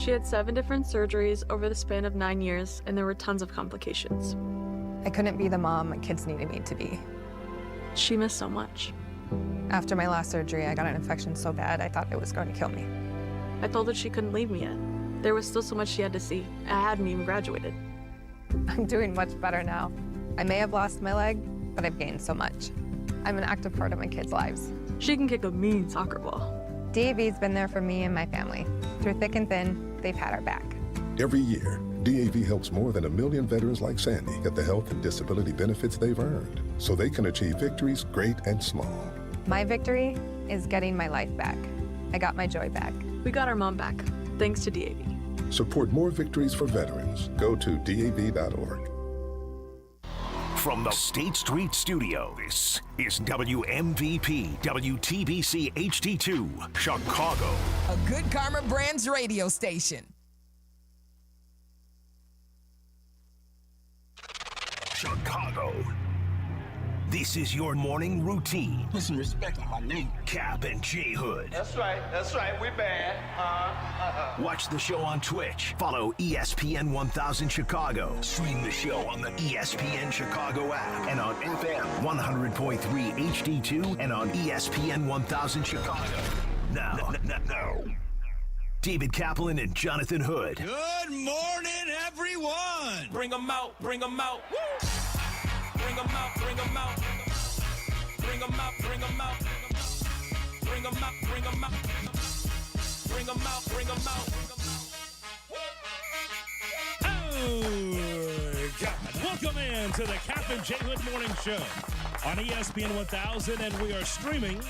She had 7 different surgeries over the span of 9 years, and there were tons of complications. I couldn't be the mom my kids needed me to be. She missed so much. After my last surgery, I got an infection so bad I thought it was going to kill me. I told her she couldn't leave me yet. There was still so much she had to see. I hadn't even graduated. I'm doing much better now. I may have lost my leg, but I've gained so much. I'm an active part of my kids' lives. She can kick a mean soccer ball. DAV's been there for me and my family. Through thick and thin, they've had our back. Every year, DAV helps more than 1 million veterans like Sandy get the health and disability benefits they've earned, so they can achieve victories great and small. My victory is getting my life back. I got my joy back. We got our mom back, thanks to DAV. Support more victories for veterans. Go to DAV.org. From the State Street Studio, this is WMVP WTBC HD2, Chicago. A good Carmen Brands radio station. Chicago. This is your morning routine. Put some respect on my name. Kap and J Hood. That's right, we bad. Watch the show on Twitch. Follow ESPN 1000 Chicago. Stream the show on the ESPN Chicago app and on FM 100.3 HD2 and on ESPN 1000 Chicago. Now, David Kaplan and Jonathan Hood. Good morning, everyone. Bring them out. Woo! Bring them out. Bring them out. Bring them out. Bring them out. Bring them out. Bring them out. Bring them out. Bring them out. Bring them out. Oh, God. Welcome in to the Kap J Hood Morning Show on ESPN 1000, and we are streaming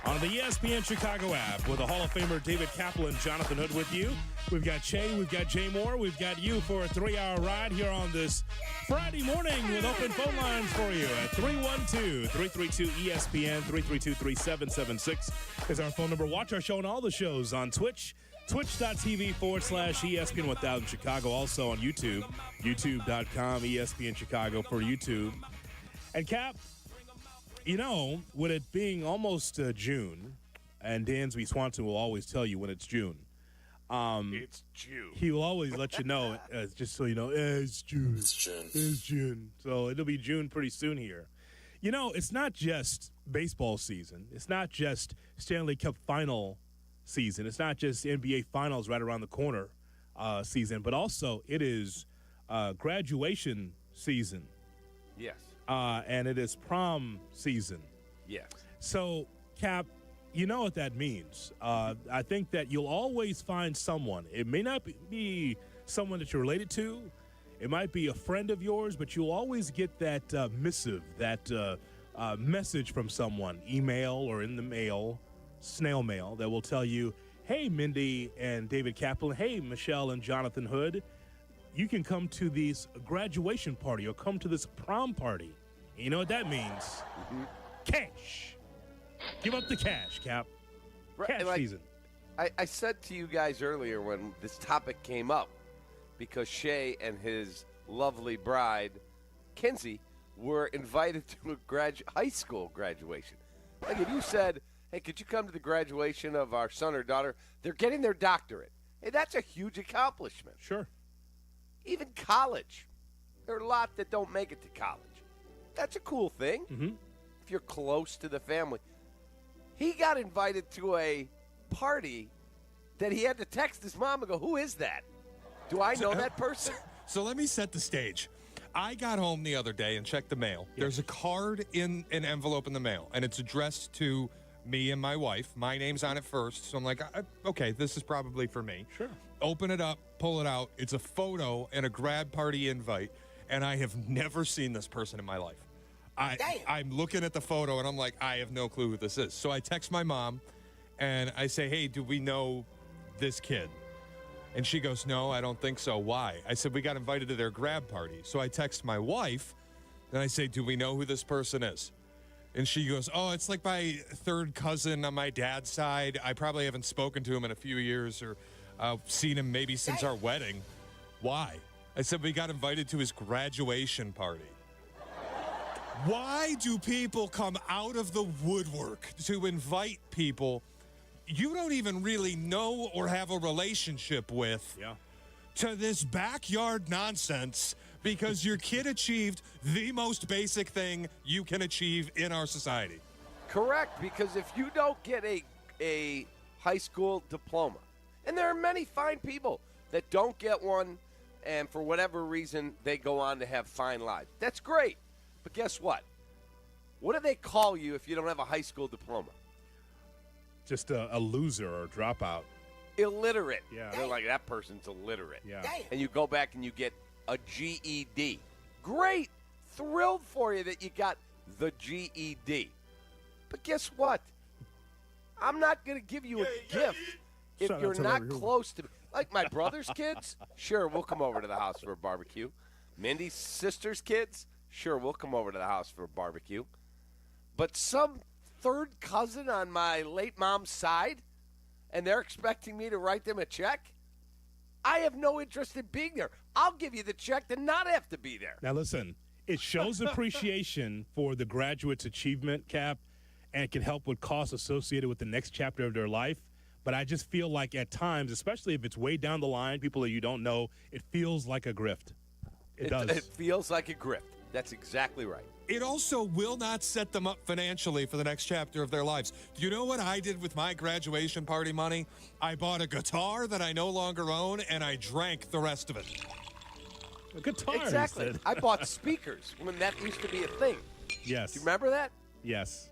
on the ESPN Chicago app with the Hall of Famer David Kaplan, Jonathan Hood with you. We've got Che, we've got Jay Moore, we've got you for a 3-hour ride here on this Friday morning with open phone lines for you at 312-332-ESPN, 332-3776 is our phone number. Watch our show and all the shows on Twitch, twitch.tv/ESPN 1000 Chicago, also on YouTube, youtube.com ESPN Chicago for YouTube. And Cap, you know, with it being almost June, and Dansby Swanson will always tell you when it's June. It's June. He will always let you know, just so you know, it's June. It's June. It's June. So it'll be June pretty soon here. You know, it's not just baseball season. It's not just Stanley Cup final season. It's not just NBA finals right around the corner season, but also it is graduation season. Yes. And it is prom season. Yes. So, Cap, you know what that means. I think that you'll always find someone. It may not be someone that you're related to. It might be a friend of yours, but you'll always get that missive, that message from someone, email or in the mail, snail mail, that will tell you, hey, Mindy and David Kaplan, hey, Michelle and Jonathan Hood, you can come to this graduation party or come to this prom party. You know what that means? Mm-hmm. Cash. Give up the cash, Cap. Right, Cash season. I said to you guys earlier when this topic came up, because Shea and his lovely bride, Kinsey, were invited to a high school graduation. Like if you said, hey, could you come to the graduation of our son or daughter? They're getting their doctorate. Hey, that's a huge accomplishment. Sure. Even college. There are a lot that don't make it to college. That's a cool thing if you're close to the family. He got invited to a party that he had to text his mom and go, who is that? Do I know that person? So let me set the stage. I got home the other day and checked the mail. Yeah. There's a card in an envelope in the mail, and it's addressed to me and my wife. My name's on it first, so I'm like, okay, this is probably for me. Sure. Open it up, pull it out. It's a photo and a grad party invite, and I have never seen this person in my life. I'm looking at the photo, and I'm like, I have no clue who this is. So I text my mom, and I say, hey, do we know this kid? And she goes, no, I don't think so. Why? I said, we got invited to their grad party. So I text my wife, and I say, do we know who this person is? And she goes, oh, it's like my third cousin on my dad's side. I probably haven't spoken to him in a few years or seen him maybe since our wedding. Why? I said, we got invited to his graduation party. Why do people come out of the woodwork to invite people you don't even really know or have a relationship with to this backyard nonsense because your kid achieved the most basic thing you can achieve in our society. Correct, because if you don't get a high school diploma, and there are many fine people that don't get one, and for whatever reason, they go on to have fine lives. That's great. But guess what? What do they call you if you don't have a high school diploma? Just a loser or dropout. Illiterate. Yeah. They're like, that person's illiterate. Yeah. And you go back and you get a GED. Great. Thrilled for you that you got the GED. But guess what? I'm not going to give you a gift if you're not close to me. Like my brother's kids, sure, we'll come over to the house for a barbecue. Mindy's sister's kids, sure, we'll come over to the house for a barbecue. But some third cousin on my late mom's side, and they're expecting me to write them a check? I have no interest in being there. I'll give you the check to not have to be there. Now, listen, it shows appreciation for the graduate's achievement, Cap, and can help with costs associated with the next chapter of their life. But I just feel like at times, especially if it's way down the line, people that you don't know, it feels like a grift. It does. It feels like a grift. That's exactly right. It also will not set them up financially for the next chapter of their lives. Do you know what I did with my graduation party money? I bought a guitar that I no longer own, and I drank the rest of it. A guitar. Exactly. I bought speakers when that used to be a thing. Yes. Do you remember that? Yes.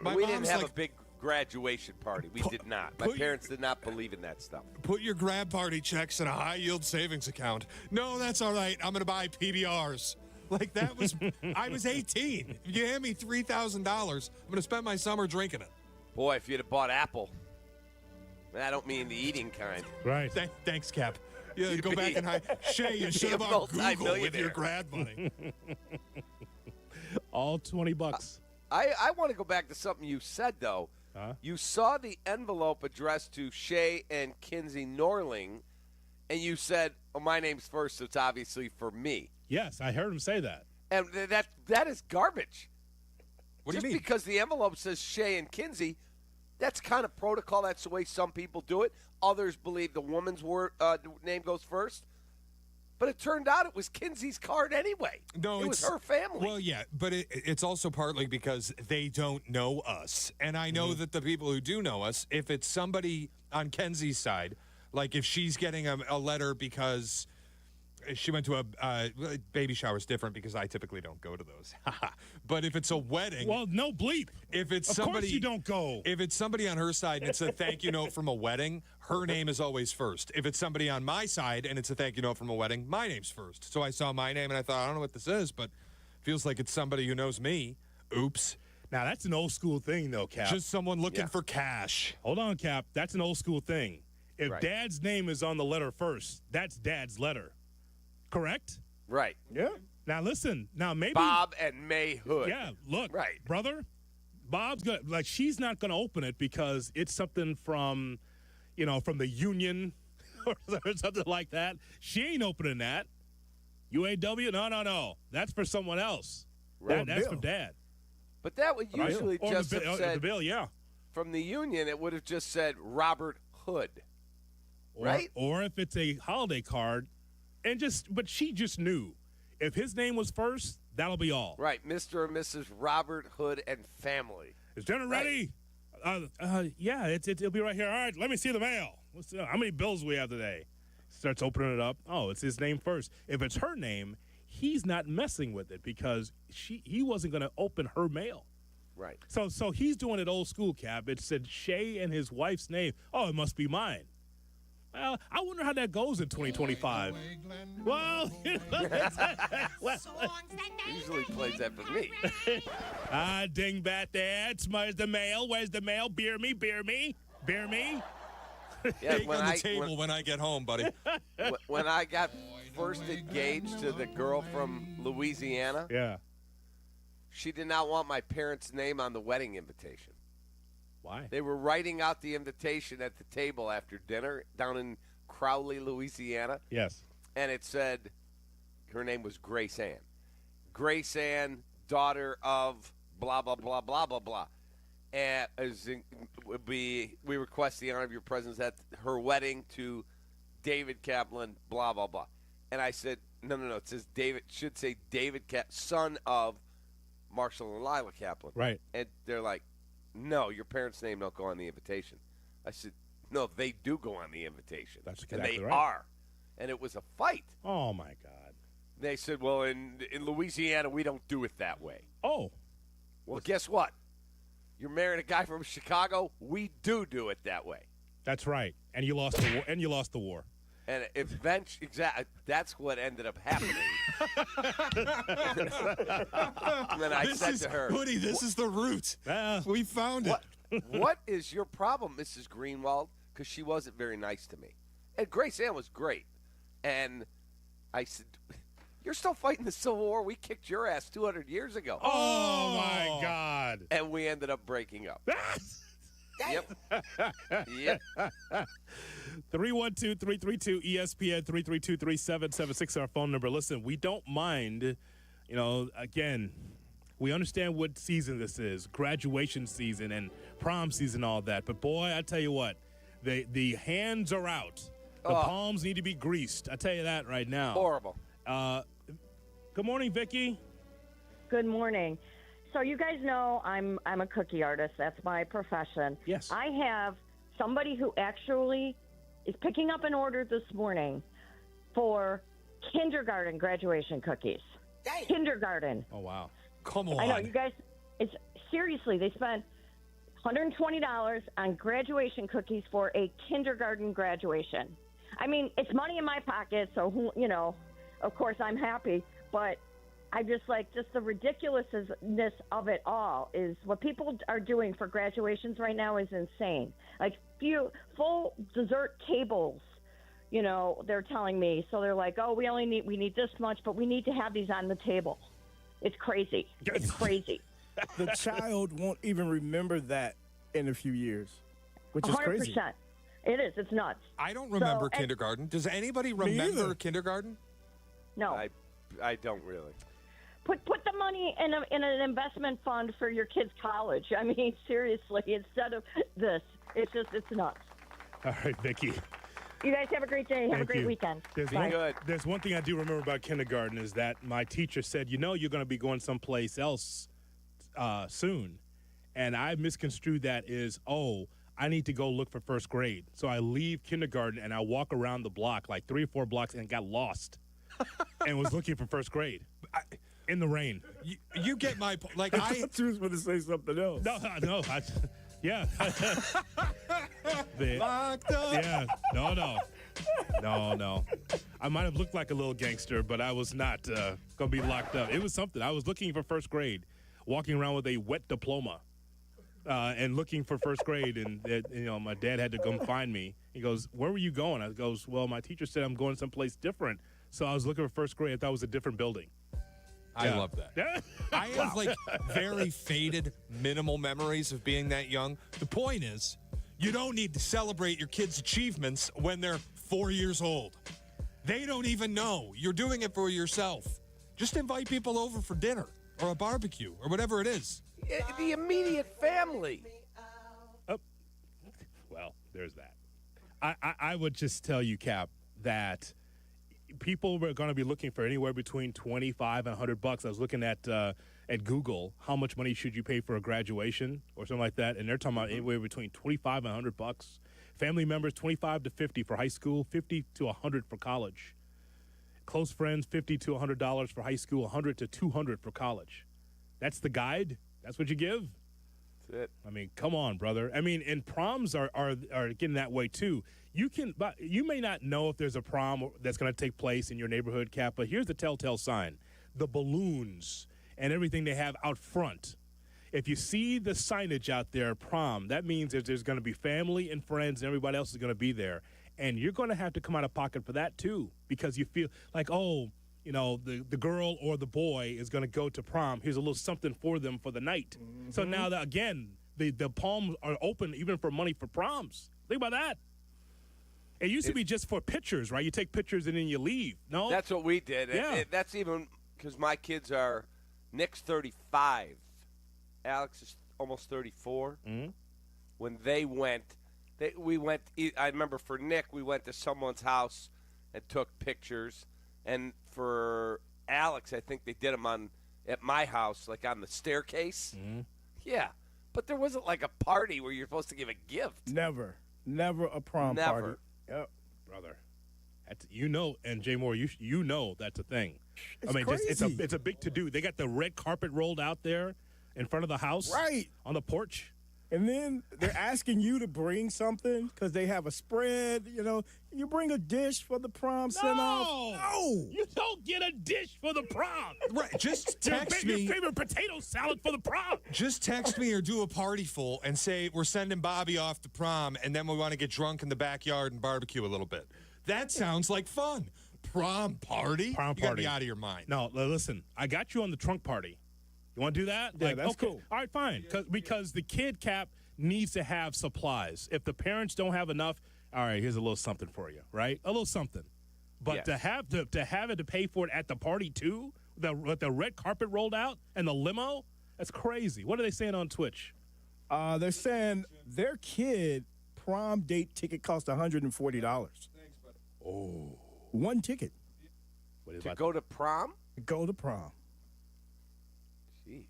We didn't have a big graduation party. We did not. My parents did not believe in that stuff. Put your grad party checks in a high-yield savings account. No, that's all right. I'm going to buy PBRs. Like, that was, I was 18. If you hand me $3,000, I'm going to spend my summer drinking it. Boy, if you'd have bought Apple. I don't mean the eating kind. Right. Thanks, Cap. Yeah, go back and Shay, you should have bought Google with your grad money. All $20. I want to go back to something you said, though. You saw the envelope addressed to Shay and Kinsey Norling, and you said, oh, my name's first, so it's obviously for me. Yes, I heard him say that. And that is garbage. What do you Just mean? because the envelope says Shay and Kinsey, that's kind of protocol. That's the way some people do it. Others believe the woman's name goes first. But it turned out it was Kinsey's card anyway. No, it was her family. Well, yeah, but it's also partly because they don't know us. And I know that the people who do know us, if it's somebody on Kenzie's side, like if she's getting a letter because she went to a baby shower is different because I typically don't go to those. But if it's a wedding, well, no bleep. If it's of somebody, course you don't go. If it's somebody on her side and it's a thank you note from a wedding, her name is always first. If it's somebody on my side and it's a thank you note from a wedding, my name's first. So I saw my name and I thought, I don't know what this is, but feels like it's somebody who knows me. Oops. Now that's an old school thing, though, Cap. Just someone looking for cash. Hold on, Cap. That's an old school thing. If Dad's name is on the letter first, that's Dad's letter. Correct? Right. Yeah. Now listen. Now maybe Bob and May Hood. Yeah. Look, brother. Bob's gonna she's not gonna open it because it's something from, from the union or something like that. She ain't opening that. UAW? No. That's for someone else. Right. That's from Dad. But that would usually just have said the bill. Yeah. From the union, it would have just said Robert Hood. Right. Or if it's a holiday card. But she just knew. If his name was first, that'll be all. Right, Mr. and Mrs. Robert Hood and family. Is dinner ready? Yeah, it'll be right here. All right, let me see the mail. How many bills we have today? Starts opening it up. Oh, it's his name first. If it's her name, he's not messing with it because he wasn't going to open her mail. Right. So he's doing it old school, Cap. It said Shay and his wife's name. Oh, it must be mine. Well, I wonder how that goes in 2025. Well, usually plays that for me. Dingbat Dad. Where's the mail? Where's the mail? Beer me. Yeah, on the table when I get home, buddy. When I got first engaged to the girl from Louisiana, she did not want my parents' name on the wedding invitation. Why? They were writing out the invitation at the table after dinner down in Crowley, Louisiana. Yes. And it said her name was Grace Ann. Grace Ann, daughter of blah, blah, blah, blah, blah, blah. and we request the honor of your presence at her wedding to David Kaplan, blah, blah, blah. And I said, no. It says David, should say David Kaplan, son of Marshall and Lila Kaplan. Right. And they're like, no, your parents' name don't go on the invitation. I said, no, they do go on the invitation. That's exactly and they right. are. And it was a fight. Oh, my God. They said, well, in Louisiana, we don't do it that way. Oh. Well, guess what? You're marrying a guy from Chicago. We do it that way. That's right. And you lost the war. And you lost the war. And eventually, that's what ended up happening. And then I said to her, Hoodie, this is the root. We found it. What is your problem, Mrs. Greenwald? Because she wasn't very nice to me. And Grace Ann was great. And I said, you're still fighting the Civil War. We kicked your ass 200 years ago. Oh, my God. And we ended up breaking up. Yep. 312-332-ESPN, 332-3776, our phone number. Listen, we don't mind, again, we understand what season this is, graduation season and prom season, all that. But, boy, I tell you what, the hands are out. The palms need to be greased. I tell you that right now. Horrible. Good morning, Vicky. Good morning. So you guys know I'm a cookie artist. That's my profession. Yes. I have somebody who actually is picking up an order this morning for kindergarten graduation cookies. Dang. Kindergarten. Oh, wow. Come on. I know, you guys, seriously, they spent $120 on graduation cookies for a kindergarten graduation. I mean, it's money in my pocket, so, of course I'm happy, but I just the ridiculousness of it all is what people are doing for graduations right now is insane. Like full dessert tables, they're telling me. So they're like, oh, we need this much, but we need to have these on the table. It's crazy. It's crazy. The child won't even remember that in a few years, which is 100%. Crazy. It is. It's nuts. I don't remember kindergarten. Does anybody remember kindergarten? No. I don't really. Put the money in an investment fund for your kids' college. I mean, seriously, instead of this. It's nuts. All right, Vicky. You guys have a great day. Have a great weekend. There's one thing I do remember about kindergarten is that my teacher said, you're going to be going someplace else soon. And I misconstrued that as, I need to go look for first grade. So I leave kindergarten and I walk around the block, like 3 or 4 blocks, and got lost and was looking for first grade. In the rain. You get my point. Like, I thought you was going to say something else. No. Yeah. Locked up. Yeah. No. I might have looked like a little gangster, but I was not going to be locked up. It was something. I was looking for first grade, walking around with a wet diploma and looking for first grade. And, my dad had to come find me. He goes, where were you going? I goes, well, my teacher said I'm going someplace different. So I was looking for first grade. I thought it was a different building. I love that. I have very faded, minimal memories of being that young. The point is, you don't need to celebrate your kids' achievements when they're 4 years old. They don't even know. You're doing it for yourself. Just invite people over for dinner or a barbecue or whatever it is. The immediate family. Well, there's that. I would just tell you, Cap, that people were going to be looking for anywhere between $25 and $100. I was looking at Google, how much money should you pay for a graduation or something like that, and they're talking about anywhere between $25 and $100. Family members, $25 to $50 for high school, $50 to $100 for college. Close friends, $50 to $100 for high school, $100 to $200 for college. That's the guide. That's what you give. That's it. I mean, come on, brother. I mean, and proms are getting that way too. You may not know if there's a prom that's going to take place in your neighborhood, Cap, but here's the telltale sign. The balloons and everything they have out front. If you see the signage out there, prom, that means that there's going to be family and friends and everybody else is going to be there. And you're going to have to come out of pocket for that too, because you feel like, the girl or the boy is going to go to prom. Here's a little something for them for the night. Mm-hmm. So now, again, the palms are open even for money for proms. Think about that. It used to be just for pictures, right? You take pictures and then you leave. No? That's what we did. Yeah. That's even because my kids are, Nick's 35. Alex is almost 34. When they went, we went. I remember for Nick, we went to someone's house and took pictures, and for Alex, I think they did them at my house, like on the staircase. Yeah, but there wasn't like a party where you're supposed to give a gift. Never a prom Never. party. Yep. Brother. And Jay Moore, you know that's a thing. It's crazy. It's a big to-do. They got the red carpet rolled out there in front of the house. Right. On the porch. And then they're asking you to bring something because they have a spread. You bring a dish for the prom send-off. No! You don't get a dish for the prom. Right, just text me. Your favorite potato salad for the prom. Just text me or do a party full and say we're sending Bobby off to prom, and then we want to get drunk in the backyard and barbecue a little bit. That sounds like fun. Prom party? Prom party. You gotta be out of your mind. No, listen. I got you on the trunk party. You want to do that? Yeah, that's cool. All right, fine. Because the kid, Cap, needs to have supplies. If the parents don't have enough, all right, here's a little something for you, right? A little something. But Yes. to have it to pay for it at the party too, with the red carpet rolled out and the limo, that's crazy. What are they saying on Twitch? They're saying their kid prom date ticket cost $140. Oh, one ticket. To go to prom? Go to prom. Jeez.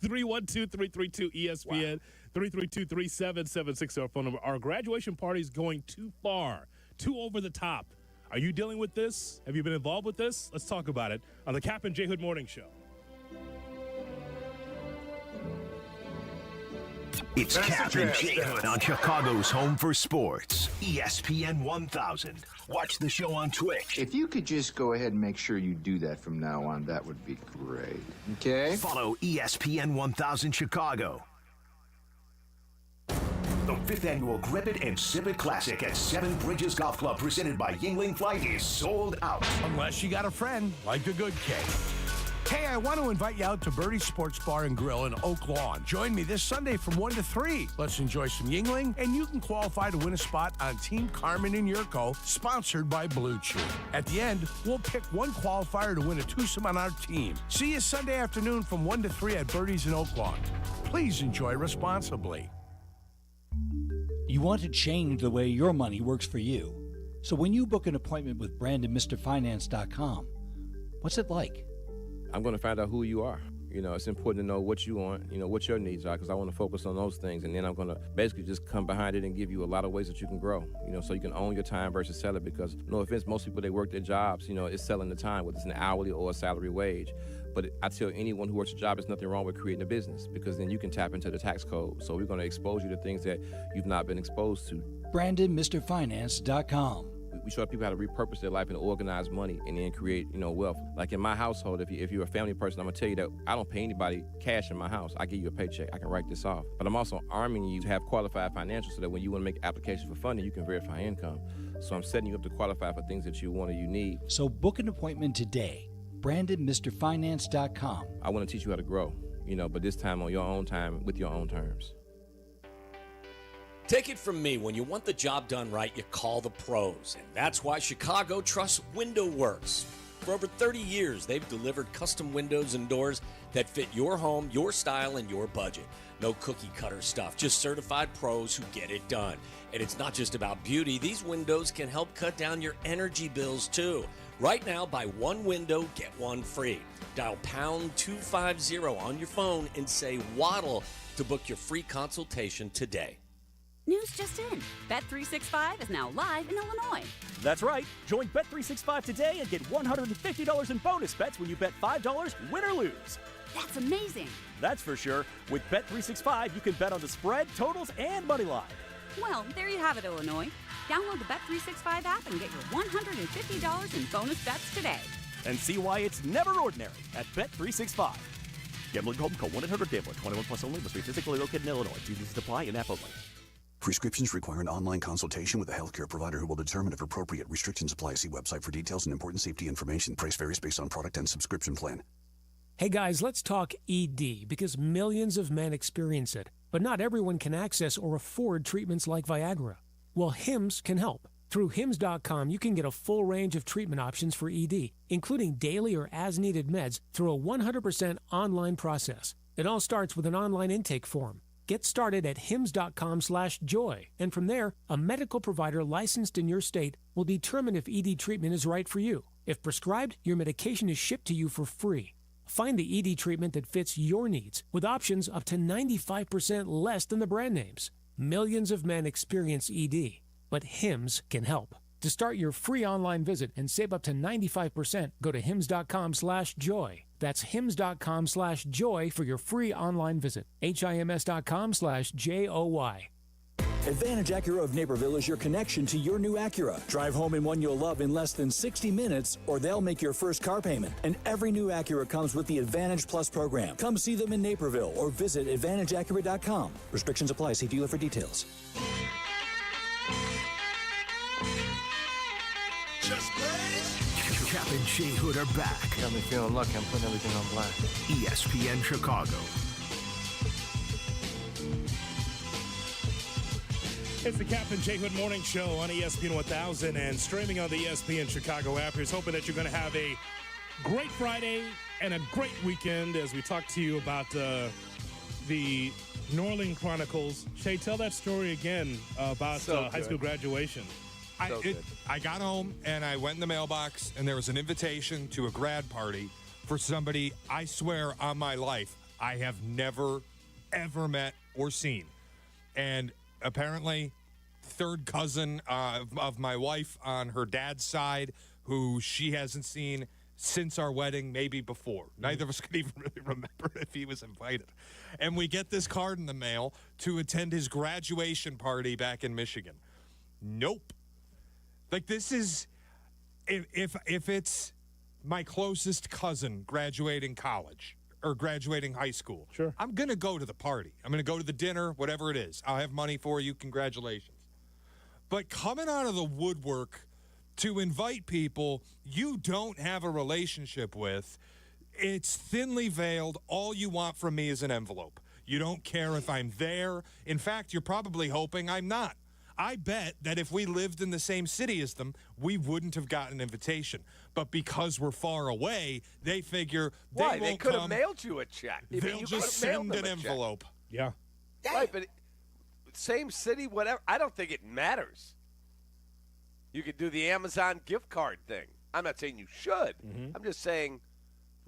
312-332-ESPN, 332-3776, our phone number. Our graduation party is going too far, too over the top. Are you dealing with this? Have you been involved with this? Let's talk about it on the Kap J Hood Morning Show. It's Kap J Hood on Chicago's home for sports, ESPN 1000. Watch the show on Twitch. If you could just go ahead and make sure you do that from now on, that would be great. Okay? Follow ESPN 1000 Chicago. The 5th annual Grip It and Sip It Classic at Seven Bridges Golf Club, presented by Yingling Flight, is sold out. Unless you got a friend like the good K. Hey, I want to invite you out to Birdie's Sports Bar and Grill in Oak Lawn. Join me this Sunday from 1 to 3. Let's enjoy some Yingling, and you can qualify to win a spot on Team Carmen and Jurko, sponsored by Blue Chew. At the end, we'll pick one qualifier to win a twosome on our team. See you Sunday afternoon from 1 to 3 at Birdie's in Oak Lawn. Please enjoy responsibly. You want to change the way your money works for you. So when you book an appointment with BrandonMrFinance.com, what's it like? I'm going to find out who you are. It's important to know what you want, what your needs are, because I want to focus on those things. And then I'm going to basically just come behind it and give you a lot of ways that you can grow, so you can own your time versus sell it. Because, no offense, most people, they work their jobs, it's selling the time, whether it's an hourly or a salary wage. But I tell anyone who works a job, there's nothing wrong with creating a business, because then you can tap into the tax code. So we're going to expose you to things that you've not been exposed to. BrandonMrFinance.com. We show people how to repurpose their life and organize money and then create, wealth. Like in my household, if you're a family person, I'm gonna tell you that I don't pay anybody cash in my house. I give you a paycheck. I can write this off. But I'm also arming you to have qualified financials so that when you want to make an application for funding, you can verify income. So I'm setting you up to qualify for things that you want or you need. So book an appointment today. BrandonMrFinance.com. I want to teach you how to grow, but this time on your own time with your own terms. Take it from me, when you want the job done right, you call the pros. And that's why Chicago trusts Window Works. For over 30 years, they've delivered custom windows and doors that fit your home, your style, and your budget. No cookie cutter stuff, just certified pros who get it done. And it's not just about beauty. These windows can help cut down your energy bills, too. Right now, buy one window, get one free. Dial pound 250 on your phone and say Waddle to book your free consultation today. News just in. Bet365 is now live in Illinois. That's right. Join Bet365 today and get $150 in bonus bets when you bet $5, win or lose. That's amazing. That's for sure. With Bet365, you can bet on the spread, totals, and money line. Well, there you have it, Illinois. Download the Bet365 app and get your $150 in bonus bets today. And see why it's never ordinary at Bet365. Gambling problem? Call 1-800-GAMBLER. 21 plus only. Must be physically located in Illinois. TVs apply in app only. Prescriptions require an online consultation with a healthcare provider who will determine if appropriate. Restrictions apply. See website for details and important safety information. Price varies based on product and subscription plan. Hey guys, let's talk ED, because millions of men experience it, but not everyone can access or afford treatments like Viagra. Well, HIMS can help. Through HIMS.com, you can get a full range of treatment options for ED, including daily or as-needed meds through a 100% online process. It all starts with an online intake form. Get started at hims.com/joy, and from there, a medical provider licensed in your state will determine if ED treatment is right for you. If prescribed, your medication is shipped to you for free. Find the ED treatment that fits your needs with options up to 95% less than the brand names. Millions of men experience ED, but Hims can help. To start your free online visit and save up to 95%, go to hims.com/joy. That's hims.com/joy for your free online visit. HIMS.com/JOY. Advantage Acura of Naperville is your connection to your new Acura. Drive home in one you'll love in less than 60 minutes, or they'll make your first car payment. And every new Acura comes with the Advantage Plus program. Come see them in Naperville or visit AdvantageAcura.com. Restrictions apply. See dealer for details. Kap and J Hood are back. Got me feeling lucky. I'm putting everything on blast. ESPN Chicago. It's the Kap and J Hood Morning Show on ESPN 1000 and streaming on the ESPN Chicago app. Here's hoping that you're going to have a great Friday and a great weekend as we talk to you about the New Orleans Chronicles. Shay, tell that story again about high school graduation. I got home and I went in the mailbox and there was an invitation to a grad party for somebody I swear on my life I have never, ever met or seen. And apparently, third cousin of my wife on her dad's side, who she hasn't seen since our wedding, maybe before. Neither of us could even really remember if he was invited. And we get this card in the mail to attend his graduation party back in Michigan. Nope. Like, this is, if it's my closest cousin graduating college or graduating high school, sure, I'm going to go to the party. I'm going to go to the dinner, whatever it is. I'll have money for you. Congratulations. But coming out of the woodwork to invite people you don't have a relationship with, it's thinly veiled. All you want from me is an envelope. You don't care if I'm there. In fact, you're probably hoping I'm not. I bet that if we lived in the same city as them, we wouldn't have gotten an invitation. But because we're far away, they figure they could have mailed you a check. They'll just send an envelope. Yeah. Right, but same city, whatever. I don't think it matters. You could do the Amazon gift card thing. I'm not saying you should. I'm just saying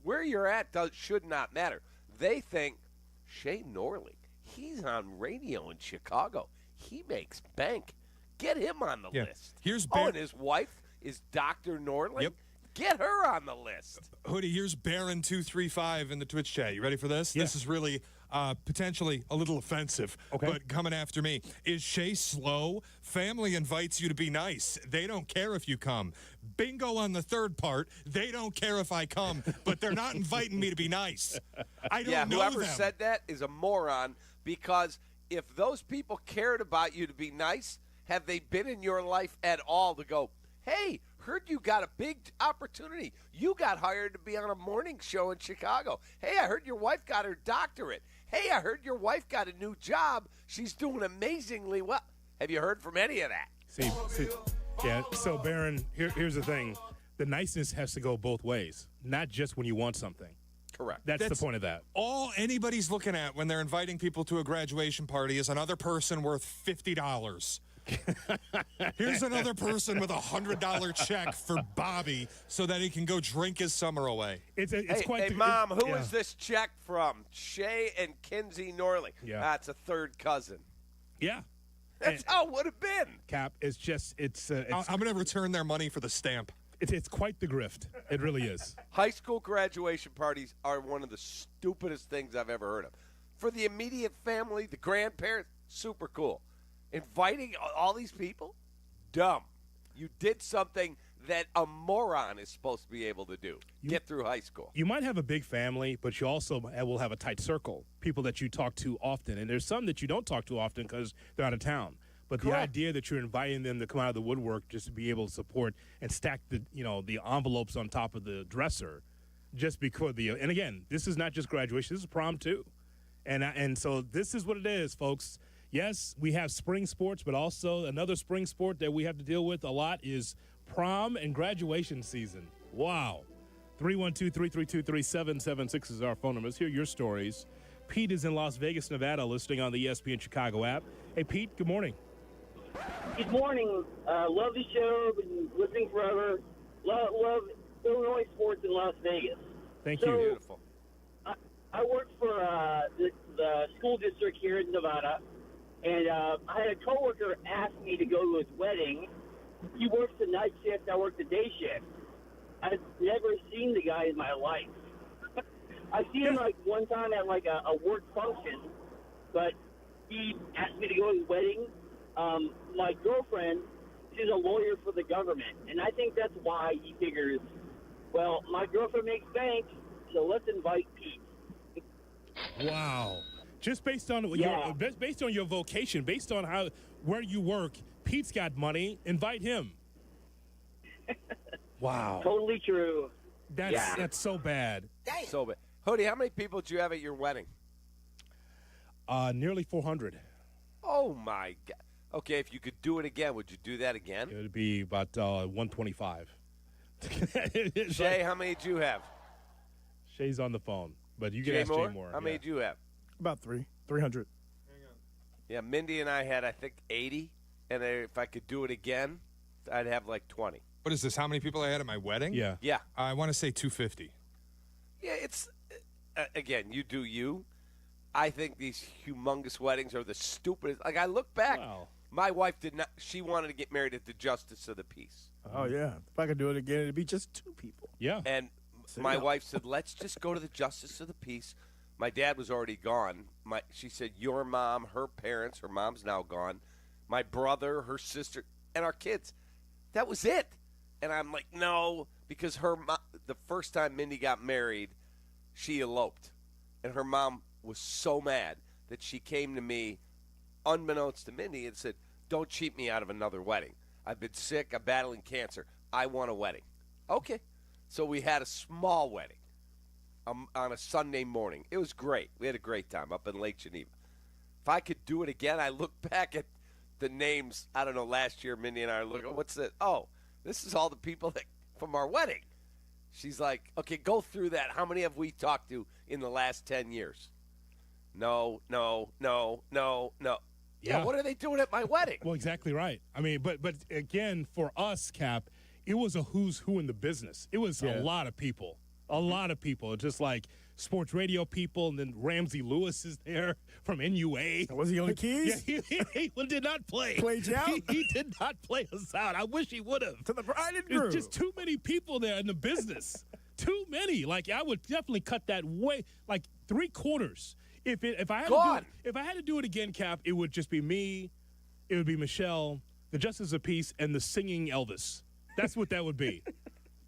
where you're at should not matter. They think, Shay Norling, he's on radio in Chicago. He makes bank. Get him on the list. Here's and his wife is Dr. Norling. Yep. Get her on the list. Hoodie, here's Baron235 in the Twitch chat. You ready for this? Yeah. This is really potentially a little offensive, but coming after me. Is Shay slow? Family invites you to be nice. They don't care if you come. Bingo on the third part. They don't care if I come, but they're not inviting me to be nice. I don't know whoever them. said that is a moron, because if those people cared about you to be nice, have they been in your life at all to go, hey, heard you got a big opportunity. You got hired to be on a morning show in Chicago. Hey, I heard your wife got her doctorate. Hey, I heard your wife got a new job. She's doing amazingly well. Have you heard from any of that? See, yeah, so Baron, here's the thing. The niceness has to go both ways, not just when you want something. Correct. That's the point of that. All anybody's looking at when they're inviting people to a graduation party is another person worth $50. Here's another person with $100 check for Bobby so that he can go drink his summer away. Hey, Mom, who is this check from? Shay and Kinsey Norling. Yeah. That's a third cousin. Yeah. That's how it would have been. Cap, I'm going to return their money for the stamp. It's quite the grift. It really is. High school graduation parties are one of the stupidest things I've ever heard of. For the immediate family, the grandparents, super cool. Inviting all these people? Dumb. You did something that a moron is supposed to be able to do. Get through high school. You might have a big family, but you also will have a tight circle, people that you talk to often. And there's some that you don't talk to often because they're out of town. But the idea that you're inviting them to come out of the woodwork just to be able to support and stack the envelopes on top of the dresser, just because and again, this is not just graduation, this is prom too. And so this is what it is, folks. Yes, we have spring sports, but also another spring sport that we have to deal with a lot is prom and graduation season. Wow. 312-332-3776 is our phone number. Let's hear your stories. Pete is in Las Vegas, Nevada, listening on the ESPN Chicago app. Hey, Pete, good morning. Good morning. Love the show. Been listening forever. Love Illinois sports in Las Vegas. Thank you. Beautiful. I work for the school district here in Nevada, and I had a coworker ask me to go to his wedding. He works the night shift. I work the day shift. I've never seen the guy in my life. I see him like one time at like a work function, but he asked me to go to his wedding. My girlfriend, she's a lawyer for the government, and I think that's why he figures, well, my girlfriend makes bank, so let's invite Pete. Wow. Just based on based on your vocation, based on where you work, Pete's got money. Invite him. Wow. Totally true. That's so bad. So bad. Hoodie, how many people did you have at your wedding? Nearly 400. Oh, my God. Okay, if you could do it again, would you do that again? It would be about 125. Shay, how many did you have? Shay's on the phone, but you can Jay ask Moore? Jay Moore. How many did you have? About 300. Yeah, Mindy and I had, I think, 80. And if I could do it again, I'd have like 20. What is this? How many people I had at my wedding? Yeah. Yeah. I want to say 250. Yeah, it's, again, you do you. I think these humongous weddings are the stupidest. Like, I look back. Wow. My wife did not, she wanted to get married at the Justice of the Peace. Oh, yeah. If I could do it again, it'd be just 2 people. Yeah. And my wife said, let's just go to the Justice of the Peace. My dad was already gone. She said, your mom, her parents, her mom's now gone, my brother, her sister, and our kids. That was it. And I'm like, no, because the first time Mindy got married, she eloped. And her mom was so mad that she came to me, unbeknownst to Mindy, and said, don't cheat me out of another wedding. I've been sick. I'm battling cancer. I want a wedding. Okay. So we had a small wedding on a Sunday morning. It was great. We had a great time up in Lake Geneva. If I could do it again, I look back at the names. I don't know, last year, Mindy and I are looking, what's that? Oh, this is all the people from our wedding. She's like, okay, go through that. How many have we talked to in the last 10 years? No. Yeah, what are they doing at my wedding? Well, exactly right. I mean, but again, for us, Cap, it was a who's who in the business. It was a lot of people. A lot of people. Just like sports radio people, and then Ramsey Lewis is there from NUA. Was he on the keys? Yeah, he did not play. Played you out? He did not play us out. I wish he would have. To the bride and groom. There's just too many people there in the business. Too many. Like, I would definitely cut that way, like 3/4. If I had to do it again, Cap, it would just be me, it would be Michelle, the Justice of Peace, and the singing Elvis. That's what that would be.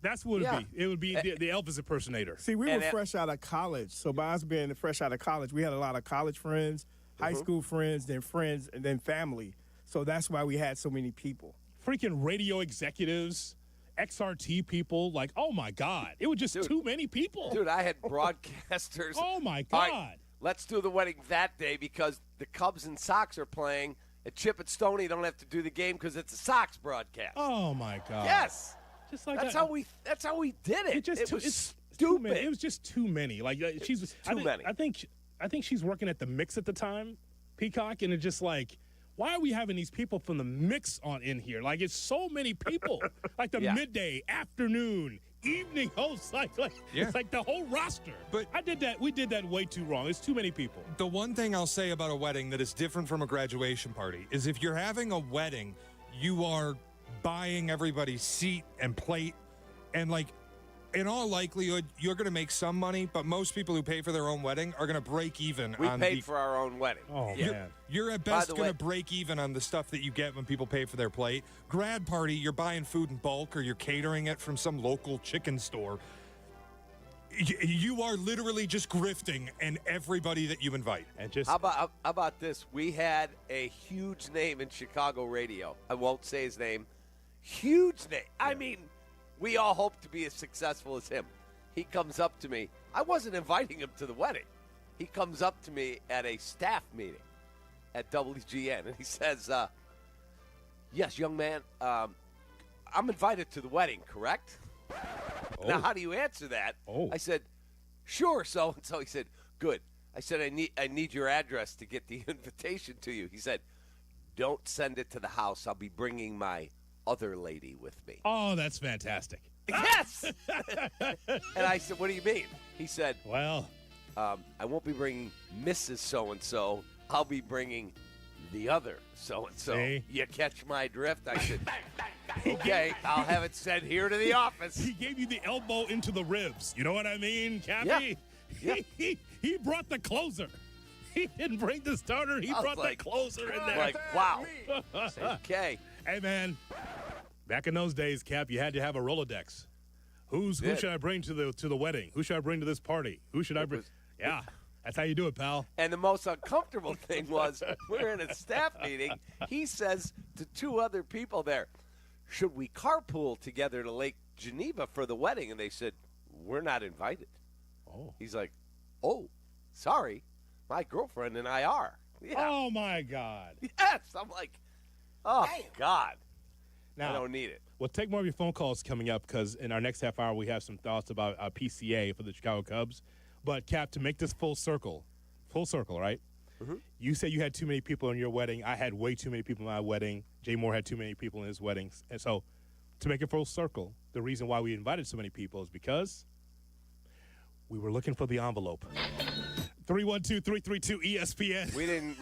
That's what it would be. It would be the Elvis impersonator. See, we were fresh out of college. So by us being fresh out of college, we had a lot of college friends, high school friends, then friends, and then family. So that's why we had so many people. Freaking radio executives, XRT people, like, oh, my God. It was just too many people. Dude, I had broadcasters. Oh, my God. Right, let's do the wedding that day because the Cubs and Sox are playing. At Chip and Stoney don't have to do the game because it's a Sox broadcast. Oh, my God. Yes. Just like that's how we did it. It was stupid. It was just too many. Like she's too many. I think she's working at the Mix at the time, Peacock, and it's just like, why are we having these people from the Mix on in here? Like, it's so many people. Like the midday, afternoon, evening hosts. It's like the whole roster. But we did that way too wrong. It's too many people. The one thing I'll say about a wedding that is different from a graduation party is if you're having a wedding, you are buying everybody's seat and plate, and like in all likelihood you're going to make some money, but most people who pay for their own wedding are going to break even. We paid for our own wedding. Oh, man. You're at best going to break even on the stuff that you get when people pay for their plate. Grad party, you're buying food in bulk or you're catering it from some local chicken store. You are literally just grifting and everybody that you invite. And just how about this? We had a huge name in Chicago radio. I won't say his name. Huge name. I mean, we all hope to be as successful as him. He comes up to me. I wasn't inviting him to the wedding. He comes up to me at a staff meeting at WGN, and he says, yes, young man, I'm invited to the wedding, correct? Now, how do you answer that? I said, sure, so-and-so. He said, good. I said, I need your address to get the invitation to you. He said, don't send it to the house. I'll be bringing my other lady with me. Oh, that's fantastic. Yes! And I said, what do you mean? He said, well, I won't be bringing Mrs. So-and-so. I'll be bringing the other so-and-so. See? You catch my drift? I said, okay, I'll have it sent here to the office. He gave you the elbow into the ribs. You know what I mean, Cappy? Yeah. He brought the closer. He didn't bring the starter. He brought the closer in there. Like, wow. Okay. Hey, man. Back in those days, Cap, you had to have a Rolodex. Who should I bring to the wedding? Who should I bring to this party? Who should I bring? Yeah, that's how you do it, pal. And the most uncomfortable thing was we're in a staff meeting. He says to two other people there, should we carpool together to Lake Geneva for the wedding? And they said, we're not invited. Oh. He's like, oh, sorry. My girlfriend and I are. Yeah. Oh, my God. Yes. I'm like, oh, God. Now, I don't need it. We'll take more of your phone calls coming up because in our next half hour we have some thoughts about PCA for the Chicago Cubs. But, Cap, to make this full circle, right? Mm-hmm. You said you had too many people in your wedding. I had way too many people in my wedding. Jay Moore had too many people in his weddings. And so to make it full circle, the reason why we invited so many people is because we were looking for the envelope. 312-332-ESPN. We didn't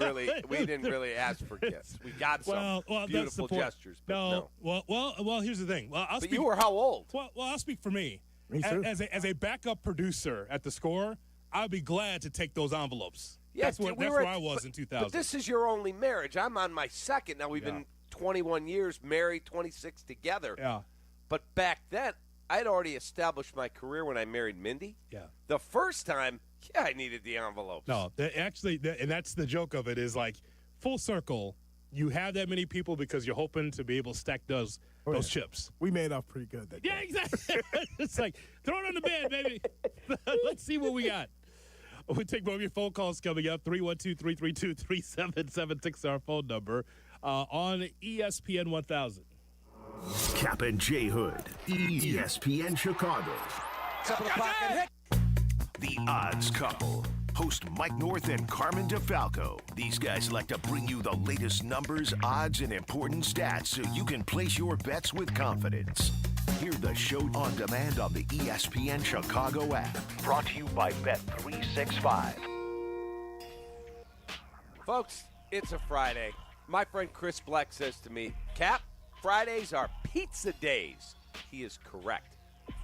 really ask for gifts. We got some beautiful gestures. But no. Well. Here's the thing. Well, you were how old? Well, I'll speak for me. Me too. As a backup producer at the Score, I'd be glad to take those envelopes. Yeah, that's where I was in 2000. But this is your only marriage. I'm on my second. Now we've been 21 years married, 26 together. Yeah. But back then, I'd already established my career when I married Mindy. Yeah. The first time, I needed the envelopes. No, and that's the joke of it is like full circle. You have that many people because you're hoping to be able to stack those chips. We made off pretty good that day. Yeah, exactly. It's like, throw it on the bed, baby. Let's see what we got. We'll take more of your phone calls coming up. 312-332-3776 our phone number on ESPN 1000. Kap and J Hood, ESPN Chicago. Top of the clock and hit. The Odds Couple. Host Mike North and Carmen DeFalco. These guys like to bring you the latest numbers, odds, and important stats so you can place your bets with confidence. Hear the show on demand on the ESPN Chicago app. Brought to you by Bet365. Folks, it's a Friday. My friend Chris Bleck says to me, Cap, Fridays are pizza days. He is correct.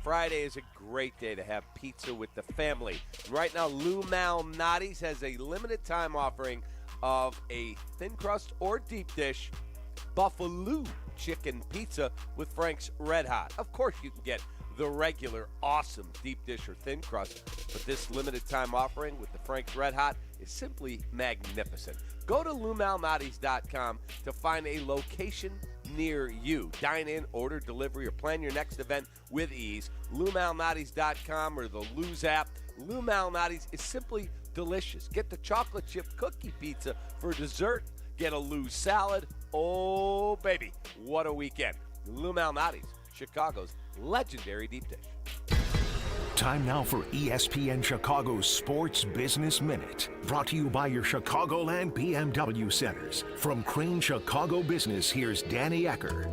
Friday is a great day to have pizza with the family. Right now, Lou Malnati's has a limited time offering of a thin crust or deep dish buffalo chicken pizza with Frank's Red Hot. Of course, you can get the regular awesome deep dish or thin crust, but this limited time offering with the Frank's Red Hot is simply magnificent. Go to LouMalnati's.com to find a location near you. Dine in, order, delivery, or plan your next event with ease. LouMalnati's.com or the Lou's app. Lou Malnati's is simply delicious. Get the chocolate chip cookie pizza for dessert. Get a Lou's salad. Oh, baby, what a weekend. Lou Malnati's, Chicago's legendary deep dish. Time now for ESPN Chicago's Sports Business Minute. Brought to you by your Chicagoland BMW centers. From Crane Chicago Business, here's Danny Ecker.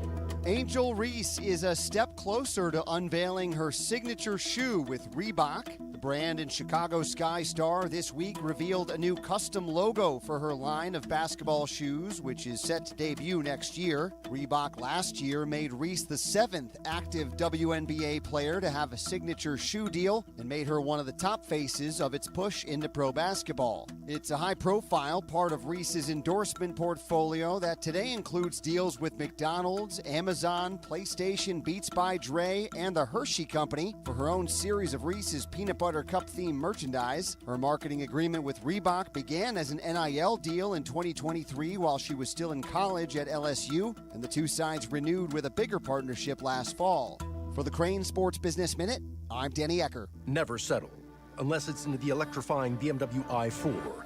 Angel Reese is a step closer to unveiling her signature shoe with Reebok. The brand and Chicago Sky star this week revealed a new custom logo for her line of basketball shoes, which is set to debut next year. Reebok last year made Reese the 7th active WNBA player to have a signature shoe deal and made her one of the top faces of its push into pro basketball. It's a high-profile part of Reese's endorsement portfolio that today includes deals with McDonald's, Amazon, PlayStation, Beats by Dre, and the Hershey Company for her own series of Reese's Peanut Butter Cup-themed merchandise. Her marketing agreement with Reebok began as an NIL deal in 2023 while she was still in college at LSU, and the two sides renewed with a bigger partnership last fall. For the Crane Sports Business Minute, I'm Danny Ecker. Never settle, unless it's into the electrifying BMW i4.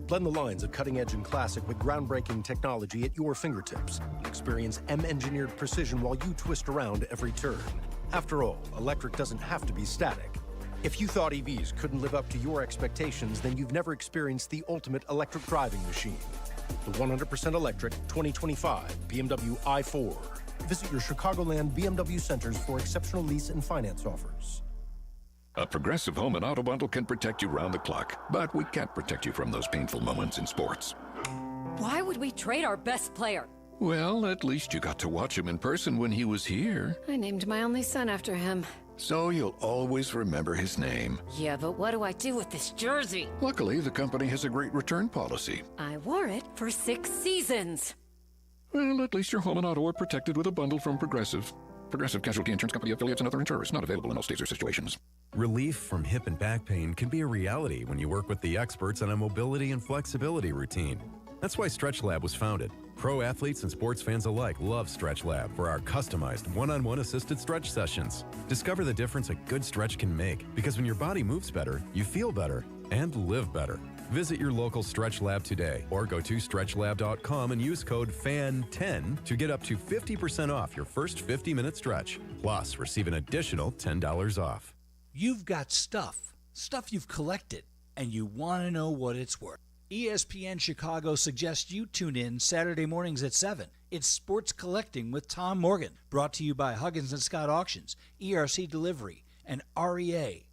Blend the lines of cutting-edge and classic with groundbreaking technology at your fingertips. Experience M-engineered precision while you twist around every turn. After all, electric doesn't have to be static. If you thought EVs couldn't live up to your expectations, then you've never experienced the ultimate electric driving machine. The 100% electric 2025 BMW i4. Visit your Chicagoland BMW centers for exceptional lease and finance offers. A Progressive Home and Auto Bundle can protect you round the clock, but we can't protect you from those painful moments in sports. Why would we trade our best player? Well, at least you got to watch him in person when he was here. I named my only son after him. So you'll always remember his name. Yeah, but what do I do with this jersey? Luckily, the company has a great return policy. I wore it for 6 seasons. Well, at least your home and auto are protected with a bundle from Progressive. Progressive Casualty Insurance Company affiliates and other insurers. Not available in all states or situations. Relief from hip and back pain can be a reality when you work with the experts on a mobility and flexibility routine. That's why Stretch Lab was founded. Pro athletes and sports fans alike love Stretch Lab for our customized one-on-one assisted stretch sessions. Discover the difference a good stretch can make, because when your body moves better, you feel better and live better. Visit your local Stretch Lab today or go to stretchlab.com and use code FAN10 to get up to 50% off your first 50-minute stretch. Plus, receive an additional $10 off. You've got stuff you've collected, and you want to know what it's worth. ESPN Chicago suggests you tune in Saturday mornings at 7. It's Sports Collecting with Tom Morgan, brought to you by Huggins & Scott Auctions, ERC Delivery, and REA.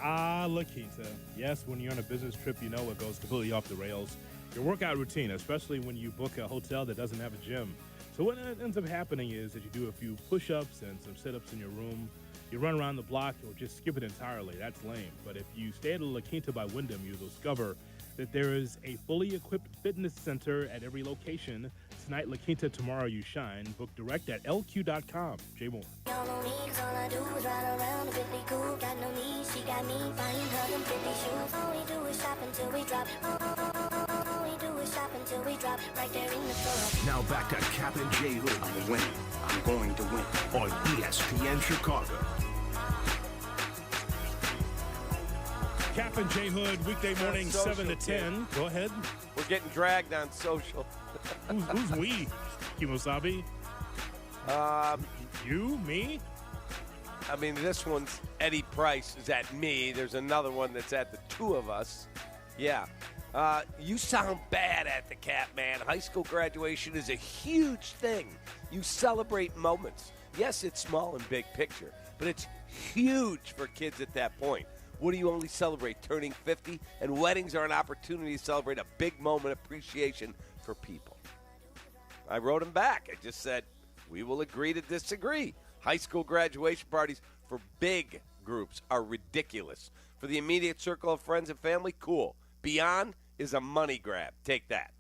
La Quinta. Yes, when you're on a business trip, you know it goes completely off the rails. Your workout routine, especially when you book a hotel that doesn't have a gym. So what ends up happening is that you do a few push-ups and some sit-ups in your room. You run around the block or just skip it entirely. That's lame. But if you stay at La Quinta by Wyndham, you'll discover that there is a fully equipped fitness center at every location. Tonight, La Quinta, tomorrow you shine. Book direct at lq.com. Jay Moore. Now back to Kap and J Hood. I'm winning. I'm going to win on ESPN Chicago. Kap and J Hood, weekday morning, 7 to 10. Go ahead. We're getting dragged on social. Who's we? Kimosabe? You? Me? I mean, this one's Eddie Price is at me. There's another one that's at the two of us. Yeah. You sound bad at the Kap, man. High school graduation is a huge thing. You celebrate moments. Yes, it's small and big picture, but it's huge for kids at that point. What do you only celebrate? Turning 50? And weddings are an opportunity to celebrate a big moment of appreciation for people. I wrote him back. I just said, we will agree to disagree. High school graduation parties for big groups are ridiculous. For the immediate circle of friends and family, cool. Beyond is a money grab. Take that.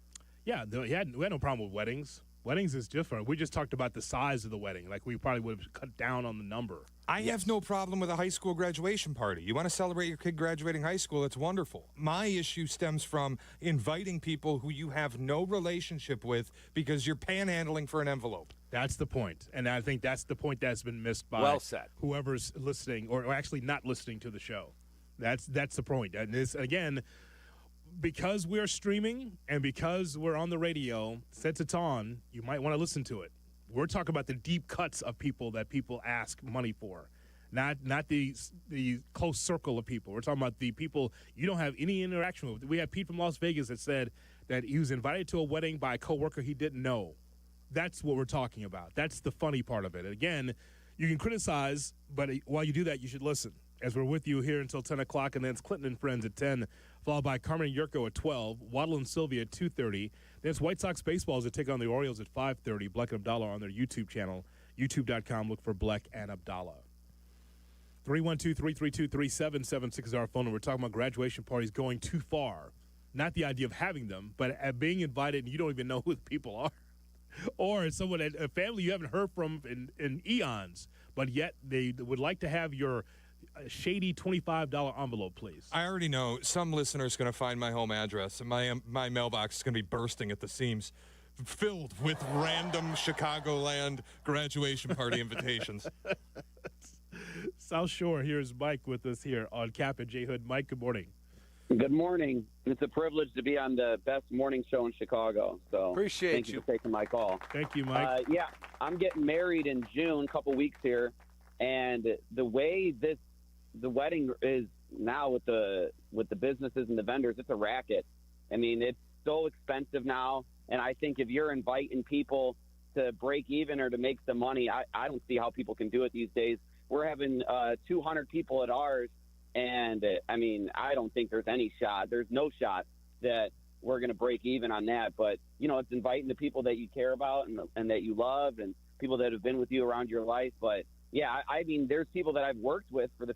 Yeah, we had no problem with weddings. Weddings is different. We just talked about the size of the wedding. Like, we probably would have cut down on the number. I have no problem with a high school graduation party. You want to celebrate your kid graduating high school, that's wonderful. My issue stems from inviting people who you have no relationship with because you're panhandling for an envelope. That's the point. And I think that's the point that's been missed by well said. Whoever's listening or actually not listening to the show. That's the point. And this, again, because we're streaming and because we're on the radio, since it's on, you might want to listen to it. We're talking about the deep cuts of people that people ask money for, not the close circle of people. We're talking about the people you don't have any interaction with. We had Pete from Las Vegas that said that he was invited to a wedding by a coworker he didn't know. That's what we're talking about. That's the funny part of it. Again, you can criticize, but while you do that, you should listen. As we're with you here until 10 o'clock, and then it's Clinton and Friends at 10, followed by Carmen and Jurko at 12, Waddle and Silvy at 2:30. Then it's White Sox baseball as they take on the Orioles at 5:30. Bleck and Abdallah on their YouTube channel, youtube.com. Look for Bleck and Abdallah. 312-332-3776 is our phone number. We're talking about graduation parties going too far. Not the idea of having them, but at being invited and you don't even know who the people are. Or someone, a family you haven't heard from in eons, but yet they would like to have your shady $25 envelope, please. I already know some listeners going to find my home address, and my mailbox is going to be bursting at the seams, filled with random Chicagoland graduation party invitations. South Shore, here's Mike with us here on Kap and J Hood. Mike, good morning. Good morning. It's a privilege to be on the best morning show in Chicago. So appreciate thank you for taking my call. Thank you, Mike. Yeah, I'm getting married in June, a couple weeks here, and the way the wedding is now with the businesses and the vendors, it's a racket. I mean, it's so expensive now, and I think if you're inviting people to break even or to make some money, I don't see how people can do it these days. We're having 200 people at ours. And, I mean, I don't think there's any shot. There's no shot that we're going to break even on that. But, it's inviting the people that you care about and that you love and people that have been with you around your life. But, yeah, I mean, there's people that I've worked with for the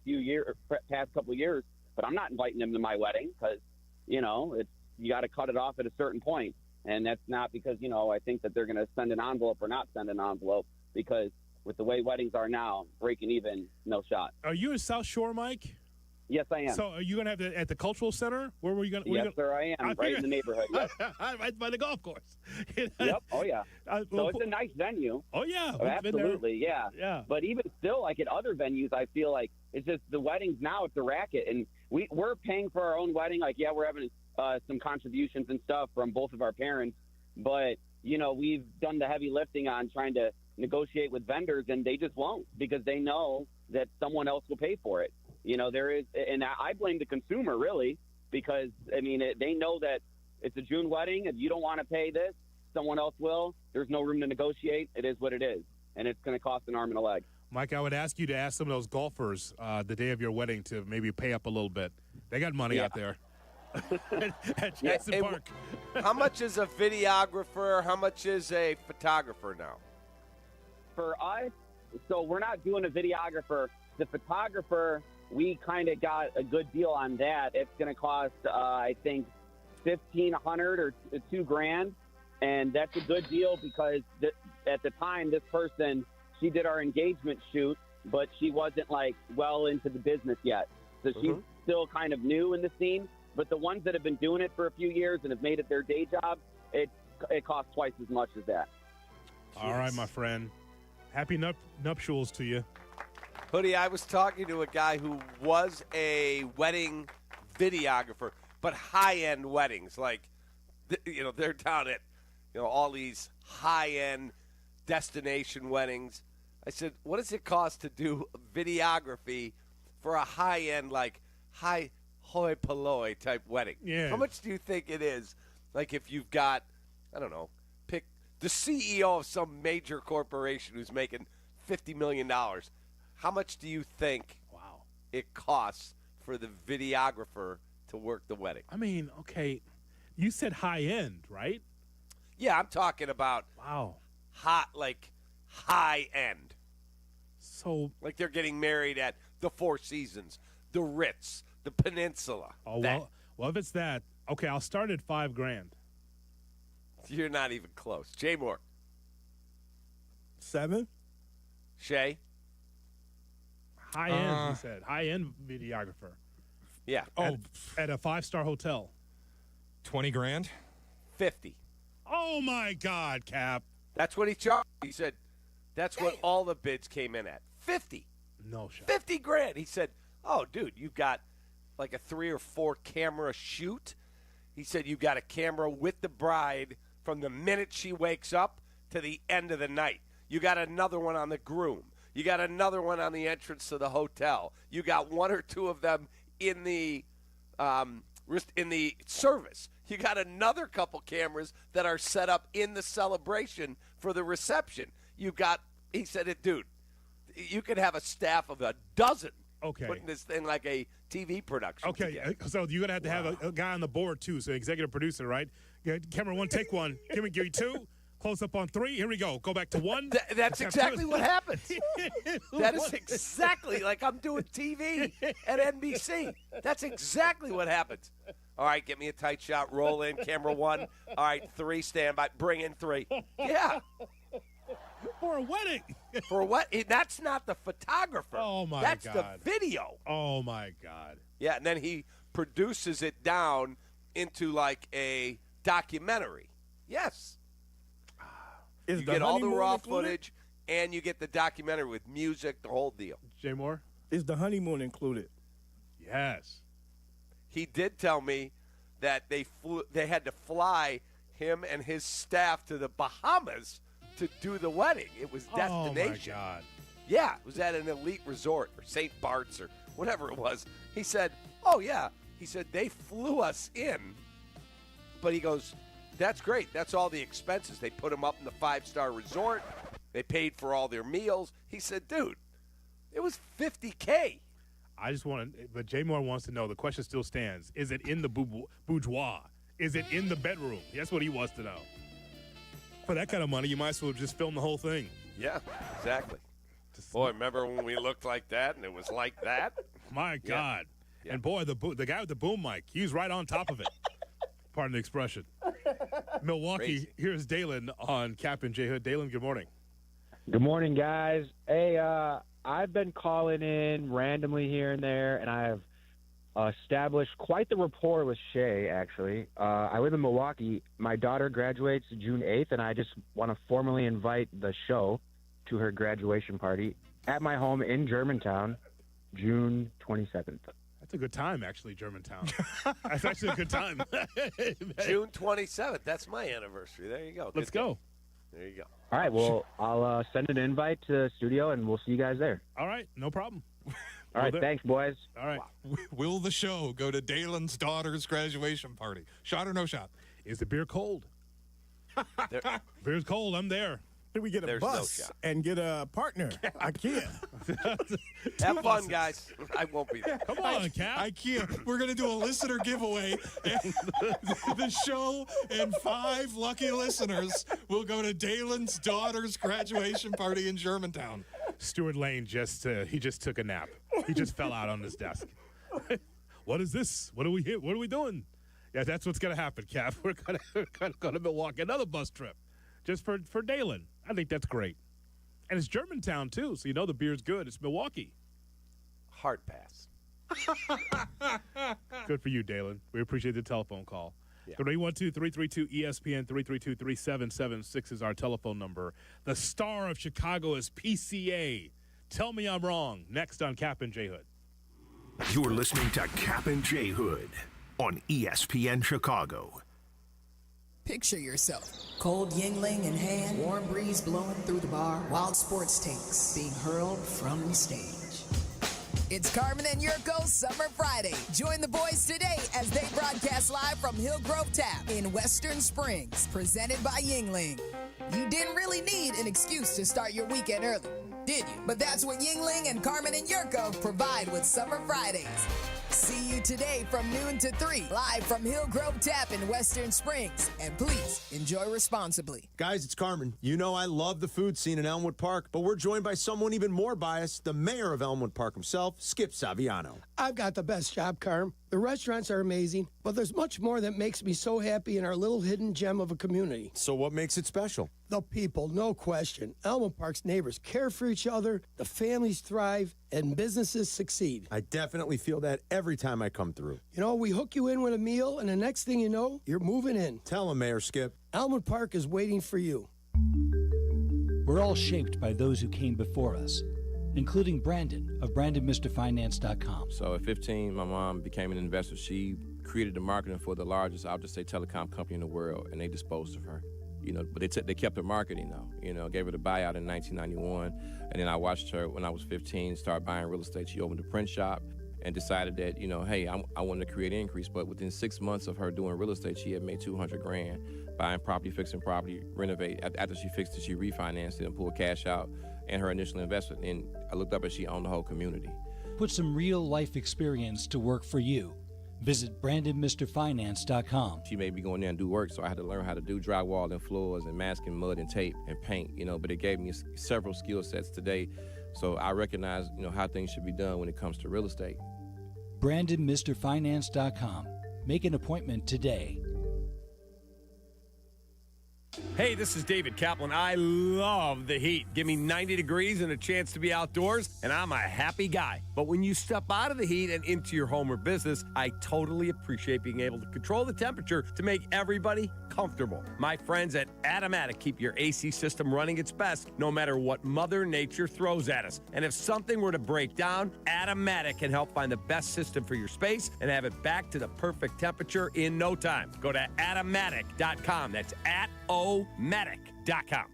past couple of years, but I'm not inviting them to my wedding because, you got to cut it off at a certain point. And that's not because, I think that they're going to send an envelope or not send an envelope because with the way weddings are now, breaking even, no shot. Are you in South Shore, Mike? Yes, I am. So are you going to have at the cultural center? Where were you going to? Yes, sir, I am. Right in the neighborhood. Yes. Right by the golf course. Yep. Oh, yeah. So it's a nice venue. Oh, yeah. Absolutely, yeah. Yeah. But even still, like at other venues, I feel like it's just the weddings now, it's a racket. And we're paying for our own wedding. Like, yeah, we're having some contributions and stuff from both of our parents. But, we've done the heavy lifting on trying to negotiate with vendors, and they just won't because they know that someone else will pay for it. There is, and I blame the consumer really because they know that it's a June wedding. If you don't want to pay this, someone else will. There's no room to negotiate. It is what it is, and it's going to cost an arm and a leg. Mike, I would ask you to ask some of those golfers the day of your wedding to maybe pay up a little bit. They got money out there at Jackson Park. How much is a videographer? How much is a photographer now? For us, so we're not doing a videographer. The photographer, we kind of got a good deal on that. It's going to cost, I think, $1,500 or $2,000, and that's a good deal because at the time, this person, she did our engagement shoot, but she wasn't well into the business yet, so she's still kind of new in the scene. But the ones that have been doing it for a few years and have made it their day job, it costs twice as much as that. All right, my friend. Happy nuptials to you. Hoodie, I was talking to a guy who was a wedding videographer, but high-end weddings. They're down at, all these high-end destination weddings. I said, what does it cost to do videography for a high-end, high hoi polloi type wedding? Yeah. How much do you think it is? If you've got, I don't know, pick the CEO of some major corporation who's making $50 million. How much do you think it costs for the videographer to work the wedding? I mean, okay, you said high end, right? Yeah, I'm talking about high end. So they're getting married at the Four Seasons, the Ritz, the Peninsula. Oh, well, if it's that, okay, I'll start at $5,000. You're not even close. Jay Moore. 7. Shay. High end, he said. High end videographer. Yeah. At a 5-star hotel. $20,000. 50. Oh my God, Cap. That's what he charged. He said that's what all the bids came in at. 50. No shot. $50,000. He said, "Oh, dude, you've got a 3 or 4 camera shoot." He said you got a camera with the bride from the minute she wakes up to the end of the night. You got another one on the groom. You got another one on the entrance to the hotel. You got 1 or 2 of them in the service. You got another couple cameras that are set up in the celebration for the reception. You got, he said it, dude, you could have a staff of a dozen putting this thing like a TV production. Okay, together. So you're going to have a guy on the board, too, so executive producer, right? Camera 1, take 1. Give me 2. Close up on 3. Here we go. Go back to 1. That's exactly what happens. That is exactly like I'm doing TV at NBC. That's exactly what happens. All right, get me a tight shot. Roll in. Camera 1. All right, 3. Stand by. Bring in 3. Yeah. For a wedding. For what? That's not the photographer. Oh, my That's God. the video. Oh, my God. Yeah, and then he produces it down into a documentary. Yes. You get all the raw footage, and you get the documentary with music, the whole deal. Jay Moore? Is the honeymoon included? Yes. he did tell me that they had to fly him and his staff to the Bahamas to do the wedding. It was destination. Oh, my God. Yeah, it was at an elite resort or St. Bart's or whatever it was. He said, oh, yeah. He said, they flew us in. But he goes, that's great. That's all the expenses. They put him up in the 5-star resort. They paid for all their meals. He said, dude, it was $50K. I just want to, but Jay Moore wants to know, the question still stands. Is it in the boudoir? Is it in the bedroom? That's what he wants to know. For that kind of money, you might as well just film the whole thing. Yeah, exactly. Boy, remember when we looked like that and it was like that? My God. Yeah. And boy, the guy with the boom mic, he was right on top of it. Pardon the expression. Milwaukee, Crazy. here's Dalen on Kap and J Hood. Dalen, good morning. Good morning, guys. Hey, I've been calling in randomly here and there, and I have established quite the rapport with Shay, actually. I live in Milwaukee. My daughter graduates June 8th, and I just want to formally invite the show to her graduation party at my home in Germantown, June 27th. That's a good time, actually, Germantown. That's actually a good time. June 27th. That's my anniversary. There you go. Let's go. There you go. All right, well, I'll send an invite to the studio, and we'll see you guys there. All right, no problem. All right, thanks, boys. All right. Will the show go to Dalen's daughter's graduation party? Shot or no shot? Is the beer cold? Beer's cold. I'm there. Did we get a There's no bus shot. and get a partner? I can't. Have fun, guys. I won't be there. Come on, Cap. I can't. We're going to do a listener giveaway. And the show and 5 lucky listeners will go to Dalen's daughter's graduation party in Germantown. Stuart Lane just took a nap. He just fell out on his desk. What is this? What are we here? What are we doing? Yeah, that's what's gonna happen, Cap. We're gonna go to Milwaukee, another bus trip, just for Dalen. I think that's great, and it's Germantown too, so you know the beer's good. It's Milwaukee. Hard pass. Good for you, Dalen. We appreciate the telephone call. Yeah. 312-332-ESPN, 332-3776 is our telephone number. The star of Chicago is PCA. Tell me I'm wrong. Next on Kap and J Hood. You're listening to Kap and J Hood on ESPN Chicago. Picture yourself. Cold Yingling in hand, warm breeze blowing through the bar, wild sports takes being hurled from the stage. It's Carmen and Jurko's Summer Friday. Join the boys today as they broadcast live from Hillgrove Tap in Western Springs, presented by Yingling. You didn't really need an excuse to start your weekend early, did you? But that's what Yingling and Carmen and Jurko provide with Summer Fridays. See you today from noon to 3, live from Hillgrove Tap in Western Springs. And please, enjoy responsibly. Guys, it's Carmen. You know I love the food scene in Elmwood Park, but we're joined by someone even more biased, the mayor of Elmwood Park himself, Skip Saviano. I've got the best job, Carm. The restaurants are amazing, but there's much more that makes me so happy in our little hidden gem of a community. So what makes it special? The people, no question. Elmwood Park's neighbors care for each other, the families thrive, and businesses succeed. I definitely feel that every time I come through. You know, we hook you in with a meal, and the next thing you know, you're moving in. Tell him, Mayor Skip. Elmwood Park is waiting for you. We're all shaped by those who came before us, including Brandon of BrandonMrFinance.com. So at 15, my mom became an investor. She created the marketing for the largest, I'll just say, telecom company in the world, and they disposed of her. You know, but they kept her marketing, though. You know, gave her the buyout in 1991, and then I watched her when I was 15 start buying real estate. She opened a print shop and decided that, you know, hey, I wanted to create an increase. But within 6 months of her doing real estate, she had made $200,000 buying property, fixing property, renovate. After she fixed it, she refinanced it and pulled cash out and her initial investment. And I looked up and she owned the whole community. Put some real life experience to work for you. Visit BrandonMrFinance.com. She made me go in there and do work, so I had to learn how to do drywall and floors and masking mud and tape and paint, you know, but it gave me several skill sets today. So I recognize, you know, how things should be done when it comes to real estate. BrandonMrFinance.com. Make an appointment today. Hey, this is David Kaplan. I love the heat. Give me 90 degrees and a chance to be outdoors, and I'm a happy guy. But when you step out of the heat and into your home or business, I totally appreciate being able to control the temperature to make everybody comfortable. My friends at Automatic keep your AC system running its best no matter what Mother Nature throws at us. And if something were to break down, Automatic can help find the best system for your space and have it back to the perfect temperature in no time. Go to Automatic.com. That's Automatic.com.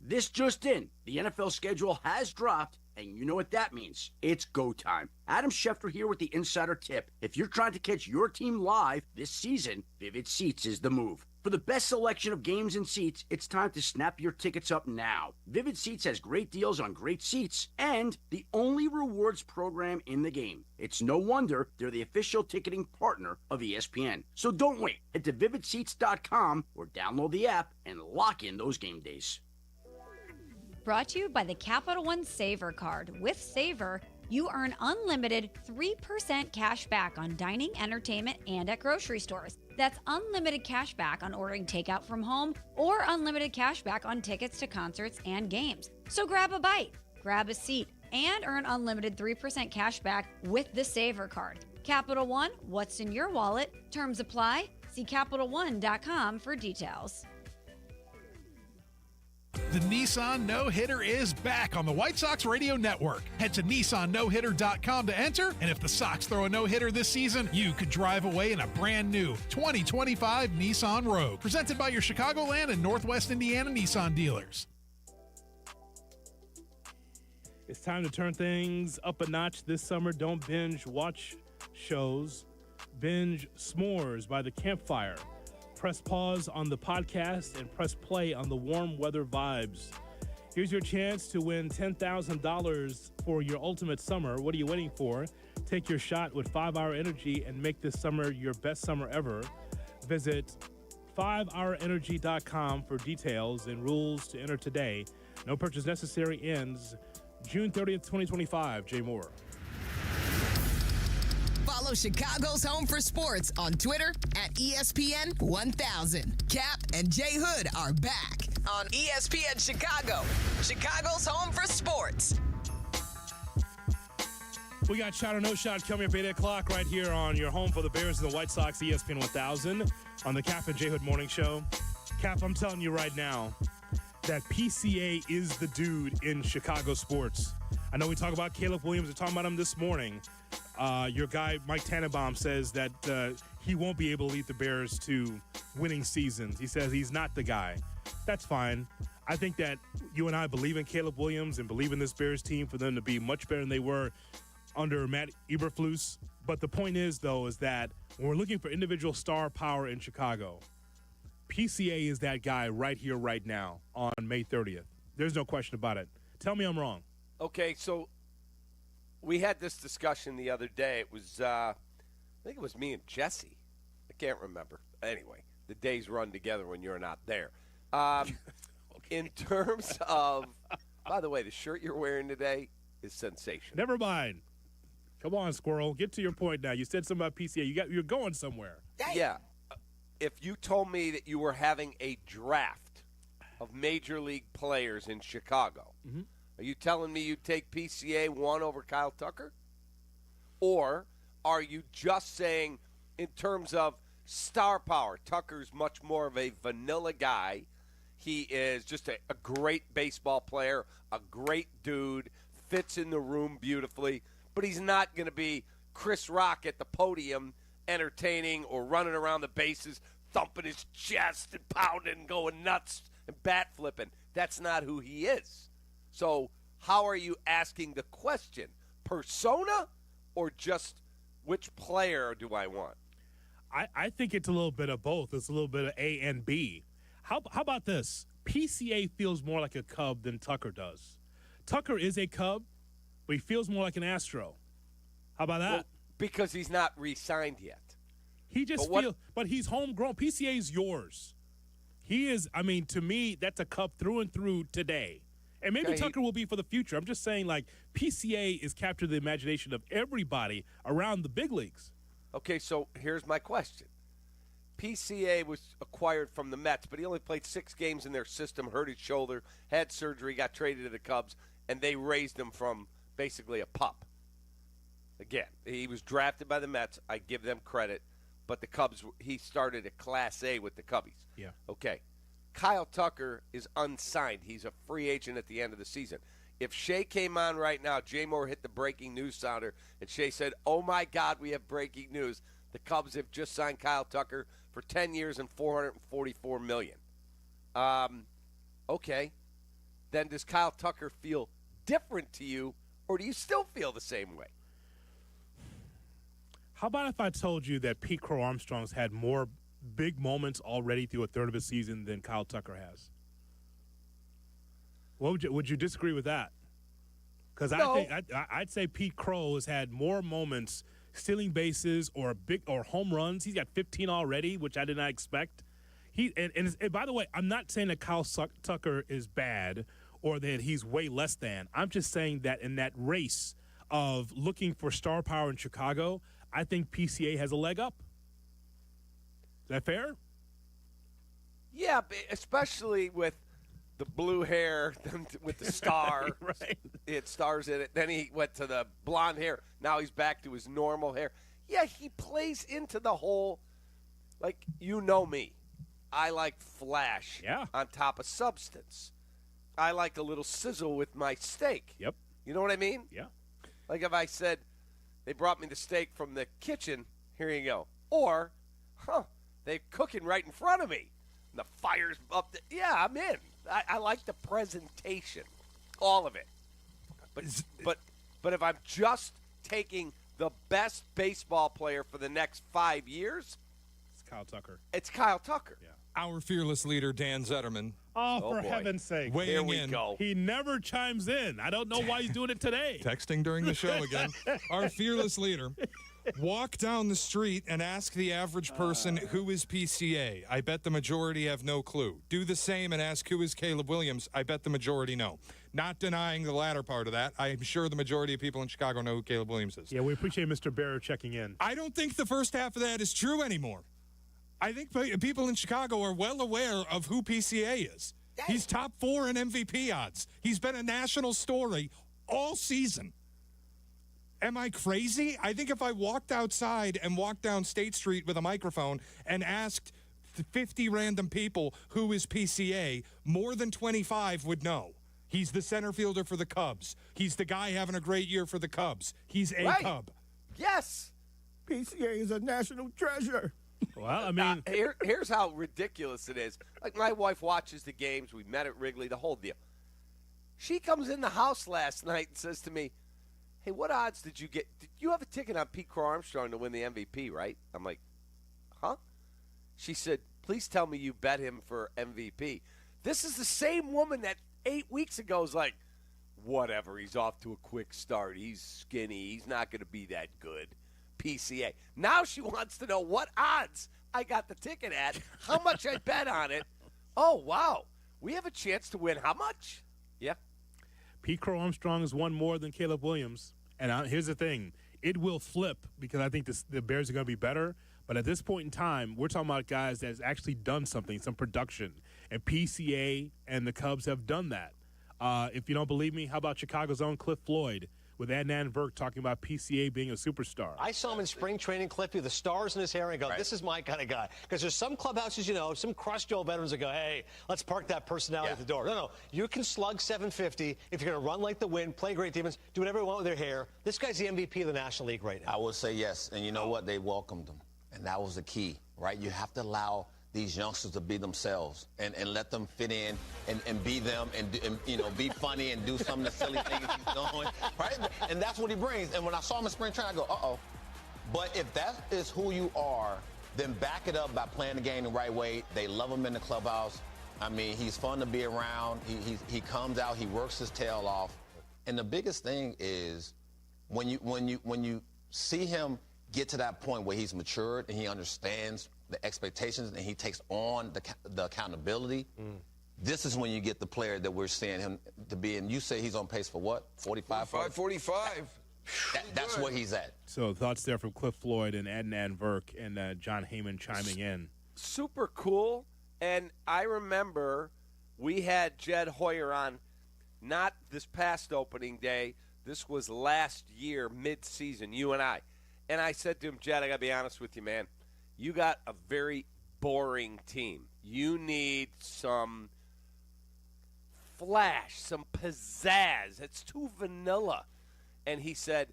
This just in, the NFL schedule has dropped, and you know what that means. It's go time. Adam Schefter here with the Insider Tip. If you're trying to catch your team live this season, Vivid Seats is the move. For the best selection of games and seats, it's time to snap your tickets up now. Vivid Seats has great deals on great seats and the only rewards program in the game. It's no wonder they're the official ticketing partner of ESPN. So don't wait. Head to vividseats.com or download the app and lock in those game days. Brought to you by the Capital One Savor Card. With Savor, you earn unlimited 3% cash back on dining, entertainment, and at grocery stores. That's unlimited cash back on ordering takeout from home or unlimited cash back on tickets to concerts and games. So grab a bite, grab a seat, and earn unlimited 3% cash back with the Savor Card. Capital One, what's in your wallet? Terms apply. See CapitalOne.com for details. The Nissan No-Hitter is back on the White Sox Radio Network. Head to NissanNoHitter.com to enter, and if the Sox throw a no-hitter this season, you could drive away in a brand new 2025 Nissan Rogue. Presented by your Chicagoland and Northwest Indiana Nissan dealers. It's time to turn things up a notch this summer. Don't binge watch shows. Binge s'mores by the campfire. Press pause on the podcast and press play on the warm weather vibes. Here's your chance to win $10,000 for your ultimate summer. What are you waiting for? Take your shot with 5-Hour Energy and make this summer your best summer ever. Visit 5hourenergy.com for details and rules to enter today. No purchase necessary. Ends June 30th, 2025. Jay Moore. Follow Chicago's Home for Sports on Twitter at ESPN 1000. Kap and J Hood are back on ESPN Chicago, Chicago's Home for Sports. We got Shot or No Shot coming up at 8 o'clock right here on your home for the Bears and the White Sox, ESPN 1000, on the Kap and J Hood Morning Show. Kap, I'm telling you right now that PCA is the dude in Chicago sports. I know we talk about Caleb Williams. We're talking about him this morning. Your guy, Mike Tannenbaum, says that he won't be able to lead the Bears to winning seasons. He says he's not the guy. That's fine. I think that you and I believe in Caleb Williams and believe in this Bears team for them to be much better than they were under Matt Eberflus. But the point is, though, is that when we're looking for individual star power in Chicago, PCA is that guy right here, right now on May 30th. There's no question about it. Tell me I'm wrong. Okay, so we had this discussion the other day. It was, I think it was me and Jesse. I can't remember. Anyway, the days run together when you're not there. Okay. In terms of, by the way, the shirt you're wearing today is sensational. Never mind. Come on, Squirrel. Get to your point now. You said something about PCA. You're going somewhere. Yeah. If you told me that you were having a draft of major league players in Chicago, are you telling me you'd take PCA 1 over Kyle Tucker? Or are you just saying in terms of star power, Tucker's much more of a vanilla guy. He is just a great baseball player, a great dude, fits in the room beautifully, but he's not going to be Chris Rock at the podium entertaining or running around the bases, thumping his chest and pounding and going nuts and bat flipping. That's not who he is. So how are you asking the question? Persona or just which player do I want? I think it's a little bit of both. It's a little bit of A and B. How about this? PCA feels more like a Cub than Tucker does. Tucker is a Cub, but he feels more like an Astro. How about that? Well, because he's not re-signed yet. He just feels, but he's homegrown. PCA is yours. He is, I mean, to me, that's a Cub through and through today. And maybe Tucker will be for the future. I'm just saying, like, PCA is captured the imagination of everybody around the big leagues. Okay, so here's my question. PCA was acquired from the Mets, but he only played 6 games in their system, hurt his shoulder, had surgery, got traded to the Cubs, and they raised him from basically a pup. Again, he was drafted by the Mets. I give them credit. But the Cubs, he started at Class A with the Cubbies. Yeah. Okay. Kyle Tucker is unsigned. He's a free agent at the end of the season. If Shea came on right now, Jay Moore hit the breaking news sounder, and Shea said, oh, my God, we have breaking news. The Cubs have just signed Kyle Tucker for 10 years and $444 million. Okay. Then does Kyle Tucker feel different to you, or do you still feel the same way? How about if I told you that Pete Crow Armstrong's had more big moments already through a third of a season than Kyle Tucker has? What would you disagree with that? Because No. I'd say Pete Crow has had more moments stealing bases or home runs. He's got 15 already, which I did not expect. And by the way, I'm not saying that Kyle Tucker is bad or that he's way less than. I'm just saying that in that race of looking for star power in Chicago, I think PCA has a leg up. Is that fair? Yeah, especially with the blue hair, with the star. Right. It stars in it. Then he went to the blonde hair. Now he's back to his normal hair. Yeah, he plays into the whole, like, you know me. I like flash on top of substance. I like a little sizzle with my steak. Yep. You know what I mean? Yeah. Like if I said, they brought me the steak from the kitchen, here you go. Or, they're cooking right in front of me. And the fire's up. Yeah, I'm in. I like the presentation, all of it. But if I'm just taking the best baseball player for the next 5 years, it's Kyle Tucker. It's Kyle Tucker. Yeah. Our fearless leader, Dan Zetterman. Oh, for boy. heaven's sake. Weighing Here we in. go. He never chimes in. I don't know why he's doing it today. Texting during the show again. Our fearless leader. Walk down the street and ask the average person who is PCA. I bet the majority have no clue. Do the same and ask who is Caleb Williams. I bet the majority know. Not denying the latter part of that. I'm sure the majority of people in Chicago know who Caleb Williams is. Yeah, we appreciate Mr. Barrow checking in. I don't think the first half of that is true anymore. I think people in Chicago are well aware of who PCA is. He's top 4 in MVP odds. He's been a national story all season. Am I crazy? I think if I walked outside and walked down State Street with a microphone and asked 50 random people who is PCA, more than 25 would know. He's the center fielder for the Cubs. He's the guy having a great year for the Cubs. He's a Cub. Yes. PCA is a national treasure. Well, I mean, here's how ridiculous it is. Like, my wife watches the games. We met at Wrigley, the whole deal. She comes in the house last night and says to me, hey, what odds did you get? Did you have a ticket on Pete Crow Armstrong to win the MVP, right? I'm like, huh? She said, please tell me you bet him for MVP. This is the same woman that 8 weeks ago was like, whatever, he's off to a quick start. He's skinny. He's not going to be that good. PCA. Now she wants to know what odds I got the ticket at, how much I bet on it. Oh, wow. We have a chance to win how much? Yeah. Pete Crow Armstrong has won more than Caleb Williams. And here's the thing. It will flip because I think the Bears are going to be better. But at this point in time, we're talking about guys that's actually done something, some production. And PCA and the Cubs have done that. If you don't believe me, how about Chicago's own Cliff Floyd with Adnan Virk talking about PCA being a superstar? I saw him in spring training, Cliff, with the stars in his hair, and go, this is my kind of guy. Because there's some clubhouses, some crusty old veterans that go, hey, let's park that personality at the door. No, you can slug 750 if you're going to run like the wind, play great defense, do whatever you want with your hair. This guy's the MVP of the National League right now. I would say yes. And you know what? They welcomed him. And that was the key, right? You have to allow these youngsters to be themselves and let them fit in and be them and be funny and do some of the silly things he's doing, right? And that's what he brings. And when I saw him in spring training, I go, uh-oh. But if that is who you are, then back it up by playing the game the right way. They love him in the clubhouse. I mean, he's fun to be around. He comes out, he works his tail off. And the biggest thing is when you see him get to that point where he's matured and he understands the expectations and he takes on the accountability, this is when you get the player that we're seeing him to be. And you say he's on pace for what? 45? 45. That's where he's at. So thoughts there from Cliff Floyd and Adnan Virk and John Heyman chiming in. super cool. And I remember we had Jed Hoyer on, not this past opening day. This was last year, mid-season, you and I. And I said to him, Jed, I got to be honest with you, man. You got a very boring team. You need some flash, some pizzazz. It's too vanilla. And he said,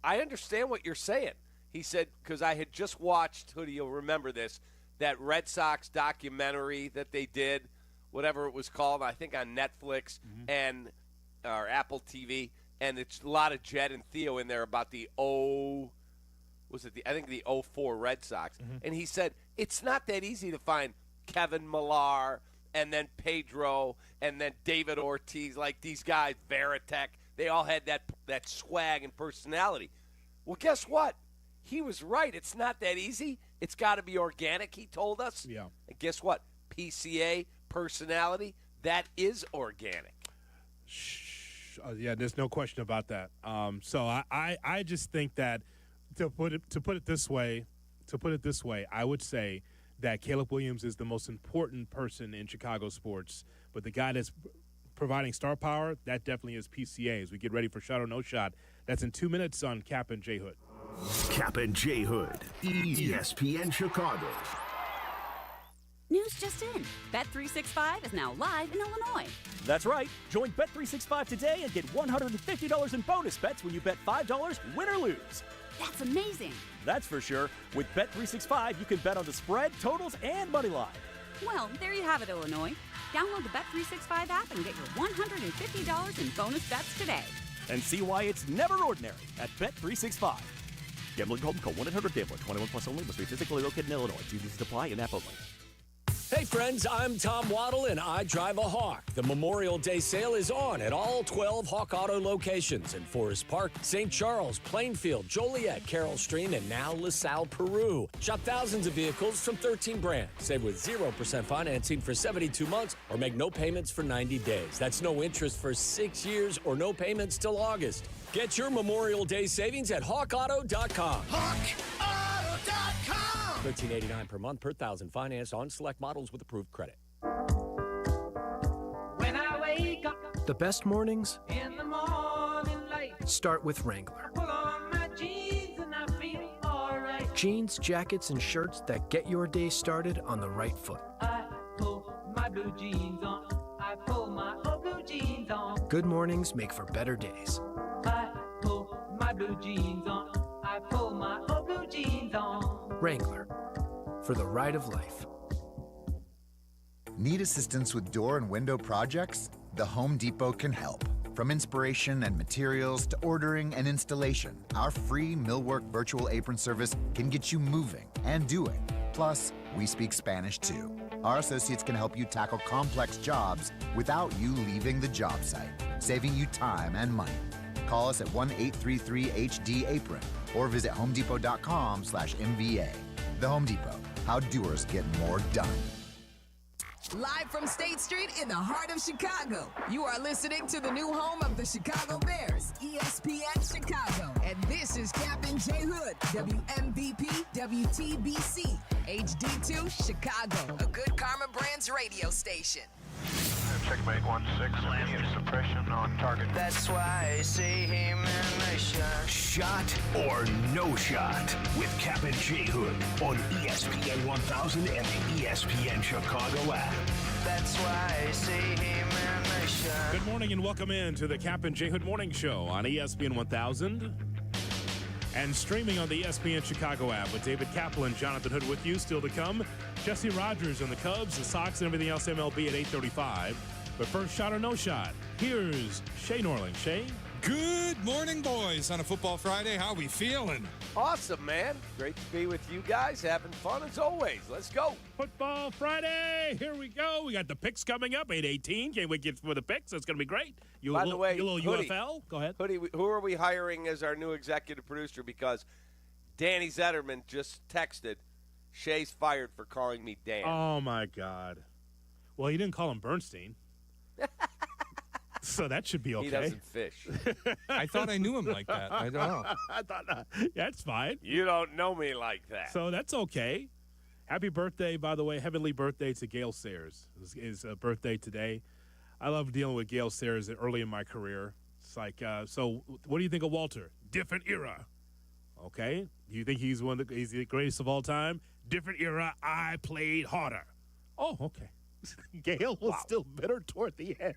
I understand what you're saying. He said, because I had just watched, Hoodie, you'll remember this, that Red Sox documentary that they did, whatever it was called, I think on Netflix and or Apple TV, and it's a lot of Jed and Theo in there about the I think the 04 Red Sox. And he said, it's not that easy to find Kevin Millar and then Pedro and then David Ortiz, like these guys, Veritek. They all had that swag and personality. Well, guess what? He was right. It's not that easy. It's got to be organic, he told us. Yeah. And guess what? PCA, personality, that is organic. Yeah, there's no question about that. So I just think that to put it this way, I would say that Caleb Williams is the most important person in Chicago sports, but the guy that's providing star power, that definitely is PCA. As we get ready for Shot or No Shot, that's in 2 minutes on Kap and J Hood. Kap and J Hood, ESPN Chicago. News just in. Bet365 is now live in Illinois. That's right. Join Bet365 today and get $150 in bonus bets when you bet $5, win or lose. That's amazing. That's for sure. With Bet365, you can bet on the spread, totals, and money line. Well, there you have it, Illinois. Download the Bet365 app and get your $150 in bonus bets today. And see why it's never ordinary at Bet365. Gambling problem? Call 1-800-GAMBLER. 21 plus only. Must be physically located in Illinois. TVs apply and app only. Hey friends, I'm Tom Waddle and I drive a Hawk. The Memorial Day sale is on at all 12 Hawk Auto locations in Forest Park, St. Charles, Plainfield, Joliet, Carroll Stream, and now LaSalle, Peru. Shop thousands of vehicles from 13 brands. Save with 0% financing for 72 months or make no payments for 90 days. That's no interest for 6 years or no payments till August. Get your Memorial Day savings at hawkauto.com. HawkAuto.com. $13.89 per month per thousand financed on select models with approved credit. When I wake up, the best mornings in the morning light, start with Wrangler. pull on my jeans and I feel alright. Jeans, jackets, and shirts that get your day started on the right foot. I pull my blue jeans on. I pull my old blue jeans on. Good mornings make for better days. I pull my blue jeans on. I pull my old blue jeans on. Wrangler, for the ride of life. Need assistance with door and window projects? The Home Depot can help. From inspiration and materials to ordering and installation, our free millwork virtual apron service can get you moving and doing. Plus, we speak Spanish too. Our associates can help you tackle complex jobs without you leaving the job site, saving you time and money. Call us at 1-833-HD-APRON or visit homedepot.com/MVA. The Home Depot, how doers get more done. Live from State Street in the heart of Chicago, you are listening to the new home of the Chicago Bears, ESPN Chicago. And this is Kap and J Hood, WMVP, WTBC, HD2 Chicago, a good Carmen Brands radio station. Checkmate 1-6, immediate suppression on target. That's why I say hey man, nice shot. Shot or no shot with Kap and J Hood on ESPN 1000 and the ESPN Chicago app. That's why I say hey man, nice shot. Good morning and welcome in to the Kap and J Hood Morning Show on ESPN 1000 and streaming on the ESPN Chicago app with David Kaplan, Jonathan Hood with you. Still to come, Jesse Rogers on the Cubs, the Sox, and everything else MLB at 8:35. But first, shot or no shot. Here's Shay Norling. Shay? Good morning, boys. On a Football Friday, how we feeling? Awesome, man. Great to be with you guys. Having fun as always. Let's go. Football Friday. Here we go. We got the picks coming up, 8:18. Can't wait to get for the picks. That's going to be great. By the way, you little Hoodie, UFL. Go ahead. Hoodie, who are we hiring as our new executive producer? Because Danny Zetterman just texted, Shay's fired for calling me Dan. Oh, my God. Well, he didn't call him Bernstein. So that should be okay. He doesn't fish. I thought I knew him like that. I don't know. I thought, yeah, that's fine. You don't know me like that. So that's okay. Happy birthday, by the way, heavenly birthday to Gail Sayers. His birthday today. I love dealing with Gail Sayers early in my career. It's like, so what do you think of Walter? Different era. Okay. Do you think he's he's the greatest of all time? Different era. I played harder. Oh, okay. Gail was still bitter toward the end.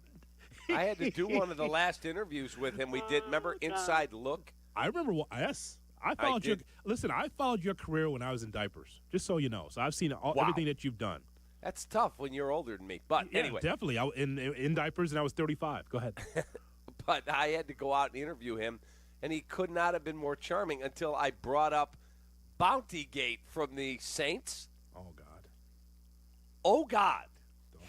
I had to do one of the last interviews with him. We did. Remember Inside Look? I remember. Yes. I followed I followed your career when I was in diapers, just so you know. So I've seen everything that you've done. That's tough when you're older than me. But Yeah, anyway. definitely. I in diapers, and I was 35. Go ahead. But I had to go out and interview him, and he could not have been more charming until I brought up Bountygate from the Saints. Oh, God. Oh, God.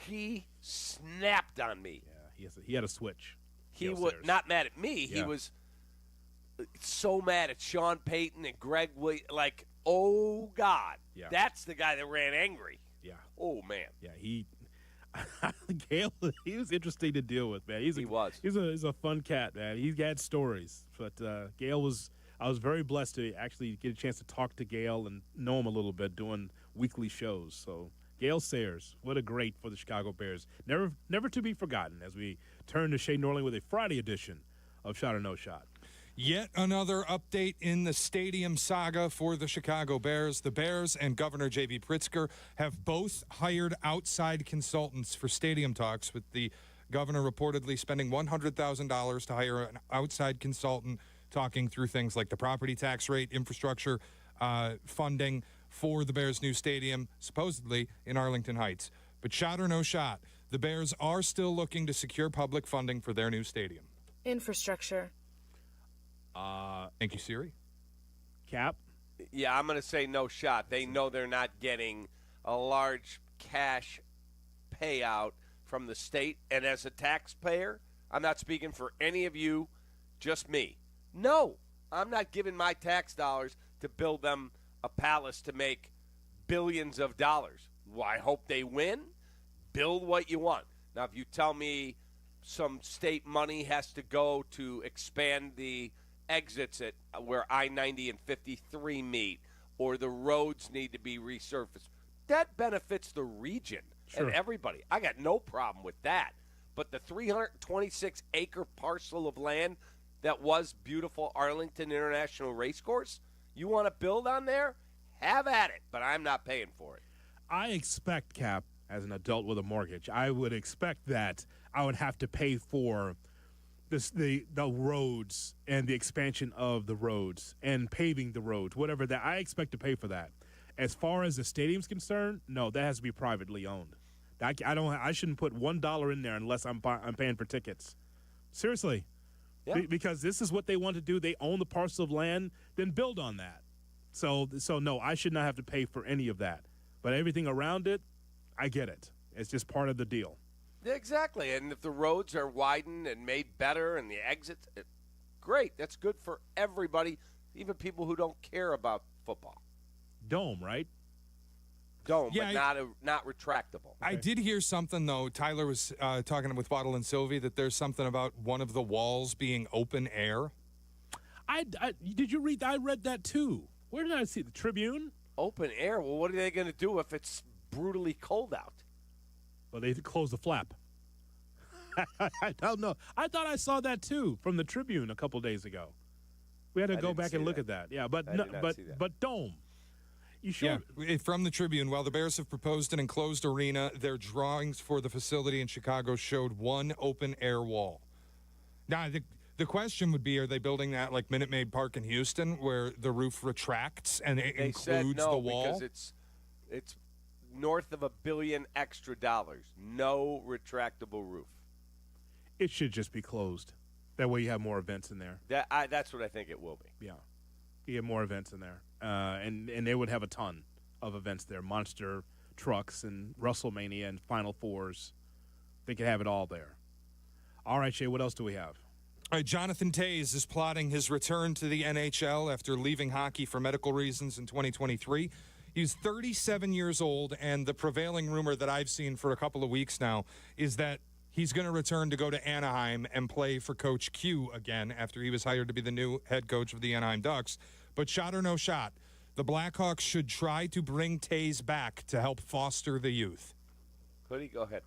He snapped on me. Yeah, he had a switch. He was not mad at me. Yeah. He was so mad at Sean Payton and Greg Williams. Like, oh, God. Yeah. That's the guy that ran angry. Yeah. Oh, man. Yeah, Gail, he was interesting to deal with, man. He's a fun cat, man. He's got stories. But Gail I was very blessed to actually get a chance to talk to Gail and know him a little bit doing weekly shows. So Gail Sayers, what a great for the Chicago Bears. Never to be forgotten as we turn to Shea Norling with a Friday edition of Shot or No Shot. Yet another update in the stadium saga for the Chicago Bears. The Bears and Governor J.B. Pritzker have both hired outside consultants for stadium talks, with the governor reportedly spending $100,000 to hire an outside consultant talking through things like the property tax rate, infrastructure funding for the Bears' new stadium, supposedly in Arlington Heights. But shot or no shot, the Bears are still looking to secure public funding for their new stadium. Infrastructure. Thank you, Siri. Cap? Yeah, I'm going to say no shot. They know they're not getting a large cash payout from the state. And as a taxpayer, I'm not speaking for any of you, just me. No, I'm not giving my tax dollars to build them a palace to make billions of dollars. Well, I hope they win. Build what you want. Now, if you tell me some state money has to go to expand the exits at where I-90 and 53 meet, or the roads need to be resurfaced, that benefits the region and everybody. I got no problem with that. But the 326-acre parcel of land that was beautiful Arlington International Racecourse, you want to build on there? Have at it, but I'm not paying for it. I expect, Cap, as an adult with a mortgage, I would expect that I would have to pay for the roads and the expansion of the roads and paving the roads, whatever that. I expect to pay for that. As far as the stadium's concerned, no, that has to be privately owned. I shouldn't put $1 in there unless I'm paying for tickets. Seriously. Yeah. Because this is what they want to do. They own the parcel of land, then build on that. So no, I should not have to pay for any of that. But everything around it, I get it. It's just part of the deal. Exactly. And if the roads are widened and made better and the exits, great. That's good for everybody, even people who don't care about football. Dome, right? Dome, but not retractable. I did hear something, though. Tyler was talking with Waddle and Silvy that there's something about one of the walls being open air. Did you read? I read that, too. Where did I see the Tribune? Open air? Well, what are they going to do if it's brutally cold out? Well, they close the flap. I don't know. I thought I saw that, too, from the Tribune a couple days ago. We had to go back and look at that. Yeah, but Dome. You sure? Yeah, from the Tribune, while the Bears have proposed an enclosed arena, their drawings for the facility in Chicago showed one open-air wall. Now, the question would be, are they building that like Minute Maid Park in Houston, where the roof retracts and it includes the wall? Because it's north of $1 billion extra dollars. No retractable roof. It should just be closed. That way you have more events in there. That's what I think it will be. Yeah. You have more events in there. And they would have a ton of events there. Monster trucks and WrestleMania and Final Fours. They could have it all there. All right, Shay, what else do we have? All right, Jonathan Toews is plotting his return to the NHL after leaving hockey for medical reasons in 2023. He's 37 years old, and the prevailing rumor that I've seen for a couple of weeks now is that he's going to return to go to Anaheim and play for Coach Q again after he was hired to be the new head coach of the Anaheim Ducks. But shot or no shot, The Blackhawks should try to bring Taves back to help foster the youth. Hoodie, go ahead.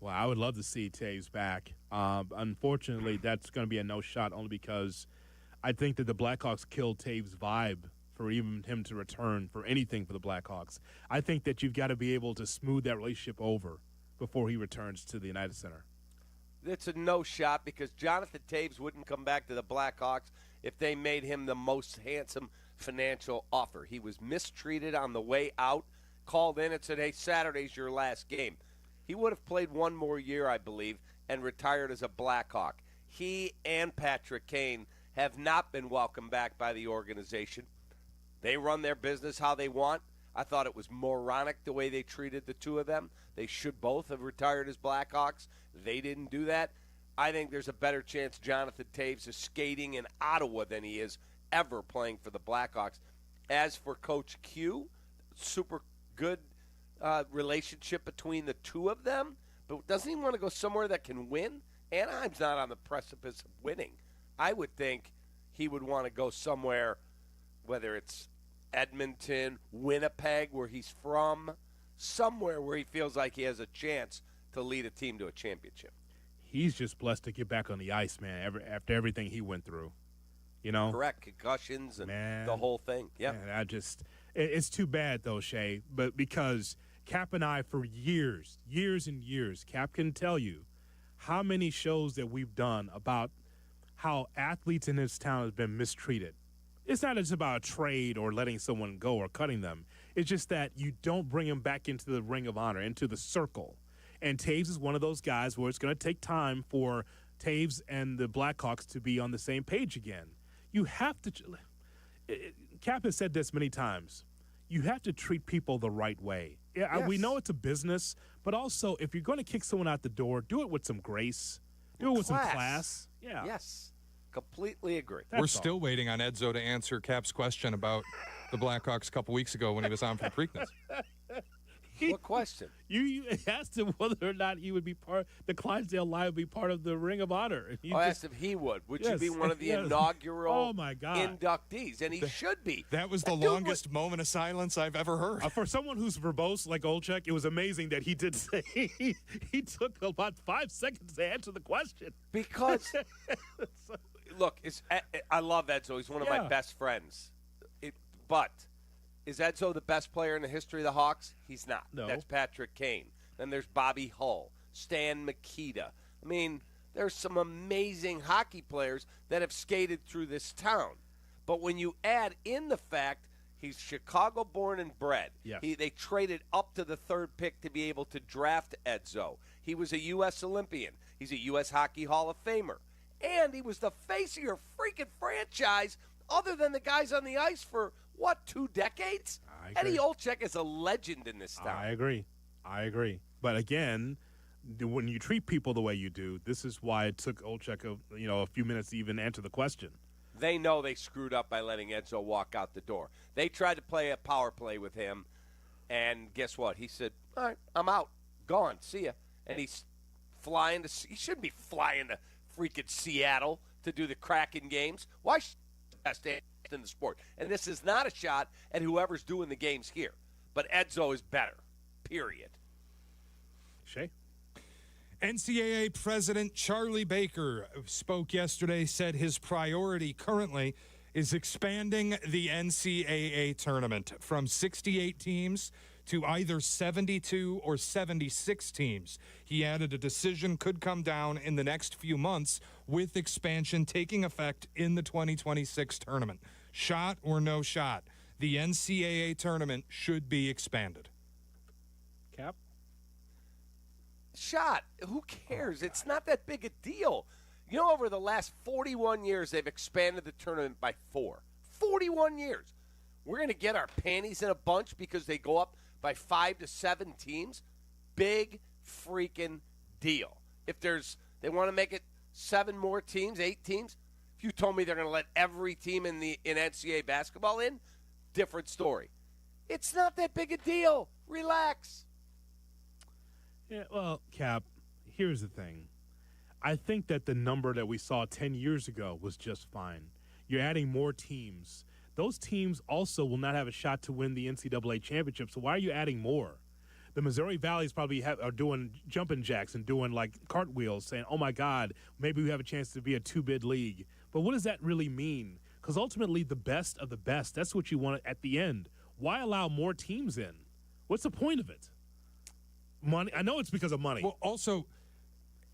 Well, I would love to see Taves back. Unfortunately, that's going to be a no shot only because I think that the Blackhawks killed Taves' vibe for even him to return for anything for the Blackhawks. I think that you've got to be able to smooth that relationship over before he returns to the United Center. It's a no shot because Jonathan Taves wouldn't come back to the Blackhawks if they made him the most handsome financial offer. He was mistreated on the way out, called in and said, hey, Saturday's your last game. He would have played one more year, I believe, and retired as a Blackhawk. He and Patrick Kane have not been welcomed back by the organization. They run their business how they want. I thought it was moronic the way they treated the two of them. They should both have retired as Blackhawks. They didn't do that. I think there's a better chance Jonathan Taves is skating in Ottawa than he is ever playing for the Blackhawks. As for Coach Q, super good relationship between the two of them, but doesn't he want to go somewhere that can win? Anaheim's not on the precipice of winning. I would think he would want to go somewhere, whether it's Edmonton, Winnipeg, where he's from, somewhere where he feels like he has a chance to lead a team to a championship. He's just blessed to get back on the ice, man, after everything he went through. You know? Correct. Concussions and the whole thing. Yeah. Man, it's too bad, though, Shay, but because Cap and I, for years and years, Cap can tell you how many shows that we've done about how athletes in this town have been mistreated. It's not just about a trade or letting someone go or cutting them. It's just that you don't bring them back into the ring of honor, into the circle. And Taves is one of those guys where it's going to take time for Taves and the Blackhawks to be on the same page again. You have to – Cap has said this many times. You have to treat people the right way. Yeah, Yes. we know it's a business, but also if you're going to kick someone out the door, do it with some grace. Do it with some class. Yeah. Yes. Completely agree. We're still waiting on Edzo to answer Cap's question about the Blackhawks a couple weeks ago when he was on for the Preakness. What question? You asked him whether or not he would be the Clydesdale line would be part of the Ring of Honor. And I asked if he would. Would you Yes, be one of the yes. inaugural Oh, my God. inductees? And he should be. That was the longest moment of silence I've ever heard. For someone who's verbose like Olchek, it was amazing that he did say he took about 5 seconds to answer the question. Because, look, I love Edzo. He's one of my best friends. But is Edzo the best player in the history of the Hawks? He's not. No. That's Patrick Kane. Then there's Bobby Hull, Stan Mikita. I mean, there's some amazing hockey players that have skated through this town. But when you add in the fact he's Chicago born and bred, Yes. they traded up to the third pick to be able to draft Edzo. He was a U.S. Olympian. He's a U.S. Hockey Hall of Famer. And he was the face of your freaking franchise other than the guys on the ice for, 2 decades? Eddie Olchek is a legend in this town. I agree. But again, when you treat people the way you do, this is why it took Olchek a few minutes to even answer the question. They know they screwed up by letting Edzo walk out the door. They tried to play a power play with him, and guess what? He said, all right, I'm out. Gone. See ya. And he's flying to – he shouldn't be flying to freaking Seattle to do the Kraken games. Why should the best in the sport? And this is not a shot at whoever's doing the games here. But Edzo is better, period. Shay? NCAA President Charlie Baker spoke yesterday, said his priority currently is expanding the NCAA tournament from 68 teams to either 72 or 76 teams. He added a decision could come down in the next few months with expansion taking effect in the 2026 tournament. Shot or no shot, the NCAA tournament should be expanded. Cap? Shot. Who cares? It's not that big a deal. You know, over the last 41 years, they've expanded the tournament by 4. 41 years. We're going to get our panties in a bunch because they go up by 5 to 7 teams. Big freaking deal. If they want to make it 7 more teams, 8 teams, if you told me they're going to let every team in NCAA basketball in, different story. It's not that big a deal. Relax. Yeah, well, Cap, here's the thing. I think that the number that we saw 10 years ago was just fine. You're adding more teams. those teams also will not have a shot to win the NCAA championship. So why are you adding more? The Missouri Valleys probably are doing jumping jacks and doing like cartwheels, saying, oh, my God, maybe we have a chance to be a two-bid league. But what does that really mean? Because ultimately the best of the best, that's what you want at the end. Why allow more teams in? What's the point of it? Money. I know it's because of money. Well, also,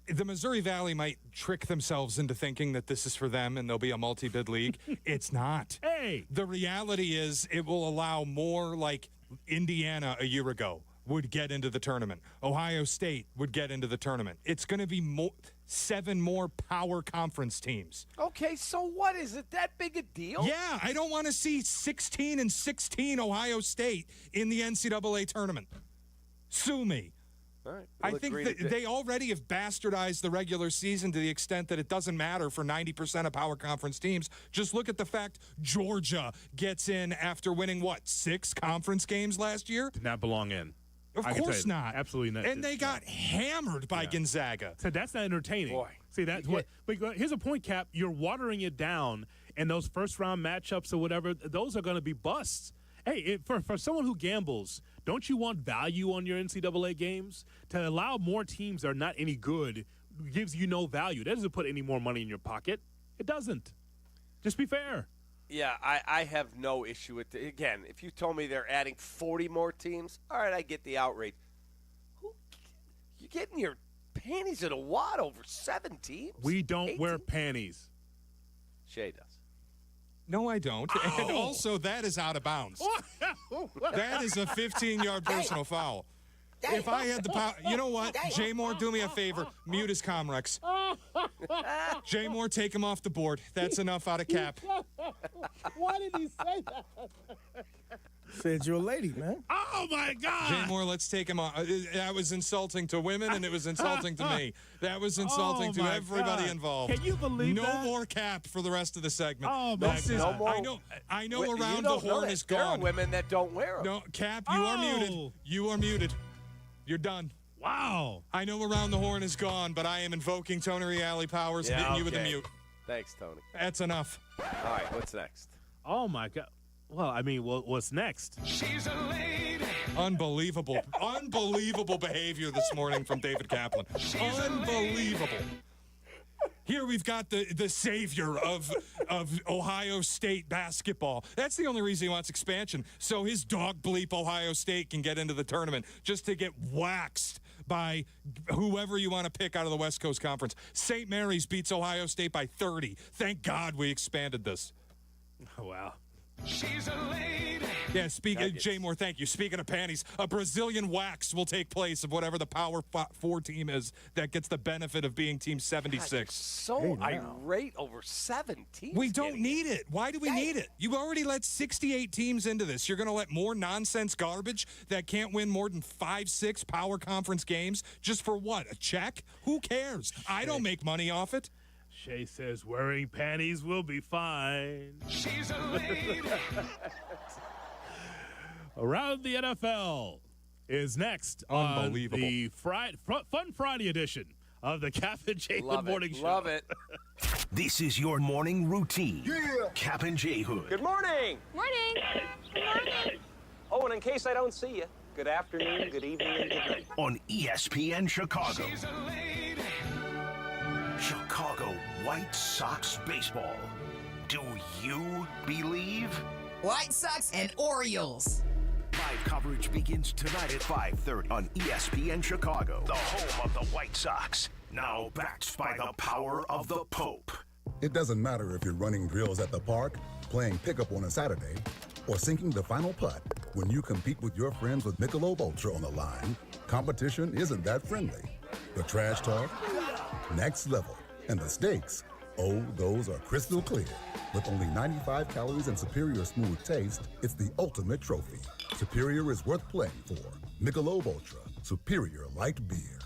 the Missouri Valley might trick themselves into thinking that this is for them and there'll be a multi-bid league. It's not. Hey. The reality is it will allow more, like Indiana a year ago would get into the tournament. Ohio State would get into the tournament. It's going to be 7 more power conference teams. Okay, so what? Is it that big a deal? Yeah, I don't want to see 16-16 Ohio State in the NCAA tournament. Sue me. All right, I think that they already have bastardized the regular season to the extent that it doesn't matter for 90% of power conference teams. Just look at the fact Georgia gets in after winning, 6 conference games last year? Did not belong in. Of course not. Absolutely not. And they got hammered by Gonzaga. So that's not entertaining. Boy. See, that's what. But here's a point, Cap. You're watering it down, and those first-round matchups or whatever, those are going to be busts. Hey, for someone who gambles, don't you want value on your NCAA games? To allow more teams that are not any good gives you no value. That doesn't put any more money in your pocket. It doesn't. Just be fair. Yeah, I have no issue with it. Again, if you told me they're adding 40 more teams, all right, I get the outrage. You're getting your panties in a wad over 7 teams? We don't wear panties. Shay does. No, I don't. Oh. And also, that is out of bounds. That is a 15-yard personal foul. If I had the power, you know what? Jay Moore, do me a favor. Mute his Comrex. Jay Moore, take him off the board. That's enough out of Cap. Why did he say that? Said you're a lady, man. Oh, my God. Jay Moore, let's take him off. That was insulting to women, and it was insulting to me. That was insulting to everybody involved. Can you believe that? No more Cap for the rest of the segment. Oh, my God. I know around the horn is gone. There are women that don't wear them. No, Cap, you are muted. You are muted. You're done. Wow. I know around the horn is gone, but I am invoking Tony Reale powers and hitting you with a mute. Thanks, Tony. That's enough. All right, what's next? Oh, my God. Well, I mean, what's next? She's a lady. Unbelievable. Unbelievable behavior this morning from David Kaplan. Unbelievable. Here we've got the savior of Ohio State basketball. That's the only reason he wants expansion, so his dog bleep Ohio State can get into the tournament just to get waxed by whoever you want to pick out of the West Coast Conference. St. Mary's beats Ohio State by 30. Thank God we expanded this. Oh, wow. She's a lady. Yeah, Jay Moore, thank you. Speaking of panties, a Brazilian wax will take place of whatever the Power 4 team is that gets the benefit of being Team 76. So irate over 17. We don't need it. Why do we need it? You already let 68 teams into this. You're going to let more nonsense garbage that can't win more than 5-6 Power Conference games just for what? A check? Who cares? I don't make money off it. Shay says wearing panties will be fine. She's a lady. Around the NFL is next Unbelievable. on the Fun Friday edition of the Kap J Hood Morning Show. Love it. This is your morning routine. Yeah. Kap J Hood. Good morning. Morning. Good morning. Oh, and in case I don't see you, good afternoon, good evening, and good night. On ESPN Chicago. Chicago White Sox baseball. Do you believe? White Sox and Orioles. Live coverage begins tonight at 5:30 on ESPN Chicago, the home of the White Sox. Now backed by the power of the Pope. It doesn't matter if you're running drills at the park, playing pickup on a Saturday, or sinking the final putt. When you compete with your friends with Michelob Ultra on the line, competition isn't that friendly. The trash talk, next level. And the stakes, oh, those are crystal clear. With only 95 calories and superior smooth taste, it's the ultimate trophy. Superior is worth playing for. Michelob Ultra, superior light beer.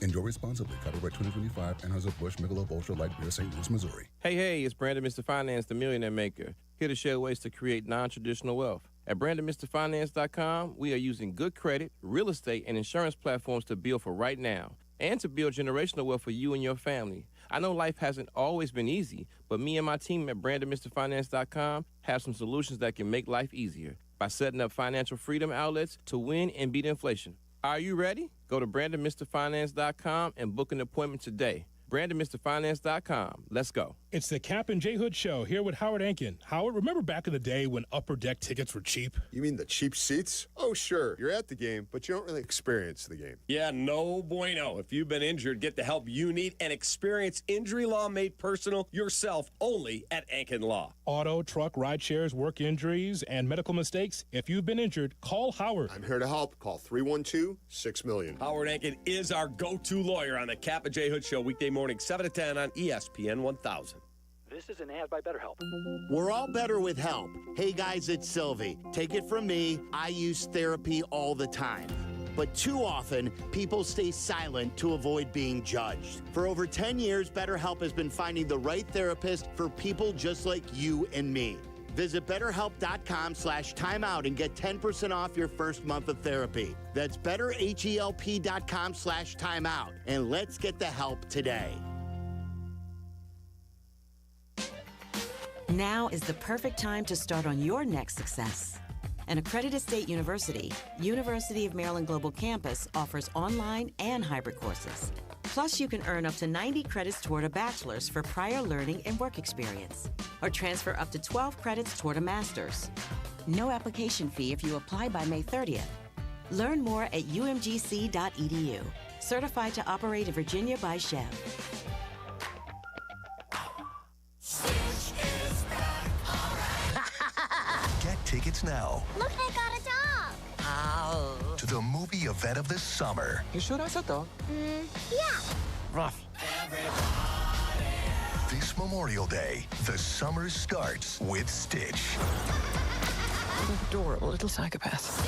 Enjoy responsibly. Copyright 2025, Anheuser-Busch Michelob Ultra Light Beer, St. Louis, Missouri. Hey, it's Brandon Mr. Finance, the Millionaire Maker, here to share ways to create non-traditional wealth. At BrandonMrFinance.com, we are using good credit, real estate, and insurance platforms to build for right now and to build generational wealth for you and your family. I know life hasn't always been easy, but me and my team at BrandonMrFinance.com have some solutions that can make life easier by setting up financial freedom outlets to win and beat inflation. Are you ready? Go to BrandonMrFinance.com and book an appointment today. BrandonMrFinance.com. Let's go. It's the Kap and J Hood Show here with Howard Ankin. Howard, remember back in the day when upper deck tickets were cheap? You mean the cheap seats? Oh, sure. You're at the game, but you don't really experience the game. Yeah, no bueno. If you've been injured, get the help you need and experience injury law made personal yourself only at Ankin Law. Auto, truck, ride shares, work injuries, and medical mistakes. If you've been injured, call Howard. I'm here to help. Call 312-6-million. Howard Ankin is our go-to lawyer on the Kap and J Hood Show weekday morning, 7 to 10 on ESPN 1000. This is an ad by BetterHelp. We're all better with help. Hey guys, it's Silvy. Take it from me, I use therapy all the time. But too often, people stay silent to avoid being judged. For over 10 years, BetterHelp has been finding the right therapist for people just like you and me. Visit BetterHelp.com/timeout and get 10% off your first month of therapy. That's BetterHelp.com/timeout. And let's get the help today. Now is the perfect time to start on your next success. An accredited state university, University of Maryland Global Campus offers online and hybrid courses. Plus, you can earn up to 90 credits toward a bachelor's for prior learning and work experience, or transfer up to 12 credits toward a master's. No application fee if you apply by May 30th. Learn more at umgc.edu. Certified to operate in Virginia by Chev. Get tickets now. Look, they got a dog. Oh. To the movie event of the summer. You sure that's a dog? Yeah. Rough. This Memorial Day, the summer starts with Stitch. Adorable little psychopath.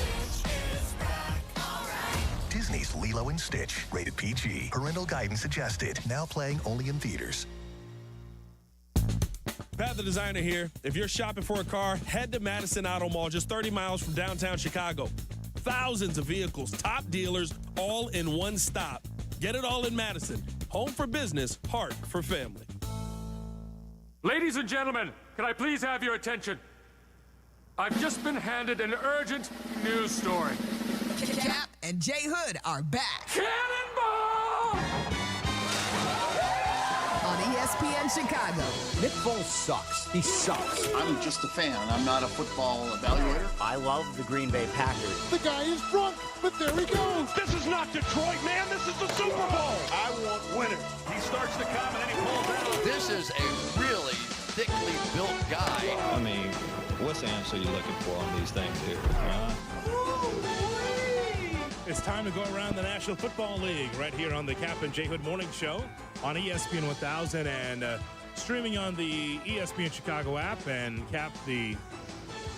Disney's Lilo and Stitch, rated PG. Parental guidance suggested. Now playing only in theaters. Pat the Designer here. If you're shopping for a car, head to Madison Auto Mall, just 30 miles from downtown Chicago. Thousands of vehicles, top dealers, all in one stop. Get it all in Madison. Home for business, heart for family. Ladies and gentlemen, can I please have your attention? I've just been handed an urgent news story. Kap and J Hood are back. Cannonball! On ESPN Chicago. Nick Foles sucks. He sucks. I'm just a fan. I'm not a football evaluator. I love the Green Bay Packers. The guy is drunk, but there he goes. This is not Detroit, man. This is the Super Bowl. I want winners. He starts to come and then he pulls out. This is a really thickly built guy. I mean, what's the answer you're looking for on these things here? It's time to go around the National Football League right here on the Kap and J Hood Morning Show on ESPN 1000 and streaming on the ESPN Chicago app. And Kap, the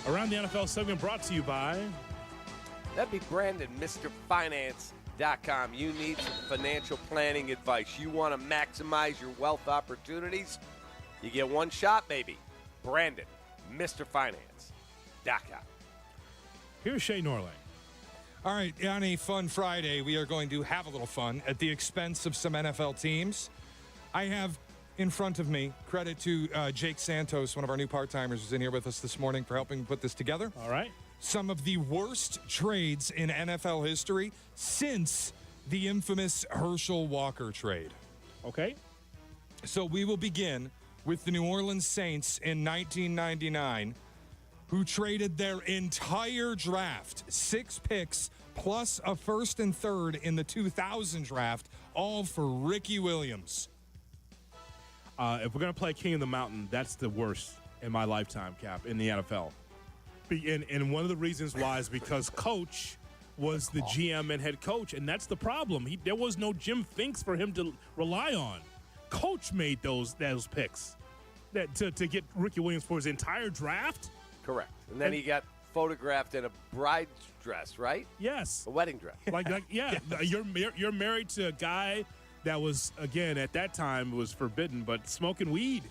Around the NFL segment brought to you by... That'd be Brandon, MrFinance.com. You need some financial planning advice. You want to maximize your wealth opportunities? You get one shot, baby. Brandon, MrFinance.com. Here's Shay Norling. All right, on a fun Friday, we are going to have a little fun at the expense of some NFL teams. I have in front of me, credit to Jake Santos, one of our new part-timers, who's in here with us this morning for helping put this together. All right. Some of the worst trades in NFL history since the infamous Herschel Walker trade. Okay. So we will begin with the New Orleans Saints in 1999, who traded their entire draft, 6 picks, plus a first and third in the 2000 draft, all for Ricky Williams. If we're going to play King of the Mountain, that's the worst in my lifetime, Cap, in the NFL. And one of the reasons why is because Coach was the GM and head coach, and that's the problem. There was no Jim Finks for him to rely on. Coach made those picks to get Ricky Williams for his entire draft. Correct. And then he got photographed in a bride's dress, right? Yes. A wedding dress. Yeah. You're married to a guy that was, again, at that time was forbidden, but smoking weed.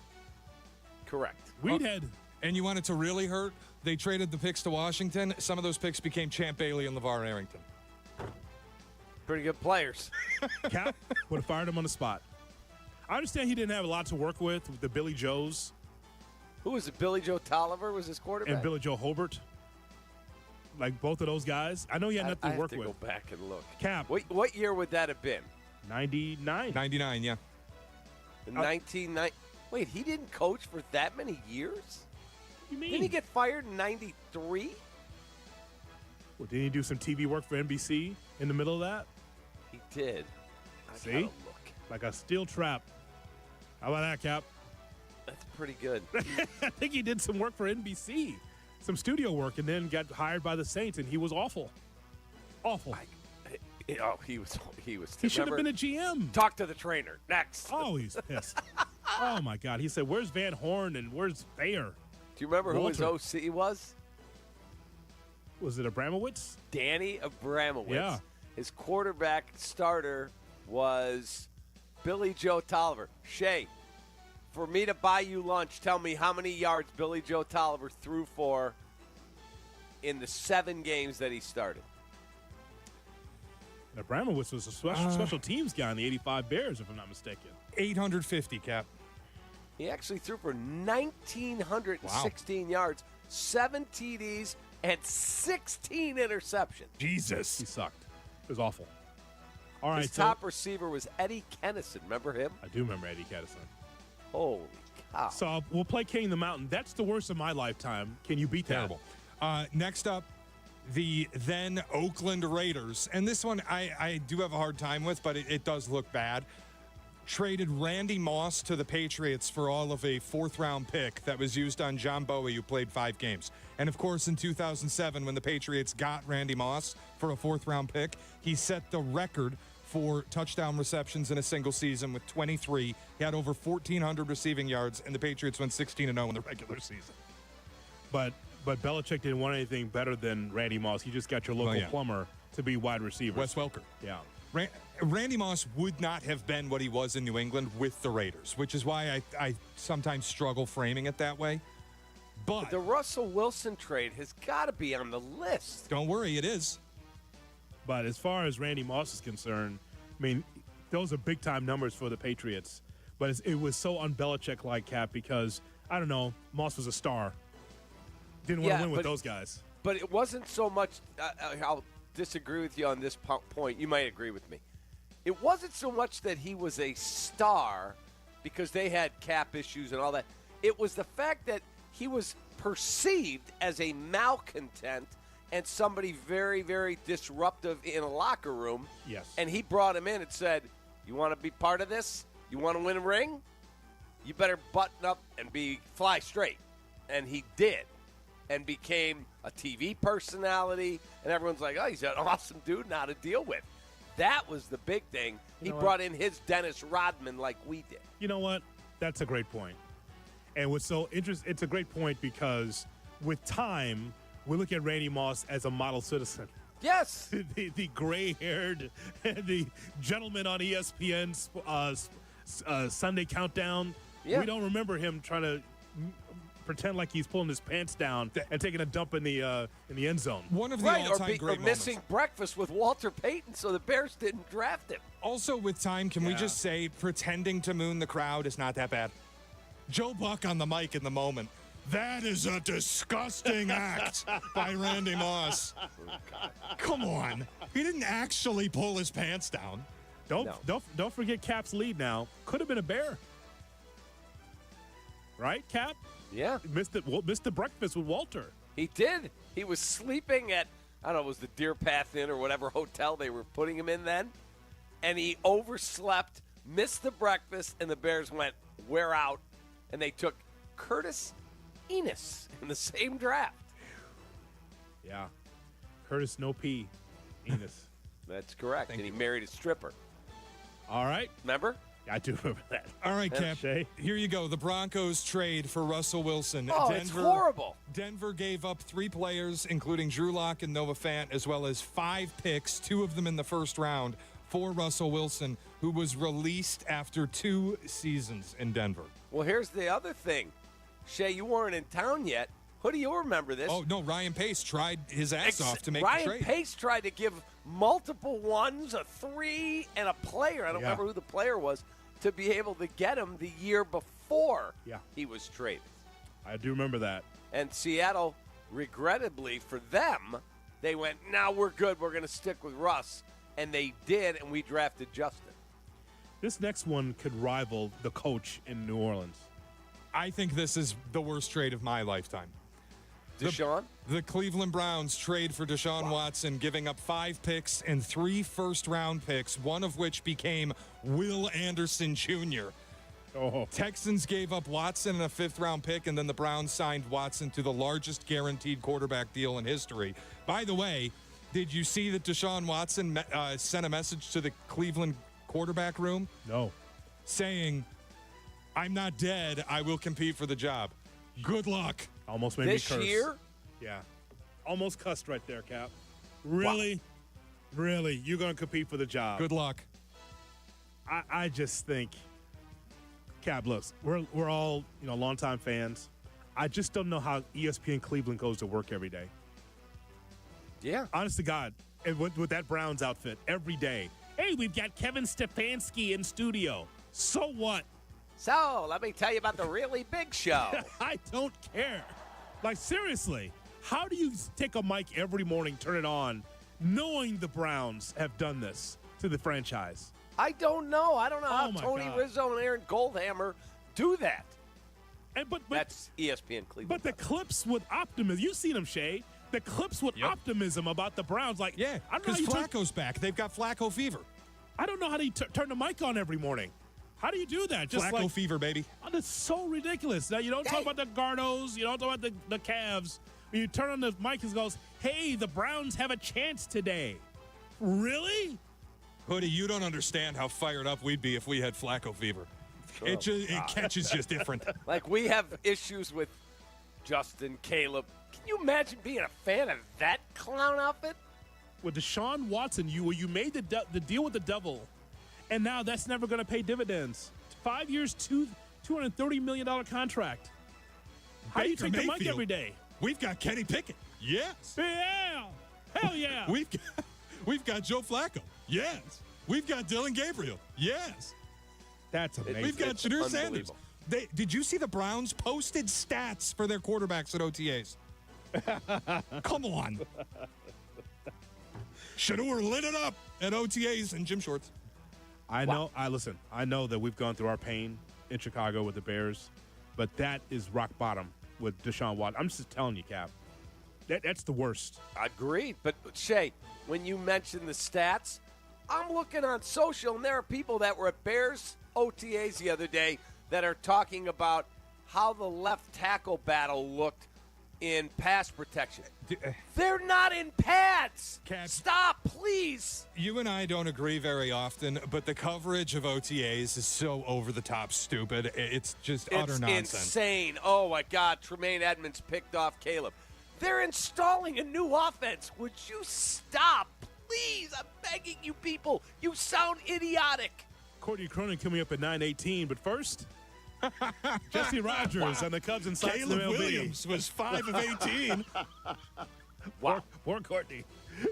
Correct. Weed head. And you want it to really hurt? They traded the picks to Washington. Some of those picks became Champ Bailey and LeVar Arrington. Pretty good players. Cap would have fired him on the spot. I understand he didn't have a lot to work with the Billy Joes. Who was it? Billy Joe Tolliver was his quarterback? And Billy Joe Hobart. Like both of those guys. I know he had nothing to work with. I have to go back and look. Cap. What year would that have been? 99. 99, yeah. 1990. Wait, he didn't coach for that many years? What do you mean? Didn't he get fired in 93? Well, didn't he do some TV work for NBC in the middle of that? He did. I See? gotta look. Like a steel trap. How about that, Cap? That's pretty good. I think he did some work for NBC, some studio work, and then got hired by the Saints, and he was awful. Awful. He was. He should have been a GM. Talk to the trainer. Next. Oh, he's pissed. Oh, my God. He said, where's Van Horn and where's Thayer? Do you remember Walter. who his OC was? Was it Abramowitz? Danny Abramowitz. Yeah. His quarterback starter was Billy Joe Tolliver. Shay, for me to buy you lunch, tell me how many yards Billy Joe Tolliver threw for in the 7 games that he started. Abramowitz was a special teams guy in the 85 Bears, if I'm not mistaken. 850, Cap. He actually threw for 1,916 yards, 7 TDs, and 16 interceptions. Jesus. He sucked. It was awful. All right. His top receiver was Eddie Kennison. Remember him? I do remember Eddie Kennison. Holy cow. So we'll play King of the Mountain. That's the worst of my lifetime. Can you beat that? Terrible. Next up, the then Oakland Raiders. And this one I do have a hard time with, but it does look bad. Traded Randy Moss to the Patriots for all of a 4th-round pick that was used on John Bowie, who played 5 games. And, of course, in 2007, when the Patriots got Randy Moss for a 4th-round pick, he set the record for touchdown receptions in a single season with 23. He had over 1,400 receiving yards, and the Patriots went 16-0 in the regular season. But Belichick didn't want anything better than Randy Moss. He just got your local plumber to be wide receiver. Wes Welker. Yeah. Randy Moss would not have been what he was in New England with the Raiders, which is why I sometimes struggle framing it that way. But the Russell Wilson trade has got to be on the list. Don't worry, it is. But as far as Randy Moss is concerned, I mean, those are big-time numbers for the Patriots. But it was so un-Belichick-like, Cap, because, I don't know, Moss was a star. Didn't want to win with those guys. But it wasn't so much I'll disagree with you on this point. You might agree with me. It wasn't so much that he was a star because they had cap issues and all that. It was the fact that he was perceived as a malcontent and somebody very, very disruptive in a locker room. Yes. And he brought him in and said, you want to be part of this? You want to win a ring? You better button up and fly straight. And he did. And became a TV personality. And everyone's like, oh, he's an awesome dude now to deal with. That was the big thing. He brought in his Dennis Rodman like we did. You know what? That's a great point. And what's so interesting, it's a great point because with time, we look at Randy Moss as a model citizen. Yes. the gray-haired, the gentleman on ESPN's Sunday Countdown. Yeah. We don't remember him trying to pretend like he's pulling his pants down and taking a dump in the end zone. One of the all-time great or missing breakfast with Walter Payton, so the Bears didn't draft him. Also, with time, can we just say pretending to moon the crowd is not that bad? Joe Buck on the mic in the moment. That is a disgusting act by Randy Moss. Come on. He didn't actually pull his pants down. Don't forget Cap's lead now. Could have been a Bear. Right, Cap? Yeah. Missed the breakfast with Walter. He did. He was sleeping at, I don't know, it was the Deer Path Inn or whatever hotel they were putting him in then. And he overslept, missed the breakfast, and the Bears went, we're out. And they took Curtis Enos in the same draft. Yeah. Curtis No P. Enos. That's correct. And he married a stripper. All right. Remember? I do remember that. All right, Cap. Here you go. The Broncos trade for Russell Wilson. Oh, it's horrible. Denver gave up 3 players, including Drew Lock and Nova Fant, as well as 5 picks, 2 of them in the first round, for Russell Wilson, who was released after 2 seasons in Denver. Well, here's the other thing. Shay, you weren't in town yet. Who do you remember this? Oh, no, Ryan Pace tried his ass off to make the trade. Ryan Pace tried to give multiple 1s, a 3, and a player. I don't remember who the player was to be able to get him the year before he was traded. I do remember that. And Seattle, regrettably for them, they went, now we're good. We're going to stick with Russ. And they did, and we drafted Justin. This next one could rival the coach in New Orleans. I think this is the worst trade of my lifetime. Deshaun? The Cleveland Browns trade for Deshaun Watson, giving up 5 picks and 3 first-round picks, one of which became Will Anderson Jr. Texans gave up Watson and a 5th-round pick, and then the Browns signed Watson to the largest guaranteed quarterback deal in history. By the way, did you see that Deshaun Watson sent a message to the Cleveland quarterback room? No. Saying, I'm not dead. I will compete for the job. Good luck. Almost made me curse. This year? Yeah. Almost cussed right there, Cap. Really? Wow. Really? You're going to compete for the job. Good luck. I just think, Cap, look, we're all, longtime fans. I just don't know how ESPN Cleveland goes to work every day. Yeah. Honest to God, and with that Browns outfit every day. Hey, we've got Kevin Stefanski in studio. So what? So, let me tell you about the really big show. I don't care. Like, seriously, how do you take a mic every morning, turn it on, knowing the Browns have done this to the franchise? I don't know. I don't know how Tony God. Rizzo and Aaron Goldhammer do that. But that's ESPN Cleveland. But the clips with optimism, you've seen them, Shay. The clips with optimism about the Browns, like, yeah, because Flacco's back. They've got Flacco fever. I don't know how to turn the mic on every morning. How do you do that? Just Flacco fever, baby. Oh, that's so ridiculous. Now, you don't talk about the Gardos. You don't talk about the Cavs. When you turn on the mic and goes, hey, the Browns have a chance today. Really? Hoodie, you don't understand how fired up we'd be if we had Flacco fever. It catches just different. Like, we have issues with Justin, Caleb. Can you imagine being a fan of that clown outfit? With Deshaun Watson, you made the deal with the devil, and now that's never going to pay dividends. 5 years, $230 million contract. How do you take the mic every day? We've got Kenny Pickett. Yes. Yeah. Hell yeah. We've got Joe Flacco. Yes. We've got Dylan Gabriel. Yes. That's amazing. We've got Shadur Sanders. Did you see the Browns posted stats for their quarterbacks at OTAs? Come on. Shadur lit it up at OTAs in gym shorts. I know. Listen, I know that we've gone through our pain in Chicago with the Bears, but that is rock bottom with Deshaun Watson. I'm just telling you, Cap. That's the worst. Agreed. But, Shay, when you mentioned the stats, I'm looking on social, and there are people that were at Bears OTAs the other day that are talking about how the left tackle battle looked in pass protection. They're not in pads. Stop, please. You and I don't agree very often, but the coverage of OTAs is so over-the-top stupid. It's just utter nonsense. It's insane. Oh, my God. Tremaine Edmonds picked off Caleb. They're installing a new offense. Would you stop? Please, I'm begging you people. You sound idiotic. Courtney Cronin coming up at 9:18, but first, Jesse Rogers on the Cubs and Caleb Williams was 5 of 18. Wow. Poor Courtney.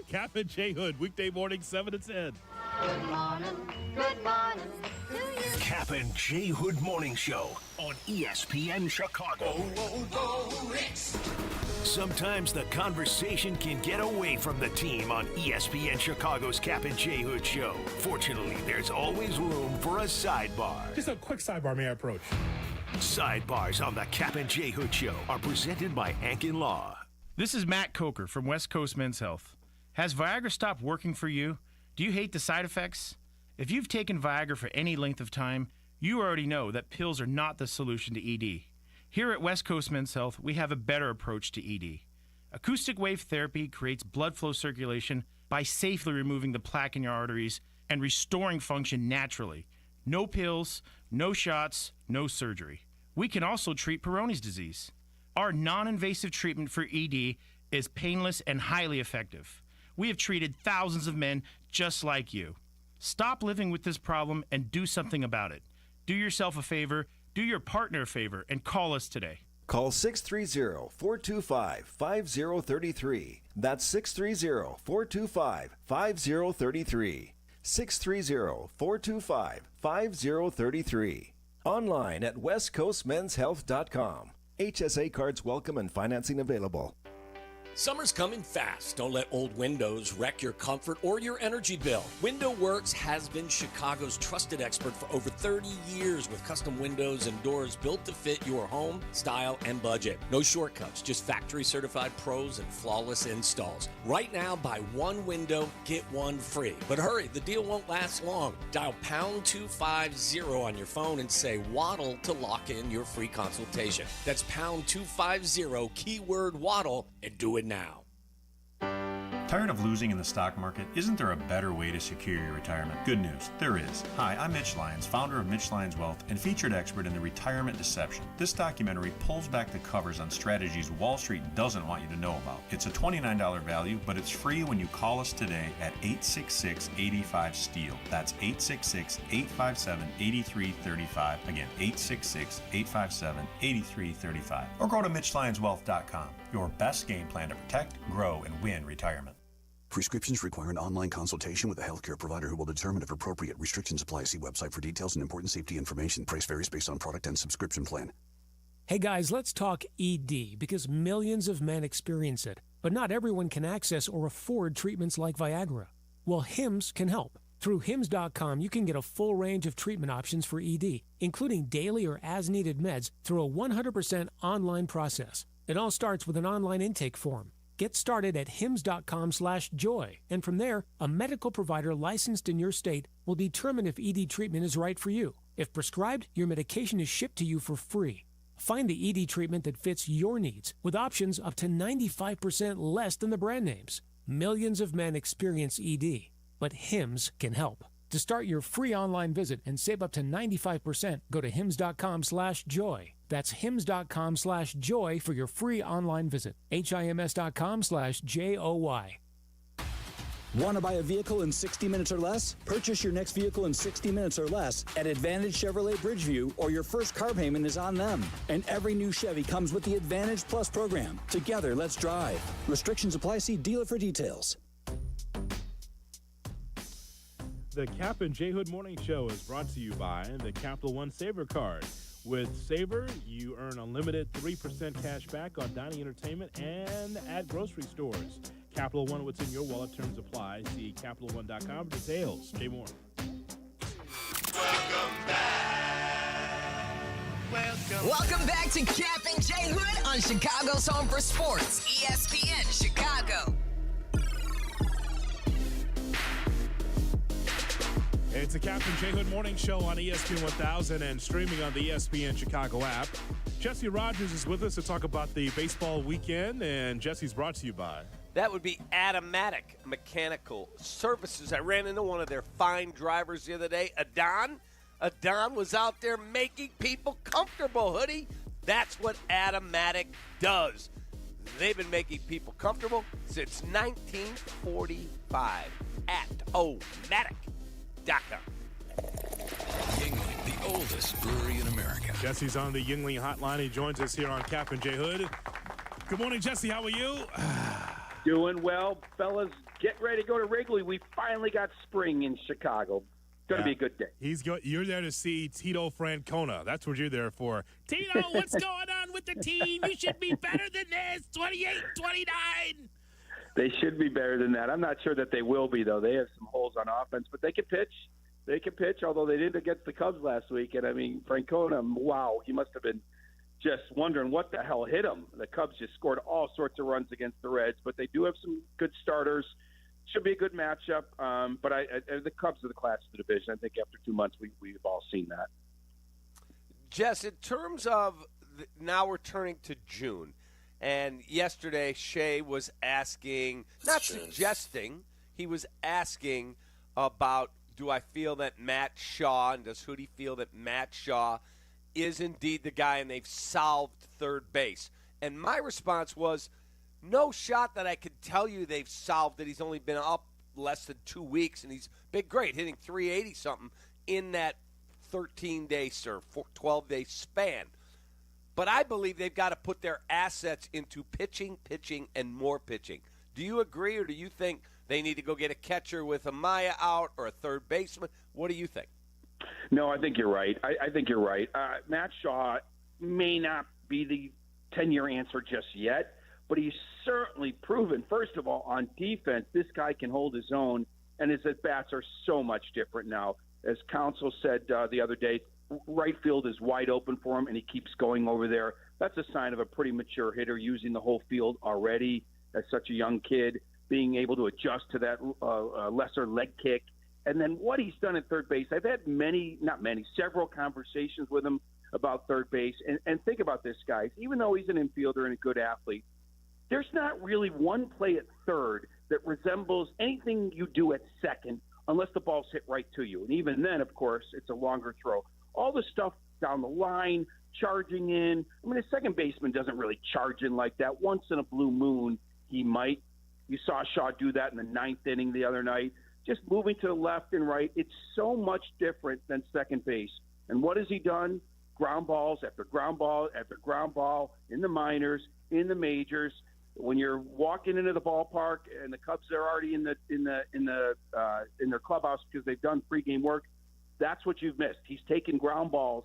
Kap and J Hood, weekday morning, 7 to 10. Good morning. Good morning to you. Kap and J Hood Morning Show on ESPN Chicago. Go Ricks. Sometimes the conversation can get away from the team on ESPN Chicago's Kap and J Hood Show. Fortunately, there's always room for a sidebar. Just a quick sidebar, may I approach? Sidebars on the Kap and J Hood Show are presented by Hankin Law. This is Matt Coker from West Coast Men's Health. Has Viagra stopped working for you? Do you hate the side effects? If you've taken Viagra for any length of time, you already know that pills are not the solution to ED. Here at West Coast Men's Health, we have a better approach to ED. Acoustic wave therapy creates blood flow circulation by safely removing the plaque in your arteries and restoring function naturally. No pills, no shots, no surgery. We can also treat Peyronie's disease. Our non-invasive treatment for ED is painless and highly effective. We have treated thousands of men just like you. Stop living with this problem and do something about it. Do yourself a favor, do your partner a favor, and call us today. Call 630-425-5033. That's 630-425-5033. 630-425-5033. Online at westcoastmenshealth.com. HSA cards welcome and financing available. Summer's coming fast. Don't let old windows wreck your comfort or your energy bill. Window Works has been Chicago's trusted expert for over 30 years with custom windows and doors built to fit your home, style, and budget. No shortcuts, just factory certified pros and flawless installs. Right now, buy one window, get one free. But hurry, the deal won't last long. Dial pound 250 on your phone and say Waddle to lock in your free consultation. That's pound 250, keyword Waddle, and do it now. Tired of losing in the stock market? Isn't there a better way to secure your retirement? Good news, there is. Hi, I'm Mitch Lyons, founder of Mitch Lyons Wealth and featured expert in the retirement deception. This documentary pulls back the covers on strategies Wall Street doesn't want you to know about. It's a $29 value, but it's free when you call us today at 866-85-STEEL. That's 866-857-8335. Again, 866-857-8335. Or go to MitchLyonsWealth.com. Your best game plan to protect, grow, and win retirement. Prescriptions require an online consultation with a healthcare provider who will determine if appropriate. Restrictions apply. See website for details and important safety information. Price varies based on product and subscription plan. Hey guys, let's talk ED because millions of men experience it, but not everyone can access or afford treatments like Viagra. Well, HIMS can help. Through HIMS.com, you can get a full range of treatment options for ED, including daily or as-needed meds through a 100% online process. It all starts with an online intake form. Get started at hims.com/joy, and from there, a medical provider licensed in your state will determine if ED treatment is right for you. If prescribed, your medication is shipped to you for free. Find the ED treatment that fits your needs with options up to 95% less than the brand names. Millions of men experience ED, but HIMS can help. To start your free online visit and save up to 95%, go to hims.com/joy. That's hims.com/joy for your free online visit. HIMS.com/JOY. Want to buy a vehicle in 60 minutes or less? Purchase your next vehicle in 60 minutes or less at Advantage Chevrolet Bridgeview, or your first car payment is on them. And every new Chevy comes with the Advantage Plus program. Together, let's drive. Restrictions apply. See dealer for details. The Kap J Hood Morning Show is brought to you by the Capital One Saver Card. With Saver, you earn unlimited 3% cash back on dining, entertainment, and at grocery stores. Capital One, what's in your wallet, terms apply. See CapitalOne.com for details. Jay Moore. Welcome back to Kap and J Hood on Chicago's Home for Sports, ESPN Chicago. It's the Kap J Hood Morning Show on ESPN 1000 and streaming on the ESPN Chicago app. Jesse Rogers is with us to talk about the baseball weekend, and Jesse's brought to you by... That would be Automatic Mechanical Services. I ran into one of their fine drivers the other day, Adon. Adon was out there making people comfortable, Hoodie. That's what Automatic does. They've been making people comfortable since 1945 at Omatic.com. Yingling, the oldest brewery in America. Jesse's on the Yingling hotline. He joins us here on Kap and J Hood. Good morning, Jesse. How are you? Doing well, fellas. Get ready to go to Wrigley. We finally got spring in Chicago. Going to be a good day. You're there to see Tito Francona. That's what you're there for. Tito, what's going on with the team? You should be better than this. 28-29. They should be better than that. I'm not sure that they will be, though. They have some holes on offense, but they can pitch. They can pitch, although they didn't against the Cubs last week. And, I mean, Francona, wow, he must have been just wondering what the hell hit him. The Cubs just scored all sorts of runs against the Reds, but they do have some good starters. Should be a good matchup. But the Cubs are the class of the division. I think after 2 months, we've all seen that. Jess, in terms of now we're turning to June, and yesterday Shea was asking, not suggesting, he was asking about, do I feel that Matt Shaw, and does Hoodie feel that Matt Shaw is indeed the guy and they've solved third base? And my response was, no shot that I could tell you they've solved it. He's only been up less than 2 weeks, and he's been great, hitting 380-something in that 13-day or 12-day span. But I believe they've got to put their assets into pitching, and more pitching. Do you agree, or do you think They need to go get a catcher with Amaya out or a third baseman. What do you think? No, I think you're right. I think you're right. Matt Shaw may not be the 10-year answer just yet, but he's certainly proven, first of all, on defense, this guy can hold his own, and his at-bats are so much different now. As Counsell said the other day, right field is wide open for him, and he keeps going over there. That's a sign of a pretty mature hitter using the whole field already as such a young kid, being able to adjust to that lesser leg kick. And then what he's done at third base, I've had several conversations with him about third base. And think about this, guys. Even though he's an infielder and a good athlete, there's not really one play at third that resembles anything you do at second unless the ball's hit right to you. And even then, of course, it's a longer throw. All the stuff down the line, charging in. I mean, a second baseman doesn't really charge in like that. Once in a blue moon, he might. You saw Shaw do that in the ninth inning the other night. Just moving to the left and right, it's so much different than second base. And what has he done? Ground balls after ground ball after ground ball in the minors, in the majors. When you're walking into the ballpark and the Cubs are already in their clubhouse because they've done pregame work, that's what you've missed. He's taken ground balls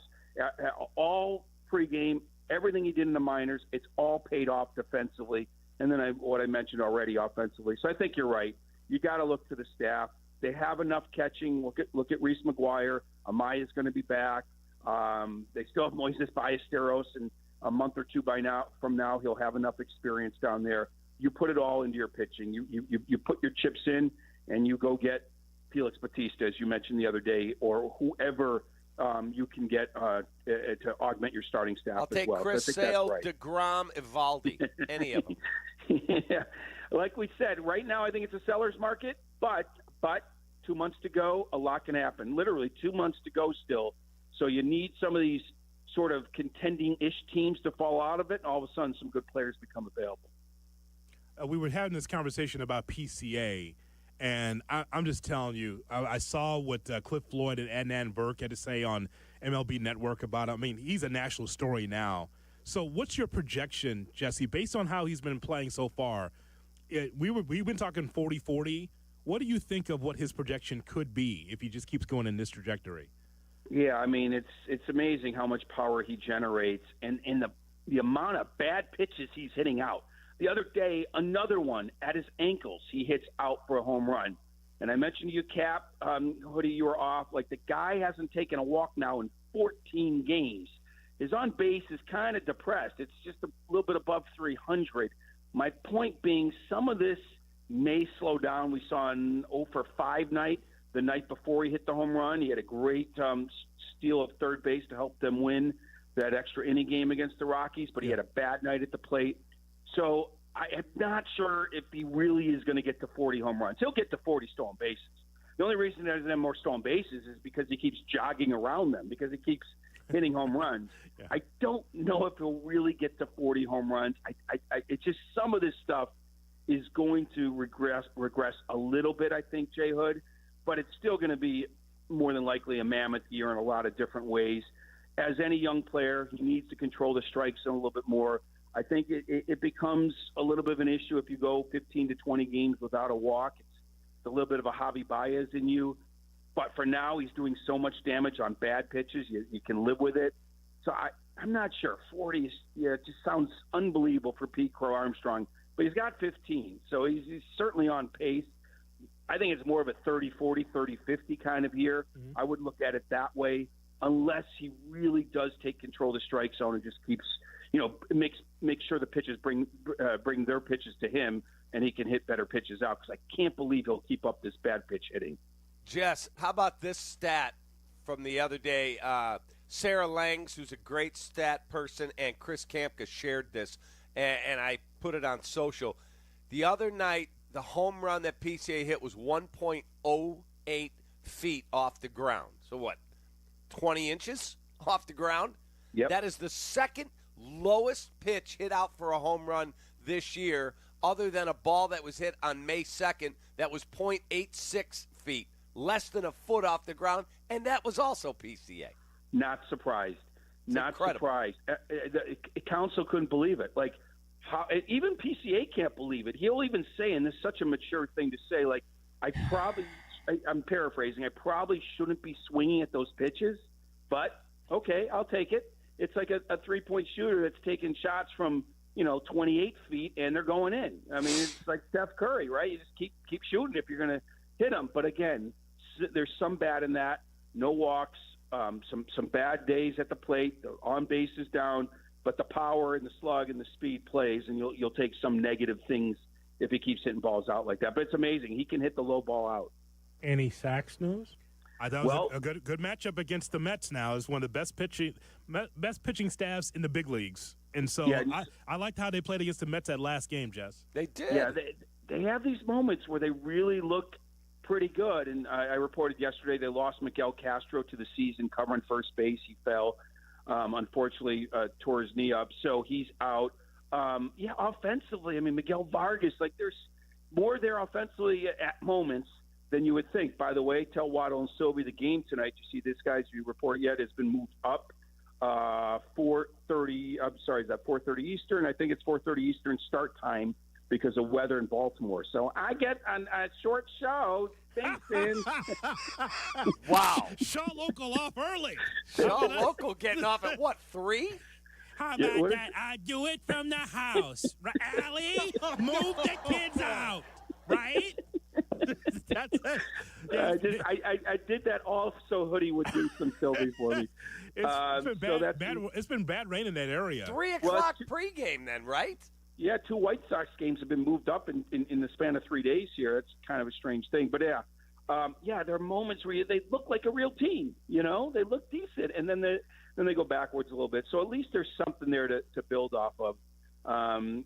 all pregame, everything he did in the minors. It's all paid off defensively, and then what I mentioned already offensively. So I think you're right. You got to look to the staff. They have enough catching. Look at Reese McGuire. Amaya's going to be back. They still have Moises Ballesteros, and a month or two from now, he'll have enough experience down there. You put it all into your pitching. You put your chips in, and you go get Felix Bautista, as you mentioned the other day, or whoever you can get to augment your starting staff I'll as take well. Chris Sale, right. DeGrom, Evaldi, any of them. Yeah. Like we said, right now I think it's a seller's market, but 2 months to go, a lot can happen. Literally 2 months to go still. So you need some of these sort of contending-ish teams to fall out of it, and all of a sudden some good players become available. We were having this conversation about PCA, and I'm just telling you, I saw what Cliff Floyd and Adnan Burke had to say on MLB Network about him. I mean, he's a national story now. So what's your projection, Jesse, based on how he's been playing so far? We've been talking 40-40. What do you think of what his projection could be if he just keeps going in this trajectory? Yeah, I mean, it's amazing how much power he generates and the amount of bad pitches he's hitting out. The other day, another one at his ankles, he hits out for a home run. And I mentioned to you, Kap, Hoodie, you were off. Like, the guy hasn't taken a walk now in 14 games. His on base is kind of depressed. It's just a little bit above 300. My point being, some of this may slow down. We saw an 0 for 5 night. The night before he hit the home run, he had a great steal of third base to help them win that extra inning game against the Rockies, but he had a bad night at the plate. So I am not sure if he really is going to get to 40 home runs. He'll get to 40 stolen bases. The only reason there's no more stolen bases is because he keeps jogging around them, because he keeps hitting home runs. Yeah. I don't know if he'll really get to 40 home runs. It's just some of this stuff is going to regress a little bit, I think, J. Hood, but it's still going to be more than likely a mammoth year in a lot of different ways. As any young player, he needs to control the strike zone a little bit more. I think it becomes a little bit of an issue if you go 15 to 20 games without a walk. It's a little bit of a Javi Baez in you. But for now, he's doing so much damage on bad pitches, you can live with it. So I'm not sure. 40 is, it just sounds unbelievable for Pete Crow Armstrong. But he's got 15, so he's certainly on pace. I think it's more of a 30-40, 30-50 kind of year. Mm-hmm. I would look at it that way, unless he really does take control of the strike zone and just keeps, make sure the pitches bring their pitches to him, and he can hit better pitches out, because I can't believe he'll keep up this bad pitch hitting. Jess, how about this stat from the other day? Sarah Langs, who's a great stat person, and Chris Kampka shared this, and I put it on social. The other night, the home run that PCA hit was 1.08 feet off the ground. So what, 20 inches off the ground? Yep. That is the second lowest pitch hit out for a home run this year, other than a ball that was hit on May 2nd that was 0.86 feet, less than a foot off the ground, and that was also PCA. Not surprised. It's Not incredible. Surprised. The Counsell couldn't believe it. Like, how even PCA can't believe it. He'll even say, and this is such a mature thing to say, like, I'm paraphrasing, I probably shouldn't be swinging at those pitches, but okay, I'll take it. It's like a three-point shooter that's taking shots from, 28 feet, and they're going in. I mean, it's like Steph Curry, right? You just keep shooting if you're going to hit them. But again, there's some bad in that. No walks, some bad days at the plate, the on bases down, but the power and the slug and the speed plays, and you'll take some negative things if he keeps hitting balls out like that. But it's amazing. He can hit the low ball out. Any Sacks news? I thought it was a good matchup against the Mets now. It's one of the best pitching staffs in the big leagues. And so I liked how they played against the Mets that last game, Jess. They did. Yeah, they have these moments where they really look pretty good. And I reported yesterday they lost Miguel Castro to the season covering first base. He fell, unfortunately, tore his knee up. So he's out. Offensively, I mean, Miguel Vargas, like there's more there offensively at moments than you would think. By the way, tell Waddle and Silvy the game tonight. You see this guy's report yet has been moved up 4:30. I'm sorry, is that 4:30 Eastern? I think it's 4:30 Eastern start time because of weather in Baltimore. So I get on a short show. Thanks, in. Wow. Shaw Local off early. Shaw Local getting off at what, 3? How about that? I do it from the house. Right, Allie? Move the kids out. Right? That's it. I did that all so Hoodie would do some Silvy for me. It's been bad rain in that area. 3 o'clock pregame then, right? Yeah, 2 White Sox games have been moved up in the span of 3 days here. It's kind of a strange thing. But, there are moments where they look like a real team. They look decent, and then they go backwards a little bit. So at least there's something there to build off of. And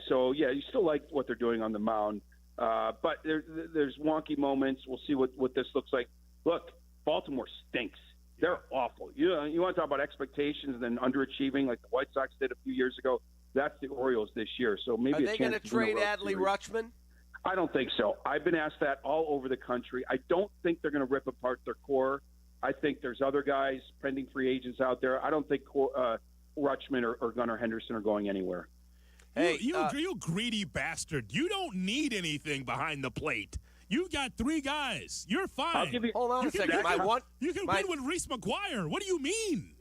so, you still like what they're doing on the mound. But there's wonky moments. We'll see what this looks like. Look, Baltimore stinks. They're awful. You want to talk about expectations and then underachieving like the White Sox did a few years ago? That's the Orioles this year. So maybe are they going to trade Adley Rutschman? I don't think so. I've been asked that all over the country. I don't think they're going to rip apart their core. I think there's other guys, pending free agents out there. I don't think Rutschman or Gunnar Henderson are going anywhere. Hey, you greedy bastard. You don't need anything behind the plate. You got 3 guys. You're fine. Hold on a second. You can win with Reese McGuire. What do you mean?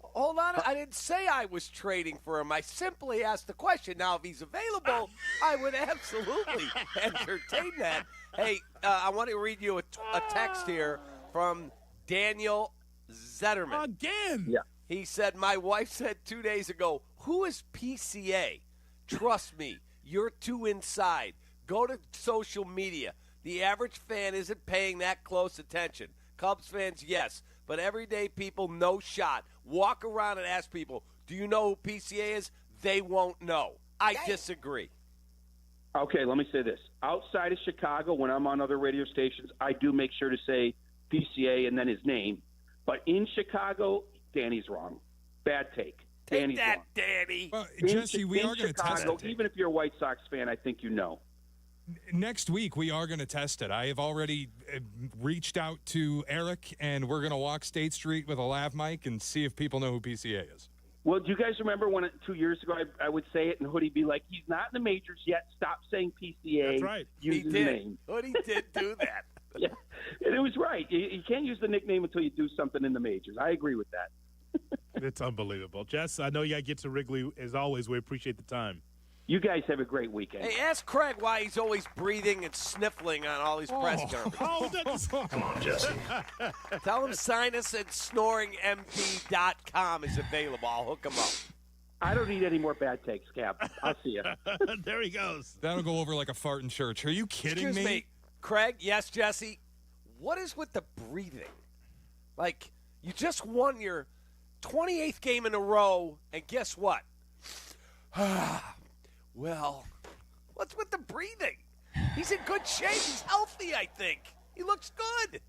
Hold on. I didn't say I was trading for him. I simply asked the question. Now, if he's available, I would absolutely entertain that. Hey, I want to read you a text here from Daniel Zetterman. Again? Yeah. He said, my wife said 2 days ago, who is PCA? Trust me, you're too inside. Go to social media. The average fan isn't paying that close attention. Cubs fans, yes. But everyday people, no shot. Walk around and ask people, do you know who PCA is? They won't know. I disagree. Okay, let me say this. Outside of Chicago, when I'm on other radio stations, I do make sure to say PCA and then his name. But in Chicago, Danny's wrong. Bad take. Danny's Take that, wrong. Danny. Well, Jesse, we are going to test it. Even if you're a White Sox fan, I think you know. Next week, we are going to test it. I have already reached out to Eric, and we're going to walk State Street with a lav mic and see if people know who PCA is. Well, do you guys remember when 2 years ago I would say it and Hoodie'd be like, he's not in the majors yet. Stop saying PCA. That's right. Use his name. Hoodie did do that. Yeah, and it was right. You can't use the nickname until you do something in the majors. I agree with that. It's unbelievable. Jess, I know you got to get to Wrigley. As always, we appreciate the time. You guys have a great weekend. Hey, ask Craig why he's always breathing and sniffling on all these press conferences. Come on, Jesse. Tell him sinus and snoringmd.com is available. I'll hook him up. I don't need any more bad takes, Cap. I'll see you. There he goes. That'll go over like a fart in church. Are you kidding Excuse me? Craig, yes, Jesse. What is with the breathing? Like, you just won your 28th game in a row, and guess what? Well, what's with the breathing? He's in good shape. He's healthy, I think. He looks good.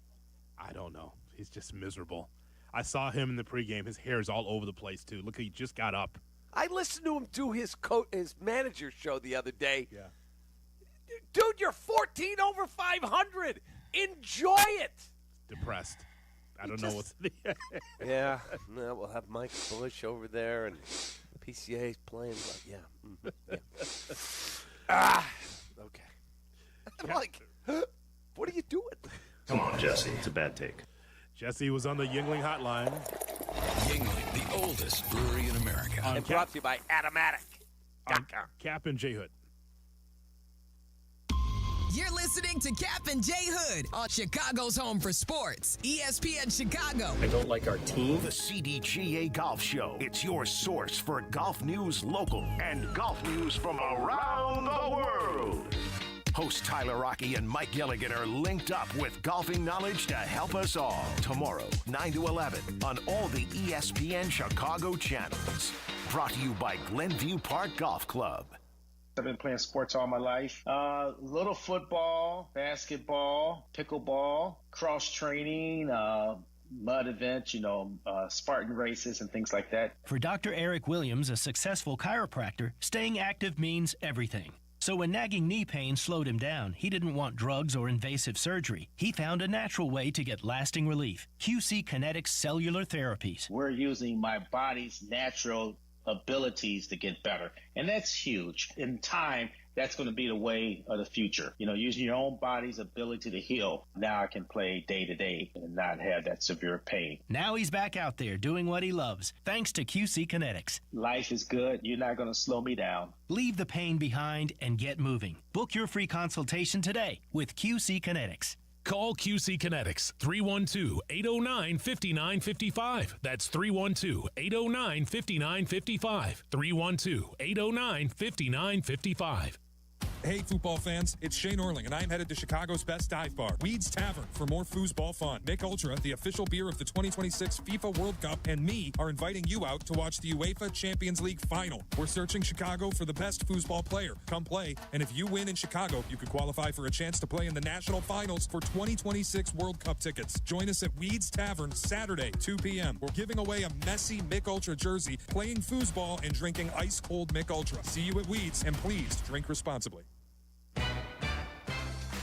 I don't know. He's just miserable. I saw him in the pregame. His hair is all over the place, too. Look, he just got up. I listened to him do his manager show the other day. Yeah. Dude, you're 14 over 500. Enjoy it. Depressed. I don't know what's Yeah. No, we'll have Mike Bush over there, and PCA's playing. But yeah. Okay. I'm like, what are you doing? Come on, Jesse. It's a bad take. Jesse was on the Yingling hotline. Yingling, the oldest brewery in America. And brought to you by Atomatic. Kap and J Hood. You're listening to Kap and J Hood on Chicago's home for sports, ESPN Chicago. I don't like our team. The CDGA Golf Show. It's your source for golf news local and golf news from around the world. Hosts Tyler Rocky and Mike Gilligan are linked up with golfing knowledge to help us all. Tomorrow, 9 to 11 on all the ESPN Chicago channels. Brought to you by Glenview Park Golf Club. I've been playing sports all my life. Little football, basketball, pickleball, cross training, mud events, Spartan races and things like that. For Dr. Eric Williams, a successful chiropractor, staying active means everything. So when nagging knee pain slowed him down, he didn't want drugs or invasive surgery. He found a natural way to get lasting relief. QC Kinetics Cellular Therapies. We're using my body's natural abilities to get better. And that's huge. In time, that's going to be the way of the future. Using your own body's ability to heal. Now I can play day to day and not have that severe pain. Now he's back out there doing what he loves, thanks to QC Kinetics. Life is good. You're not going to slow me down. Leave the pain behind and get moving. Book your free consultation today with QC Kinetics. Call QC Kinetics, 312-809-5955. That's 312-809-5955. 312-809-5955. Hey, football fans, it's Shane Orling, and I'm headed to Chicago's best dive bar, Weed's Tavern, for more foosball fun. Mick Ultra, the official beer of the 2026 FIFA World Cup, and me are inviting you out to watch the UEFA Champions League final. We're searching Chicago for the best foosball player. Come play, and if you win in Chicago, you could qualify for a chance to play in the national finals for 2026 World Cup tickets. Join us at Weed's Tavern Saturday, 2 p.m. We're giving away a messy Mick Ultra jersey, playing foosball, and drinking ice-cold Mick Ultra. See you at Weed's, and please drink responsibly.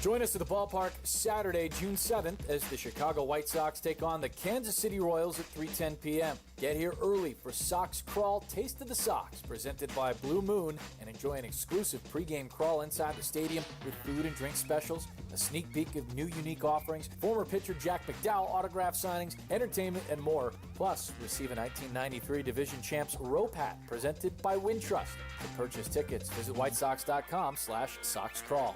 Join us at the ballpark Saturday, June 7th, as the Chicago White Sox take on the Kansas City Royals at 3:10 p.m. Get here early for Sox Crawl Taste of the Sox, presented by Blue Moon, and enjoy an exclusive pregame crawl inside the stadium with food and drink specials, a sneak peek of new unique offerings, former pitcher Jack McDowell autograph signings, entertainment, and more. Plus, receive a 1993 Division Champs Rope Hat presented by Wintrust. To purchase tickets, visit whitesocks.com/SoxCrawl.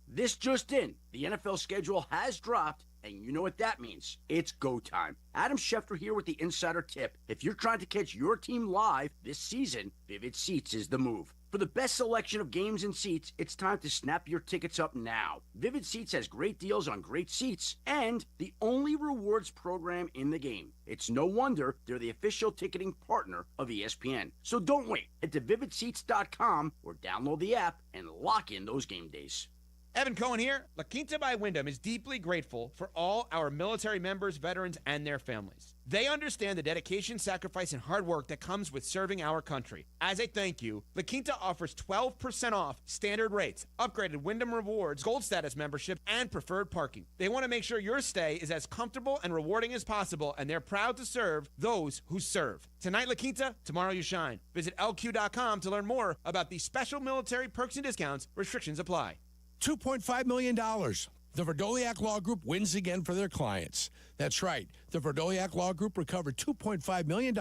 This just in, the NFL schedule has dropped, and you know what that means. It's go time. Adam Schefter here with the Insider Tip. If you're trying to catch your team live this season, Vivid Seats is the move. For the best selection of games and seats, it's time to snap your tickets up now. Vivid Seats has great deals on great seats and the only rewards program in the game. It's no wonder they're the official ticketing partner of ESPN. So don't wait. Head to vividseats.com or download the app and lock in those game days. Evan Cohen here. La Quinta by Wyndham is deeply grateful for all our military members, veterans, and their families. They understand the dedication, sacrifice, and hard work that comes with serving our country. As a thank you, La Quinta offers 12% off standard rates, upgraded Wyndham Rewards, Gold Status membership, and preferred parking. They want to make sure your stay is as comfortable and rewarding as possible, and they're proud to serve those who serve. Tonight, La Quinta, tomorrow you shine. Visit LQ.com to learn more about the special military perks and discounts. Restrictions apply. $2.5 million. The Verdoliak Law Group wins again for their clients. That's right. The Verdoliak Law Group recovered $2.5 million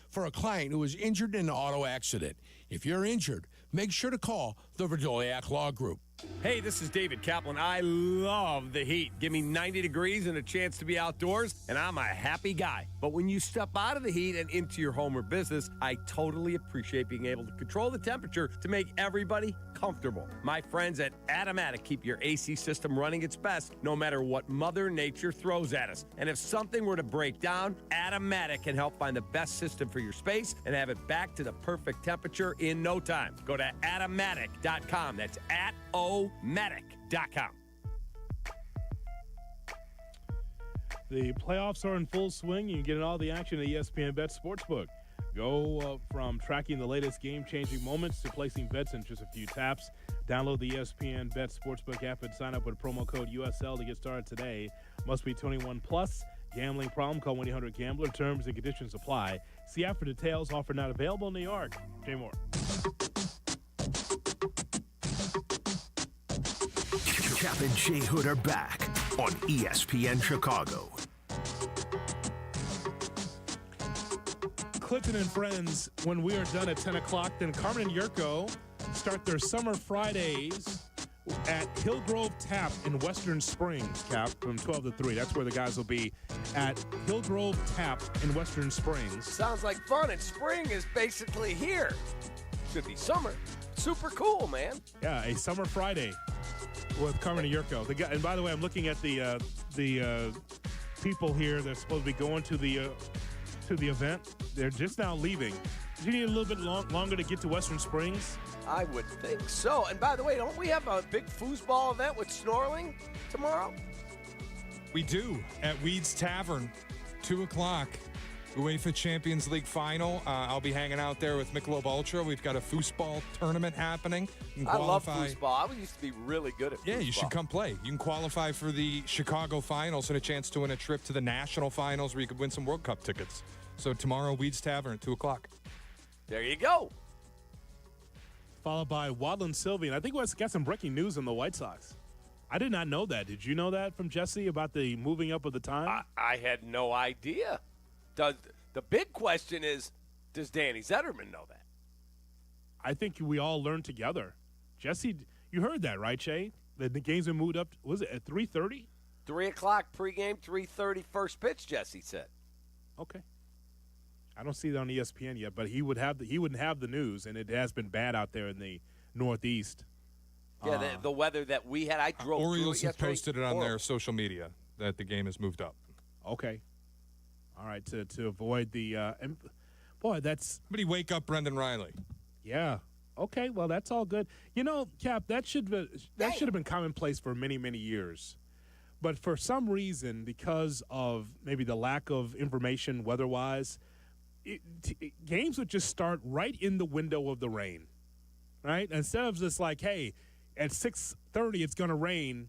for a client who was injured in an auto accident. If you're injured, make sure to call the Verdoliak Law Group. Hey, this is David Kaplan. I love the heat. Give me 90 degrees and a chance to be outdoors, and I'm a happy guy. But when you step out of the heat and into your home or business, I totally appreciate being able to control the temperature to make everybody comfortable. My friends at Atomatic keep your AC system running its best no matter what Mother Nature throws at us. And if something were to break down, Atomatic can help find the best system for your space and have it back to the perfect temperature in no time. Go to atomatic.com. That's atomatic.com. The playoffs are in full swing. You can get all the action at ESPN Bet Sportsbook. Go from tracking the latest game-changing moments to placing bets in just a few taps. Download the ESPN Bet Sportsbook app and sign up with promo code USL to get started today. Must be 21 plus. Gambling problem? Call 1-800-GAMBLER. Terms and conditions apply. See app for details. Offer not available in New York. Jay Moore. Kap and J Hood are back on ESPN Chicago. Clinton and friends, when we are done at 10 o'clock, then Carmen and Jurko start their summer Fridays at Hillgrove Tap in Western Springs, Cap, from 12 to 3. That's where the guys will be, at Hillgrove Tap in Western Springs. Sounds like fun, and spring is basically here. Should be summer. Super cool, man. Yeah, a summer Friday with Carmen and Jurko. And by the way, I'm looking at the people here. They're supposed to be going to the event. They're just now leaving. Do you need a little bit longer to get to Western Springs? I would think so. And by the way, don't we have a big foosball event with Snorling tomorrow? We do, at Weeds Tavern, 2 o'clock. UEFA Champions League final. I'll be hanging out there with Michelob Ultra. We've got a foosball tournament happening. I love foosball. I used to be really good at foosball. Yeah, you should come play. You can qualify for the Chicago finals and a chance to win a trip to the national finals where you could win some World Cup tickets. So tomorrow, Weeds Tavern at 2 o'clock. There you go. Followed by Waddle Silvy. And I think we've got some breaking news on the White Sox. I did not know that. Did you know that from Jesse about the moving up of the time? I had no idea. The big question is, does Danny Zetterman know that? I think we all learned together. Jesse, you heard that, right, Shay? That the games have moved up, was it at 3:30? 3 o'clock pregame, 3:30 first pitch, Jesse said. Okay. I don't see it on ESPN yet, but he wouldn't have the news, and it has been bad out there in the Northeast. Yeah, the weather that we had, I drove Orioles through have posted it on their social media that the game has moved up. Okay. All right, to avoid the and boy, that's somebody wake up Brendan Riley. Yeah. Okay. Well, that's all good. You know, Cap, that should have been commonplace for many, many years, but for some reason, because of maybe the lack of information weather-wise, games would just start right in the window of the rain, right? Instead of just like, hey, at 6:30 it's going to rain.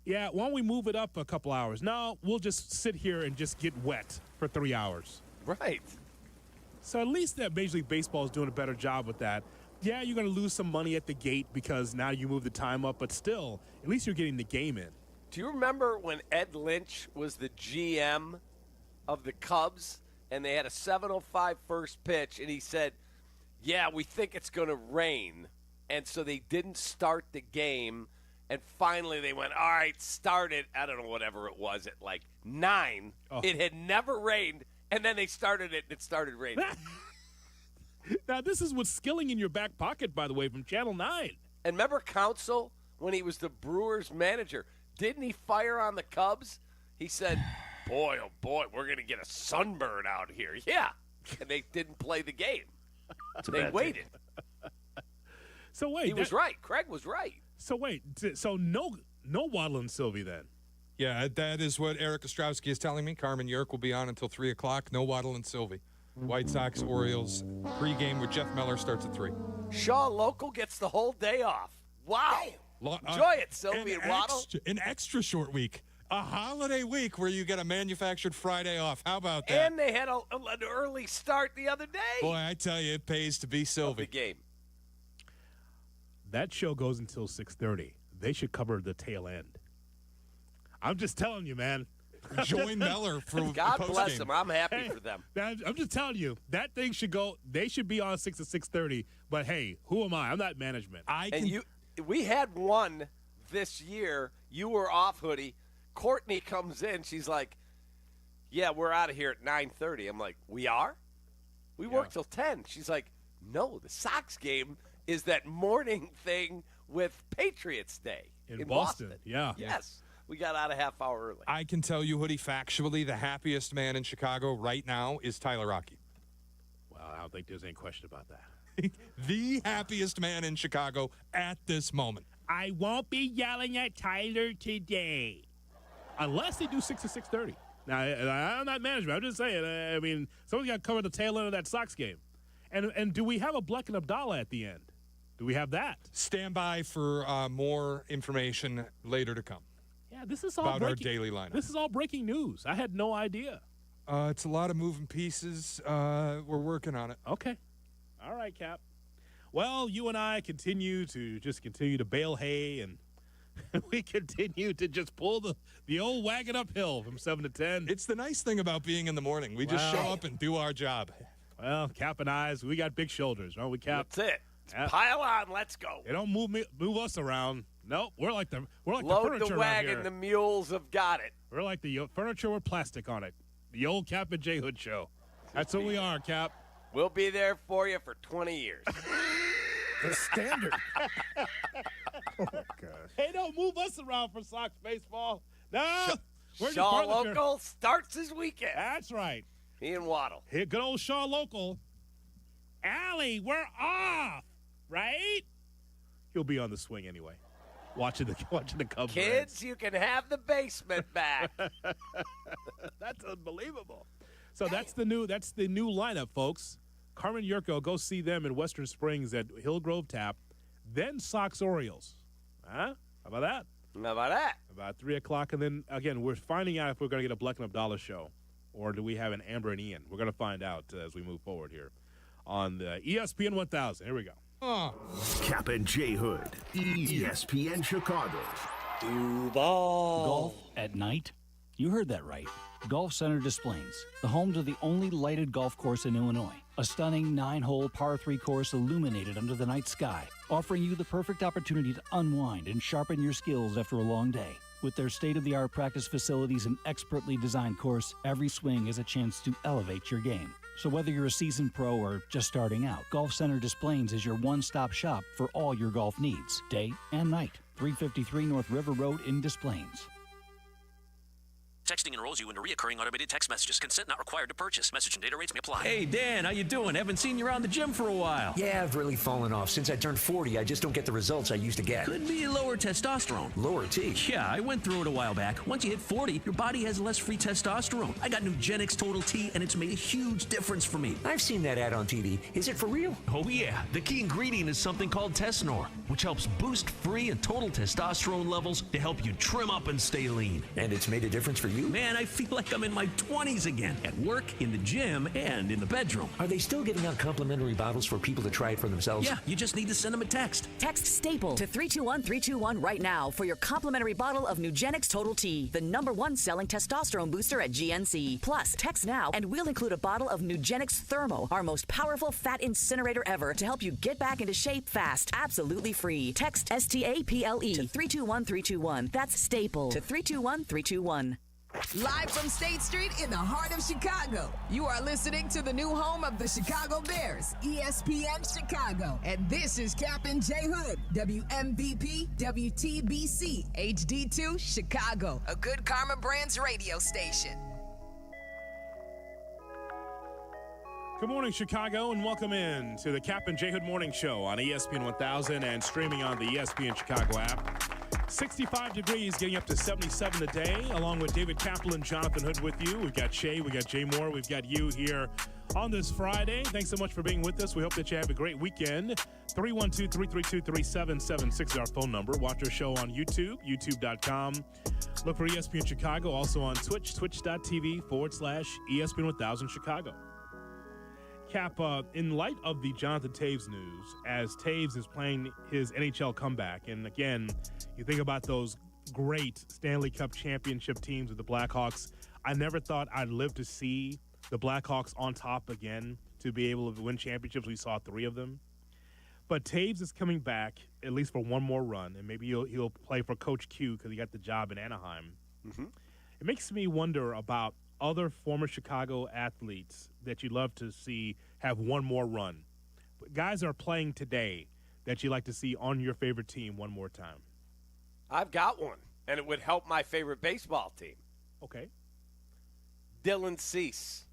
Yeah, why don't we move it up a couple hours? No, we'll just sit here and just get wet for 3 hours. Right. So at least that Major League Baseball is doing a better job with that. Yeah, you're going to lose some money at the gate because now you move the time up, but still, at least you're getting the game in. Do you remember when Ed Lynch was the GM of the Cubs and they had a 7:05 first pitch and he said, yeah, we think it's going to rain. And so they didn't start the game. And finally they went, all right, start it. I don't know, whatever it was, at like 9. Oh. It had never rained. And then they started it, and it started raining. Now, this is with Skilling in your back pocket, by the way, from Channel 9. And remember Counsell, when he was the Brewers manager, didn't he fire on the Cubs? He said, boy, oh boy, we're going to get a sunburn out here. Yeah. And they didn't play the game. They waited. So wait. He was right. Craig was right. So wait. So no Waddle Silvy then? Yeah, that is what Eric Ostrowski is telling me. Carmen Yerk will be on until 3 o'clock. No Waddle and Silvy. White Sox, Orioles. Pregame with Jeff Meller starts at 3. Shaw Local gets the whole day off. Wow. Enjoy it, Silvy and Waddle. An extra short week. A holiday week where you get a manufactured Friday off. How about that? And they had an early start the other day. Boy, I tell you, it pays to be Silvy. The game. That show goes until 6:30. They should cover the tail end. I'm just telling you, man. Join Meller for God bless them. I'm happy for them. I'm just telling you, that thing should go. They should be on 6 to 6:30. But hey, who am I? I'm not management. We had one this year. You were off, Hoodie. Courtney comes in. She's like, "Yeah, we're out of here at 9:30." I'm like, "We are? We work till 10." She's like, "No, the Sox game is that morning thing with Patriots Day in Boston." Yeah. Yes. We got out a half hour early. I can tell you, Hoodie, factually, the happiest man in Chicago right now is Tyler Rocky. Well, I don't think there's any question about that. The happiest man in Chicago at this moment. I won't be yelling at Tyler today. Unless they do 6 to 6:30. Now, I'm not management. I'm just saying. I mean, someone's got to cover the tail end of that Sox game. And do we have a Bleck and Abdallah at the end? Do we have that? Stand by for more information later to come. Yeah, this is all about our daily lineup. This is all breaking news. I had no idea. It's a lot of moving pieces. We're working on it. Okay. All right, Cap. Well, you and I continue to bail hay and We continue to just pull the old wagon uphill from 7 to 10. It's the nice thing about being in the morning. We just show up and do our job. Well, Cap and I's, we got big shoulders, don't we, Cap? That's it. Pile on, let's go. They don't move us around. Nope, we're like the Load furniture the around wagon, here. the mules have got it. We're like the furniture with plastic on it. The old Kap J Hood show. That's what we are, Cap. We'll be there for you for 20 years. The standard. Oh, gosh. Hey, don't move us around for Sox baseball. No. We're Shaw Local starts his weekend. That's right. He and Waddle. Here, good old Shaw Local. Allie, we're off, right? He'll be on the swing anyway. Watching the Cubs. Kids, you can have the basement back. That's unbelievable. So that's the new lineup, folks. Carmen, Jurko, go see them in Western Springs at Hillgrove Tap. Then Sox Orioles. Huh? How about that? How about that? About 3 o'clock. And then, again, we're finding out if we're going to get a Bleck and Abdallah show or do we have an Amber and Ian. We're going to find out as we move forward here on the ESPN 1000. Here we go. Kap J Hood, ESPN Chicago. Duval. Golf at night? You heard that right. Golf Center Des Plaines, the home to the only lighted golf course in Illinois. A stunning 9-hole par 3 course illuminated under the night sky, offering you the perfect opportunity to unwind and sharpen your skills after a long day. With their state-of-the-art practice facilities and expertly designed course, every swing is a chance to elevate your game. So whether you're a seasoned pro or just starting out, Golf Center Des Plaines is your one-stop shop for all your golf needs, day and night. 353 North River Road in Des Plaines. Texting enrolls you into recurring automated text messages. Consent not required to purchase. Message and data rates may apply. Hey, Dan, how you doing? Haven't seen you around the gym for a while. Yeah, I've really fallen off. Since I turned 40, I just don't get the results I used to get. Could be lower testosterone. Lower T? Yeah, I went through it a while back. Once you hit 40, your body has less free testosterone. I got Nugenix Total T, and it's made a huge difference for me. I've seen that ad on TV. Is it for real? Oh, yeah. The key ingredient is something called Tesnor, which helps boost free and total testosterone levels to help you trim up and stay lean. And it's made a difference for you? Man, I feel like I'm in my 20s again, at work, in the gym, and in the bedroom. Are they still giving out complimentary bottles for people to try it for themselves? Yeah, you just need to send them a text. Text STAPLE to 321-321 right now for your complimentary bottle of Nugenix Total T, the #1 selling testosterone booster at GNC. Plus, text now and we'll include a bottle of Nugenix Thermo, our most powerful fat incinerator ever, to help you get back into shape fast, absolutely free. Text STAPLE to 321-321. That's STAPLE to 321-321. Live from State Street in the heart of Chicago, you are listening to the new home of the Chicago Bears, ESPN Chicago. And this is Kap J Hood, WMVP, WTBC, HD2, Chicago, a good Karma Brands radio station. Good morning, Chicago, and welcome in to the Kap J Hood Morning Show on ESPN 1000 and streaming on the ESPN Chicago app. 65 degrees, getting up to 77 today, along with David Kaplan, Jonathan Hood with you. We've got Shay, we've got Jay Moore, we've got you here on this Friday. Thanks so much for being with us. We hope that you have a great weekend. 312-332-3776 is our phone number. Watch our show on YouTube, youtube.com. Look for ESPN Chicago, also on Twitch, twitch.tv/ESPN 1000 Chicago. Cap, in light of the Jonathan Taves news, as Taves is playing his NHL comeback, and again, you think about those great Stanley Cup championship teams with the Blackhawks. I never thought I'd live to see the Blackhawks on top again to be able to win championships. We saw 3 of them. But Taves is coming back, at least for one more run, and maybe he'll play for Coach Q because he got the job in Anaheim. Mm-hmm. It makes me wonder about other former Chicago athletes that you'd love to see have one more run. Guys are playing today that you'd like to see on your favorite team one more time. I've got one, and it would help my favorite baseball team. Okay. Dylan Cease.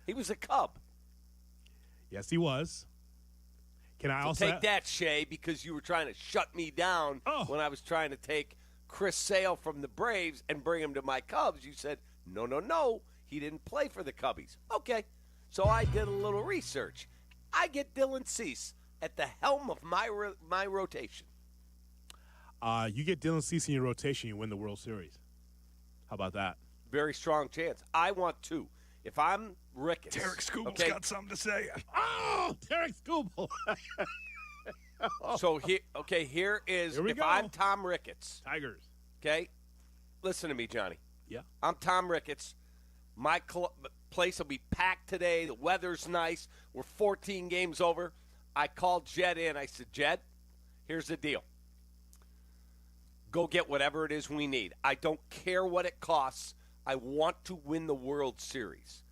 He was a Cub. Yes, he was. Can I also take that, Shay, because you were trying to shut me down when I was trying to take Chris Sale from the Braves and bring him to my Cubs. You said, no, he didn't play for the Cubbies. Okay, so I did a little research. I get Dylan Cease at the helm of my rotation. You get Dylan Cease in your rotation, you win the World Series. How about that? Very strong chance. I want 2. If I'm Ricketts. Tarek Skubel's got something to say. Oh, Tarek Skubel. So here is Here we if go. I'm Tom Ricketts. Tigers. Okay, listen to me, Johnny. Yeah. I'm Tom Ricketts. My place will be packed today. The weather's nice. We're 14 games over. I called Jed in. I said, Jed, here's the deal. Go get whatever it is we need. I don't care what it costs. I want to win the World Series.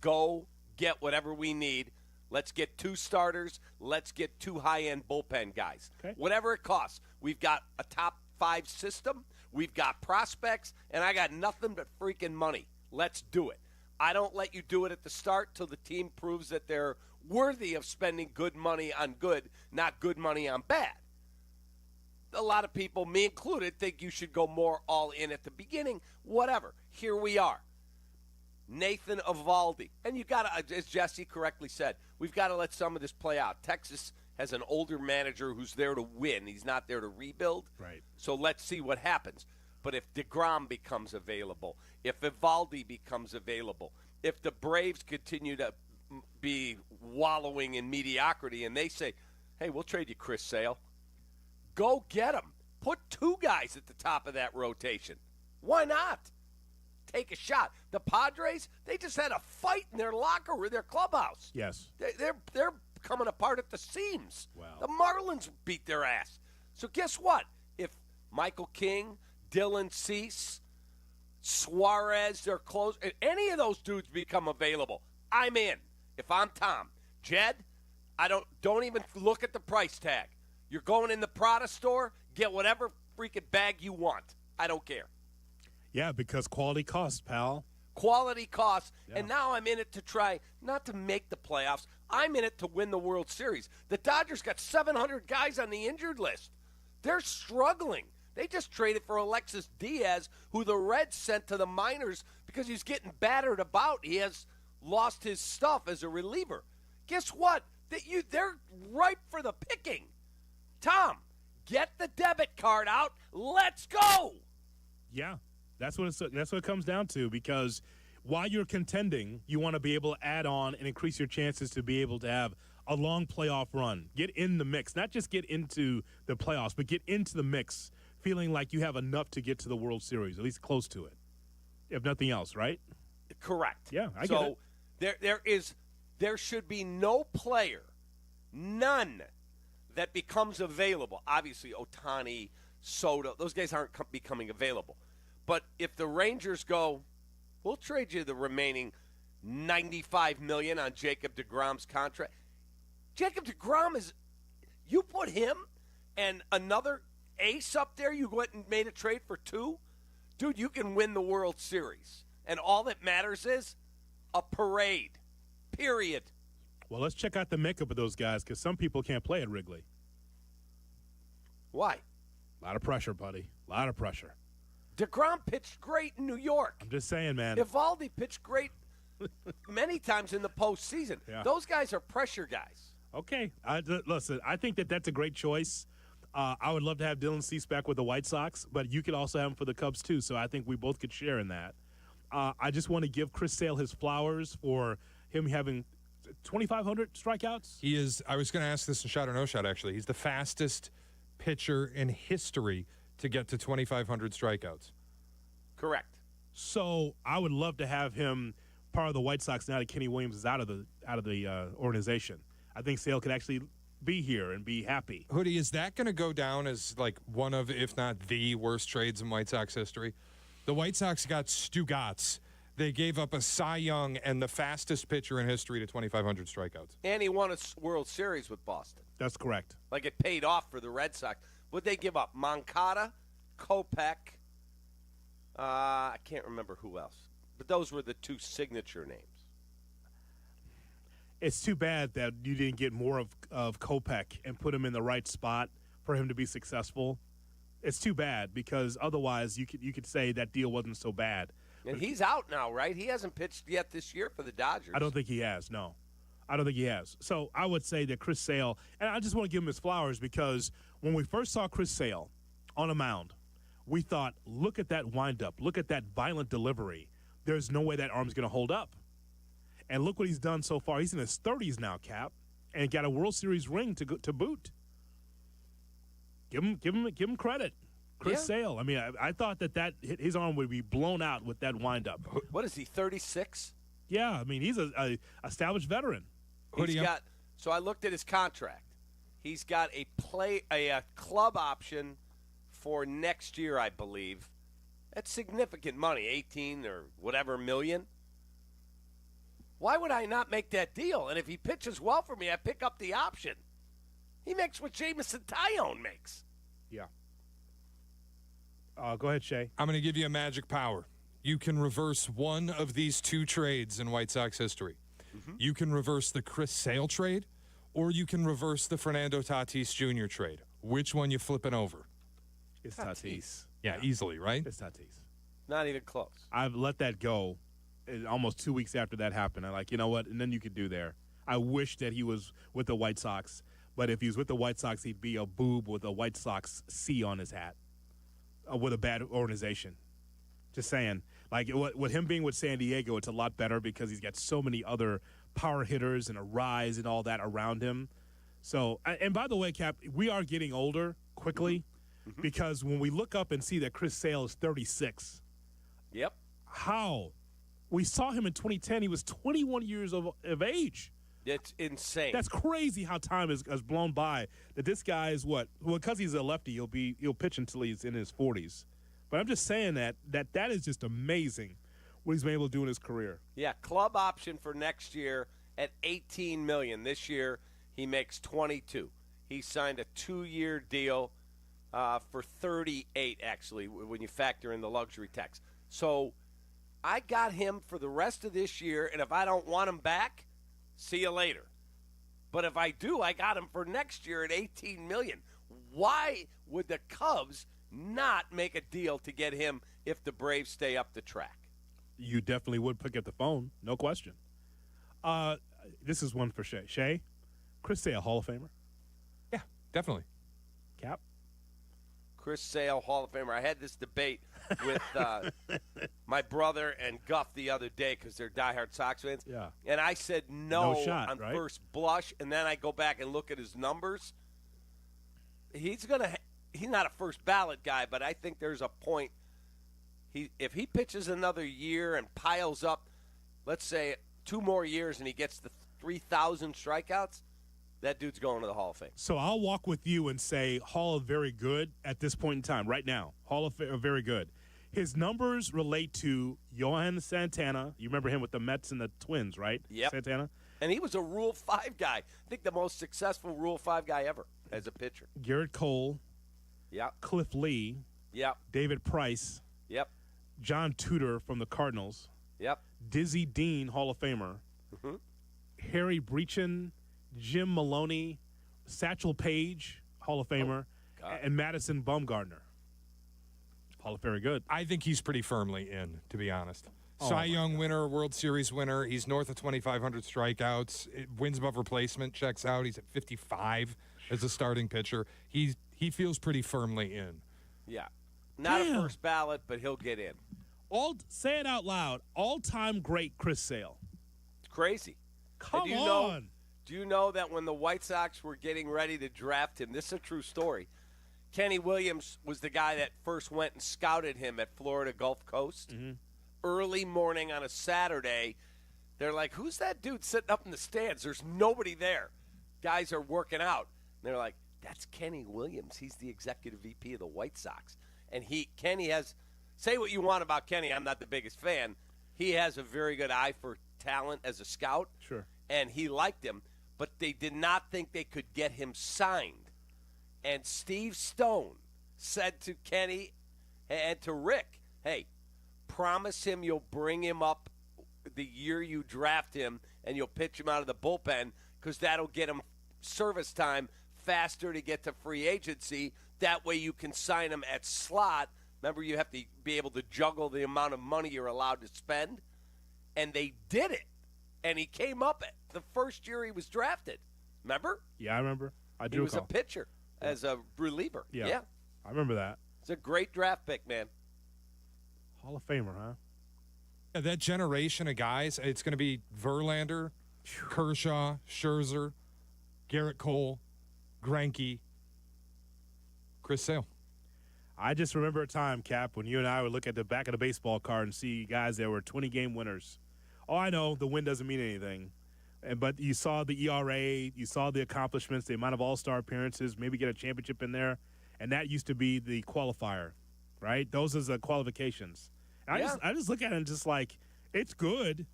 Go get whatever we need. Let's get 2 starters. Let's get 2 high-end bullpen guys. Okay. Whatever it costs. We've got a top 5 system. We've got prospects, and I got nothing but freaking money. Let's do it. I don't let you do it at the start till the team proves that they're worthy of spending good money on good, not good money on bad. A lot of people, me included, think you should go more all in at the beginning. Whatever. Here we are. Nathan Eovaldi. And you got to, as Jesse correctly said, we've got to let some of this play out. Texas has an older manager who's there to win. He's not there to rebuild. Right. So let's see what happens. But if DeGrom becomes available, if Eovaldi becomes available, if the Braves continue to be wallowing in mediocrity and they say, hey, we'll trade you Chris Sale, go get him. Put 2 guys at the top of that rotation. Why not? Take a shot. The Padres, they just had a fight in their locker room, their clubhouse. Yes. They're coming apart at the seams. Wow. The Marlins beat their ass. So guess what? If Michael King, Dylan Cease, Suarez, they're close, if any of those dudes become available, I'm in. If I'm Tom. Jed, I don't even look at the price tag. You're going in the Prada store, get whatever freaking bag you want. I don't care. Yeah, because quality costs, pal. Quality costs. Yeah. And now I'm in it to try not to make the playoffs. I'm in it to win the World Series. The Dodgers got 700 guys on the injured list. They're struggling. They just traded for Alexis Diaz, who the Reds sent to the minors because he's getting battered about. He has lost his stuff as a reliever. Guess what? They're ripe for the picking. Tom, get the debit card out. Let's go. Yeah, that's what it comes down to, because while you're contending, you want to be able to add on and increase your chances to be able to have a long playoff run. Get in the mix. Not just get into the playoffs, but get into the mix feeling like you have enough to get to the World Series, at least close to it, if nothing else, right? Correct. Yeah, I get it. There should be no player, none, that becomes available. Obviously, Ohtani, Soto, those guys aren't becoming available. But if the Rangers go, we'll trade you the remaining $95 million on Jacob deGrom's contract. Jacob deGrom you put him and another ace up there, you went and made a trade for 2? Dude, you can win the World Series. And all that matters is a parade. Period. Well, let's check out the makeup of those guys, because some people can't play at Wrigley. Why? A lot of pressure, buddy. A lot of pressure. DeGrom pitched great in New York. I'm just saying, man. Eovaldi pitched great many times in the postseason. Yeah. Those guys are pressure guys. Okay. Listen, I think that's a great choice. I would love to have Dylan Cease back with the White Sox, but you could also have him for the Cubs, too, so I think we both could share in that. I just want to give Chris Sale his flowers for him having 2,500 strikeouts. He is. I was going to ask this in shot or no shot, actually. He's the fastest pitcher in history to get to 2,500 strikeouts. Correct. So I would love to have him part of the White Sox now that Kenny Williams is out of the organization. I think Sale could actually be here and be happy. Hoodie, is that going to go down as like one of, if not the worst trades in White Sox history? The White Sox got Stugatz. They gave up a Cy Young and the fastest pitcher in history to 2,500 strikeouts. And he won a World Series with Boston. That's correct. Like it paid off for the Red Sox. What'd they give up? Moncada, Kopech. I can't remember who else. But those were the 2 signature names. It's too bad that you didn't get more of Kopech and put him in the right spot for him to be successful. It's too bad, because otherwise you could say that deal wasn't so bad. And he's out now, right? He hasn't pitched yet this year for the Dodgers. I don't think he has, no. I don't think he has. So I would say that Chris Sale, and I just want to give him his flowers, because when we first saw Chris Sale on a mound, we thought, look at that windup, look at that violent delivery. There's no way that arm's going to hold up. And look what he's done so far. He's in his 30s now, Cap, and got a World Series ring to boot. give him credit. Chris Sale. I mean, I thought that his arm would be blown out with that windup. What is he, 36? Yeah, I mean, he's a established veteran. So I looked at his contract. He's got a club option for next year, I believe. That's significant money, 18 or whatever million. Why would I not make that deal? And if he pitches well for me, I pick up the option. He makes what Jameson Tyone makes. Yeah. Go ahead, Shay. I'm going to give you a magic power. You can reverse one of these two trades in White Sox history. Mm-hmm. You can reverse the Chris Sale trade, or you can reverse the Fernando Tatis Jr. trade. Which one you flipping over? It's Tatis. Yeah, easily, right? It's Tatis. Not even close. I've let that go almost 2 weeks after that happened. I'm like, you know what? And then you could do there. I wish that he was with the White Sox, but if he was with the White Sox, he'd be a boob with a White Sox C on his hat with a bad organization. Just saying. Like, with him being with San Diego, it's a lot better because he's got so many other power hitters and a rise and all that around him. So, and by the way, Cap, we are getting older quickly because when we look up and see that Chris Sale is 36. Yep. How? We saw him in 2010. He was 21 years of age. It's insane. That's crazy how time has blown by. That this guy is what? Well, because he's a lefty, he'll pitch until he's in his 40s. But I'm just saying that is just amazing what he's been able to do in his career. Yeah, club option for next year at $18 million. This year he makes $22. He signed a 2-year deal for $38, actually, when you factor in the luxury tax. So I got him for the rest of this year, and if I don't want him back, see you later. But if I do, I got him for next year at $18 million. Why would the Cubs not make a deal to get him if the Braves stay up the track? You definitely would pick up the phone, no question. This is one for Shay. Shay, Chris Sale, Hall of Famer? Yeah, definitely. Cap? Chris Sale, Hall of Famer. I had this debate with my brother and Guff the other day because they're diehard Sox fans. Yeah. And I said no shot, on right? first blush, and then I go back and look at his numbers. He's not a first ballot guy, but I think there's a point. If he pitches another year and piles up, let's say 2 more years, and he gets the 3,000 strikeouts, that dude's going to the Hall of Fame. So I'll walk with you and say Hall of very good at this point in time, right now. Hall of very good. His numbers relate to Johan Santana. You remember him with the Mets and the Twins, right? Yep. Santana. And he was a Rule 5 guy. I think the most successful Rule 5 guy ever as a pitcher. Garrett Cole. Yep. Cliff Lee. Yep. David Price. Yep. John Tudor from the Cardinals. Yep. Dizzy Dean, Hall of Famer. Mm-hmm. Harry Breachin, Jim Maloney, Satchel Paige, Hall of Famer, and Madison Bumgarner. Hall of very good. I think he's pretty firmly in, to be honest. Oh, Cy Young winner, World Series winner. He's north of 2,500 strikeouts. Wins above replacement, checks out. He's at 55 as a starting pitcher. He feels pretty firmly in. Yeah. Not a first ballot, but he'll get in. Say it out loud. All-time great Chris Sale. It's crazy. Come on. Do you know that when the White Sox were getting ready to draft him, this is a true story, Kenny Williams was the guy that first went and scouted him at Florida Gulf Coast. Mm-hmm. Early morning on a Saturday, they're like, who's that dude sitting up in the stands? There's nobody there. Guys are working out. And they're like, that's Kenny Williams. He's the executive VP of the White Sox. And Kenny has, say what you want about Kenny, I'm not the biggest fan. He has a very good eye for talent as a scout. Sure. And he liked him, but they did not think they could get him signed. And Steve Stone said to Kenny and to Rick, hey, promise him you'll bring him up the year you draft him and you'll pitch him out of the bullpen because that'll get him service time faster to get to free agency. That way you can sign him at slot. Remember, you have to be able to juggle the amount of money you're allowed to spend. And they did it. And he came up the first year he was drafted. Remember? Yeah, I remember. I do. He was a pitcher as a reliever. Yeah. I remember that. It's a great draft pick, man. Hall of Famer, huh? Yeah, that generation of guys, it's going to be Verlander, Kershaw, Scherzer, Garrett Cole, Greinke. Chris Sale. I just remember a time, Cap, when you and I would look at the back of the baseball card and see guys that were 20-game winners. Oh, I know the win doesn't mean anything, but you saw the ERA, you saw the accomplishments, the amount of all-star appearances, maybe get a championship in there, and that used to be the qualifier, right? Those are the qualifications. And I just look at it and just like, it's good.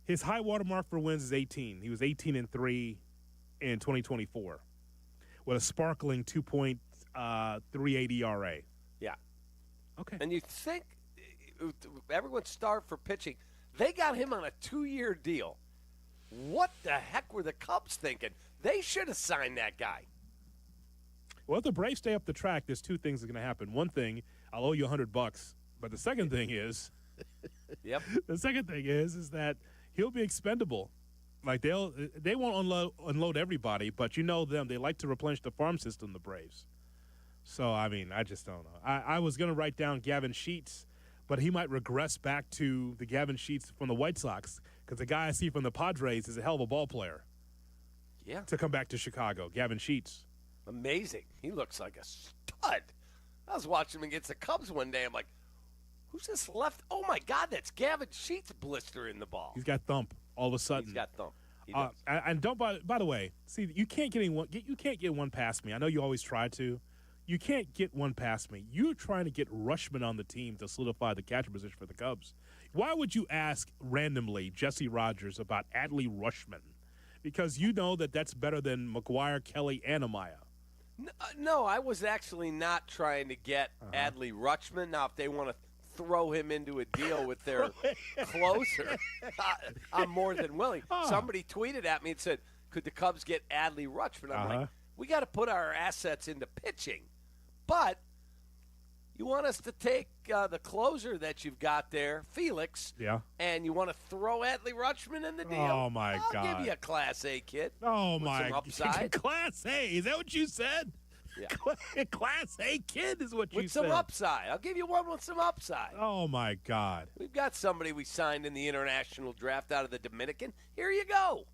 His high water mark for wins is 18. He was 18-3 in 2024 with a sparkling 2.38 ERA. Yeah. Okay. And you think everyone's starved for pitching. They got him on a 2-year deal. What the heck were the Cubs thinking? They should have signed that guy. Well, if the Braves stay up the track, there's two things that are going to happen. One thing, I'll owe you $100. But the second thing is, the second thing is that he'll be expendable. Like they won't unload everybody, but you know them. They like to replenish the farm system, the Braves. So, I mean, I just don't know. I was going to write down Gavin Sheets, but he might regress back to the Gavin Sheets from the White Sox because the guy I see from the Padres is a hell of a ball player. Yeah. To come back to Chicago, Gavin Sheets. Amazing. He looks like a stud. I was watching him against the Cubs one day. I'm like, who's this left? Oh, my God, that's Gavin Sheets blistering the ball. He's got thump all of a sudden. He's got thump. He does. And don't, by the way, see, you can't get one past me. I know you always try to. You can't get one past me. You're trying to get Rushman on the team to solidify the catcher position for the Cubs. Why would you ask randomly Jesse Rogers about Adley Rushman? Because you know that's better than McGuire, Kelly, and Amaya. No, I was actually not trying to get Adley Rutschman. Now, if they want to throw him into a deal with their closer, I'm more than willing. Somebody tweeted at me and said, could the Cubs get Adley Rutschman? I'm like, we got to put our assets into pitching. But you want us to take the closer that you've got there, Felix, and you want to throw Adley Rutschman in the deal? Oh, my God. I'll give you a Class A kid. Oh, with my some upside. Class A. Is that what you said? Yeah. Class A kid is what you said. With some upside. I'll give you one with some upside. Oh, my God. We've got somebody we signed in the international draft out of the Dominican. Here you go.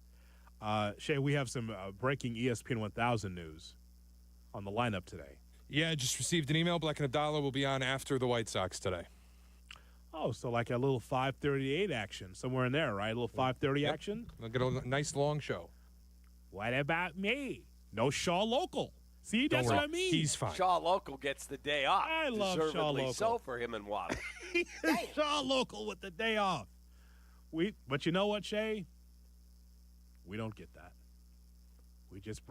Shay, we have some breaking ESPN 1000 news on the lineup today. Yeah, I just received an email. Black and Abdallah will be on after the White Sox today. Oh, so like a little 5:38 action, somewhere in there, right? A little 5:30 action? We'll get a nice long show. What about me? No Shaw Local. See, that's what I mean. He's fine. Shaw Local gets the day off. I love Shaw Local. So for him and Waddle. Shaw Local with the day off. But you know what, Shay? We don't get that. We just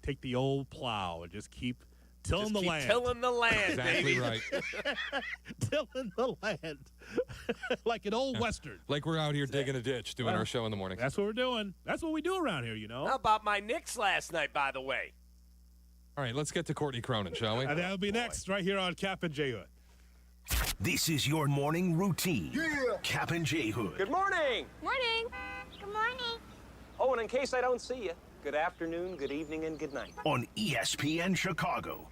take the old plow and just keep tilling the land. Tilling the land, exactly baby. Right. Tilling the land. Like an old Western. Like we're out here digging a ditch doing our show in the morning. That's what we're doing. That's what we do around here, you know. How about my Knicks last night, by the way? All right, let's get to Courtney Cronin, shall we? And that'll be next right here on Kap and J Hood. This is your morning routine. Yeah. Kap and J Hood. Good morning. Morning. Good morning. Oh, and in case I don't see you, good afternoon, good evening, and good night. On ESPN Chicago.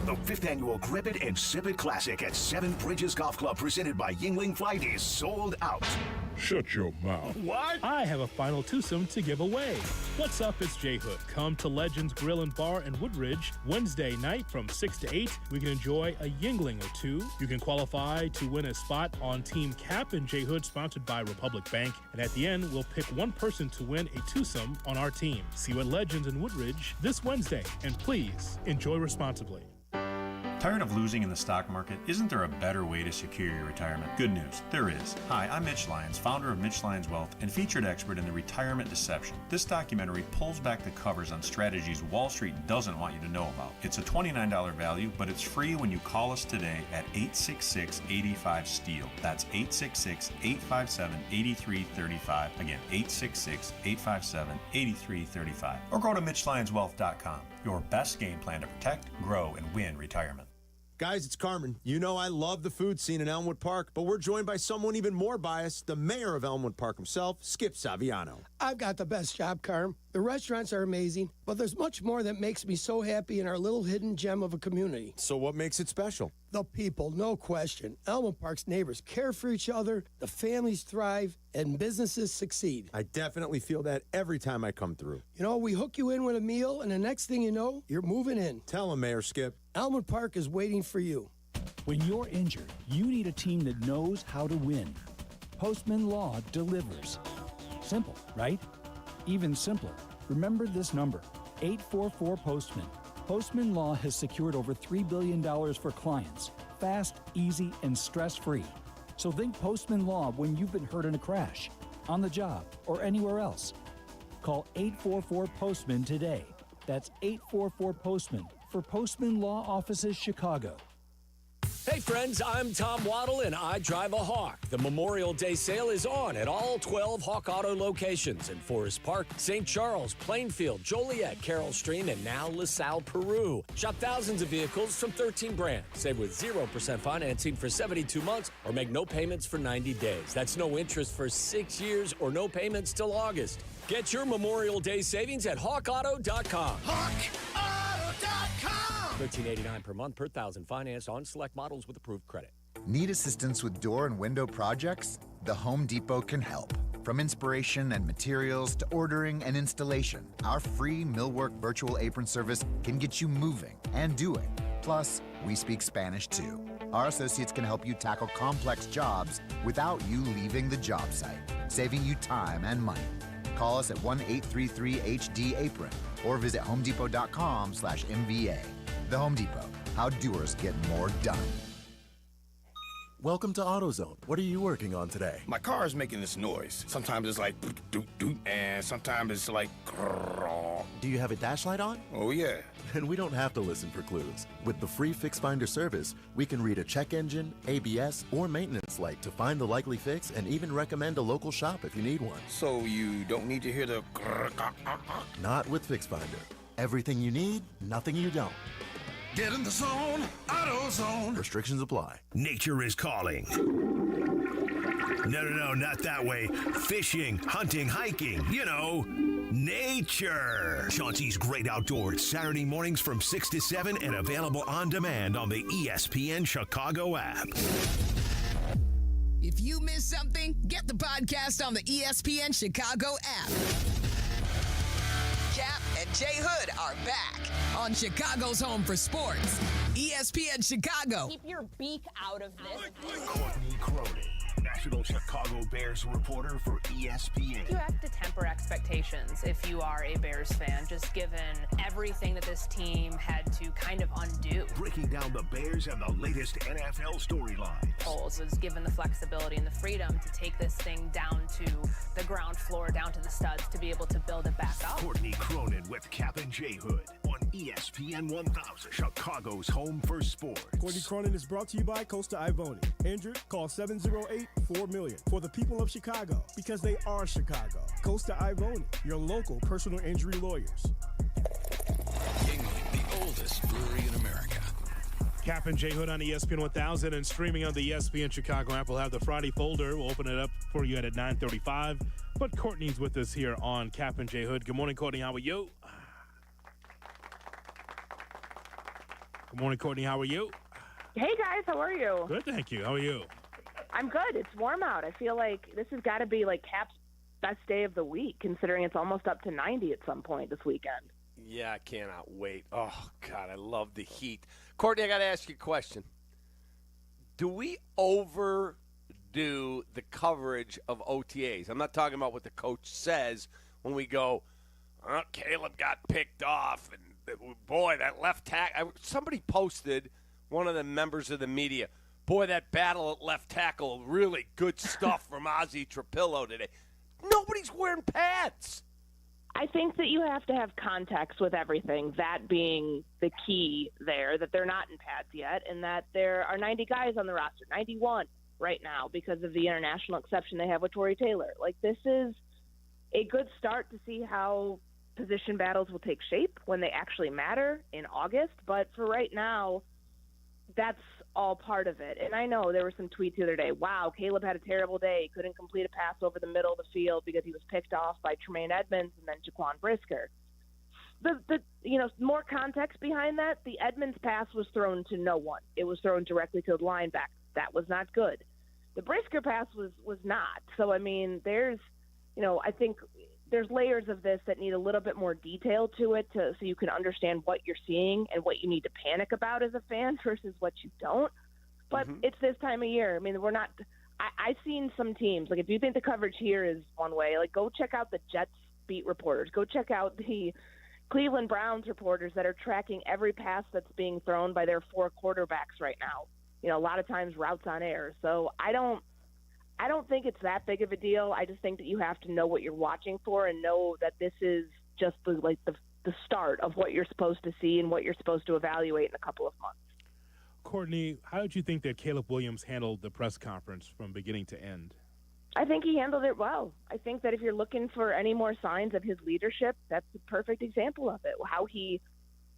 The 5th annual Grip It and Sip It Classic at Seven Bridges Golf Club presented by Yingling Flight is sold out. Shut your mouth. What? I have a final twosome to give away. What's up? It's J Hood. Come to Legends Grill and Bar in Woodridge Wednesday night from 6 to 8. We can enjoy a Yingling or two. You can qualify to win a spot on Team Kap and J Hood, sponsored by Republic Bank. And at the end, we'll pick one person to win a twosome on our team. See you at Legends in Woodridge this Wednesday. And please enjoy responsibly. Tired of losing in the stock market? Isn't there a better way to secure your retirement? Good news, there is. Hi, I'm Mitch Lyons, founder of Mitch Lyons Wealth and featured expert in the retirement deception. This documentary pulls back the covers on strategies Wall Street doesn't want you to know about. It's a $29 value, but it's free when you call us today at 866-85-STEEL. That's 866-857-8335. Again, 866-857-8335. Or go to MitchLyonsWealth.com. Your best game plan to protect, grow, and win retirement. Guys, it's Carmen. You know I love the food scene in Elmwood Park, but we're joined by someone even more biased, the mayor of Elmwood Park himself, Skip Saviano. I've got the best job, Carm. The restaurants are amazing, but there's much more that makes me so happy in our little hidden gem of a community. So what makes it special? The people, no question. Elmwood Park's neighbors care for each other, the families thrive, and businesses succeed. I definitely feel that every time I come through. You know, we hook you in with a meal, and the next thing you know, you're moving in. Tell him, Mayor Skip. Elmwood Park is waiting for you. When you're injured, you need a team that knows how to win. Postman Law delivers. Simple, right? Even simpler. Remember this number, 844-POSTMAN. Postman Law has secured over $3 billion for clients. Fast, easy, and stress-free. So think Postman Law when you've been hurt in a crash, on the job, or anywhere else. Call 844-POSTMAN today. That's 844-POSTMAN for Postman Law Offices Chicago. Hey friends, I'm Tom Waddle and I drive a Hawk. The Memorial Day sale is on at all 12 Hawk Auto locations in Forest Park, St. Charles, Plainfield, Joliet, Carroll Stream, and now LaSalle, Peru. Shop thousands of vehicles from 13 brands. Save with 0% financing for 72 months or make no payments for 90 days. That's no interest for 6 years or no payments till August. Get your Memorial Day savings at hawkauto.com. HawkAuto.com. $13.89 per month per thousand financed on select models with approved credit. Need assistance with door and window projects? The Home Depot can help. From inspiration and materials to ordering and installation, our free millwork virtual apron service can get you moving and doing. Plus, we speak Spanish too. Our associates can help you tackle complex jobs without you leaving the job site, saving you time and money. Call us at 1-833-HD-APRON or visit homedepot.com/MVA. The Home Depot, how doers get more done. Welcome to AutoZone. What are you working on today? My car is making this noise. Sometimes it's like doot doot, and sometimes it's like grrr. Do you have a dash light on? Oh yeah. Then we don't have to listen for clues. With the free Fix Finder service, we can read a check engine, ABS, or maintenance light to find the likely fix and even recommend a local shop if you need one. So you don't need to hear the grrr. Not with Fix Finder. Everything you need, nothing you don't. Get in the zone, AutoZone. Restrictions apply. Nature is calling. No, not that way. Fishing, hunting, hiking, you know, nature. Chauncey's Great Outdoors, Saturday mornings from 6 to 7 and available on demand on the ESPN Chicago app. If you missed something, get the podcast on the ESPN Chicago app. Kap and J Hood are back on Chicago's home for sports, ESPN Chicago. Keep your beak out of this. Courtney Cronin, National Chicago Bears reporter for ESPN. You have to temper expectations if you are a Bears fan, just given everything that this team had to kind of undo. Breaking down the Bears and the latest NFL storylines. Foles was given the flexibility and the freedom to take this thing down to the ground floor, down to the studs, to be able to build it back up. Courtney Cronin with Kap and J Hood on ESPN 1000, Chicago's home for sports. Courtney Cronin is brought to you by Costa Ivoni. Injured? Call 708-4million. For the people of Chicago, because they are Chicago. Costa Ivoni, your local personal injury lawyers. Yingling, the oldest brewery in America. Kap and J Hood on ESPN 1000 and streaming on the ESPN Chicago app. We'll have the Friday folder. We'll open it up for you at 9:35. But Courtney's with us here on Kap and J Hood. Good morning, Courtney. How are you? Good morning, Courtney. How are you? Hey, guys. How are you? Good, thank you. How are you? I'm good. It's warm out. I feel like this has got to be like Kap's best day of the week, considering it's almost up to 90 at some point this weekend. Yeah, I cannot wait. Oh, God, I love the heat. Courtney, I got to ask you a question. Do we overdo the coverage of OTAs? I'm not talking about what the coach says when we go, oh, Caleb got picked off, and boy, that left tackle. Somebody posted, one of the members of the media, boy, that battle at left tackle, really good stuff from Ozzie Trapillo today. Nobody's wearing pads. I think that you have to have context with everything, that being the key there, that they're not in pads yet, and that there are 90 guys on the roster, 91 right now, because of the international exception they have with Torrey Taylor. Like, this is a good start to see how position battles will take shape when they actually matter in August. But for right now, that's all part of it. And I know there were some tweets the other day. Wow, Caleb had a terrible day. Couldn't complete a pass over the middle of the field because he was picked off by Tremaine Edmonds and then Jaquan Brisker. The more context behind that, the Edmonds pass was thrown to no one. It was thrown directly to the linebacker. That was not good. The Brisker pass was not. So, I mean, there's, I think there's layers of this that need a little bit more detail to it so you can understand what you're seeing and what you need to panic about as a fan versus what you don't. But it's this time of year. I mean, we're not – I've seen some teams. Like, if you think the coverage here is one way, like, go check out the Jets beat reporters. Go check out the Cleveland Browns reporters that are tracking every pass that's being thrown by their 4 quarterbacks right now. A lot of times routes on air. So I don't think it's that big of a deal. I just think that you have to know what you're watching for and know that this is just the start of what you're supposed to see and what you're supposed to evaluate in a couple of months. Courtney, how did you think that Caleb Williams handled the press conference from beginning to end? I think he handled it well. I think that if you're looking for any more signs of his leadership, that's a perfect example of it. How he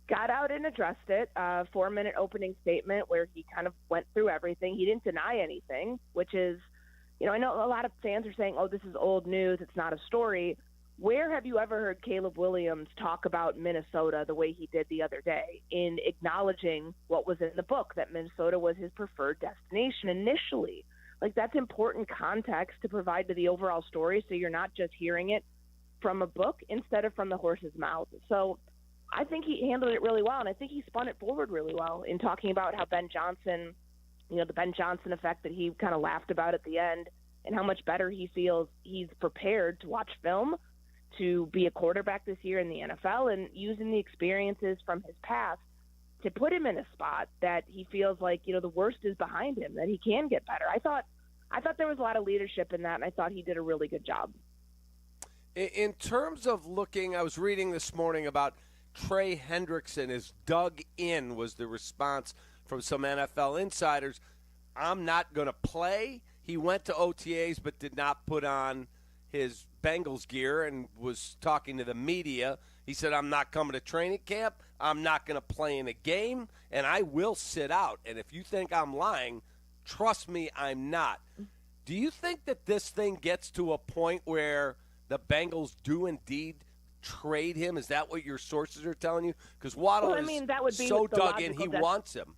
got out and addressed it, 4-minute opening statement where he kind of went through everything. He didn't deny anything, which is, I know a lot of fans are saying, oh, this is old news, it's not a story. Where have you ever heard Caleb Williams talk about Minnesota the way he did the other day in acknowledging what was in the book, that Minnesota was his preferred destination initially? Like, that's important context to provide to the overall story so you're not just hearing it from a book instead of from the horse's mouth. So I think he handled it really well, and I think he spun it forward really well in talking about how Ben Johnson, the Ben Johnson effect that he kind of laughed about at the end, and how much better he feels he's prepared to watch film, to be a quarterback this year in the NFL, and using the experiences from his past to put him in a spot that he feels like, the worst is behind him, that he can get better. I thought there was a lot of leadership in that, and I thought he did a really good job. In terms of looking, I was reading this morning about Trey Hendrickson is dug in, was the response from some NFL insiders. I'm not going to play. He went to OTAs but did not put on his Bengals gear and was talking to the media. He said, I'm not coming to training camp. I'm not going to play in a game, and I will sit out. And if you think I'm lying, trust me, I'm not. Do you think that this thing gets to a point where the Bengals do indeed trade him? Is that what your sources are telling you? Because Waddle that would be so dug in, he wants him.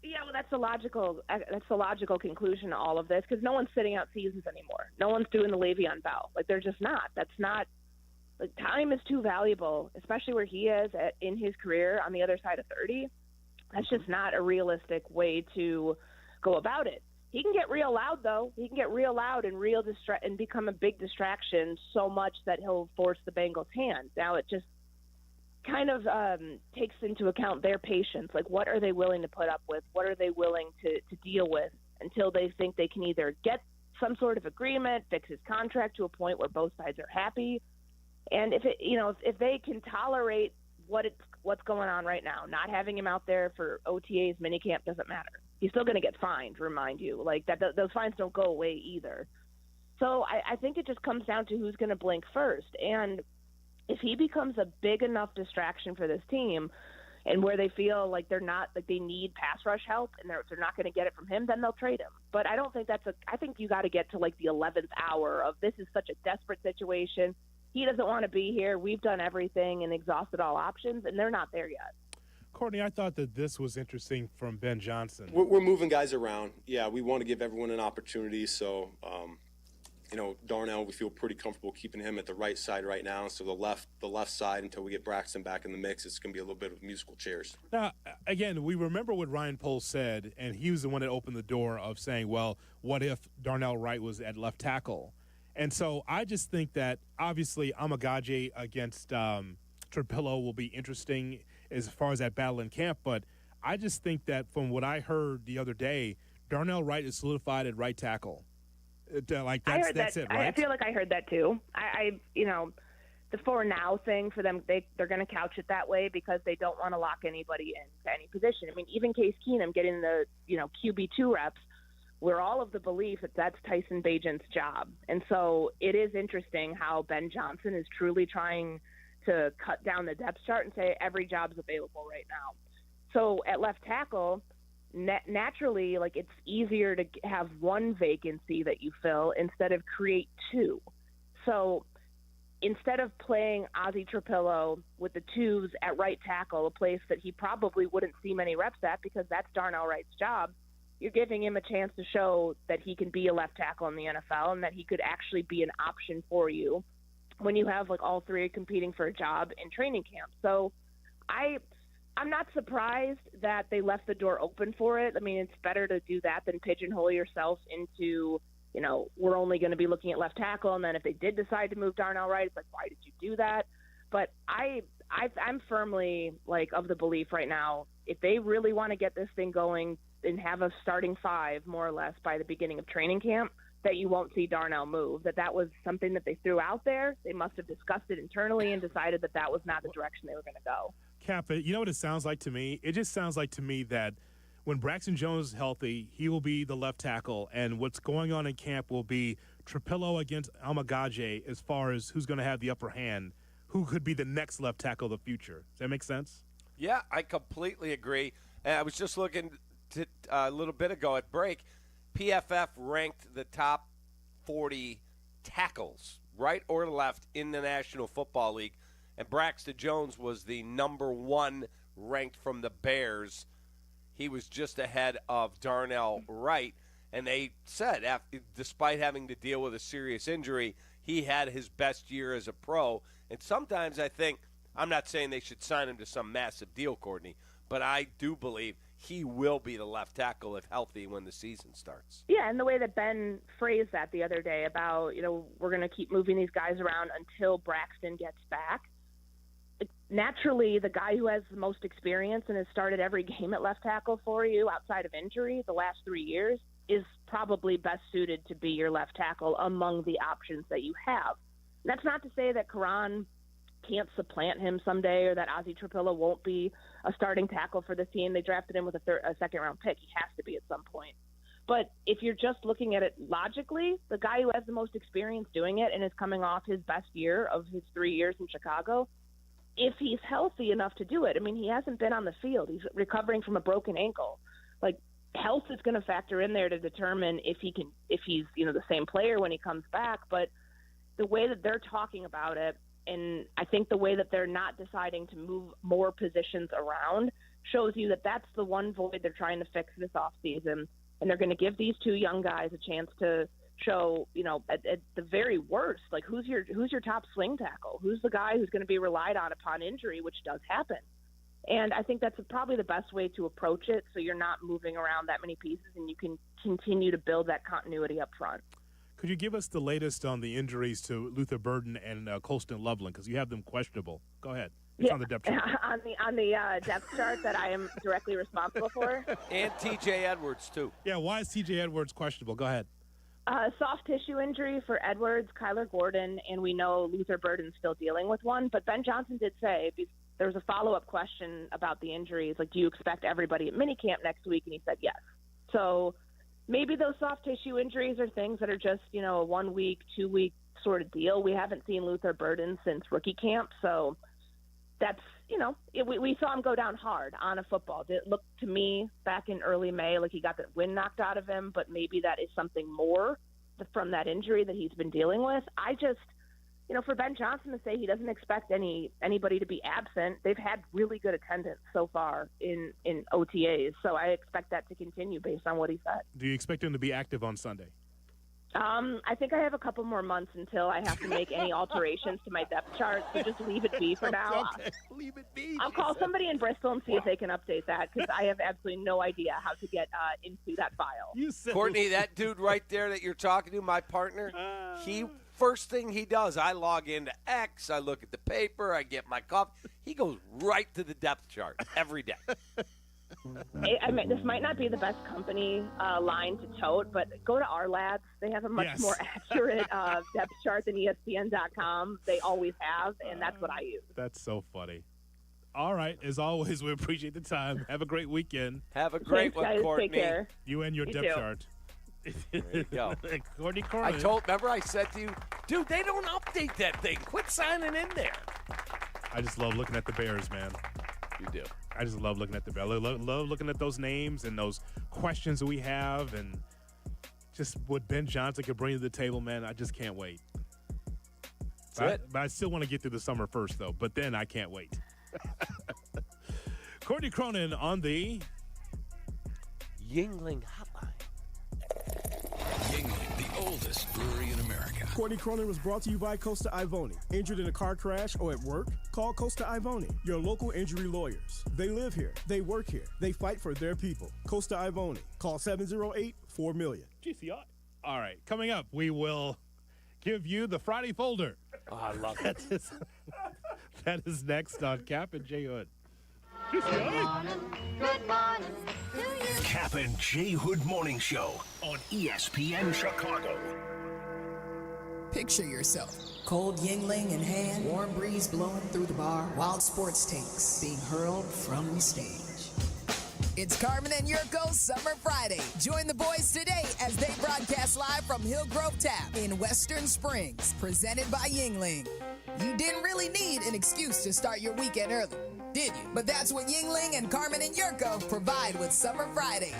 Yeah, well, that's the logical conclusion to all of this, because no one's sitting out seasons anymore. No one's doing the Le'Veon Bell. Like, they're just not. That's not. Like, time is too valuable, especially where he is in his career on the other side of 30. That's just not a realistic way to go about it. He can get real loud, though. He can get real loud and and become a big distraction so much that he'll force the Bengals' hand. Now, it just kind of takes into account their patience. Like, what are they willing to put up with? What are they willing to deal with until they think they can either get some sort of agreement, fix his contract to a point where both sides are happy. And if they can tolerate what's going on right now, not having him out there for OTAs, minicamp, doesn't matter. He's still going to get fined, remind you. Like, that those fines don't go away either. So I think it just comes down to who's going to blink first. And if he becomes a big enough distraction for this team, and where they feel like they're not, like they need pass rush help, and they're not going to get it from him, then they'll trade him. But I don't think I think you got to get to like the 11th hour of this is such a desperate situation. He doesn't want to be here. We've done everything and exhausted all options, and they're not there yet. Courtney, I thought that this was interesting from Ben Johnson. We're moving guys around. Yeah, we want to give everyone an opportunity. So, Darnell, we feel pretty comfortable keeping him at the right side right now. So the left side, until we get Braxton back in the mix, it's going to be a little bit of musical chairs. Now, again, we remember what Ryan Poles said, and he was the one that opened the door of saying, well, what if Darnell Wright was at left tackle? And so I just think that, obviously, Amagaje against Trapillo will be interesting as far as that battle in camp. But I just think that from what I heard the other day, Darnell Wright is solidified at right tackle. That's it, right? I feel like I heard that too. The for now thing for them, they're going to couch it that way because they don't want to lock anybody into any position. I mean, even Case Keenum getting the QB2 reps, we're all of the belief that that's Tyson Bagent's job. And so it is interesting how Ben Johnson is truly trying to cut down the depth chart and say every job's available right now. So at left tackle, naturally, like, it's easier to have one vacancy that you fill instead of create two. So instead of playing Ozzie Trapillo with the twos at right tackle, a place that he probably wouldn't see many reps at because that's Darnell Wright's job, you're giving him a chance to show that he can be a left tackle in the NFL and that he could actually be an option for you when you have, like, all three competing for a job in training camp. So I'm not surprised that they left the door open for it. I mean, it's better to do that than pigeonhole yourself into, we're only going to be looking at left tackle. And then if they did decide to move Darnell Wright, it's like, why did you do that? But I'm firmly, like, of the belief right now, if they really want to get this thing going and have a starting five, more or less, by the beginning of training camp, that you won't see Darnell move, that was something that they threw out there. They must have discussed it internally and decided that was not the direction they were going to go. Kap, you know what it sounds like to me? It just sounds like to me that when Braxton Jones is healthy, he will be the left tackle, and what's going on in camp will be Trapillo against Almagaje as far as who's going to have the upper hand, who could be the next left tackle of the future. Does that make sense? Yeah, I completely agree. And I was just looking a little bit ago at break. PFF ranked the top 40 tackles, right or left, in the National Football League, and Braxton Jones was the number one ranked from the Bears. He was just ahead of Darnell Wright, and they said, despite having to deal with a serious injury, he had his best year as a pro. And sometimes I think, I'm not saying they should sign him to some massive deal, Courtney, but I do believe he will be the left tackle if healthy when the season starts. Yeah, and the way that Ben phrased that the other day about, we're going to keep moving these guys around until Braxton gets back. Naturally, the guy who has the most experience and has started every game at left tackle for you outside of injury the last 3 years is probably best suited to be your left tackle among the options that you have. And that's not to say that Karan can't supplant him someday or that Ozzie Trapillo won't be a starting tackle for this team. They drafted him with a second-round pick. He has to be at some point. But if you're just looking at it logically, the guy who has the most experience doing it and is coming off his best year of his 3 years in Chicago, if he's healthy enough to do it, I mean, he hasn't been on the field. He's recovering from a broken ankle. Like, health is going to factor in there to determine if he's, the same player when he comes back. But the way that they're talking about it, and I think the way that they're not deciding to move more positions around shows you that that's the one void they're trying to fix this offseason. And they're going to give these two young guys a chance to show, at the very worst, like, who's your top swing tackle? Who's the guy who's going to be relied on upon injury, which does happen. And I think that's probably the best way to approach it, so you're not moving around that many pieces and you can continue to build that continuity up front. Could you give us the latest on the injuries to Luther Burden and Colston Loveland, because you have them questionable? Go ahead. It's on the depth chart. on the depth chart that I am directly responsible for. And T.J. Edwards, too. Yeah, why is T.J. Edwards questionable? Go ahead. Soft tissue injury for Edwards, Kyler Gordon, and we know Luther Burden's still dealing with one. But Ben Johnson did say, there was a follow-up question about the injuries, like, do you expect everybody at minicamp next week? And he said yes. So maybe those soft tissue injuries are things that are just, a 1 week, 2 week sort of deal. We haven't seen Luther Burden since rookie camp, so that's, we saw him go down hard on a football. It looked to me back in early May like he got the wind knocked out of him, but maybe that is something more from that injury that he's been dealing with. I just, for Ben Johnson to say he doesn't expect anybody to be absent, they've had really good attendance so far in OTAs, so I expect that to continue based on what he said. Do you expect him to be active on Sunday? I think I have a couple more months until I have to make any alterations to my depth chart, so just leave it be for now. Okay. Leave it be. I'll call somebody in Bristol and see if they can update that, because I have absolutely no idea how to get into that file. Courtney, that dude right there that you're talking to, my partner, first thing he does, I log into X, I look at the paper, I get my coffee. He goes right to the depth chart every day. I mean, this might not be the best company line to tote, but go to our labs. They have a much more accurate depth chart than ESPN.com. They always have, and that's what I use. That's so funny. All right. As always, we appreciate the time. Have a great weekend. Have a great one, guys. Courtney. Take care. You and your You depth too. chart. There you go. Courtney Carmen. Remember I said to you, dude, they don't update that thing. Quit signing in there. I just love looking at the Bears, man. You do. I just love looking at the love looking at those names and those questions that we have, and just what Ben Johnson could bring to the table, man. I just can't wait. But I still want to get through the summer first, though. But then I can't wait. Courtney Cronin on the Yingling Hotline. Yingling, the oldest brewery in America. Courtney Cronin was brought to you by Costa Ivoni. Injured in a car crash or at work? Call Costa Ivoni, your local injury lawyers. They live here. They work here. They fight for their people. Costa Ivoni. Call 708-4-million. GCI. All right. Coming up, we will give you the Friday folder. Oh, I love it. That is next on Kap and J Hood. Good morning to you. Kap and J Hood Morning Show on ESPN Chicago. Picture yourself. Cold Yingling in hand, warm breeze blowing through the bar, wild sports takes being hurled from the stage. It's Carmen and Jurko Summer Friday. Join the boys today as they broadcast live from Hillgrove Tap in Western Springs, presented by Yingling. You didn't really need an excuse to start your weekend early, did you? But that's what Yingling and Carmen and Jurko provide with Summer Fridays.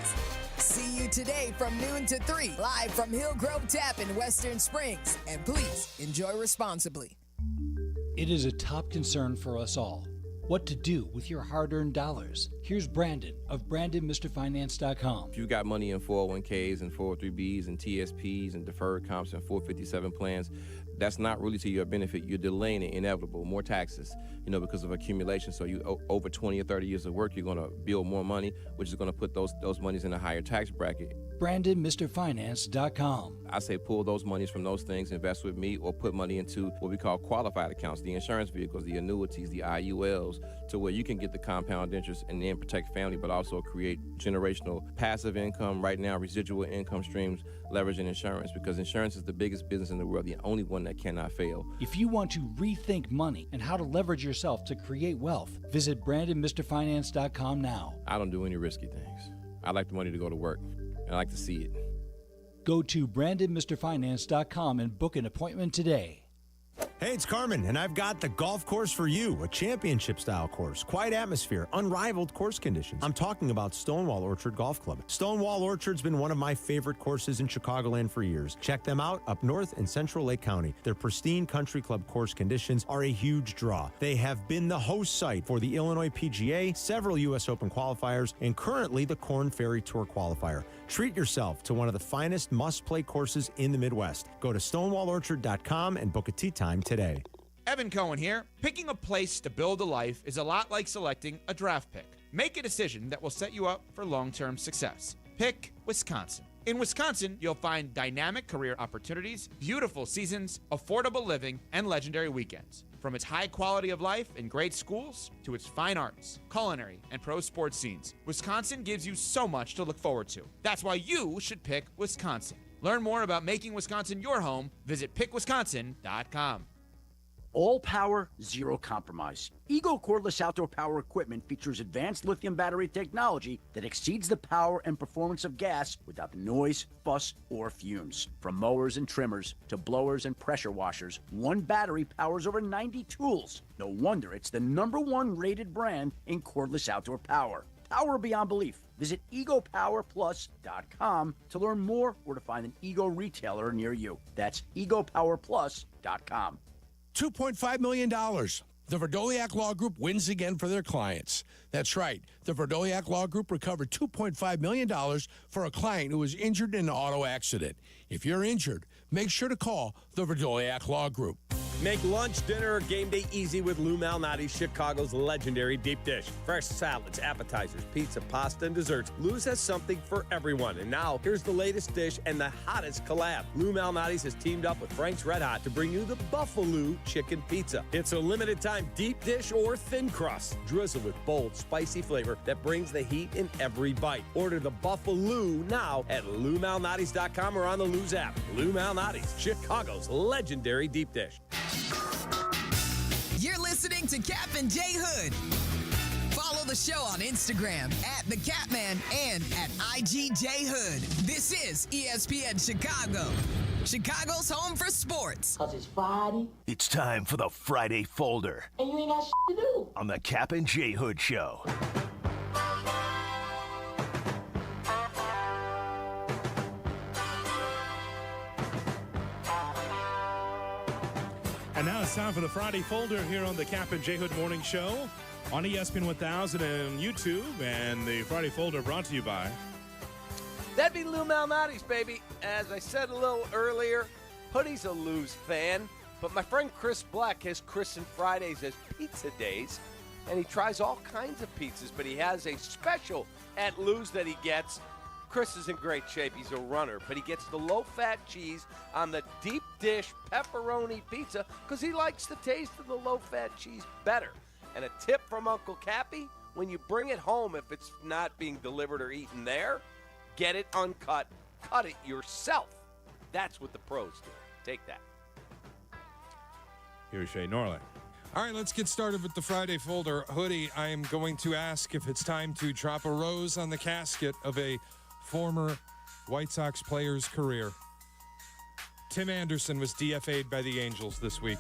See you today from noon to 3, live from Hillgrove Tap in Western Springs. And please, enjoy responsibly. It is a top concern for us all. What to do with your hard-earned dollars. Here's Brandon of BrandonMrFinance.com. If you got money in 401ks and 403bs and TSPs and deferred comps and 457 plans, that's not really to your benefit. You're delaying the inevitable, more taxes, because of accumulation. So you over 20 or 30 years of work, you're going to build more money, which is going to put those monies in a higher tax bracket. BrandonMrFinance.com. I say pull those monies from those things, invest with me, or put money into what we call qualified accounts, the insurance vehicles, the annuities, the IULs, to where you can get the compound interest and then protect family, but also create generational passive income, right now residual income streams, leveraging insurance, because insurance is the biggest business in the world, the only one that cannot fail. If you want to rethink money and how to leverage yourself to create wealth, visit BrandonMrFinance.com now. I don't do any risky things. I like the money to go to work, and I like to see it. Go to BrandonMrFinance.com and book an appointment today. Hey, it's Carmen, and I've got the golf course for you, a championship-style course, quiet atmosphere, unrivaled course conditions. I'm talking about Stonewall Orchard Golf Club. Stonewall Orchard's been one of my favorite courses in Chicagoland for years. Check them out up north in Central Lake County. Their pristine country club course conditions are a huge draw. They have been the host site for the Illinois PGA, several U.S. Open qualifiers, and currently the Korn Ferry Tour qualifier. Treat yourself to one of the finest must-play courses in the Midwest. Go to stonewallorchard.com and book a tee time today. Evan Cohen here. Picking a place to build a life is a lot like selecting a draft pick. Make a decision that will set you up for long-term success. Pick Wisconsin. In Wisconsin, you'll find dynamic career opportunities, beautiful seasons, affordable living, and legendary weekends. From its high quality of life and great schools to its fine arts, culinary, and pro sports scenes, Wisconsin gives you so much to look forward to. That's why you should pick Wisconsin. Learn more about making Wisconsin your home. Visit pickwisconsin.com. All power, zero compromise. Ego cordless outdoor power equipment features advanced lithium battery technology that exceeds the power and performance of gas without the noise, fuss, or fumes. From mowers and trimmers to blowers and pressure washers, one battery powers over 90 tools. No wonder it's the #1 rated brand in cordless outdoor power. Power beyond belief. Visit egopowerplus.com to learn more or to find an Ego retailer near you. That's egopowerplus.com. $2.5 million. The Verdoliak Law Group wins again for their clients. That's right. The Verdoliak Law Group recovered $2.5 million for a client who was injured in an auto accident. If you're injured, make sure to call the Verdoliak Law Group. Make lunch, dinner, or game day easy with Lou Malnati's Chicago's legendary deep dish. Fresh salads, appetizers, pizza, pasta, and desserts. Lou's has something for everyone. And now, here's the latest dish and the hottest collab. Lou Malnati's has teamed up with Frank's Red Hot to bring you the Buffalo Chicken Pizza. It's a limited-time deep dish or thin crust, drizzled with bold, spicy flavor that brings the heat in every bite. Order the Buffalo now at LouMalnati's.com or on the Lou's app. Lou Malnati's, Chicago's legendary deep dish. You're listening to Kap and J Hood. Follow the show on Instagram at The Capman and at IGJ Hood. This is ESPN Chicago. Chicago's home for sports. 'Cause it's Friday. It's time for the Friday Folder And you ain't got shit to do. on the Kap and J Hood Show. And now it's time for the Friday Folder here on the Kap and J Hood Morning Show on ESPN 1000 and YouTube. And the Friday Folder brought to you by... That'd be Lou Malnati's, baby. As I said a little earlier, Hoodie's a Lou's fan, but my friend Chris Black has christened Fridays as pizza days, and he tries all kinds of pizzas, but he has a special at Lou's that he gets. Chris is in great shape. He's a runner, but he gets the low-fat cheese on the deep dish pepperoni pizza because he likes the taste of the low-fat cheese better. And a tip from Uncle Cappy, when you bring it home, if it's not being delivered or eaten there, get it uncut. Cut it yourself. That's what the pros do. Take that. Here's Shay Norley. All right, let's get started with the Friday Folder. Hoodie, I am going to ask if it's time to drop a rose on the casket of a former White Sox player's career. Tim Anderson was DFA'd by the Angels this week.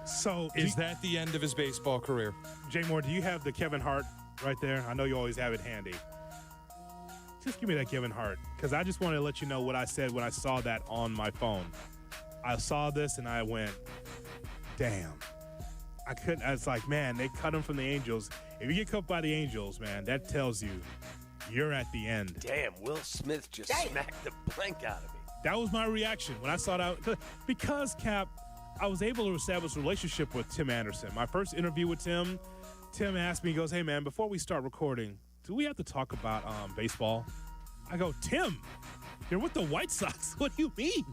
So is that the end of his baseball career? Jay Moore, do you have the Kevin Hart right there? I know you always have it handy. Just give me that Kevin Hart, because I just wanted to let you know what I said when I saw that on my phone. I saw this and I went, damn. I was like, man, they cut him from the Angels. If you get cut by the Angels, man, that tells you you're at the end. Damn, Will Smith just smacked the blank out of me. That was my reaction when I saw that. Because, Cap, I was able to establish a relationship with Tim Anderson. My first interview with Tim asked me, he goes, hey, man, before we start recording, do we have to talk about baseball? I go, Tim, you're with the White Sox. What do you mean?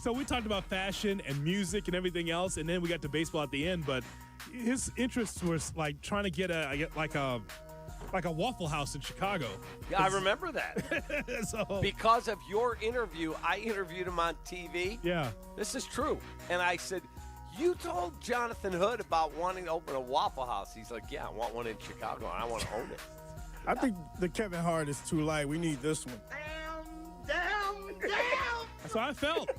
So we talked about fashion and music and everything else, and then we got to baseball at the end. But his interest was like trying to get a Waffle House in Chicago. Yeah, I remember that. So, because of your interview, I interviewed him on TV. Yeah. This is true. And I said, you told Jonathan Hood about wanting to open a Waffle House. He's like, yeah, I want one in Chicago, and I want to own it. I think the Kevin Hart is too light. We need this one. Damn. That's how I felt.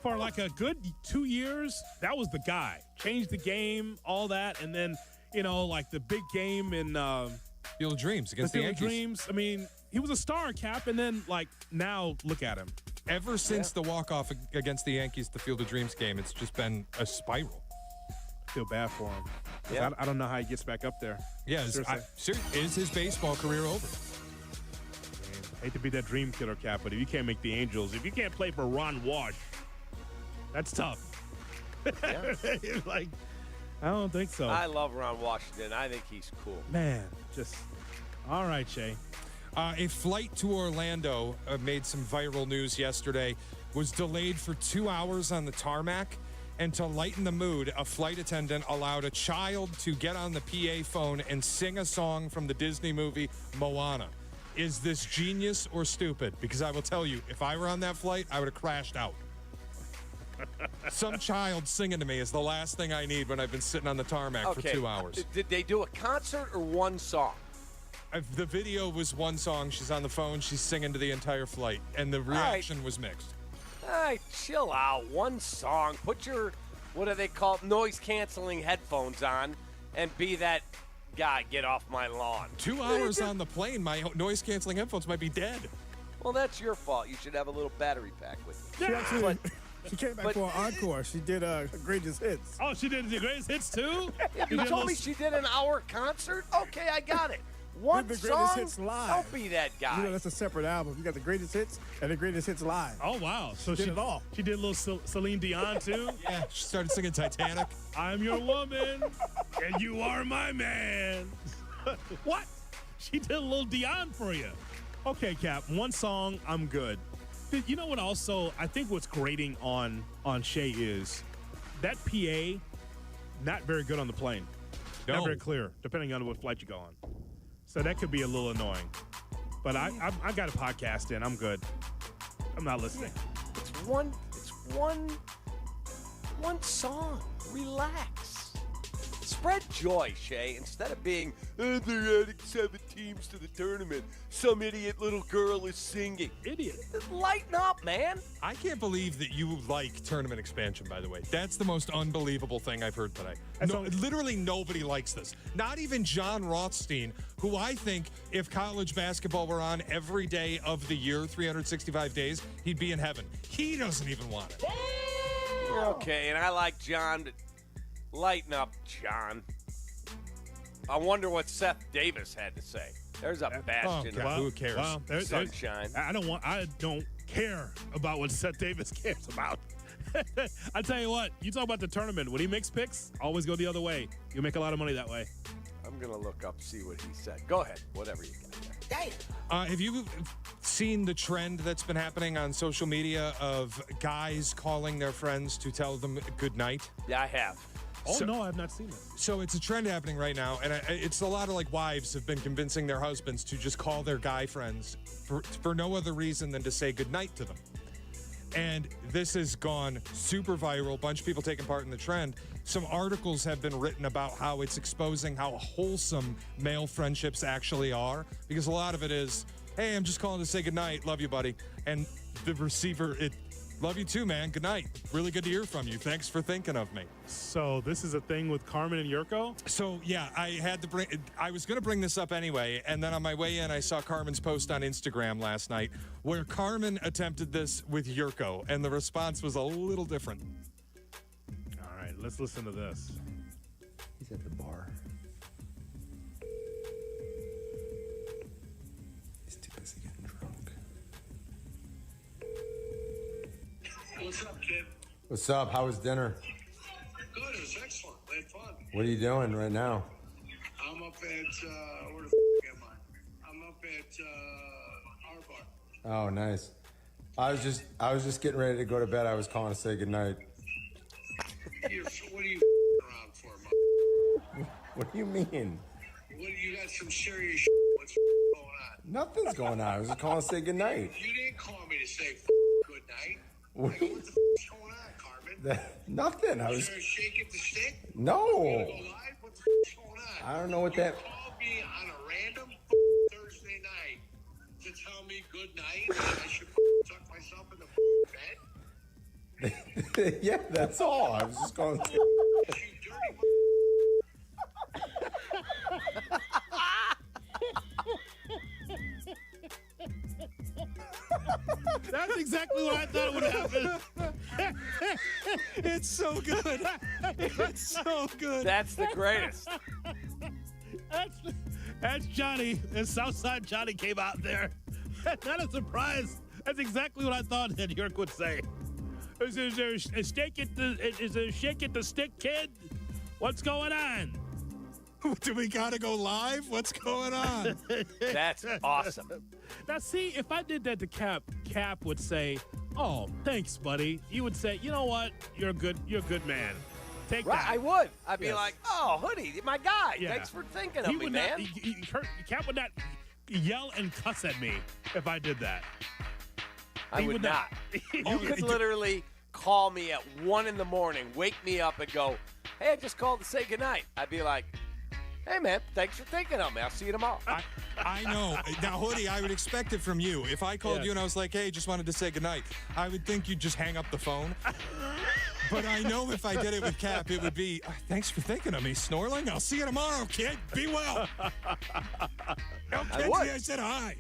For like a good 2 years, that was the guy. Changed the game, all that, and then, like the big game in Field of Dreams against the Yankees. Field of Dreams. I mean, he was a star, Cap, and then now look at him. Ever since the walk-off against the Yankees, the Field of Dreams game, it's just been a spiral. I feel bad for him. Yeah. I don't know how he gets back up there. Yeah, is his baseball career over? I hate to be that dream killer, Cap, but if you can't make the Angels, if you can't play for Ron Wash, that's tough. Yeah. I don't think so. I love Ron Washington. I think he's cool. Man, all right, Shay. A flight to Orlando made some viral news yesterday, was delayed for 2 hours on the tarmac. And to lighten the mood, a flight attendant allowed a child to get on the PA phone and sing a song from the Disney movie Moana. Is this genius or stupid? Because I will tell you, if I were on that flight, I would have crashed out. Some child singing to me is the last thing I need when I've been sitting on the tarmac for 2 hours. Did they do a concert or one song? The video was one song. She's on the phone. She's singing to the entire flight. And the reaction was mixed. All right, chill out. One song. Put your, what do they call it, noise-canceling headphones on and be that guy. Get off my lawn. 2 hours on the plane, my noise-canceling headphones might be dead. Well, that's your fault. You should have a little battery pack with you. She came back for an encore. She did greatest hits. Oh, she did the greatest hits too? Yeah, you told me she did an hour concert? Okay, I got it. One the song? greatest hits live. Don't be that guy. You know, that's a separate album. You got the greatest hits and the greatest hits live. Oh, wow. So she did it all. She did a little Celine Dion, too? Yeah, she started singing Titanic. I'm your woman, and you are my man. What? She did a little Dion for you. Okay, Cap, one song, I'm good. You know what also, I think what's grating on Shay is that PA, not very good on the plane. No. Not very clear, depending on what flight you go on. So that could be a little annoying. But I got a podcast in. I'm good. I'm not listening. It's one song. Relax. Spread joy, Shay. Instead of being, they're adding 7 teams to the tournament. Some idiot little girl is singing. Idiot. Just lighten up, man. I can't believe that you like tournament expansion, by the way. That's the most unbelievable thing I've heard today. Literally nobody likes this. Not even John Rothstein, who I think if college basketball were on every day of the year, 365 days, he'd be in heaven. He doesn't even want it. Okay, and I like John, but lighten up, John. I wonder what Seth Davis had to say. There's a bastion of who cares? Well, sunshine. I don't care about what Seth Davis cares about. I tell you what, you talk about the tournament. When he makes picks, always go the other way. You'll make a lot of money that way. I'm going to look up, see what he said. Go ahead, whatever you got there. Have you seen the trend that's been happening on social media of guys calling their friends to tell them good night? Yeah, I have. Oh, no, I have not seen it. So it's a trend happening right now, and it's a lot of like wives have been convincing their husbands to just call their guy friends for no other reason than to say good night to them. And this has gone super viral. A bunch of people taking part in the trend. Some articles have been written about how it's exposing how wholesome male friendships actually are, because a lot of it is, hey, I'm just calling to say good night. Love you, buddy. And the receiver, love you too, man. Good night. Really good to hear from you. Thanks for thinking of me. So this is a thing with Carmen and Jurko? So, yeah, I was going to bring this up anyway, and then on my way in, I saw Carmen's post on Instagram last night where Carmen attempted this with Jurko, and the response was a little different. All right, let's listen to this. He's at the bar. He's too busy getting drunk. What's up, kid? What's up? How was dinner? Good. It was excellent. We had fun. What are you doing right now? I'm up at, where the f*** am I? I'm up at, our bar. Oh, nice. I was just getting ready to go to bed. I was calling to say goodnight. What are you around for, man? What do you mean? You got some serious What's going on? Nothing's going on. I was just calling to say goodnight. You didn't call me to say good night. What What the f***'s going on, Carmen? Nothing. I was. Is there a shake at the stick? No. You gonna go live? What the f***'s going on? I don't know what you that. called me on a random Thursday night to tell me good night and I should tuck myself in the bed? Yeah, that's all. I was just calling. That's exactly what I thought would happen. It's so good. It's so good. That's the greatest. That's Johnny. And Southside Johnny came out there. Not a surprise. That's exactly what I thought that Jurko would say. Is there a shake at the stick, kid? What's going on? Do we gotta go live? What's going on? That's awesome. Now, see, if I did that to Cap would say, "Oh, thanks, buddy." You would say, "You know what? You're a good man. Take Right, that." I would. I'd be Yes. like, "Oh, Hoodie, my guy. Yeah. Thanks for thinking of He me, would man." not. Cap would not yell and cuss at me if I did that. I He would not. You could literally call me at 1 in the morning, wake me up, and go, "Hey, I just called to say goodnight." I'd be like, "Hey, man, thanks for thinking of me. I'll see you tomorrow." I know. Now, Hoodie, I would expect it from you. If I called Yes. you and I was like, hey, just wanted to say goodnight, I would think you'd just hang up the phone. But I know if I did it with Cap, it would be, thanks for thinking of me, Snorling. I'll see you tomorrow, kid. Be well. I said hi.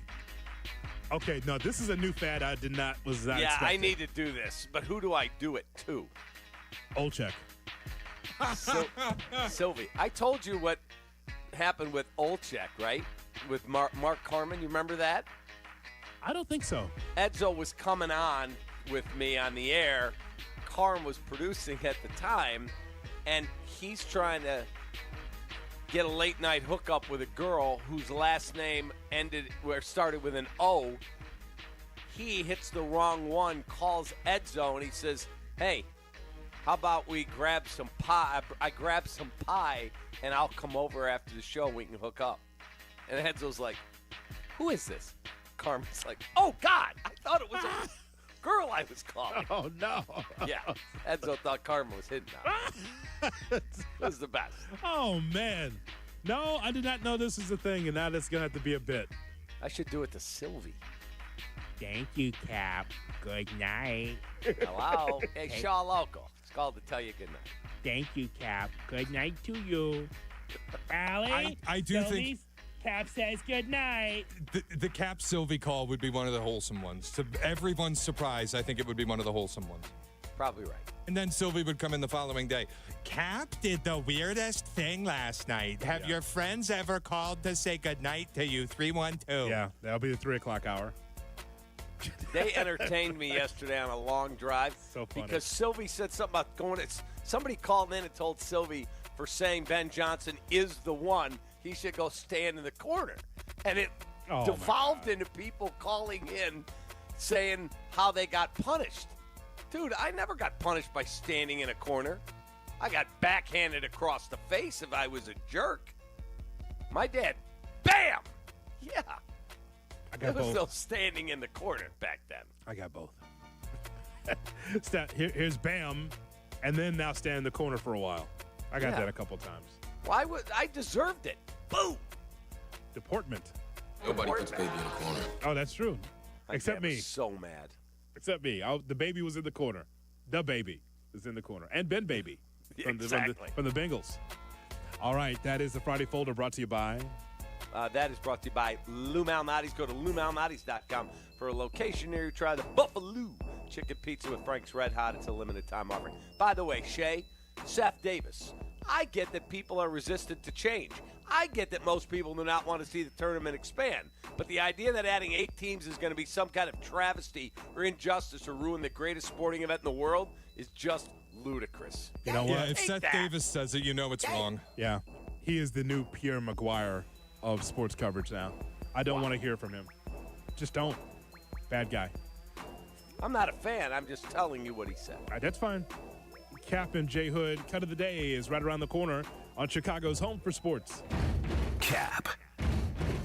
Okay, no, this is a new fad I was not Yeah, I expecting. need to do this, but who do I do it to? Olchek. Sylvie, I told you what happened with Olchek, right? With Mark Carmen, you remember that? I don't think so. Edzo was coming on with me on the air. Carm was producing at the time, and he's trying to get a late night hookup with a girl whose last name started with an O. He hits the wrong one, calls Edzo, and he says, "Hey, how about we grab some pie? I grab some pie, and I'll come over after the show and we can hook up." And Edzo's like, "Who is this?" Carmen's like, "Oh, God, I thought it was a girl I was calling. Oh, no. Yeah, Enzo thought Carmen was hidden now. It was the best. Oh, man. No, I did not know this was a thing, and now that's going to have to be a bit. I should do it to Silvy. Thank you, Cap. Good night. Hello. Hey, Shaw Local. It's called to tell you good night. Thank you, Cap. Good night to you. Allie? I do think Cap says good night. the Kap Silvy call would be one of the wholesome ones. To everyone's surprise, I think it would be one of the wholesome ones. Probably right. And then Silvy would come in the following day. Cap did the weirdest thing last night. Have your friends ever called to say goodnight to you? 312. Yeah, that'll be the 3 o'clock hour. They entertained me yesterday on a long drive. So funny. Because Silvy said something about going. Somebody called in and told Silvy for saying Ben Johnson is the one, he should go stand in the corner. And it devolved into people calling in saying how they got punished. Dude, I never got punished by standing in a corner. I got backhanded across the face if I was a jerk. My dad, bam! Yeah. There was no standing in the corner back then. I got both. Here's bam, and then now stand in the corner for a while. I got that a couple times. Why would I deserved it? Boom. Deportment. Nobody puts baby in a corner. Oh, that's true. Except me. So mad. Except me. The baby was in the corner. The baby is in the corner. And Ben Baby from the Bengals. All right, that is the Friday Folder brought to you by... that is brought to you by Lou Malnati's. Go to LouMalnati's.com for a location near you. Try the Buffalo Chicken Pizza with Frank's Red Hot. It's a limited time offering. By the way, Shay, Seth Davis, I get that people are resistant to change. I get that most people do not want to see the tournament expand. But the idea that adding 8 teams is going to be some kind of travesty or injustice or ruin the greatest sporting event in the world is just ludicrous. You know what? If Seth Davis says it, you know it's wrong. Yeah. He is the new Pierre Maguire of sports coverage now. I don't want to hear from him. Just don't. Bad guy. I'm not a fan. I'm just telling you what he said. That's fine. Kap and J Hood, cut of the day is right around the corner on Chicago's Home for Sports. Kap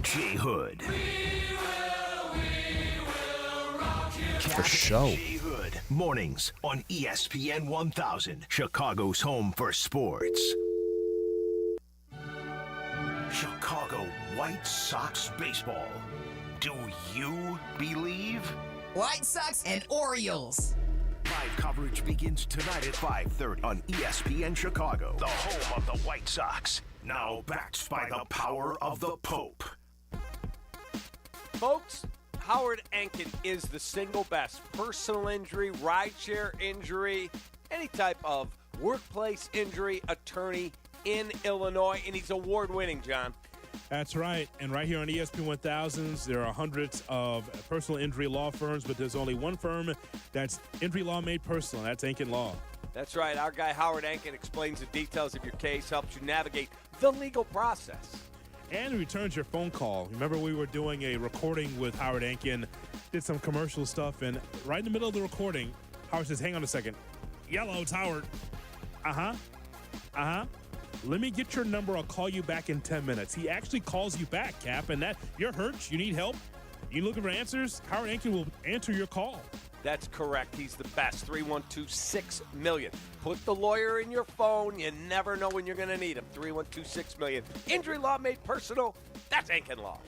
J Hood. For show. J Hood. Mornings on ESPN 1000. Chicago's Home for Sports. Chicago White Sox baseball. Do you believe? White Sox and Orioles. Live coverage begins tonight at 5:30 on ESPN Chicago, the home of the White Sox. Now backed by the power of the Pope. Folks, Howard Enkin is the single best personal injury, rideshare injury, any type of workplace injury attorney in Illinois, and he's award-winning, John. That's right. And right here on ESPN 1000s, there are hundreds of personal injury law firms, but there's only one firm that's injury law made personal, and that's Enkin Law. That's right. Our guy Howard Enkin explains the details of your case, helps you navigate the legal process. And returns your phone call. Remember we were doing a recording with Howard Enkin, did some commercial stuff, and right in the middle of the recording, Howard says, hang on a second. Yellow, it's Howard. Let me get your number. I'll call you back in 10 minutes. He actually calls you back, Cap, and that you're hurt. You need help. You looking for answers? Howard Enkin will answer your call. That's correct. He's the best. 312-6-million. Put the lawyer in your phone. You never know when you're going to need him. 312-6-million. Injury law made personal. That's Enkin Law.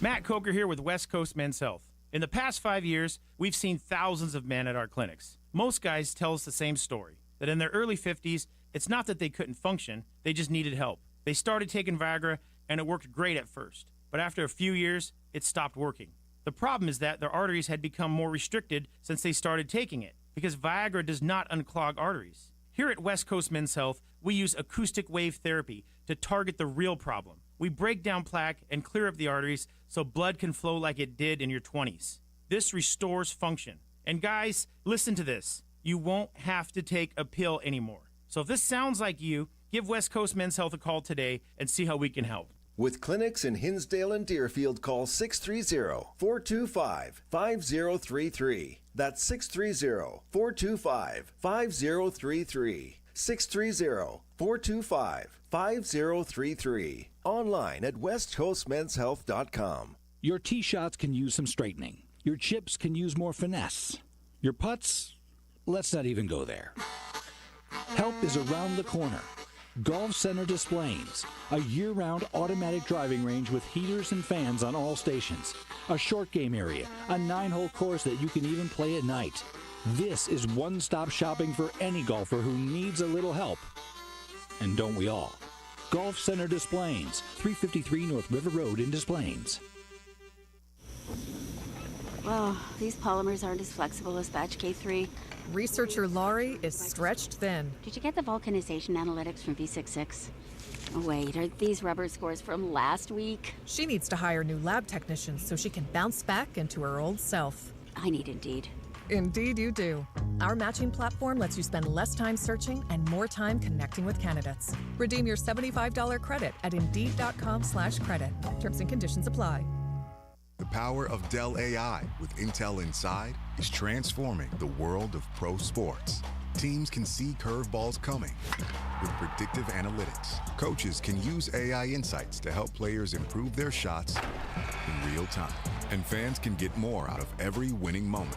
Matt Coker here with West Coast Men's Health. In the past 5 years, we've seen thousands of men at our clinics. Most guys tell us the same story, that in their early 50s, it's not that they couldn't function, they just needed help. They started taking Viagra, and it worked great at first. But after a few years, it stopped working. The problem is that their arteries had become more restricted since they started taking it, because Viagra does not unclog arteries. Here at West Coast Men's Health, we use acoustic wave therapy to target the real problem. We break down plaque and clear up the arteries so blood can flow like it did in your 20s. This restores function. And guys, listen to this. You won't have to take a pill anymore. So if this sounds like you, give West Coast Men's Health a call today and see how we can help. With clinics in Hinsdale and Deerfield, call 630-425-5033. That's 630-425-5033. 630-425-5033. Online at westcoastmenshealth.com. Your tee shots can use some straightening. Your chips can use more finesse. Your putts? Let's not even go there. Help is around the corner. Golf Center Displays, a year-round automatic driving range with heaters and fans on all stations, a short game area, a 9-hole course that you can even play at night. This is one-stop shopping for any golfer who needs a little help. And don't we all? Golf Center Displays, 353 North River Road in Des Plaines. Oh, these polymers aren't as flexible as batch K3. Researcher Laurie is stretched thin. Did you get the vulcanization analytics from V66? Oh, wait, are these rubber scores from last week? She needs to hire new lab technicians so she can bounce back into her old self. I need Indeed. Indeed you do. Our matching platform lets you spend less time searching and more time connecting with candidates. Redeem your $75 credit at Indeed.com/credit. Terms and conditions apply. The power of Dell AI with Intel Inside is transforming the world of pro sports. Teams can see curveballs coming with predictive analytics. Coaches can use AI insights to help players improve their shots in real time. And fans can get more out of every winning moment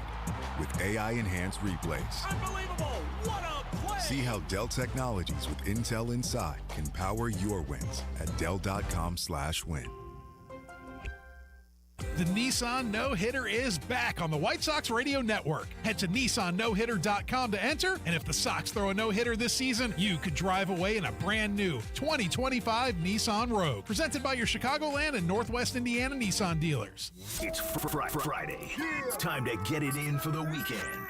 with AI-enhanced replays. Unbelievable! What a play! See how Dell Technologies with Intel Inside can power your wins at Dell.com/win. The Nissan No-Hitter is back on the White Sox Radio Network. Head to NissanNoHitter.com to enter, and if the Sox throw a no-hitter this season, you could drive away in a brand new 2025 Nissan Rogue. Presented by your Chicagoland and Northwest Indiana Nissan dealers. It's Friday. Time to get it in for the weekend.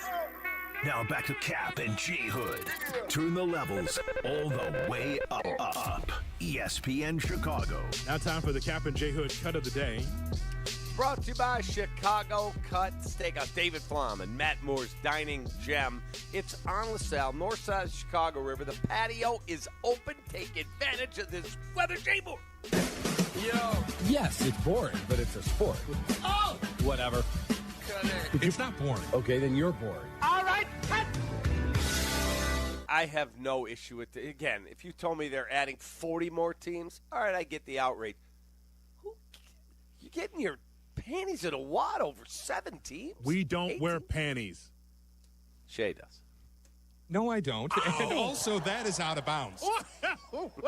Now back to Kap and J Hood. Turn the levels all the way up. ESPN Chicago. Now time for the Kap and J Hood cut of the day. Brought to you by Chicago Cut Steakhouse. David Flom and Matt Moore's Dining Gem. It's on LaSalle, north side of the Chicago River. The patio is open. Take advantage of this weather, Jay Moore. Yo. Yes, it's boring, but it's a sport. Oh! Whatever. It's not boring. Okay, then you're boring. All right, cut. I have no issue with it. Again, if you told me they're adding 40 more teams, all right, I get the outrage. You're getting your panties in a wad over 7 teams? We don't wear panties. Shay does. No, I don't. Oh. And also, that is out of bounds.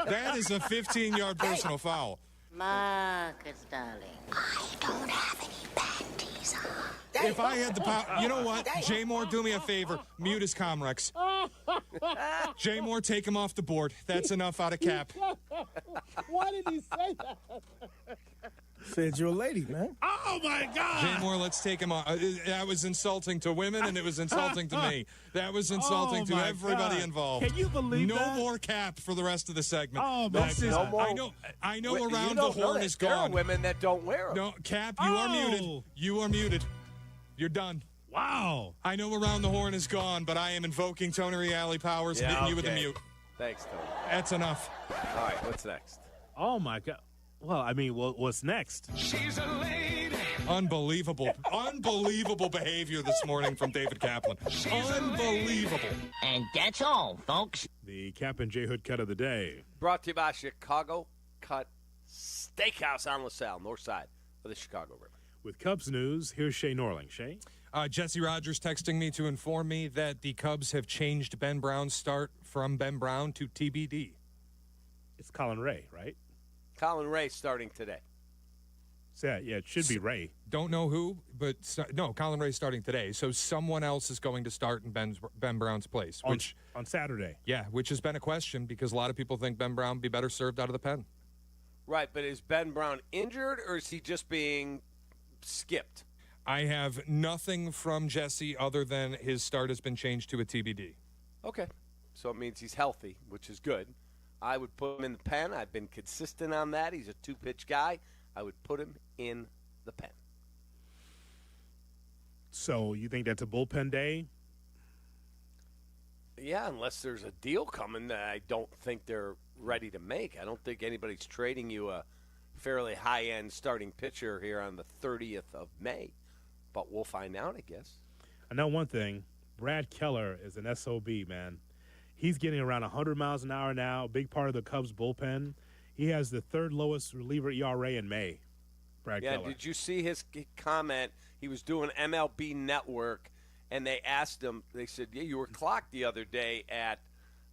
That is a 15-yard personal foul. Marcus, darling, I don't have any panties on. If I had the power, you know what? Jay Moore, do me a favor. Mute his Comrex. Jay Moore, take him off the board. That's enough out of Kap. Why did he say that? Said you're a lady, man. Oh, my God. Jay Moore, let's take him off. That was insulting to women, and it was insulting to me. That was insulting to everybody involved. Can you believe that? No more Kap for the rest of the segment. Oh, my God. No more. I know around the horn is gone. There are women that don't wear them. No, Kap, you are muted. You are muted. You're done. Wow. I know around the horn is gone, but I am invoking Tony Reale powers and hitting you with the mute. Thanks, Tony. That's enough. All right, what's next? Oh, my God. Well, I mean, what's next? She's a lady. Unbelievable. Unbelievable behavior this morning from David Kaplan. Unbelievable. And that's all, folks. The Kap and J Hood cut of the day. Brought to you by Chicago Cut Steakhouse on LaSalle, north side of the Chicago River. With Cubs news, here's Shay Norling. Shay? Jesse Rogers texting me to inform me that the Cubs have changed Ben Brown's start from Ben Brown to TBD. It's Colin Ray, right? Colin Ray starting today. So, yeah, it should be Ray. Don't know who, but no, Colin Ray's starting today. So someone else is going to start in Ben Brown's place. On Saturday. Yeah, which has been a question because a lot of people think Ben Brown would be better served out of the pen. Right, but is Ben Brown injured or is he just being skipped? I have nothing from Jesse other than his start has been changed to a TBD. Okay, so it means he's healthy, which is good. I would put him in the pen. I've been consistent on that. He's a two-pitch guy. I would put him in the pen. So you think that's a bullpen day? Yeah, unless there's a deal coming that I don't think they're ready to make. I don't think anybody's trading you a fairly high-end starting pitcher here on the 30th of May. But we'll find out, I guess. I know one thing. Brad Keller is an SOB, man. He's getting around 100 miles an hour now, big part of the Cubs bullpen. He has the third lowest reliever ERA in May, Brad Keller. Yeah, did you see his comment? He was doing MLB Network, and they asked him, they said, yeah, you were clocked the other day at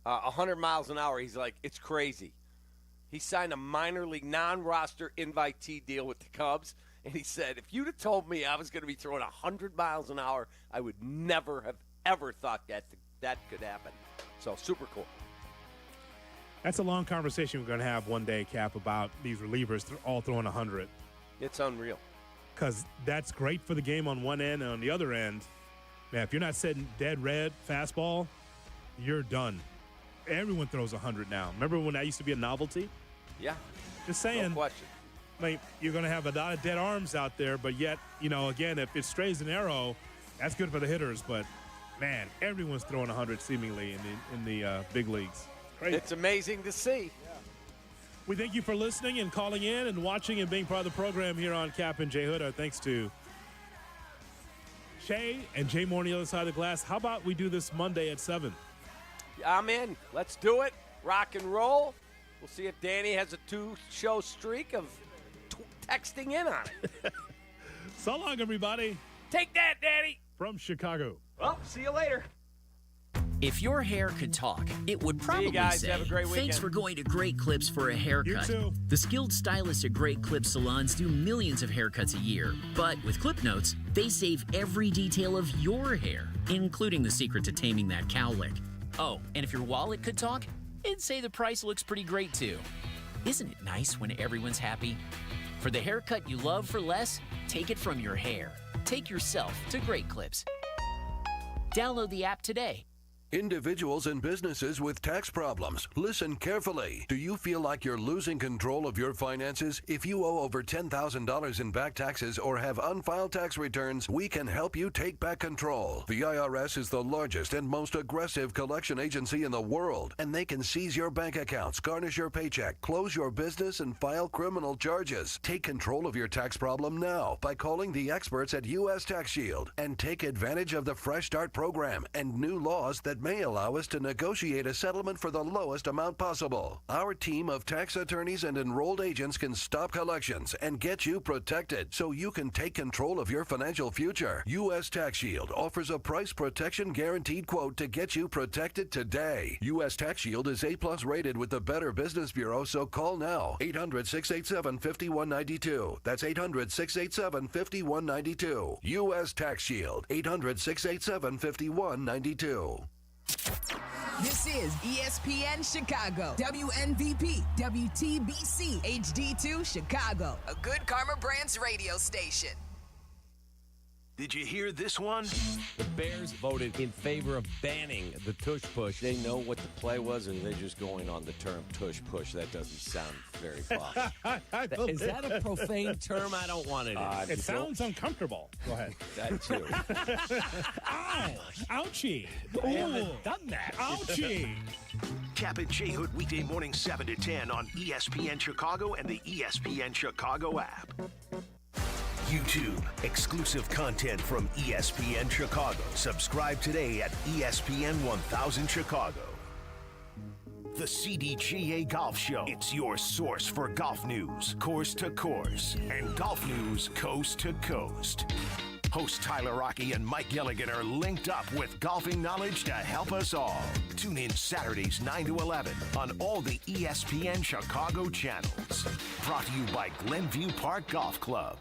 100 miles an hour. He's like, it's crazy. He signed a minor league non-roster invitee deal with the Cubs, and he said, if you'd have told me I was going to be throwing 100 miles an hour, I would never have ever thought that could happen. So, super cool. That's a long conversation we're going to have one day, Cap, about these relievers all throwing 100. It's unreal. Because that's great for the game on one end, and on the other end, man, if you're not setting dead red fastball, you're done. Everyone throws 100 now. Remember when that used to be a novelty? Yeah. Just saying. No question. Like, you're going to have a lot of dead arms out there, but yet, again, if it strays an arrow, that's good for the hitters. But, man, everyone's throwing 100 seemingly in the big leagues. Crazy. It's amazing to see. We thank you for listening and calling in and watching and being part of the program here on Kap and J Hood. Our thanks to Shay and Jay Moore on the other side of the glass. How about we do this Monday at 7? I'm in. Let's do it. Rock and roll. We'll see if Danny has a 2-show streak of texting in on it. So long, everybody. Take that, Danny. From Chicago. Well, see you later. If your hair could talk, it would probably See you guys. say, Have a great weekend. thanks for going to Great Clips for a haircut. You too. The skilled stylists at Great Clips salons do millions of haircuts a year. But with Clip Notes, they save every detail of your hair, including the secret to taming that cowlick. Oh, and if your wallet could talk, it'd say the price looks pretty great too. Isn't it nice when everyone's happy? For the haircut you love for less, take it from your hair. Take yourself to Great Clips. Download the app today. Individuals and businesses with tax problems, listen carefully. Do you feel like you're losing control of your finances? If you owe over $10,000 in back taxes or have unfiled tax returns, we can help you take back control. The IRS is the largest and most aggressive collection agency in the world, and they can seize your bank accounts, garnish your paycheck, close your business, and file criminal charges. Take control of your tax problem now by calling the experts at U.S. Tax Shield and take advantage of the Fresh Start program and new laws that may allow us to negotiate a settlement for the lowest amount possible. Our team of tax attorneys and enrolled agents can stop collections and get you protected so you can take control of your financial future. U.S. Tax Shield offers a price protection guaranteed quote to get you protected today. U.S. Tax Shield is A+ rated with the Better Business Bureau, so call now. 800-687-5192. That's 800-687-5192. U.S. Tax Shield. 800-687-5192. This is ESPN Chicago, WNVP, WTBC, HD2 Chicago, a good Karma Brands radio station. Did you hear this one? The Bears voted in favor of banning the tush push. They know what the play was, and they're just going on the term tush push. That doesn't sound very posh. Is that a profane term? I don't want it. It sounds uncomfortable. Go ahead. That too. Ow! Ouchie! I haven't done that. Ouchie! Kap and J Hood weekday morning 7 to 10 on ESPN Chicago and the ESPN Chicago app. YouTube, exclusive content from ESPN Chicago. Subscribe today at ESPN 1000 Chicago. The CDGA Golf Show. It's your source for golf news, course to course, and golf news coast to coast. Hosts Tyler Rocky and Mike Gilligan are linked up with golfing knowledge to help us all. Tune in Saturdays 9 to 11 on all the ESPN Chicago channels. Brought to you by Glenview Park Golf Club.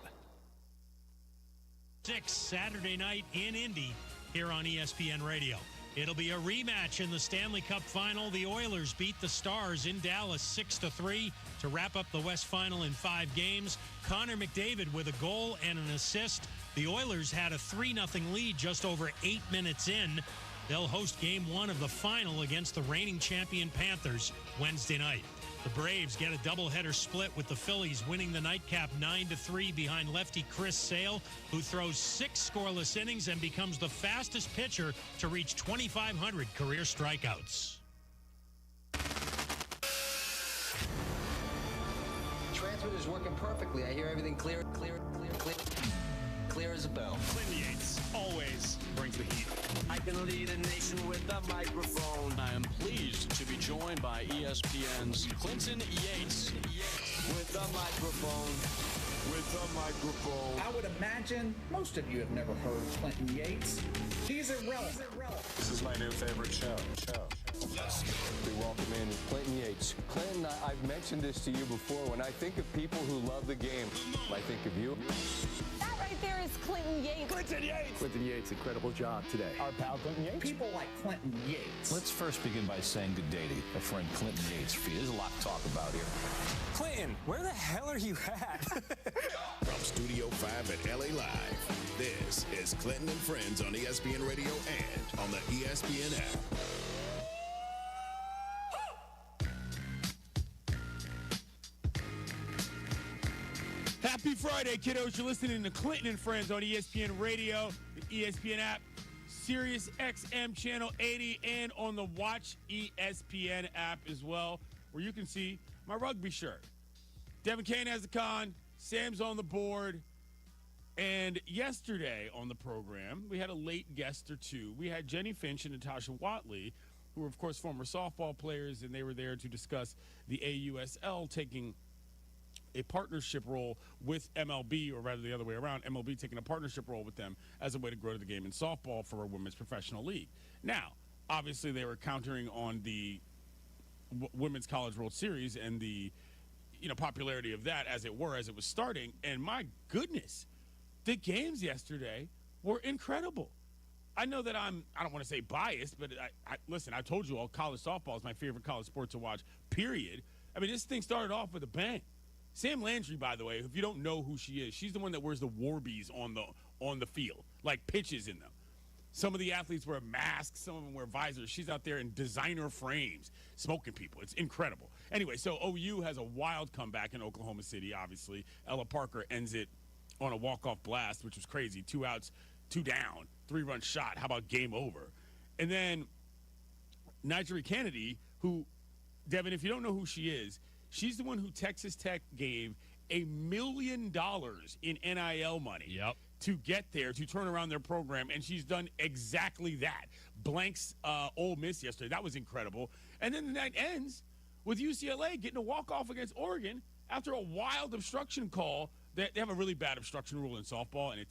6 Saturday night in Indy here on ESPN Radio. It'll be a rematch in the Stanley Cup Final. The Oilers beat the Stars in Dallas 6-3 to wrap up the West Final in 5 games. Connor McDavid with a goal and an assist. The Oilers had a 3-0 lead just over 8 minutes in. They'll host Game 1 of the final against the reigning champion Panthers Wednesday night. The Braves get a doubleheader split with the Phillies winning the nightcap 9-3 behind lefty Chris Sale, who throws 6 scoreless innings and becomes the fastest pitcher to reach 2,500 career strikeouts. Transmitter's working perfectly. I hear everything clear as a bell. Clinton Yates always brings the heat. I can lead a nation with a microphone. I am pleased to be joined by ESPN's Clinton Yates. With a microphone. microphone. I would imagine most of you have never heard Clinton Yates. He's irrelevant. This is my new favorite show. We welcome in Clinton Yates. Clinton, I've mentioned this to you before. When I think of people who love the game, I think of you. That right there is Clinton Yates. Clinton Yates. Clinton Yates, incredible job today. Our pal Clinton Yates. People like Clinton Yates. Let's first begin by saying good day to my friend Clinton Yates. There's a lot to talk about here. Clinton, where the hell are you at? From Studio 5 at LA Live, this is Clinton and Friends on ESPN Radio and on the ESPN app. Happy Friday, kiddos. You're listening to Clinton and Friends on ESPN Radio, the ESPN app, Sirius XM Channel 80, and on the Watch ESPN app as well, where you can see my rugby shirt. Devin Kane has the con. Sam's on the board. And yesterday on the program, we had a late guest or two. We had Jenny Finch and Natasha Watley, who were, of course, former softball players, and they were there to discuss the AUSL taking a partnership role with MLB, or rather the other way around, MLB taking a partnership role with them as a way to grow the game in softball for a women's professional league. Now, obviously, they were countering on the Women's College World Series and the popularity of that, as it was starting. And my goodness, the games yesterday were incredible. I know that I don't want to say biased, but listen, I told you all college softball is my favorite college sport to watch, period. I mean, this thing started off with a bang. Sam Landry, by the way, if you don't know who she is, she's the one that wears the Warbies on the field, like pitches in them. Some of the athletes wear masks, some of them wear visors. She's out there in designer frames, smoking people. It's incredible. Anyway, so OU has a wild comeback in Oklahoma City, obviously. Ella Parker ends it on a walk-off blast, which was crazy. 2 outs, 2 down, 3-run shot. How about game over? And then Nigeri Kennedy, who, Devin, if you don't know who she is, she's the one who Texas Tech gave $1 million in NIL money to get there, to turn around their program, and she's done exactly that. Blanks Ole Miss yesterday. That was incredible. And then the night ends with UCLA getting a walk-off against Oregon after a wild obstruction call. They have a really bad obstruction rule in softball, and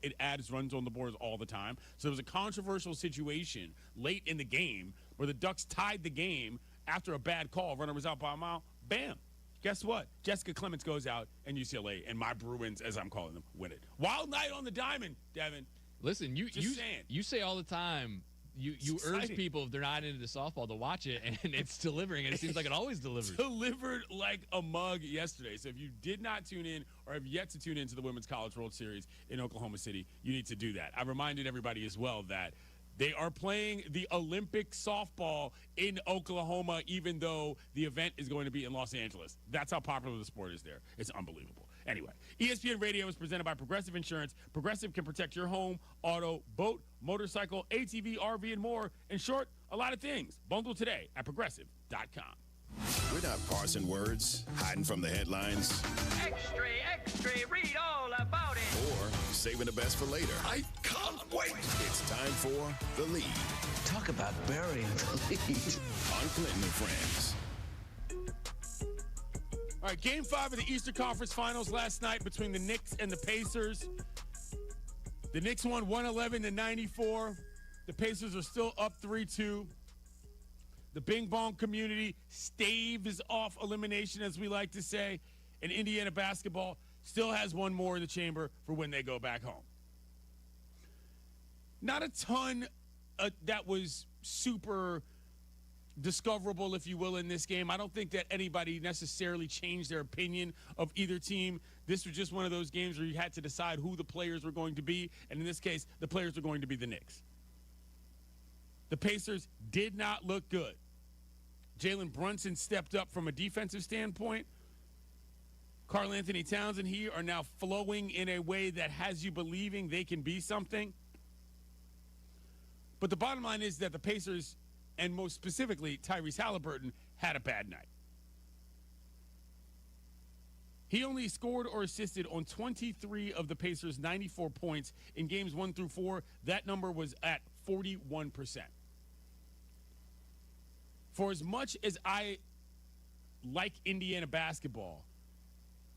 it adds runs on the boards all the time. So there was a controversial situation late in the game where the Ducks tied the game after a bad call. Runner was out by a mile. Bam. Guess what? Jessica Clements goes out, and UCLA, and my Bruins, as I'm calling them, win it. Wild night on the diamond, Devin. Listen, you say all the time, you urge people, if they're not into the softball, to watch it, and it's delivering, and it seems like it always delivers. Delivered like a mug yesterday. So if you did not tune in or have yet to tune into the Women's College World Series in Oklahoma City, you need to do that. I reminded everybody as well that they are playing the Olympic softball in Oklahoma, even though the event is going to be in Los Angeles. That's how popular the sport is there. It's unbelievable. Anyway, ESPN Radio is presented by Progressive Insurance. Progressive can protect your home, auto, boat, motorcycle, ATV, RV, and more. In short, a lot of things. Bundle today at Progressive.com. We're not parsing words, hiding from the headlines, Extra, extra, read all about it. or saving the best for later. I can't wait. It's time for The Lead. Talk about burying the lead. On Clinton and Friends. All right, Game 5 of the Eastern Conference Finals last night between the Knicks and the Pacers. The Knicks won 111-94. The Pacers are still up 3-2. The Bing Bong community staves off elimination, as we like to say. And Indiana basketball still has one more in the chamber for when they go back home. Not a ton that was super discoverable, if you will, in this game. I don't think that anybody necessarily changed their opinion of either team. This was just one of those games where you had to decide who the players were going to be. And in this case, the players were going to be the Knicks. The Pacers did not look good. Jalen Brunson stepped up from a defensive standpoint. Karl Anthony Towns and he are now flowing in a way that has you believing they can be something. But the bottom line is that the Pacers, and most specifically Tyrese Halliburton, had a bad night. He only scored or assisted on 23 of the Pacers' 94 points in games 1 through 4. That number was at 41%. For as much as I like Indiana basketball,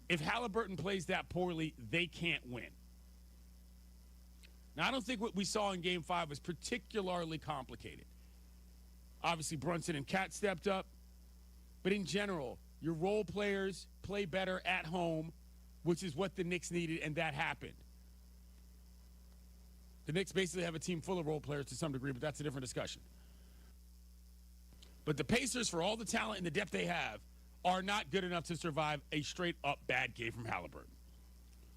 if Halliburton plays that poorly, they can't win. Now, I don't think what we saw in Game 5 was particularly complicated. Obviously, Brunson and Cat stepped up. But in general, your role players play better at home, which is what the Knicks needed, and that happened. The Knicks basically have a team full of role players to some degree, but that's a different discussion. But the Pacers, for all the talent and the depth they have, are not good enough to survive a straight-up bad game from Halliburton.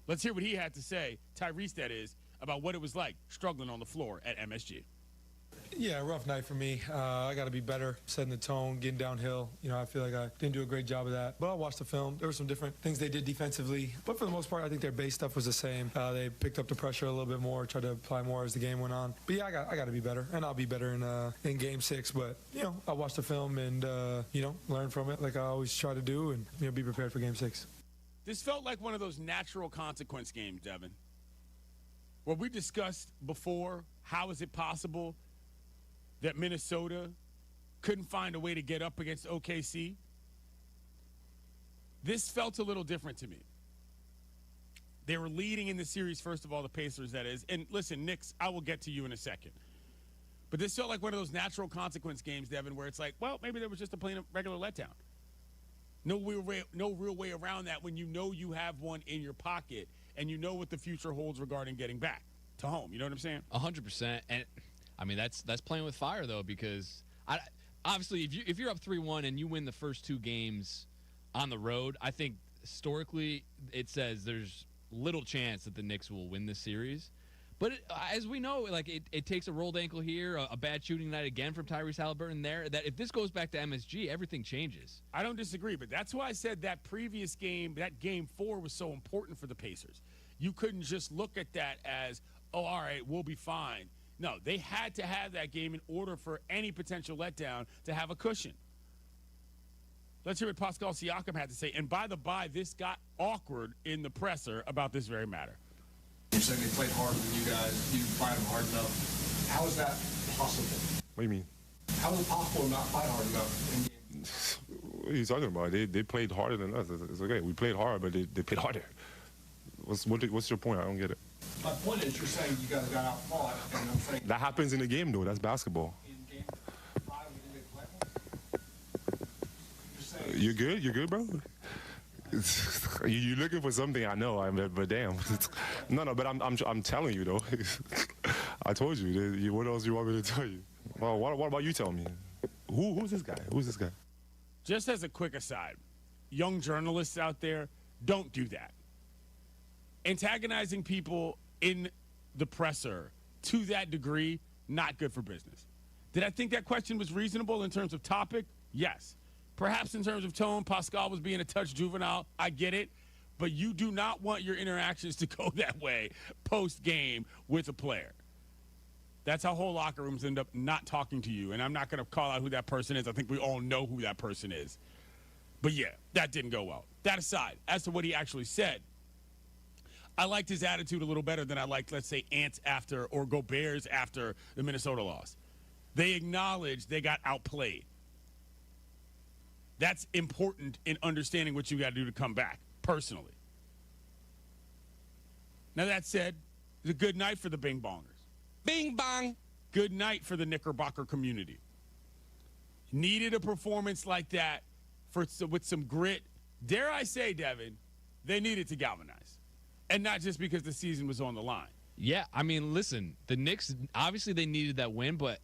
Let's hear what he had to say, Tyrese that is, about what it was like struggling on the floor at MSG. Yeah, rough night for me. I got to be better, setting the tone, getting downhill. I feel like I didn't do a great job of that. But I watched the film. There were some different things they did defensively. But for the most part, I think their base stuff was the same. They picked up the pressure a little bit more, tried to apply more as the game went on. But yeah, I got to be better, and I'll be better in Game 6. But I'll watch the film and learn from it like I always try to do, and be prepared for Game 6. This felt like one of those natural consequence games, Devin. What we discussed before, how is it possible that Minnesota couldn't find a way to get up against OKC? This felt a little different to me. They were leading in the series, first of all, the Pacers, that is. And listen, Knicks, I will get to you in a second. But this felt like one of those natural consequence games, Devin, where it's like, well, maybe there was just a plain regular letdown. No real way around that when you know you have one in your pocket and you know what the future holds regarding getting back to home. You know what I'm saying? 100%. And I mean, that's playing with fire, though, because obviously if you're up 3-1 and you win the first two games on the road, I think historically it says there's little chance that the Knicks will win this series. But as we know, like it takes a rolled ankle here, a bad shooting night again from Tyrese Halliburton there, that if this goes back to MSG, everything changes. I don't disagree, but that's why I said that previous game, that Game 4 was so important for the Pacers. You couldn't just look at that as, oh, all right, we'll be fine. No, they had to have that game in order for any potential letdown to have a cushion. Let's hear what Pascal Siakam had to say. And by the by, this got awkward in the presser about this very matter. You're saying they played harder than you guys. You didn't fight them hard enough. How is that possible? What do you mean? How is it possible to not fight hard enough in games? What are you talking about? They played harder than us. It's okay. We played hard, but they played harder. What's your point? I don't get it. My point is, you're saying you guys got out-fought, and I'm saying... That happens in the game, though. That's basketball. In Game 5, we didn't play more? You're saying... You're good? You're good, bro? You're looking for something, I know, but damn. No, but I'm telling you, though. I told you. What else do you want me to tell you? Well, what about you tell me? Who's this guy? Who's this guy? Just as a quick aside, young journalists out there, don't do that. Antagonizing people in the presser to that degree, not good for business. Did I think that question was reasonable in terms of topic? Yes. Perhaps in terms of tone, Pascal was being a touch juvenile. I get it. But you do not want your interactions to go that way post-game with a player. That's how whole locker rooms end up not talking to you. And I'm not going to call out who that person is. I think we all know who that person is. But, yeah, that didn't go well. That aside, as to what he actually said, I liked his attitude a little better than I liked, let's say, Ants after or Gobert's after the Minnesota loss. They acknowledged they got outplayed. That's important in understanding what you got to do to come back, personally. Now, that said, it's a good night for the Bing Bongers. Bing Bong. Good night for the Knickerbocker community. Needed a performance like that with some grit. Dare I say, Devin, they needed to galvanize. And not just because the season was on the line. Yeah, I mean, listen, the Knicks, obviously they needed that win, but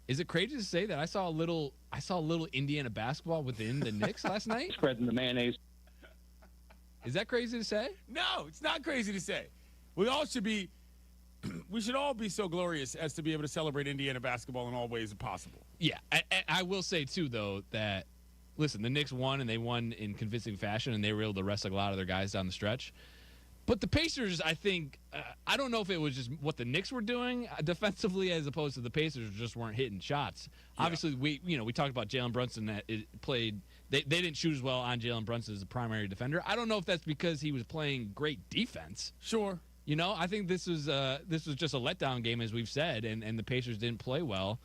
is it crazy to say that I saw a little Indiana basketball within the Knicks last night? Spreading the mayonnaise. Is that crazy to say? No, it's not crazy to say. We should all be so glorious as to be able to celebrate Indiana basketball in all ways possible. Yeah, I will say, too, though, that, listen, the Knicks won, and they won in convincing fashion, and they were able to wrestle a lot of their guys down the stretch. But the Pacers, I think, I don't know if it was just what the Knicks were doing defensively as opposed to the Pacers just weren't hitting shots. Yeah. Obviously, we talked about Jalen Brunson that it played. They didn't shoot as well on Jalen Brunson as a primary defender. I don't know if that's because he was playing great defense. Sure. I think this was just a letdown game, as we've said, and the Pacers didn't play well.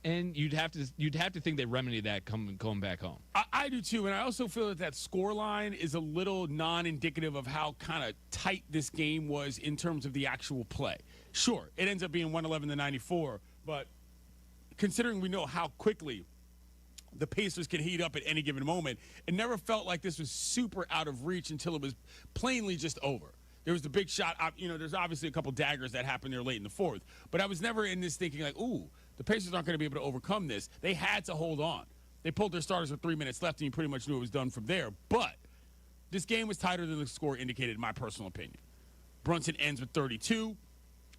And you'd have to think they remedy that going back home. I do too, and I also feel that score line is a little non-indicative of how kind of tight this game was in terms of the actual play. Sure, it ends up being 111-94, but considering we know how quickly the Pacers can heat up at any given moment, it never felt like this was super out of reach until it was plainly just over. There was the big shot. There's obviously a couple daggers that happened there late in the fourth, but I was never in this thinking like, ooh, the Pacers aren't going to be able to overcome this. They had to hold on. They pulled their starters with 3 minutes left, and you pretty much knew it was done from there. But this game was tighter than the score indicated, in my personal opinion. Brunson ends with 32.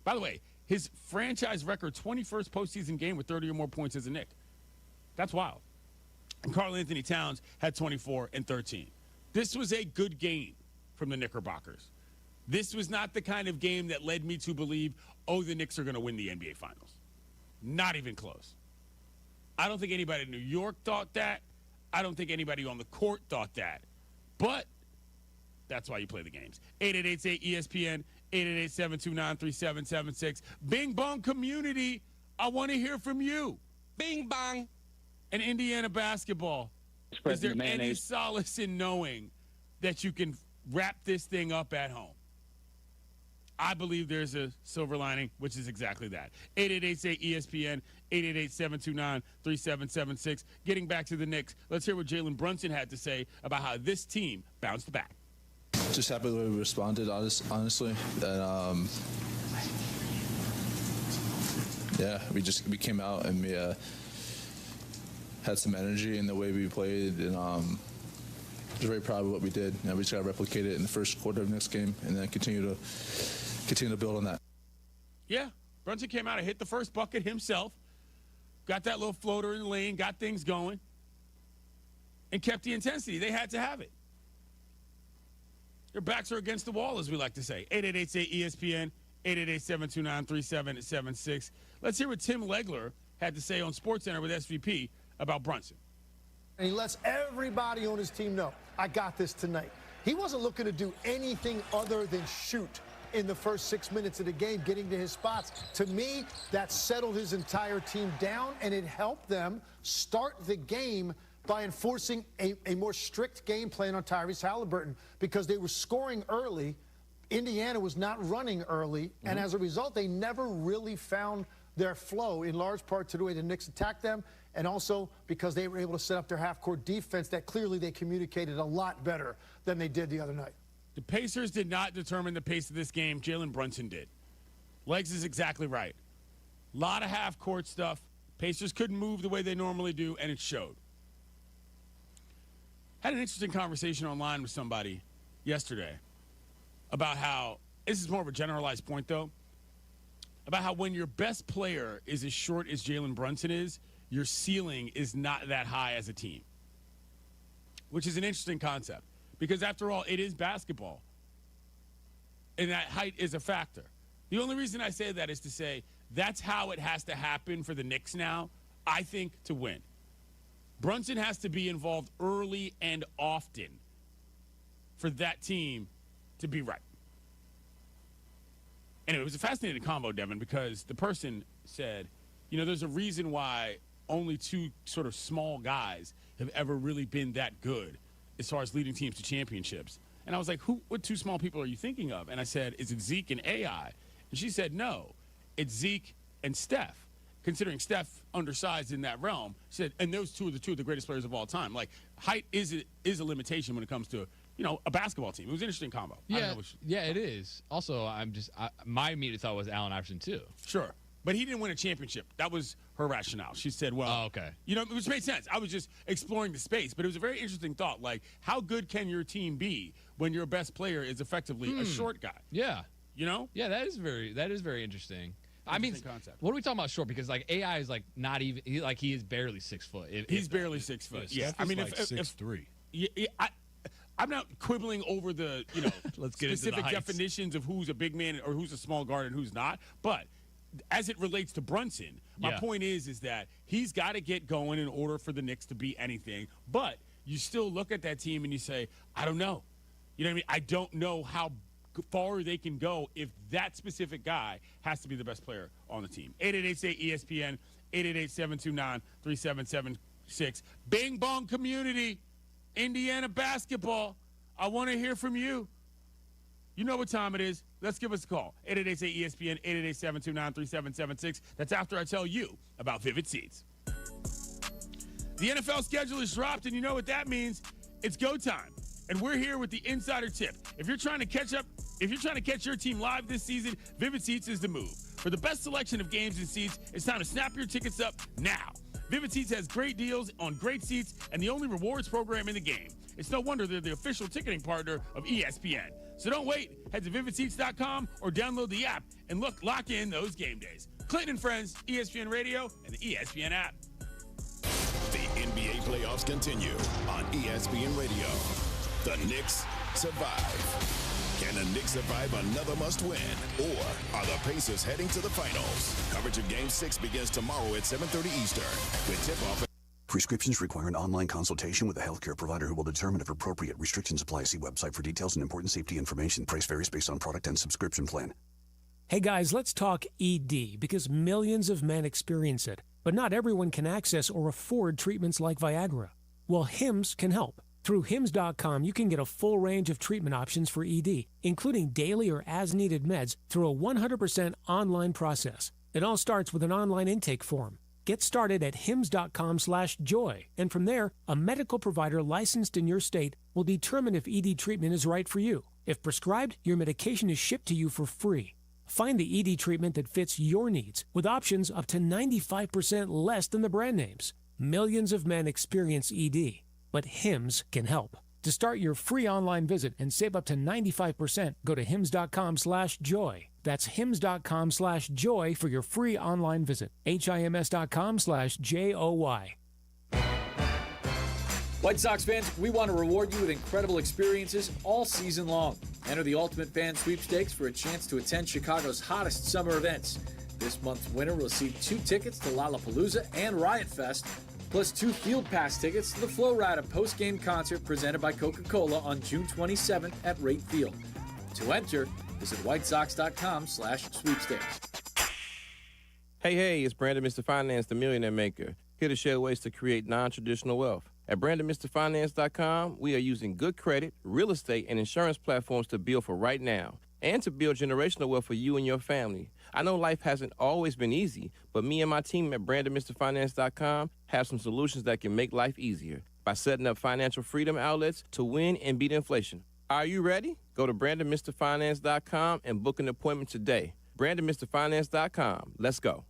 By the way, his franchise record 21st postseason game with 30 or more points as a Knick. That's wild. And Karl Anthony Towns had 24 and 13. This was a good game from the Knickerbockers. This was not the kind of game that led me to believe, oh, the Knicks are going to win the NBA Finals. Not even close. I don't think anybody in New York thought that. I don't think anybody on the court thought that. But that's why you play the games. 888-ESPN, 888-729-3776. Bing Bong community, I want to hear from you. Bing Bong. And Indiana basketball. Is there any solace in knowing that you can wrap this thing up at home? I believe there's a silver lining, which is exactly that. 888-ESPN, 888-729-3776. Getting back to the Knicks, let's hear what Jalen Brunson had to say about how this team bounced back. Just happy the way we responded, honestly. And, we came out and we had some energy in the way we played, and just very proud of what we did. We just got to replicate it in the first quarter of the next game, and then continue to build on that. Yeah, Brunson came out and hit the first bucket himself, got that little floater in the lane, got things going, and kept the intensity. They had to have it. Their backs are against the wall, as we like to say. 888-ESPN, 888-729-3776. Let's hear what Tim Legler had to say on SportsCenter with SVP about Brunson. And he lets everybody on his team know, I got this tonight. He wasn't looking to do anything other than shoot in the first 6 minutes of the game, getting to his spots. To me, that settled his entire team down, and it helped them start the game by enforcing a more strict game plan on Tyrese Halliburton, because they were scoring early. Indiana was not running early, and as a result, they never really found their flow, in large part to the way the Knicks attacked them, and also because they were able to set up their half-court defense that clearly they communicated a lot better than they did the other night. The Pacers did not determine the pace of this game. Jalen Brunson did. Legs is exactly right. A lot of half-court stuff. Pacers couldn't move the way they normally do, and it showed. Had an interesting conversation online with somebody yesterday about how, this is more of a generalized point, though, about how when your best player is as short as Jalen Brunson is, your ceiling is not that high as a team, which is an interesting concept. Because, after all, it is basketball, and that height is a factor. The only reason I say that is to say that's how it has to happen for the Knicks now, I think, to win. Brunson has to be involved early and often for that team to be right. Anyway, it was a fascinating combo, Devin, because the person said, there's a reason why only two sort of small guys have ever really been that good as far as leading teams to championships. And I was like, what two small people are you thinking of? And I said, is it Zeke and AI? And she said, no, it's Zeke and Steph. Considering Steph undersized in that realm, she said, and those two are the greatest players of all time. Like, height is a limitation when it comes to, a basketball team. It was an interesting combo. Yeah, it is. Also, my immediate thought was Allen Iverson, too. Sure. But he didn't win a championship. That was her rationale. She said, well, okay. Which made sense. I was just exploring the space, but it was a very interesting thought. Like, how good can your team be when your best player is effectively a short guy? Yeah. Yeah, that is very interesting. Concept. What are we talking about short? Because AI is not even he is barely 6 foot. He's barely 6 foot. Yeah, I mean, if 6'3". I'm not quibbling over the Let's get specific into the definitions of who's a big man or who's a small guard and who's not. But as it relates to Brunson, my point is that he's got to get going in order for the Knicks to be anything. But you still look at that team and you say, I don't know. You know what I mean? I don't know how far they can go if that specific guy has to be the best player on the team. 888-ESPN, 888-729-3776. Bing Bong community, Indiana basketball. I want to hear from you. You know what time it is. Let's give us a call. 888-ESPN, 888-729-3776. That's after I tell you about Vivid Seats. The NFL schedule is dropped, and you know what that means. It's go time. And we're here with the insider tip. If you're trying to catch your team live this season, Vivid Seats is the move. For the best selection of games and seats, it's time to snap your tickets up now. Vivid Seats has great deals on great seats and the only rewards program in the game. It's no wonder they're the official ticketing partner of ESPN. So don't wait. Head to vividseats.com or download the app and lock in those game days. Clinton and Friends, ESPN Radio, and the ESPN app. The NBA playoffs continue on ESPN Radio. The Knicks survive. Can the Knicks survive another must-win? Or are the Pacers heading to the finals? Coverage of Game 6 begins tomorrow at 7:30 Eastern with tip-off. Prescriptions require an online consultation with a healthcare provider who will determine if appropriate. Restrictions apply. See website for details and important safety information. Price varies based on product and subscription plan. Hey guys, let's talk ED because millions of men experience it, but not everyone can access or afford treatments like Viagra. Well, Hims can help. Through Hims.com, you can get a full range of treatment options for ED, including daily or as-needed meds through a 100% online process. It all starts with an online intake form. Get started at hims.com/joy, and from there, a medical provider licensed in your state will determine if ED treatment is right for you. If prescribed, your medication is shipped to you for free. Find the ED treatment that fits your needs, with options up to 95% less than the brand names. Millions of men experience ED, but Hims can help. To start your free online visit and save up to 95%, go to hims.com/joy. That's hims.com/joy for your free online visit. HIMS.com/JOY. White Sox fans, we want to reward you with incredible experiences all season long. Enter the Ultimate Fan Sweepstakes for a chance to attend Chicago's hottest summer events. This month's winner will receive 2 tickets to Lollapalooza and Riot Fest, plus 2 Field Pass tickets to the Flow Rida post-game concert presented by Coca-Cola on June 27th at Rate Field. To enter, visit whitesox.com/sweepstakes. Hey, it's Brandon Mr. Finance, the Millionaire Maker, here to share ways to create non-traditional wealth. At BrandonMrFinance.com, we are using good credit, real estate, and insurance platforms to build for right now and to build generational wealth for you and your family. I know life hasn't always been easy, but me and my team at BrandonMrFinance.com have some solutions that can make life easier by setting up financial freedom outlets to win and beat inflation. Are you ready? Go to BrandonMrFinance.com and book an appointment today. BrandonMrFinance.com. Let's go.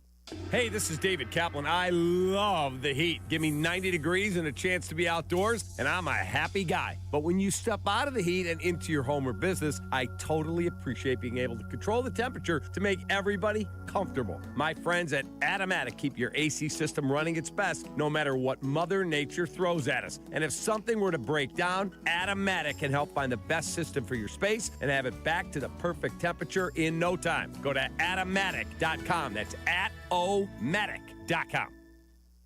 Hey, this is David Kaplan. I love the heat. Give me 90 degrees and a chance to be outdoors, and I'm a happy guy. But when you step out of the heat and into your home or business, I totally appreciate being able to control the temperature to make everybody comfortable. My friends at Automatic keep your AC system running its best no matter what Mother Nature throws at us. And if something were to break down, Automatic can help find the best system for your space and have it back to the perfect temperature in no time. Go to Automatic.com. That's Automatic.com.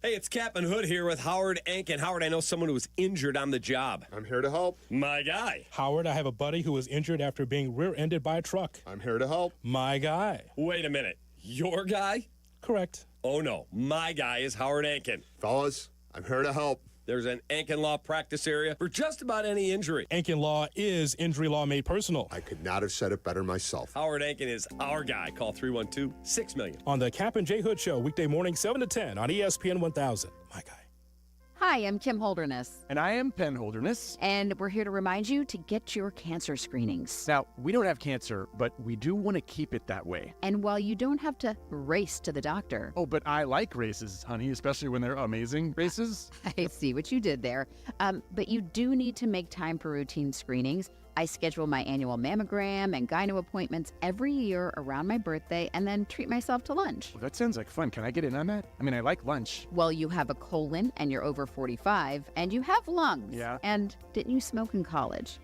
Hey, it's Kap J Hood here with Howard Ankin. Howard, I know someone who was injured on the job. I'm here to help. My guy. Howard, I have a buddy who was injured after being rear-ended by a truck. I'm here to help. My guy. Wait a minute. Your guy? Correct. Oh, no. My guy is Howard Ankin. Fellas, I'm here to help. There's an Ankin Law practice area for just about any injury. Ankin Law is injury law made personal. I could not have said it better myself. Howard Ankin is our guy. Call 312-6-million. On the Kap J Hood Show, weekday morning 7 to 10 on ESPN 1000. My guy. Hi, I'm Kim Holderness. And I am Penn Holderness. And we're here to remind you to get your cancer screenings. Now, we don't have cancer, but we do want to keep it that way. And while you don't have to race to the doctor. Oh, but I like races, honey, especially when they're amazing races. I see what you did there. But you do need to make time for routine screenings. I schedule my annual mammogram and gyno appointments every year around my birthday and then treat myself to lunch. Well, that sounds like fun. Can I get in on that? I mean, I like lunch. Well, you have a colon and you're over 45 and you have lungs. Yeah. And didn't you smoke in college?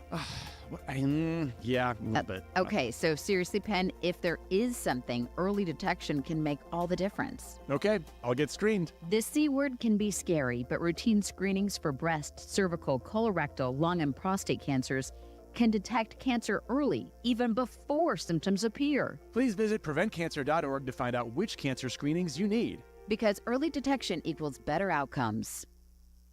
Yeah, but... Okay, so seriously, Penn, if there is something, early detection can make all the difference. Okay, I'll get screened. The C word can be scary, but routine screenings for breast, cervical, colorectal, lung, and prostate cancers can detect cancer early, even before symptoms appear. Please visit PreventCancer.org to find out which cancer screenings you need. because early detection equals better outcomes.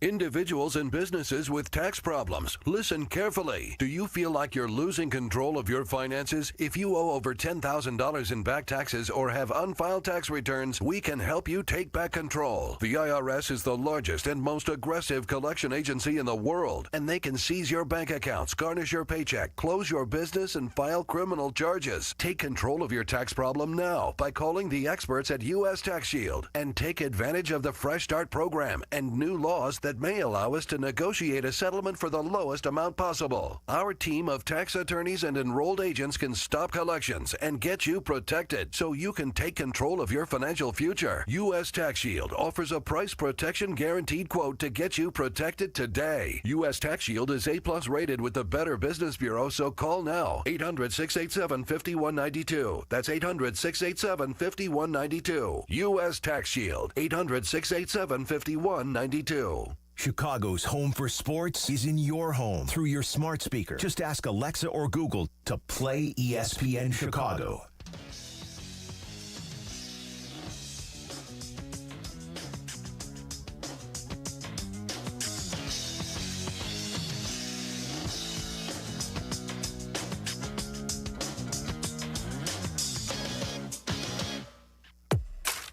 Individuals and businesses with tax problems, listen carefully. Do you feel like you're losing control of your finances? If you owe over $10,000 in back taxes or have unfiled tax returns, we can help you take back control. The IRS is the largest and most aggressive collection agency in the world, and they can seize your bank accounts, garnish your paycheck, close your business, and file criminal charges. Take control of your tax problem now by calling the experts at U.S. Tax Shield and take advantage of the Fresh Start program and new laws that may allow us to negotiate a settlement for the lowest amount possible. Our team of tax attorneys and enrolled agents can stop collections and get you protected so you can take control of your financial future. U.S. Tax Shield offers a price protection guaranteed quote to get you protected today. U.S. Tax Shield is A+ rated with the Better Business Bureau, so call now. 800-687-5192. That's 800-687-5192. U.S. Tax Shield. 800-687-5192. Chicago's home for sports is in your home through your smart speaker. Just ask Alexa or Google to play ESPN Chicago.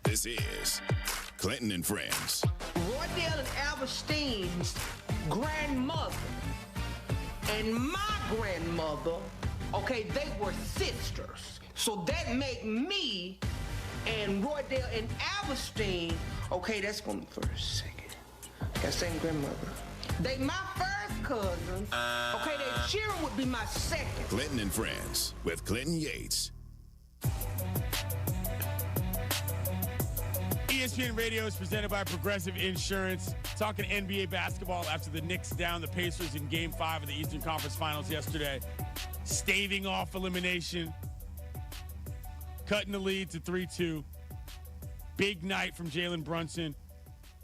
This is Clinton and Friends. Roydale and Alberstein's grandmother and my grandmother, okay, they were sisters. So that make me and Roydale and Alberstein, okay, that's going for a second. That same grandmother. They my first cousins. Okay, their children would be my second. Clinton and Friends with Clinton Yates. ESPN Radio is presented by Progressive Insurance. Talking NBA basketball after the Knicks down the Pacers in Game 5 of the Eastern Conference Finals yesterday. Staving off elimination. Cutting the lead to 3-2. Big night from Jalen Brunson.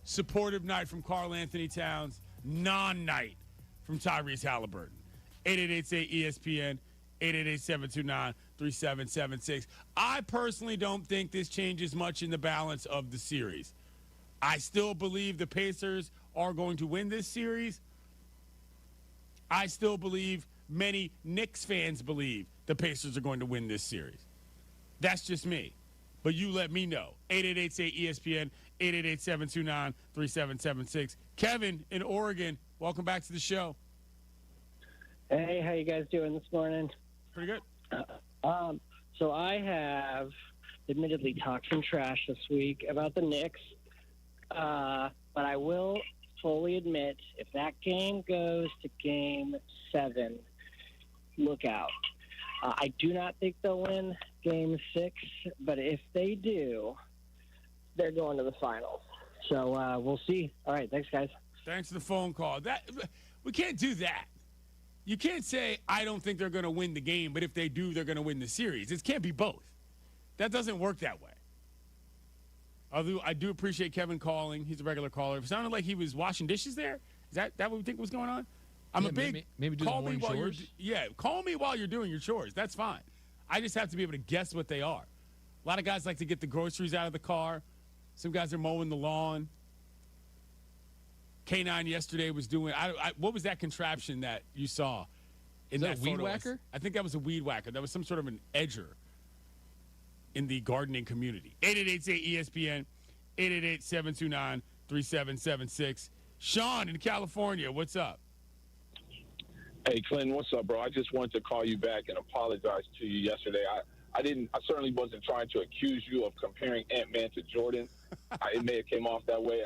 Supportive night from Karl Anthony Towns. Non-night from Tyrese Halliburton. 888-ESPN. 888-729-3776. I personally don't think this changes much in the balance of the series. I still believe the Pacers are going to win this series. I still believe many Knicks fans believe the Pacers are going to win this series. That's just me. But you let me know. 888-ESPN, 888-729-3776. Kevin in Oregon, welcome back to the show. Hey, how you guys doing this morning? Pretty good. So I have admittedly talked some trash this week about the Knicks, but I will fully admit if that game goes to Game 7, look out. I do not think they'll win Game 6, but if they do, they're going to the finals. So we'll see. All right, thanks, guys. Thanks for the phone call. We can't do that. You can't say, I don't think they're going to win the game, but if they do, they're going to win the series. It can't be both. That doesn't work that way. Although I do appreciate Kevin calling. He's a regular caller. It sounded like he was washing dishes there. Is that what we think was going on? I'm a big maybe do call the me morning while chores. call me while you're doing your chores. That's fine. I just have to be able to guess what they are. A lot of guys like to get the groceries out of the car. Some guys are mowing the lawn. K9 yesterday was doing. What was that contraption that you saw? Is that a weed whacker? I think that was a weed whacker. That was some sort of an edger in the gardening community. 888-ESPN, 888-729-3776. Sean in California, what's up? Hey, Clinton, what's up, bro? I just wanted to call you back and apologize to you yesterday. I certainly wasn't trying to accuse you of comparing Ant-Man to Jordan. It may have came off that way.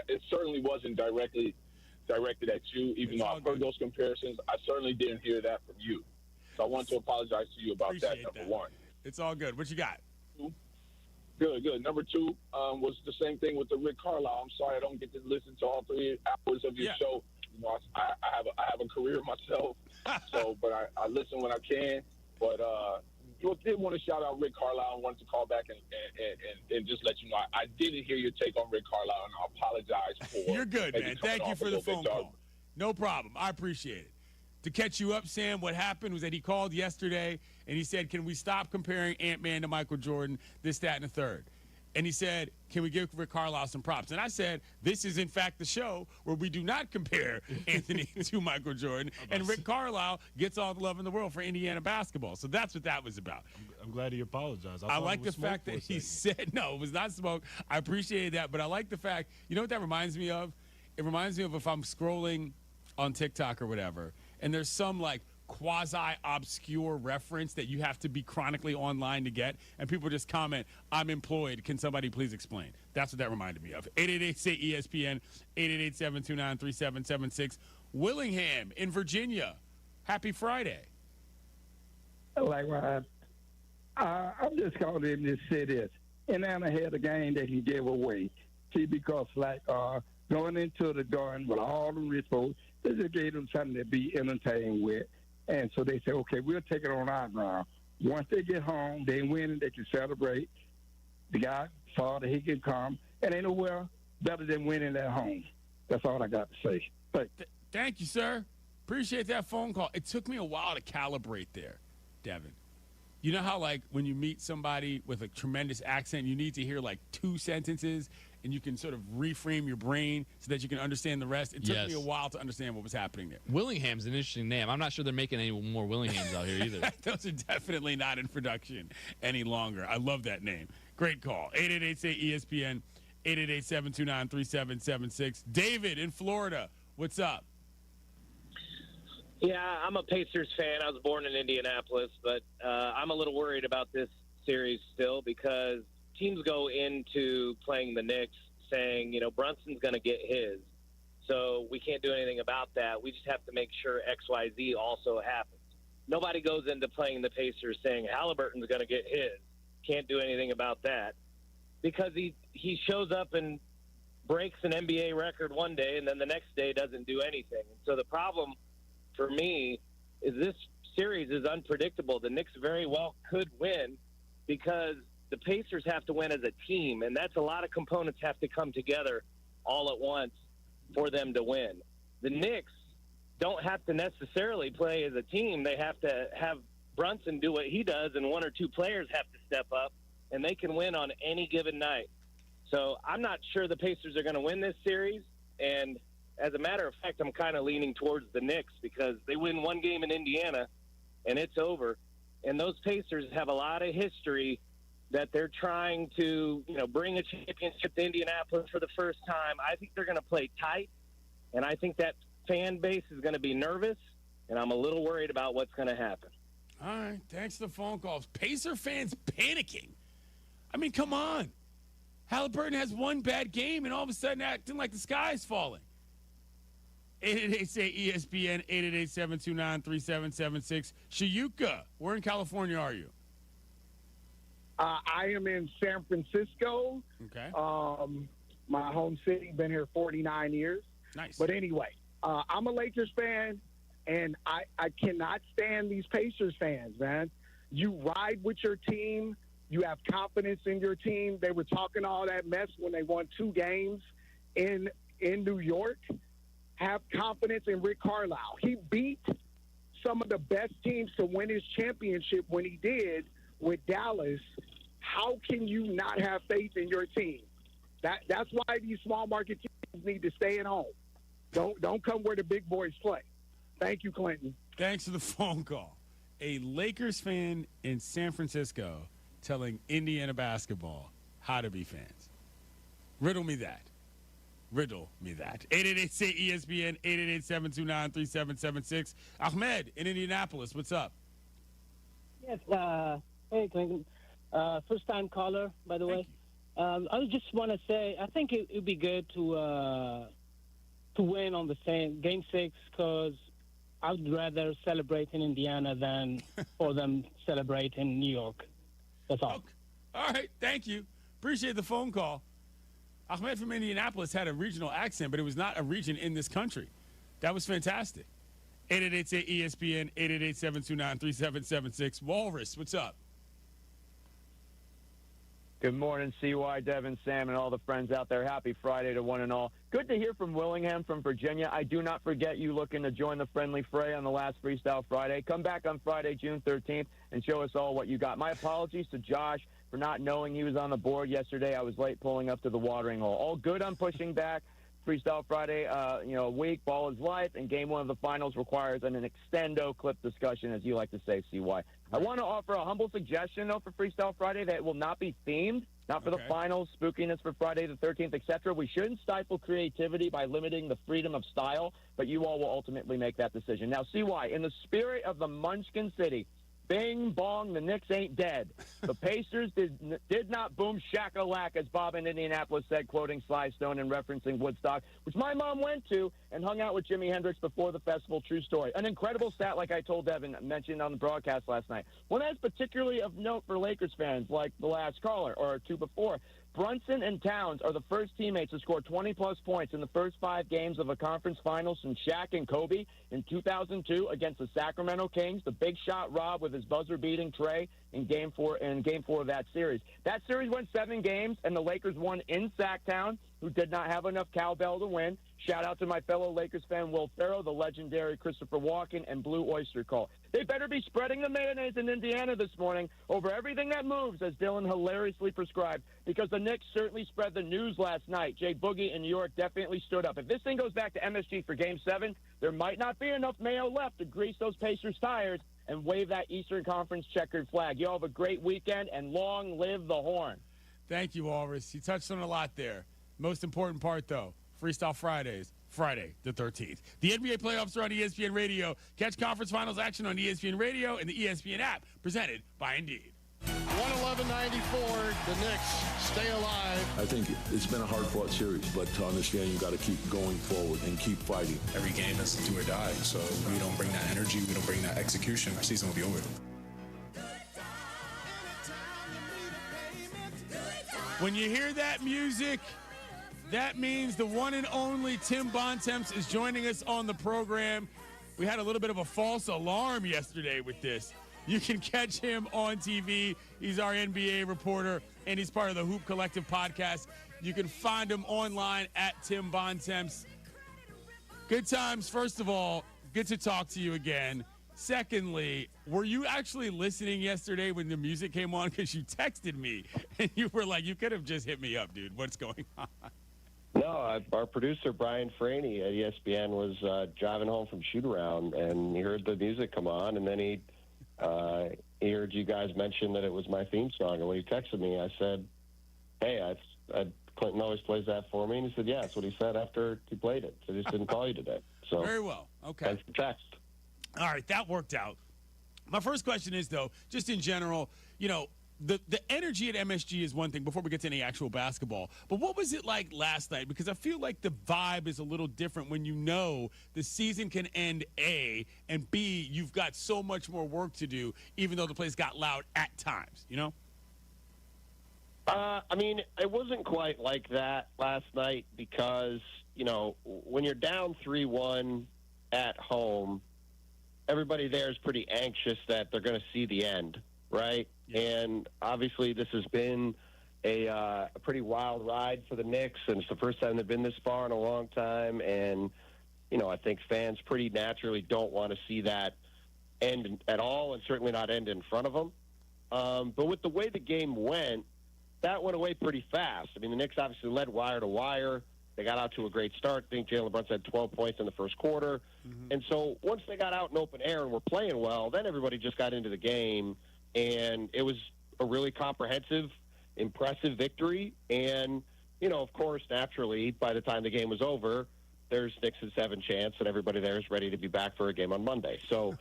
It certainly wasn't directed at you, even though I've heard those comparisons. I certainly didn't hear that from you. So I want to apologize to you about that, number one. It's all good. What you got? Good. Number two was the same thing with the Rick Carlisle. I'm sorry I don't get to listen to all 3 hours of your show. You know, I have a career myself, but I listen when I can. But did want to shout out Rick Carlisle and wanted to call back and just let you know I didn't hear your take on Rick Carlisle, and I apologize for. You're good, man. Thank you for the phone call. No problem. I appreciate it. To catch you up, Sam, what happened was that he called yesterday and he said, can we stop comparing Ant-Man to Michael Jordan, this, that, and the third? And he said, can we give Rick Carlisle some props? And I said, this is, in fact, the show where we do not compare Anthony to Michael Jordan. And Rick Carlisle gets all the love in the world for Indiana basketball. So that's what that was about. I'm glad he apologized. I like the fact that he said, no, it was not smoke. I appreciated that. But I like the fact, you know what that reminds me of? It reminds me of if I'm scrolling on TikTok or whatever, and there's some, like, quasi-obscure reference that you have to be chronically online to get, and people just comment, I'm employed, can somebody please explain? That's what that reminded me of. 888-SAY-ESPN, 888-729-3776. Willingham in Virginia. Happy Friday. Like, I'm just calling in to say this. Indiana had a game that he gave away. See, because, like, going into the gun with all the rituals, they just gave them something to be entertained with. And so they say, okay, we'll take it on our ground. Once they get home, they win and they can celebrate. The guy saw that he can come, and ain't nowhere better than winning at home. That's all I got to say. Thank you, sir. Appreciate that phone call. It took me a while to calibrate there, Devin. You know how, like, when you meet somebody with a tremendous accent, you need to hear, like, 2 sentences, and you can sort of reframe your brain so that you can understand the rest. It took me a while to understand what was happening there. Willingham's an interesting name. I'm not sure they're making any more Willinghams out here either. Those are definitely not in production any longer. I love that name. Great call. 888-SAY-ESPN, 888-729-3776. David in Florida, what's up? Yeah, I'm a Pacers fan. I was born in Indianapolis, but I'm a little worried about this series still because teams go into playing the Knicks saying, you know, Brunson's going to get his, so we can't do anything about that. We just have to make sure XYZ also happens. Nobody goes into playing the Pacers saying Halliburton's going to get his. Can't do anything about that because he shows up and breaks an NBA record one day and then the next day doesn't do anything. And so the problem for me is this series is unpredictable. The Knicks very well could win because the Pacers have to win as a team, and that's a lot of components have to come together all at once for them to win. The Knicks don't have to necessarily play as a team. They have to have Brunson do what he does, and 1 or 2 players have to step up, and they can win on any given night. So I'm not sure the Pacers are going to win this series, and as a matter of fact, I'm kind of leaning towards the Knicks because they win 1 game in Indiana, and it's over. And those Pacers have a lot of history that they're trying to, you know, bring a championship to Indianapolis for the first time. I think they're going to play tight, and I think that fan base is going to be nervous, and I'm a little worried about what's going to happen. All right, thanks for the phone calls. Pacer fans panicking. I mean, come on. Halliburton has 1 bad game, and all of a sudden acting like the sky is falling. 888-SAY-ESPN, 888-729-3776. Shayuka, where in California are you? I am in San Francisco. Okay. My home city, been here 49 years. Nice. But anyway, I'm a Lakers fan, and I cannot stand these Pacers fans, man. You ride with your team. You have confidence in your team. They were talking all that mess when they won 2 games in New York. Have confidence in Rick Carlisle. He beat some of the best teams to win his championship when he did with Dallas. How can you not have faith in your team? That's why these small market teams need to stay at home. Don't come where the big boys play. Thank you, Clinton. Thanks for the phone call. A Lakers fan in San Francisco telling Indiana basketball how to be fans. Riddle me that. Riddle me that. 888-SAY-ESPN, 888-729-3776. Ahmed in Indianapolis, what's up? Yes, hey, Clinton. First-time caller, by the way. I just want to say, I think it would be good to win on the same Game 6 because I would rather celebrate in Indiana than for them celebrate in New York. That's all. Okay. All right, thank you. Appreciate the phone call. Ahmed from Indianapolis had a regional accent, but it was not a region in this country. That was fantastic. 888-ESPN, 888-729-3776. Walrus, what's up? Good morning, CY, Devin, Sam, and all the friends out there. Happy Friday to one and all. Good to hear from Willingham from Virginia. I do not forget you looking to join the friendly fray on the last Freestyle Friday. Come back on Friday, June 13th, and show us all what you got. My apologies to Josh, for not knowing he was on the board yesterday. I was late pulling up to the watering hole. All good on pushing back. Freestyle Friday, a week, ball is life, and game one of the finals requires an extendo clip discussion, as you like to say, CY. I want to offer a humble suggestion, though, for Freestyle Friday that will not be themed, not for the finals, spookiness for Friday the 13th, etc. We shouldn't stifle creativity by limiting the freedom of style, but you all will ultimately make that decision. Now, CY, in the spirit of the Munchkin City, bing, bong, the Knicks ain't dead. The Pacers did not boom shakalak, as Bob in Indianapolis said, quoting Sly Stone and referencing Woodstock, which my mom went to and hung out with Jimi Hendrix before the festival. True story. An incredible stat, like I told Devin, mentioned on the broadcast last night. One that's particularly of note for Lakers fans, like the last caller or two before. Brunson and Towns are the first teammates to score 20-plus points in the first 5 games of a conference final since Shaq and Kobe in 2002 against the Sacramento Kings. The big shot Rob with his buzzer-beating tray in Game 4 of that series. That series went 7 games, and the Lakers won in Sacktown, who did not have enough cowbell to win. Shout out to my fellow Lakers fan Will Ferrell, the legendary Christopher Walken, and Blue Oyster Cult. They better be spreading the mayonnaise in Indiana this morning over everything that moves, as Dylan hilariously prescribed, because the Knicks certainly spread the news last night. Jay Boogie in New York definitely stood up. If this thing goes back to MSG for Game 7, there might not be enough mayo left to grease those Pacers' tires and wave that Eastern Conference checkered flag. You all have a great weekend, and long live the Horn. Thank you, Walrus. You touched on a lot there. Most important part, though, Freestyle Fridays, Friday the 13th. The NBA playoffs are on ESPN Radio. Catch conference finals action on ESPN Radio and the ESPN app, presented by Indeed. 111-94, the Knicks stay alive. I think it's been a hard-fought series, but to understand you got to keep going forward and keep fighting. Every game is do or die, so if we don't bring that energy, we don't bring that execution, our season will be over. When you hear that music, that means the one and only Tim Bontemps is joining us on the program. We had a little bit of a false alarm yesterday with this. You can catch him on TV. He's our NBA reporter, and he's part of the Hoop Collective podcast. You can find him online at Tim Bontemps. Good times, first of all. Good to talk to you again. Secondly, were you actually listening yesterday when the music came on? Because you texted me, and you were like, you could have just hit me up, dude. What's going on? No, our producer, Brian Franey at ESPN, was driving home from shoot-around, and he heard the music come on, and then he heard you guys mention that it was my theme song. And when he texted me, I said, hey, Clinton always plays that for me. And he said, yeah, that's what he said after he played it. So he just didn't call you today. So very well. Okay. Thanks for text. All right, that worked out. My first question is, though, just in general, the energy at MSG is one thing before we get to any actual basketball. But what was it like last night? Because I feel like the vibe is a little different when you know the season can end, A, and B, you've got so much more work to do, even though the place got loud at times, I mean, it wasn't quite like that last night because, when you're down 3-1 at home, everybody there is pretty anxious that they're going to see the end, right? Yeah. And obviously this has been a pretty wild ride for the Knicks, and it's the first time they've been this far in a long time. And, I think fans pretty naturally don't want to see that end at all, and certainly not end in front of them. But with the way the game went, that went away pretty fast. I mean, the Knicks obviously led wire to wire. They got out to a great start. I think Jalen Brunson had 12 points in the first quarter. Mm-hmm. And so once they got out in open air and were playing well, then everybody just got into the game. And it was a really comprehensive, impressive victory. And, of course, naturally, by the time the game was over, there's 6 and 7 chance, and everybody there is ready to be back for a game on Monday. So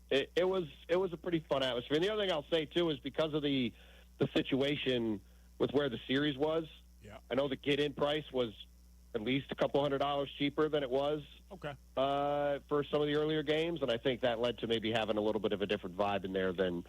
it was a pretty fun atmosphere. And the other thing I'll say, too, is because of the situation with where the series was, I know the get-in price was at least a couple $100 cheaper than it was for some of the earlier games, and I think that led to maybe having a little bit of a different vibe in there than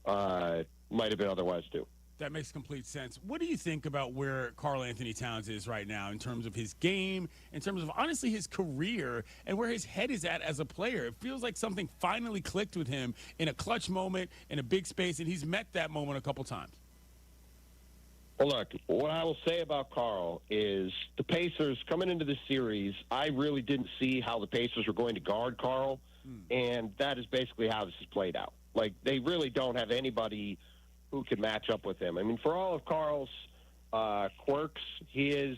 might have been otherwise, too. That makes complete sense. What do you think about where Karl Anthony Towns is right now in terms of his game, in terms of, honestly, his career, and where his head is at as a player? It feels like something finally clicked with him in a clutch moment, in a big space, and he's met that moment a couple times. Well, look, what I will say about Karl is the Pacers coming into this series, I really didn't see how the Pacers were going to guard Karl, and that is basically how this has played out. Like, they really don't have anybody who could match up with him. I mean, for all of Carl's quirks, he is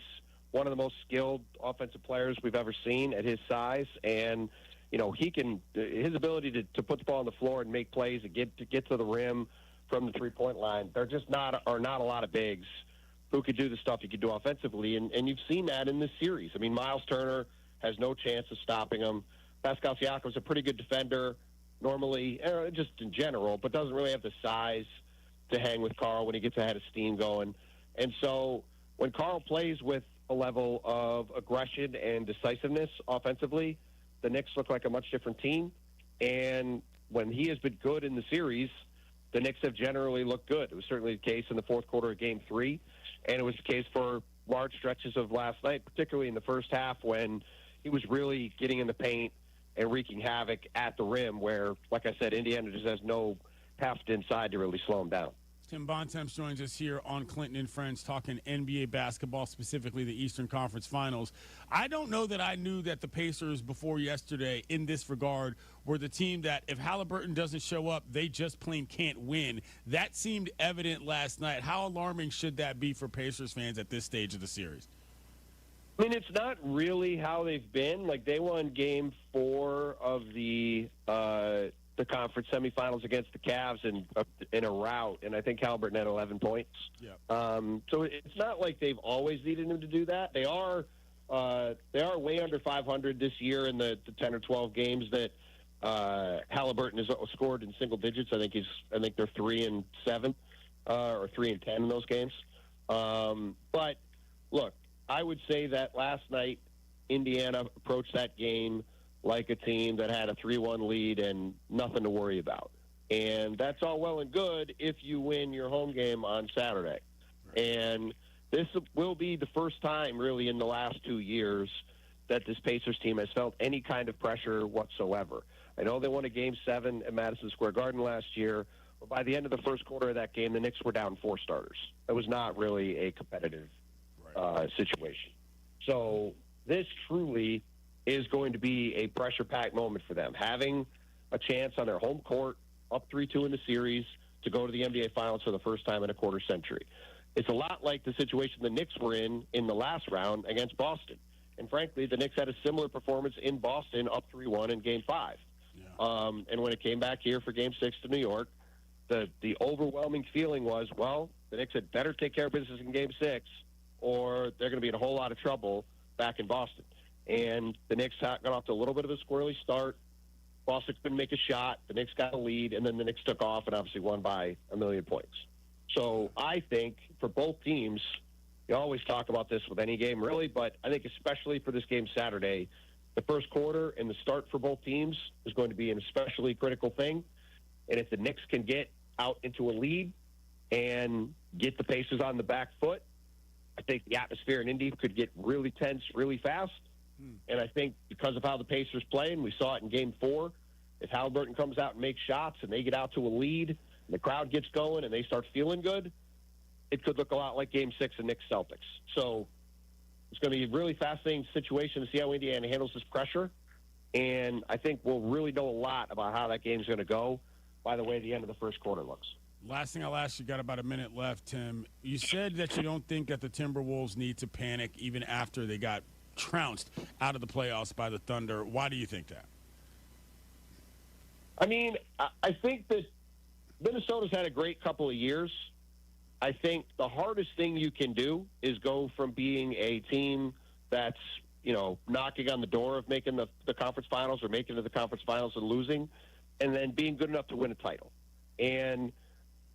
one of the most skilled offensive players we've ever seen at his size, and his ability to put the ball on the floor and make plays and get to the rim from the three-point line. There just are not a lot of bigs who could do the stuff he could do offensively, and you've seen that in this series. I mean, Miles Turner has no chance of stopping him. Pascal Siakam's a pretty good defender normally, just in general, but doesn't really have the size to hang with Carl when he gets ahead of steam going. And so when Carl plays with a level of aggression and decisiveness offensively, the Knicks look like a much different team. And when he has been good in the series, the Knicks have generally looked good. It was certainly the case in the fourth quarter of Game 3, and it was the case for large stretches of last night, particularly in the first half when he was really getting in the paint and wreaking havoc at the rim where, like I said, Indiana just has no heft inside to really slow him down. Tim Bontemps joins us here on Clinton and Friends talking NBA basketball, specifically the Eastern Conference Finals. I don't know that I knew that the Pacers before yesterday in this regard were the team that if Halliburton doesn't show up, they just plain can't win. That seemed evident last night. How alarming should that be for Pacers fans at this stage of the series? I mean, it's not really how they've been. Like, they won Game 4 of the conference semifinals against the Cavs in a rout, and I think Halliburton had 11 points. Yeah. So it's not like they've always needed him to do that. They are way under 500 this year in the 10 or 12 games that Halliburton has scored in single digits. I think they're 3-7 or 3-10 in those games. But look, I would say that last night Indiana approached that game like a team that had a 3-1 lead and nothing to worry about. And that's all well and good if you win your home game on Saturday. And this will be the first time really in the last 2 years that this Pacers team has felt any kind of pressure whatsoever. I know they won a Game 7 at Madison Square Garden last year, but by the end of the first quarter of that game, the Knicks were down 4 starters. It was not really a competitive situation. So this truly is going to be a pressure-packed moment for them. Having a chance on their home court, up 3-2 in the series, to go to the NBA Finals for the first time in a quarter century. It's a lot like the situation the Knicks were in the last round against Boston. And frankly, the Knicks had a similar performance in Boston, up 3-1 in Game 5. Yeah. And when it came back here for Game 6 to New York, the overwhelming feeling was, well, the Knicks had better take care of business in Game 6 or they're going to be in a whole lot of trouble back in Boston. And the Knicks got off to a little bit of a squirrely start. Boston couldn't make a shot. The Knicks got a lead, and then the Knicks took off and obviously won by 1,000,000 points. So I think for both teams, you always talk about this with any game, really, but I think especially for this game Saturday, the first quarter and the start for both teams is going to be an especially critical thing. And if the Knicks can get out into a lead and get the Pacers on the back foot, I think the atmosphere in Indy could get really tense really fast. And I think because of how the Pacers play, and we saw it in Game 4, if Halliburton comes out and makes shots and they get out to a lead and the crowd gets going and they start feeling good, it could look a lot like Game 6 of Knicks Celtics. So it's going to be a really fascinating situation to see how Indiana handles this pressure. And I think we'll really know a lot about how that game's going to go by the way the end of the first quarter looks. Last thing I'll ask you, got about a minute left, Tim. You said that you don't think that the Timberwolves need to panic even after they got trounced out of the playoffs by the Thunder. Why do you think that? I mean, I think that Minnesota's had a great couple of years. I think the hardest thing you can do is go from being a team that's, knocking on the door of making the conference finals or making it to the conference finals and losing, and then being good enough to win a title. And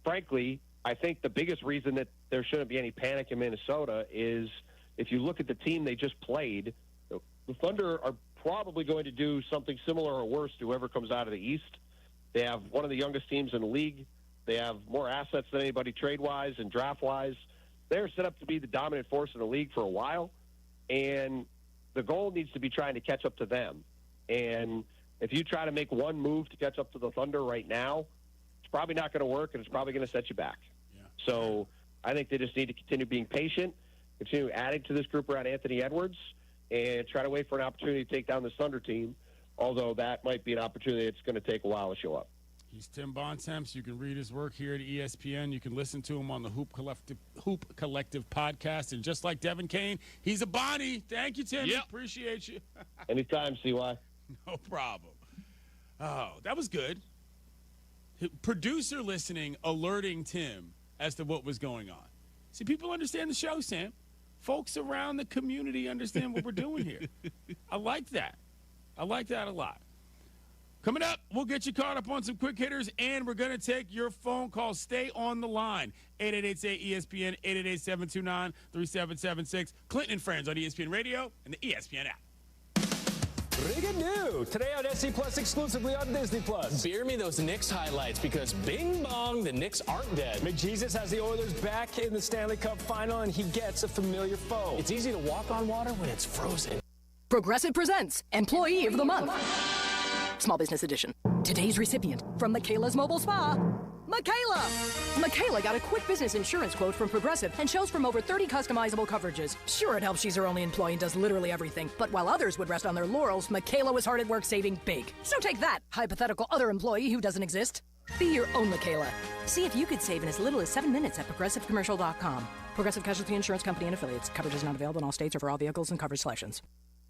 frankly, I think the biggest reason that there shouldn't be any panic in Minnesota is if you look at the team they just played, the Thunder are probably going to do something similar or worse to whoever comes out of the East. They have one of the youngest teams in the league. They have more assets than anybody trade-wise and draft-wise. They're set up to be the dominant force in the league for a while, and the goal needs to be trying to catch up to them. And if you try to make one move to catch up to the Thunder right now, it's probably not going to work, and it's probably going to set you back. Yeah. So I think they just need to continue being patient, continue adding to this group around Anthony Edwards, and try to wait for an opportunity to take down this Thunder team, although that might be an opportunity that's going to take a while to show up. He's Tim Bontemps. You can read his work here at ESPN. You can listen to him on the Hoop Collective podcast. And just like Devin Kane, he's a Bonnie. Thank you, Tim. Yep. Appreciate you. Anytime, CY. No problem. Oh, that was good. Producer listening, alerting Tim as to what was going on. See, people understand the show, Sam. Folks around the community understand what we're doing here. I like that. I like that a lot. Coming up, we'll get you caught up on some quick hitters, and we're going to take your phone calls. Stay on the line. 888-ESPN, 888-729-3776. Clinton and Friends on ESPN Radio and the ESPN app. Big new today on SC Plus, exclusively on Disney Plus. Beer me those Knicks highlights because bing bong, the Knicks aren't dead. McJesus has the Oilers back in the Stanley Cup final, and he gets a familiar foe. It's easy to walk on water when it's frozen. Progressive presents Employee of the Month. Small Business Edition. Today's recipient from Michaela's Mobile Spa, Michaela. Michaela got a quick business insurance quote from Progressive and chose from over 30 customizable coverages. Sure, it helps she's her only employee and does literally everything. But while others would rest on their laurels, Michaela was hard at work saving big. So take that, hypothetical other employee who doesn't exist. Be your own Michaela. See if you could save in as little as 7 minutes at ProgressiveCommercial.com. Progressive Casualty Insurance Company and Affiliates. Coverage is not available in all states or for all vehicles and coverage selections.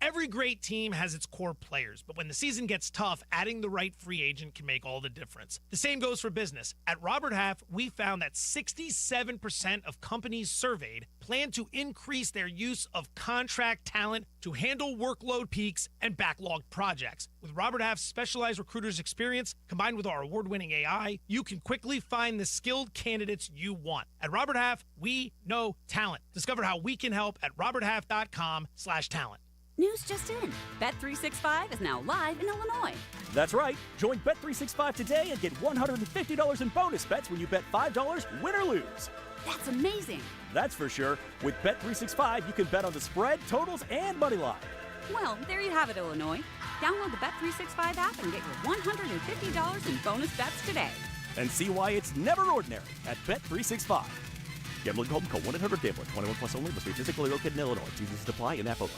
Every great team has its core players, but when the season gets tough, adding the right free agent can make all the difference. The same goes for business. At Robert Half, we found that 67% of companies surveyed plan to increase their use of contract talent to handle workload peaks and backlogged projects. With Robert Half's specialized recruiters' experience, combined with our award-winning AI, you can quickly find the skilled candidates you want. At Robert Half, we know talent. Discover how we can help at roberthalf.com/talent. News just in. Bet365 is now live in Illinois. That's right. Join Bet365 today and get $150 in bonus bets when you bet $5, win or lose. That's amazing. That's for sure. With Bet365, you can bet on the spread, totals, and money line. Well, there you have it, Illinois. Download the Bet365 app and get your $150 in bonus bets today. And see why it's never ordinary at Bet365. Gambling problem? Call 1-800-GAMBLER. 21 plus only. Must be physically located in Illinois. T.J. apply in app only.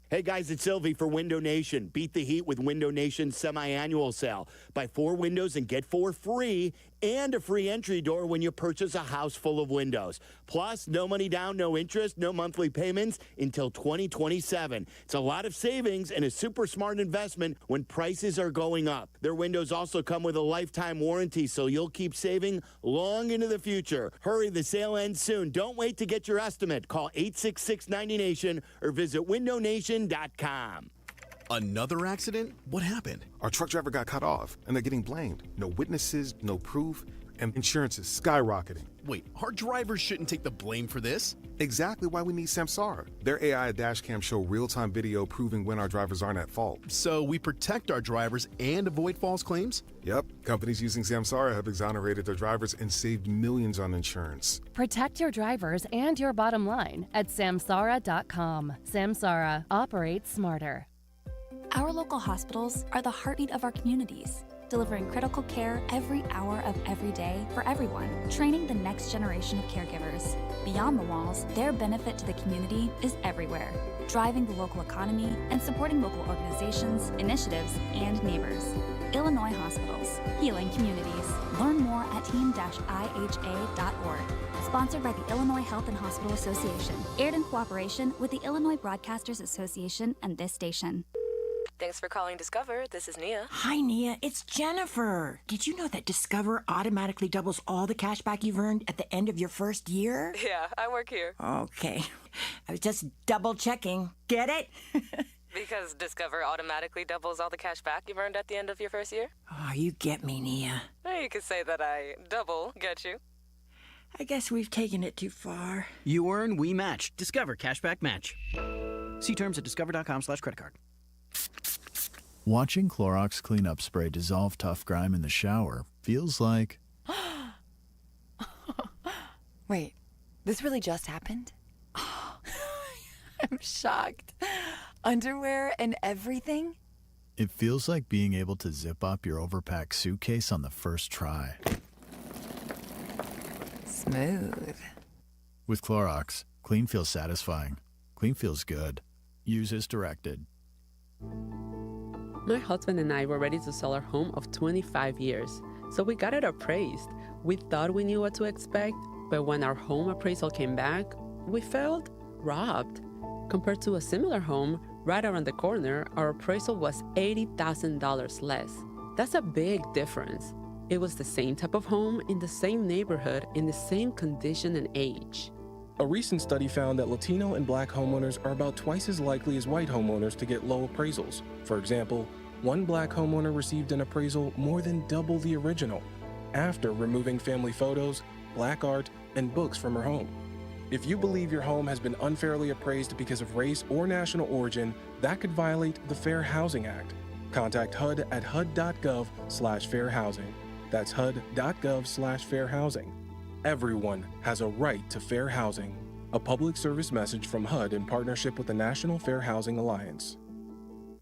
Hey guys, it's Silvy for Window Nation. Beat the heat with Window Nation's semi-annual sale. Buy 4 windows and get 4 free, and a free entry door when you purchase a house full of windows. Plus, no money down, no interest, no monthly payments until 2027. It's a lot of savings and a super smart investment when prices are going up. Their windows also come with a lifetime warranty, so you'll keep saving long into the future. Hurry, the sale ends soon. Don't wait to get your estimate. Call 866-90NATION or visit windownation.com. Another accident? What happened? Our truck driver got cut off, and they're getting blamed. No witnesses, no proof, and insurance is skyrocketing. Wait, our drivers shouldn't take the blame for this? Exactly why we need Samsara. Their AI dashcam show real-time video proving when our drivers aren't at fault. So we protect our drivers and avoid false claims? Yep. Companies using Samsara have exonerated their drivers and saved millions on insurance. Protect your drivers and your bottom line at Samsara.com. Samsara. Operates smarter. Our local hospitals are the heartbeat of our communities, delivering critical care every hour of every day for everyone, training the next generation of caregivers. Beyond the walls, their benefit to the community is everywhere, driving the local economy and supporting local organizations, initiatives, and neighbors. Illinois Hospitals, healing communities. Learn more at team-iha.org. Sponsored by the Illinois Health and Hospital Association. Aired in cooperation with the Illinois Broadcasters Association and this station. Thanks for calling Discover. This is Nia. Hi, Nia. It's Jennifer. Did you know that Discover automatically doubles all the cash back you've earned at the end of your first year? Yeah, I work here. Okay. I was just double checking. Get it? Because Discover automatically doubles all the cash back you've earned at the end of your first year? Oh, you get me, Nia. Well, you could say that I double get you. I guess we've taken it too far. You earn, we match. Discover Cashback Match. See terms at discover.com/creditcard. Watching Clorox cleanup spray dissolve tough grime in the shower feels like... Wait, this really just happened? I'm shocked. Underwear and everything? It feels like being able to zip up your overpacked suitcase on the first try. Smooth. With Clorox, clean feels satisfying. Clean feels good. Use as directed. My husband and I were ready to sell our home of 25 years. so we got it appraised. We thought we knew what to expect, but when our home appraisal came back, we felt robbed. Compared to a similar home right around the corner, our appraisal was $80,000 less. That's a big difference. It was the same type of home in the same neighborhood in the same condition and age. A recent study found that Latino and Black homeowners are about twice as likely as white homeowners to get low appraisals. For example, one Black homeowner received an appraisal more than double the original after removing family photos, Black art, and books from her home. If you believe your home has been unfairly appraised because of race or national origin, that could violate the Fair Housing Act. Contact HUD at hud.gov/fairhousing. That's hud.gov/fairhousing. Everyone has a right to fair housing. A public service message from HUD in partnership with the National Fair Housing Alliance.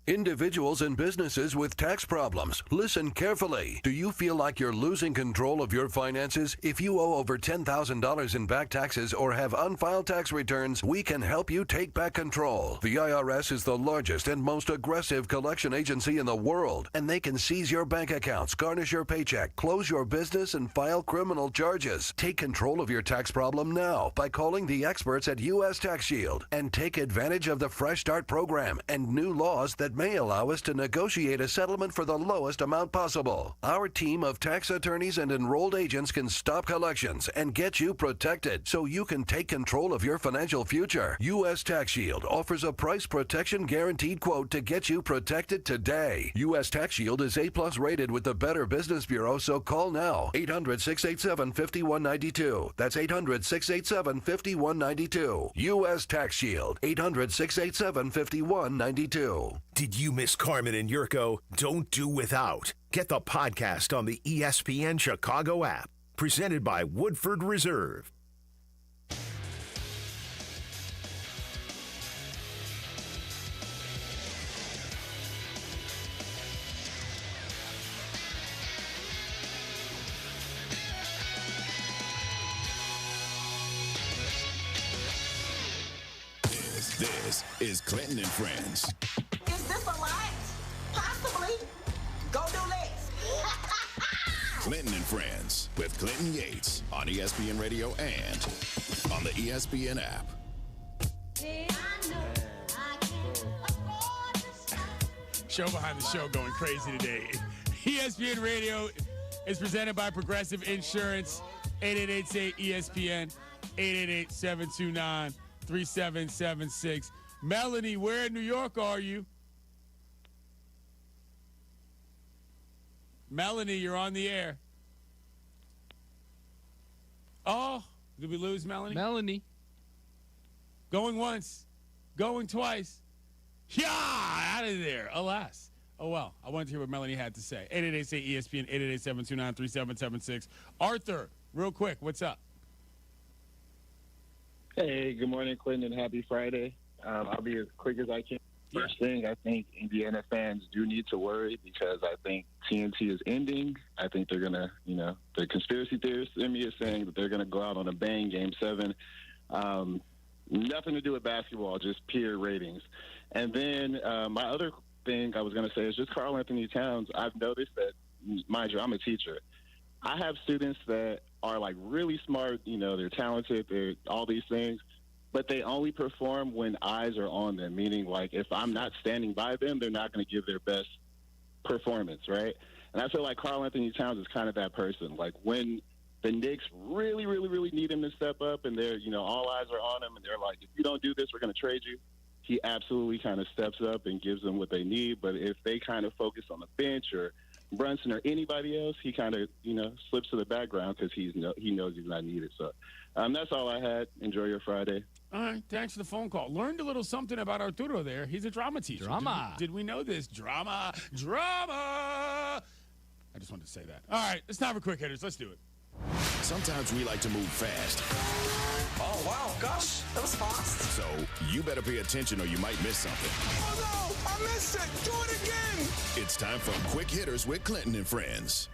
Individuals and businesses with tax problems, listen carefully. Do you feel like you're losing control of your finances? If you owe over $10,000 in back taxes or have unfiled tax returns, we can help you take back control. The IRS is the largest and most aggressive collection agency in the world, and they can seize your bank accounts, garnish your paycheck, close your business, and file criminal charges. Take control of your tax problem now by calling the experts at U.S. Tax Shield and take advantage of the Fresh Start program and new laws that may allow us to negotiate a settlement for the lowest amount possible. Our team of tax attorneys and enrolled agents can stop collections and get you protected so you can take control of your financial future. U.S. Tax Shield offers a price protection guaranteed quote to get you protected today. U.S. Tax Shield is A+ rated with the Better Business Bureau, so call now. 800-687-5192. That's 800-687-5192. U.S. Tax Shield. 800-687-5192. Did you miss Carmen and Jurko? Don't do without. Get the podcast on the ESPN Chicago app. Presented by Woodford Reserve. This is Clinton and Friends. Is this a lie? Possibly. Go do this. Clinton and Friends with Clinton Yates on ESPN Radio and on the ESPN app. Show behind the show going crazy today. ESPN Radio is presented by Progressive Insurance. 888-SAY-ESPN. 888-729-3776. Melanie, where in New York are you? Melanie, you're on the air. Oh, did we lose Melanie? Melanie. Going once. Going twice. Yeah, out of there. Alas. Oh, well. I wanted to hear what Melanie had to say. 888-SAY-ESPN, 888-729-3776. Arthur, real quick, what's up? Hey, good morning, Clinton, and happy Friday. I'll be as quick as I can. First thing, I think Indiana fans do need to worry because I think TNT is ending. I think they're going to, the conspiracy theorist in me is saying that they're going to go out on a bang Game 7. Nothing to do with basketball, just pure ratings. And then my other thing I was going to say is just Karl Anthony Towns. I've noticed that, mind you, I'm a teacher. I have students that are like really smart, they're talented, they're all these things, but they only perform when eyes are on them, meaning like if I'm not standing by them, they're not going to give their best performance, right? And I feel like Karl Anthony Towns is kind of that person. Like when the Knicks really, really, really need him to step up and they're, all eyes are on him and they're like, if you don't do this, we're going to trade you. He absolutely kind of steps up and gives them what they need. But if they kind of focus on the bench or Brunson or anybody else, he kind of, slips to the background because he knows he's not needed. So that's all I had. Enjoy your Friday. All right. Thanks for the phone call. Learned a little something about Arturo there. He's a drama teacher. Drama. Did we know this? Drama. I just wanted to say that. All right. It's time for quick hitters. Let's do it. Sometimes we like to move fast. Oh, wow. Gosh, that was fast. So you better pay attention or you might miss something. Oh, no. I missed it. Do it again. It's time for Quick Hitters with Clinton and Friends.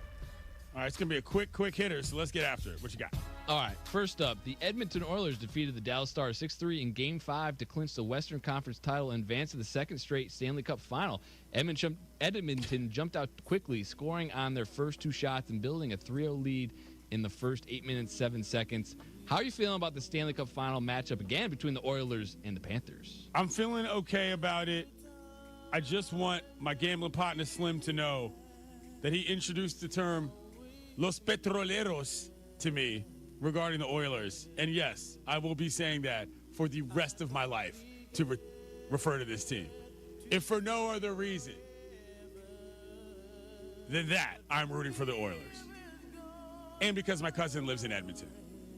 All right, it's going to be a quick hitter, so let's get after it. What you got? All right, first up, the Edmonton Oilers defeated the Dallas Stars 6-3 in Game 5 to clinch the Western Conference title and advance to the second straight Stanley Cup final. Edmonton jumped out quickly, scoring on their first 2 shots and building a 3-0 lead in the first 8 minutes, 7 seconds. How are you feeling about the Stanley Cup final matchup again between the Oilers and the Panthers? I'm feeling okay about it. I just want my gambling partner Slim to know that he introduced the term Los Petroleros to me regarding the Oilers. And yes, I will be saying that for the rest of my life to refer to this team. If for no other reason than that, I'm rooting for the Oilers. And because my cousin lives in Edmonton.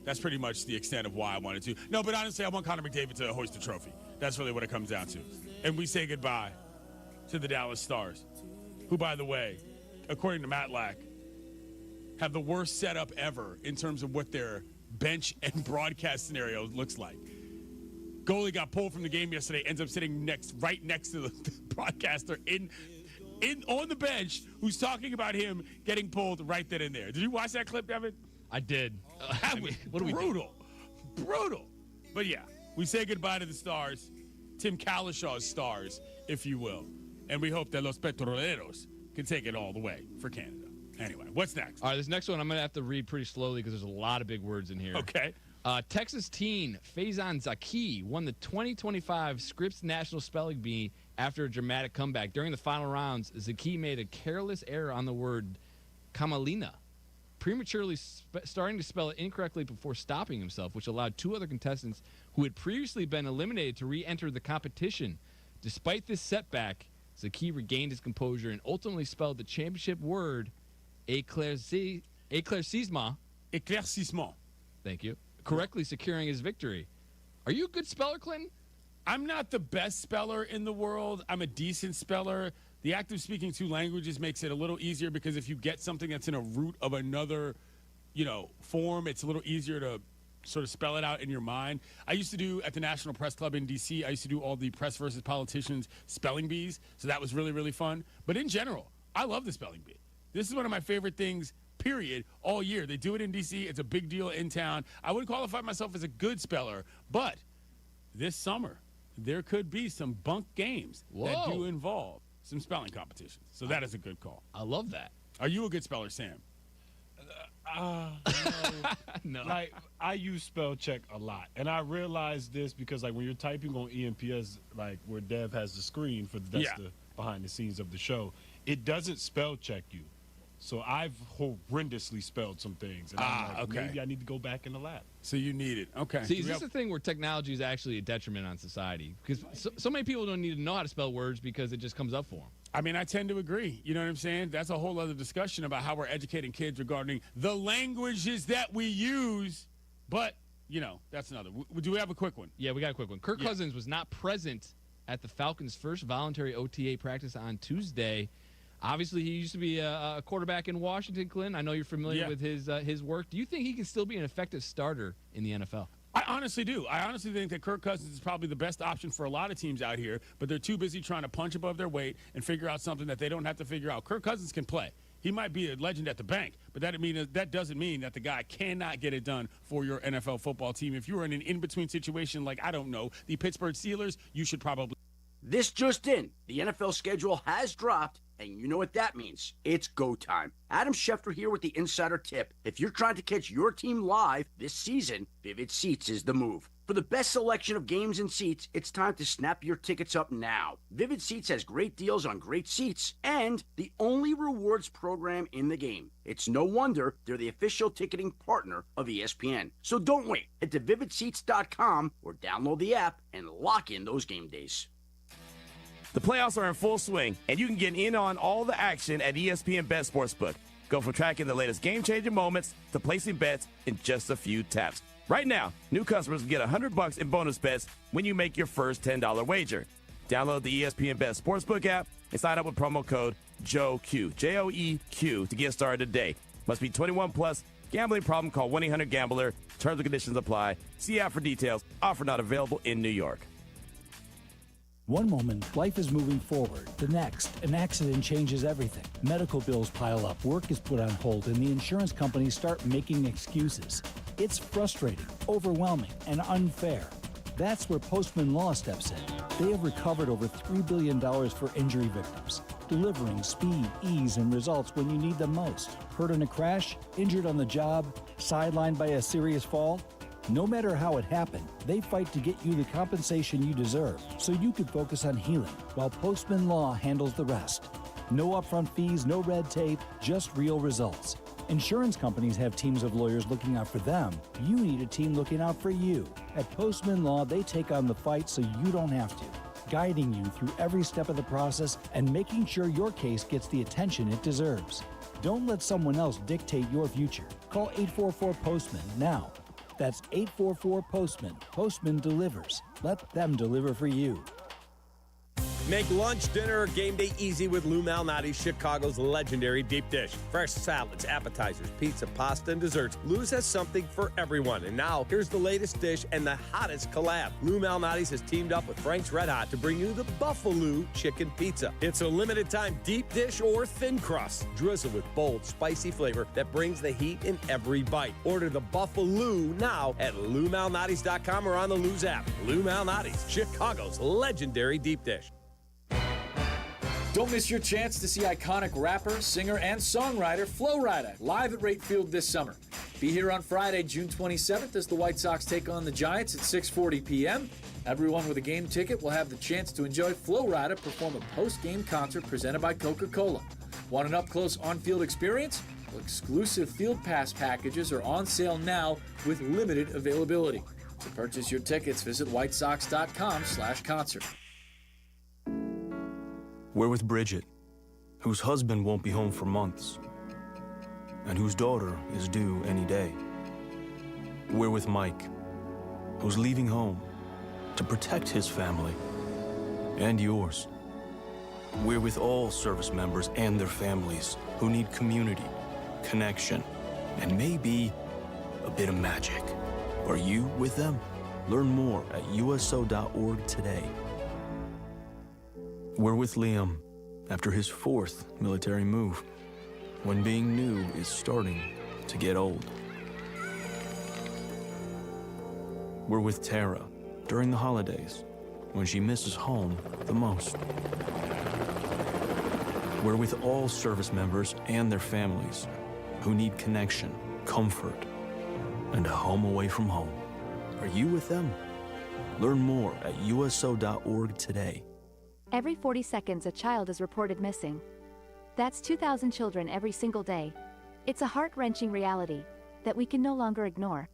That's pretty much the extent of why I wanted to. No, but honestly, I want Connor McDavid to hoist the trophy. That's really what it comes down to. And we say goodbye to the Dallas Stars, who, by the way, according to Matlack, have the worst setup ever in terms of what their bench and broadcast scenario looks like. Goalie got pulled from the game yesterday, ends up sitting right next to the broadcaster on the bench, who's talking about him getting pulled right then and there. Did you watch that clip, Devin? I did. That was brutal. But yeah, we say goodbye to the Stars, Tim Kalishaw's Stars, if you will. And we hope that Los Petroleros can take it all the way for Canada. Anyway, what's next? All right, this next one I'm going to have to read pretty slowly because there's a lot of big words in here. Okay. Texas teen Faizan Zaki won the 2025 Scripps National Spelling Bee after a dramatic comeback. During the final rounds, Zaki made a careless error on the word camelina, prematurely starting to spell it incorrectly before stopping himself, which allowed 2 other contestants who had previously been eliminated to re-enter the competition. Despite this setback, Zaki regained his composure and ultimately spelled the championship word éclaircissement. Thank you. Correctly securing his victory. Are you a good speller, Clinton? I'm not the best speller in the world. I'm a decent speller. The act of speaking 2 languages makes it a little easier because if you get something that's in a root of another, form, it's a little easier to sort of spell it out in your mind. I used to do, at the National Press Club in D.C., I used to do all the Press versus Politicians spelling bees, so that was really, really fun. But in general, I love the spelling bee. This is one of my favorite things, period, all year. They do it in D.C. It's a big deal in town. I wouldn't qualify myself as a good speller, but this summer, there could be some bunk games that do involve some spelling competitions. So that is a good call. I love that. Are you a good speller, Sam? No. Like, I use spell check a lot. And I realized this because, like, when you're typing on EMPS, like, where Dev has the screen for the behind the scenes of the show, it doesn't spell check you. So I've horrendously spelled some things. And I'm like, maybe I need to go back in the lab. So you need it. Okay. See, is this the thing where technology is actually a detriment on society? Because so many people don't need to know how to spell words because it just comes up for them. I mean, I tend to agree. You know what I'm saying? That's a whole other discussion about how we're educating kids regarding the languages that we use. But, that's another. Do we have a quick one? Yeah, we got a quick one. Kirk Cousins was not present at the Falcons' first voluntary OTA practice on Tuesday. Obviously, he used to be a quarterback in Washington, Clinton. I know you're familiar with his work. Do you think he can still be an effective starter in the NFL? I honestly do. I honestly think that Kirk Cousins is probably the best option for a lot of teams out here, but they're too busy trying to punch above their weight and figure out something that they don't have to figure out. Kirk Cousins can play. He might be a legend at the bank, but that doesn't mean that the guy cannot get it done for your NFL football team. If you are in an in-between situation like, I don't know, the Pittsburgh Steelers, you should probably. This just in. The NFL schedule has dropped, and you know what that means. It's go time. Adam Schefter here with the Insider Tip. If you're trying to catch your team live this season, Vivid Seats is the move. For the best selection of games and seats, it's time to snap your tickets up now. Vivid Seats has great deals on great seats and the only rewards program in the game. It's no wonder they're the official ticketing partner of ESPN. So don't wait. Head to vividseats.com or download the app and lock in those game days. The playoffs are in full swing, and you can get in on all the action at ESPN Bet Sportsbook. Go from tracking the latest game-changing moments to placing bets in just a few taps. Right now, new customers get $100 in bonus bets when you make your first $10 wager. Download the ESPN Bet Sportsbook app and sign up with promo code JOEQ, J-O-E-Q, to get started today. Must be 21 plus. Gambling problem? Call 1-800-GAMBLER. Terms and conditions apply. See app for details. Offer not available in New York. One moment, life is moving forward. The next, an accident changes everything. Medical bills pile up, work is put on hold, and the insurance companies start making excuses. It's frustrating, overwhelming, and unfair. That's where Postman Law steps in. They have recovered over $3 billion for injury victims, delivering speed, ease, and results when you need them most. Hurt in a crash? Injured on the job? Sidelined by a serious fall? No matter how it happened, they fight to get you the compensation you deserve so you can focus on healing, while Postman Law handles the rest. No upfront fees, no red tape, just real results. Insurance companies have teams of lawyers looking out for them. You need a team looking out for you. At Postman Law, they take on the fight so you don't have to, guiding you through every step of the process and making sure your case gets the attention it deserves. Don't let someone else dictate your future. Call 844-POSTMAN now. That's 844-POSTMAN. Postman delivers. Let them deliver for you. Make lunch, dinner, or game day easy with Lou Malnati's Chicago's legendary deep dish. Fresh salads, appetizers, pizza, pasta, and desserts. Lou's has something for everyone. And now, here's the latest dish and the hottest collab. Lou Malnati's has teamed up with Frank's Red Hot to bring you the Buffalo Chicken Pizza. It's a limited time deep dish or thin crust, drizzled with bold, spicy flavor that brings the heat in every bite. Order the Buffalo now at LouMalnati's.com or on the Lou's app. Lou Malnati's, Chicago's legendary deep dish. Don't miss your chance to see iconic rapper, singer, and songwriter Flo Rida live at Rate Field this summer. Be here on Friday, June 27th as the White Sox take on the Giants at 6:40 p.m. Everyone with a game ticket will have the chance to enjoy Flo Rida perform a post-game concert presented by Coca-Cola. Want an up-close on-field experience? Well, exclusive Field Pass packages are on sale now with limited availability. To purchase your tickets, visit whitesox.com/concert. We're with Bridget, whose husband won't be home for months, and whose daughter is due any day. We're with Mike, who's leaving home to protect his family and yours. We're with all service members and their families who need community, connection, and maybe a bit of magic. Are you with them? Learn more at USO.org today. We're with Liam after his 4th military move, when being new is starting to get old. We're with Tara during the holidays, when she misses home the most. We're with all service members and their families who need connection, comfort, and a home away from home. Are you with them? Learn more at USO.org today. Every 40 seconds, a child is reported missing. That's 2,000 children every single day. It's a heart-wrenching reality that we can no longer ignore.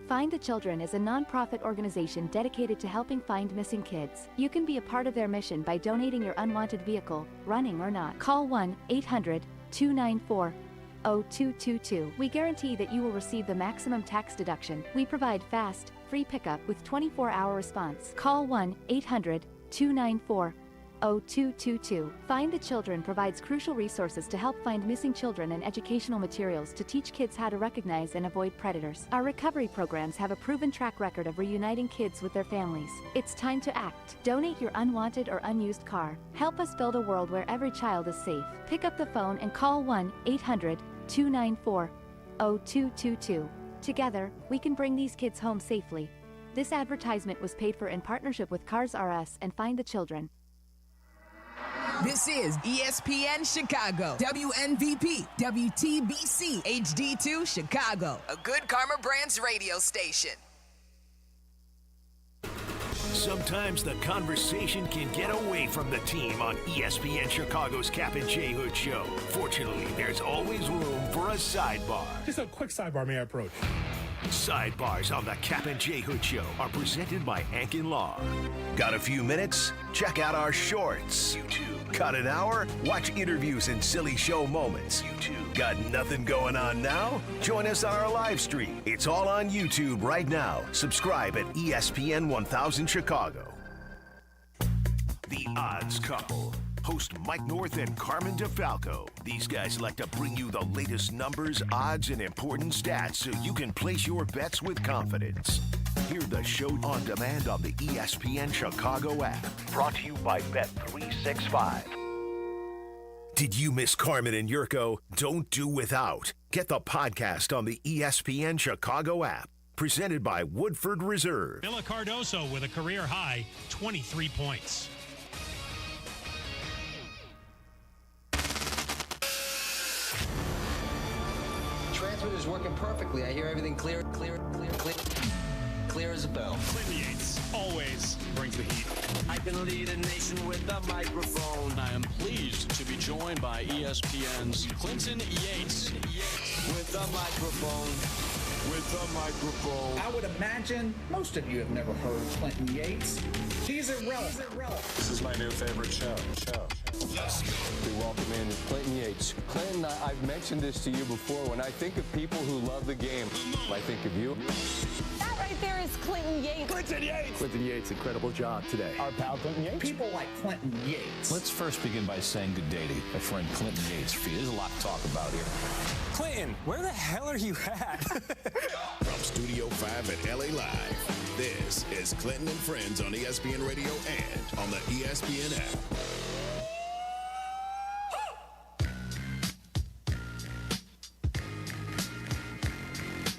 Find the Children is a non-profit organization dedicated to helping find missing kids. You can be a part of their mission by donating your unwanted vehicle, running or not. Call 1-800-294-0222. We guarantee that you will receive the maximum tax deduction. We provide fast, free pickup with 24-hour response. Call 1-800-294-0222. Find the Children provides crucial resources to help find missing children and educational materials to teach kids how to recognize and avoid predators. Our recovery programs have a proven track record of reuniting kids with their families. It's time to act. Donate your unwanted or unused car. Help us build a world where every child is safe. Pick up the phone and call 1-800-294-0222. Together, we can bring these kids home safely. This advertisement was paid for in partnership with Cars R Us and Find the Children. This is ESPN Chicago, WNVP, WTBC, HD2 Chicago, a good Karma Brands radio station. Sometimes the conversation can get away from the team on ESPN Chicago's Kap J Hood show. Fortunately, there's always room for a sidebar. Just a quick sidebar, may I approach? Sidebars on the Kap J Hood show are presented by Ankin Law. Got a few minutes? Check out our shorts. YouTube. Got an hour? Watch interviews and silly show moments. YouTube. Got nothing going on now? Join us on our live stream. It's all on YouTube right now. Subscribe at ESPN 1000 Chicago. The Odds Couple. Host Mike North and Carmen DeFalco. These guys like to bring you the latest numbers, odds, and important stats so you can place your bets with confidence. Hear the show on demand on the ESPN Chicago app. Brought to you by Bet365. Did you miss Carmen and Jurko? Don't do without. Get the podcast on the ESPN Chicago app. Presented by Woodford Reserve. Villa Cardoso with a career high 23 points. Transmitter is working perfectly. I hear everything clear as a bell. Clinton Yates always brings the heat. I can lead a nation with a microphone. I am pleased to be joined by ESPN's Clinton Yates. With a microphone. I would imagine most of you have never heard Clinton Yates. He's irrelevant. This is my new favorite show. We welcome in Clinton Yates. Clinton, I've mentioned this to you before. When I think of people who love the game, I think of you. That right there is Clinton Yates. Clinton Yates! Clinton Yates, incredible job today. Our pal Clinton Yates. People like Clinton Yates. Let's first begin by saying good day to my friend Clinton Yates. There's a lot to talk about here. Clinton, where the hell are you at? From Studio 5 at LA Live, this is Clinton and Friends on ESPN Radio and on the ESPN app.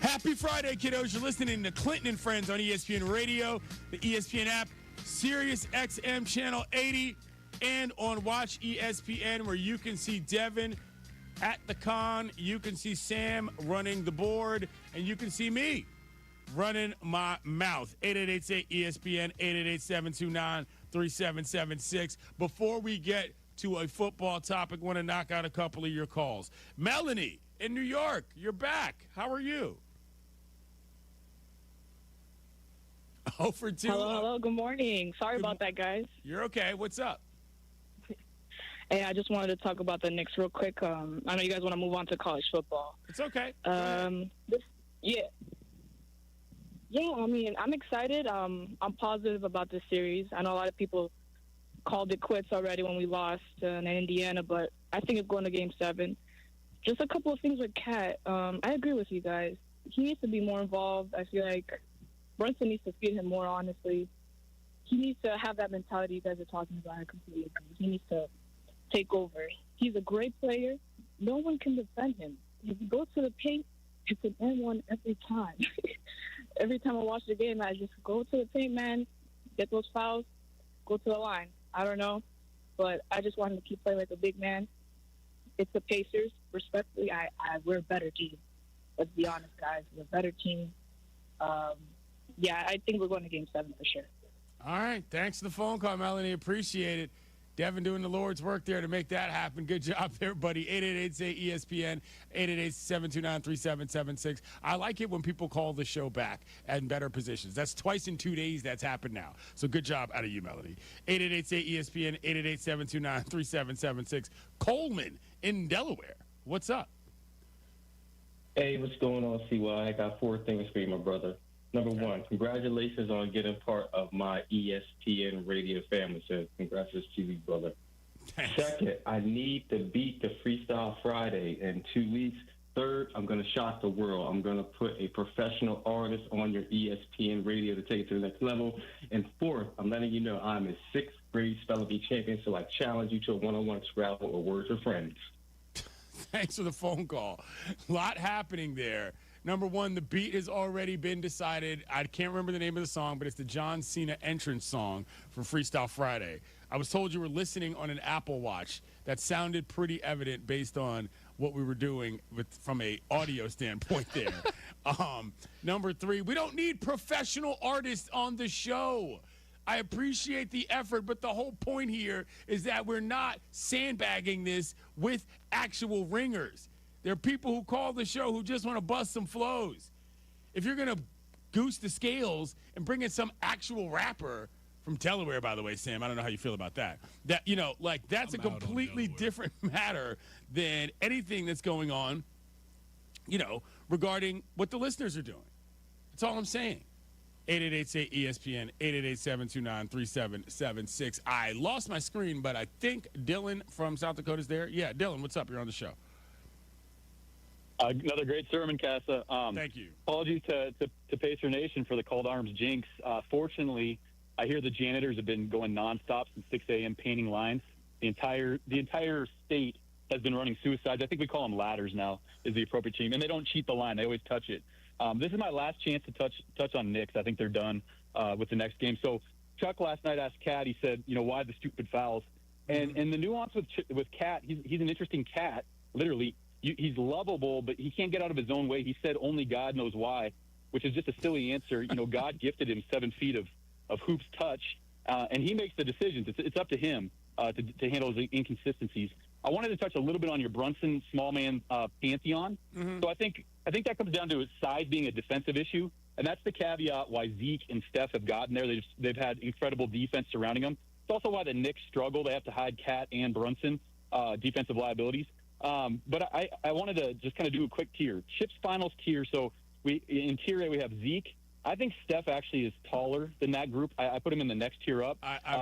Happy Friday, kiddos. You're listening to Clinton and Friends on ESPN Radio, the ESPN app, Sirius XM Channel 80, and on Watch ESPN, where you can see Devin at the con, you can see Sam running the board, and you can see me running my mouth. 888-ESPN, 888-729-3776. Before we get to a football topic, want to knock out a couple of your calls. Melanie in New York, you're back. How are you? 0 for 2. Hello. Good morning. Sorry about that, guys. You're okay. What's up? Hey, I just wanted to talk about the Knicks real quick. I know you guys want to move on to college football. It's okay. Yeah. I mean, I'm excited. I'm positive about this series. I know a lot of people called it quits already when we lost in Indiana, but I think it's going to Game 7. Just a couple of things with Cat. I agree with you guys. He needs to be more involved. I feel like Brunson needs to feed him more, honestly. He needs to have that mentality you guys are talking about. I completely agree. He needs to take over. He's a great player. No one can defend him. If you go to the paint, it's an N1 every time. Every time I watch the game, I just go to the paint, man, get those fouls, go to the line. I don't know, but I just want him to keep playing like a big man. It's the Pacers. Respectfully, we're a better team. Let's be honest, guys. We're a better team. I think we're going to Game 7 for sure. All right. Thanks for the phone call, Melanie. Appreciate it. Devin doing the Lord's work there to make that happen. Good job there, buddy. 888-ESPN, 888-729-3776. I like it when people call the show back in better positions. That's twice in 2 days that's happened now. So good job out of you, Melody. 888-ESPN, 888-729-3776. Coleman in Delaware. What's up? Hey, what's going on, CY? I got 4 things for you, my brother. Number 1, congratulations on getting part of my ESPN radio family. So congrats to you, brother. Thanks. Second, I need to beat the Freestyle Friday in 2 weeks. Third, I'm going to shock the world. I'm going to put a professional artist on your ESPN radio to take it to the next level. And fourth, I'm letting you know I'm a 6th grade spelling bee champion, so I challenge you to a one-on-one Scrabble or Words with Friends. Thanks for the phone call. A lot happening there. Number 1, the beat has already been decided. I can't remember the name of the song, but it's the John Cena entrance song for Freestyle Friday. I was told you were listening on an Apple Watch. That sounded pretty evident based on what we were doing from a audio standpoint there. Number 3, we don't need professional artists on the show. I appreciate the effort, but the whole point here is that we're not sandbagging this with actual ringers. There are people who call the show who just want to bust some flows. If you're going to goose the scales and bring in some actual rapper from Delaware, by the way, Sam, I don't know how you feel about that. That's a completely different matter than anything that's going on, regarding what the listeners are doing. That's all I'm saying. 888-ESPN, 888-729-3776. I lost my screen, but I think Dylan from South Dakota is there. Yeah, Dylan, what's up? You're on the show. Another great sermon, Casa. Thank you. Apologies to Pacer Nation for the called arms jinx. Fortunately, I hear the janitors have been going nonstop since 6 a.m. painting lines. The entire state has been running suicides. I think we call them ladders now is the appropriate team, and they don't cheat the line. They always touch it. This is my last chance to touch on Knicks. I think they're done with the next game. So Chuck last night asked Cat. He said, why the stupid fouls? And the nuance with Cat, he's an interesting cat. Literally, he's lovable, but he can't get out of his own way. He said only God knows why, which is just a silly answer. God gifted him 7 feet of hoops touch, and he makes the decisions. It's up to him to handle his inconsistencies. I wanted to touch a little bit on your Brunson small man pantheon. Mm-hmm. So I think that comes down to his size being a defensive issue, and that's the caveat why Zeke and Steph have gotten there. They've had incredible defense surrounding them. It's also why the Knicks struggle. They have to hide Cat and Brunson, defensive liabilities. But I wanted to just kind of do a quick tier. Chips finals tier. So in tier A we have Zeke. I think Steph actually is taller than that group. I put him in the next tier up.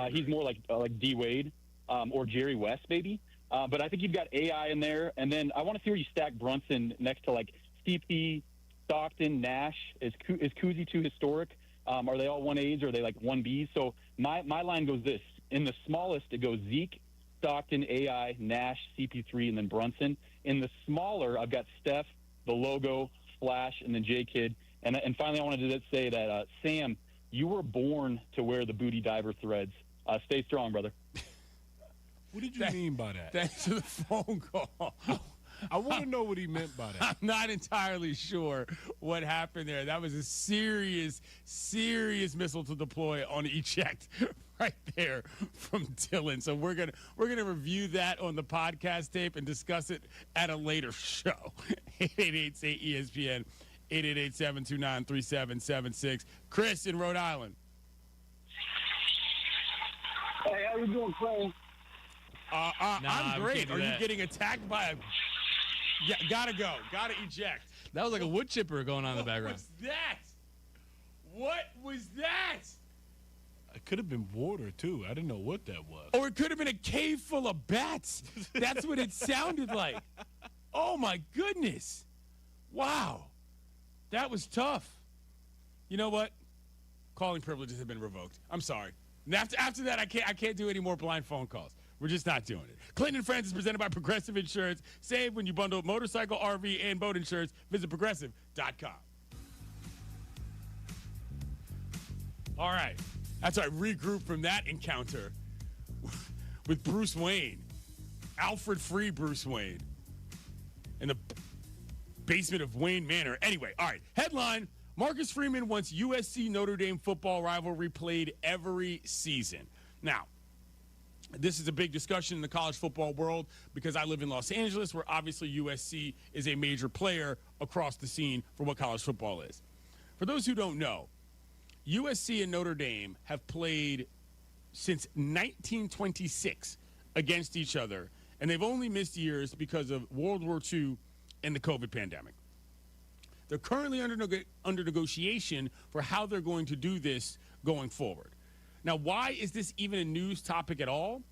He's more like D Wade or Jerry West maybe. But I think you've got AI in there. And then I want to see where you stack Brunson next to like CP, Stockton, Nash. Is Kuzi too historic? Are they all 1As or are they like 1Bs? So my line goes this. In the smallest, it goes Zeke, Stockton, AI, Nash, CP3, and then Brunson. In the smaller, I've got Steph, the logo, Flash, and then J-Kid. And finally, I wanted to say that, Sam, you were born to wear the booty diver threads. Stay strong, brother. What did you mean by that? Thanks for the phone call. I want to know what he meant by that. I'm not entirely sure what happened there. That was a serious missile to deploy on eject right there from Dylan. So we're gonna review that on the podcast tape and discuss it at a later show. 888-ESPN, 888-729-3776. Chris in Rhode Island. Hey, how you doing, Clay? I'm great. Are you getting attacked by a... Yeah, gotta go. Gotta eject. That was like a wood chipper going on in the background. What was that? It could have been water, too. I didn't know what that was. Or it could have been a cave full of bats. That's what it sounded like. Oh, my goodness. Wow. That was tough. You know what? Calling privileges have been revoked. I'm sorry. After that, I can't do any more blind phone calls. We're just not doing it. Clinton and Friends is presented by Progressive Insurance. Save when you bundle motorcycle, RV, and boat insurance. Visit Progressive.com. All right. That's right. Regroup from that encounter with Bruce Wayne. Alfred Free Bruce Wayne. In the basement of Wayne Manor. Anyway, all right. Headline, Marcus Freeman wants USC Notre Dame football rivalry played every season. Now, this is a big discussion in the college football world because I live in Los Angeles, where obviously USC is a major player across the scene for what college football is. For those who don't know, USC and Notre Dame have played since 1926 against each other, and they've only missed years because of World War II and the COVID pandemic. They're currently under negotiation for how they're going to do this going forward. Now, why is this even a news topic at all?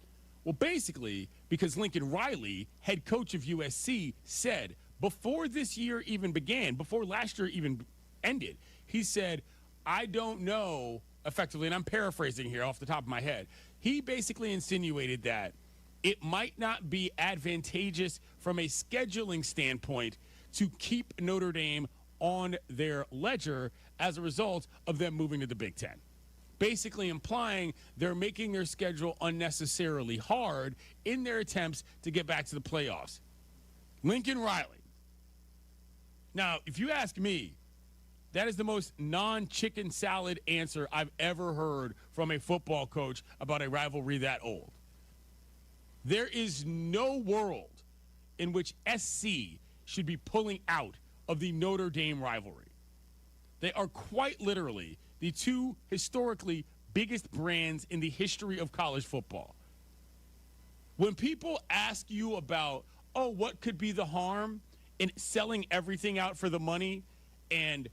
Well, basically, because Lincoln Riley, head coach of USC, said before this year even began, before last year even ended, he said, I don't know, effectively, and I'm paraphrasing here off the top of my head, he basically insinuated that it might not be advantageous from a scheduling standpoint to keep Notre Dame on their ledger as a result of them moving to the Big Ten. Basically implying they're making their schedule unnecessarily hard in their attempts to get back to the playoffs. Lincoln Riley. Now, if you ask me, that is the most non-chicken salad answer I've ever heard from a football coach about a rivalry that old. There is no world in which SC should be pulling out of the Notre Dame rivalry. They are quite literally the two historically biggest brands in the history of college football. When people ask you about, oh, what could be the harm in selling everything out for the money and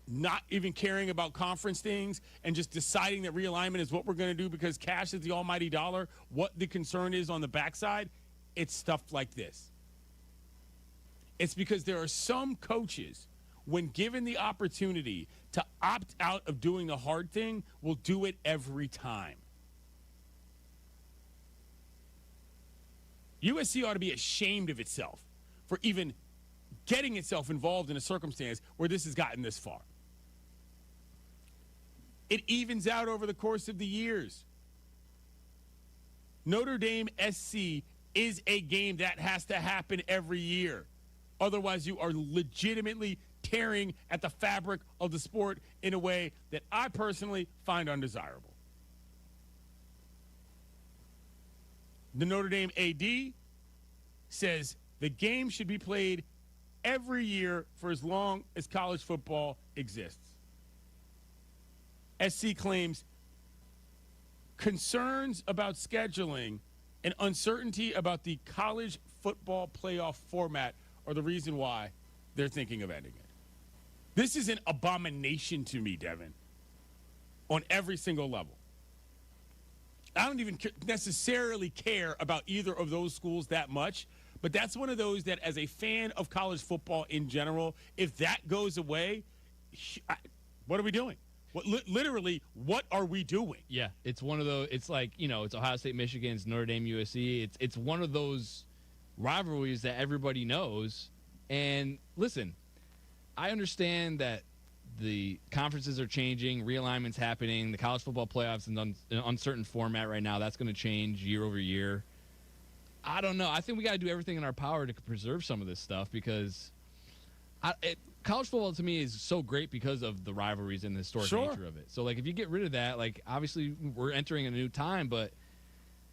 not even caring about conference things and just deciding that realignment is what we're going to do because cash is the almighty dollar, what the concern is on the backside, it's stuff like this. It's because there are some coaches, when given the opportunity to opt out of doing the hard thing, will do it every time. USC ought to be ashamed of itself for even getting itself involved in a circumstance where this has gotten this far. It evens out over the course of the years. Notre Dame SC is a game that has to happen every year. Otherwise, you are legitimately tearing at the fabric of the sport in a way that I personally find undesirable. The Notre Dame AD says the game should be played every year for as long as college football exists. SC claims concerns about scheduling and uncertainty about the college football playoff format are the reason why they're thinking of ending it. This is an abomination to me, Devin, on every single level. I don't even necessarily care about either of those schools that much, but that's one of those that, as a fan of college football in general, if that goes away, what are we doing? Literally, what are we doing? Yeah, it's one of those. It's like, it's Ohio State, Michigan, it's Notre Dame, USC. It's one of those rivalries that everybody knows. And listen, I understand that the conferences are changing, realignment's happening, the college football playoffs in an uncertain format right now. That's going to change year over year. I don't know. I think we got to do everything in our power to preserve some of this stuff because college football to me is so great because of the rivalries and the historic nature of it. So, if you get rid of that, obviously we're entering a new time, but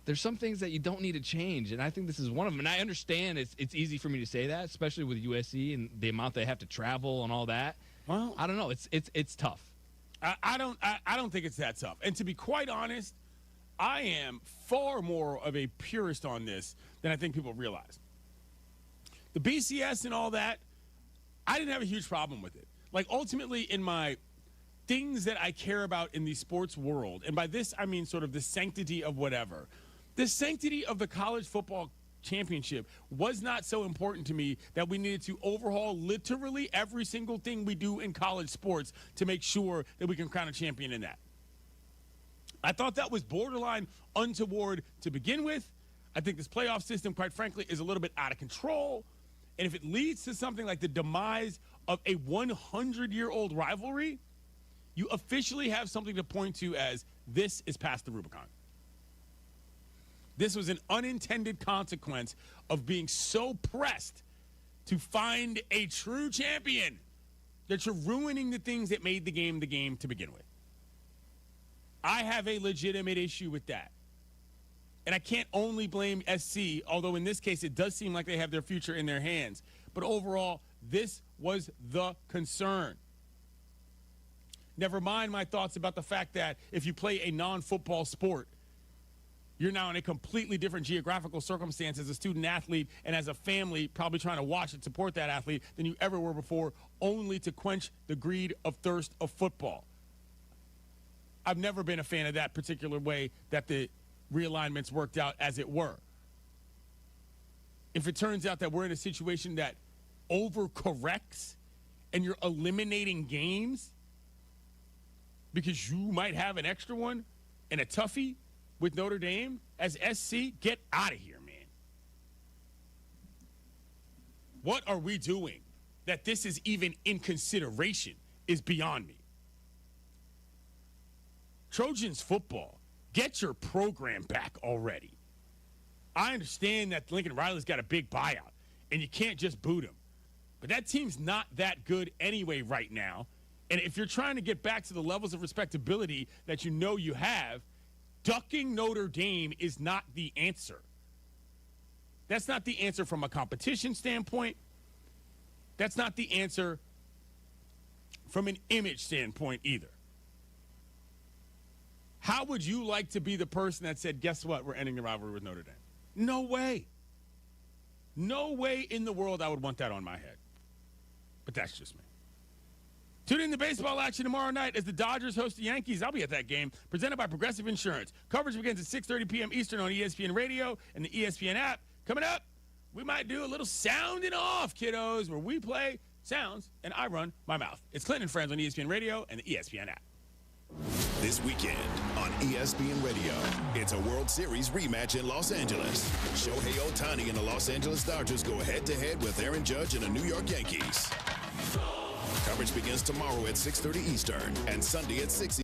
there's some things that you don't need to change, and I think this is one of them. And I understand it's easy for me to say that, especially with USC and the amount they have to travel and all that. Well, I don't know. It's tough. I don't think it's that tough. And to be quite honest, I am far more of a purist on this than I think people realize. The BCS and all that, I didn't have a huge problem with it. Ultimately, in my things that I care about in the sports world, and by this I mean sort of the sanctity of whatever, the sanctity of the college football championship was not so important to me that we needed to overhaul literally every single thing we do in college sports to make sure that we can crown a champion in that. I thought that was borderline untoward to begin with. I think this playoff system, quite frankly, is a little bit out of control. And if it leads to something like the demise of a 100-year-old rivalry, you officially have something to point to as this is past the Rubicon. This was an unintended consequence of being so pressed to find a true champion that you're ruining the things that made the game to begin with. I have a legitimate issue with that. And I can't only blame SC, although in this case it does seem like they have their future in their hands. But overall, this was the concern. Never mind my thoughts about the fact that if you play a non-football sport, you're now in a completely different geographical circumstance as a student athlete and as a family probably trying to watch and support that athlete than you ever were before, only to quench the greed of thirst of football. I've never been a fan of that particular way that the realignments worked out as it were. If it turns out that we're in a situation that overcorrects and you're eliminating games because you might have an extra one and a toughie with Notre Dame as SC, get out of here, man. What are we doing that this is even in consideration is beyond me. Trojans football, get your program back already. I understand that Lincoln Riley's got a big buyout, and you can't just boot him. But that team's not that good anyway right now. And if you're trying to get back to the levels of respectability that you know you have, ducking Notre Dame is not the answer. That's not the answer from a competition standpoint. That's not the answer from an image standpoint either. How would you like to be the person that said, guess what, we're ending the rivalry with Notre Dame? No way. No way in the world I would want that on my head. But that's just me. Tune in to baseball action tomorrow night as the Dodgers host the Yankees. I'll be at that game, presented by Progressive Insurance. Coverage begins at 6:30 p.m. Eastern on ESPN Radio and the ESPN app. Coming up, we might do a little sounding off, kiddos, where we play sounds and I run my mouth. It's Clinton and Friends on ESPN Radio and the ESPN app. This weekend on ESPN Radio, it's a World Series rematch in Los Angeles. Shohei Ohtani and the Los Angeles Dodgers go head-to-head with Aaron Judge and the New York Yankees. Coverage begins tomorrow at 6:30 Eastern and Sunday at 6.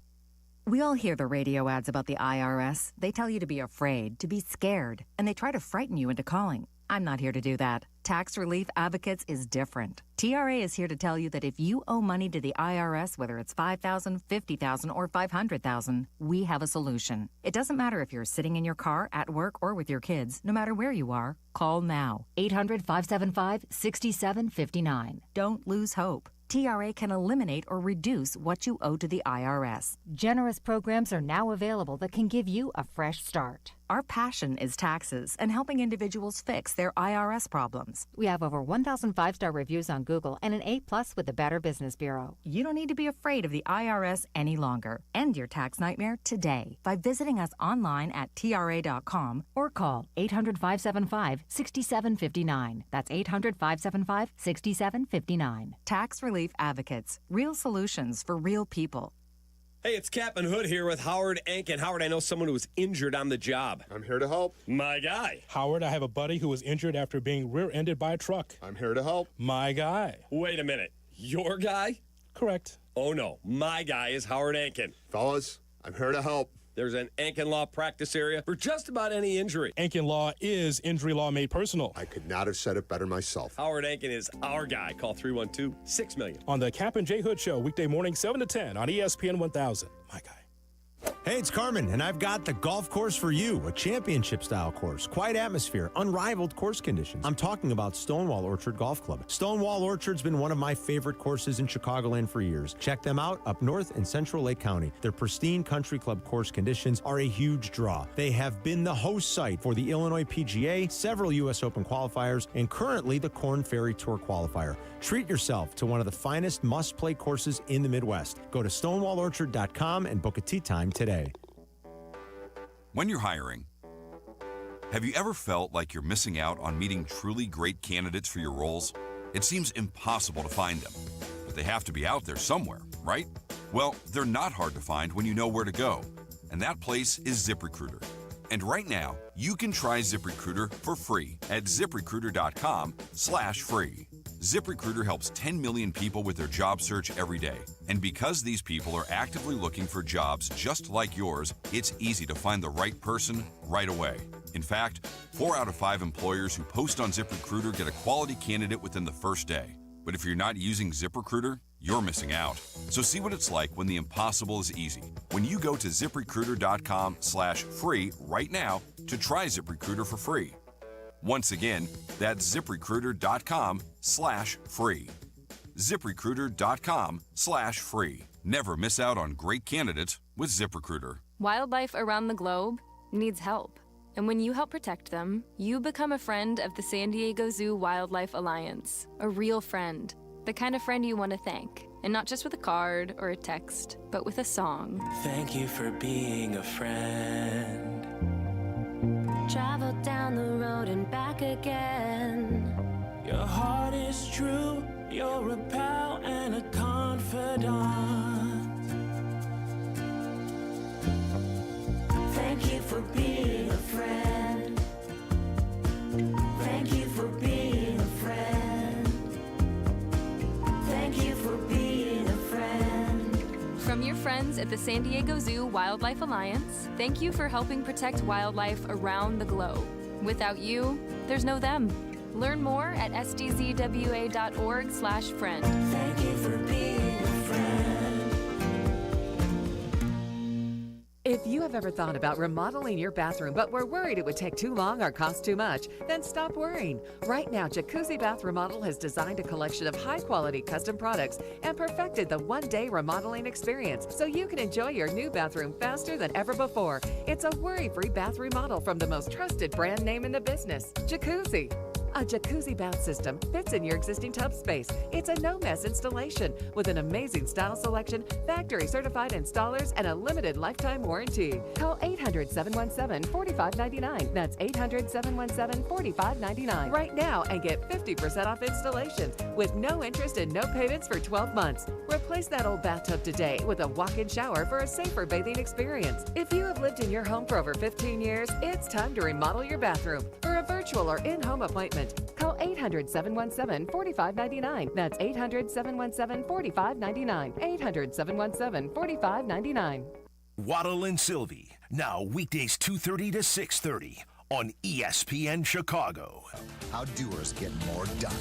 We all hear the radio ads about the IRS. They tell you to be afraid, to be scared, and they try to frighten you into calling. I'm not here to do that. Tax Relief Advocates is different. TRA is here to tell you that if you owe money to the IRS, whether it's $5,000, $50,000, or $500,000, we have a solution. It doesn't matter if you're sitting in your car, at work, or with your kids. No matter where you are, call now. 800-575-6759. Don't lose hope. TRA can eliminate or reduce what you owe to the IRS. Generous programs are now available that can give you a fresh start. Our passion is taxes and helping individuals fix their IRS problems. We have over 1,000 5-star reviews on Google and an A+ with the Better Business Bureau. You don't need to be afraid of the IRS any longer. End your tax nightmare today by visiting us online at TRA.com or call 800-575-6759. That's 800-575-6759. Tax Relief Advocates. Real solutions for real people. Hey, it's Kap Hood here with Howard Ankin. Howard, I know someone who was injured on the job. I'm here to help. My guy. Howard, I have a buddy who was injured after being rear-ended by a truck. I'm here to help. My guy. Wait a minute. Your guy? Correct. Oh, no. My guy is Howard Ankin. Fellas, I'm here to help. There's an Ankin Law practice area for just about any injury. Ankin Law is injury law made personal. I could not have said it better myself. Howard Ankin is our guy. Call 312-6-million. On the Kap J Hood Show, weekday morning 7 to 10 on ESPN 1000. My guy. Hey, it's Carmen, and I've got the golf course for you, a championship-style course, quiet atmosphere, unrivaled course conditions. I'm talking about Stonewall Orchard Golf Club. Stonewall Orchard's been one of my favorite courses in Chicagoland for years. Check them out up north in Central Lake County. Their pristine country club course conditions are a huge draw. They have been the host site for the Illinois PGA, several U.S. Open qualifiers, and currently the Korn Ferry Tour qualifier. Treat yourself to one of the finest must-play courses in the Midwest. Go to stonewallorchard.com and book a tee time today. When you're hiring, have you ever felt like you're missing out on meeting truly great candidates for your roles? It seems impossible to find them, but they have to be out there somewhere, right? Well, they're not hard to find when you know where to go, and that place is ZipRecruiter. And right now, you can try ZipRecruiter for free at ZipRecruiter.com/free. ZipRecruiter helps 10 million people with their job search every day. And because these people are actively looking for jobs just like yours, it's easy to find the right person right away. In fact, 4 out of 5 employers who post on ZipRecruiter get a quality candidate within the first day. But if you're not using ZipRecruiter, you're missing out. So see what it's like when the impossible is easy. When you go to ZipRecruiter.com/free right now to try ZipRecruiter for free. Once again, that's ZipRecruiter.com/free. ZipRecruiter.com/free. Never miss out on great candidates with ZipRecruiter. Wildlife around the globe needs help. And when you help protect them, you become a friend of the San Diego Zoo Wildlife Alliance. A real friend. The kind of friend you want to thank. And not just with a card or a text, but with a song. Thank you for being a friend. Travel down the road and back again. Your heart is true, you're a pal and a confidant. Thank you for being a friend. Thank you for being a friend. Thank you for being a friend. From your friends at the San Diego Zoo Wildlife Alliance, thank you for helping protect wildlife around the globe. Without you, there's no them. Learn more at sdzwa.org/friend. Thank you for being a friend. If you have ever thought about remodeling your bathroom but were worried it would take too long or cost too much, then stop worrying. Right now, Jacuzzi Bath Remodel has designed a collection of high-quality custom products and perfected the one-day remodeling experience so you can enjoy your new bathroom faster than ever before. It's a worry-free bath remodel from the most trusted brand name in the business, Jacuzzi. A jacuzzi bath system fits in your existing tub space. It's a no-mess installation with an amazing style selection, factory-certified installers, and a limited lifetime warranty. Call 800-717-4599. That's 800-717-4599 right now and get 50% off installations with no interest and no payments for 12 months. Replace that old bathtub today with a walk-in shower for a safer bathing experience. If you have lived in your home for over 15 years, it's time to remodel your bathroom. For a virtual or in-home appointment, call 800-717-4599. That's 800-717-4599. 800-717-4599. Waddle and Silvy, now weekdays 2:30 to 6:30 on ESPN Chicago. How doers get more done.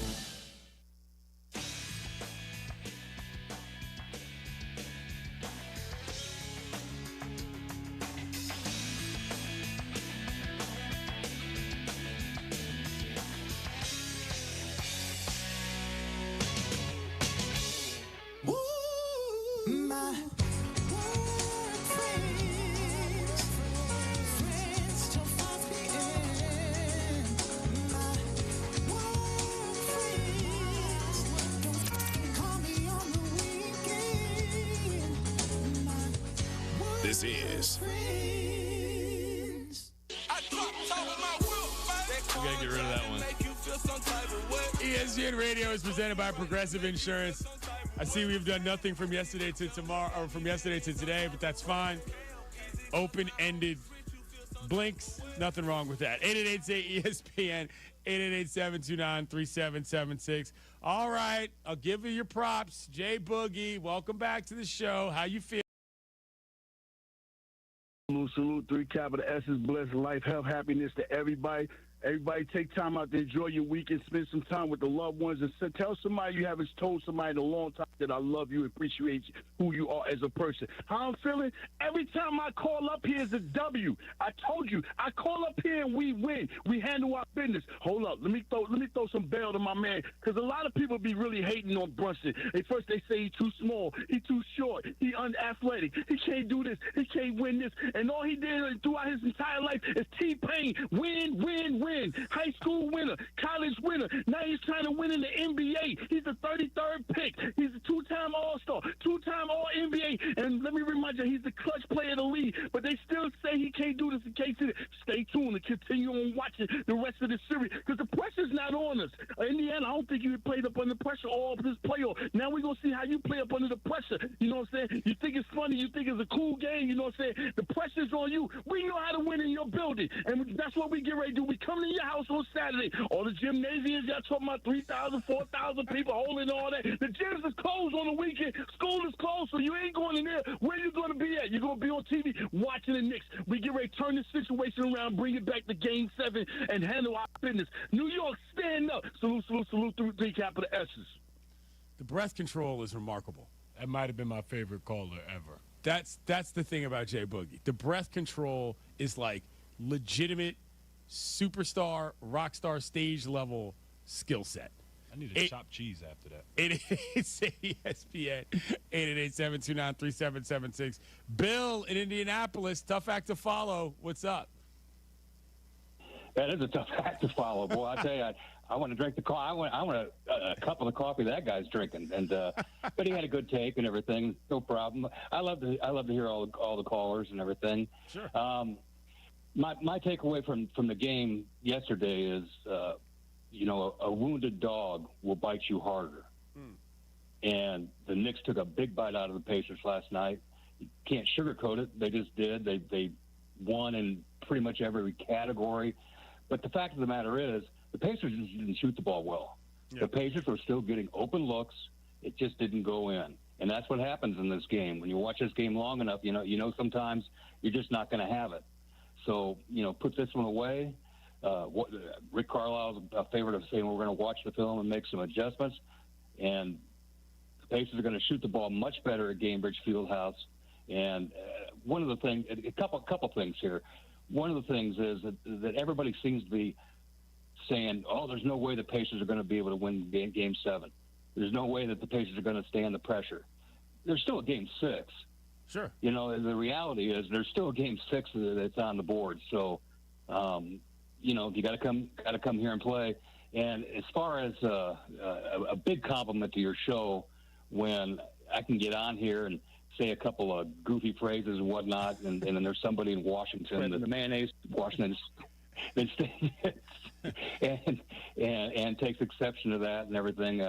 This is We gotta get rid of that one. ESPN Radio is presented by Progressive Insurance. I see we've done nothing from yesterday to tomorrow, or from yesterday to today, but that's fine. Open-ended blinks, nothing wrong with that. 888-ESPN, 888-729-3776. All right, I'll give you your props. Jay Boogie, welcome back to the show. How you feel? Salute, 3 capital S's, blessed life, health, happiness to everybody. Everybody take time out to enjoy your weekend, spend some time with the loved ones, and tell somebody you haven't told somebody in a long time that I love you, appreciate who you are as a person. How I'm feeling? Every time I call up here is a W. I told you, I call up here and we win. We handle our business. Hold up, let me throw some bail to my man, because a lot of people be really hating on Brunson. First they say he's too small, he's too short, he unathletic, he can't do this, he can't win this, and all he did throughout his entire life is T-Pain, win, win, win. High school winner, college winner. Now he's trying to win in the NBA. He's the 33rd pick. He's a 2-time All-Star, 2-time All-NBA. And let me remind you, he's the clutch player of the league. But they still say he can't do this in case of it. Stay tuned and continue on watching the rest of the series, because the pressure's not on us. Indiana, I don't think you played up under pressure all of this playoff. Now we're going to see how you play up under the pressure. You know what I'm saying? You think it's funny. You think it's a cool game. You know what I'm saying? The pressure's on you. We know how to win in your building. And that's what we get ready to do. We come to your house on Saturday. All the gymnasiums, y'all talking about 3,000, 4,000 people holding all that. The gyms is closed on the weekend. School is closed, so you ain't going in there. Where you going to be at? You're going to be on TV watching the Knicks. We get ready to turn this situation around, bring it back to Game 7, and handle our business. New York, stand up. Salute, salute, salute, 3 capital S's. The breath control is remarkable. That might have been my favorite caller ever. That's the thing about Jay Boogie. The breath control is like legitimate superstar, rock star, stage level skill set. I need a chopped cheese after that. 888 ESPN, 888-729-3776. Bill in Indianapolis, tough act to follow. What's up? That is a tough act to follow, boy. I tell you, I want to drink the coffee. I want a cup of the coffee that guy's drinking, and but he had a good take and everything. No problem. I love to hear all the callers and everything. Sure. My takeaway from the game yesterday is, a wounded dog will bite you harder. And the Knicks took a big bite out of the Pacers last night. You can't sugarcoat it. They just did. They won in pretty much every category. But the fact of the matter is, the Pacers just didn't shoot the ball well. Yeah. The Pacers were still getting open looks. It just didn't go in. And that's what happens in this game. When you watch this game long enough, you know sometimes you're just not going to have it. So, put this one away. Rick Carlisle's a favorite of saying we're going to watch the film and make some adjustments. And the Pacers are going to shoot the ball much better at Gainbridge Fieldhouse. And one of the things, a couple things here. One of the things is that everybody seems to be saying, there's no way the Pacers are going to be able to win Game 7. There's no way that the Pacers are going to stand the pressure. There's still a Game 6. Sure. The reality is there's still a Game 6 that's on the board. So, you got to come here and play. And as far as a big compliment to your show, when I can get on here and say a couple of goofy phrases and whatnot, and then there's somebody in Washington, the mayonnaise, Washington, and takes exception to that and everything.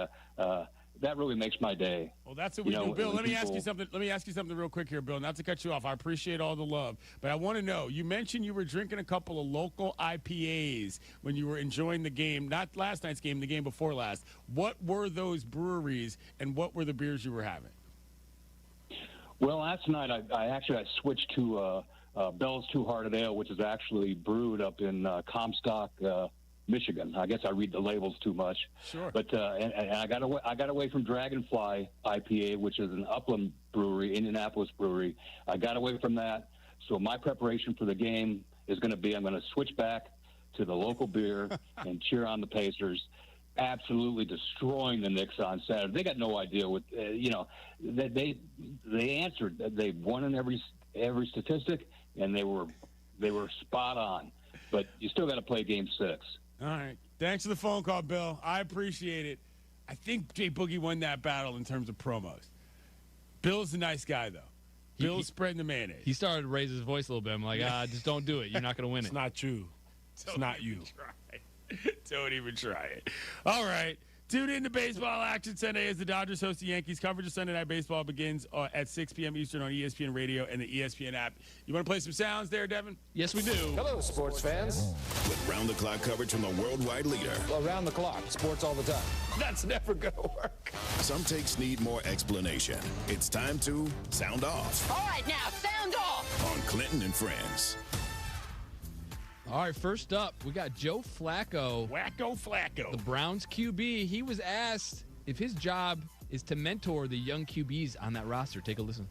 That really makes my day. Well, that's what we do, Bill. Let me ask you something real quick here, Bill. Not to cut you off. I appreciate all the love, but I want to know. You mentioned you were drinking a couple of local IPAs when you were enjoying the game. Not last night's game, the game before last. What were those breweries, and what were the beers you were having? Well, last night I switched to Bell's Two Hearted Ale, which is actually brewed up in Comstock, Michigan. I guess I read the labels too much. Sure. But and I got away from Dragonfly IPA, which is an Upland brewery, Indianapolis brewery. I got away from that. So my preparation for the game is going to be I'm going to switch back to the local beer and cheer on the Pacers. Absolutely destroying the Knicks on Saturday. They got no idea what they answered. They won in every statistic, and they were spot on. But you still got to play Game 6. All right. Thanks for the phone call, Bill. I appreciate it. I think Jay Boogie won that battle in terms of promos. Bill's a nice guy, though. Bill's spreading the mayonnaise. He started to raise his voice a little bit. I'm like, just don't do it. You're not going to win it. It's not true. It's not you. Don't even try it. All right. Tune in to baseball action Sunday as the Dodgers host the Yankees. Coverage of Sunday Night Baseball begins at 6 p.m. Eastern on ESPN Radio and the ESPN app. You want to play some sounds there, Devin? Yes, we do. Hello, sports fans. With round-the-clock coverage from the worldwide leader. Around the clock, sports all the time. That's never going to work. Some takes need more explanation. It's time to sound off. All right, now, sound off. On Clinton and Friends. All right, first up, we got Joe Flacco. Wacko Flacco. The Browns QB. He was asked if his job is to mentor the young QBs on that roster. Take a listen.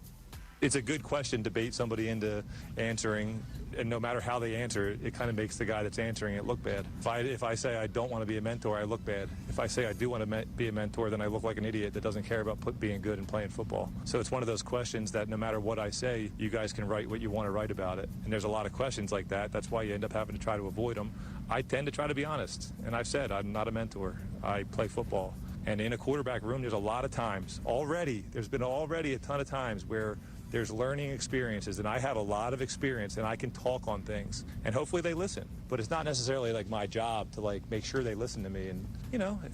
It's a good question to bait somebody into answering, and no matter how they answer, it kind of makes the guy that's answering it look bad. If I say I don't want to be a mentor, I look bad. If I say I do want to be a mentor, then I look like an idiot that doesn't care about being good and playing football. So it's one of those questions that no matter what I say, you guys can write what you want to write about it. And there's a lot of questions like that. That's why you end up having to try to avoid them. I tend to try to be honest. And I've said I'm not a mentor. I play football. And in a quarterback room, there's a lot of times there's been a ton of times where there's learning experiences, and I have a lot of experience, and I can talk on things, and hopefully they listen. But it's not necessarily like my job to like make sure they listen to me. And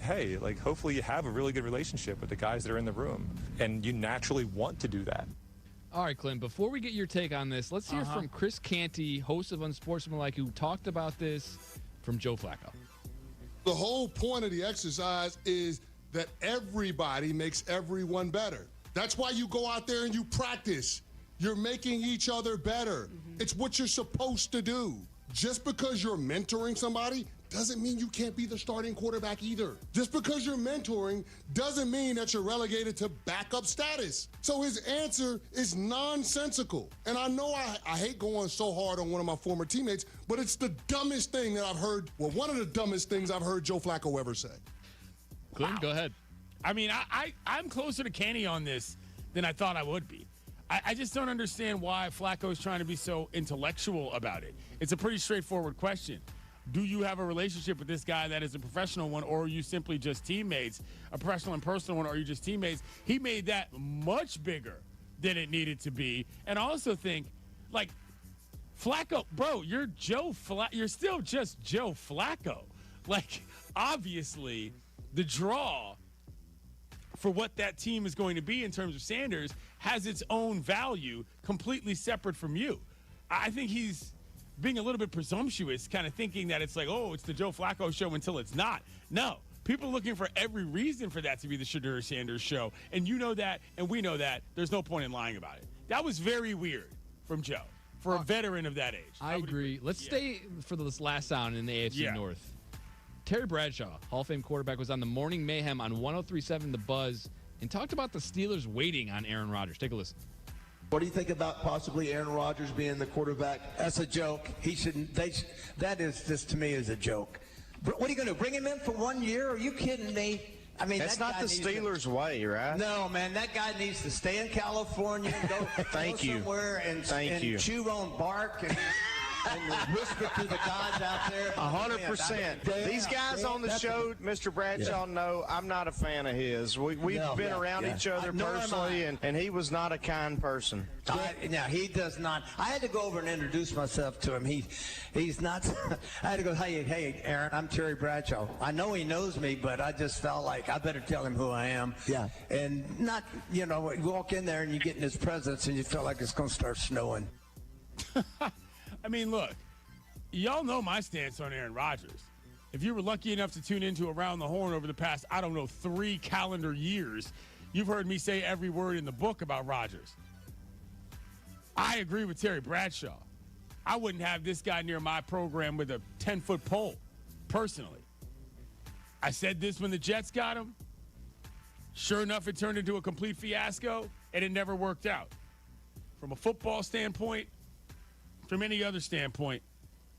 hey, like hopefully you have a really good relationship with the guys that are in the room, and you naturally want to do that. All right, Clint, before we get your take on this, let's hear from Chris Canty, host of Unsportsmanlike, who talked about this from Joe Flacco. The whole point of the exercise is that everybody makes everyone better. That's why you go out there and you practice. You're making each other better. It's what you're supposed to do. Just because you're mentoring somebody doesn't mean you can't be the starting quarterback either. Just because you're mentoring doesn't mean that you're relegated to backup status. So his answer is nonsensical. And I know I hate going so hard on one of my former teammates, but it's the dumbest thing that I've heard, one of the dumbest things I've heard Joe Flacco ever say. Clint, go ahead. I mean, I'm closer to Kenny on this than I thought I would be. I just don't understand why Flacco is trying to be so intellectual about it. It's a pretty straightforward question. Do you have a relationship with this guy that is a professional one, or are you simply just teammates? A professional and personal one, or are you just teammates? He made that much bigger than it needed to be. And I also think, like, Flacco, bro, you're still just Joe Flacco. Like, obviously, the draw for what that team is going to be in terms of Sanders has its own value completely separate from you. I think he's being a little bit presumptuous, kind of thinking that it's like, oh, it's the Joe Flacco show until it's not. No, people are looking for every reason for that to be the Shadur Sanders show. And you know that, and we know that. There's no point in lying about it. That was very weird from Joe for a veteran of that age. I agree. Let's stay for this last sound in the AFC North. Terry Bradshaw, Hall of Fame quarterback, was on the Morning Mayhem on 103.7 The Buzz and talked about the Steelers waiting on Aaron Rodgers. Take a listen. What do you think about possibly Aaron Rodgers being the quarterback? That's a joke. He shouldn't. That is just, to me, is a joke. What are you going to bring him in for 1 year? Are you kidding me? I mean, that's not the Steelers' way, right? No, man, that guy needs to stay in California and go, Thank you. somewhere and Thank you. chew on bark. And and whisper to the guys out there. 100%. These guys on the show, Mr. Bradshaw, know I'm not a fan of his. We've been around each other personally, and he was not a kind person. Now, he does not. I had to go over and introduce myself to him. He's not. I had to go, hey, Aaron, I'm Terry Bradshaw. I know he knows me, but I just felt like I better tell him who I am. Yeah. And not, you walk in there and you get in his presence and you feel like it's going to start snowing. I mean, look, y'all know my stance on Aaron Rodgers. If you were lucky enough to tune into Around the Horn over the past, 3 calendar years, you've heard me say every word in the book about Rodgers. I agree with Terry Bradshaw. I wouldn't have this guy near my program with a 10-foot pole, personally. I said this when the Jets got him. Sure enough, it turned into a complete fiasco, and it never worked out. From a football standpoint, from any other standpoint,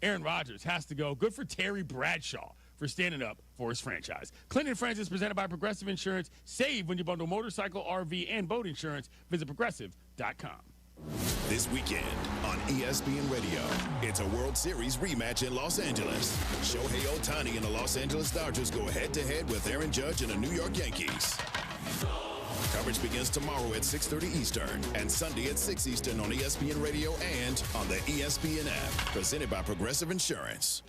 Aaron Rodgers has to go. Good for Terry Bradshaw for standing up for his franchise. Clinton Friends is presented by Progressive Insurance. Save when you bundle motorcycle, RV, and boat insurance. Visit Progressive.com. This weekend on ESPN Radio, it's a World Series rematch in Los Angeles. Shohei Ohtani and the Los Angeles Dodgers go head-to-head with Aaron Judge and the New York Yankees. Coverage begins tomorrow at 6:30 Eastern and Sunday at 6 Eastern on ESPN Radio and on the ESPN app. Presented by Progressive Insurance.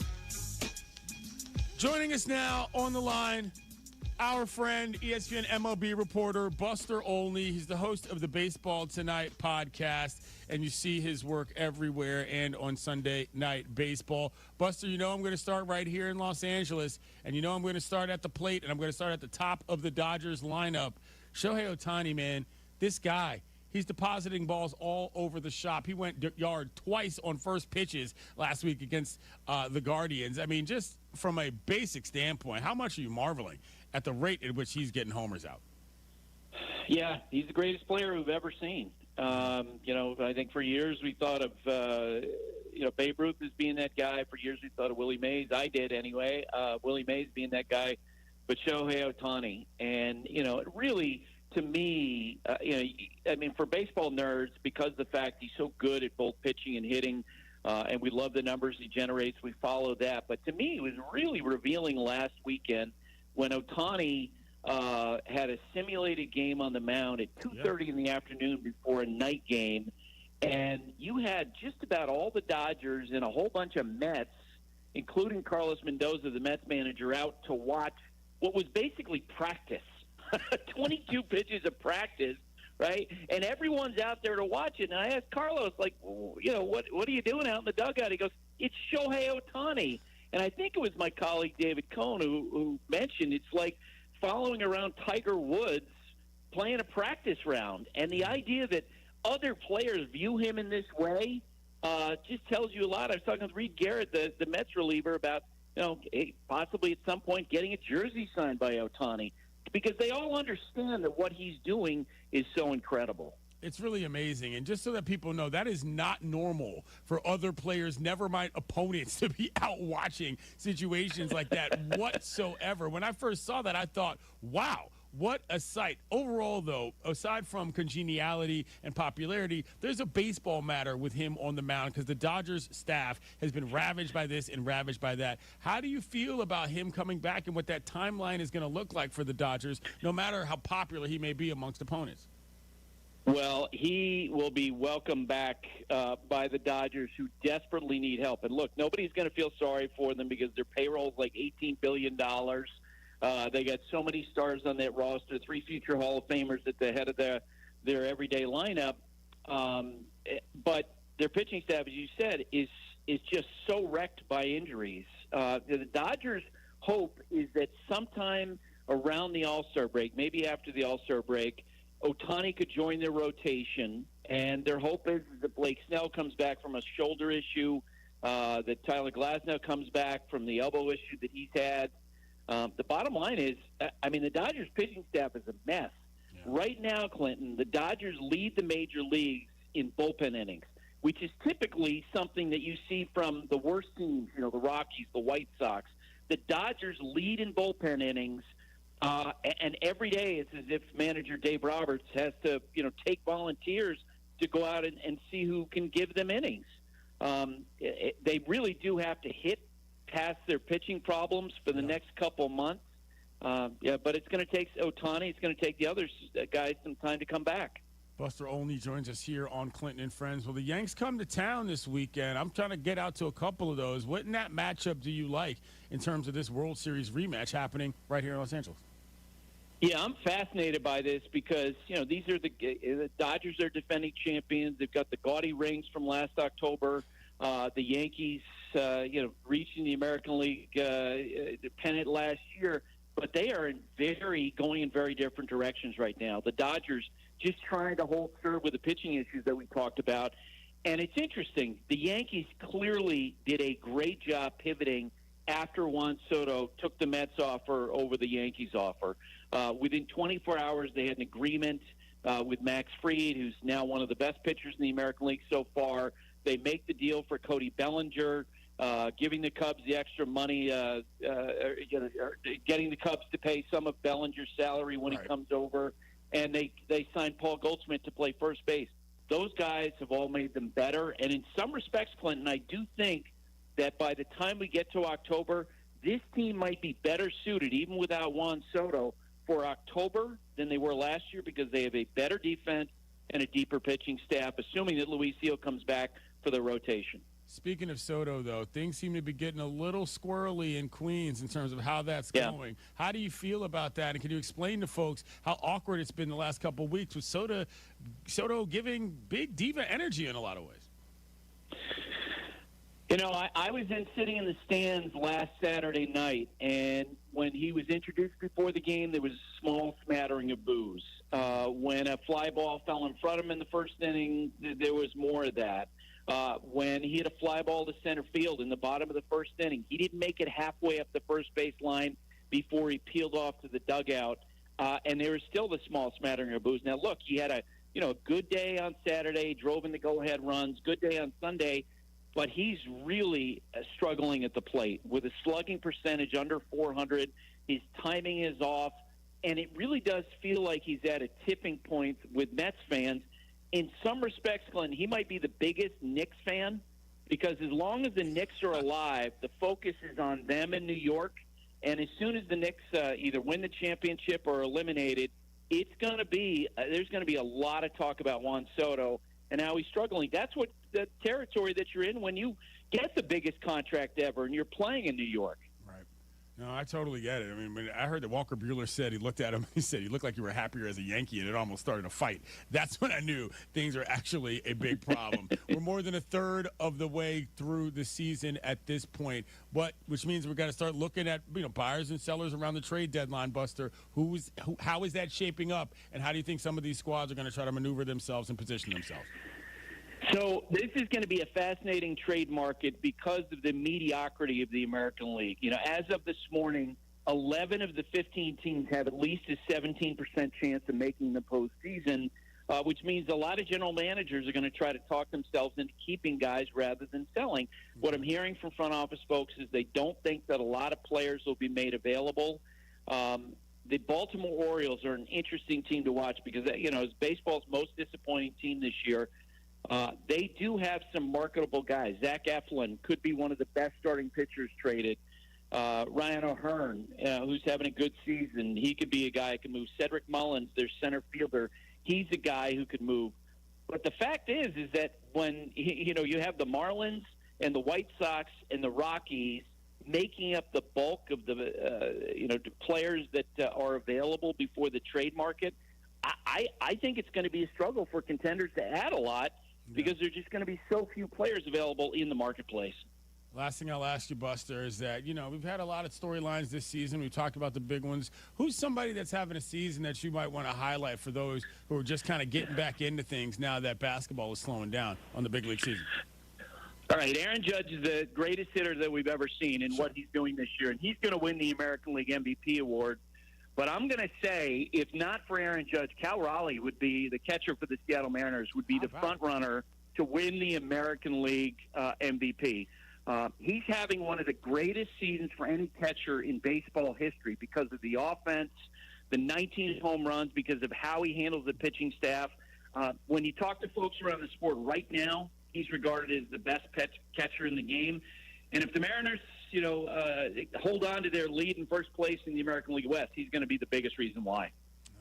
Joining us now on the line, our friend, ESPN MLB reporter Buster Olney. He's the host of the Baseball Tonight podcast, and you see his work everywhere and on Sunday Night Baseball. Buster, I'm going to start right here in Los Angeles, and I'm going to start at the plate, and I'm going to start at the top of the Dodgers lineup. Shohei Ohtani, man, this guy, he's depositing balls all over the shop. He went yard twice on first pitches last week against the Guardians. I mean, just from a basic standpoint, how much are you marveling at the rate at which he's getting homers out? Yeah, he's the greatest player we've ever seen. I think for years we thought of, Babe Ruth as being that guy. For years we thought of Willie Mays. I did anyway. Willie Mays being that guy. But Shohei Ohtani. And, it really, to me, for baseball nerds, because of the fact he's so good at both pitching and hitting, and we love the numbers he generates, we follow that. But to me, it was really revealing last weekend when Ohtani had a simulated game on the mound at 2:30 in the afternoon before a night game, and you had just about all the Dodgers and a whole bunch of Mets, including Carlos Mendoza, the Mets manager, out to watch what was basically practice, 22 pitches of practice, right? And everyone's out there to watch it. And I asked Carlos, what are you doing out in the dugout? He goes, it's Shohei Ohtani. And I think it was my colleague David Cohn who mentioned it's like following around Tiger Woods playing a practice round. And the idea that other players view him in this way just tells you a lot. I was talking with Reed Garrett, the Mets reliever, about possibly at some point getting a jersey signed by Ohtani, because they all understand that what he's doing is so incredible. It's really amazing. And just so that people know, that is not normal for other players, never mind opponents, to be out watching situations like that whatsoever. When I first saw that, I thought, wow, what a sight. Overall, though, aside from congeniality and popularity, there's a baseball matter with him on the mound because the Dodgers staff has been ravaged by this and ravaged by that. How do you feel about him coming back and what that timeline is going to look like for the Dodgers, no matter how popular he may be amongst opponents? Well, he will be welcomed back by the Dodgers, who desperately need help. And look, nobody's going to feel sorry for them because their payroll is like $18 billion. They got so many stars on that roster, 3 future Hall of Famers at the head of their everyday lineup. But their pitching staff, as you said, is just so wrecked by injuries. The Dodgers' hope is that sometime around the All-Star break, maybe after the All-Star break, Ohtani could join their rotation, and their hope is that Blake Snell comes back from a shoulder issue, that Tyler Glasnow comes back from the elbow issue that he's had. The bottom line is, the Dodgers pitching staff is a mess. Yeah. Right now, Clinton, the Dodgers lead the major leagues in bullpen innings, which is typically something that you see from the worst teams, the Rockies, the White Sox. The Dodgers lead in bullpen innings, and every day it's as if manager Dave Roberts has to, take volunteers to go out and see who can give them innings. They really do have to hit past their pitching problems for the next couple months. But it's going to take Ohtani. It's going to take the other guys some time to come back. Buster Olney joins us here on Clinton and Friends. Well, the Yanks come to town this weekend. I'm trying to get out to a couple of those. What in that matchup do you like in terms of this World Series rematch happening right here in Los Angeles? Yeah, I'm fascinated by this because, these are the Dodgers are defending champions. They've got the gaudy rings from last October. The Yankees, reaching the American League pennant last year. But they are going in very different directions right now. The Dodgers just trying to hold serve with the pitching issues that we talked about. And it's interesting. The Yankees clearly did a great job pivoting after Juan Soto took the Mets offer over the Yankees offer. Within 24 hours, they had an agreement with Max Fried, who's now one of the best pitchers in the American League so far. They make the deal for Cody Bellinger, giving the Cubs the extra money, getting the Cubs to pay some of Bellinger's salary when he comes over. And they signed Paul Goldschmidt to play first base. Those guys have all made them better. And in some respects, Clinton, I do think that by the time we get to October, this team might be better suited, even without Juan Soto, for October than they were last year because they have a better defense and a deeper pitching staff, assuming that Luisio comes back for the rotation. Speaking of Soto, though, things seem to be getting a little squirrely in Queens in terms of how that's going. How do you feel about that? And can you explain to folks how awkward it's been the last couple of weeks with Soto giving big diva energy in a lot of ways? I was sitting in the stands last Saturday night, and when he was introduced before the game, there was a small smattering of boos. When a fly ball fell in front of him in the first inning, there was more of that. When he hit a fly ball to center field in the bottom of the first inning, he didn't make it halfway up the first base line before he peeled off to the dugout, and there was still the small smattering of boos. Now, look, he had a good day on Saturday, drove in the go-ahead runs, good day on Sunday, but he's really struggling at the plate with a slugging percentage under 400. His timing is off, and it really does feel like he's at a tipping point with Mets fans. In some respects, Glenn, he might be the biggest Knicks fan because as long as the Knicks are alive, the focus is on them in New York. And as soon as the Knicks either win the championship or are eliminated, there's going to be a lot of talk about Juan Soto and how he's struggling. That's what the territory that you're in when you get the biggest contract ever and you're playing in New York. Right. No, I totally get it. I mean, when I heard that Walker Buehler said, he looked at him, he said, you look like you were happier as a Yankee, and it almost started a fight. That's when I knew things are actually a big problem. We're more than a third of the way through the season at this point, which means we're going to start looking at buyers and sellers around the trade deadline, Buster. How is that shaping up, and how do you think some of these squads are going to try to maneuver themselves and position themselves? So this is going to be a fascinating trade market because of the mediocrity of the American League. As of this morning, 11 of the 15 teams have at least a 17% chance of making the postseason, which means a lot of general managers are going to try to talk themselves into keeping guys rather than selling. What I'm hearing from front office folks is they don't think that a lot of players will be made available. The Baltimore Orioles are an interesting team to watch because, it's baseball's most disappointing team this year. They do have some marketable guys. Zach Eflin could be one of the best starting pitchers traded. Ryan O'Hearn, who's having a good season, he could be a guy who can move. Cedric Mullins, their center fielder, he's a guy who could move. But the fact is that when you have the Marlins and the White Sox and the Rockies making up the bulk of the players that are available before the trade market, I think it's going to be a struggle for contenders to add a lot because there's just going to be so few players available in the marketplace. Last thing I'll ask you, Buster, is that, we've had a lot of storylines this season. We've talked about the big ones. Who's somebody that's having a season that you might want to highlight for those who are just kind of getting back into things now that basketball is slowing down on the big league season? All right, Aaron Judge is the greatest hitter that we've ever seen in what he's doing this year, and he's going to win the American League MVP award. But I'm going to say, if not for Aaron Judge, Cal Raleigh would be the catcher for the Seattle Mariners, would be the front runner to win the American League MVP. He's having one of the greatest seasons for any catcher in baseball history because of the offense, the 19 home runs, because of how he handles the pitching staff. When you talk to folks around the sport right now, He's regarded as the best catcher in the game. And if the Mariners, hold on to their lead in first place in the American League West, he's going to be the biggest reason why.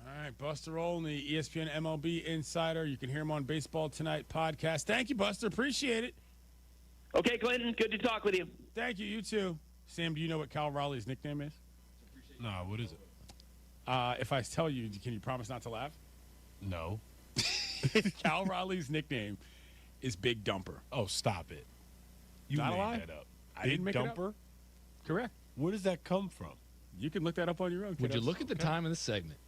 All right, Buster Olney, ESPN MLB Insider. You can hear him on Baseball Tonight podcast. Thank you, Buster. Appreciate it. Okay, Clayton, good to talk with you. Thank you. You too. Sam, do you know what Cal Raleigh's nickname is? No, what is it? If I tell you, can you promise not to laugh? No. Cal Raleigh's nickname is Big Dumper. Oh, stop it. You Not a made lie? that up. I didn't make Dumper? it up. Correct. Where does that come from? You can look that up on your own. Would you kiddos. look at the time of the segment?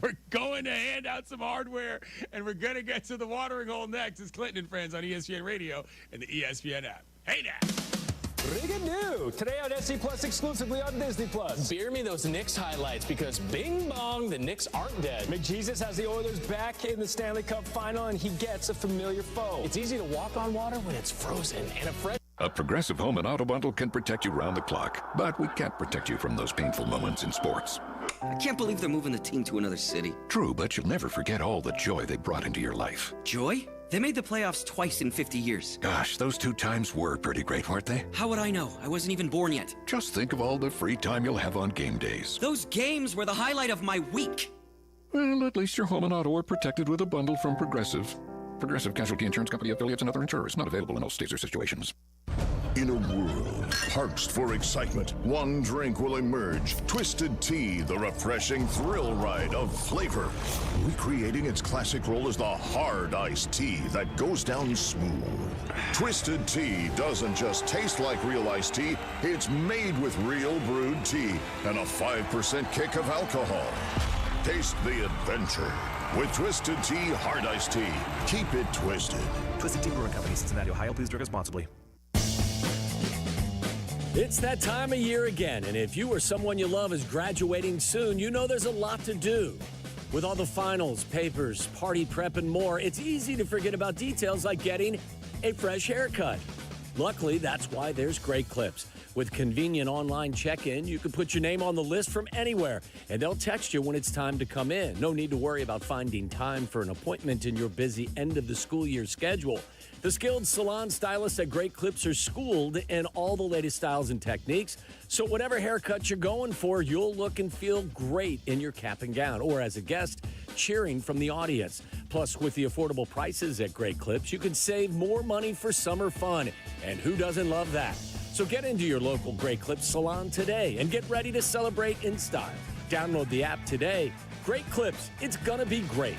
We're going to hand out some hardware, and we're going to get to the watering hole next. It's Clinton and Friends on ESPN Radio and the ESPN app. Hey now. Riga new today on SC Plus, exclusively on Disney Plus. Beer me those Knicks highlights because bing bong, the Knicks aren't dead. McJesus has the Oilers back in the Stanley Cup final, and he gets a familiar foe. It's easy to walk on water when it's frozen, and a fresh. A Progressive Home and Auto Bundle can protect you round the clock, but we can't protect you from those painful moments in sports. I can't believe they're moving the team to another city. True, but you'll never forget all the joy they brought into your life. Joy? They made the playoffs twice in 50 years. Gosh, those 2 times were pretty great, weren't they? How would I know? I wasn't even born yet. Just think of all the free time you'll have on game days. Those games were the highlight of my week. Well, at least your home and auto are protected with a bundle from Progressive. Progressive Casualty Insurance Company affiliates and other insurers. Not available in all states or situations. In a world parched for excitement, one drink will emerge. Twisted Tea, the refreshing thrill ride of flavor. Recreating its classic role as the hard iced tea that goes down smooth. Twisted Tea doesn't just taste like real iced tea, it's made with real brewed tea and a 5% kick of alcohol. Taste the adventure with Twisted Tea Hard Iced Tea. Keep it twisted. Twisted Tea Brewing Company, Cincinnati, Ohio. Please drink responsibly. It's that time of year again, and if you or someone you love is graduating soon, you know there's a lot to do. With all the finals, papers, party prep, and more, it's easy to forget about details like getting a fresh haircut. Luckily, that's why there's Great Clips. With convenient online check-in, you can put your name on the list from anywhere, and they'll text you when it's time to come in. No need to worry about finding time for an appointment in your busy end-of-the-school-year schedule. The skilled salon stylists at Great Clips are schooled in all the latest styles and techniques, so whatever haircut you're going for, you'll look and feel great in your cap and gown, or as a guest, cheering from the audience. Plus, with the affordable prices at Great Clips, you can save more money for summer fun, and who doesn't love that? So get into your local Great Clips salon today and get ready to celebrate in style. Download the app today. Great Clips, it's gonna be great.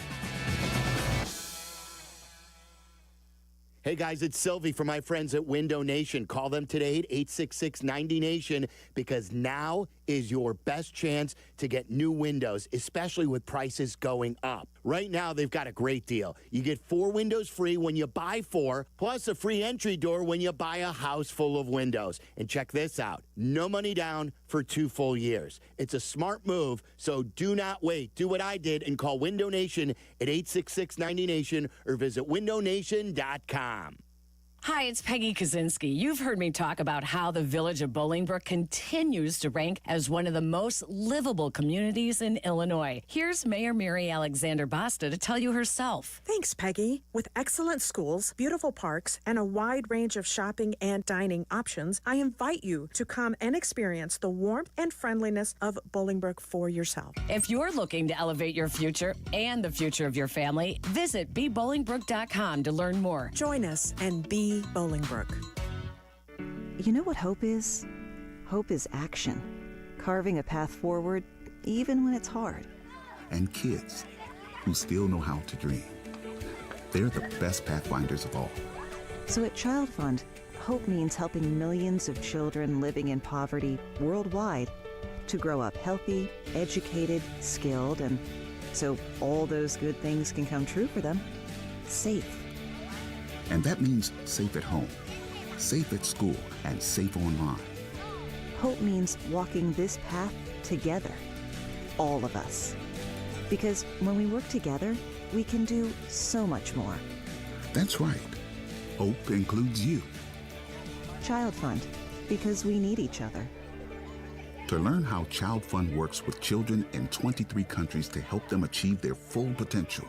Hey guys, it's Sylvie from my friends at Window Nation. Call them today at 866-90-NATION because now is your best chance to get new windows, especially with prices going up. Right now, they've got a great deal. You get 4 windows free when you buy 4, plus a free entry door when you buy a house full of windows. And check this out. No money down for 2 full years. It's a smart move, so do not wait. Do what I did and call Window Nation at 866-90-NATION or visit windownation.com. Hi, it's Peggy Kaczynski. You've heard me talk about how the village of Bolingbrook continues to rank as one of the most livable communities in Illinois. Here's Mayor Mary Alexander Basta to tell you herself. Thanks, Peggy. With excellent schools, beautiful parks, and a wide range of shopping and dining options, I invite you to come and experience the warmth and friendliness of Bolingbrook for yourself. If you're looking to elevate your future and the future of your family, visit BeBolingbrook.com to learn more. Join us and be Bolingbrook. You know what hope is? Hope is action. Carving a path forward, even when it's hard. And kids who still know how to dream. They're the best pathfinders of all. So at Child Fund, hope means helping millions of children living in poverty worldwide to grow up healthy, educated, skilled, and so all those good things can come true for them. Safe. And that means safe at home, safe at school, and safe online. Hope means walking this path together, all of us. Because when we work together, we can do so much more. That's right. Hope includes you. Child Fund, because we need each other. To learn how Child Fund works with children in 23 countries to help them achieve their full potential,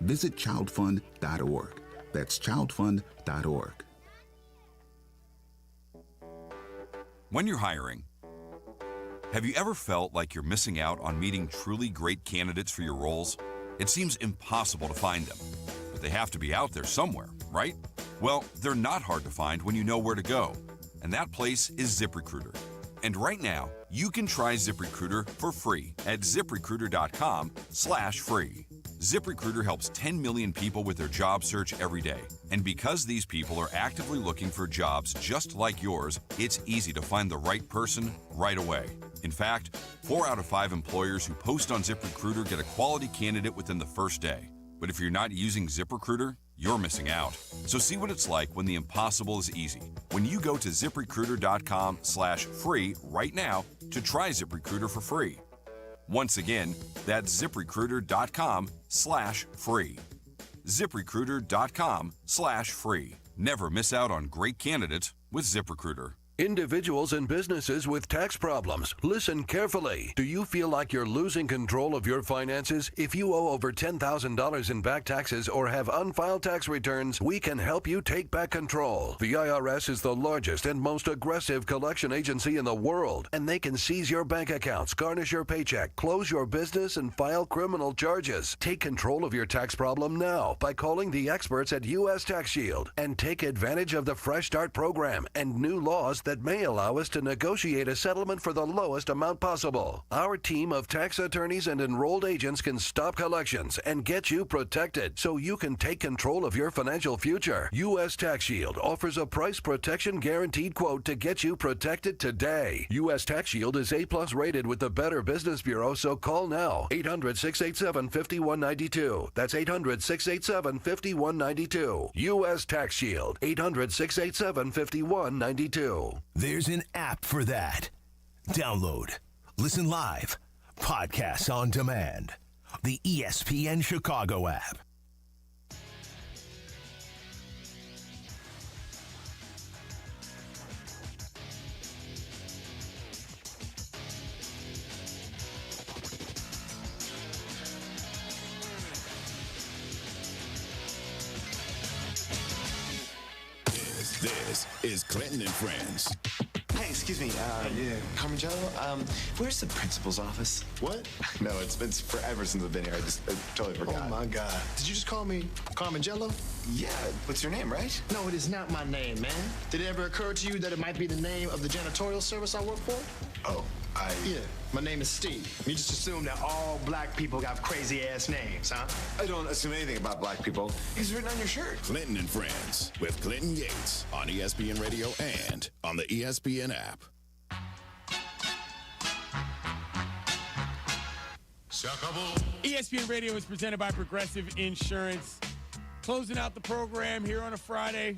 visit childfund.org. That's childfund.org. When you're hiring, have you ever felt like you're missing out on meeting truly great candidates for your roles? It seems impossible to find them, but they have to be out there somewhere, right? Well, they're not hard to find when you know where to go, and that place is ZipRecruiter. And right now, you can try ZipRecruiter for free at ZipRecruiter.com/free. ZipRecruiter helps 10 million people with their job search every day. And because these people are actively looking for jobs just like yours, it's easy to find the right person right away. In fact, 4 out of 5 employers who post on ZipRecruiter get a quality candidate within the first day. But if you're not using ZipRecruiter, you're missing out. So see what it's like when the impossible is easy. When you go to ZipRecruiter.com/free right now to try ZipRecruiter for free. Once again, that's ZipRecruiter.com/free. ZipRecruiter.com/free. Never miss out on great candidates with ZipRecruiter. Individuals and businesses with tax problems, listen carefully. Do you feel like you're losing control of your finances? If you owe over $10,000 in back taxes or have unfiled tax returns, we can help you take back control. The IRS is the largest and most aggressive collection agency in the world, and they can seize your bank accounts, garnish your paycheck, close your business, and file criminal charges. Take control of your tax problem now by calling the experts at U.S. Tax Shield and take advantage of the Fresh Start program and new laws that may allow us to negotiate a settlement for the lowest amount possible. Our team of tax attorneys and enrolled agents can stop collections and get you protected so you can take control of your financial future. U.S. Tax Shield offers a price protection guaranteed quote to get you protected today. U.S. Tax Shield is A+ rated with the Better Business Bureau, so call now. 800-687-5192. That's 800-687-5192. U.S. Tax Shield. 800-687-5192. There's an app for that. Download, listen live, podcasts on demand. The ESPN Chicago app. This is Clinton and Friends. Hey, excuse me, Carmen, where's the principal's office? What? No, it's forever since I've been here. I totally forgot. Oh, my God. Did you just call me Carmen Jello? Yeah, what's your name, right? No, it is not my name, man. Did it ever occur to you that it might be the name of the janitorial service I work for? Oh, Yeah, my name is Steve. You just assume that all black people got crazy-ass names, huh? I don't assume anything about black people. It's written on your shirt. Clinton and Friends with Clinton Yates on ESPN Radio and on the ESPN app. ESPN Radio is presented by Progressive Insurance. Closing out the program here on a Friday.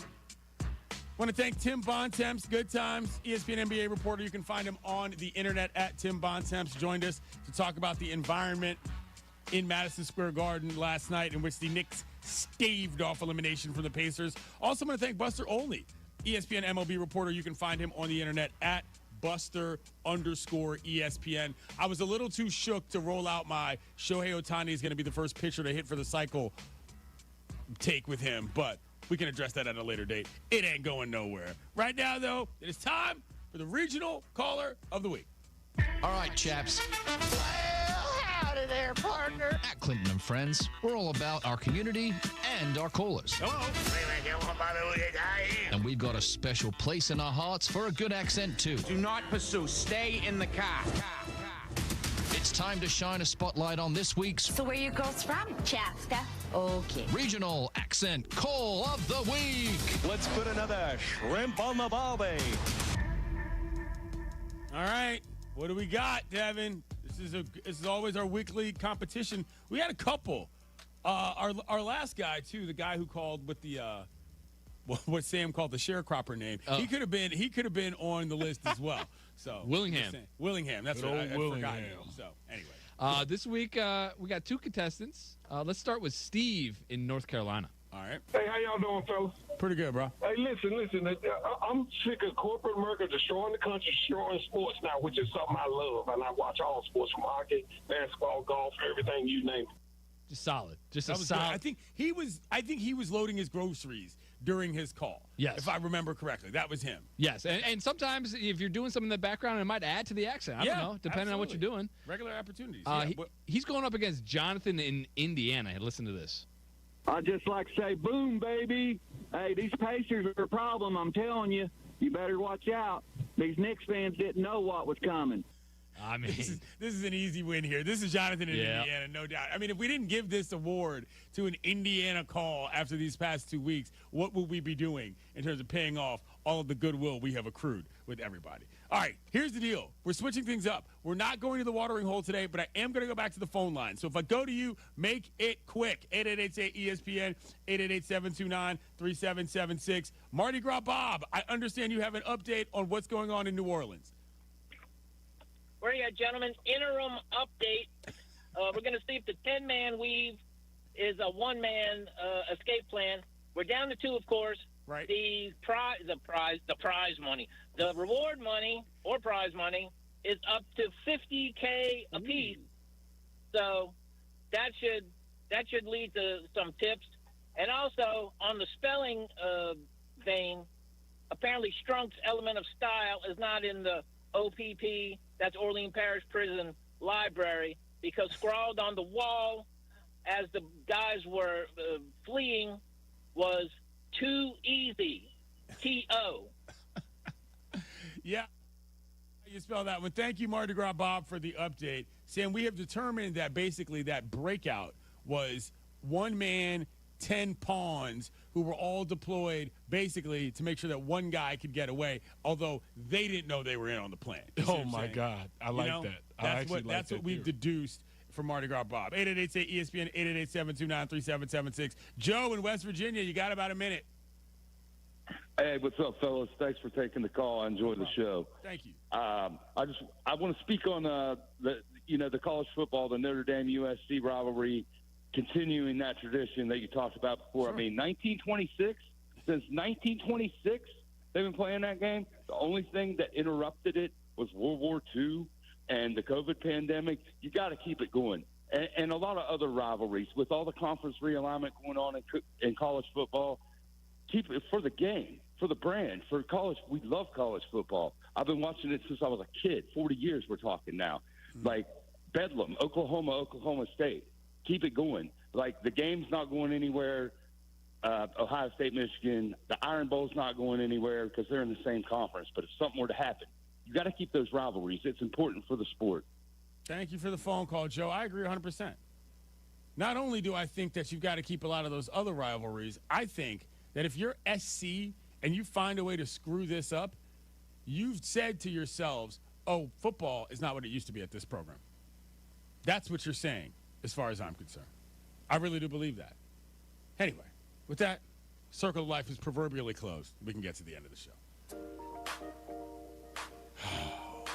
Want to thank Tim Bontemps, Good Times, ESPN NBA reporter. You can find him on the internet at Tim Bontemps. Joined us to talk about the environment in Madison Square Garden last night in which the Knicks staved off elimination from the Pacers. Also want to thank Buster Olney, ESPN MLB reporter. You can find him on the internet at Buster_ESPN. I was a little too shook to roll out my Shohei Ohtani is going to be the first pitcher to hit for the cycle take with him, but we can address that at a later date. It ain't going nowhere. Right now, though, it is time for the regional caller of the week. All right, chaps. Howdy there, partner. At Clinton and Friends, we're all about our community and our callers. Hello. And we've got a special place in our hearts for a good accent, too. Do not pursue. Stay in the car. It's time to shine a spotlight on this week's... So where you girls from? Chaska. Okay. Regional Accent Call of the Week. Let's put another shrimp on the barbie. All right. What do we got, Devin? This is always our weekly competition. We had a couple. Our last guy, too, the guy who called with the... what Sam called the sharecropper name. Oh. He could have been on the list as well. So Willingham. That's what I forgot. So anyway, this week we got two contestants. Let's start with Steve in North Carolina. All right. Hey, how y'all doing, fellas? Pretty good, bro. Hey, listen. I'm sick of corporate America destroying the country, destroying sports now, which is something I love, and I watch all sports from hockey, basketball, golf, everything you name it. Just solid. Just That a was solid. good. I think he was loading his groceries during his call. Yes. If I remember correctly. That was him. Yes, and sometimes if you're doing something in the background, it might add to the accent. I don't know, depending on what you're doing. Regular opportunities. He's going up against Jonathan in Indiana. Listen to this. I just like to say, boom, baby. Hey, these Pacers are a problem. I'm telling you. You better watch out. These Knicks fans didn't know what was coming. I mean, this is an easy win here. This is Jonathan in Indiana, no doubt. I mean, if we didn't give this award to an Indiana call after these past 2 weeks, what would we be doing in terms of paying off all of the goodwill we have accrued with everybody? All right, here's the deal. We're switching things up. We're not going to the watering hole today, but I am going to go back to the phone line. So if I go to you, make it quick. 888-ESPN, 888-729-3776. Mardi Gras Bob, I understand you have an update on what's going on in New Orleans. Where are you at, gentlemen? Interim update. We're going to see if the 10-man weave is a one-man escape plan. We're down to 2, of course. Right. The prize money, the reward money or prize money is up to $50K apiece. So that should lead to some tips. And also on the spelling vein, apparently Strunk's element of style is not in the OPP. That's Orleans Parish Prison Library, because scrawled on the wall as the guys were fleeing was too easy. T-O. Yeah. You spell that one. Thank you, Mardi Gras Bob, for the update. Sam, we have determined that basically that breakout was one man, 10 pawns who were all deployed basically to make sure that one guy could get away, although they didn't know they were in on the plan. Oh, my God. I like that. That's what we've deduced from Mardi Gras Bob. 888-ESPN, 888-729-3776. Joe in West Virginia, you got about a minute. Hey, what's up, fellas? Thanks for taking the call. I enjoy the show. Thank you. I want to speak on the college football, the Notre Dame USC rivalry, continuing that tradition that you talked about before. Sure. I mean, 1926, since 1926, they've been playing that game. The only thing that interrupted it was World War II and the COVID pandemic. You got to keep it going. And a lot of other rivalries with all the conference realignment going on in college football. Keep it for the game, for the brand, for college. We love college football. I've been watching it since I was a kid. 40 years we're talking now. Mm-hmm. Like Bedlam, Oklahoma State. Keep it going. Like the game's not going anywhere. Ohio State, Michigan, the Iron Bowl's not going anywhere because they're in the same conference. But if something were to happen, you got to keep those rivalries. It's important for the sport. Thank you for the phone call, Joe. I agree 100%. Not only do I think that you've got to keep a lot of those other rivalries, I think that if you're SC and you find a way to screw this up, you've said to yourselves, oh, football is not what it used to be at this program. That's what you're saying, as far as I'm concerned. I really do believe that. Anyway, with that, Circle of Life is proverbially closed. We can get to the end of the show.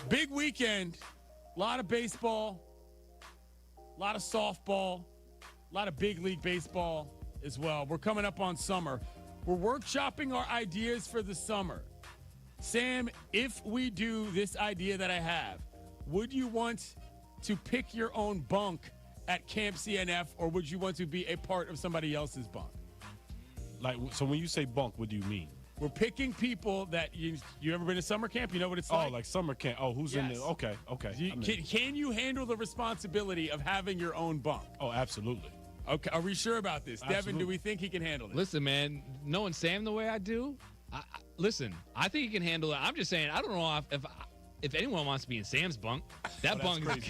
Big weekend. A lot of baseball, a lot of softball, a lot of big league baseball as well. We're coming up on summer. We're workshopping our ideas for the summer. Sam, if we do this idea that I have, would you want to pick your own bunk at Camp CNF, or would you want to be a part of somebody else's bunk? Like, so when you say bunk, what do you mean? We're picking people that you ever been to summer camp? You know what it's like? Oh, like summer camp. Oh, who's in there? Okay. Can you handle the responsibility of having your own bunk? Oh, absolutely. Okay, are we sure about this? Absolutely. Devin, do we think he can handle it? Listen, man, knowing Sam the way I do, listen, I think he can handle it. I'm just saying, I don't know if anyone wants to be in Sam's bunk. That bunk is going to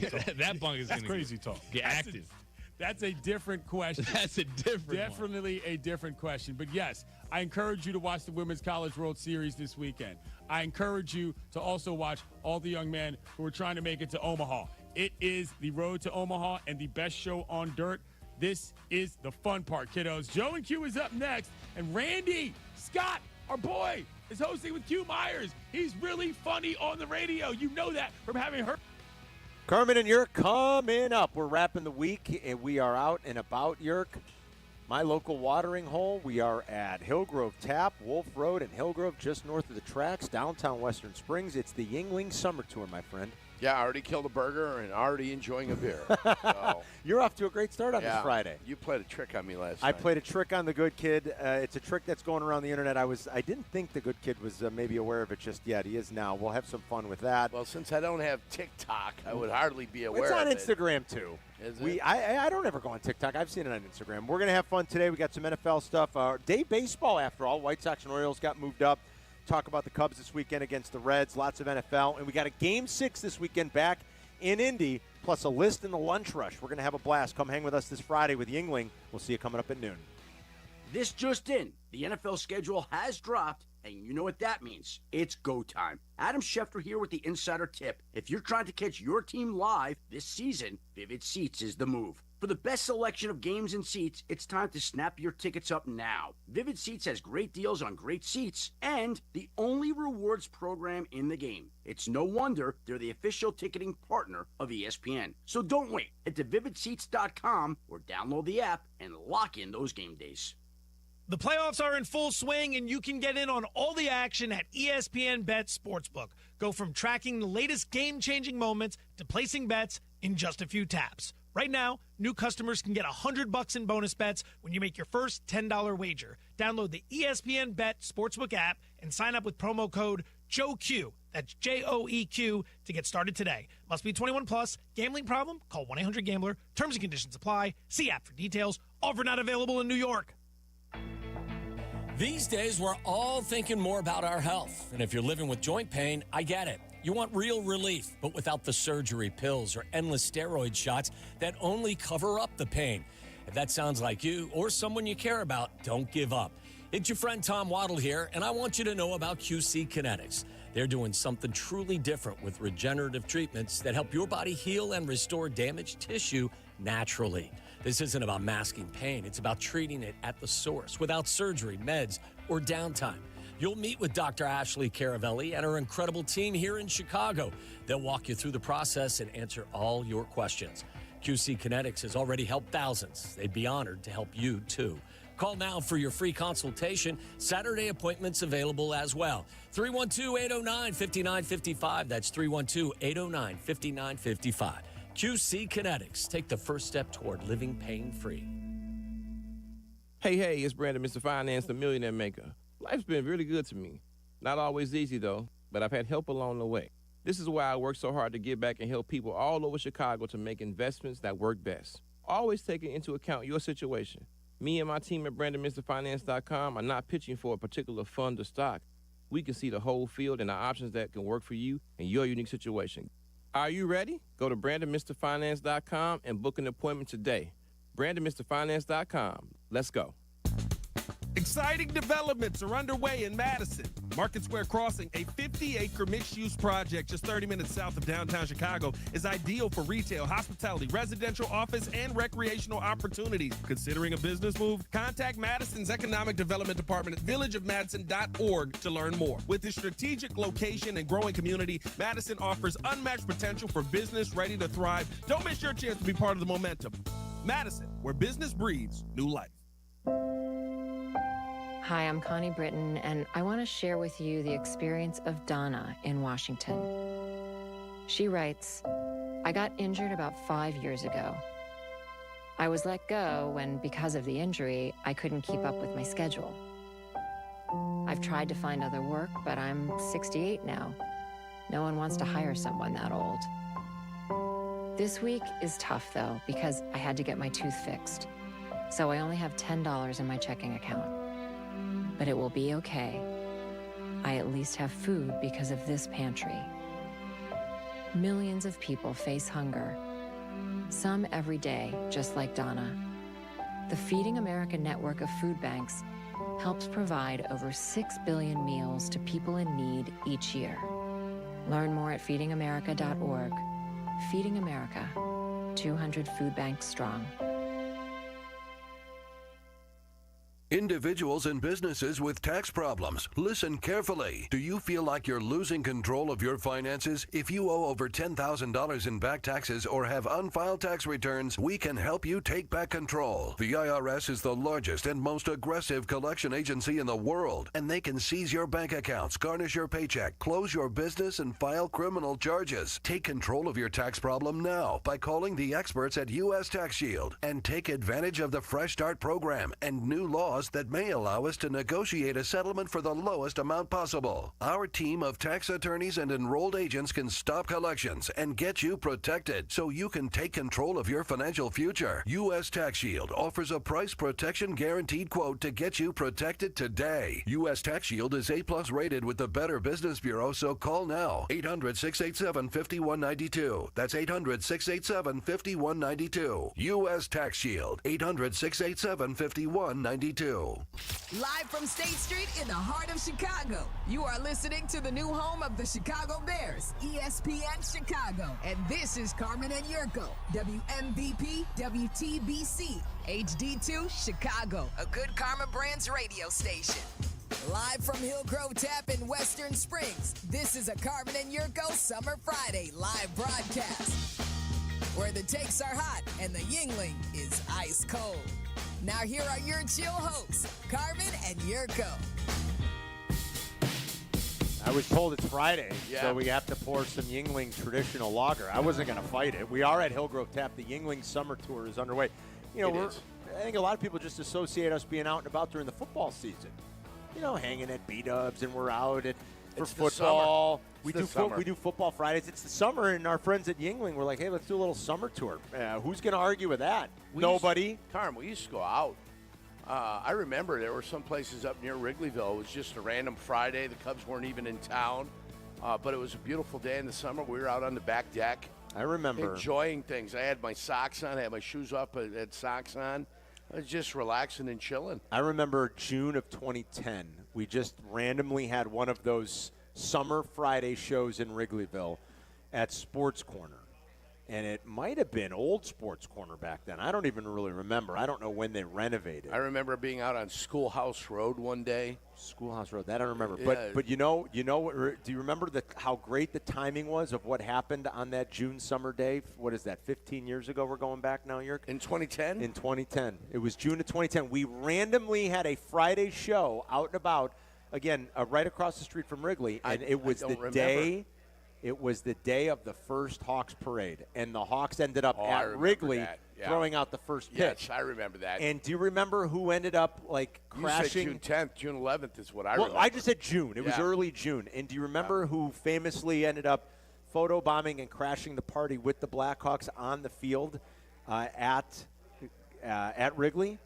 get active. That's a different question. That's a different Definitely a different question. But yes, I encourage you to watch the Women's College World Series this weekend. I encourage you to also watch all the young men who are trying to make it to Omaha. It is the road to Omaha and the best show on dirt. This is the fun part, kiddos. Joe and Q is up next, and Randy Scott, our boy, is hosting with Q Myers. He's really funny on the radio. You know that from having heard. Carmen and Jurko coming up. We're wrapping the week, and we are out and about, Jurko. My local watering hole, we are at Hillgrove Tap, Wolf Road in Hillgrove, just north of the tracks, downtown Western Springs. It's the Yingling Summer Tour, my friend. Yeah, I already killed a burger and already enjoying a beer. So. You're off to a great start on this Friday. You played a trick on me last I night. played a trick on the good kid. It's a trick that's going around the internet. I didn't think the good kid was maybe aware of it just yet. He is now. We'll have some fun with that. Well, since I don't have TikTok, I would hardly be aware of it. It's on Instagram, too. Is it? I don't ever go on TikTok. I've seen it on Instagram. We're going to have fun today. We got some NFL stuff. Day baseball, after all. White Sox and Orioles got moved up. Talk about the Cubs this weekend against the Reds. Lots of NFL. And we got a Game 6 this weekend back in Indy, plus a list in the lunch rush. We're going to have a blast. Come hang with us this Friday with Yingling. We'll see you coming up at noon. This just in. The NFL schedule has dropped, and you know what that means. It's go time. Adam Schefter here with the Insider Tip. If you're trying to catch your team live this season, Vivid Seats is the move. For the best selection of games and seats, it's time to snap your tickets up now. Vivid Seats has great deals on great seats and the only rewards program in the game. It's no wonder they're the official ticketing partner of ESPN. So don't wait. Head to vividseats.com or download the app and lock in those game days. The playoffs are in full swing, and you can get in on all the action at ESPN Bet Sportsbook. Go from tracking the latest game-changing moments to placing bets in just a few taps. Right now, new customers can get $100 in bonus bets when you make your first $10 wager. Download the ESPN Bet Sportsbook app and sign up with promo code JOEQ. That's JOEQ to get started today. Must be 21 plus. Gambling problem? Call 1-800-GAMBLER. Terms and conditions apply. See app for details. Offer not available in New York. These days, we're all thinking more about our health. And if you're living with joint pain, I get it. You want real relief, but without the surgery, pills, or endless steroid shots that only cover up the pain. If that sounds like you or someone you care about, don't give up. It's your friend Tom Waddle here, and I want you to know about QC Kinetics. They're doing something truly different with regenerative treatments that help your body heal and restore damaged tissue naturally. This isn't about masking pain. It's about treating it at the source without surgery, meds, or downtime. You'll meet with Dr. Ashley Caravelli and her incredible team here in Chicago. They'll walk you through the process and answer all your questions. QC Kinetics has already helped thousands. They'd be honored to help you, too. Call now for your free consultation. Saturday appointments available as well. 312-809-5955. That's 312-809-5955. QC Kinetics. Take the first step toward living pain-free. Hey, it's Brandon, Mr. Finance, the Millionaire Maker. Life's been really good to me. Not always easy, though, but I've had help along the way. This is why I work so hard to give back and help people all over Chicago to make investments that work best. Always taking into account your situation. Me and my team at BrandonMrFinance.com are not pitching for a particular fund or stock. We can see the whole field and the options that can work for you and your unique situation. Are you ready? Go to BrandonMrFinance.com and book an appointment today. BrandonMrFinance.com. Let's go. Exciting developments are underway in Madison. Market Square Crossing, a 50-acre mixed-use project just 30 minutes south of downtown Chicago, is ideal for retail, hospitality, residential, office, and recreational opportunities. Considering a business move? Contact Madison's Economic Development Department at villageofmadison.org to learn more. With its strategic location and growing community, Madison offers unmatched potential for business ready to thrive. Don't miss your chance to be part of the momentum. Madison, where business breathes new life. Hi, I'm Connie Britton, and I want to share with you the experience of Donna in Washington. She writes, I got injured about 5 years ago. I was let go when, because of the injury, I couldn't keep up with my schedule. I've tried to find other work, but I'm 68 now. No one wants to hire someone that old. This week is tough, though, because I had to get my tooth fixed. So I only have $10 in my checking account. But it will be okay. I at least have food because of this pantry. Millions of people face hunger. Some every day, just like Donna. The Feeding America network of food banks helps provide over 6 billion meals to people in need each year. Learn more at feedingamerica.org. Feeding America, 200 food banks strong. Individuals and businesses with tax problems, listen carefully. Do you feel like you're losing control of your finances? If you owe over $10,000 in back taxes or have unfiled tax returns, we can help you take back control. The IRS is the largest and most aggressive collection agency in the world, and they can seize your bank accounts, garnish your paycheck, close your business, and file criminal charges. Take control of your tax problem now by calling the experts at U.S. Tax Shield and take advantage of the Fresh Start program and new laws that may allow us to negotiate a settlement for the lowest amount possible. Our team of tax attorneys and enrolled agents can stop collections and get you protected so you can take control of your financial future. U.S. Tax Shield offers a price protection guaranteed quote to get you protected today. U.S. Tax Shield is A+ rated with the Better Business Bureau, so call now. 800-687-5192. That's 800-687-5192. U.S. Tax Shield. 800-687-5192. Live from State Street in the heart of Chicago, you are listening to the new home of the Chicago Bears, ESPN Chicago. And this is Carmen and Jurko, WMVP, WTBC, HD2, Chicago, a good Karma Brands radio station. Live from Hillgrove Tap in Western Springs, this is a Carmen and Jurko Summer Friday live broadcast, where the takes are hot and the Yingling is ice cold. Now here are your chill hosts, Carmen and Jurko. I was told it's Friday, so we have to pour some Yingling traditional lager. I wasn't going to fight it. We are at Hillgrove Tap. The Yingling Summer Tour is underway. You know, I think a lot of people just associate us being out and about during the football season. You know, hanging at B-Dubs, and we're out for football. We do football Fridays. It's the summer, and our friends at Yingling were like, hey, let's do a little summer tour. Who's going to argue with that? Nobody. Carm, we used to go out. I remember there were some places up near Wrigleyville. It was just a random Friday. The Cubs weren't even in town. But it was a beautiful day in the summer. We were out on the back deck. I remember. Enjoying things. I had my socks on. I had my shoes up. I had socks on. I was just relaxing and chilling. I remember June of 2010. We just randomly had one of those summer Friday shows in Wrigleyville at Sports Corner. And it might have been old Sports Corner back then. I don't even really remember. I don't know when they renovated. I remember being out on Schoolhouse Road one day. Schoolhouse Road, that I don't remember. Yeah. But you know, do you remember how great the timing was of what happened on that June summer day? What is that, 15 years ago we're going back now, Jurk? In 2010? In 2010. It was June of 2010. We randomly had a Friday show out and about, again, right across the street from Wrigley, and it was the day. It was the day of the first Hawks parade, and the Hawks ended up at Wrigley throwing out the first pitch. Yes, I remember that. And do you remember who ended up, crashing? You said June 10th, June 11th is what I remember. Well, I just said June. It was early June. And do you remember who famously ended up photobombing and crashing the party with the Blackhawks on the field at Wrigley?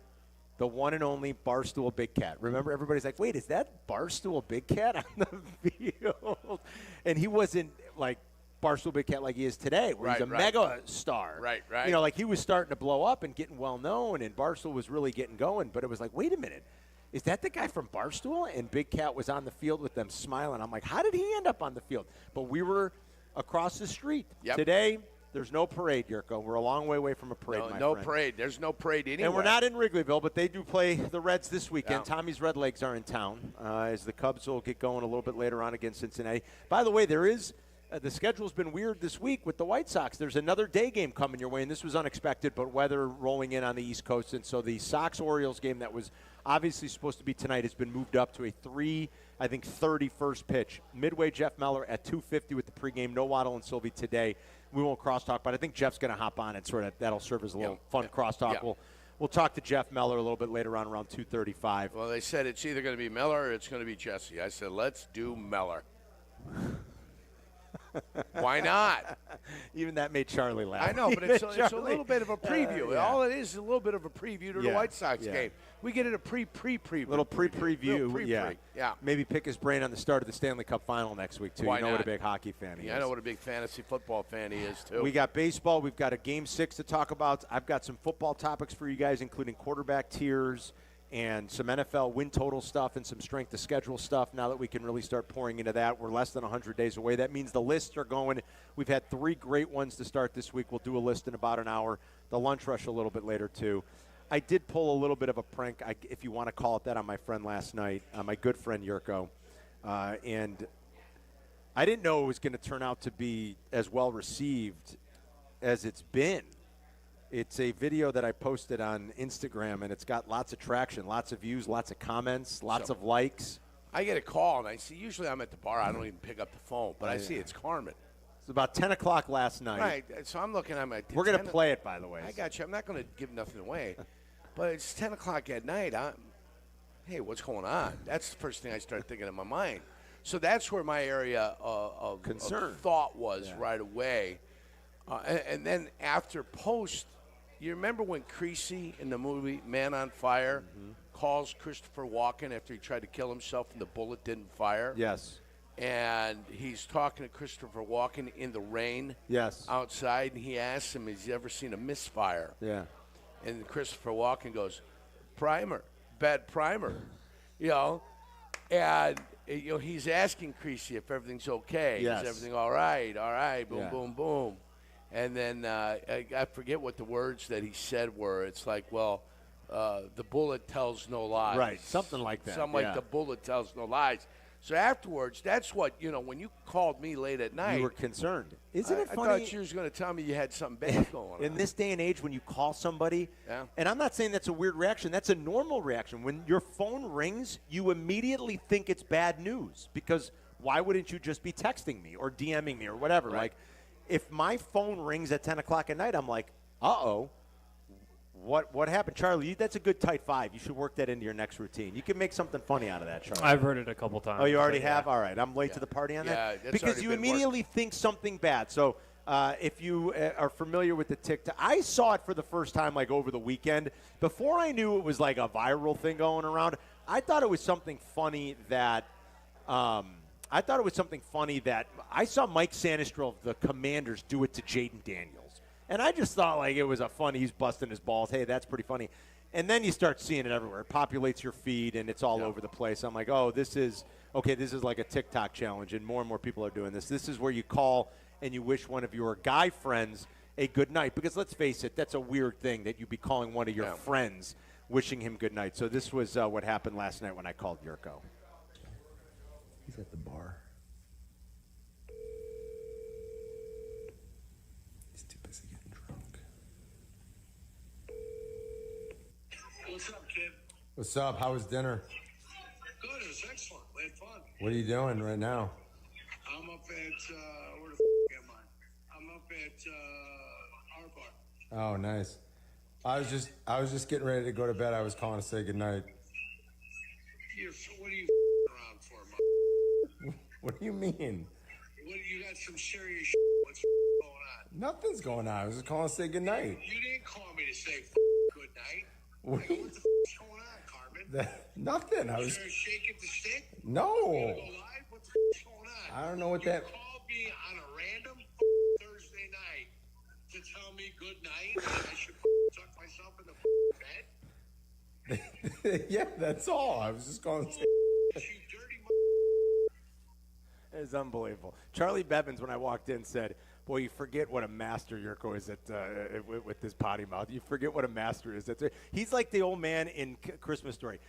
The one and only Barstool Big Cat. Remember, everybody's like, wait, is that Barstool Big Cat on the field? And he wasn't like Barstool Big Cat like he is today, where he's a mega star. Right. You know, like he was starting to blow up and getting well known, and Barstool was really getting going. But it was like, wait a minute, is that the guy from Barstool? And Big Cat was on the field with them smiling. I'm like, how did he end up on the field? But we were across the street. Today, there's no parade, Jurko. We're a long way away from a parade, my friend. No parade. There's no parade anywhere. And we're not in Wrigleyville, but they do play the Reds this weekend. Tommy's Red Legs are in town as the Cubs will get going a little bit later on against Cincinnati. By the way, there is the schedule's been weird this week with the White Sox. There's another day game coming your way, and this was unexpected, but weather rolling in on the East Coast. And so the Sox-Orioles game that was obviously supposed to be tonight has been moved up to a 3:30 first pitch. Midway, Jeff Meller at 2:50 with the pregame. No Waddle and Silvy today. We won't crosstalk, but I think Jeff's going to hop on and sort of that'll serve as a little fun crosstalk. We'll talk to Jeff Meller a little bit later on around 2:35. Well, they said it's either going to be Meller or it's going to be Jesse. I said, let's do Meller. Why not? Even that made Charlie laugh. I know, but it's a little bit of a preview. All it is a little bit of a preview to the White Sox game. We get it a preview. Little preview. Yeah. Maybe pick his brain on the start of the Stanley Cup Final next week, too. Why you know not? What a big hockey fan he is. I know what a big fantasy football fan he is, too. We got baseball. We've got a Game 6 to talk about. I've got some football topics for you guys, including quarterback tiers and some NFL win total stuff and some strength of schedule stuff now that we can really start pouring into that. We're less than 100 days away. That means the lists are going. We've had 3 great ones to start this week. We'll do a list in about an hour. The lunch rush a little bit later, too. I did pull a little bit of a prank, if you want to call it that, on my friend last night, my good friend Jurko. And I didn't know it was going to turn out to be as well received as it's been. It's a video that I posted on Instagram, and it's got lots of traction, lots of views, lots of comments, lots of likes. I get a call, and I see, usually I'm at the bar. I don't even pick up the phone, but I see it's Carmen. It's about 10 o'clock last night. Right, so I'm looking at my... We're going to play it, by the way. I got you. I'm not going to give nothing away. But it's 10 o'clock at night. Hey, what's going on? That's the first thing I start thinking in my mind. So that's where my area of concern, of thought was right away. And then after post, you remember when Creasy in the movie Man on Fire calls Christopher Walken after he tried to kill himself and the bullet didn't fire? Yes. And he's talking to Christopher Walken in the rain outside, and he asks him, has he ever seen a misfire? Yeah. And Christopher Walken goes, primer, bad primer, and he's asking Creasy if everything's okay. Yes. Is everything all right, boom, boom, boom. And then I forget what the words that he said were. It's like, well, the bullet tells no lies. Right, something like that. Something like the bullet tells no lies. So afterwards, that's what, when you called me late at night. You were concerned. Isn't it funny? I thought you was going to tell me you had something bad going on. In this day and age, when you call somebody, and I'm not saying that's a weird reaction, that's a normal reaction. When your phone rings, you immediately think it's bad news, because why wouldn't you just be texting me or DMing me or whatever? Right. Like, if my phone rings at 10 o'clock at night, I'm like, uh-oh. What happened? Charlie, that's a good tight five. You should work that into your next routine. You can make something funny out of that, Charlie. I've heard it a couple times. Oh, you already have? All right. I'm late to the party on that. Yeah, that's because already you been immediately think something bad. So if you are familiar with the TikTok, I saw it for the first time like over the weekend. Before I knew it was like a viral thing going around, I thought it was something funny that I saw Mike Sanistril of the Commanders do it to Jaden Daniels. And I just thought, like, it was a funny, he's busting his balls. Hey, that's pretty funny. And then you start seeing it everywhere. It populates your feed, and it's all over the place. I'm like, oh, this is like a TikTok challenge, and more people are doing this. This is where you call and you wish one of your guy friends a good night. Because let's face it, that's a weird thing that you'd be calling one of your friends wishing him good night. So this was what happened last night when I called Jurko. He's at the bar. What's up, kid? What's up? How was dinner? Good. It was excellent. We had fun. What are you doing right now? I'm up at, where the f*** am I? I'm up at our bar. Oh, nice. I was just getting ready to go to bed. I was calling to say goodnight. What are you around for, man? What do you mean? You got some serious shit. What's going on? Nothing's going on. I was just calling to say goodnight. You didn't call me to say good night. What What the f***'s going on, Carmen? Nothing. I was. Is there a shake at the stick? No. You gonna go live? What the f***'s going on? I don't know what you that. called me on a random Thursday night to tell me good night and I should tuck myself in the bed? Yeah, that's all. I was just calling to say. You dirty It's unbelievable. Charlie Bevins, when I walked in, said, boy, you forget what a master Jurko is at with this potty mouth. You forget what a master is. He's like the old man in Christmas Story.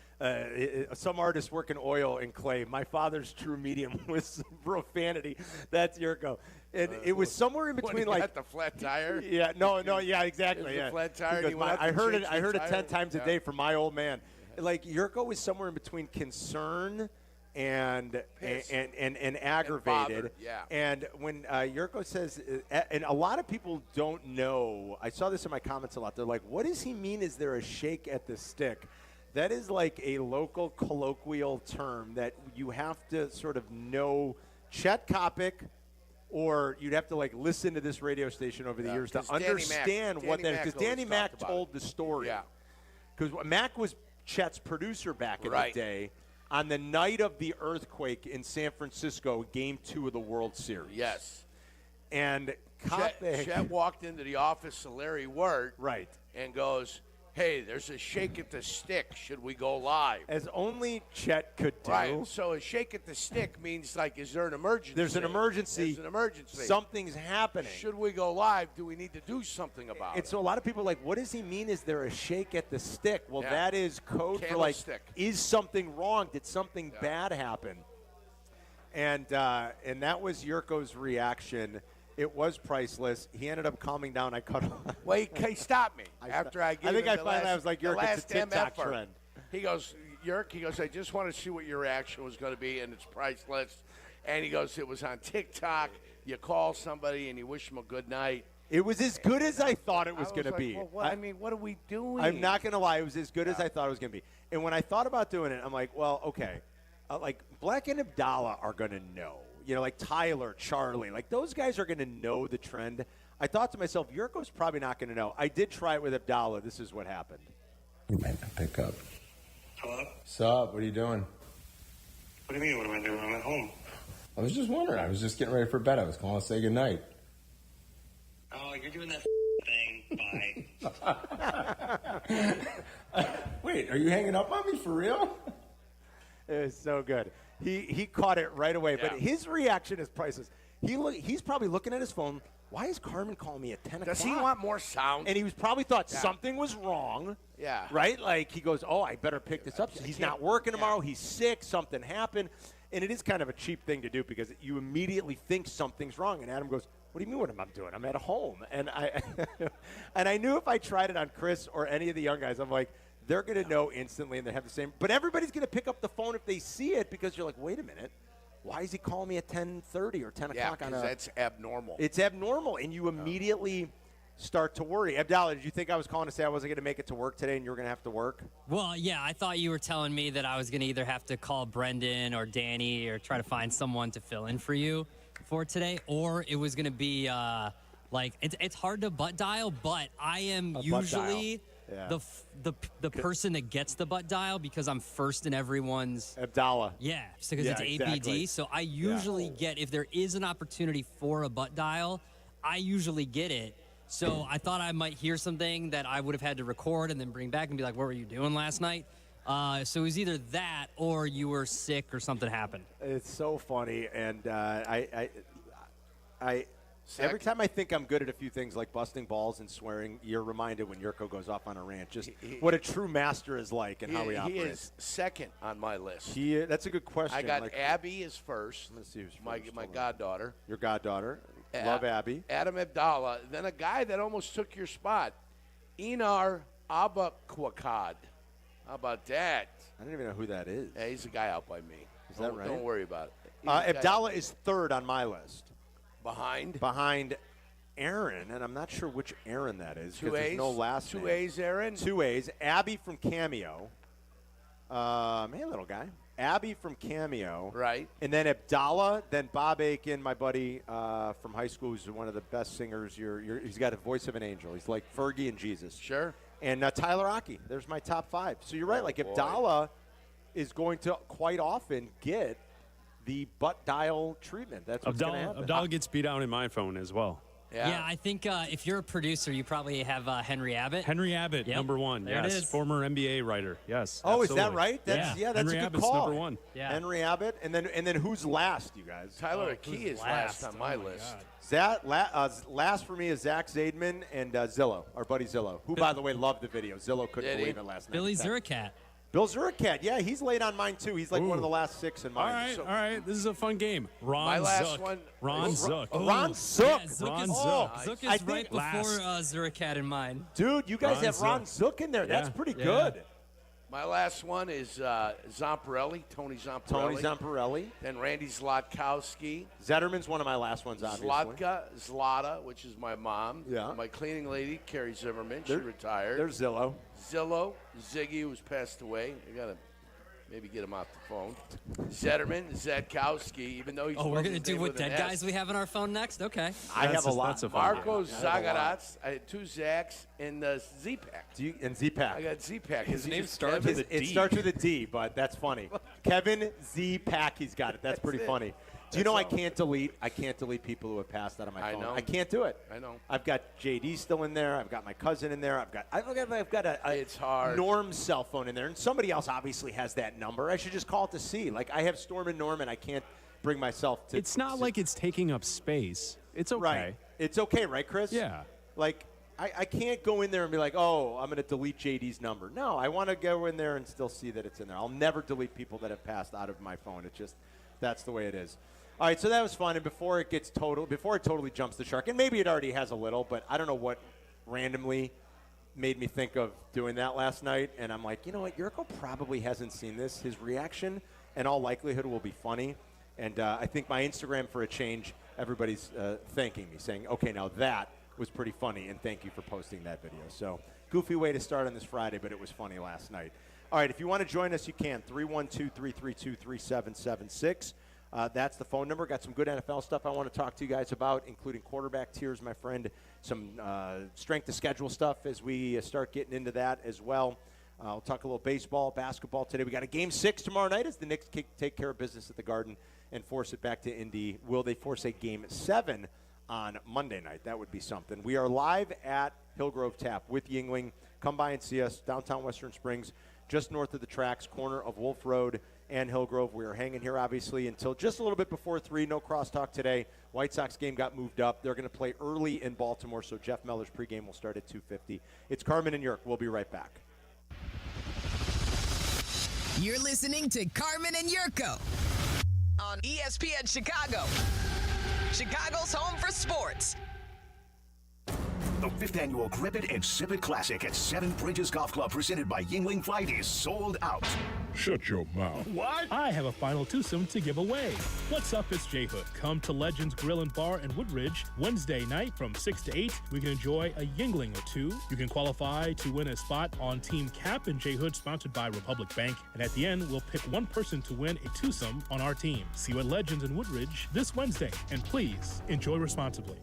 Some artists work in oil and clay. My father's true medium was profanity. That's Jurko. And it was somewhere in between, when he like got the flat tire. Yeah, yeah, exactly. The flat tire. Goes, I heard it 10 times a Yeah. day from my old man. Like Jurko was somewhere in between concern and aggravated. bothered, yeah. And when Jurko says, and a lot of people don't know, I saw this in my comments a lot. They're like, what does he mean? Is there a shake at the stick? That is like a local colloquial term that you have to sort of know. Chet Kopic, or you'd have to like listen to this radio station over the years to understand what that is. Because Danny Mac told the story. Yeah. Because Mac was Chet's producer back in Right. the day. On the night of the earthquake in San Francisco, Game 2 of the World Series. Yes. And Chet walked into the office of Larry Wirt. Right. And goes, hey, there's a shake at the stick. Should we go live? As only Chet could do. Right. So a shake at the stick means, like, is there an emergency? There's an emergency. There's an emergency. Something's happening. Should we go live? Do we need to do something about it? And so a lot of people are like, what does he mean? Is there a shake at the stick? Well, that is code for, like, is something wrong? Did something bad happen? And that was Jurko's reaction. It was priceless. He ended up calming down. I cut off. Wait, he stopped me after I gave him I was like, Jurko, it's a TikTok trend. He goes, I just want to see what your reaction was going to be, and it's priceless. And he goes, it was on TikTok. You call somebody and you wish them a good night. It was as good as I thought it was going to be. Well, what are we doing? I'm not going to lie. It was as good as I thought it was going to be. And when I thought about doing it, I'm like, well, okay. Like, Black and Abdallah are going to know. You know, like Tyler, Charlie. Like, those guys are going to know the trend. I thought to myself, Jurko's probably not going to know. I did try it with Abdallah. This is what happened. You might not pick up. Hello? Sup? What are you doing? What do you mean, what am I doing? I'm at home. I was just wondering. I was just getting ready for bed. I was calling to say goodnight. Oh, you're doing that thing. Bye. Wait, are you hanging up on me for real? It was so good. He caught it right away, but his reaction is priceless. He's probably looking at his phone. Why is Carmen calling me at 10 o'clock? Does he want more sound? And he was probably thought something was wrong. Yeah. Right? Like, he goes, oh, I better pick this up. So he's not working tomorrow. He's sick. Something happened. And it is kind of a cheap thing to do because you immediately think something's wrong. And Adam goes, what do you mean what am I doing? I'm at home. And I knew if I tried it on Chris or any of the young guys, I'm like, they're going to know instantly and they have the same. But everybody's going to pick up the phone if they see it because you're like, wait a minute. Why is he calling me at 10:30 or 10 o'clock? Yeah, because that's abnormal. It's abnormal, and you immediately start to worry. Abdallah, did you think I was calling to say I wasn't going to make it to work today and you were going to have to work? Well, yeah, I thought you were telling me that I was going to either have to call Brendan or Danny or try to find someone to fill in for you for today, or it was going to be like it's hard to butt dial, but I am usually the person that gets the butt dial because I'm first in everyone's. Abdallah. Yeah, because it's ABD. Exactly. So I usually get, if there is an opportunity for a butt dial, I usually get it. So I thought I might hear something that I would have had to record and then bring back and be like, what were you doing last night? So it was either that or you were sick or something happened. It's so funny, and every time I think I'm good at a few things like busting balls and swearing, you're reminded when Jurko goes off on a rant, just what a true master is like and how he operates. He is second on my list. That's a good question. I got Abby is first. Let's see who's first. My goddaughter. Your goddaughter. Love Abby. Adam Abdallah. Then a guy that almost took your spot, Enar Abakwakad. How about that? I don't even know who that is. Yeah, he's a guy out by me. Is that right? Don't worry about it. Abdallah is third on my list. Behind Aaron, and I'm not sure which Aaron that is. Two A's. There's no last name. 2 A's, Aaron. 2 A's. Abby from Cameo. Hey, little guy. Abby from Cameo. Right. And then Abdallah, then Bob Aiken, my buddy from high school, who's one of the best singers. He's got a voice of an angel. He's like Fergie and Jesus. Sure. And Tyler Aki. There's my top 5. So you're right. Abdallah is going to quite often get the butt dial treatment. That's what's going to happen. Abdallah gets beat out in my phone as well. Yeah, I think if you're a producer, you probably have Henry Abbott. Henry Abbott, number one. There it is. Former NBA writer. Yes. Oh, absolutely. is that right? That's Henry a good Abbott's call. number one. Yeah. Henry Abbott, and then who's last, you guys? Tyler Aki is last on my list. Last for me is Zach Zaidman and Zillow, our buddy Zillow, who, by the way, loved the video. Zillow couldn't believe it last night. Billy Zuricat. Bill Zuricat, yeah, he's late on mine, too. He's like one of the last 6 in mine. All right. This is a fun game. My last one. Ron Zook. Ron Zook. Yeah, Ron Zook. Zook is right before Zuricat in mine. Dude, you guys have Ron Zook in there. That's pretty good. My last one is Zamparelli, Tony Zamparelli. Tony Zamparelli. Then Randy Zlotkowski. Zetterman's one of my last ones, obviously. Zlata, which is my mom. Yeah. My cleaning lady, Carrie Zimmerman. She retired. There's Zillow. Ziggy, who's passed away. I got to maybe get him off the phone. Zetterman, Zetkowski, even though he's we're going to do what dead guys we have on our phone next? Okay. I have a lot. Marco Zagarats. I had 2 Zachs and Z-Pack. And Z-Pack. I got Z-Pack. His name starts with a D. It starts with a D, but that's funny. Kevin Z-Pack, he's got it. That's pretty funny. Do you know I can't delete people who have passed out of my phone? know. I can't do it. I know. I've got JD still in there. I've got my cousin in there. I've got a it's hard. Norm's cell phone in there, and somebody else obviously has that number. I should just call it to see. Like I have Storm and Norm, and I can't bring myself to. It's not like it's taking up space. It's okay. Right. It's okay, right, Chris? Yeah. Like I can't go in there and be like, oh, I'm going to delete JD's number. No, I want to go in there and still see that it's in there. I'll never delete people that have passed out of my phone. It's just that's the way it is. All right, so that was fun. And before it totally jumps the shark, and maybe it already has a little, but I don't know what randomly made me think of doing that last night. And I'm like, you know what? Jurko probably hasn't seen this. His reaction, in all likelihood, will be funny. And I think my Instagram, for a change, everybody's thanking me, saying, okay, now that was pretty funny, and thank you for posting that video. So goofy way to start on this Friday, but it was funny last night. All right, if you want to join us, you can. 312-332-3776. That's the phone number. Got some good NFL stuff I want to talk to you guys about, including quarterback tiers, my friend, some strength of schedule stuff as we start getting into that as well. We'll talk a little baseball, basketball today. We got a Game 6 tomorrow night as the Knicks take care of business at the Garden and force it back to Indy. Will they force a Game 7 on Monday night? That would be something. We are live at Hillgrove Tap with Yingling. Come by and see us, downtown Western Springs, just north of the tracks, corner of Wolf Road and Hillgrove. We are hanging here, obviously, until just a little bit before 3. No crosstalk today. White Sox game got moved up. They're going to play early in Baltimore, so Jeff Meller's pregame will start at 2:50. It's Carmen and Jurko. We'll be right back. You're listening to Carmen and Jurko on ESPN Chicago, Chicago's home for sports. The 5th annual Grip It and Sip It Classic at Seven Bridges Golf Club presented by Yingling Flight is sold out. Shut your mouth. What? I have a final twosome to give away. What's up? It's J Hood. Come to Legends Grill and Bar in Woodridge Wednesday night from 6 to 8. We can enjoy a Yingling or two. You can qualify to win a spot on Team Kap and J Hood, sponsored by Republic Bank. And at the end, we'll pick one person to win a twosome on our team. See you at Legends in Woodridge this Wednesday. And please enjoy responsibly.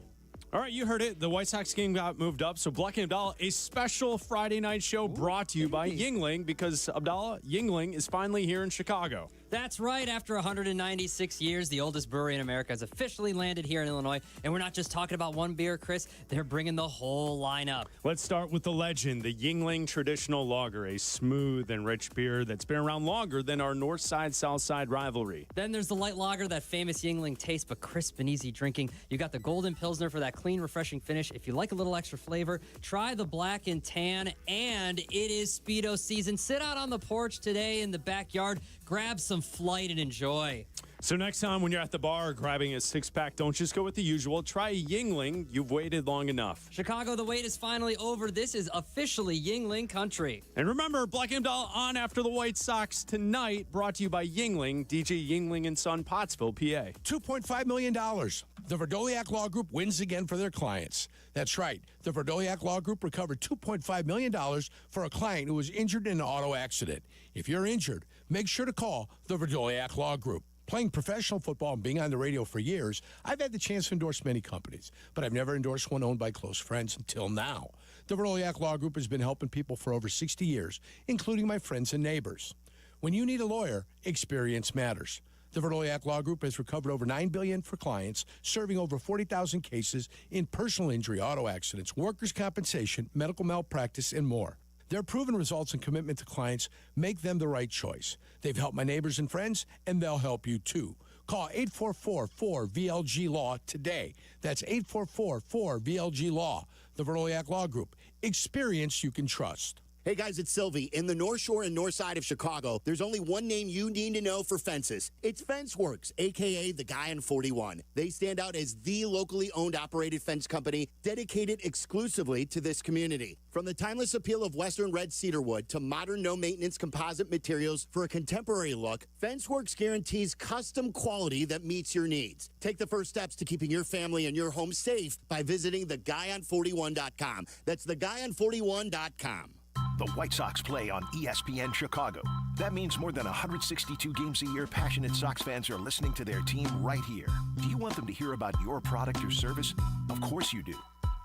All right, you heard it. The White Sox game got moved up. So Black and Abdallah, a special Friday night show brought to you by Yingling, because Abdallah, Yingling is finally here in Chicago. That's right. After 196 years, the oldest brewery in America has officially landed here in Illinois. And we're not just talking about one beer, Chris. They're bringing the whole lineup. Let's start with the legend, the Yingling Traditional Lager, a smooth and rich beer that's been around longer than our North Side, South Side rivalry. Then there's the light lager, that famous Yingling taste, but crisp and easy drinking. You got the Golden Pilsner for that clean, refreshing finish. If you like a little extra flavor, try the Black and Tan. And it is Speedo season. Sit out on the porch today in the backyard. Grab some Flight and enjoy. So next time when you're at the bar grabbing a six-pack, don't just go with the usual. Try Yingling. You've waited long enough. Chicago, the wait is finally over. This is officially Yingling country. And remember, Black and Abdallah on after the White Sox tonight, brought to you by Yingling, DJ Yingling & Son, Pottsville, PA. $2.5 million. The Verdoliak Law Group wins again for their clients. That's right. The Verdoliak Law Group recovered $2.5 million for a client who was injured in an auto accident. If you're injured, make sure to call the Verdoliak Law Group. Playing professional football and being on the radio for years, I've had the chance to endorse many companies, but I've never endorsed one owned by close friends until now. The Verdoliak Law Group has been helping people for over 60 years, including my friends and neighbors. When you need a lawyer, experience matters. The Verdoliak Law Group has recovered over $9 billion for clients, serving over 40,000 cases in personal injury, auto accidents, workers' compensation, medical malpractice, and more. Their proven results and commitment to clients make them the right choice. They've helped my neighbors and friends, and they'll help you too. Call 844-4VLG-LAW today. That's 844-4VLG-LAW. The Verdoliak Law Group. Experience you can trust. Hey guys, it's Silvy. In the North Shore and North Side of Chicago, there's only one name you need to know for fences. It's FenceWorks, a.k.a. the guy on 41. They stand out as the locally owned, operated fence company dedicated exclusively to this community. From the timeless appeal of Western red cedar wood to modern no-maintenance composite materials for a contemporary look, FenceWorks guarantees custom quality that meets your needs. Take the first steps to keeping your family and your home safe by visiting theguyon41.com. That's theguyon41.com. The White Sox play on ESPN Chicago. That means more than 162 games a year, passionate Sox fans are listening to their team right here. Do you want them to hear about your product or service? Of course you do.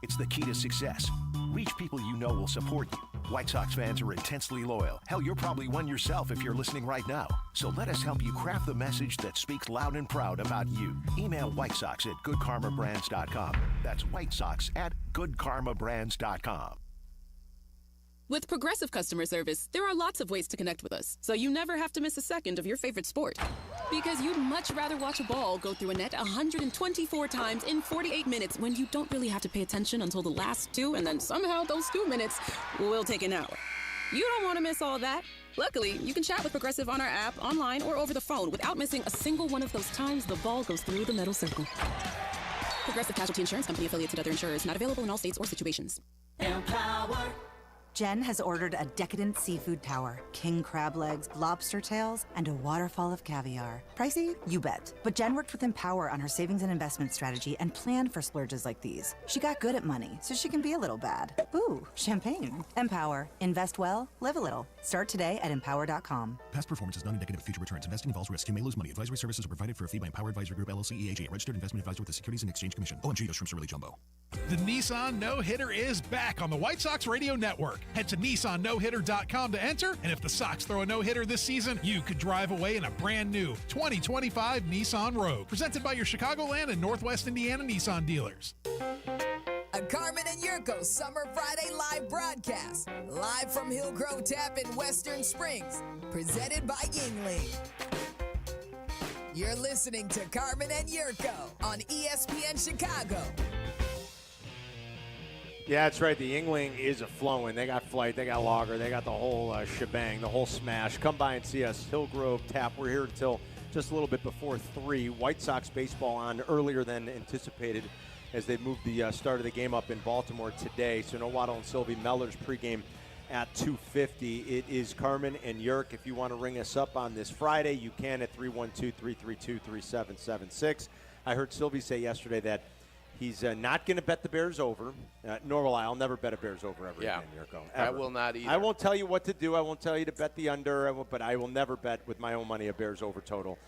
It's the key to success. Reach people you know will support you. White Sox fans are intensely loyal. Hell, you're probably one yourself if you're listening right now. So let us help you craft the message that speaks loud and proud about you. Email White Sox at goodkarmabrands.com. That's White Sox at goodkarmabrands.com. With Progressive Customer Service, there are lots of ways to connect with us, so you never have to miss a second of your favorite sport. Because you'd much rather watch a ball go through a net 124 times in 48 minutes when you don't really have to pay attention until the last 2, and then somehow those 2 minutes will take an hour. You don't want to miss all that. Luckily, you can chat with Progressive on our app, online, or over the phone without missing a single one of those times the ball goes through the metal circle. Progressive Casualty Insurance Company, affiliates and other insurers, not available in all states or situations. Empower. Jen has ordered a decadent seafood tower, king crab legs, lobster tails, and a waterfall of caviar. Pricey? You bet. But Jen worked with Empower on her savings and investment strategy and planned for splurges like these. She got good at money, so she can be a little bad. Ooh, champagne. Empower. Invest well, live a little. Start today at empower.com. Past performance is not indicative of future returns. Investing involves risk. You may lose money. Advisory services are provided for a fee by Empower Advisory Group, LLC, EAG, a registered investment advisor with the Securities and Exchange Commission. OMG, those shrimps are really jumbo. The Nissan No-Hitter is back on the White Sox Radio Network. Head to NissanNoHitter.com to enter, and if the Sox throw a no-hitter this season, you could drive away in a brand new 2025 Nissan Rogue. Presented by your Chicagoland and Northwest Indiana Nissan dealers. A Carmen and Jurko Summer Friday live broadcast. Live from Hillgrove Tap in Western Springs. Presented by Yingling. You're listening to Carmen and Jurko on ESPN Chicago. Yeah, that's right. The Yingling is a flowing. They got flight, they got lager, they got the whole shebang, the whole smash. Come by and see us. Hillgrove Tap. We're here until just a little bit before 3. White Sox baseball on earlier than anticipated as they moved the start of the game up in Baltimore today. So no Waddle Silvy. Mellor's pregame at 2:50. It is Carmen and Jurk. If you want to ring us up on this Friday, you can at 312-332-3776. I heard Silvy say yesterday that he's not going to bet the Bears over. Nor will I. I'll never bet a Bears over ever again, Jurko. I will not either. I won't tell you what to do. I won't tell you to bet the under, but I will never bet with my own money a Bears over total.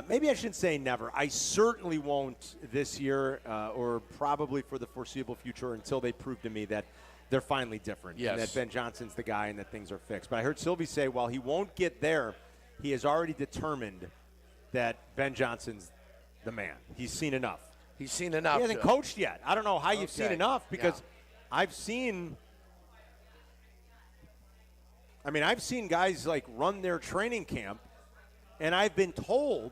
Maybe I shouldn't say never. I certainly won't this year or probably for the foreseeable future until they prove to me that they're finally different and that Ben Johnson's the guy and that things are fixed. But I heard Silvy say while he won't get there, he has already determined that Ben Johnson's the man. He's seen enough. He's seen enough. He hasn't coached yet. I don't know how you've seen enough because I've seen guys like run their training camp, and I've been told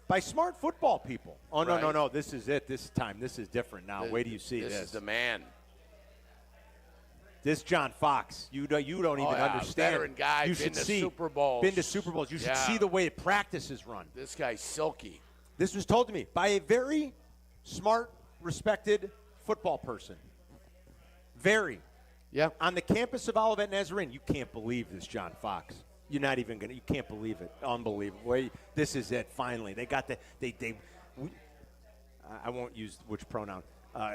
by smart football people, oh, no, this is it this time. This is different now. Wait till you see this. This is the man. This John Fox, you don't even understand. Veteran guy, you been should to see Super Bowls. Been to Super Bowls. You should see the way practice is run. This guy's silky. This was told to me by a very smart, respected football person. Very. Yeah. On the campus of Olivet Nazarene, you can't believe this, John Fox. You're not even you can't believe it. Unbelievable. This is it, finally. They got I won't use which pronoun.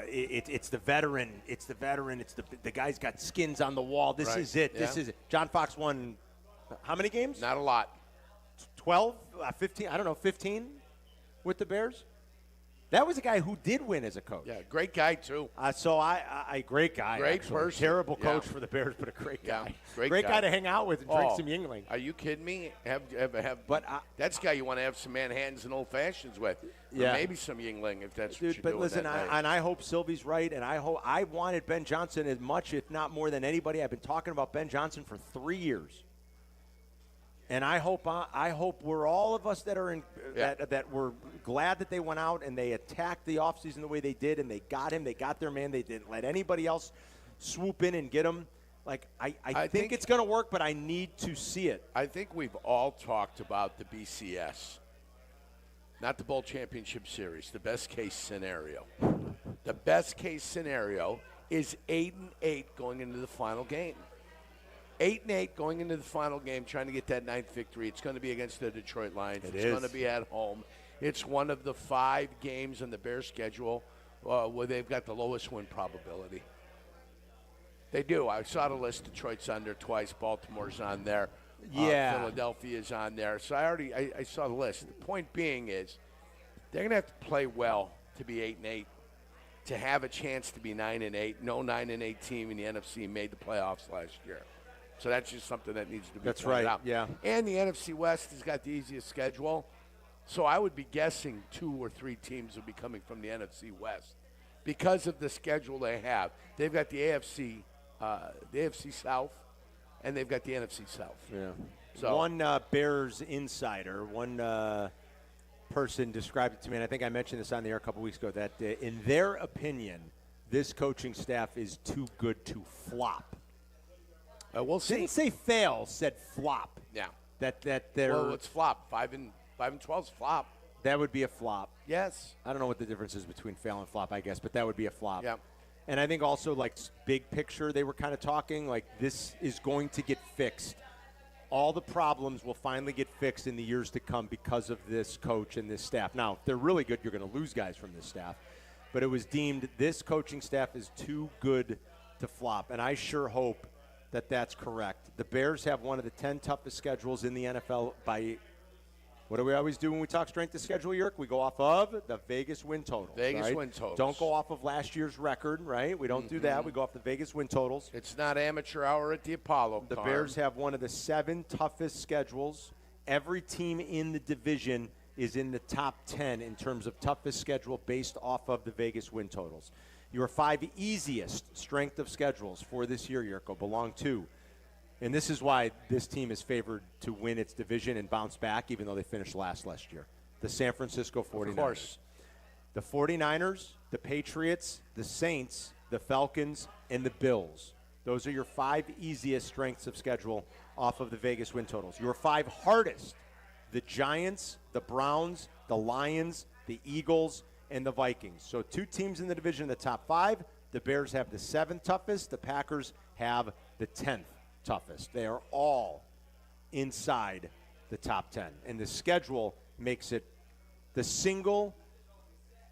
It's the veteran. It's the veteran. It's the guy's got skins on the wall. This is it. Yeah. This is it. John Fox won how many games? Not a lot. 12? 15? I don't know, 15 with the Bears? That was a guy who did win as a coach. Yeah, great guy, too. Great guy. Great actually. person. Terrible coach for the Bears, but a great guy. Great guy to hang out with and drink some Yingling. Are you kidding me? That's a guy you want to have some Manhattans and Old Fashions with. Yeah. Or maybe some Yingling if that's what you're but doing. listen, that I hope Silvy's right, and I wanted Ben Johnson as much, if not more than anybody. I've been talking about Ben Johnson for 3 years. And I hope we're all of us that are that were glad that they went out and they attacked the offseason the way they did, and they got him. They got their man. They didn't let anybody else swoop in and get him. Like I think it's going to work, but I need to see it. I think we've all talked about the BCS, not the Bowl Championship Series. The best case scenario. The best case scenario is 8-8 going into the final game. 8-8 going into the final game, trying to get that 9th victory. It's going to be against the Detroit Lions. It's going to be at home. It's one of the 5 games on the Bears schedule where they've got the lowest win probability. They do. I saw the list. Detroit's on there twice. Baltimore's on there. Philadelphia's on there. So I saw the list. The point being is they're going to have to play well to be 8-8. to have a chance to be 9-8. No 9-8 team in the NFC made the playoffs last year. So that's just something that needs to be pointed out. Yeah. And the NFC West has got the easiest schedule. So I would be guessing 2 or 3 teams will be coming from the NFC West because of the schedule they have. They've got the AFC South, and they've got the NFC South. Yeah. So one Bears insider, one person described it to me, and I think I mentioned this on the air a couple weeks ago, that in their opinion, this coaching staff is too good to flop. We'll see. Didn't say fail, said flop. Yeah. That they're. Well, it's flop. 5-12 is flop. That would be a flop. Yes. I don't know what the difference is between fail and flop, I guess, but that would be a flop. Yeah. And I think also, like, big picture, they were kind of talking, like, this is going to get fixed. All the problems will finally get fixed in the years to come because of this coach and this staff. Now, if they're really good, you're going to lose guys from this staff. But it was deemed this coaching staff is too good to flop. And I sure hope that that's correct. The Bears have one of the 10 toughest schedules in the NFL by – what do we always do when we talk strength of schedule, Yerk? We go off of the Vegas win totals. Vegas win totals. Don't go off of last year's record, right? We don't do that. We go off the Vegas win totals. It's not amateur hour at the Apollo. The Bears have one of the 7 toughest schedules. Every team in the division is in the top 10 in terms of toughest schedule based off of the Vegas win totals. Your 5 easiest strength of schedules for this year, Yerko, belong to. And this is why this team is favored to win its division and bounce back, even though they finished last year. The San Francisco 49ers. Of course. The 49ers, the Patriots, the Saints, the Falcons, and the Bills. Those are your 5 easiest strengths of schedule off of the Vegas win totals. Your 5 hardest, the Giants, the Browns, the Lions, the Eagles, and the Vikings. So 2 teams in the division in the top 5. The Bears have the 7th toughest. The Packers have the 10th toughest. They are all inside the top 10. And the schedule makes it the single,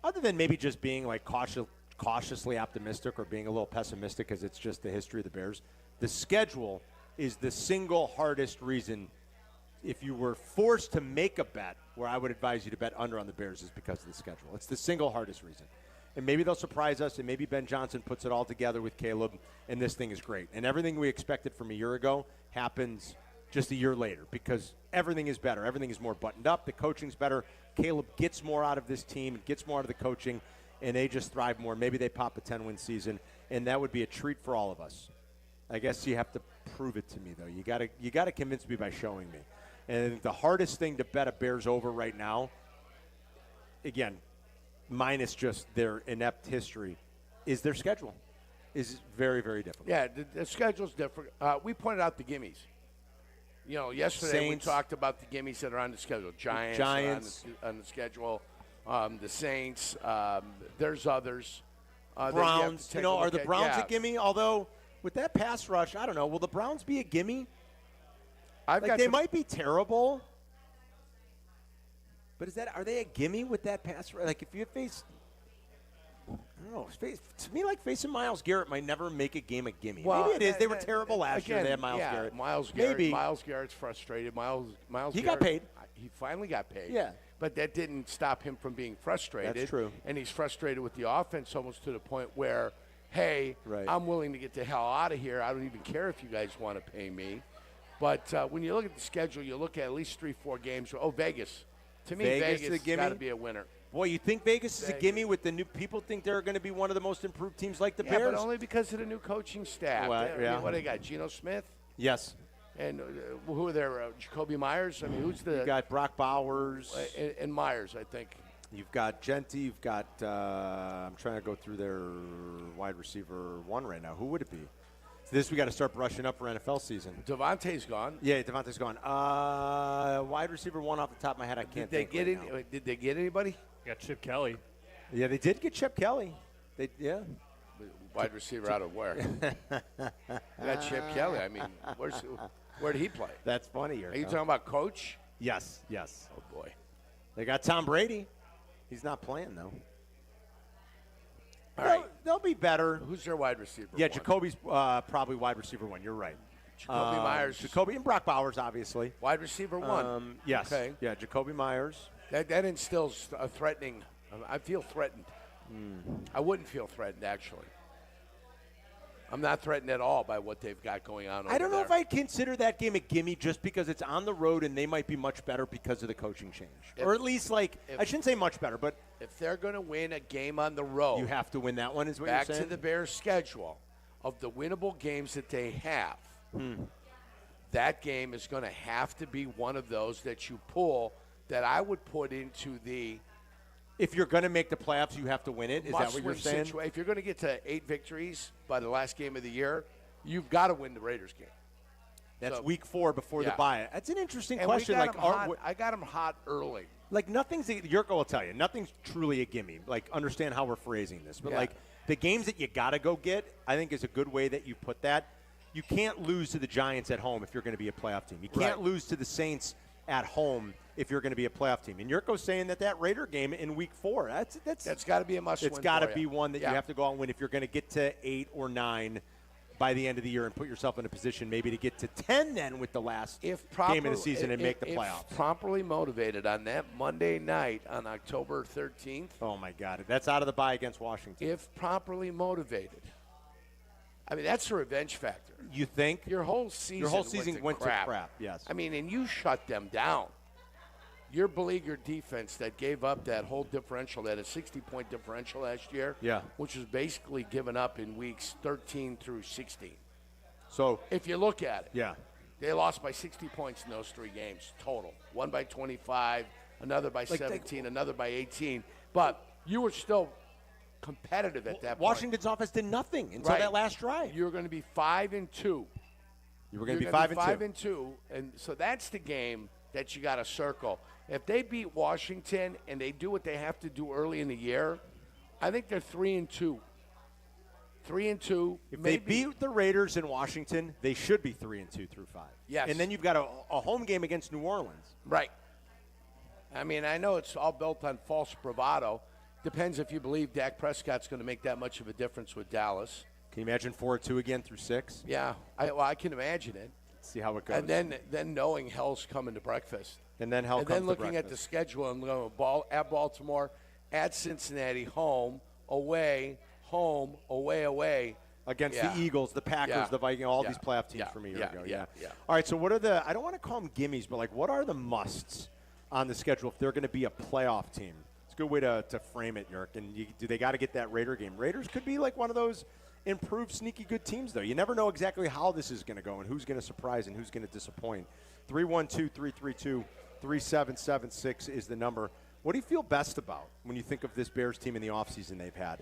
other than maybe just being like cautiously optimistic or being a little pessimistic because it's just the history of the Bears, the schedule is the single hardest reason. If you were forced to make a bet where I would advise you to bet under on the Bears is because of the schedule. It's the single hardest reason. And maybe they'll surprise us, and maybe Ben Johnson puts it all together with Caleb, and this thing is great. And everything we expected from a year ago happens just a year later because everything is better. Everything is more buttoned up. The coaching's better. Caleb gets more out of this team, gets more out of the coaching, and they just thrive more. Maybe they pop a 10-win season, and that would be a treat for all of us. I guess you have to prove it to me, though. You got to convince me by showing me. And the hardest thing to bet a Bears over right now, again, minus just their inept history, is their schedule. Is very, very difficult. Yeah, the schedule's different. We pointed out the gimmies. You know, yesterday Saints. we talked about the gimmies that are on the schedule. Giants. Are on the schedule. The Saints. There's others. Browns. Are the Browns a gimme? Although, with that pass rush, I don't know. Will the Browns be a gimme? They might be terrible. But are they a gimme with that pass? Like, if you face, I don't know, to me, like, facing Myles Garrett might never make a game a gimme. Well, maybe it is. They were terrible last year. They had Myles Garrett. Myles Garrett. Maybe. Myles Garrett's frustrated. Myles He Garrett, got paid. He finally got paid. Yeah. But that didn't stop him from being frustrated. That's true. And he's frustrated with the offense almost to the point where, hey, Right. I'm willing to get the hell out of here. I don't even care if you guys want to pay me. But when you look at the schedule, you look at least 3-4 games. Oh, Vegas. To me, Vegas a gimme? got to be a winner. Boy, you think Vegas is a gimme with the new people think they're going to be one of the most improved teams like the Yeah, Bears? but only because of the new coaching staff. Well, yeah. What do they got? Geno Smith? Yes. And who are there? Jacoby Myers? I mean, who's the – You got Brock Bowers. And Myers, I think. You've got Genty. You've got I'm trying to go through their wide receiver 1 right now. Who would it be? This we got to start brushing up for NFL season. Devontae's gone. Yeah, Devontae's gone. Wide receiver 1 off the top of my head, I can't think right now. Did they get anybody? Got Chip Kelly. Yeah, they did get Chip Kelly. Wide receiver out of where? That Chip Kelly. I mean, where did he play? That's funny. Are you talking about coach? Yes. Oh, boy. They got Tom Brady. He's not playing, though. All right. They'll be better. Who's their wide receiver? Yeah, Jacoby's probably wide receiver 1. You're right. Jacoby Myers. Jacoby and Brock Bowers, obviously. Wide receiver 1. Yes. Okay. Yeah, Jacoby Myers. That instills a threatening. I feel threatened I wouldn't feel threatened, actually. I'm not threatened at all by what they've got going on over I don't know there. if I'd consider that game a gimme just because it's on the road and they might be much better because of the coaching change. Or at least, I shouldn't say much better, but if they're going to win a game on the road, you have to win that one, is what back you're saying? to the Bears' schedule of the winnable games that they have. That game is going to have to be one of those that you pull that I would put into the if you're going to make the playoffs, you have to win it. Is that what you're saying? If you're going to get to 8 victories by the last game of the year, you've got to win the Raiders game. That's week 4 before the bye. That's an interesting question. I got them hot early. Like nothing's Jurko will tell you, nothing's truly a gimme. Like understand how we're phrasing this, but like the games that you got to go get, I think is a good way that you put that. You can't lose to the Giants at home if you're going to be a playoff team. You can't lose to the Saints at home if you're going to be a playoff team. And Jurko's saying that Raider game in week 4, that's got to be a must-win. It's got to be one that you have to go out and win if you're going to get to 8 or 9 by the end of the year and put yourself in a position maybe to get to 10 then with the last game of the season and make the playoffs. If properly motivated on that Monday night on October 13th. Oh, my God. That's out of the bye against Washington. If properly motivated. I mean, that's the revenge factor. You think? Your whole season went to crap, yes. I mean, and you shut them down. Your beleaguered defense that gave up that whole differential, that a 60-point differential last year, which was basically given up in weeks 13 through 16. So if you look at it, yeah, they lost by 60 points in those 3 games total. One by 25, another by 17, another by 18. But you were still competitive at that point. Washington's offense did nothing until that last drive. You were going to be 5-2. You were going to be 5-2. 5-2, and so that's the game that you got to circle. If they beat Washington and they do what they have to do early in the year, I think they're 3-2. 3-2. If they beat the Raiders in Washington, they should be 3-2 through 5. Yes. And then you've got a home game against New Orleans. Right. I mean, I know it's all built on false bravado. Depends if you believe Dak Prescott's going to make that much of a difference with Dallas. Can you imagine 4-2 again through 6? Yeah, I can imagine it. Let's see how it goes. And then knowing hell's coming to breakfast. And then hell comes to breakfast. And then looking at the breakfast. schedule and going at Baltimore, at Cincinnati, home, away, away. Against the Eagles, the Packers, the Vikings, all these playoff teams from a year ago. Yeah. All right, so what are the – I don't want to call them gimmies, but, like, what are the musts on the schedule if they're going to be a playoff team? It's a good way to frame it, Yerk. And do they got to get that Raider game? Raiders could be like one of those improved, sneaky good teams, though. You never know exactly how this is going to go and who's going to surprise and who's going to disappoint. 312-332-3776 is the number. What do you feel best about when you think of this Bears team in the offseason they've had,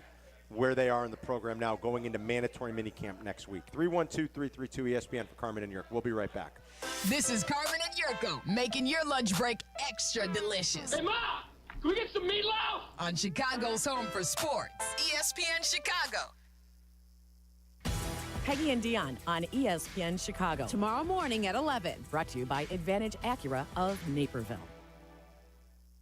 where they are in the program now going into mandatory minicamp next week? 312-332-ESPN for Carmen and Yerk. We'll be right back. This is Carmen and Jurko, making your lunch break extra delicious. Hey, Ma! Can we get some meatloaf? On Chicago's home for sports, ESPN Chicago. Peggy and Dion on ESPN Chicago. Tomorrow morning at 11. Brought to you by Advantage Acura of Naperville.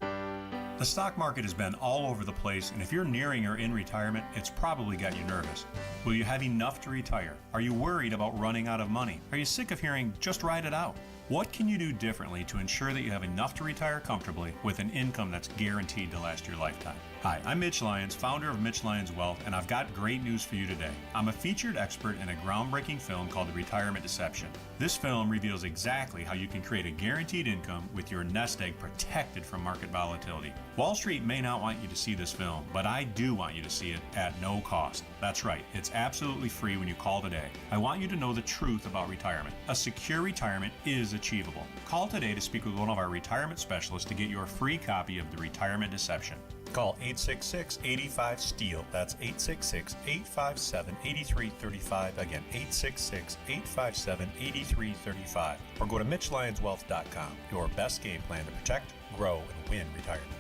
The stock market has been all over the place, and if you're nearing or in retirement, it's probably got you nervous. Will you have enough to retire? Are you worried about running out of money? Are you sick of hearing, just ride it out? What can you do differently to ensure that you have enough to retire comfortably with an income that's guaranteed to last your lifetime? Hi, I'm Mitch Lyons, founder of Mitch Lyons Wealth, and I've got great news for you today. I'm a featured expert in a groundbreaking film called The Retirement Deception. This film reveals exactly how you can create a guaranteed income with your nest egg protected from market volatility. Wall Street may not want you to see this film, but I do want you to see it at no cost. That's right, it's absolutely free when you call today. I want you to know the truth about retirement. A secure retirement is achievable. Call today to speak with one of our retirement specialists to get your free copy of The Retirement Deception. Call 866-85-STEEL. That's 866-857-8335. Again, 866-857-8335. Or go to MitchLyonsWealth.com. Your best game plan to protect, grow, and win retirement.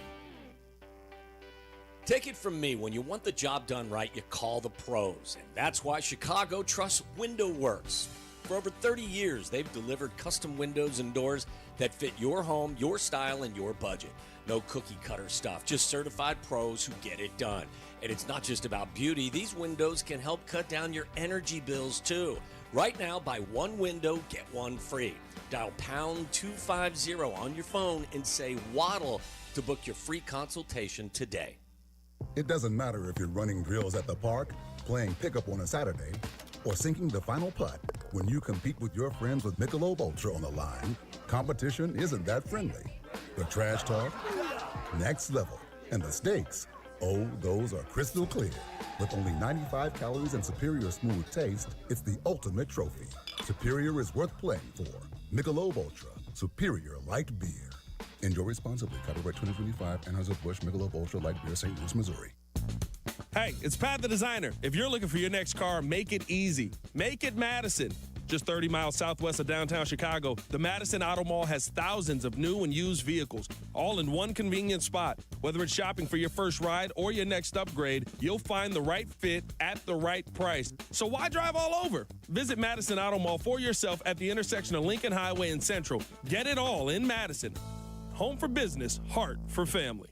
Take it from me, when you want the job done right, you call the pros. And that's why Chicago trusts Window Works. For over 30 years, they've delivered custom windows and doors that fit your home, your style, and your budget. No cookie cutter stuff, just certified pros who get it done. And it's not just about beauty. These windows can help cut down your energy bills too. Right now, buy one window, get one free. Dial pound 250 on your phone and say Waddle to book your free consultation today. It doesn't matter if you're running drills at the park, playing pickup on a Saturday, or sinking the final putt. When you compete with your friends with Michelob Ultra on the line, competition isn't that friendly. The trash talk, next level. And the stakes, oh, those are crystal clear. With only 95 calories and superior smooth taste, it's the ultimate trophy. Superior is worth playing for. Michelob Ultra, superior light beer. Enjoy responsibly. Copyright 2025, Anheuser-Busch Michelob Ultra Light Beer, St. Louis, Missouri. Hey, it's Pat the Designer. If you're looking for your next car, make it easy. Make it Madison. Just 30 miles southwest of downtown Chicago, the Madison Auto Mall has thousands of new and used vehicles, all in one convenient spot. Whether it's shopping for your first ride or your next upgrade, you'll find the right fit at the right price. So why drive all over? Visit Madison Auto Mall for yourself at the intersection of Lincoln Highway and Central. Get it all in Madison. Home for business, heart for family.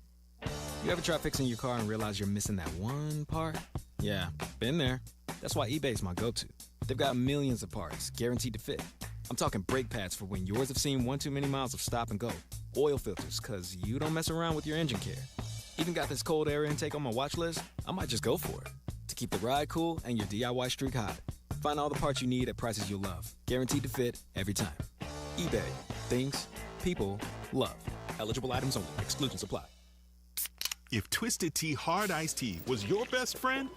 You ever try fixing your car and realize you're missing that one part? Yeah, been there. That's why eBay's my go-to. They've got millions of parts, guaranteed to fit. I'm talking brake pads for when yours have seen one too many miles of stop and go. Oil filters, because you don't mess around with your engine care. Even got this cold air intake on my watch list. I might just go for it. To keep the ride cool and your DIY streak hot. Find all the parts you need at prices you'll love. Guaranteed to fit every time. eBay. Things people love. Eligible items only. Exclusions apply. If Twisted Tea Hard Iced Tea was your best friend,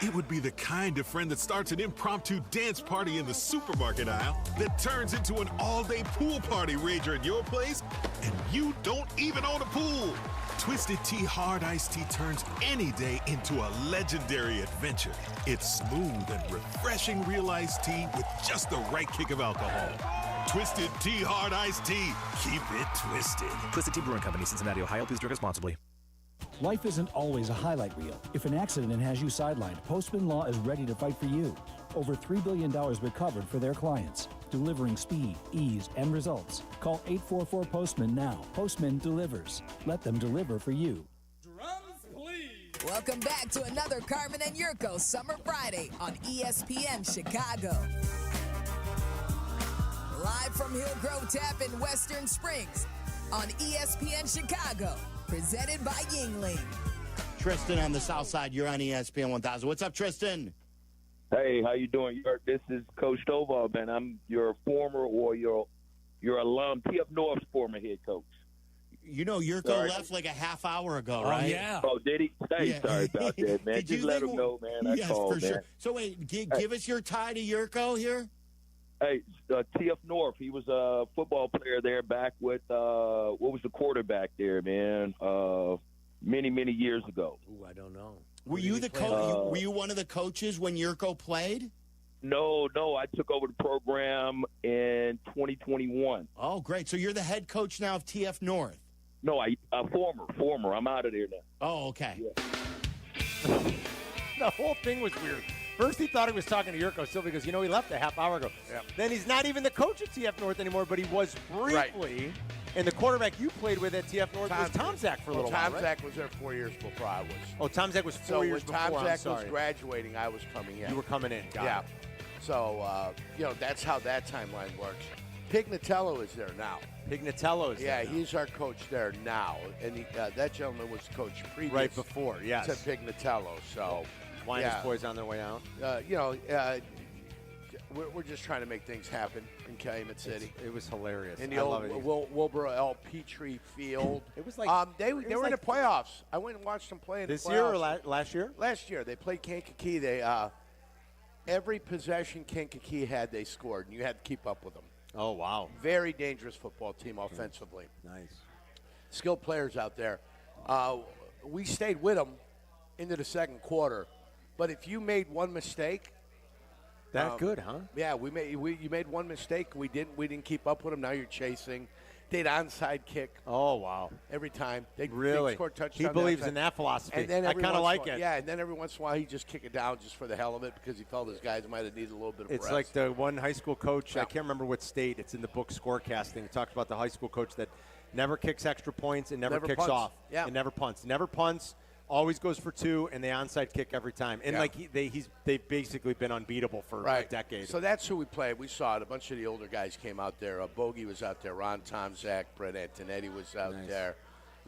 it would be the kind of friend that starts an impromptu dance party in the supermarket aisle that turns into an all-day pool party rager at your place, and you don't even own a pool. Twisted Tea Hard Iced Tea turns any day into a legendary adventure. It's smooth and refreshing real iced tea with just the right kick of alcohol. Twisted Tea Hard Iced Tea. Keep it twisted. Twisted Tea Brewing Company, Cincinnati, Ohio. Please drink responsibly. Life isn't always a highlight reel. If an accident has you sidelined, Postman Law is ready to fight for you. Over $3 billion recovered for their clients, delivering speed, ease, and results. Call 844-POSTMAN now. Postman delivers. Let them deliver for you. Welcome back to another Carmen and Jurko Summer Friday on ESPN Chicago. Live from Hillgrove Tap in Western Springs on ESPN Chicago. Presented by Yingling. Tristan on the south side. You're on ESPN 1000. What's up, Tristan? Hey, how you doing? This is Coach Stovall, man. I'm your former or your alum, TF North's former head coach. You know, Jurko left like a half hour ago, right? Yeah. Oh, did he? Hey, yeah. Sorry about that, man. Just let him know, man. Yes, I called, for man. sure. So wait, give us your tie to Jurko here. Hey, TF North, he was a football player there back with, what was the quarterback there, man, many, many years ago. Ooh, I don't know. Were you the coach? Were you one of the coaches when Jurko played? No, I took over the program in 2021. Oh, great. So you're the head coach now of TF North? No, former. I'm out of there now. Oh, okay. Yeah. The whole thing was weird. First, he thought he was talking to Jurko Silvy because, he left a half hour ago. Yeah. Then he's not even the coach at TF North anymore, but he was briefly. Right. And the quarterback you played with at TF North was Tom Zach for a little while, Tom Zach was there 4 years before I was. Oh, Tom Zach was 4 years before. So when Tom Zach was graduating, I was coming in. You were coming in. Got it. So, that's how that timeline works. Pignatello is there now. Pignatello is there now. He's our coach there now. And that gentleman was coach previous. Right before, yes. To Pignatello, so... Linus boys on their way out. We're just trying to make things happen in Calumet City. It was hilarious. In the old Wilbur L. Petrie Field. It was like they were in the playoffs. I went and watched them play in the playoffs. This year or last year? Last year. They played Kankakee. They every possession Kankakee had, they scored, and you had to keep up with them. Oh, wow. Very dangerous football team offensively. Nice. Skilled players out there. We stayed with them into the second quarter. But if you made one mistake, good, huh? Yeah, you made one mistake. We didn't keep up with them. Now you're chasing. They'd onside kick. Oh wow! Every time they score touchdown. He believes in that philosophy. And then I kind of like it. Yeah, and then every once in a while he just kick it down just for the hell of it because he felt his guys might have needed a little bit of rest. It's like the one high school coach. I can't remember what state. It's in the book Scorecasting. It talks about the high school coach that never kicks extra points and never kicks punts. off. Yeah, and never punts. Never punts. Always goes for two, and they onside kick every time. And they've basically been unbeatable for a decade. So that's who we played. We saw it. A bunch of the older guys came out there. Bogey was out there. Ron Tomzak, Brett Antonetti was out there.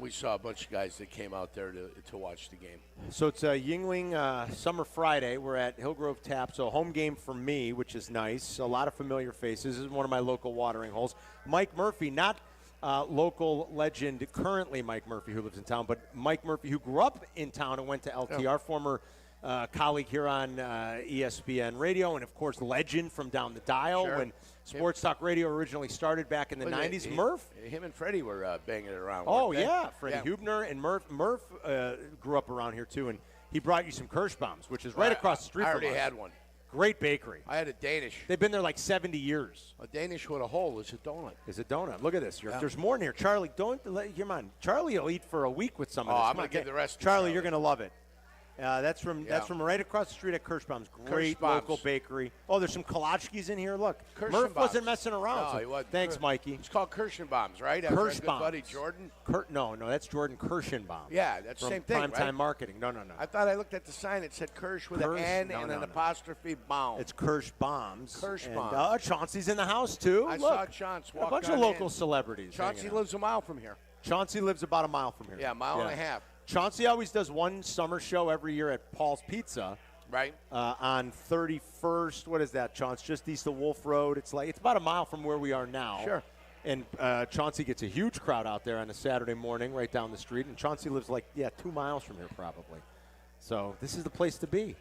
We saw a bunch of guys that came out there to watch the game. So it's Yuengling Summer Friday. We're at Hillgrove Tap, so home game for me, which is nice. A lot of familiar faces. This is one of my local watering holes. Mike Murphy, not local legend currently Mike Murphy, who lives in town, but Mike Murphy, who grew up in town and went to LT, our former colleague here on ESPN Radio, and, of course, legend from down the dial when Sports Talk Radio originally started back in the 90s. Him and Freddie were banging it around. Oh, yeah. Freddie Hubner and Murph grew up around here, too, and he brought you some Kirschbaums, which is right across the street from us. I already had one. Great bakery. I had a Danish. They've been there like 70 years. A Danish with a hole is a donut. Is a donut. Look at this. There's more in here. Charlie, come on. Charlie will eat for a week with some of this. I'm going to give the rest to Charlie, you're going to love it. That's from right across the street at Kirschbaum's. Great local bakery. Oh, there's some Kolachkis in here. Look, Murph wasn't messing around. No, he wasn't. Thanks, Mikey. It's called Kirschenbaums, right? Kirschbaums. Good buddy Jordan. No, that's Jordan Kirschenbaum. Yeah, that's the same thing, right? Primetime Marketing. No. I thought I looked at the sign. It said Kirsch with an N and an apostrophe Baum. It's Kirschbaums. Kirschbaums. And Chauncey's in the house too. I saw Chauncey walk a bunch of local celebrities. Chauncey lives a mile from here. Chauncey lives about a mile from here. Yeah, a mile and a half. Chauncey always does one summer show every year at Paul's Pizza. Right. On 31st, what is that, Chauncey? Just east of Wolf Road. It's about a mile from where we are now. Sure. And Chauncey gets a huge crowd out there on a Saturday morning right down the street. And Chauncey lives 2 miles from here probably. So this is the place to be.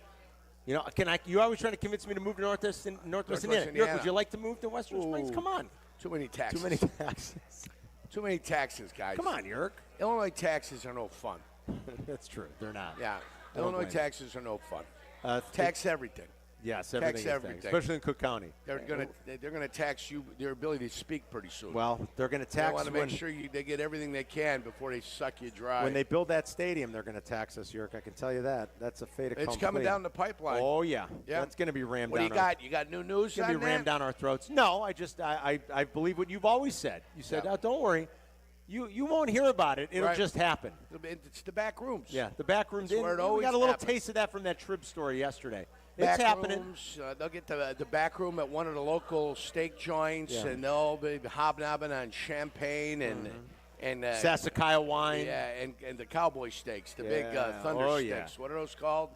You know, you always trying to convince me to move to Northwest Indiana. York, would you like to move to Western Springs? Come on. Too many taxes. Too many taxes, guys. Come on, Yerk. Illinois taxes are no fun. That's true. They're not. Yeah. Illinois taxes are no fun. Tax everything. Yes, everything. Especially in Cook County. They're gonna tax you your ability to speak pretty soon. Well, they're gonna tax. They want to make sure they get everything they can before they suck you dry. When they build that stadium, they're gonna tax us, Yerk. I can tell you that. That's a fait accompli. It's coming down the pipeline. Oh yeah. That's gonna be rammed What down. do you got? You got new news? It's gonna be rammed down our throats. No, I believe what you've always said. You said, don't worry. You won't hear about it. It'll just happen. It's the back rooms. Yeah, the back rooms. Where it always we got a little happens. taste of that from that Trib story yesterday. Back it's happening. Rooms, they'll get the back room at one of the local steak joints, and they'll be hobnobbing on champagne and Sassicaia wine. Yeah, and the cowboy steaks, the big thunder steaks. Yeah. What are those called?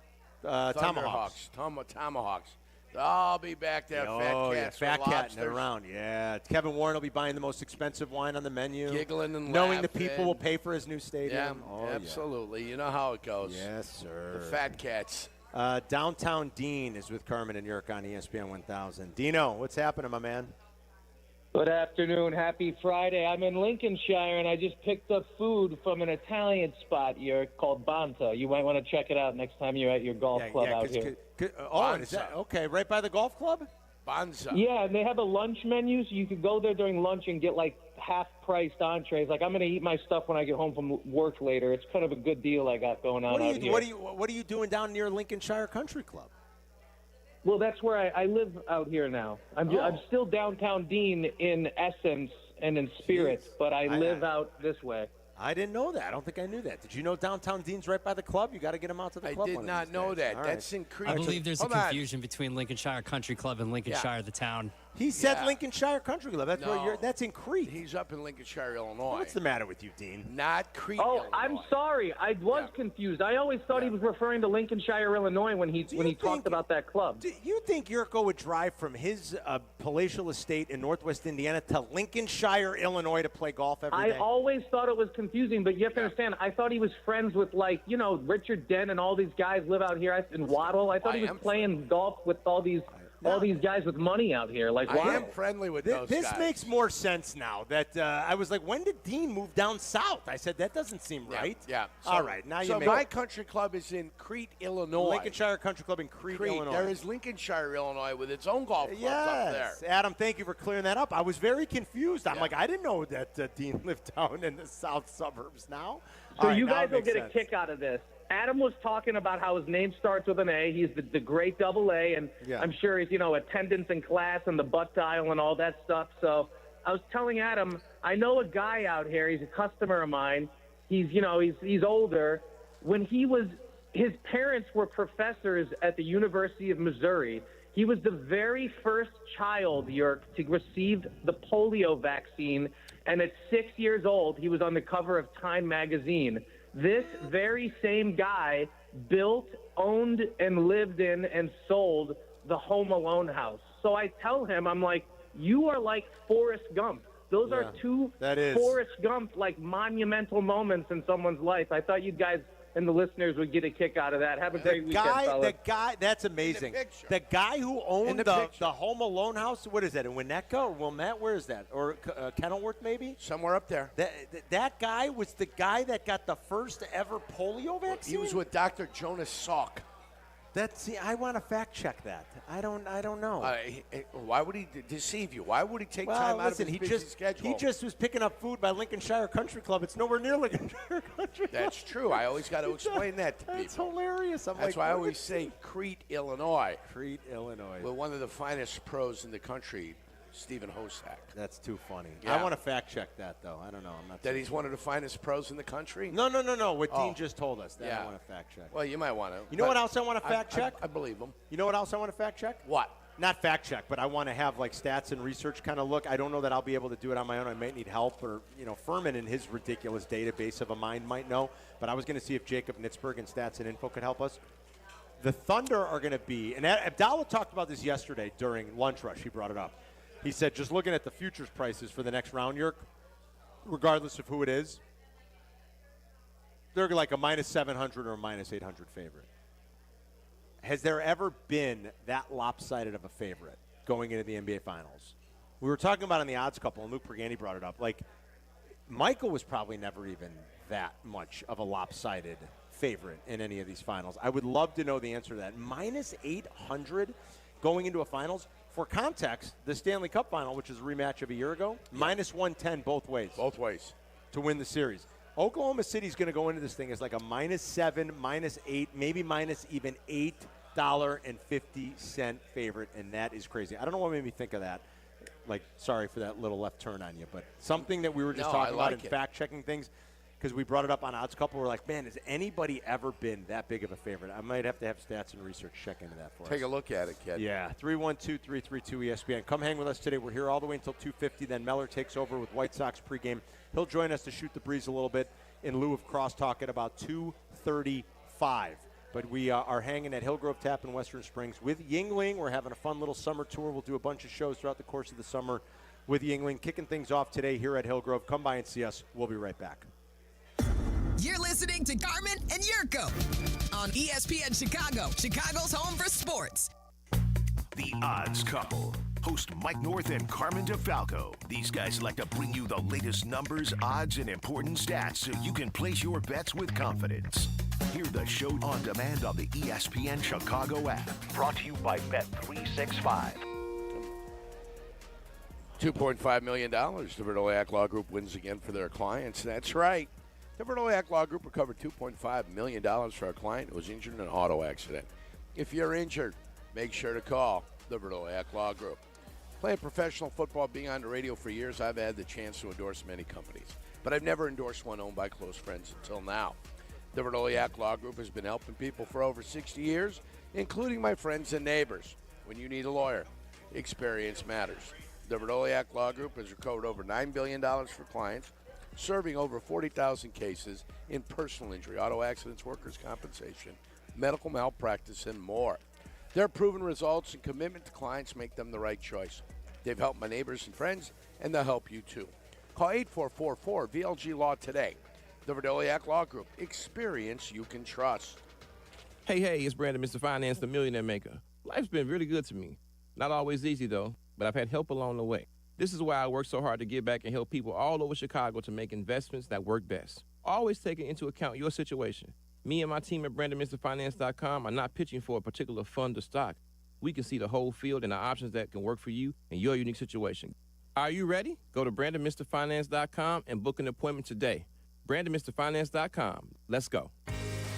Tomahawks. Tomahawks. I'll be back there, fat cats. Fat catting it around. Yeah, Kevin Warren will be buying the most expensive wine on the menu. Giggling and knowing laughing. the people will pay for his new stadium. Yeah, absolutely. You know how it goes. Yes, sir. The fat cats. Downtown Dean is with Carmen and Jurko on ESPN 1000. Dino, what's happening, my man? Good afternoon. Happy Friday. I'm in Lincolnshire, and I just picked up food from an Italian spot here called Banta. You might want to check it out next time you're at your golf club out here. Is that okay? Right by the golf club? Banza. Yeah, and they have a lunch menu, so you could go there during lunch and get half-priced entrees. I'm going to eat my stuff when I get home from work later. It's kind of a good deal I got going on out here. What are you doing down near Lincolnshire Country Club? Well, that's where I live out here now. I'm still downtown Dean in essence and in spirit, but I live out this way. I didn't know that. I don't think I knew that. Did you know downtown Dean's right by the club? You got to get him out to the club. I did not know that. That's in Crete. I believe there's a confusion between Lincolnshire Country Club and Lincolnshire, the town. He said Lincolnshire Country Club. That's where that's in Crete. He's up in Lincolnshire, Illinois. What's the matter with you, Dean? Not Crete. Oh, Illinois. I'm sorry. I was confused. I always thought he was referring to Lincolnshire, Illinois when he talked about that club. Do you think Jurko would drive from his palatial estate in Northwest Indiana to Lincolnshire, Illinois to play golf every day? I always thought it was confusing, but you have to understand, I thought he was friends with, Richard Dent and all these guys live out here in Waddle. I thought he was playing golf with all these guys with money out here. I am friendly with those guys. This makes more sense now. That I was like, when did Dean move down south? I said, that doesn't seem right. Yeah. All right. Now so my country club is in Crete, Illinois. Lincolnshire Country Club in Crete, Illinois. There is Lincolnshire, Illinois, with its own golf clubs up there. Adam, thank you for clearing that up. I was very confused. I'm like, I didn't know that Dean lived down in the south suburbs now. So you guys will get a kick out of this. Adam was talking about how his name starts with an A. He's the great double A, and I'm sure he's, attendance in class and the butt dial and all that stuff. So I was telling Adam, I know a guy out here. He's a customer of mine. He's older. When his parents were professors at the University of Missouri. He was the very first child, Yerk, to receive the polio vaccine And at 6 years old, he was on the cover of Time magazine. This very same guy built, owned, and lived in and sold the Home Alone house. So I tell him, I'm like, you are like Forrest Gump. Those are two Forrest Gump, like, monumental moments in someone's life. I thought you guys and the listeners would get a kick out of that. Have a great weekend, fellas. The guy, that's amazing. The guy who owned the Home Alone house, what is that, in Winnetka or Wilmette? Where is that? Or Kenilworth, maybe? Somewhere up there. That guy was the guy that got the first ever polio vaccine? He was with Dr. Jonas Salk. I want to fact check that. I don't know. Why would he deceive you? Why would he take time out of his busy schedule? He just was picking up food by Lincolnshire Country Club. It's nowhere near Lincolnshire Country Club. That's true. I always got to explain that to people. That's hilarious. That's why I always say Crete, Illinois. Crete, Illinois. With one of the finest pros in the country, Stephen Hosack. That's too funny. Yeah. I want to fact check that, though. I don't know. I'm not that he's one of the finest pros in the country? No. What Dean just told us. That I want to fact check. Well, you might want to. You know what else I want to fact check? I believe him. You know what else I want to fact check? What? Not fact check, but I want to have like stats and research kind of look. I don't know that I'll be able to do it on my own. I might need help, or Furman and his ridiculous database of a mind might know. But I was going to see if Jacob Nitzberg and Stats and Info could help us. The Thunder are going to be, and Abdallah talked about this yesterday during Lunch Rush. He brought it up. He said, just looking at the futures prices for the next round, Yerk, regardless of who it is, they're like a minus 700 or a minus 800 favorite. Has there ever been that lopsided of a favorite going into the NBA Finals? We were talking about in the odds couple, and Luke Pergani brought it up. Like, Michael was probably never even that much of a lopsided favorite in any of these finals. I would love to know the answer to that. Minus 800 going into a finals. For context, the Stanley Cup final, which is a rematch of a year ago, minus 110 both ways. Both ways. To win the series. Oklahoma City's going to go into this thing as like a minus 7, minus 8, maybe minus even $8.50 favorite, and that is crazy. I don't know what made me think of that. Like, sorry for that little left turn on you, but something that we were just talking about and fact-checking things, because we brought it up on Odds Couple. We're like, man, has anybody ever been that big of a favorite? I might have to have stats and research check into that for us. Take a look at it, kid. Yeah, 312-332-ESPN. Come hang with us today. We're here all the way until 2:50. Then Meller takes over with White Sox pregame. He'll join us to shoot the breeze a little bit in lieu of crosstalk at about 2:35. But we are hanging at Hillgrove Tap in Western Springs with Yingling. We're having a fun little summer tour. We'll do a bunch of shows throughout the course of the summer with Yingling. Kicking things off today here at Hillgrove. Come by and see us. We'll be right back. You're listening to Carmen and Jurko on ESPN Chicago, Chicago's home for sports. The Odds Couple. Host Mike North and Carmen DeFalco. These guys like to bring you the latest numbers, odds, and important stats so you can place your bets with confidence. Hear the show on demand on the ESPN Chicago app. Brought to you by Bet365. $2.5 million. The Verdoliak Law Group wins again for their clients. That's right. The Verdoliak Law Group recovered $2.5 million for a client who was injured in an auto accident. If you're injured, make sure to call the Verdoliak Law Group. Playing professional football, being on the radio for years, I've had the chance to endorse many companies. But I've never endorsed one owned by close friends until now. The Verdoliak Law Group has been helping people for over 60 years, including my friends and neighbors. When you need a lawyer, experience matters. The Verdoliak Law Group has recovered over $9 billion for clients, serving over 40,000 cases in personal injury, auto accidents, workers' compensation, medical malpractice, and more. Their proven results and commitment to clients make them the right choice. They've helped my neighbors and friends, and they'll help you too. Call 8444-VLG-LAW today. The Verdoliak Law Group. Experience you can trust. Hey, it's Brandon, Mr. Finance, the Millionaire Maker. Life's been really good to me. Not always easy, though, but I've had help along the way. This is why I work so hard to give back and help people all over Chicago to make investments that work best. Always taking into account your situation. Me and my team at BrandonMrFinance.com are not pitching for a particular fund or stock. We can see the whole field and the options that can work for you and your unique situation. Are you ready? Go to BrandonMrFinance.com and book an appointment today. BrandonMrFinance.com. Let's go.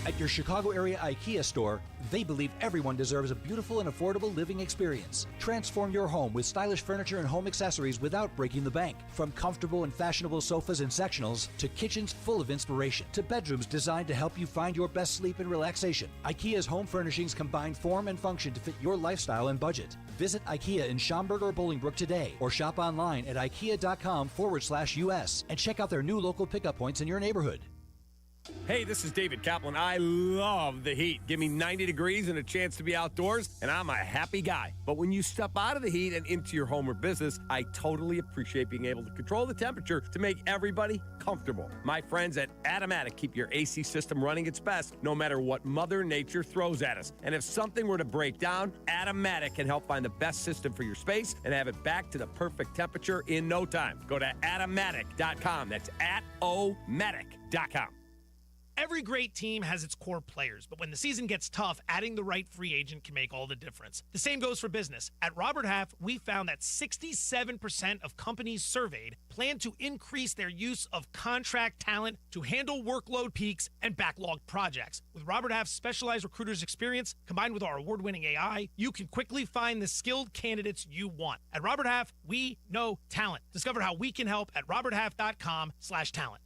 At your Chicago area IKEA store, they believe everyone deserves a beautiful and affordable living experience. Transform your home with stylish furniture and home accessories without breaking the bank. From comfortable and fashionable sofas and sectionals to kitchens full of inspiration to bedrooms designed to help you find your best sleep and relaxation. IKEA's home furnishings combine form and function to fit your lifestyle and budget. Visit IKEA in Schaumburg or Bolingbrook today or shop online at ikea.com/US and check out their new local pickup points in your neighborhood. Hey, this is David Kaplan. I love the heat. Give me 90 degrees and a chance to be outdoors, and I'm a happy guy. But when you step out of the heat and into your home or business, I totally appreciate being able to control the temperature to make everybody comfortable. My friends at Automatic keep your AC system running its best no matter what Mother Nature throws at us. And if something were to break down, Automatic can help find the best system for your space and have it back to the perfect temperature in no time. Go to Automatic.com. That's Atomatic.com. Every great team has its core players, but when the season gets tough, adding the right free agent can make all the difference. The same goes for business. At Robert Half, we found that 67% of companies surveyed plan to increase their use of contract talent to handle workload peaks and backlogged projects. With Robert Half's specialized recruiters' experience, combined with our award-winning AI, you can quickly find the skilled candidates you want. At Robert Half, we know talent. Discover how we can help at roberthalf.com/talent.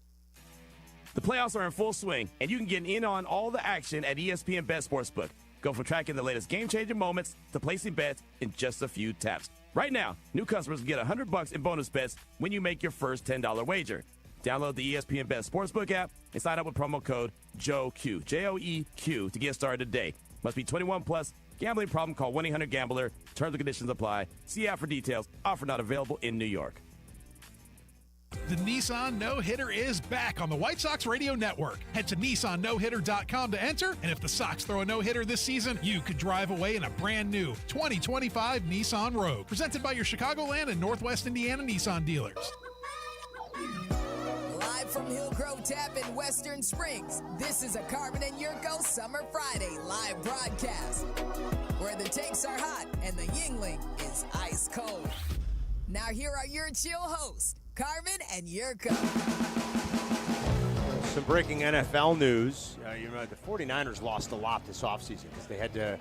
The playoffs are in full swing, and you can get in on all the action at ESPN Bet Sportsbook. Go from tracking the latest game-changing moments to placing bets in just a few taps. Right now, new customers can get $100 in bonus bets when you make your first $10 wager. Download the ESPN Bet Sportsbook app and sign up with promo code JOEQ, J-O-E-Q, to get started today. Must be 21 plus. Gambling problem? Call 1-800-GAMBLER. Terms and conditions apply. See app for details. Offer not available in New York. The Nissan No-Hitter is back on the White Sox Radio Network. Head to NissanNoHitter.com to enter, and if the Sox throw a no-hitter this season, you could drive away in a brand new 2025 Nissan Rogue. Presented by your Chicagoland and Northwest Indiana Nissan dealers. Live from Hillgrove Tap in Western Springs, this is a Carmen and Jurko Summer Friday live broadcast, where the takes are hot and the Yingling is ice cold. Now here are your chill hosts, Carmen and Jurko. Some breaking NFL news. The 49ers lost a lot this offseason because they had to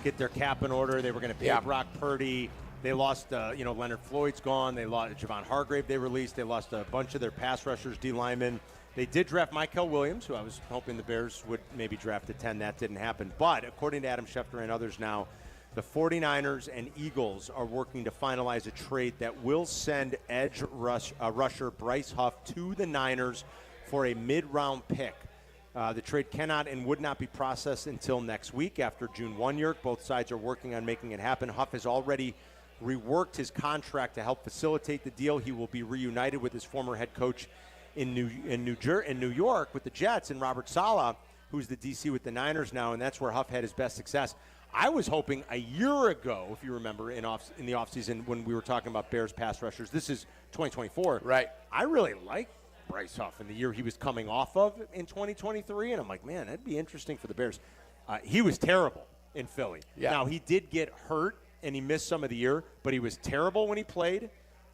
get their cap in order. They were going to pay Brock Purdy. They lost, Leonard Floyd's gone. They lost Javon Hargrave they released. They lost a bunch of their pass rushers, D linemen. They did draft Mykel Williams, who I was hoping the Bears would maybe draft at 10. That didn't happen. But according to Adam Schefter and others now, the 49ers and Eagles are working to finalize a trade that will send edge rusher Bryce Huff to the Niners for a mid-round pick. The trade cannot and would not be processed until next week after June 1 year. Both sides are working on making it happen. Huff has already reworked his contract to help facilitate the deal. He will be reunited with his former head coach in New York with the Jets and Robert Saleh, who's the DC with the Niners now, and that's where Huff had his best success. I was hoping a year ago, if you remember, in the offseason when we were talking about Bears pass rushers. This is 2024. Right. I really like Bryce Huff in the year he was coming off of in 2023, and I'm like, man, that'd be interesting for the Bears. He was terrible in Philly. Yeah. Now, he did get hurt, and he missed some of the year, but he was terrible when he played.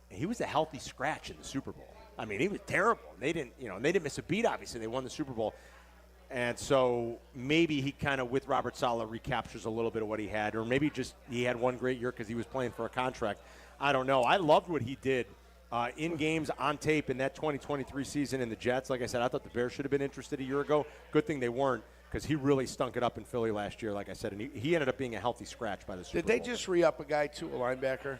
He was a healthy scratch in the Super Bowl. I mean, he was terrible. They didn't miss a beat, obviously. They won the Super Bowl. And so maybe he kind of, with Robert Saleh, recaptures a little bit of what he had, or maybe just he had one great year because he was playing for a contract. I don't know. I loved what he did in games, on tape in that 2023 season in the Jets. Like I said, I thought the Bears should have been interested a year ago. Good thing they weren't, because he really stunk it up in Philly last year, like I said, and he ended up being a healthy scratch by the Super Bowl. Did they just re-up a guy, too, a linebacker?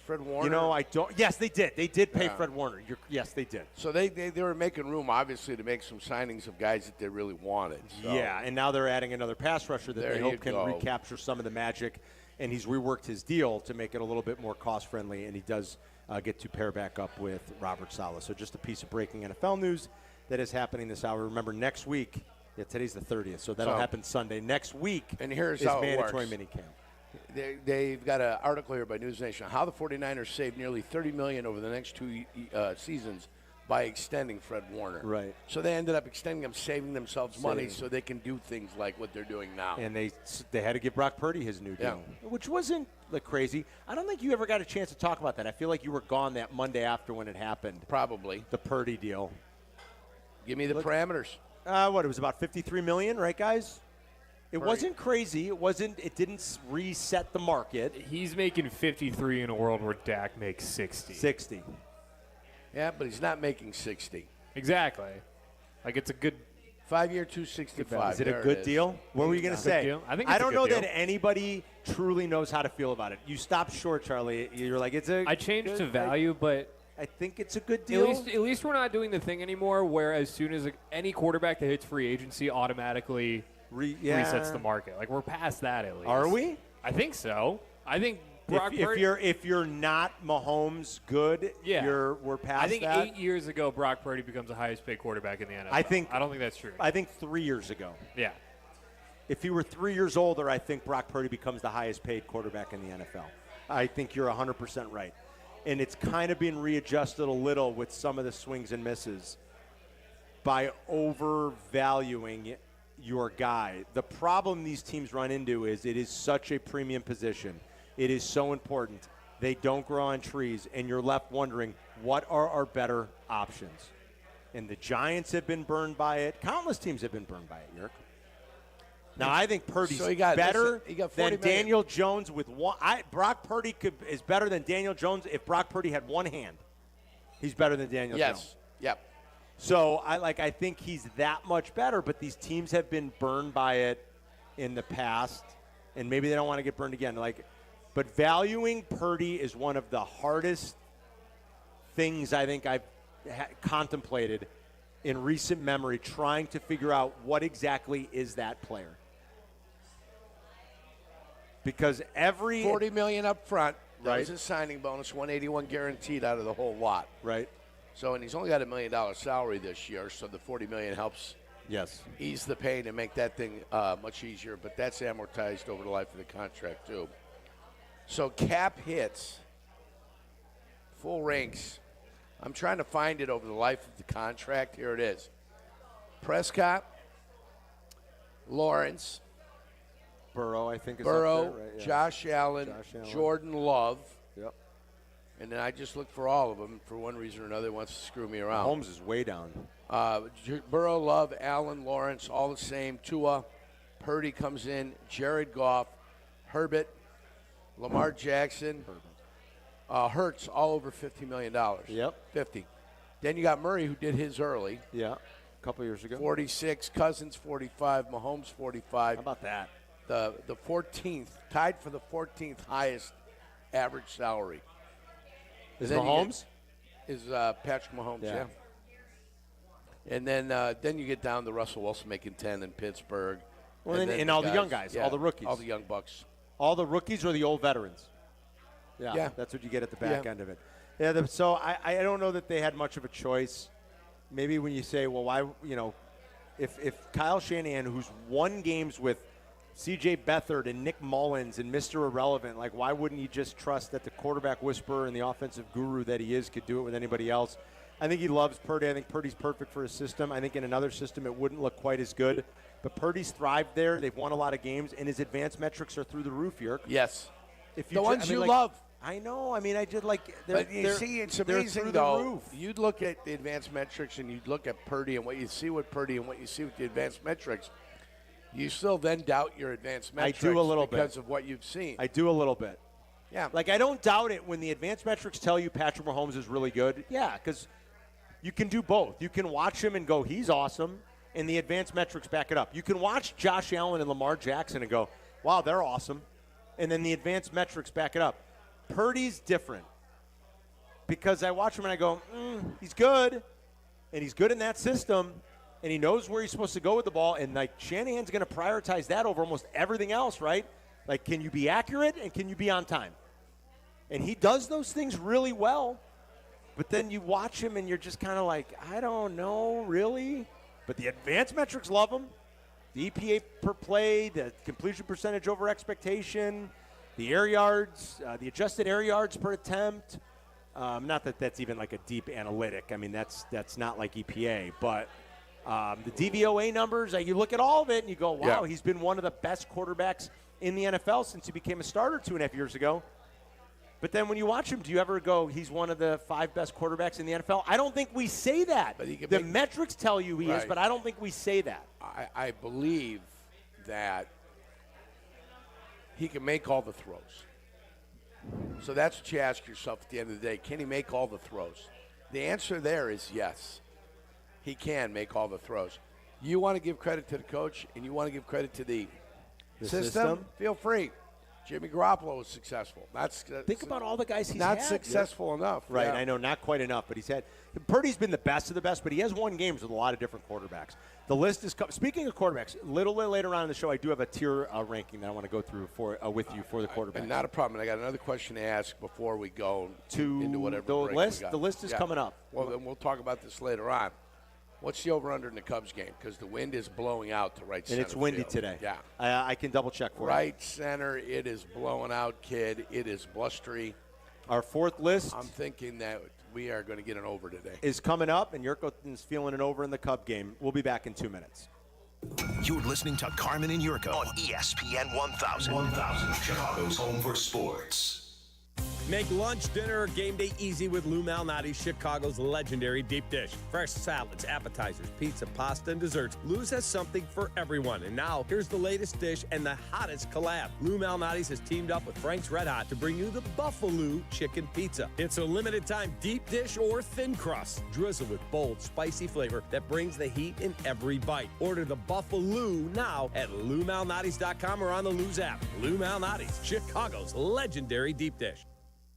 Fred Warner? I don't. Yes, they did. They did pay Fred Warner. Yes, they did. So they were making room, obviously, to make some signings of guys that they really wanted. So. Yeah, and now they're adding another pass rusher that they hope can recapture some of the magic, and he's reworked his deal to make it a little bit more cost-friendly, and he does get to pair back up with Robert Saleh. So just a piece of breaking NFL news that is happening this hour. Remember, next week, today's the 30th, so that'll happen Sunday. Next week and here's is how mandatory it works. minicamp. They've got an article here by News Nation, how the 49ers saved nearly $30 million over the next two seasons by extending Fred Warner. Right. So they ended up extending him, saving themselves money so they can do things like what they're doing now. And they had to give Brock Purdy his new deal, which wasn't crazy. I don't think you ever got a chance to talk about that. I feel like you were gone that Monday after when it happened. Probably. The Purdy deal. Give me the parameters. It was about $53 million, right, guys? It wasn't crazy. It didn't reset the market. He's making 53 in a world where Dak makes 60. 60. Yeah, but he's not making 60. Exactly. Like, it's a good 5-year, 265. Is it a good deal? What were you going to say? I think it's I don't a know good deal. that anybody truly knows how to feel about it. You stopped short, Charlie. You're like, it's a. I changed to value, but I think it's a good deal. At least we're not doing the thing anymore where as soon as any quarterback that hits free agency automatically resets the market. Like, we're past that at least. Are we? I think so. I think Brock Purdy, if you're not Mahomes good, we're past that. I think 8 years ago Brock Purdy becomes the highest paid quarterback in the NFL. I don't think that's true. I think 3 years ago. Yeah. If he were 3 years older, I think Brock Purdy becomes the highest paid quarterback in the NFL. I think you're 100% right. And it's kind of been readjusted a little with some of the swings and misses by overvaluing your guy. The problem these teams run into is it is such a premium position. It is so important. They don't grow on trees, and you're left wondering, what are our better options? And the Giants have been burned by it. Countless teams have been burned by it, Jurko. Now, I think Purdy's better than Daniel Jones with one. Brock Purdy is better than Daniel Jones if Brock Purdy had one hand. He's better than Daniel Jones. Yep. So, I think he's that much better, but these teams have been burned by it in the past, and maybe they don't want to get burned again. But valuing Purdy is one of the hardest things I think I've contemplated in recent memory, trying to figure out what exactly is that player. Because every $40 million up front, that right? was his signing bonus, $181 guaranteed out of the whole lot. Right. So, and he's only got $1 million salary this year, so the $40 million helps ease the pain and make that thing much easier. But that's amortized over the life of the contract too. So cap hits, full ranks. I'm trying to find it over the life of the contract. Here it is. Prescott, Lawrence, Burrow, I think is Burrow, up there, right? Yeah. Josh Allen, Jordan Love. Yep. And then I just looked for all of them. For one reason or another, wants to screw me around. Mahomes is way down. Burrow, Love, Allen, Lawrence, all the same. Tua, Purdy comes in. Jared Goff, Herbert, Lamar Jackson, Hurts, all over $50 million. Yep. 50. Then you got Murray, who did his early. Yeah, a couple years ago. 46. Cousins, 45. Mahomes, 45. How about that? The 14th, tied for the 14th highest average salary. Is Mahomes? Is Patrick Mahomes, yeah. And then you get down to Russell Wilson making 10 in Pittsburgh. Well, and all the young guys, all the rookies. All the young bucks. All the rookies or the old veterans? Yeah. That's what you get at the back end of it. Yeah, so I don't know that they had much of a choice. Maybe when you say, well, why, if Kyle Shanahan, who's won games with C.J. Beathard and Nick Mullins and Mr. Irrelevant, why wouldn't you just trust that the quarterback whisperer and the offensive guru that he is could do it with anybody else? I think he loves Purdy. I think Purdy's perfect for his system. I think in another system it wouldn't look quite as good. But Purdy's thrived there. They've won a lot of games, and his advanced metrics are through the roof, Jurk. Yes. If the ones you love. I know. I just But you see, it's amazing, through though. the roof. You'd look at the advanced metrics, and you'd look at Purdy and what you see with Purdy and what you see with the advanced metrics. You still then doubt your advanced metrics. I do a little bit. Because of what you've seen. I do a little bit. Yeah. I don't doubt it when the advanced metrics tell you Patrick Mahomes is really good. Yeah, because you can do both. You can watch him and go, he's awesome, and the advanced metrics back it up. You can watch Josh Allen and Lamar Jackson and go, wow, they're awesome, and then the advanced metrics back it up. Purdy's different because I watch him and I go, he's good, and he's good in that system, and he knows where he's supposed to go with the ball, and Shanahan's going to prioritize that over almost everything else, right? Can you be accurate and can you be on time? And he does those things really well, but then you watch him and you're just kind of I don't know, really? But the advanced metrics love him. The EPA per play, the completion percentage over expectation, the air yards, the adjusted air yards per attempt. Not that that's even a deep analytic. That's not like EPA, but the DVOA numbers, you look at all of it and you go, wow, he's been one of the best quarterbacks in the NFL since he became a starter 2.5 years ago. But then when you watch him, do you ever go, he's one of the 5 best quarterbacks in the NFL? I don't think we say that. But the metrics tell you he is, but I don't think we say that. I believe that he can make all the throws. So that's what you ask yourself at the end of the day. Can he make all the throws? The answer there is yes. He can make all the throws. You want to give credit to the coach and you want to give credit to the system? Feel free. Jimmy Garoppolo was successful. Think about all the guys he's not had. Successful enough. Right, yeah. I know, not quite enough, but he's had – Purdy's been the best of the best, but he has won games with a lot of different quarterbacks. The list is – speaking of quarterbacks, a little bit later on in the show, I do have a tier ranking that I want to go through with you for the quarterbacks. Not a problem. I got another question to ask before we go into whatever the break list. we got. The list is coming up. Well, then we'll talk about this later on. What's the over-under in the Cubs game? Because the wind is blowing out to right center And it's windy field. today. Yeah. I can double-check for you. Right center, it is blowing out, kid. It is blustery. Our fourth list. I'm thinking that we are going to get an over today. Is coming up, and Jurko is feeling an over in the Cub game. We'll be back in 2 minutes. You're listening to Carmen and Jurko on ESPN 1000. 1000, Chicago's home for sports. Make lunch, dinner, or game day easy with Lou Malnati's Chicago's legendary deep dish. Fresh salads, appetizers, pizza, pasta, and desserts. Lou's has something for everyone. And now, here's the latest dish and the hottest collab. Lou Malnati's has teamed up with Frank's Red Hot to bring you the Buffalo Chicken Pizza. It's a limited time deep dish or thin crust. Drizzle with bold, spicy flavor that brings the heat in every bite. Order the Buffalo now at LouMalnati's.com or on the Lou's app. Lou Malnati's, Chicago's legendary deep dish.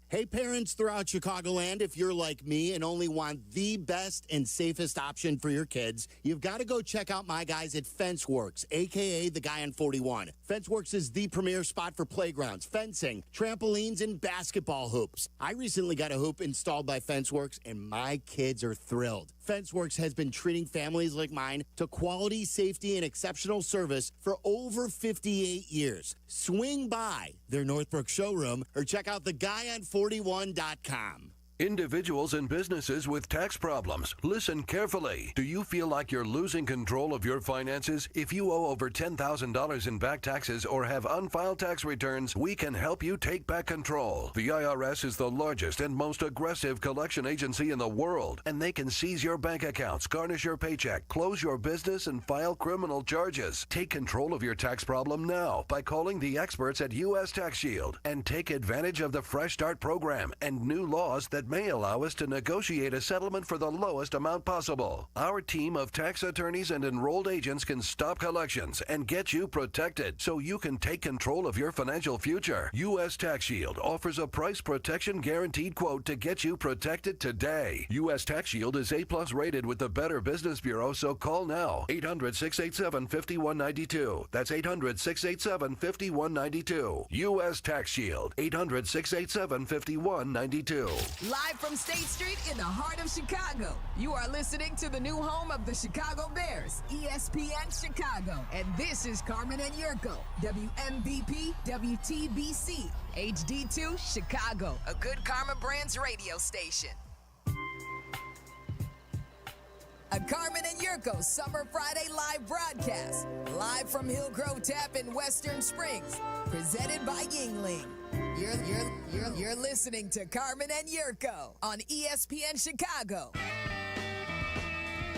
Hey, parents throughout Chicagoland, if you're like me and only want the best and safest option for your kids, you've got to go check out my guys at FenceWorks, a.k.a. the guy on 41. FenceWorks is the premier spot for playgrounds, fencing, trampolines, and basketball hoops. I recently got a hoop installed by FenceWorks, and my kids are thrilled. FenceWorks has been treating families like mine to quality, safety, and exceptional service for over 58 years. Swing by their Northbrook showroom or check out theguyon41.com. Individuals and businesses with tax problems, listen carefully. Do you feel like you're losing control of your finances? If you owe over $10,000 in back taxes or have unfiled tax returns, we can help you take back control. The IRS is the largest and most aggressive collection agency in the world, and they can seize your bank accounts, garnish your paycheck, close your business, and file criminal charges. Take control of your tax problem now by calling the experts at U.S. Tax Shield and take advantage of the Fresh Start program and new laws that may allow us to negotiate a settlement for the lowest amount possible. Our team of tax attorneys and enrolled agents can stop collections and get you protected so you can take control of your financial future. U.S. Tax Shield offers a price protection guaranteed quote to get you protected today. U.S. Tax Shield is A+ rated with the Better Business Bureau, so call now. 800-687-5192. That's 800-687-5192. U.S. Tax Shield. 800-687-5192. Live from State Street in the heart of Chicago, you are listening to the new home of the Chicago Bears, ESPN Chicago. And this is Carmen and Jurko, WMVP, WTBC, HD2, Chicago, a good Karma Brands radio station. A Carmen and Jurko Summer Friday live broadcast, live from Hillgrove Tap in Western Springs, presented by Yingling. You're listening to Carmen and Jurko on ESPN Chicago.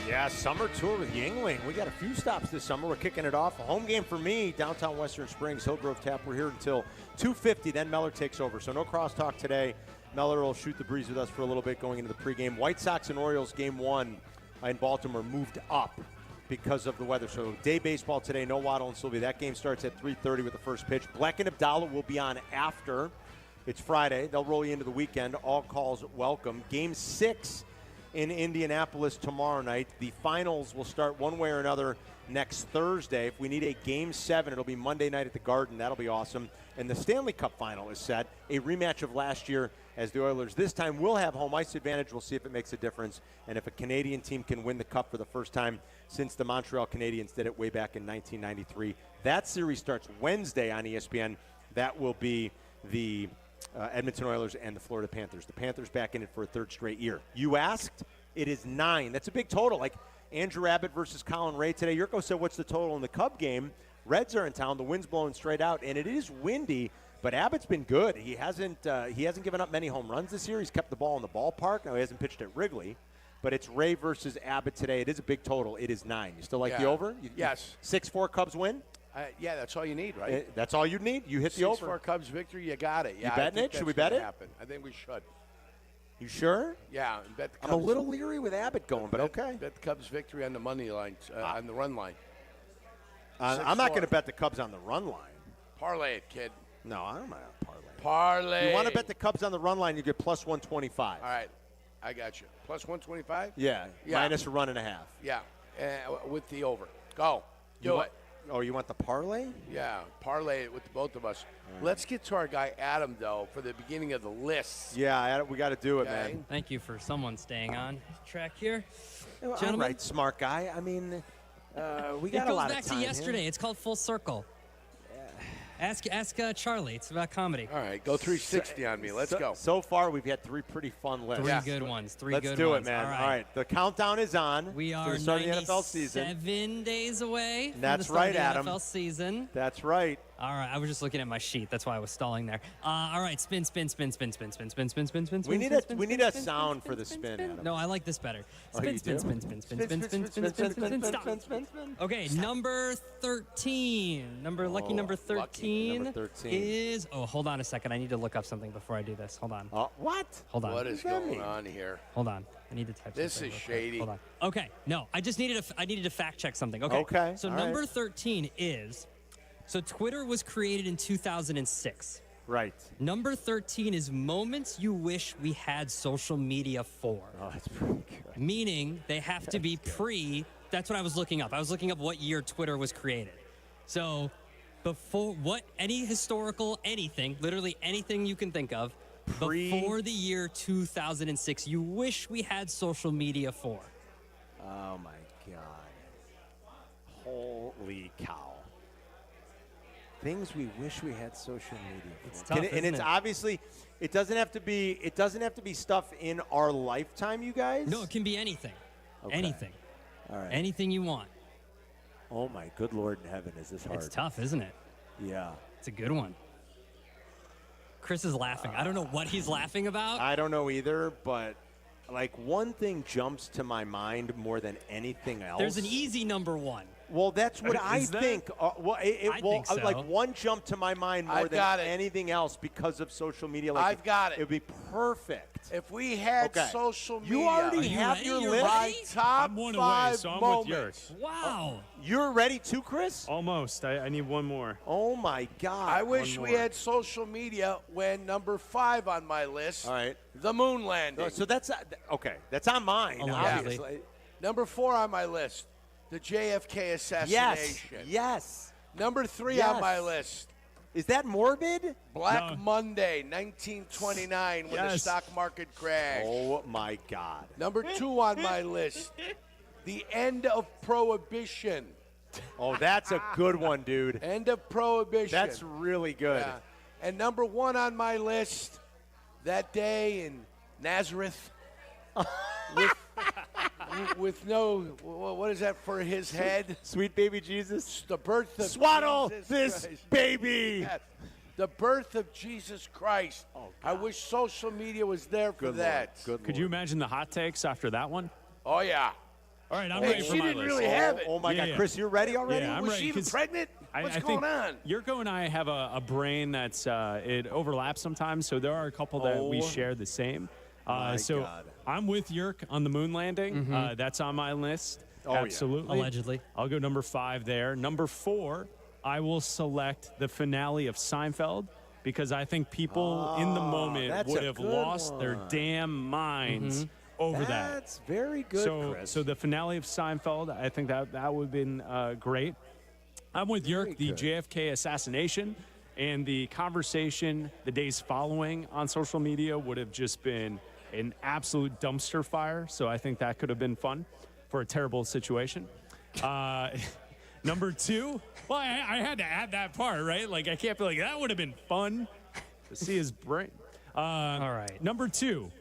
Yeah, summer tour with Yingling. We got a few stops this summer. We're kicking it off. A home game for me, downtown Western Springs, Hillgrove Tap. We're here until 2:50. Then Meller takes over. So no crosstalk today. Meller will shoot the breeze with us for a little bit going into the pregame. White Sox and Orioles game 1 in Baltimore moved up because of the weather. So day baseball today, no Waddle and Silvy. That game starts at 3:30 with the first pitch. Black and Abdallah will be on after. It's Friday. They'll roll you into the weekend. All calls welcome. Game 6 in Indianapolis tomorrow night. The finals will start one way or another next Thursday. If we need a Game 7, it'll be Monday night at the Garden. That'll be awesome. And the Stanley Cup final is set, a rematch of last year as the Oilers this time will have home ice advantage. We'll see if it makes a difference and if a Canadian team can win the Cup for the first time since the Montreal Canadiens did it way back in 1993. That series starts Wednesday on ESPN. That will be the Edmonton Oilers and the Florida Panthers. The Panthers back in it for a third straight year. You asked, it is 9. That's a big total. Like Andrew Abbott versus Colin Ray today. Jurko said, what's the total in the Cub game? Reds are in town. The wind's blowing straight out, and it is windy, But Abbott's been good. He hasn't given up many home runs this year. He's kept the ball in the ballpark. Now he hasn't pitched at Wrigley, but it's Ray versus Abbott today. It is a big total. It is 9. You still like the over? Yes. 6-4 Cubs win? Yeah, that's all you need, right? That's all you need. You hit the over. 6-4 Cubs victory. You got it. Yeah, you betting it? Should we bet it? Happen. I think we should. You sure? Yeah. Bet the Cubs. I'm a little leery with Abbott going, but okay. Bet the Cubs victory on the money line, on the run line. I'm not going to bet the Cubs on the run line. Parlay it, kid. No, I don't mind parlay. Parlay. You want to bet the Cubs on the run line, you get plus 125. All right. I got you. Plus 125? Yeah. Minus a run and a half. Yeah. With the over. Go. Do it. Oh, you want the parlay? Yeah. Parlay it with both of us. Right. Let's get to our guy Adam, though, for the beginning of the list. Yeah, we got to do it, man. Thank you for someone staying on track here. Gentlemen. All right, smart guy. I mean, we got a lot of time. It goes back to yesterday. Here. It's called Full Circle. Ask Charlie. It's about comedy. All right, go 360 on me. Let's go. So far, we've had 3 pretty fun lists. 3 good ones. Let's do it, man. All right. The countdown is on. We are the start of the NFL season. 7 days away from That's the start of the Adam. NFL season. That's right. All right, I was just looking at my sheet. That's why I was stalling there. All right, spin. We need a sound for the spin, Adam. No, I like this better. Spin. Spin. Okay, number 13. Lucky number 13 is. Oh, hold on a second. I need to look up something before I do this. Hold on. What? Hold on. What is going on here? Hold on. I need to type. This is shady. Hold on. Okay, no, I needed to fact check something. Okay. So number 13 is. So Twitter was created in 2006. Right. Number 13 is moments you wish we had social media for. Oh, that's pretty good. Meaning they have to be pre. That's what I was looking up. I was looking up what year Twitter was created. So before any historical anything, literally anything you can think of, before the year 2006, you wish we had social media for. Oh my God. Holy cow. Things we wish we had social media for. It's tough, it's obviously it doesn't have to be stuff in our lifetime, you guys. No, it can be anything. Okay. Anything. All right. Anything you want. Oh my good Lord in heaven, is this hard? It's tough, isn't it? Yeah. It's a good one. Chris is laughing. I don't know what he's laughing about. I don't know either, but like one thing jumps to my mind more than anything else. There's an easy number 1. Well, that's what I think. I think so. Like one jumped to my mind more than anything else because of social media. Like I've got it. It would be perfect. If we had social media. You already have your list? My top I'm 1 5 away, so I'm moments. with yours. Wow. You're ready too, Chris? Almost. I need one more. Oh, my God. I wish we had social media when number 5 on my list. All right. The moon landing. So that's okay. That's on mine, obviously. Number 4 on my list. The JFK assassination. Yes. Number 3 on my list. Is that morbid? Black Monday, 1929, when the stock market crashed. Oh, my God. Number 2 on my list. The end of Prohibition. Oh, that's a good one, dude. End of Prohibition. That's really good. Yeah. And number 1 on my list, that day in Nazareth. with no, what is that for his head? Sweet baby Jesus. The birth of Swaddle Jesus this Christ. baby. Yes. The birth of Jesus Christ. Oh, I wish social media was there for that. Could you imagine the hot takes after that one? Oh, yeah. All right, I'm Hey, ready for she my didn't list. really have it. Oh, my God. Chris, you're ready already? Yeah, I'm Was ready. she even 'cause pregnant? What's going on? Jurko and I have a brain that's it overlaps sometimes, so there are a couple that we share the same. So God. I'm with Jurk on the moon landing. That's on my list. Oh, absolutely. Yeah. Allegedly. I'll go number 5 there. Number 4, I will select the finale of Seinfeld because I think people in the moment would have lost their damn minds over that. That's very good, Chris. So the finale of Seinfeld, I think that would have been great. I'm with Jurk, the JFK assassination and the conversation the days following on social media would have just been an absolute dumpster fire. So I think that could have been fun for a terrible situation. Number 2, well, I had to add that part, right? Like, I can't be like, that would have been fun to see his brain. All right. Number 2,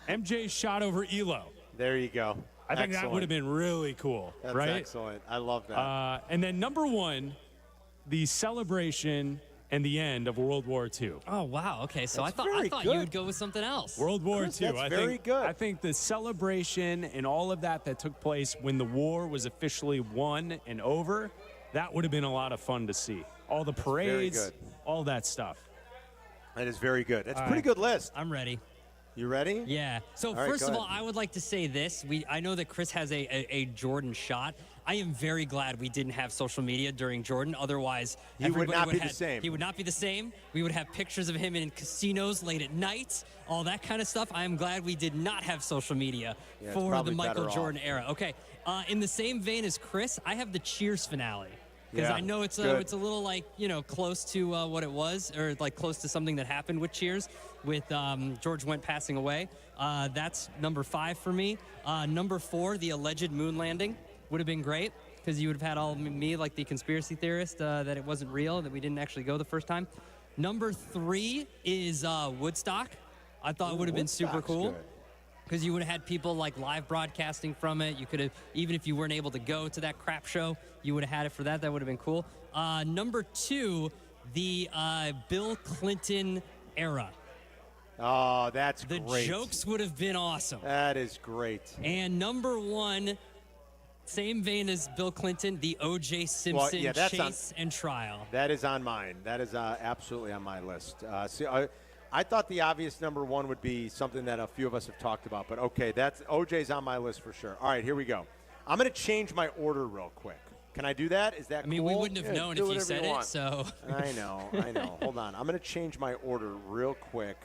MJ shot over Elo. There you go. I think that would have been really cool, That's right? excellent. I love that. And then number 1, the celebration and the end of World War II. Oh, wow. Okay, so That's I thought good. you would go with something else. World War Chris, II. that's very good. I think the celebration and all of that took place when the war was officially won and over, that would have been a lot of fun to see. All the parades, all that stuff. That is very good. That's a All pretty right. good list. I'm ready. You ready? Yeah. So All right, first go of all, ahead. I would like to say this. I know that Chris has a Jordan shot. I am very glad we didn't have social media during Jordan. Otherwise, He would everybody not be the have- same. He would not be the same. We would have pictures of him in casinos late at night, all that kind of stuff. I am glad we did not have social media Yeah, it's for the probably Michael better Jordan era. Okay. In the same vein as Chris, I have the Cheers finale. Because Yeah, I know it's good. a little like, close to what it was, or like close to something that happened with Cheers, with George Wendt passing away. That's number 5 for me. Number 4, the alleged moon landing would have been great, because you would have had all me, like the conspiracy theorist, that it wasn't real, that we didn't actually go the first time. Number 3 is Woodstock. I thought it would have been super Woodstock's cool. good. Because you would have had people like live broadcasting from it. You could have, even if you weren't able to go to that crap show, you would have had it for that. That would have been cool. Number 2, the Bill Clinton era. Oh, that's The great. jokes would have been awesome. That is great. And number 1, same vein as Bill Clinton, the O.J. Simpson that's chase and trial. That is on mine. That is absolutely on my list. I thought the obvious number 1 would be something that a few of us have talked about, but okay, that's OJ's on my list for sure. All right, here we go. I'm going to change my order real quick. Can I do that? Is that I mean, cool? we wouldn't have known if you said it, so. I know. Hold on. I'm going to change my order real quick.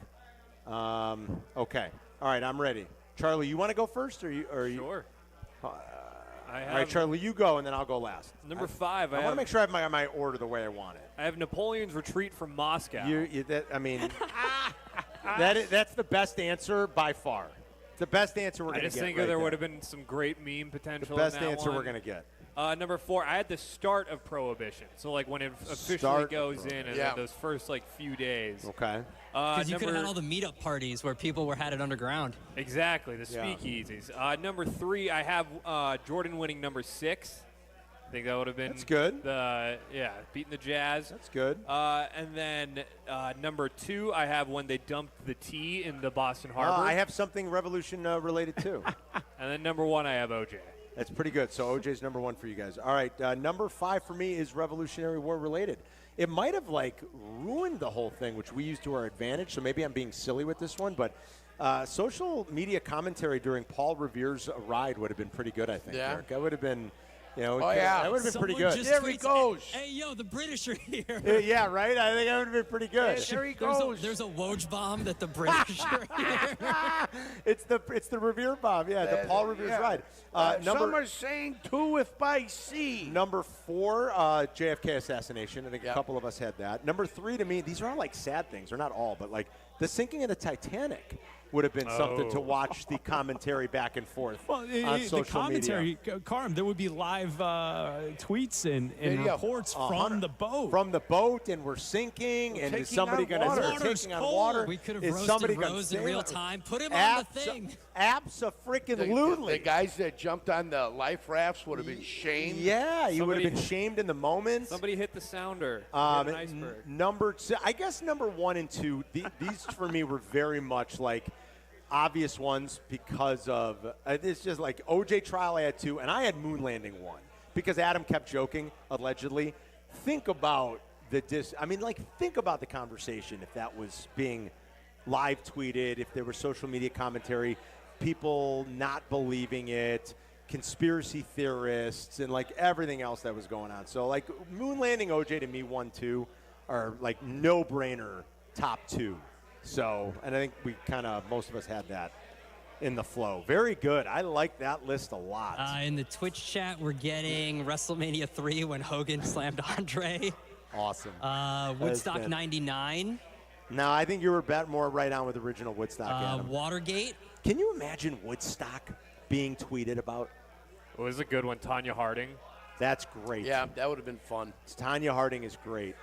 Okay. All right, I'm ready. Charlie, you want to go first, or you? Sure. All right, Charlie, you go, and then I'll go last. Number 5. I want to make sure I have my order the way I want it. I have Napoleon's retreat from Moscow. That's the best answer by far. It's the best answer we're going to get. I just think there would have been some great meme potential. The best in that answer one. we're going to get. Number 4, I had the start of Prohibition. So, like, when it officially goes in and then those first, few days. Okay. Because you could have had all the meetup parties where people had it underground. Exactly, the speakeasies. Number 3, I have Jordan winning number 6. I think that would have been That's good. Beating the Jazz. That's good. And then number 2, I have when they dumped the tea in the Boston Harbor. I have something Revolution related too. And then number 1, I have OJ. That's pretty good. So OJ's number 1 for you guys. All right, number 5 for me is Revolutionary War related. It might have ruined the whole thing, which we used to our advantage. So maybe I'm being silly with this one, but social media commentary during Paul Revere's ride would have been pretty good. I think. Yeah. Eric. That would have been. That would have been pretty Someone good. just There he tweets, goes. Hey, yo, the British are here. Yeah, right? I think that would have been pretty good. There he goes. There's a Woj bomb that the British are here. It's the Revere bomb. Yeah, the Paul Revere's ride. Some are saying 2 if by sea. Number 4, JFK assassination. I think a couple of us had that. Number 3, to me, these are all sad things. They're not all, but the sinking of the Titanic would have been something to watch the commentary back and forth on social the commentary, media. Carmen, there would be live tweets and reports from the boat. From the boat, and we're sinking, and is somebody going to taking on water? We could have Is somebody roasted gonna Rose in sail real it? time. Put him on the thing. Abso-freaking-lutely. The guys that jumped on the life rafts would have been shamed. Yeah, you would have been shamed in the moment. Somebody hit the sounder. Hit an iceberg. I guess number 1 and 2, these for me were very much obvious ones because of it's just OJ trial I had 2, and I had moon landing 1 because Adam kept joking allegedly. Think about think about the conversation if that was being live tweeted, if there was social media commentary, people not believing it, conspiracy theorists, and everything else that was going on. So moon landing OJ to me 1, 2 are no-brainer top 2. So, and I think we most of us had that in the flow. Very good. I like that list a lot. In the Twitch chat, we're getting WrestleMania 3 when Hogan slammed Andre. Awesome. Woodstock 99. No, I think you were more right on with original Woodstock, Adam. Watergate. Can you imagine Woodstock being tweeted about? It was a good one, Tanya Harding. That's great. Yeah, that would have been fun. Tanya Harding is great.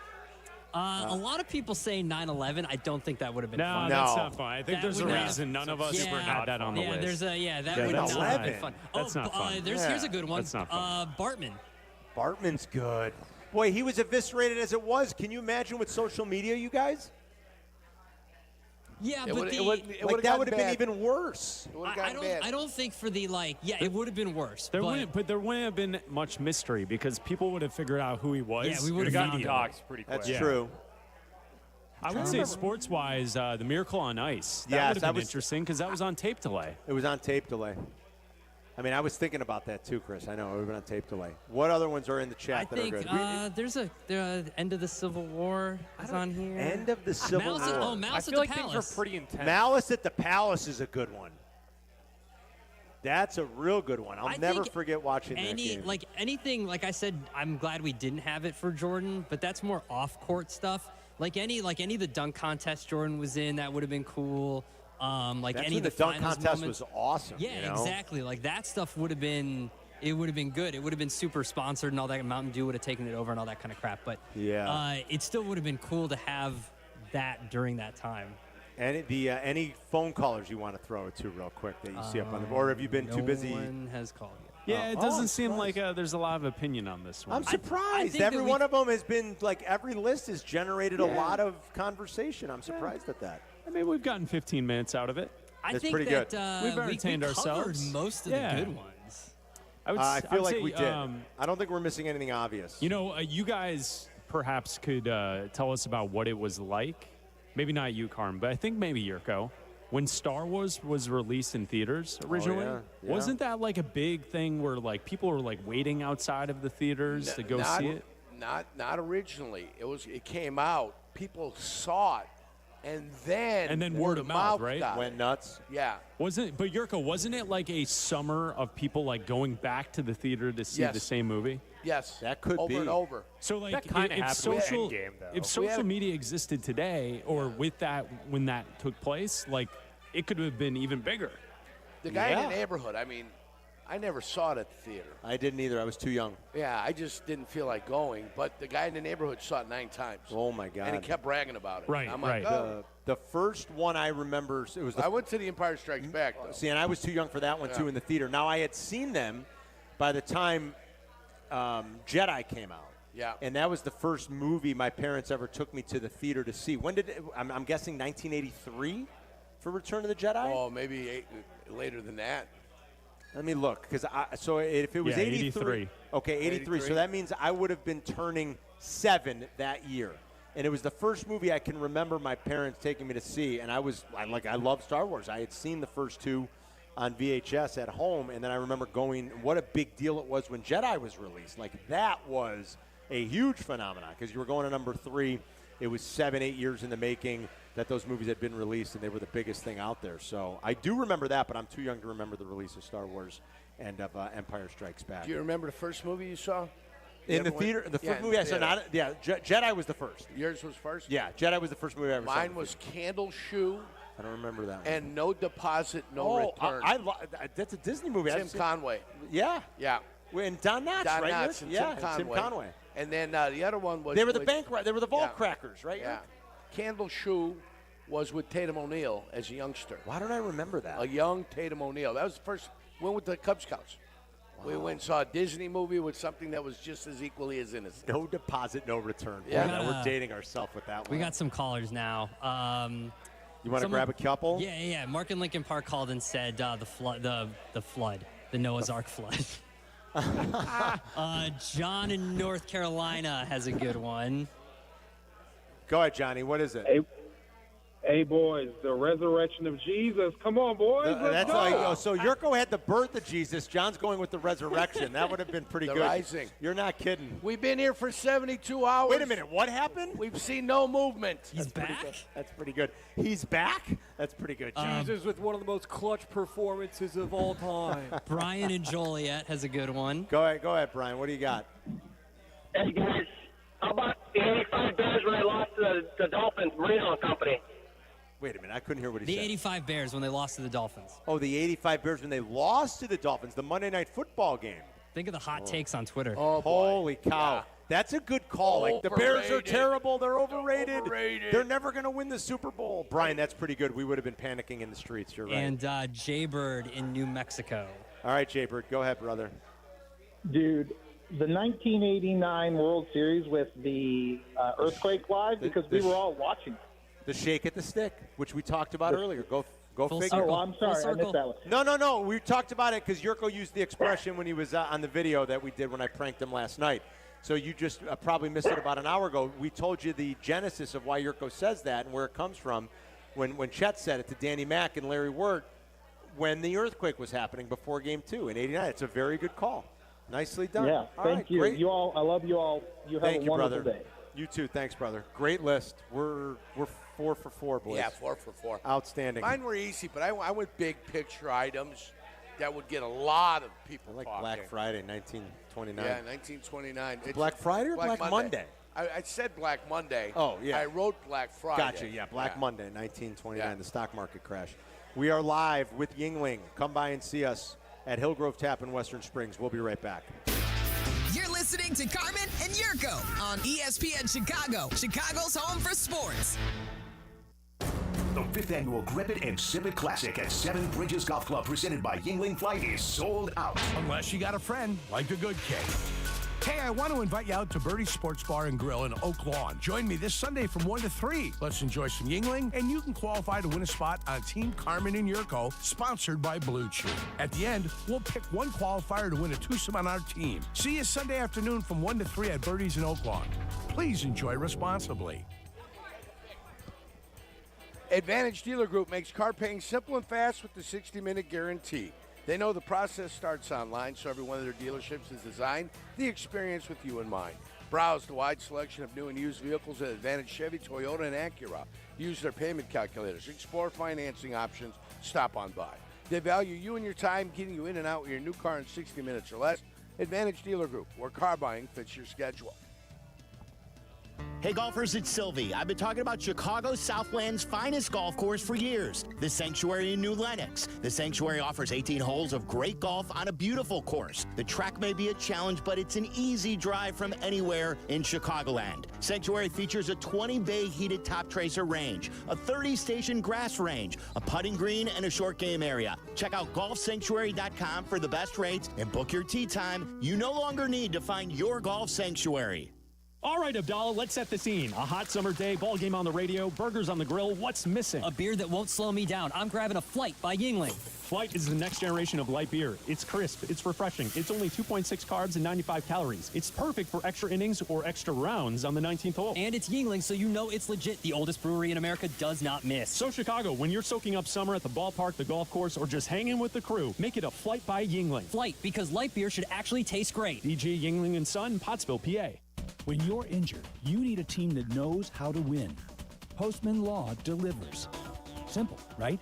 A lot of people say 9/11. I don't think that would have been fun. No, that's not fun. I think there's a reason none of us had that on the list. That would not have been fun. That's not fun. Here's a good one. That's not fun. Bartman. Bartman's good. Boy, he was eviscerated as it was. Can you imagine with social media, you guys? Yeah, It but would- the, it would- it would've that would have been even worse. I don't think for the it would have been worse. There but wouldn't, there wouldn't have been much mystery because people would have figured out who he was. Yeah, we would have immediately. gotten doxxed pretty quick. That's true. I would say sports-wise, the Miracle on Ice. That Yes, would have been interesting because that was on tape delay. It was on tape delay. I mean, I was thinking about that too, Chris. I know it would have been on tape delay. What other ones are in the chat I that think are good? there's a End of the Civil War is on here. End of the Civil Malice War. At, Malice I at feel the like Palace. things are pretty intense. Malice at the Palace is a good one. That's a real good one. I'll I never think forget watching that game. Anything, like I said, I'm glad we didn't have it for Jordan, but that's more off-court stuff. Like any of the dunk contests Jordan was in, that would have been cool. Like That's any when of the dunk finals contest moments. was awesome. Yeah, you know? exactly. Like that stuff would have been. It would have been good. It would have been super sponsored and all that. Mountain Dew would have taken it over and all that kind of crap. But Yeah. it still would have been cool to have that during that time. Any phone callers you want to throw it to real quick that you see up on the board? Or have you been too busy? No one has called yet. Yeah, it doesn't seem like there's a lot of opinion on this one. I'm surprised. think Every that one of them has been every list has generated a lot of conversation. I'm surprised at that. I mean, we've gotten 15 minutes out of it. I That's think pretty that good. We've we entertained covered ourselves. most of Yeah. the good ones. I feel like say, we did. I don't think we're missing anything obvious. You know, you guys perhaps could tell us about what it was like. Maybe not you, Carmen, but I think maybe Jurko. When Star Wars was released in theaters originally, yeah. wasn't that like a big thing where people were waiting outside of the theaters to go see it? Not originally. It came out. People saw it, and then word of mouth, right? got Went it. nuts. Yeah. But Jurko, wasn't it like a summer of people going back to the theater to see the same movie? Yes. That could over be. and over. So That if kinda happened with social Endgame, though. if social media existed today or with that when that took place, it could have been even bigger. The guy in the neighborhood. I mean, I never saw it at the theater. I didn't either. I was too young. Yeah, I just didn't feel like going. But the guy in the neighborhood saw it 9 times. Oh my God! And he kept bragging about it. Right, I'm right. like, oh. The first one I remember, it was. I went to The Empire Strikes Back, though. See, and I was too young for that one too in the theater. Now I had seen them by the time Jedi came out. Yeah. And that was the first movie my parents ever took me to the theater to see. When did I'm guessing 1983 for Return of the Jedi? Oh, maybe later than that. Let me look, because if it was 83. Okay, 83. So that means I would have been turning 7 that year. And it was the first movie I can remember my parents taking me to see. And I love Star Wars. I had seen the first 2 on VHS at home. And then I remember going, what a big deal it was when Jedi was released. That was a huge phenomenon because you were going to number 3. It was 7-8 years in the making that those movies had been released, and they were the biggest thing out there. So I do remember that, but I'm too young to remember the release of Star Wars and of Empire Strikes Back. Do you remember the first movie you saw? In the theater? The first movie I saw, Jedi was the first. Yours was first? Yeah, Jedi was the first movie I ever saw. Mine was Candle Shoe. I don't remember that one. And No Deposit, No Return. That's a Disney movie. Tim Conway. Yeah. Yeah. And Don Knotts, Don right? Knotts and yeah, Tim Tim Conway. And then the other one was... They were the They were the Vault Crackers, right? Yeah. Candle Shoe was with Tatum O'Neal as a youngster. Why don't I remember that? A young Tatum O'Neal. That was the first. Went with the Cub Scouts. Wow. We went and saw a Disney movie with something that was just as equally as innocent. No Deposit, No Return. Yeah. We're dating ourselves with that one. We got some callers now. You want to grab a couple? Yeah. Mark in Lincoln Park called and said the flood, the Noah's Ark flood. John in North Carolina has a good one. Go ahead, Johnny. What is it? Hey, boys, the resurrection of Jesus. Come on, boys. Let's go. So Jurko had the birth of Jesus. John's going with the resurrection. That would have been pretty The good. rising. You're not kidding. We've been here for 72 hours. Wait a minute. What happened? We've seen no movement. He's back? That's pretty good. He's back? That's pretty good, John. Jesus with one of the most clutch performances of all time. Brian in Joliet has a good one. Go ahead, Brian. What do you got? Hey, guys. How about the 85 Bears when they lost to the Dolphins, Marino Company? Wait a minute. I couldn't hear what he The said. 85 Bears when they lost to the Dolphins. Oh, the 85 Bears when they lost to the Dolphins, the Monday Night Football game. Think of the hot takes on Twitter. Oh, holy cow. Yeah. That's a good call. The Bears are Overrated. terrible. They're overrated. Overrated. They're never going to win the Super Bowl. Brian, that's pretty good. We would have been panicking in the streets. You're right. And Jaybird in New Mexico. All right, Jaybird. Go ahead, brother. Dude, the 1989 World Series with the earthquake live because we were all watching. The shake at the stick, which we talked about earlier. Go figure. Oh, I'm sorry, I missed that one. No. We talked about it because Jurko used the expression when he was on the video that we did when I pranked him last night. So you just probably missed it about an hour ago. We told you the genesis of why Jurko says that and where it comes from when Chet said it to Danny Mack and Larry Wirt when the earthquake was happening before Game 2 in '89. It's a very good call. Nicely done. Yeah, thank you. Great. You all, I love you all. You have a wonderful day. You too. Thanks, brother. Great list. We're 4 for 4, boys. Yeah, 4 for 4. Outstanding. Mine were easy, but I went big picture items that would get a lot of people I like talking. Black Friday, 1929. Yeah, 1929. It's Black Friday or Black Monday? I said Black Monday. Oh, yeah. I wrote Black Friday. Gotcha, yeah. Black Monday, 1929, the stock market crash. We are live with Yingling. Come by and see us at Hillgrove Tap in Western Springs. We'll be right back. You're listening to Carmen and Jurko on ESPN Chicago, Chicago's home for sports. The 5th annual Grip It and Sip It Classic at Seven Bridges Golf Club presented by Yingling Flight is sold out. Unless you got a friend like the good kid. Hey, I want to invite you out to Birdie's Sports Bar and Grill in Oak Lawn. Join me this Sunday from 1 to 3. Let's enjoy some Yingling, and you can qualify to win a spot on Team Carmen and Jurko, sponsored by Blue Chew. At the end, we'll pick one qualifier to win a twosome on our team. See you Sunday afternoon from 1 to 3 at Birdie's in Oak Lawn. Please enjoy responsibly. Advantage Dealer Group makes car paying simple and fast with the 60-minute guarantee. They know the process starts online, so every one of their dealerships is designed the experience with you in mind. Browse the wide selection of new and used vehicles at Advantage Chevy, Toyota, and Acura. Use their payment calculators. Explore financing options. Stop on by. They value you and your time, getting you in and out with your new car in 60 minutes or less. Advantage Dealer Group, where car buying fits your schedule. Hey golfers, it's Silvy. I've been talking about Chicago Southland's finest golf course for years, the Sanctuary in New Lenox. The Sanctuary offers 18 holes of great golf on a beautiful course. The track may be a challenge, but it's an easy drive from anywhere in Chicagoland. Sanctuary features a 20-bay heated top tracer range, a 30-station grass range, a putting green, and a short game area. Check out golfsanctuary.com for the best rates and book your tee time. You no longer need to find your golf sanctuary. All right, Abdallah, let's set the scene. A hot summer day, ball game on the radio, burgers on the grill. What's missing? A beer that won't slow me down. I'm grabbing a Flight by Yingling. Flight is the next generation of light beer. It's crisp, it's refreshing, it's only 2.6 carbs and 95 calories. It's perfect for extra innings or extra rounds on the 19th hole. And it's Yingling, so you know it's legit. The oldest brewery in America does not miss. So Chicago, when you're soaking up summer at the ballpark, the golf course, or just hanging with the crew, make it a Flight by Yingling. Flight, because light beer should actually taste great. DJ Yingling and Son, Pottsville, PA. When you're injured, you need a team that knows how to win. Postman Law delivers. Simple, right?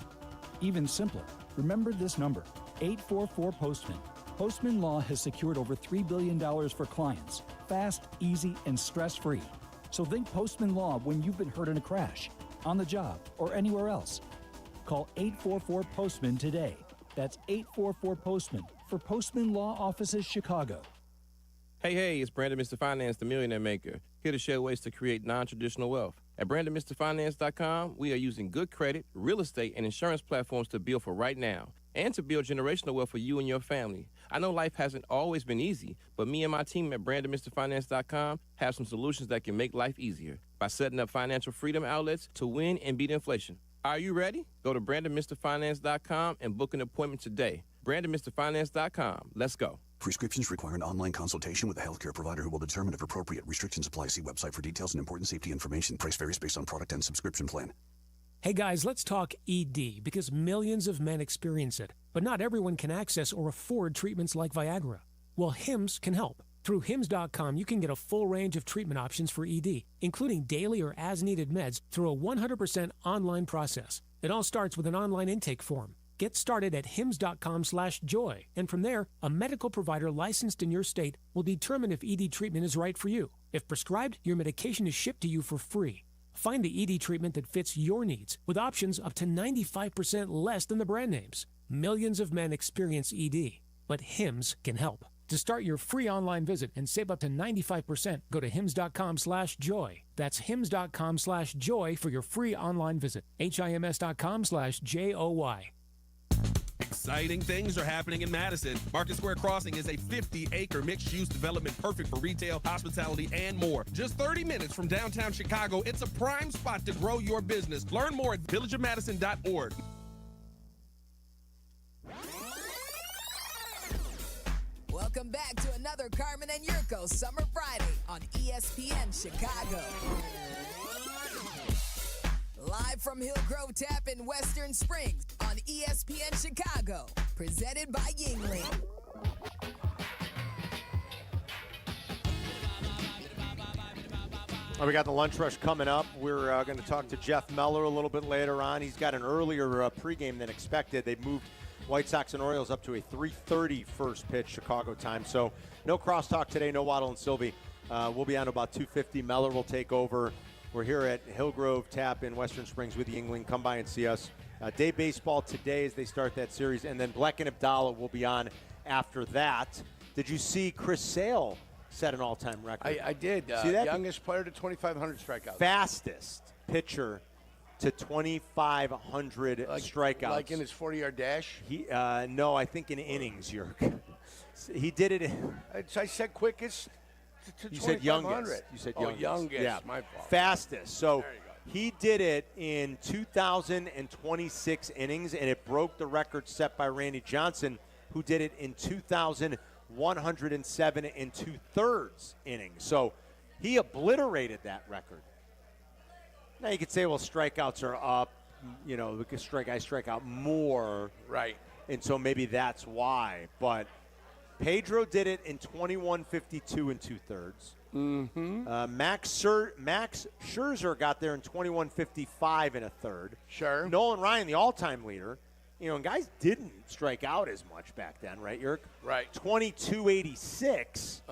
Even simpler. Remember this number, 844-POSTMAN. Postman Law has secured over $3 billion for clients. Fast, easy, and stress-free. So think Postman Law when you've been hurt in a crash, on the job, or anywhere else. Call 844-POSTMAN today. That's 844-POSTMAN for Postman Law Offices, Chicago. Hey, it's Brandon Mr. Finance, the Millionaire Maker, here to share ways to create non-traditional wealth. At BrandonMrFinance.com, we are using good credit, real estate, and insurance platforms to build for right now and to build generational wealth for you and your family. I know life hasn't always been easy, but me and my team at BrandonMrFinance.com have some solutions that can make life easier by setting up financial freedom outlets to win and beat inflation. Are you ready? Go to BrandonMrFinance.com and book an appointment today. BrandonMrFinance.com. Let's go. Prescriptions require an online consultation with a healthcare provider who will determine if appropriate. Restrictions apply. See website for details and important safety information. Price varies based on product and subscription plan. Hey guys, let's talk ED because millions of men experience it, but not everyone can access or afford treatments like Viagra. Well, Hims can help. Through Hims.com, you can get a full range of treatment options for ED, including daily or as-needed meds through a 100% online process. It all starts with an online intake form. Get started at hims.com/joy, and from there, a medical provider licensed in your state will determine if ED treatment is right for you. If prescribed, your medication is shipped to you for free. Find the ED treatment that fits your needs with options up to 95% less than the brand names. Millions of men experience ED, but Hims can help. To start your free online visit and save up to 95%, go to hims.com/joy. That's hims.com/joy for your free online visit. HIMS.com/JOY. Exciting things are happening in Madison. Market Square Crossing is a 50-acre mixed-use development perfect for retail, hospitality, and more. Just 30 minutes from downtown Chicago, it's a prime spot to grow your business. Learn more at villageofmadison.org. Welcome back to another Carmen and Jurko Summer Friday on ESPN Chicago. Live from Hillgrove Tap in Western Springs on ESPN Chicago. Presented by Yingling. We got the lunch rush coming up. We're going to talk to Jeff Meller a little bit later on. He's got an earlier pregame than expected. They moved White Sox and Orioles up to a 3:30 first pitch Chicago time. So no crosstalk today, no Waddle and Silvy. We'll be on about 2:50. Meller will take over. We're here at Hillgrove Tap in Western Springs with Yingling. Come by and see us. Day baseball today as they start that series. And then Bleck and Abdallah will be on after that. Did you see Chris Sale set an all-time record? I did. See that? Youngest player to 2,500 strikeouts. Fastest pitcher to 2,500 strikeouts. Like in his 40-yard dash? No, I think in innings, Jurk. He did it. I said quickest to You said youngest. You said youngest. Youngest. Yeah. My fault. Fastest. So he did it in 2,026 innings, and it broke the record set by Randy Johnson, who did it in 2,107 and 2/3 innings. So he obliterated that record. Now you could say, well, strikeouts are up. You know, because strike out more. Right. And so maybe that's why. But Pedro did it in 21:52 and 2/3. Mm-hmm. Max Scherzer got there in 21:55 and 1/3. Sure. Nolan Ryan, the all-time leader. You know, and guys didn't strike out as much back then, right, Jurk? Right. 22:86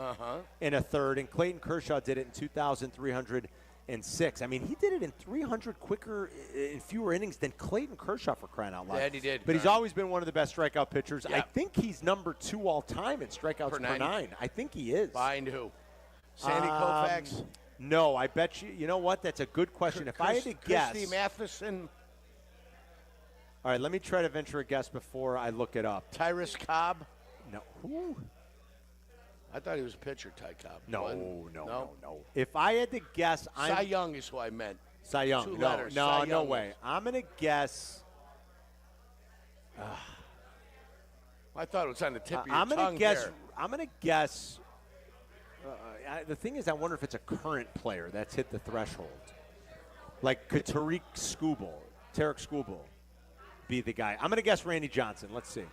and 1/3, and Clayton Kershaw did it in 2,306. I mean, he did it in 300 quicker, in fewer innings than Clayton Kershaw, for crying out loud. Yeah, he did. But he's always been one of the best strikeout pitchers. Yep. I think he's number 2 all time in strikeouts per nine. I think he is. Behind who? Sandy Koufax? No, I bet you. You know what? That's a good question. If I had to guess. Christy Matheson? All right, let me try to venture a guess before I look it up. Tyrus Cobb? No. Who? I thought he was a pitcher, Ty Cobb. No. If I had to guess, Cy Young is who I meant. Cy Young. 2 No, letters. no, Cy no Young way. was. I'm going to guess. I thought it was on the tip of your I'm tongue going to guess. there. I'm going to guess. The thing is, I wonder if it's a current player that's hit the threshold. Like, could Tarek Skubal be the guy? I'm going to guess Randy Johnson. Let's see.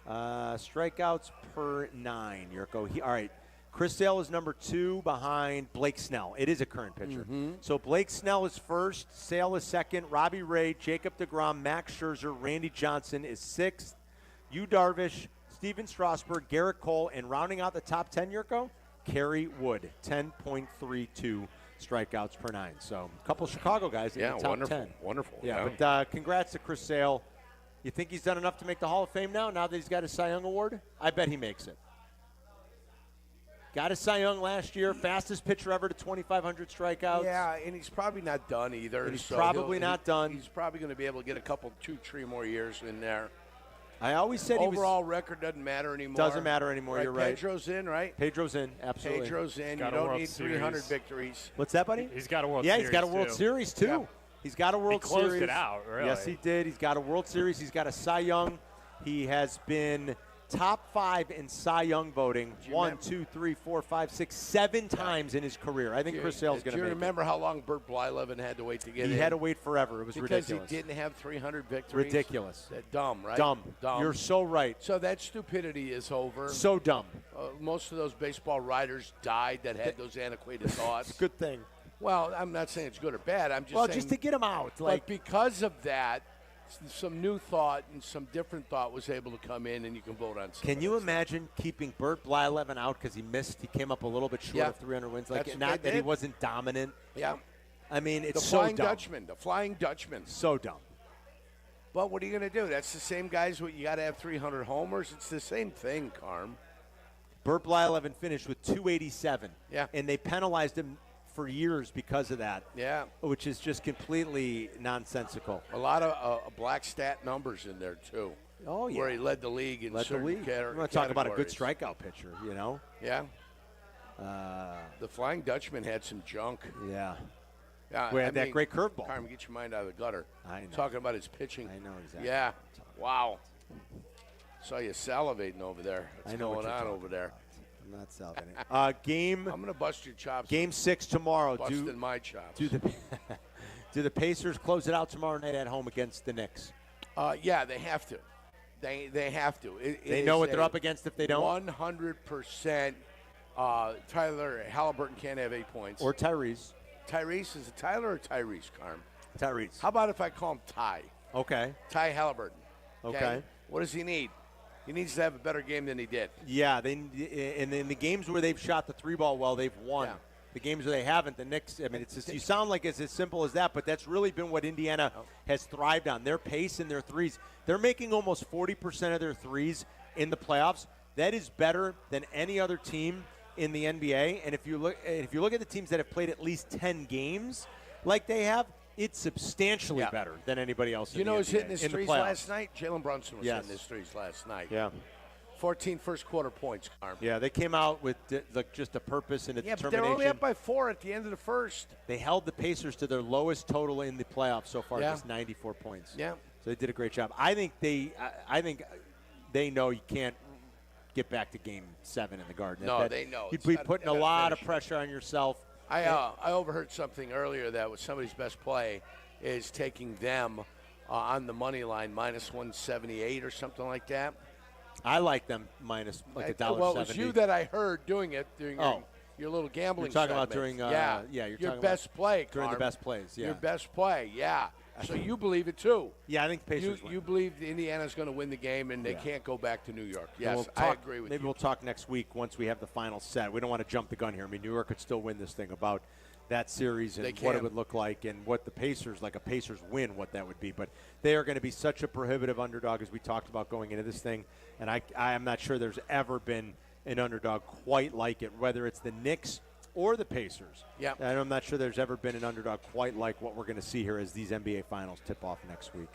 Strikeouts per 9, Jurko. All right. Chris Sale is number 2 behind Blake Snell. It is a current pitcher. So Blake Snell is first. Sale is second. Robbie Ray, Jacob deGrom, Max Scherzer, Randy Johnson is 6th. Yu Darvish, Steven Strasburg, Garrett Cole, and rounding out the top 10, Jurko, Kerry Wood, 10.32 strikeouts per 9. So a couple Chicago guys in the top 10. Wonderful. Yeah, but congrats to Chris Sale. You think he's done enough to make the Hall of Fame now that he's got his Cy Young award? I bet he makes it. Got his Cy Young last year, fastest pitcher ever to 2,500 strikeouts. Yeah, and he's probably not done either. And he's probably not done. He's probably going to be able to get a couple, 2-3 more years in there. I always said overall record doesn't matter anymore. Doesn't matter anymore. Right, You're right. Pedro's in, right? Pedro's in, absolutely. Pedro's in. You don't need 300 victories. What's that, buddy? He's got a World Series. Yeah, he's got a World Series too. Yeah. He's got a World Series. He closed it out, really. Yes, he did. He's got a World Series. He's got a Cy Young. He has been top 5 in Cy Young voting 1, 2, 3, 4, 5, 6, 7 times in his career. I think Chris Sale's going to make it. Do you remember how long Bert Blyleven had to wait to get in? He had to wait forever. It was ridiculous. Because he didn't have 300 victories? Ridiculous. Dumb, right? Dumb. You're so right. So that stupidity is over. So dumb. Most of those baseball writers died that had those antiquated thoughts. It's a good thing. Well, I'm not saying it's good or bad. I'm just well, saying. just to get him out. But because of that, some new thought and some different thought was able to come in, and you can vote on something. Can you imagine keeping Bert Blyleven out because he missed? He came up a little bit short of 300 wins. Like, not that he wasn't dominant. Yeah. I mean, it's the so Flying dumb. Dutchman. The Flying Dutchman. So dumb. But what are you going to do? That's the same guys. You got to have 300 homers. It's the same thing, Carm. Bert Blyleven finished with 287. Yeah. And they penalized him for years because of that. Yeah. Which is just completely nonsensical. A lot of black stat numbers in there, too. Oh, yeah. Where he led the league in certain categories. You want to talk about a good strikeout pitcher, you know? Yeah. The Flying Dutchman had some junk. Yeah. We had that great curveball. Carmen, get your mind out of the gutter. I know. Talking about his pitching. I know exactly. Yeah. Wow. Saw you salivating over there. What's I know going what on you're over there? I'm not salivating. I'm going to bust your chops. Game 6 tomorrow. Busting my chops. Do the Pacers close it out tomorrow night at home against the Knicks? Yeah, they have to. They have to. They know what they're up against if they don't? 100%. Tyler Halliburton can't have 8 points. Or Tyrese. Tyrese, is it Tyler or Tyrese, Carm? Tyrese. How about if I call him Ty? Okay. Ty Halliburton. Okay. What does he need? He needs to have a better game than he did. Yeah, in the games where they've shot the 3-ball well, they've won. Yeah. The games where they haven't, the Knicks, I mean, it's just, you sound like it's as simple as that, but that's really been what Indiana has thrived on, their pace and their threes. They're making almost 40% of their threes in the playoffs. That is better than any other team in the NBA. And if you look at the teams that have played at least 10 games like they have, it's substantially better than anybody else in the NBA. You know who's hitting his threes playoffs. last night? Jalen Brunson was hitting his threes last night. Yeah. 14 first-quarter points, Carm. Yeah, they came out with just a purpose and a determination. But they're only up by 4 at the end of the first. They held the Pacers to their lowest total in the playoffs so far, just 94 points. Yeah. So they did a great job. I think they know you can't get back to Game 7 in the Garden. No, they know. You'd be putting a lot of pressure on yourself. I overheard something earlier that was somebody's best play is taking them on the money line minus 178 or something like that. I like them minus like $1.70. Well, it was you that I heard doing it during your little gambling. You're talking segment. about during you're your talking best play, during Carm. the best plays. Yeah, your best play. Yeah. So you believe it too? Yeah, I think the Pacers win. You believe Indiana's going to win the game and they can't go back to New York. Yes, I agree with you. Maybe we'll talk next week once we have the final set. We don't want to jump the gun here. I mean, New York could still win this thing about that series and what it would look like and what the Pacers, like a Pacers win, what that would be. But they are going to be such a prohibitive underdog as we talked about going into this thing. And I am not sure there's ever been an underdog quite like it, whether it's the Knicks or the Pacers. Yeah. And I'm not sure there's ever been an underdog quite like what we're going to see here as these NBA Finals tip off next week.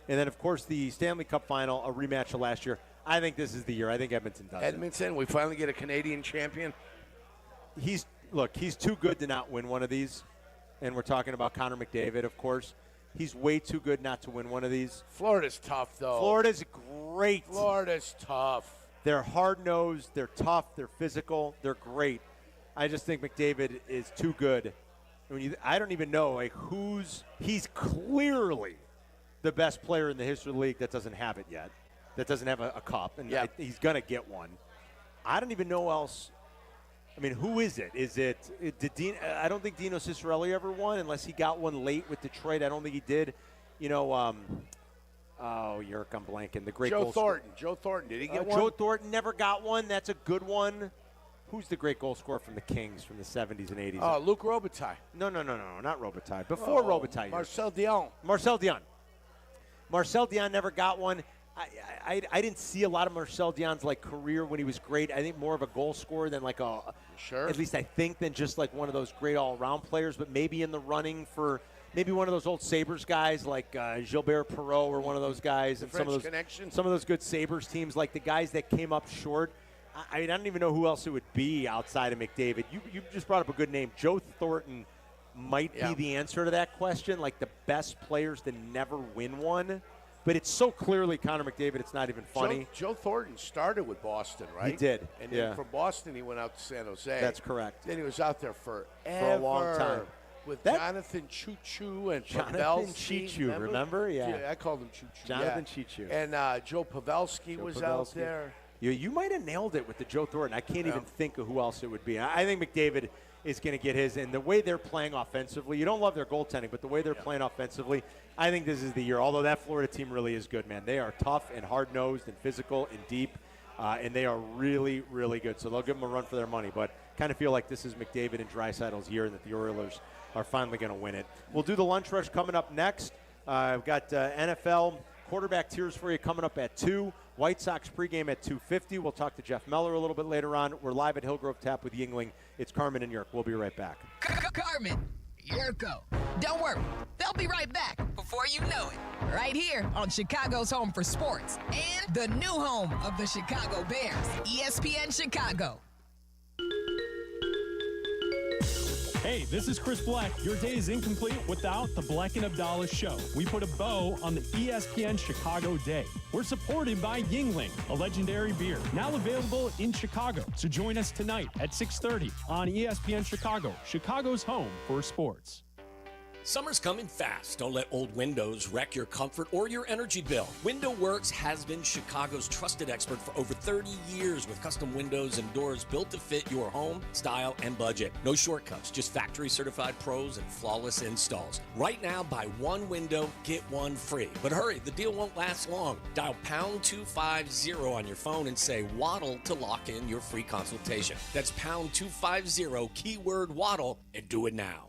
And then, of course, the Stanley Cup Final, a rematch of last year. I think this is the year. I think Edmonton does it. We finally get a Canadian champion? He's too good to not win one of these. And we're talking about Connor McDavid, of course. He's way too good not to win one of these. Florida's tough, though. Florida's great. Florida's tough. They're hard-nosed. They're tough. They're physical. They're great. I just think McDavid is too good. I don't even know he's clearly the best player in the history of the league that doesn't have it yet, that doesn't have a cup, and he's going to get one. I don't even know else. I mean, who is it? I don't think Dino Ciccarelli ever won unless he got one late with Detroit. I don't think he did. You know, I'm blanking. The great Joe Thornton. Joe Thornton, did he get one? Joe Thornton never got one. That's a good one. Who's the great goal scorer from the Kings from the 70s and 80s? Luc Robitaille. No, not Robitaille. Before Robitaille. Marcel Dion. Marcel Dion never got one. I didn't see a lot of Marcel Dion's career when he was great. I think more of a goal scorer than at least I think, than just like one of those great all-around players, but maybe in the running for maybe one of those old Sabres guys like Gilbert Perreault or one of those guys. And some of those good Sabres teams, like the guys that came up short. I don't even know who else it would be outside of McDavid. You just brought up a good name. Joe Thornton might be the answer to that question, like the best players to never win one. But it's so clearly Connor McDavid, it's not even funny. Joe Thornton started with Boston, right? He did. And then from Boston, he went out to San Jose. That's correct. Then he was out there forever. For a long time. With Jonathan Choo-Choo and Pavelski. Remember? Yeah. I called him Choo-Choo. Jonathan Choo-Choo. And Joe Pavelski was out there. You might have nailed it with the Joe Thornton. I can't even think of who else it would be. I think McDavid is going to get his. And the way they're playing offensively, you don't love their goaltending, but the way they're playing offensively, I think this is the year. Although that Florida team really is good, man. They are tough and hard-nosed and physical and deep, and they are really, really good. So they'll give them a run for their money. But kind of feel like this is McDavid and Draisaitl's year and that the Oilers are finally going to win it. We'll do the lunch rush coming up next. We've got NFL quarterback tiers for you coming up at 2. White Sox pregame at 2:50. We'll talk to Jeff Meller a little bit later on. We're live at Hillgrove Tap with Yingling. It's Carmen and Yerk. We'll be right back. Carmen, Jurko. Don't worry, they'll be right back before you know it. Right here on Chicago's home for sports and the new home of the Chicago Bears, ESPN Chicago. Hey, this is Chris Black. Your day is incomplete without the Black and Abdallah Show. We put a bow on the ESPN Chicago day. We're supported by Yingling, a legendary beer, now available in Chicago. So join us tonight at 6:30 on ESPN Chicago, Chicago's home for sports. Summer's coming fast. Don't let old windows wreck your comfort or your energy bill. Window Works has been Chicago's trusted expert for over 30 years with custom windows and doors built to fit your home, style, and budget. No shortcuts, just factory certified pros and flawless installs. Right now, buy one window, get one free. But hurry, the deal won't last long. Dial pound 250 on your phone and say Waddle to lock in your free consultation. That's pound 250, keyword Waddle, and do it now.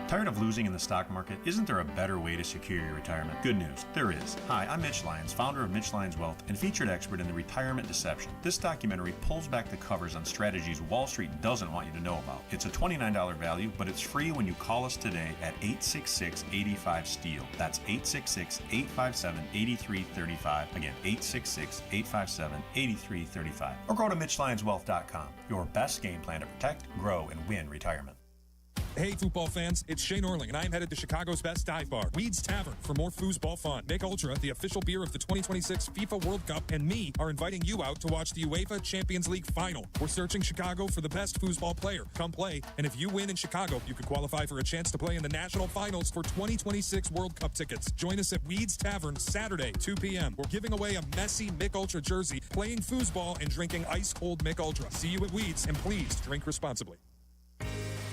Tired of losing in the stock market? Isn't there a better way to secure your retirement? Good news, there is. Hi, I'm Mitch Lyons, founder of Mitch Lyons Wealth and featured expert in the retirement deception. This documentary pulls back the covers on strategies Wall Street doesn't want you to know about. It's a $29 value, but it's free when you call us today at 866-85-STEEL. That's 866-857-8335. Again, 866-857-8335. Or go to MitchLyonsWealth.com. Your best game plan to protect, grow, and win retirement. Hey, football fans, it's Shane Orling, and I am headed to Chicago's best dive bar, Weeds Tavern, for more foosball fun. Mick Ultra, the official beer of the 2026 FIFA World Cup, and me are inviting you out to watch the UEFA Champions League final. We're searching Chicago for the best foosball player. Come play, and if you win in Chicago, you could qualify for a chance to play in the national finals for 2026 World Cup tickets. Join us at Weeds Tavern Saturday, 2 p.m. We're giving away a messy Mick Ultra jersey, playing foosball, and drinking ice-cold Mick Ultra. See you at Weeds, and please drink responsibly.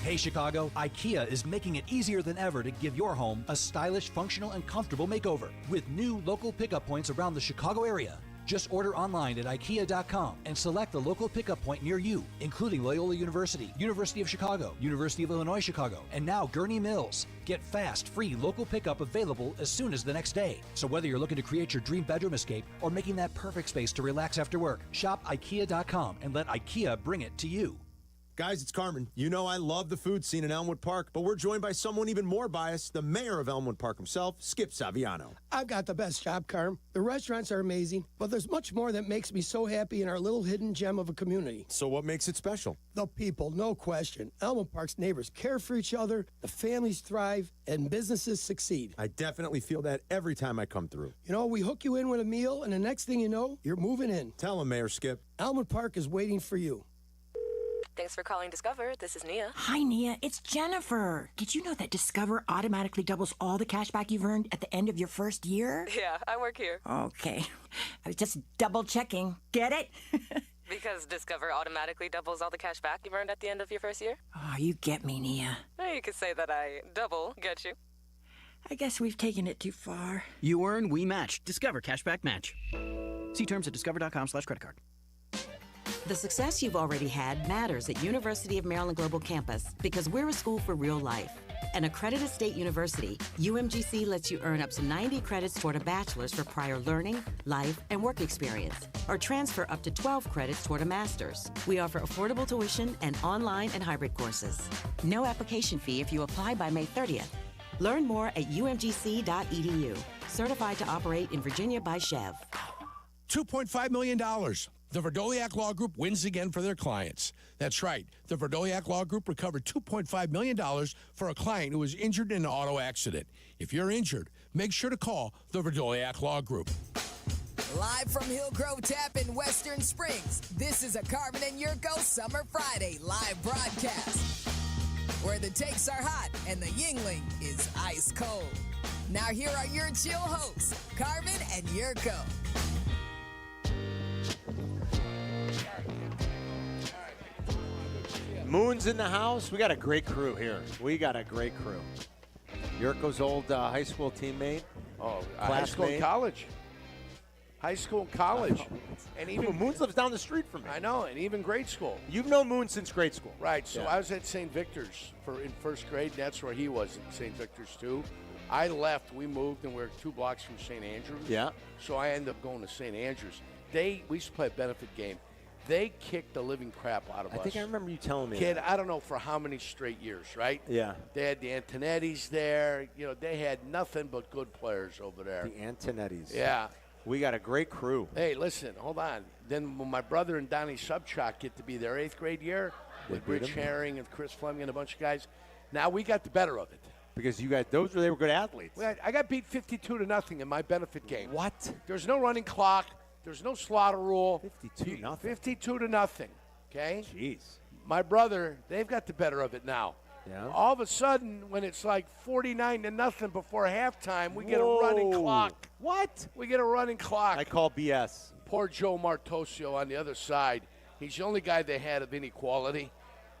Hey Chicago, IKEA is making it easier than ever to give your home a stylish, functional, and comfortable makeover with new local pickup points around the Chicago area. Just order online at IKEA.com and select the local pickup point near you, including Loyola University, University of Chicago, University of Illinois Chicago, and now Gurney Mills. Get fast, free local pickup available as soon as the next day. So whether you're looking to create your dream bedroom escape or making that perfect space to relax after work, shop IKEA.com and let IKEA bring it to you. Guys, it's Carmen. You know I love the food scene in Elmwood Park, but we're joined by someone even more biased, the mayor of Elmwood Park himself, Skip Saviano. I've got the best job, Carm. The restaurants are amazing, but there's much more that makes me so happy in our little hidden gem of a community. So what makes it special? The people, no question. Elmwood Park's neighbors care for each other, the families thrive, and businesses succeed. I definitely feel that every time I come through. You know, we hook you in with a meal, and the next thing you know, you're moving in. Tell him, Mayor Skip. Elmwood Park is waiting for you. Thanks for calling Discover. This is Nia. Hi, Nia. It's Jennifer. Did you know that Discover automatically doubles all the cash back you've earned at the end of your first year? Yeah, I work here. Okay. I was just double checking. Get it? Because Discover automatically doubles all the cash back you've earned at the end of your first year? Oh, you get me, Nia. You could say that I double get you. I guess we've taken it too far. You earn, we match. Discover Cashback Match. See terms at discover.com/creditcard. The success you've already had matters at University of Maryland Global Campus because we're a school for real life. An accredited state university, UMGC lets you earn up to 90 credits toward a bachelor's for prior learning, life, and work experience, or transfer up to 12 credits toward a master's. We offer affordable tuition and online and hybrid courses. No application fee if you apply by May 30th. Learn more at umgc.edu. Certified to operate in Virginia by Chev. $2.5 million. The Verdoliak Law Group wins again for their clients. That's right. The Verdoliak Law Group recovered $2.5 million for a client who was injured in an auto accident. If you're injured, make sure to call the Verdoliak Law Group. Live from Hillgrove Tap in Western Springs, this is a Carmen and Jurko Summer Friday live broadcast, where the takes are hot and the Yingling is ice cold. Now here are your chill hosts, Carmen and Jurko. Moon's in the house. We got a great crew here. Jurko's old high school teammate. Oh, high school and college. High school and college. And even Moons lives down the street from me. I know, and even grade school. You've known Moon since grade school. Right. So yeah. I was at St. Victor's in first grade, and that's where he was at St. Victor's too. I left. We moved, and we were 2 blocks from St. Andrews. Yeah. So I ended up going to St. Andrews. We used to play a benefit game. They kicked the living crap out of us. I think I remember you telling me Kid, that. I don't know for how many straight years, right? Yeah. They had the Antonettis there. You know, they had nothing but good players over there. The Antonettis. Yeah. We got a great crew. Hey, listen, hold on. Then when my brother and Donnie Subchak get to be their 8th grade year with Rich Herring and Chris Fleming and a bunch of guys, now we got the better of it. Because you guys, they were good athletes. I got beat 52-0 in my benefit game. What? There's no running clock. There's no slaughter rule. 52-0. 52-0. Okay. Jeez. My brother, they've got the better of it now. Yeah. All of a sudden, when it's like 49-0 before halftime, we get a running clock. What? We get a running clock. I call BS. Poor Joe Martosio on the other side. He's the only guy they had of inequality,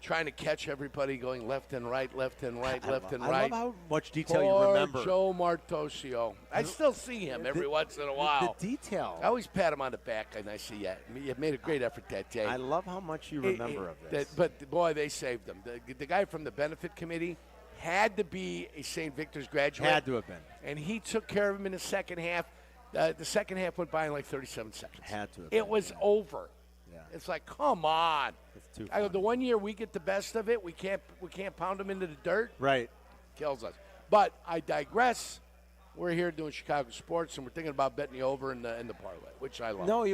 trying to catch everybody going left and right, left and right, left and right. I love how much detail Poor you remember. Joe Martosio. I still see him every once in a while. The detail. I always pat him on the back and I see, you made a great effort that day. I love how much you remember of this. But, boy, they saved him. The guy from the benefit committee had to be a St. Victor's graduate. Had to have been. And he took care of him in the second half. The second half went by in like 37 seconds. Had to have It was over. Yeah. It's like, come on. It's too I go, the one year we get the best of it, we can't pound them into the dirt. Right. Kills us. But I digress. We're here doing Chicago sports, and we're thinking about betting you over in the parlay, which I love. No,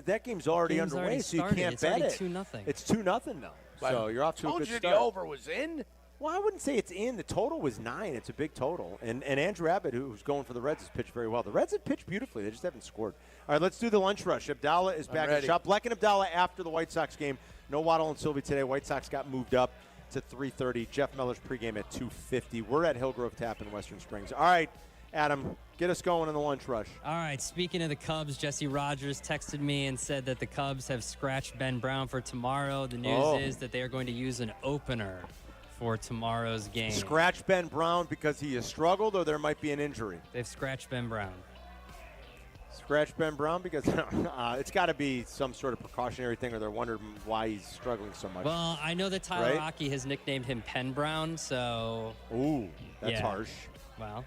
that game's already underway, so you can't bet it. It's already 2-0. It's 2-0 now. So you're off to a good start. Told you the over was in. Well, I wouldn't say it's in. The total was 9. It's a big total. And Andrew Abbott, who's going for the Reds, has pitched very well. The Reds have pitched beautifully. They just haven't scored. All right, let's do the lunch rush. Abdallah is back in the shop. Bleck and Abdallah after the White Sox game. No Waddle and Silvy today. White Sox got moved up to 3:30. Jeff Miller's pregame at 2:50. We're at Hillgrove Tap in Western Springs. All right, Adam, get us going in the lunch rush. All right, speaking of the Cubs, Jesse Rogers texted me and said that the Cubs have scratched Ben Brown for tomorrow. The news is that they are going to use an opener for tomorrow's game. Scratch Ben Brown because he has struggled, or there might be an injury? They've scratched Ben Brown. Scratch Ben Brown because it's got to be some sort of precautionary thing, or they're wondering why he's struggling so much. Well, I know that Tyler Rocky has nicknamed him Pen Brown, so... Ooh, that's harsh.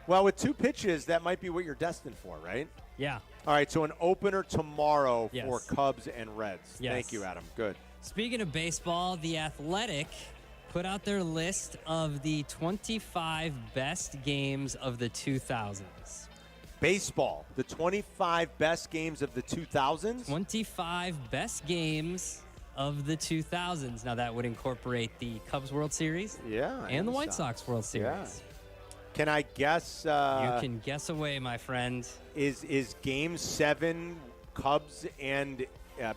Well, with 2 pitches, that might be what you're destined for, right? Yeah. All right, so an opener tomorrow Yes. for Cubs and Reds. Yes. Thank you, Adam. Good. Speaking of baseball, The Athletic put out their list of the 25 best games of the 2000s. Baseball, the 25 best games of the 2000s? 25 best games of the 2000s. Now, that would incorporate the Cubs World Series and the White Sox World Series. Yeah. Can I guess? You can guess away, my friend. Is Game 7 Cubs and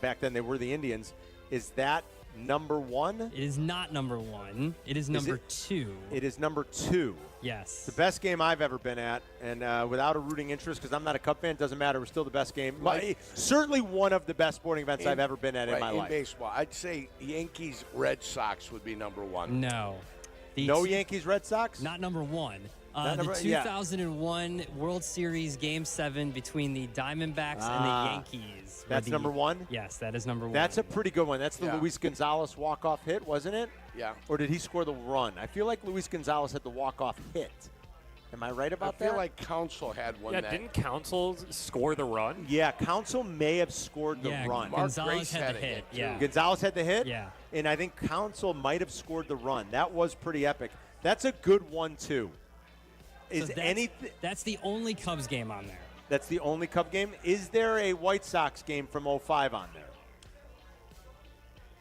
back then they were the Indians, is that number 1? It is not number 1. It is number 2. It is number 2. Yes. The best game I've ever been at, and without a rooting interest, because I'm not a Cub fan, doesn't matter. It was still the best game. Certainly one of the best sporting events I've ever been at in my life. In baseball, I'd say Yankees Red Sox would be number 1. No. No Yankees Red Sox? Not number 1. The 2001 World Series Game 7 between the Diamondbacks and the Yankees. That's number 1? Yes, that is number 1. That's a pretty good one. That's the Luis Gonzalez walk-off hit, wasn't it? Yeah. Or did he score the run? I feel like Luis Gonzalez had the walk-off hit. Am I right about that? I feel like Counsell had one. Yeah, didn't Counsell score the run? Yeah, Counsell may have scored the run. Gonzalez had the hit. Yeah. Gonzalez had the hit? Yeah. And I think Counsell might have scored the run. That was pretty epic. That's a good one, too. That's the only Cubs game on there. That's the only Cub game? Is there a White Sox game from 05 on there?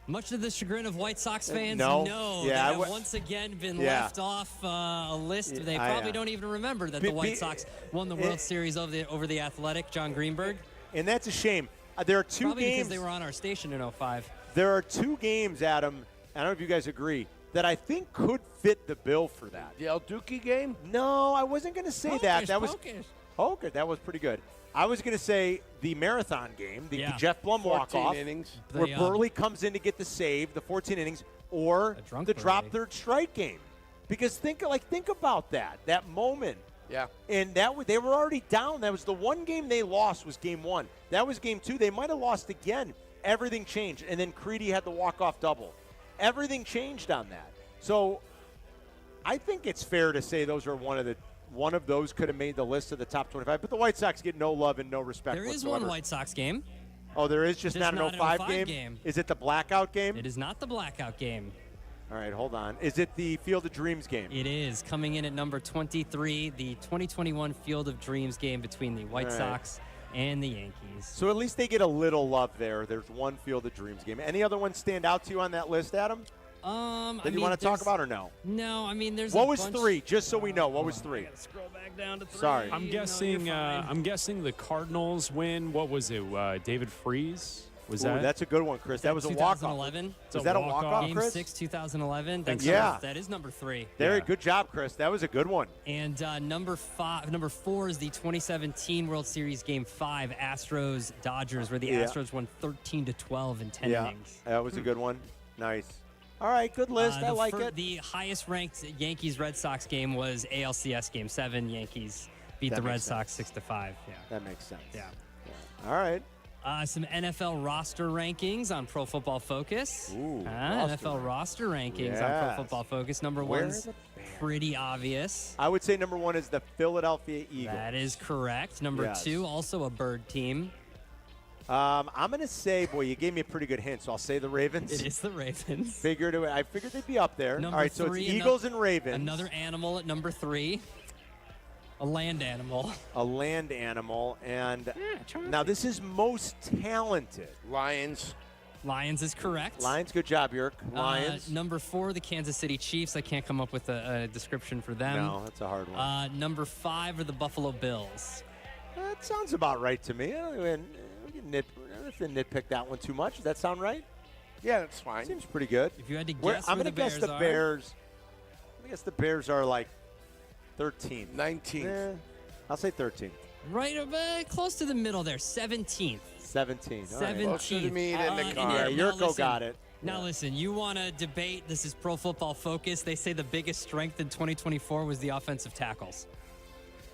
Much to the chagrin of White Sox fans, no. They have once again been left off a list. They probably don't even remember that the White Sox won the World Series over the Athletic, John Greenberg. And that's a shame. There are 2 probably games. Because they were on our station in 05. There are 2 games, Adam, I don't know if you guys agree, that I think could fit the bill for that. The El Duque game? No, I wasn't going to say that. That was Poker. That was pretty good. I was going to say the marathon game, the Jeff Blum walk-off, where Burley comes in to get the save, the 14 innings, or the drop third strike game. Because think about that moment. Yeah. And they were already down. That was the one game they lost was game 1. That was game 2. They might have lost again. Everything changed. And then Creedy had the walk-off double. Everything changed on that. So I think it's fair to say those are one of those could have made the list of the top 25. But the White Sox get no love and no respect There is whatsoever. one White Sox game. Oh, there is just There's not an 05 game? Is it the blackout game? It is not the blackout game. All right, hold on. Is it the Field of Dreams game? It is. Coming in at number 23, the 2021 Field of Dreams game between the White Sox and the Yankees. So at least they get a little love there. There's one Field of Dreams game. Any other ones stand out to you on that list, Adam? That you want to talk about or no? No, I mean there's. What was 3? Just so we know, what was 3? Scroll back down to 3. Sorry. I'm guessing. I'm guessing the Cardinals win. What was it? David Freese. Was that? That's a good one, Chris. That was a walk-off. 2011. Was that a walk-off, Game Chris? 6, 2011. That is number 3. Very good job, Chris. That was a good one. And number 4 is the 2017 World Series Game 5, Astros-Dodgers, where the Astros won 13-12 in 10 innings. That was a good one. Nice. All right, good list. I like it. The highest-ranked Yankees-Red Sox game was ALCS Game 7. Yankees beat the Red Sox 6-5. Yeah, that makes sense. Yeah. All right. Some NFL roster rankings on Pro Football Focus. NFL roster rankings on Pro Football Focus. Number one's pretty obvious. I would say number 1 is the Philadelphia Eagles. That is correct. Number 2, also a bird team. I'm going to say, boy, you gave me a pretty good hint, so I'll say the Ravens. It is the Ravens. I figured they'd be up there. Number All right, so 3, it's Eagles and Ravens. Another animal at number 3. A land animal. A land animal. And now this is most talented. Lions. Lions is correct. Lions, good job, Jurk. Lions. Number 4, the Kansas City Chiefs. I can't come up with a description for them. No, that's a hard one. Number 5 are the Buffalo Bills. That sounds about right to me. We can nitpick that one too much. Does that sound right? Yeah, that's fine. Seems pretty good. If you had to guess I'm where going to guess the Bears. I'm going to guess the Bears are like 13. 19th. I'll say 13. Right close to the middle there. 17th. 17. 17th. Closer to me than the car. Jurko got it. Now listen, you want to debate, this is Pro Football Focus. They say the biggest strength in 2024 was the offensive tackles.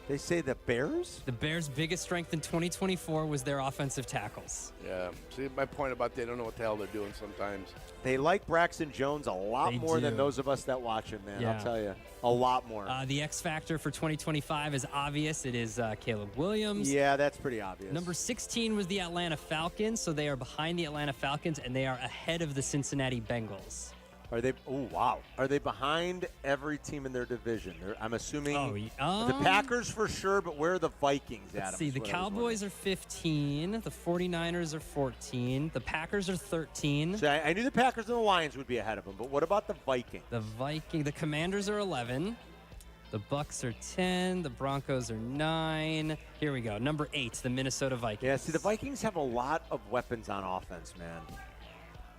They say the Bears? The Bears' biggest strength in 2024 was their offensive tackles. Yeah. See, my point about they don't know what the hell they're doing sometimes. They like Braxton Jones a lot more than those of us that watch him, man. I'll tell you. A lot more. The X factor for 2025 is obvious. It is Caleb Williams. Yeah, that's pretty obvious. Number 16 was the Atlanta Falcons, so they are behind the Atlanta Falcons, and they are ahead of the Cincinnati Bengals. Are they? Oh, wow. Are they behind every team in their division? I'm assuming the Packers for sure, but where are the Vikings at? Let's see, the Cowboys are 15. The 49ers are 14. The Packers are 13. So I knew the Packers and the Lions would be ahead of them, but what about the Vikings? The Commanders are 11. The Bucks are 10. The Broncos are 9. Here we go. Number 8, the Minnesota Vikings. Yeah, see, the Vikings have a lot of weapons on offense, man.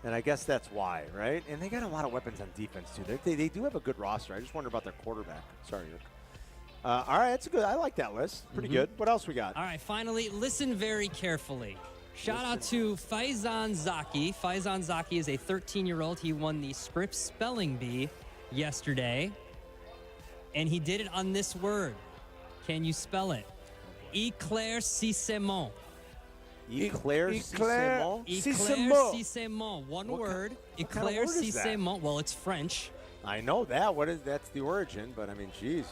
And I guess that's why, right? And they got a lot of weapons on defense, too. They do have a good roster. I just wonder about their quarterback. Sorry, Jurko. All right, that's good. I like that list. Pretty good. What else we got? All right, finally, listen very carefully. Shout out to Faizan Zaki. Faizan Zaki is a 13-year-old. He won the Scripps Spelling Bee yesterday. And he did it on this word. Can you spell it? Éclaircissement. Éclaircissement? Éclaircissement. One word. Éclaircissement. Well, it's French. I know that. That's the origin, but I mean, geez.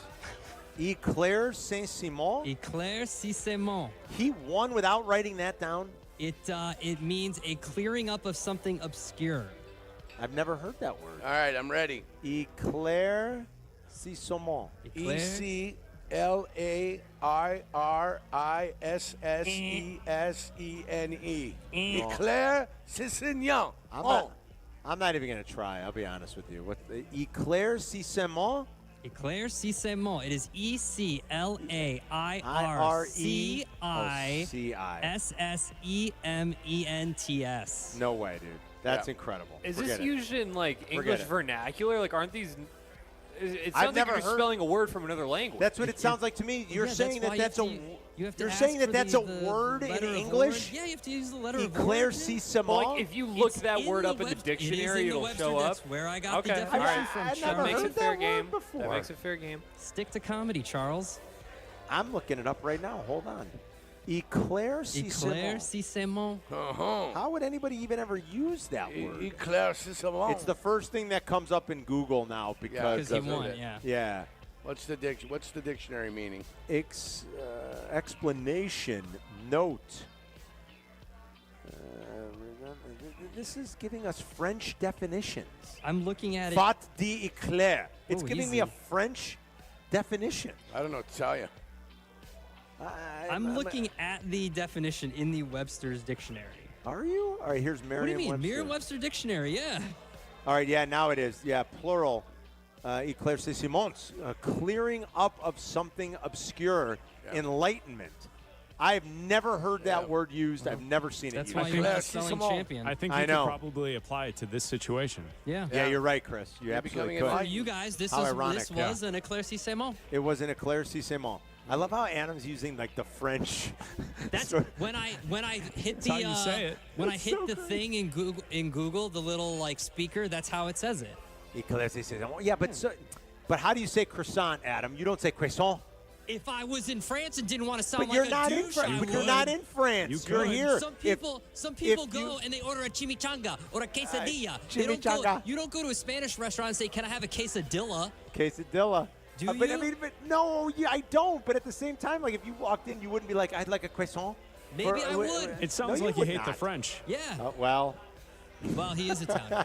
Éclaircissement? Éclaircissement. He won without writing that down? It means a clearing up of something obscure. I've never heard that word. All right, I'm ready. Éclaircissement. Éclaircissement. Éclaircissement. I'm not even going to try. I'll be honest with you. What Éclaircissement? Éclaircissement. It is Éclaircissement. No way, dude. That's incredible. Is this used in like English vernacular? Like, aren't these? It sounds like you're spelling a word from another language. That's what it sounds like to me. You're saying that's a word in English? Yeah, you have to use the letter of Éclaircissement. Well, like, if you look that word up in the dictionary, it'll show up. That's where I got the definition from. That makes it fair game. That makes it fair game. Stick to comedy, Charles. I'm looking it up right now. Hold on. Éclaircissement. How would anybody even ever use that word? Éclaircissement. It's the first thing that comes up in Google now because he won. Yeah. What's the dictionary meaning? Explanation note. This is giving us French definitions. I'm looking at it. Fat d'éclair. It's Oh, giving me easy. a French definition. I don't know what to tell you. I'm looking at the definition in the Webster's Dictionary. Are you? All right, here's What do you mean? Merriam-Webster. Merriam-Webster Dictionary, yeah. All right, yeah, now it is. Yeah, plural. Éclaircissements. Clearing up of something obscure. Enlightenment. I've never heard that word used. I've never seen it used. That's why you're a selling champion. I think I you know. could probably apply it to this situation. Yeah. Yeah, you're right, Chris. You absolutely could. For you guys, this How was ironic, yeah. an éclaircissement. It was an éclaircissement. I love how Adam's using like the French. That's when I hit That's how you say it. when I It's hit so the good. thing in Google, the little like speaker. That's how it says it. Éclaircissement. Yeah, but how do you say croissant, Adam? You don't say croissant. If I was in France and didn't want to sound But you're like not a in douche, France. I But you're would. not in France. You're here. Some If- people if go you- and they order a chimichanga or a quesadilla. They don't chimichanga. go, you don't go to a Spanish restaurant and say, "Can I have a quesadilla?" Quesadilla. Do But I you? mean, but no, yeah, I don't. But at the same time, like if you walked in, you wouldn't be like, "I'd like a croissant." Maybe I would. It sounds No, like you you would hate the not. French. Yeah. Well, he is Italian.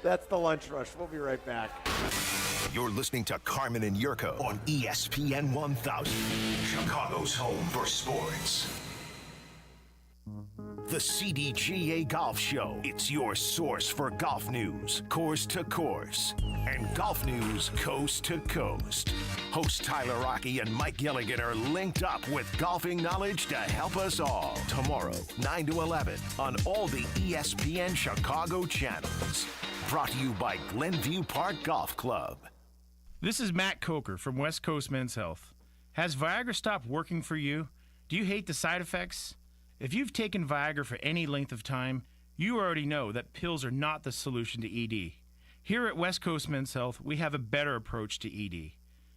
That's the lunch rush. We'll be right back. You're listening to Carmen and Jurko on ESPN 1000, Chicago's home for sports. The CDGA Golf Show. It's your source for golf news, course to course, and golf news coast to coast. Hosts Tyler Rocky and Mike Gilligan are linked up with golfing knowledge to help us all. Tomorrow, 9 to 11 on all the ESPN Chicago channels. Brought to you by Glenview Park Golf Club. This is Matt Coker from West Coast Men's Health. Has Viagra stopped working for you? Do you hate the side effects? If you've taken Viagra for any length of time, you already know that pills are not the solution to ED. Here at West Coast Men's Health, we have a better approach to ED.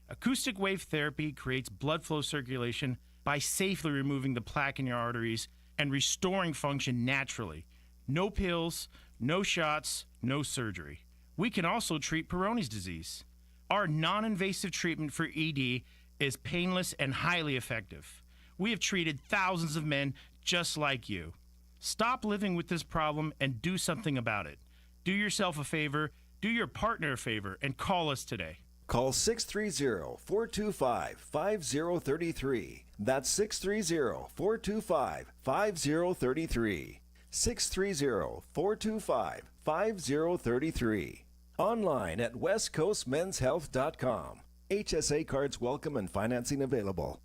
Acoustic wave therapy creates blood flow circulation by safely removing the plaque in your arteries and restoring function naturally. No pills, no shots, no surgery. We can also treat Peyronie's disease. Our non-invasive treatment for ED is painless and highly effective. We have treated thousands of men just like you. Stop living with this problem and do something about it. Do yourself a favor, do your partner a favor, and call us today. Call 630-425-5033. That's 630-425-5033. 630-425-5033. Online at westcoastmenshealth.com. HSA cards welcome and financing available.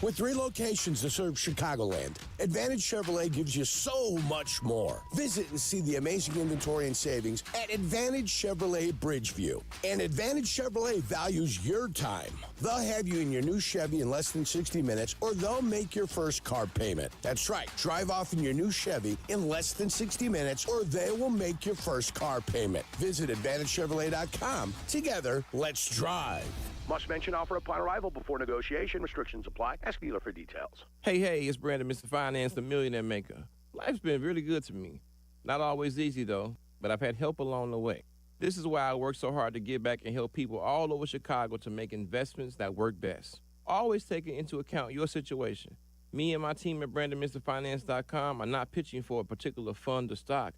With 3 locations to serve Chicagoland, Advantage Chevrolet gives you so much more. Visit and see the amazing inventory and savings at Advantage Chevrolet Bridgeview. And Advantage Chevrolet values your time. They'll have you in your new Chevy in less than 60 minutes, or they'll make your first car payment. That's right. Drive off in your new Chevy in less than 60 minutes, or they will make your first car payment. Visit AdvantageChevrolet.com. Together, let's drive. Must mention offer upon arrival before negotiation. Restrictions apply. Ask dealer for details. Hey, it's Brandon, Mr. Finance, the Millionaire Maker. Life's been really good to me. Not always easy, though, but I've had help along the way. This is why I work so hard to give back and help people all over Chicago to make investments that work best. Always taking into account your situation. Me and my team at BrandonMrFinance.com are not pitching for a particular fund or stock.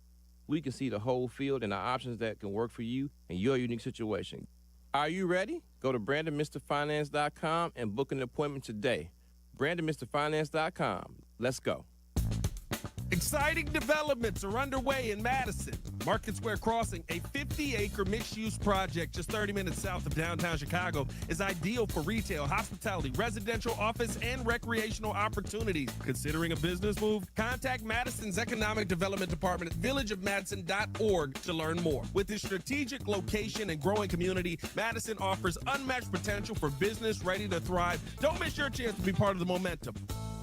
We can see the whole field and the options that can work for you and your unique situation. Are you ready? Go to BrandonMrFinance.com and book an appointment today. BrandonMrFinance.com. Let's go. Exciting developments are underway in Madison. Market Square Crossing, a 50-acre mixed-use project just 30 minutes south of downtown Chicago, is ideal for retail, hospitality, residential, office, and recreational opportunities. Considering a business move? Contact Madison's Economic Development Department at villageofmadison.org to learn more. With its strategic location and growing community, Madison offers unmatched potential for business ready to thrive. Don't miss your chance to be part of the momentum.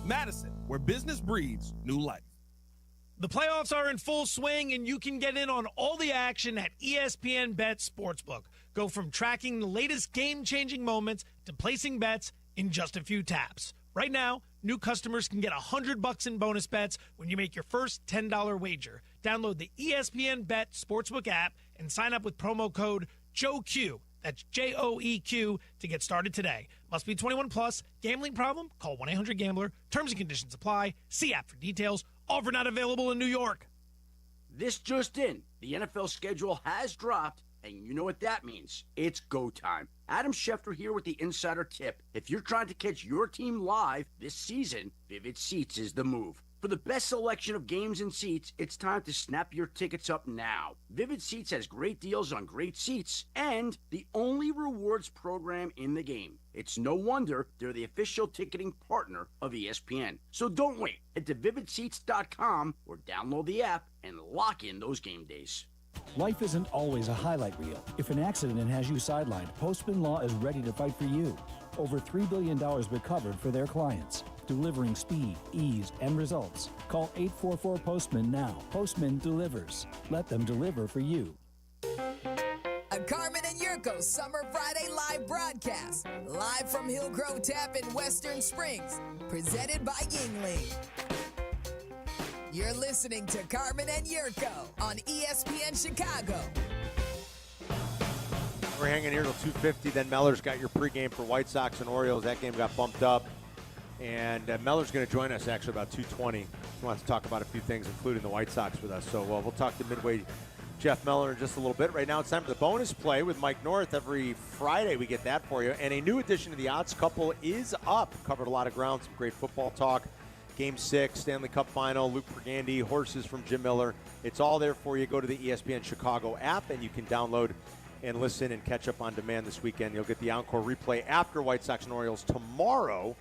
Madison, where business breeds new life. The playoffs are in full swing, and you can get in on all the action at ESPN Bet Sportsbook. Go from tracking the latest game-changing moments to placing bets in just a few taps. Right now, new customers can get $100 in bonus bets when you make your first $10 wager. Download the ESPN Bet Sportsbook app and sign up with promo code JOEQ. That's JOEQ to get started today. Must be 21 plus. Gambling problem? Call 1-800-GAMBLER. Terms and conditions apply. See app for details. Offer not available in New York. This just in. The NFL schedule has dropped, and you know what that means. It's go time. Adam Schefter here with the Insider Tip. If you're trying to catch your team live this season, Vivid Seats is the move. For the best selection of games and seats, it's time to snap your tickets up now. Vivid Seats has great deals on great seats and the only rewards program in the game. It's no wonder they're the official ticketing partner of ESPN. So don't wait. Head to vividseats.com or download the app and lock in those game days. Life isn't always a highlight reel. If an accident has you sidelined, Postman Law is ready to fight for you. Over $3 billion recovered for their clients, delivering speed, ease, and results. Call 844-POSTMAN now. Postman delivers. Let them deliver for you. A Carmen and Jurko Summer Friday live broadcast. Live from Hillgrove Tap in Western Springs. Presented by Yingling. You're listening to Carmen and Jurko on ESPN Chicago. We're hanging here till 2:50. Then Meller's got your pregame for White Sox and Orioles. That game got bumped up. And Meller's going to join us actually about 2:20. He wants to talk about a few things, including the White Sox with us. So we'll talk to Midway Jeff Meller in just a little bit. Right now it's time for the bonus play with Mike North. Every Friday we get that for you. And a new addition to the Odds Couple is up. Covered a lot of ground, some great football talk. Game 6, Stanley Cup Final, Luke Pergandy, horses from Jim Miller. It's all there for you. Go to the ESPN Chicago app, and you can download and listen and catch up on demand this weekend. You'll get the encore replay after White Sox and Orioles tomorrow,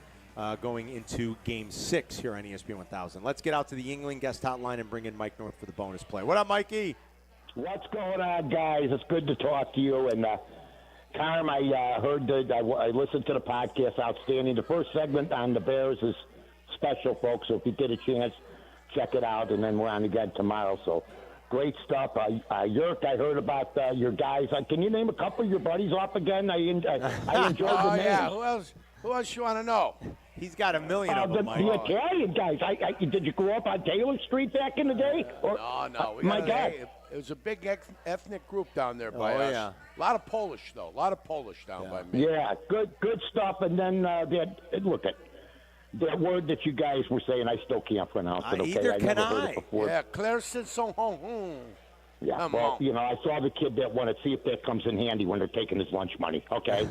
going into Game 6 here on ESPN 1000. Let's get out to the Yingling guest hotline and bring in Mike North for the bonus play. What up, Mikey? What's going on, guys? It's good to talk to you. And, Carm, I heard that I listened to the podcast. Outstanding. The first segment on the Bears is special, folks. So if you get a chance, check it out. And then we're on again tomorrow. So great stuff. Yerk, I heard about your guys. Can you name a couple of your buddies off again? I enjoyed the name. Yeah. Who else you want to know? He's got a million of them, Mike. The Italian guys. Did you grow up on Taylor Street back in the day? Or, No. My God. It was a big ethnic group down there by us. Yeah. A lot of Polish, though. A lot of Polish down by me. Yeah, good stuff. And then look at that word that you guys were saying. I still can't pronounce it. Okay, Either can never I. heard it before. Yeah, Claire said so. Yeah, Come well, on. I saw the kid that wanted to see if that comes in handy when they're taking his lunch money. Okay.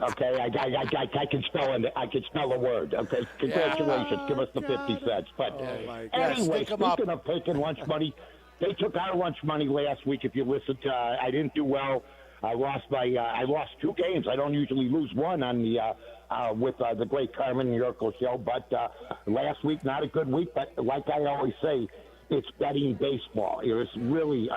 Okay, I can spell it. I can spell a word. Okay, congratulations. Give us the 50 cents. But anyway, speaking of taking lunch money, they took our lunch money last week. If you listened, I didn't do well. I lost 2 games. I don't usually lose one on the with the great Carmen and Jurko show. But last week, not a good week. But like I always say, it's betting baseball. It's really,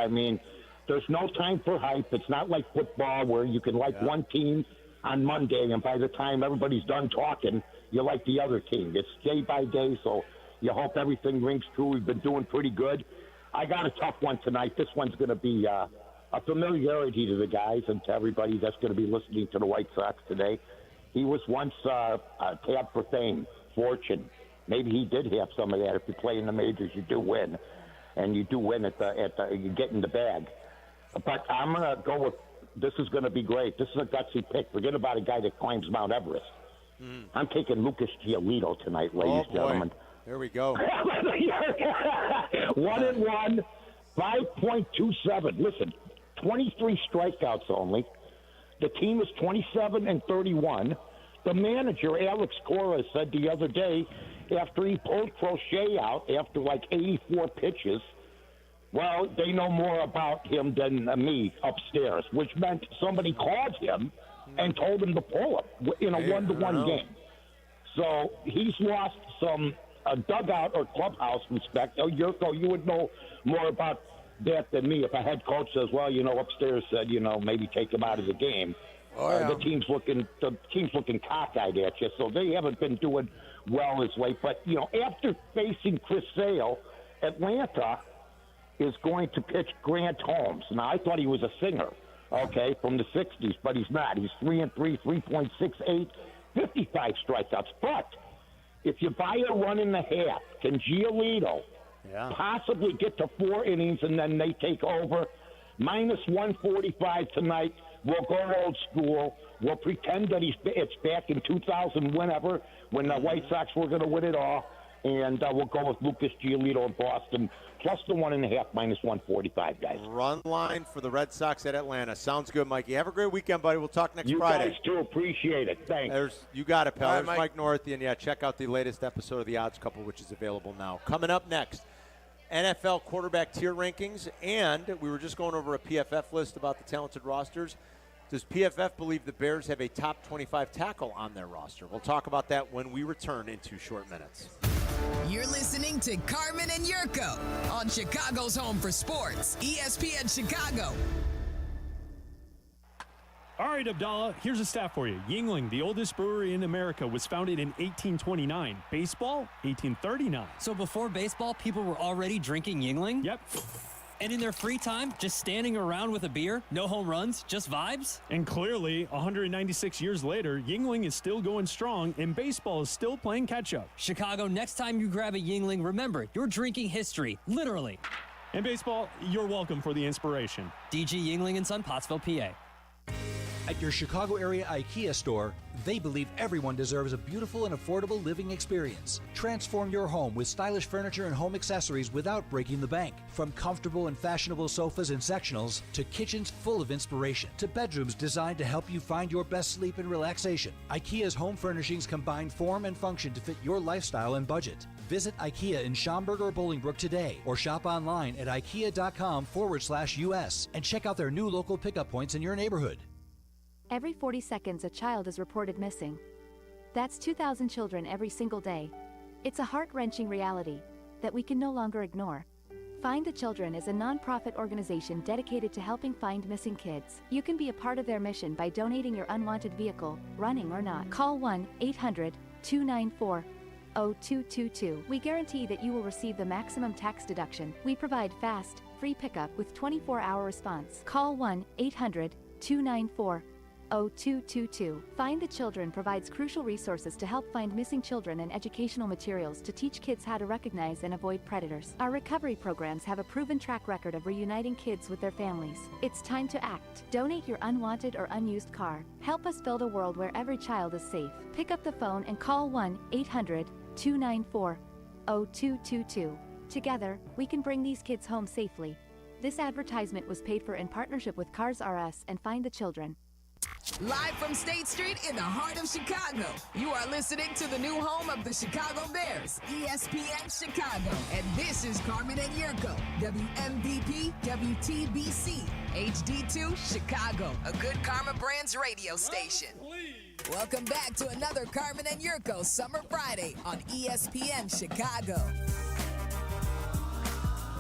there's no time for hype. It's not like football where you can like one team on Monday, and by the time everybody's done talking, you like the other team. It's day by day, so you hope everything rings true. We've been doing pretty good. I got a tough one tonight. This one's going to be a familiarity to the guys and to everybody that's going to be listening to the White Sox today. He was once tabbed for fame, fortune. Maybe he did have some of that. If you play in the majors, you do win, and you do win you get in the bag. But I'm going to go with. This is going to be great. This is a gutsy pick. Forget about a guy that climbs Mount Everest. I'm taking Lucas Giolito tonight, ladies and gentlemen. There we go. 1-1, 5.27. Listen, 23 strikeouts only. The team is 27-31. The manager, Alex Cora, said the other day, after he pulled Crochet out after like 84 pitches, well, they know more about him than me upstairs, which meant somebody called him and told him to pull him in a 1-1 game. So he's lost some dugout or clubhouse respect. Oh, Jurko, you would know more about that than me. If a head coach says, well, upstairs said, maybe take him out of the game. The team's looking cockeyed at you, so they haven't been doing well as late. But, after facing Chris Sale, Atlanta is going to pitch Grant Holmes. Now, I thought he was a singer, from the 60s, but he's not. He's 3-3, 3.68, 55 strikeouts. But if you buy a run and a half, can Giolito possibly get to 4 innings and then they take over? Minus 145 tonight. We'll go old school. We'll pretend that it's back in 2000, whenever, when the White Sox were going to win it all. And we'll go with Lucas Giolito of Boston, plus the 1.5, minus 145, guys. Run line for the Red Sox at Atlanta. Sounds good, Mikey. Have a great weekend, buddy. We'll talk next Friday. You guys too. Appreciate it. Thanks. You got it, pal. All right, There's Mike Northy. And, yeah, check out the latest episode of The Odds Couple, which is available now. Coming up next, NFL quarterback tier rankings. And we were just going over a PFF list about the talented rosters. Does PFF believe the Bears have a top 25 tackle on their roster? We'll talk about that when we return in 2 short minutes. You're listening to Carmen and Jurko on Chicago's home for sports, ESPN Chicago. All right, Abdallah, here's a stat for you. Yingling, the oldest brewery in America, was founded in 1829. Baseball, 1839. So before baseball, people were already drinking Yingling? Yep. And in their free time, just standing around with a beer, no home runs, just vibes? And clearly, 196 years later, Yingling is still going strong, and baseball is still playing catch-up. Chicago, next time you grab a Yingling, remember, you're drinking history, literally. And baseball, you're welcome for the inspiration. DG Yingling and Son, Pottsville, PA. At your Chicago area IKEA store, they believe everyone deserves a beautiful and affordable living experience. Transform your home with stylish furniture and home accessories without breaking the bank. From comfortable and fashionable sofas and sectionals, to kitchens full of inspiration, to bedrooms designed to help you find your best sleep and relaxation. IKEA's home furnishings combine form and function to fit your lifestyle and budget. Visit IKEA in Schaumburg or Bolingbrook today, or shop online at ikea.com/US and check out their new local pickup points in your neighborhood. Every 40 seconds, a child is reported missing. That's 2,000 children every single day. It's a heart-wrenching reality that we can no longer ignore. Find the Children is a nonprofit organization dedicated to helping find missing kids. You can be a part of their mission by donating your unwanted vehicle, running or not. Call 1-800-294-0222. We guarantee that you will receive the maximum tax deduction. We provide fast, free pickup with 24-hour response. Call 1-800-294-0222. Find the Children provides crucial resources to help find missing children and educational materials to teach kids how to recognize and avoid predators. Our recovery programs have a proven track record of reuniting kids with their families. It's time to act. Donate your unwanted or unused car. Help us build a world where every child is safe. Pick up the phone and call 1-800-294-0222. Together, we can bring these kids home safely. This advertisement was paid for in partnership with Cars R Us and Find the Children. Live from State Street in the heart of Chicago, you are listening to the new home of the Chicago Bears, ESPN Chicago. And this is Carmen and Jurko, WMVP, WTBC, HD2, Chicago, a good Karma Brands radio station. Welcome back to another Carmen and Jurko Summer Friday on ESPN Chicago.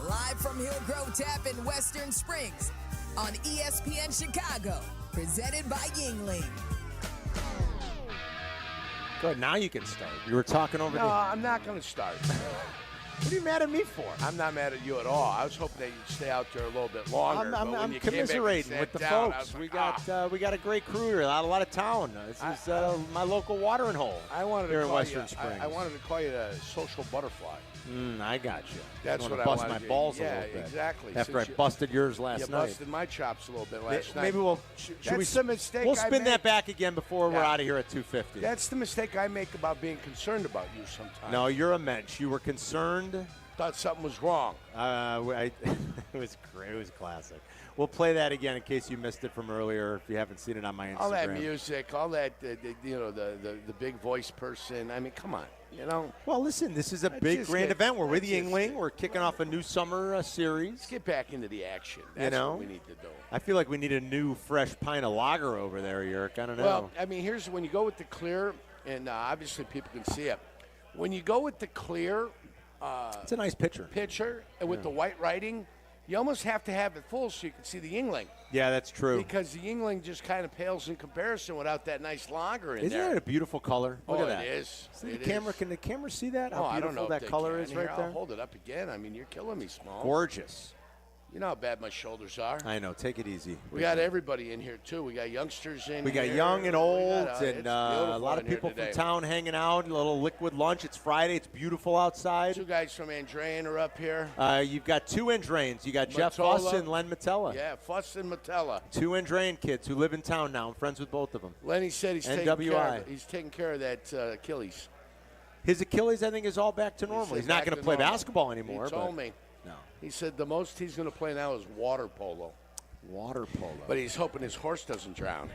Live from Hillgrove Tap in Western Springs on ESPN Chicago. Presented by Yingling. Good, now you can start. You were talking over No, I'm not going to start. What are you mad at me for? I'm not mad at you at all. I was hoping that you'd stay out there a little bit longer. I'm commiserating with the folks. We got a great crew here, a lot of town. This is my local watering hole. I wanted here to in call Western you, Springs. I wanted to call you a social butterfly. I got you. That's what I bust wanted my to- balls yeah, a little bit. exactly. After Since I busted yours last you night. busted my chops a little bit last night. Maybe we'll. That's the mistake We'll I spin make. that back again before we're Yeah. out of here at 2:50. That's the mistake I make about being concerned about you sometimes. No, you're a mensch. You were concerned. Thought something was wrong. It was great. It was classic. We'll play that again in case you missed it from earlier. If you haven't seen it on my Instagram. All that music, all that, the big voice person. I mean, come on, you know. Well, listen, this is a big, grand event. We're with Yingling. We're kicking off a new summer series. Let's get back into the action. That's what we need to do. I feel like we need a new, fresh pint of lager over there, Yerk. I don't know. Well, I mean, here's when you go with the clear, and obviously people can see it. When you go with the clear, it's a nice picture. And with the white writing, you almost have to have it full so you can see the Yingling. Yeah, that's true. Because the Yingling just kind of pales in comparison without that nice lager in Isn't there. that a beautiful color? Look at that. It is. See the camera? Can the camera see that? How I don't beautiful know that if they color can. is Here, right there? I'll hold it up again. I mean, you're killing me, Small. Gorgeous. You know how bad my shoulders are. I know. Take it easy. We got everybody in here, too. We got youngsters in We got here. young and old, It's and a beautiful lot of in here people from today. town hanging out. A little liquid lunch. It's Friday. It's beautiful outside. Two guys from Andrean are up here. You've got two Indrains. You got Jeff Matola. Fuss and Len Matella. Yeah, Fuss and Matella. Two Indrain kids who live in town now. I'm friends with both of them. Lenny said he's NWI. taking care of that Achilles. His Achilles, I think, is all back to normal. said He's not back going to to play normal. basketball anymore. He told but me. No. He said the most he's going to play now is water polo. Water polo. But he's hoping his horse doesn't drown.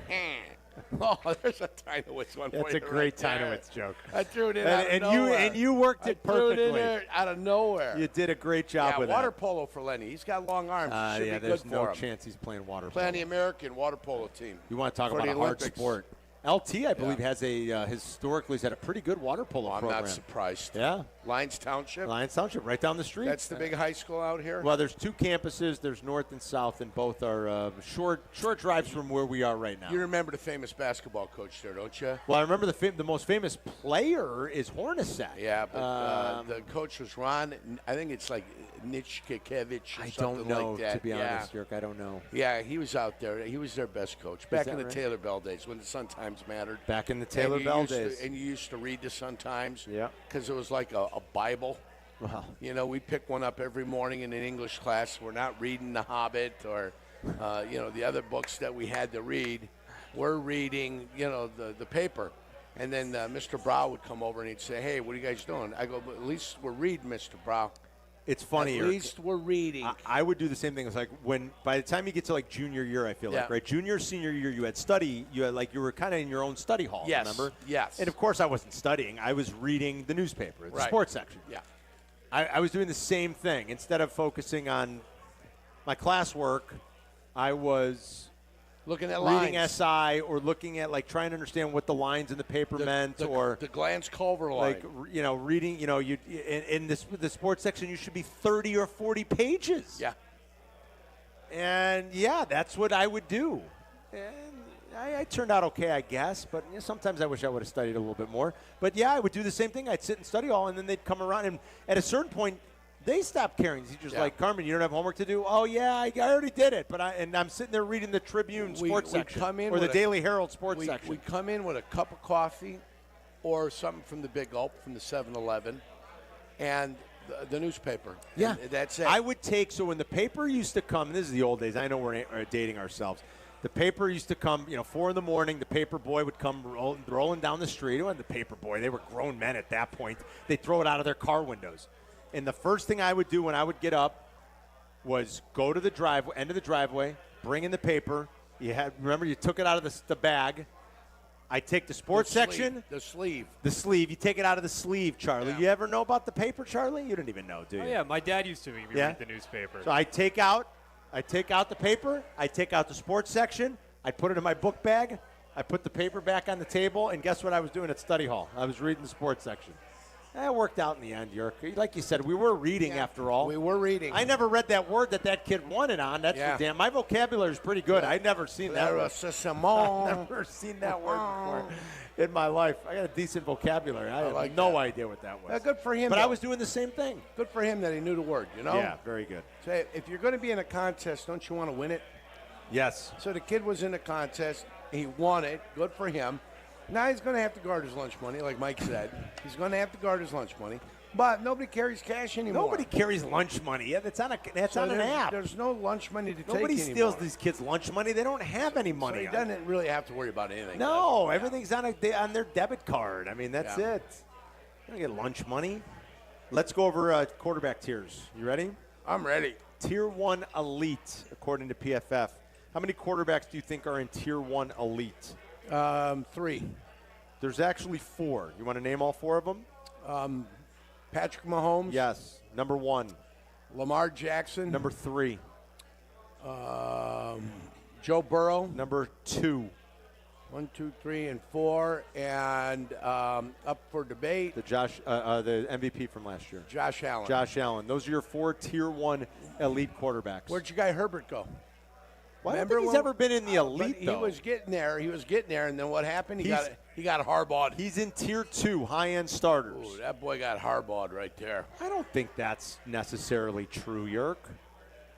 Oh, there's a Tynowitz one. That's for a you great right there. Tynowitz joke. I threw it in And out of nowhere. you worked it I threw it in perfectly. there out of nowhere. You did a great job yeah, with water that. polo for Lenny. He's got long arms. Should Yeah, be there's good no for him. chance he's playing water Playing polo. the American water polo team. You want to talk for about the a hard Olympics. sport. LT, I believe, has a historically has had a pretty good water polo I'm program. not surprised. Yeah. Lyons Township. Lyons Township, right down the street. That's the big high school out here. Well, there's 2 campuses. There's north and south, and both are short drives from where we are right now. You remember the famous basketball coach there, don't you? Well, I remember the most famous player is Hornacek. Yeah, but the coach was Ron. I think it's like Nitschkevich or I something don't know, like that. to be honest, Jurk. I don't know. Yeah, he was out there. He was their best coach back that in the right? Taylor Bell days when the Sun Times mattered. Back in the Taylor Bell days. And you used to read the Sun Times. Yeah. Because it was like a Bible. Wow. You know, we pick one up every morning in an English class. We're not reading The Hobbit or, the other books that we had to read. We're reading, the paper. And then Mr. Brow would come over and he'd say, hey, what are you guys doing? I go, at least we're reading, Mr. Brow. It's funny. At least we're reading. I would do the same thing. It's like by the time you get to like junior year, I feel like, right? Junior, senior year, you were kind of in your own study hall, Yes. remember? Yes. And of course I wasn't studying. I was reading the newspaper, the sports section. Yeah. I was doing the same thing. Instead of focusing on my classwork, I was looking at reading lines. SI or looking at trying to understand what the lines in the paper meant, or the Glance Culver line. Reading. You in the sports section, you should be 30 or 40 pages. Yeah. And that's what I would do. And I turned out okay, I guess. But sometimes I wish I would have studied a little bit more. But I would do the same thing. I'd sit in study hall, and then they'd come around, and at a certain point, they stopped caring. He's just like, Carmen, you don't have homework to do? Oh, yeah, I already did it. But I'm sitting there reading the Tribune sports section or the Daily Herald sports section. We come in with a cup of coffee or something from the Big Gulp, from the 7-Eleven, and the newspaper. Yeah. And that's it. I would take, so when the paper used to come, this is the old days, I know we're dating ourselves. The paper used to come, 4 in the morning, the paper boy would come rolling down the street. It wasn't the paper boy. They were grown men at that point. They'd throw it out of their car windows. And the first thing I would do when I would get up was go to the end of the driveway, bring in the paper. Remember, you took it out of the bag. I take the sports section. The sleeve. The sleeve. You take it out of the sleeve, Charlie. You ever know about the paper, Charlie? You didn't even know, do you? Oh, yeah, my dad used to read the newspaper. So I take out the paper. I take out the sports section. I put it in my book bag. I put the paper back on the table. And guess what I was doing at study hall? I was reading the sports section. It worked out in the end, Jurko. Like you said, we were reading after all. We were reading. I never read that word that kid wanted on. That's for damn. My vocabulary is pretty good. I'd never seen that word. I've never seen that word before in my life. I got a decent vocabulary. I have no idea what that was. Good for him. But I was doing the same thing. Good for him that he knew the word, Yeah, very good. So if you're going to be in a contest, don't you want to win it? Yes. So the kid was in a contest. He won it. Good for him. Now he's going to have to guard his lunch money, like Mike said. He's going to have to guard his lunch money. But nobody carries cash anymore. Nobody carries lunch money. Yeah, that's on an app. There's no lunch money to take anymore. Nobody steals these kids' lunch money. They don't have any money. So he doesn't really have to worry about anything. No, everything's on their debit card. I mean, that's it. You don't get lunch money. Let's go over quarterback tiers. You ready? I'm ready. Tier 1 elite, according to PFF. How many quarterbacks do you think are in Tier 1 elite? 3. There's actually 4. You want to name all 4 of them? Patrick Mahomes. Yes. Number 1. Lamar Jackson. Number 3. Joe Burrow. Number 2. 1, 2, 3, and 4. And up for debate. The MVP from last year. Josh Allen. Josh Allen. Those are your 4 Tier 1 elite quarterbacks. Where'd your guy Herbert go? Well, I don't think he's ever been in the elite, he though. was getting there. And then what happened? He got harbaughted. He's in Tier 2, high-end starters. Ooh, that boy got harbaughted right there. I don't think that's necessarily true, Yerk.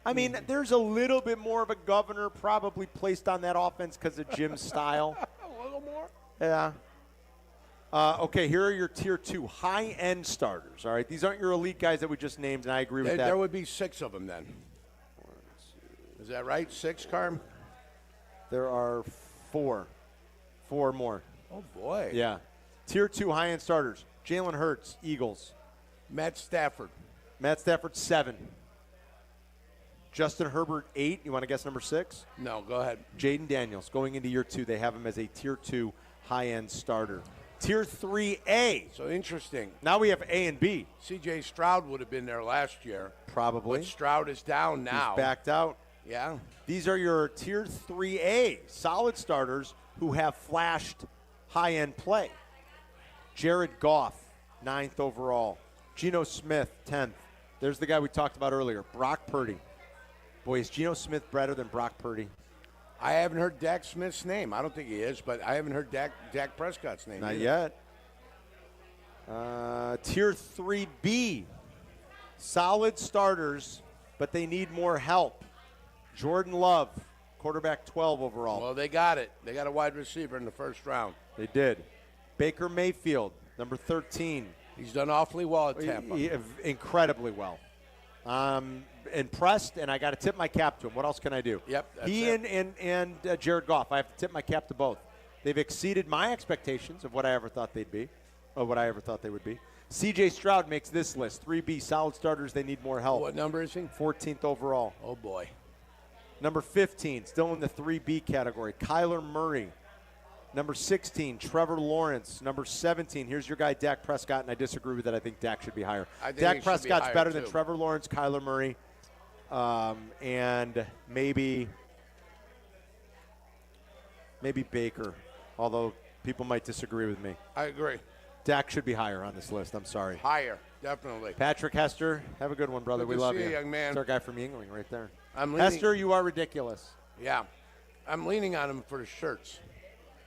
I mean, there's a little bit more of a governor probably placed on that offense because of Jim's style. A little more? Yeah. Okay, here are your Tier 2 high-end starters, all right? These aren't your elite guys that we just named, and I agree with that. There would be 6 of them then. Is that right? 6, Carm? There are 4. 4 more. Oh, boy. Yeah. Tier 2 high-end starters. Jalen Hurts, Eagles. Matt Stafford. Matt Stafford, 7. Justin Herbert, 8. You want to guess number 6? No, go ahead. Jaden Daniels, going into year 2, they have him as a Tier 2 high-end starter. Tier 3A. So interesting. Now we have A and B. C.J. Stroud would have been there last year. Probably. But Stroud is down now. He's backed out. Yeah. These are your Tier 3A solid starters who have flashed high-end play. Jared Goff, 9th overall. Geno Smith, 10th. There's the guy we talked about earlier, Brock Purdy. Boy, is Geno Smith better than Brock Purdy? I haven't heard Dak Smith's name. I don't think he is, but I haven't heard Dak Prescott's name Not either. yet. Tier 3B. Solid starters, but they need more help. Jordan Love, quarterback 12 overall. Well, they got it. They got a wide receiver in the first round. They did. Baker Mayfield, number 13. He's done awfully well at Tampa. Incredibly well. Impressed, and I got to tip my cap to him. What else can I do? Yep. He and Jared Goff, I have to tip my cap to both. They've exceeded my expectations of what I ever thought they'd be, or what I ever thought they would be. C.J. Stroud makes this list. 3B, solid starters, they need more help. What number is he? 14th overall. Oh, boy. Number 15, still in the 3B category, Kyler Murray. Number 16, Trevor Lawrence. Number 17, here's your guy, Dak Prescott, and I disagree with that. I think Dak should be higher. Dak Prescott's better than Trevor Lawrence, Kyler Murray, and maybe Baker, although people might disagree with me. I agree. Dak should be higher on this list. I'm sorry. Higher, definitely. Patrick Hester, have a good one, brother. Good we to love see you. you, young man. That's our guy from Yingling right there. I'm leaning, Hester, you are ridiculous. Yeah. I'm leaning on him for the shirts.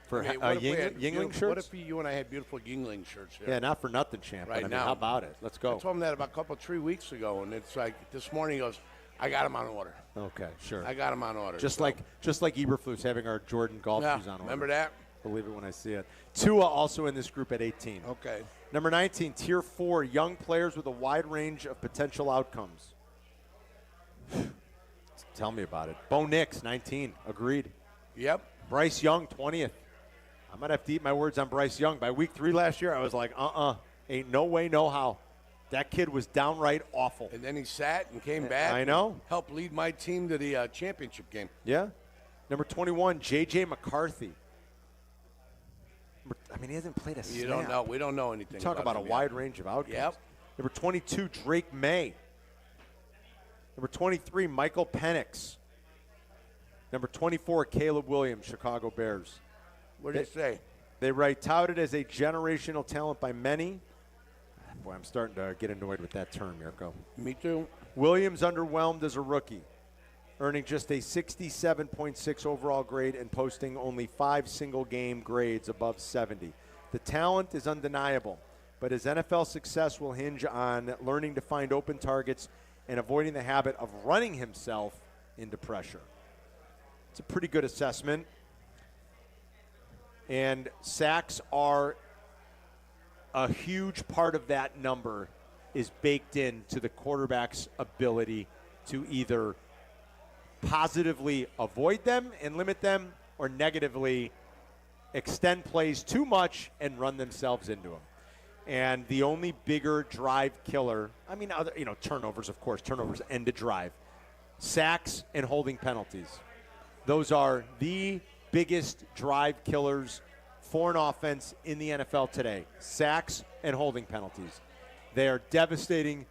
For I mean, what if we had Yingling shirts? What if you and I had beautiful Yingling shirts here? Yeah, not for nothing, champ. Right but now. How about it? Let's go. I told him that about a couple, 3 weeks ago, and it's like this morning he goes, I got him on order. Okay, sure. I got him on order. Just like Eberflus having our Jordan golf shoes on order. Remember that? Believe it when I see it. Tua also in this group at 18. Okay. Number 19, Tier 4, young players with a wide range of potential outcomes. Tell me about it. Bo Nix, 19. Agreed. Yep. Bryce Young, 20th. I might have to eat my words on Bryce Young. By week 3 last year, I was like, ain't no way, no how. That kid was downright awful. And then he sat and came back. I know. Helped lead my team to the championship game. Yeah. Number 21, J.J. McCarthy. He hasn't played a snap. You don't know. We don't know anything. Talk about a wide range of outcomes. Yep. Number 22, Drake May. Number 23, Michael Penix. Number 24, Caleb Williams, Chicago Bears. What did it say? They write, touted as a generational talent by many. Boy, I'm starting to get annoyed with that term, Jurko. Me too. Williams underwhelmed as a rookie, earning just a 67.6 overall grade and posting only 5 single-game grades above 70. The talent is undeniable, but his NFL success will hinge on learning to find open targets and avoiding the habit of running himself into pressure. It's a pretty good assessment. And sacks are a huge part of that number is baked into the quarterback's ability to either positively avoid them and limit them or negatively extend plays too much and run themselves into them. And the only bigger drive killer, turnovers, of course, turnovers end a drive. Sacks and holding penalties. Those are the biggest drive killers for an offense in the NFL today. Sacks and holding penalties. They are devastating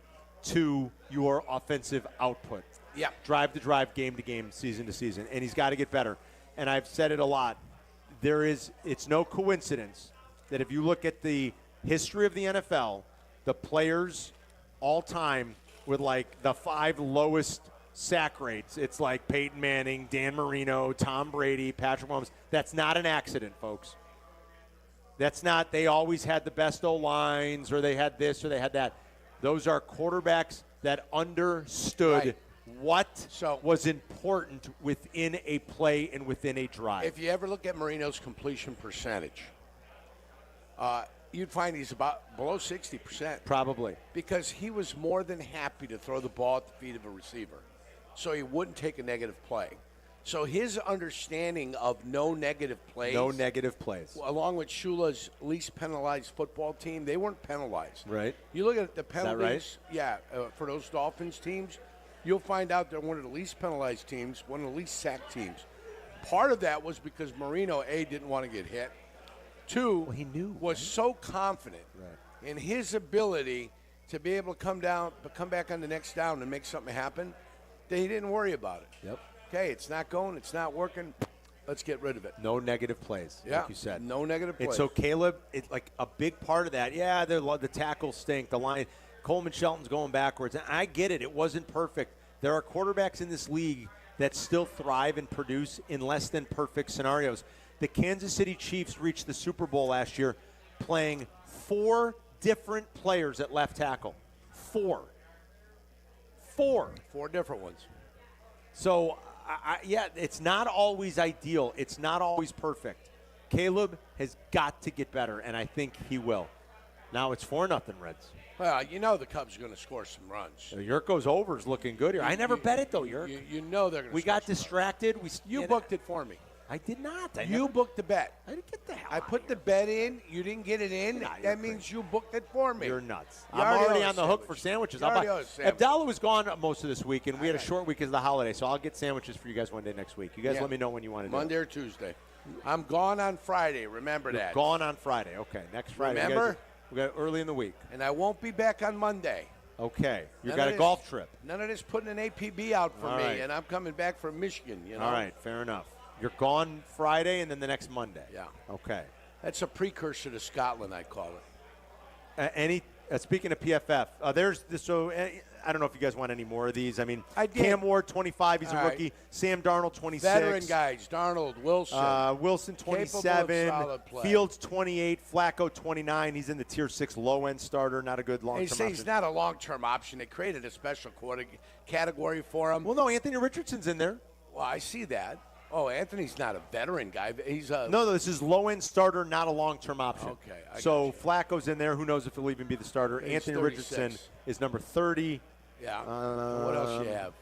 to your offensive output. Yeah. Drive to drive, game to game, season to season. And he's got to get better. And I've said it a lot. It's no coincidence that if you look at the history of the NFL, the players all time with like the 5 lowest sack rates, it's like Peyton Manning, Dan Marino, Tom Brady, Patrick Mahomes. That's not an accident, folks. That's not they always had the best O-lines or they had this or they had that. Those are quarterbacks that understood what was important within a play and within a drive. If you ever look at Marino's completion percentage, you'd find he's about below 60%. Probably. Because he was more than happy to throw the ball at the feet of a receiver. So he wouldn't take a negative play. So his understanding of no negative plays. No negative plays. Along with Shula's least penalized football team, they weren't penalized. Right. You look at the penalties. Right? Yeah, for those Dolphins teams, you'll find out they're one of the least penalized teams, one of the least sacked teams. Part of that was because Marino, A, didn't want to get hit. Two, he knew, was so confident in his ability to be able to come back on the next down and make something happen that he didn't worry about it. Yep. Okay, it's not going, it's not working. Let's get rid of it. No negative plays, Yeah, like you said. no negative plays. And so Caleb, like a big part of that, the tackles stink, the line, Coleman Shelton's going backwards. And I get it. It wasn't perfect. There are quarterbacks in this league that still thrive and produce in less than perfect scenarios. The Kansas City Chiefs reached the Super Bowl last year playing 4 different players at left tackle. 4 different ones. So, it's not always ideal. It's not always perfect. Caleb has got to get better, and I think he will. Now it's 4-0 Reds. Well, you know the Cubs are going to score some runs. Yurko's over is looking good here. I never bet it, though, Yurko. You know they're going to We got distracted. You booked it for me. I did not. You booked the bet. I didn't get the hell I put the bet in. You didn't get it in. That means you booked it for me. You're nuts. You I'm already owe on the hook for sandwiches. sandwich. Abdallah was gone most of this week, and we had a short week because of the holiday, so I'll get sandwiches for you guys one day next week. You guys let me know when you want to do it. Monday or Tuesday. I'm gone on Friday. Remember You're that. Gone on Friday. Okay, next Friday. Remember? We got early in the week. And I won't be back on Monday. Okay. You got a golf trip. None of this putting an APB out for All me, right. and I'm coming back from Michigan. You know. All right, fair enough. You're gone Friday and then the next Monday. Yeah. Okay. That's a precursor to Scotland, I call it. Speaking of PFF, there's this. So I don't know if you guys want any more of these. I mean, I did. Cam Ward, 25. He's a All rookie. right. Sam Darnold, 26. Veteran guys: Darnold, Wilson. Wilson, Capable of 27. solid play. Fields, 28. Flacco, 29. He's in the Tier 6 low-end starter. Not a good long-term They say option. he's not a long-term option. They created a special category for him. Well, no, Anthony Richardson's in there. Well, I see that. Oh, Anthony's not a veteran guy. He's a No, this is low-end starter, not a long-term option. Okay, I So Flacco's in there. Who knows if he'll even be the starter? He's Anthony 36. Richardson is number 30. Yeah. What else you have?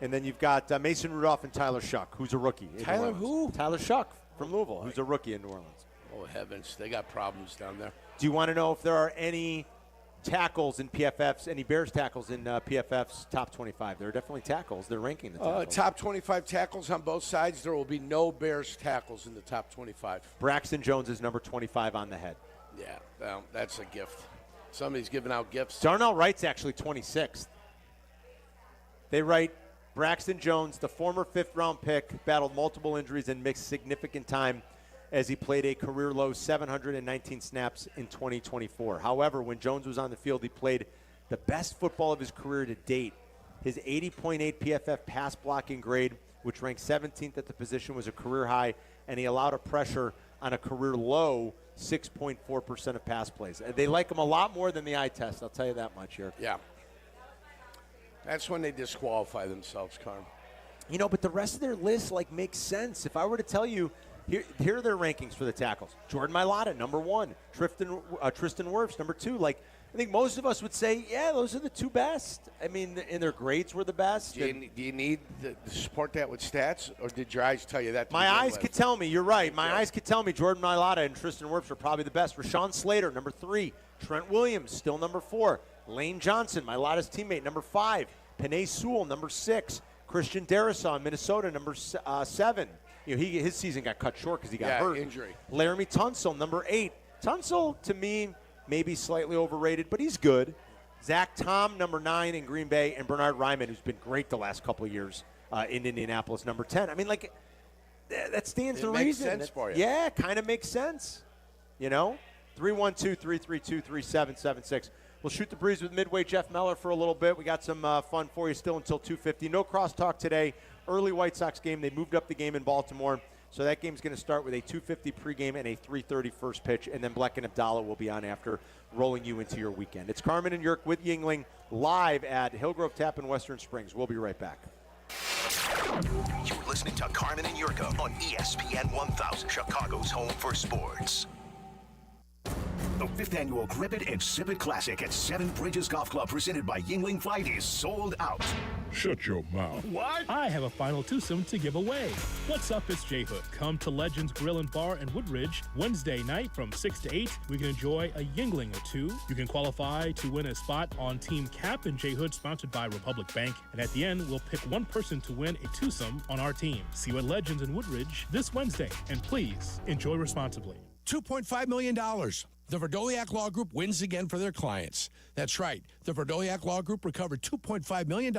And then you've got Mason Rudolph and Tyler Shuck, who's a rookie. in New Tyler Orleans. who? Tyler Shuck from Louisville, who's a rookie in New Orleans. Oh, heavens. They got problems down there. Do you want to know if there are any tackles in PFF's, any Bears tackles in PFF's top 25? There are definitely tackles. They're ranking the tackles. Top 25 tackles on both sides. There will be no Bears tackles in the top 25. Braxton Jones is number 25 on the head. Yeah, well, that's a gift. Somebody's giving out gifts. Darnell Wright's actually 26th. They write Braxton Jones, the former 5th-round pick, battled multiple injuries and missed significant time as he played a career-low 719 snaps in 2024. However, when Jones was on the field, he played the best football of his career to date. His 80.8 PFF pass blocking grade, which ranked 17th at the position, was a career high, and he allowed a pressure on a career-low 6.4% of pass plays. They like him a lot more than the eye test, I'll tell you that much here. Yeah. That's when they disqualify themselves, Carm. You know, but the rest of their list, makes sense. If I were to tell you, here are their rankings for the tackles. Jordan Mailata, number 1. Tristan Wirfs, number 2. I think most of us would say, yeah, those are the 2 best. I mean, and their grades were the best. Do you need to support that with stats, or did your eyes tell you that? My eyes could tell me. You're right. My eyes could tell me Jordan Mailata and Tristan Wirfs are probably the best. Rashawn Slater, number 3. Trent Williams, still number 4. Lane Johnson, Mailata's teammate, number 5. Penei Sewell, number 6. Christian Darrisaw, Minnesota, number 7. His season got cut short because he got hurt. Injury. Laramie Tunsil, number 8. Tunsil, to me, maybe slightly overrated, but he's good. Zach Tom, number 9 in Green Bay, and Bernard Ryman, who's been great the last couple of years in Indianapolis, number 10. I mean, that stands to reason. It makes sense for you. Yeah, kind of makes sense. 312-332-3776. We'll shoot the breeze with Midway Jeff Meller for a little bit. We got some fun for you still until 2:50. No crosstalk today. Early White Sox game. They moved up the game in Baltimore. So that game's going to start with a 2:50 pregame and a 3:30 first pitch. And then Bleck and Abdallah will be on after, rolling you into your weekend. It's Carmen and Yurk with Yingling live at Hillgrove Tap in Western Springs. We'll be right back. You're listening to Carmen and Yurko on ESPN 1000, Chicago's home for sports. The 5th annual Grip It and Sip It Classic at Seven Bridges Golf Club presented by Yingling Flight is sold out. Shut your mouth. What? I have a final twosome to give away. What's up? It's J Hood. Come to Legends Grill and Bar in Woodridge Wednesday night from 6 to 8. We can enjoy a Yingling or two. You can qualify to win a spot on Team Kap J Hood, sponsored by Republic Bank. And at the end, we'll pick one person to win a twosome on our team. See you at Legends in Woodridge this Wednesday. And please enjoy responsibly. $2.5 million. The Verdoliak Law Group wins again for their clients. That's right. The Verdoliak Law Group recovered $2.5 million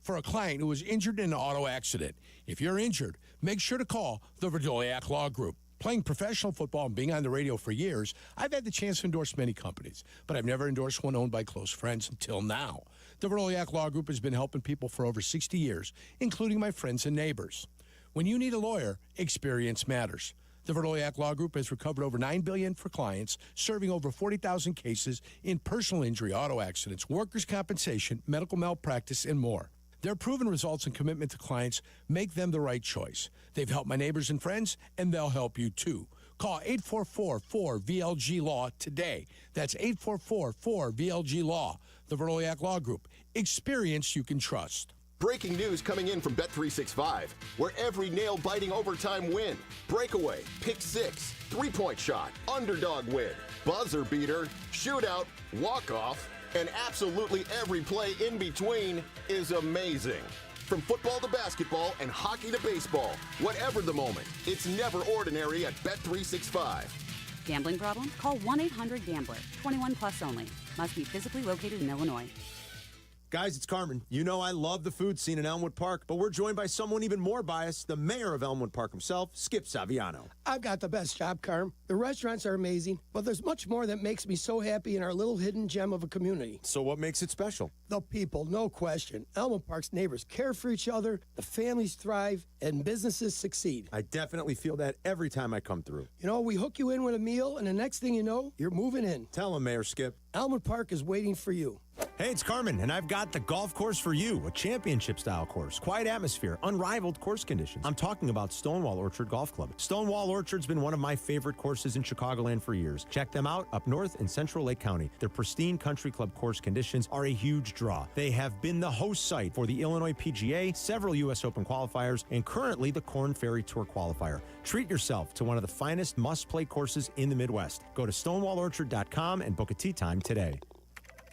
for a client who was injured in an auto accident. If you're injured, make sure to call the Verdoliak Law Group. Playing professional football and being on the radio for years, I've had the chance to endorse many companies, but I've never endorsed one owned by close friends until now. The Verdoliak Law Group has been helping people for over 60 years, including my friends and neighbors. When you need a lawyer, experience matters. The Verdoliak Law Group has recovered over $9 billion for clients, serving over 40,000 cases in personal injury, auto accidents, workers' compensation, medical malpractice, and more. Their proven results and commitment to clients make them the right choice. They've helped my neighbors and friends, and they'll help you too. Call 844-4VLG-LAW today. That's 844-4VLG-LAW. The Verdoliak Law Group. Experience you can trust. Breaking news coming in from Bet365, where every nail-biting overtime win, breakaway, pick six, three-point shot, underdog win, buzzer beater, shootout, walk-off, and absolutely every play in between is amazing. From football to basketball and hockey to baseball, whatever the moment, it's never ordinary at Bet365. Gambling problem? Call 1-800-GAMBLER. 21 plus only. Must be physically located in Illinois. Guys, it's Carmen. You know I love the food scene in Elmwood Park, but we're joined by someone even more biased, the mayor of Elmwood Park himself, Skip Saviano. I've got the best job, Carm. The restaurants are amazing, but there's much more that makes me so happy in our little hidden gem of a community. So what makes it special? The people, no question. Elmwood Park's neighbors care for each other, the families thrive, and businesses succeed. I definitely feel that every time I come through. You know, we hook you in with a meal, and the next thing you know, you're moving in. Tell him, Mayor Skip. Elmwood Park is waiting for you. Hey, it's Carmen, and I've got the golf course for you, a championship-style course, quiet atmosphere, unrivaled course conditions. I'm talking about Stonewall Orchard Golf Club. Stonewall Orchard's been one of my favorite courses in Chicagoland for years. Check them out up north in Central Lake County. Their pristine country club course conditions are a huge draw. They have been the host site for the Illinois PGA, several U.S. Open qualifiers, and currently the Korn Ferry Tour qualifier. Treat yourself to one of the finest must-play courses in the Midwest. Go to stonewallorchard.com and book a tee time today.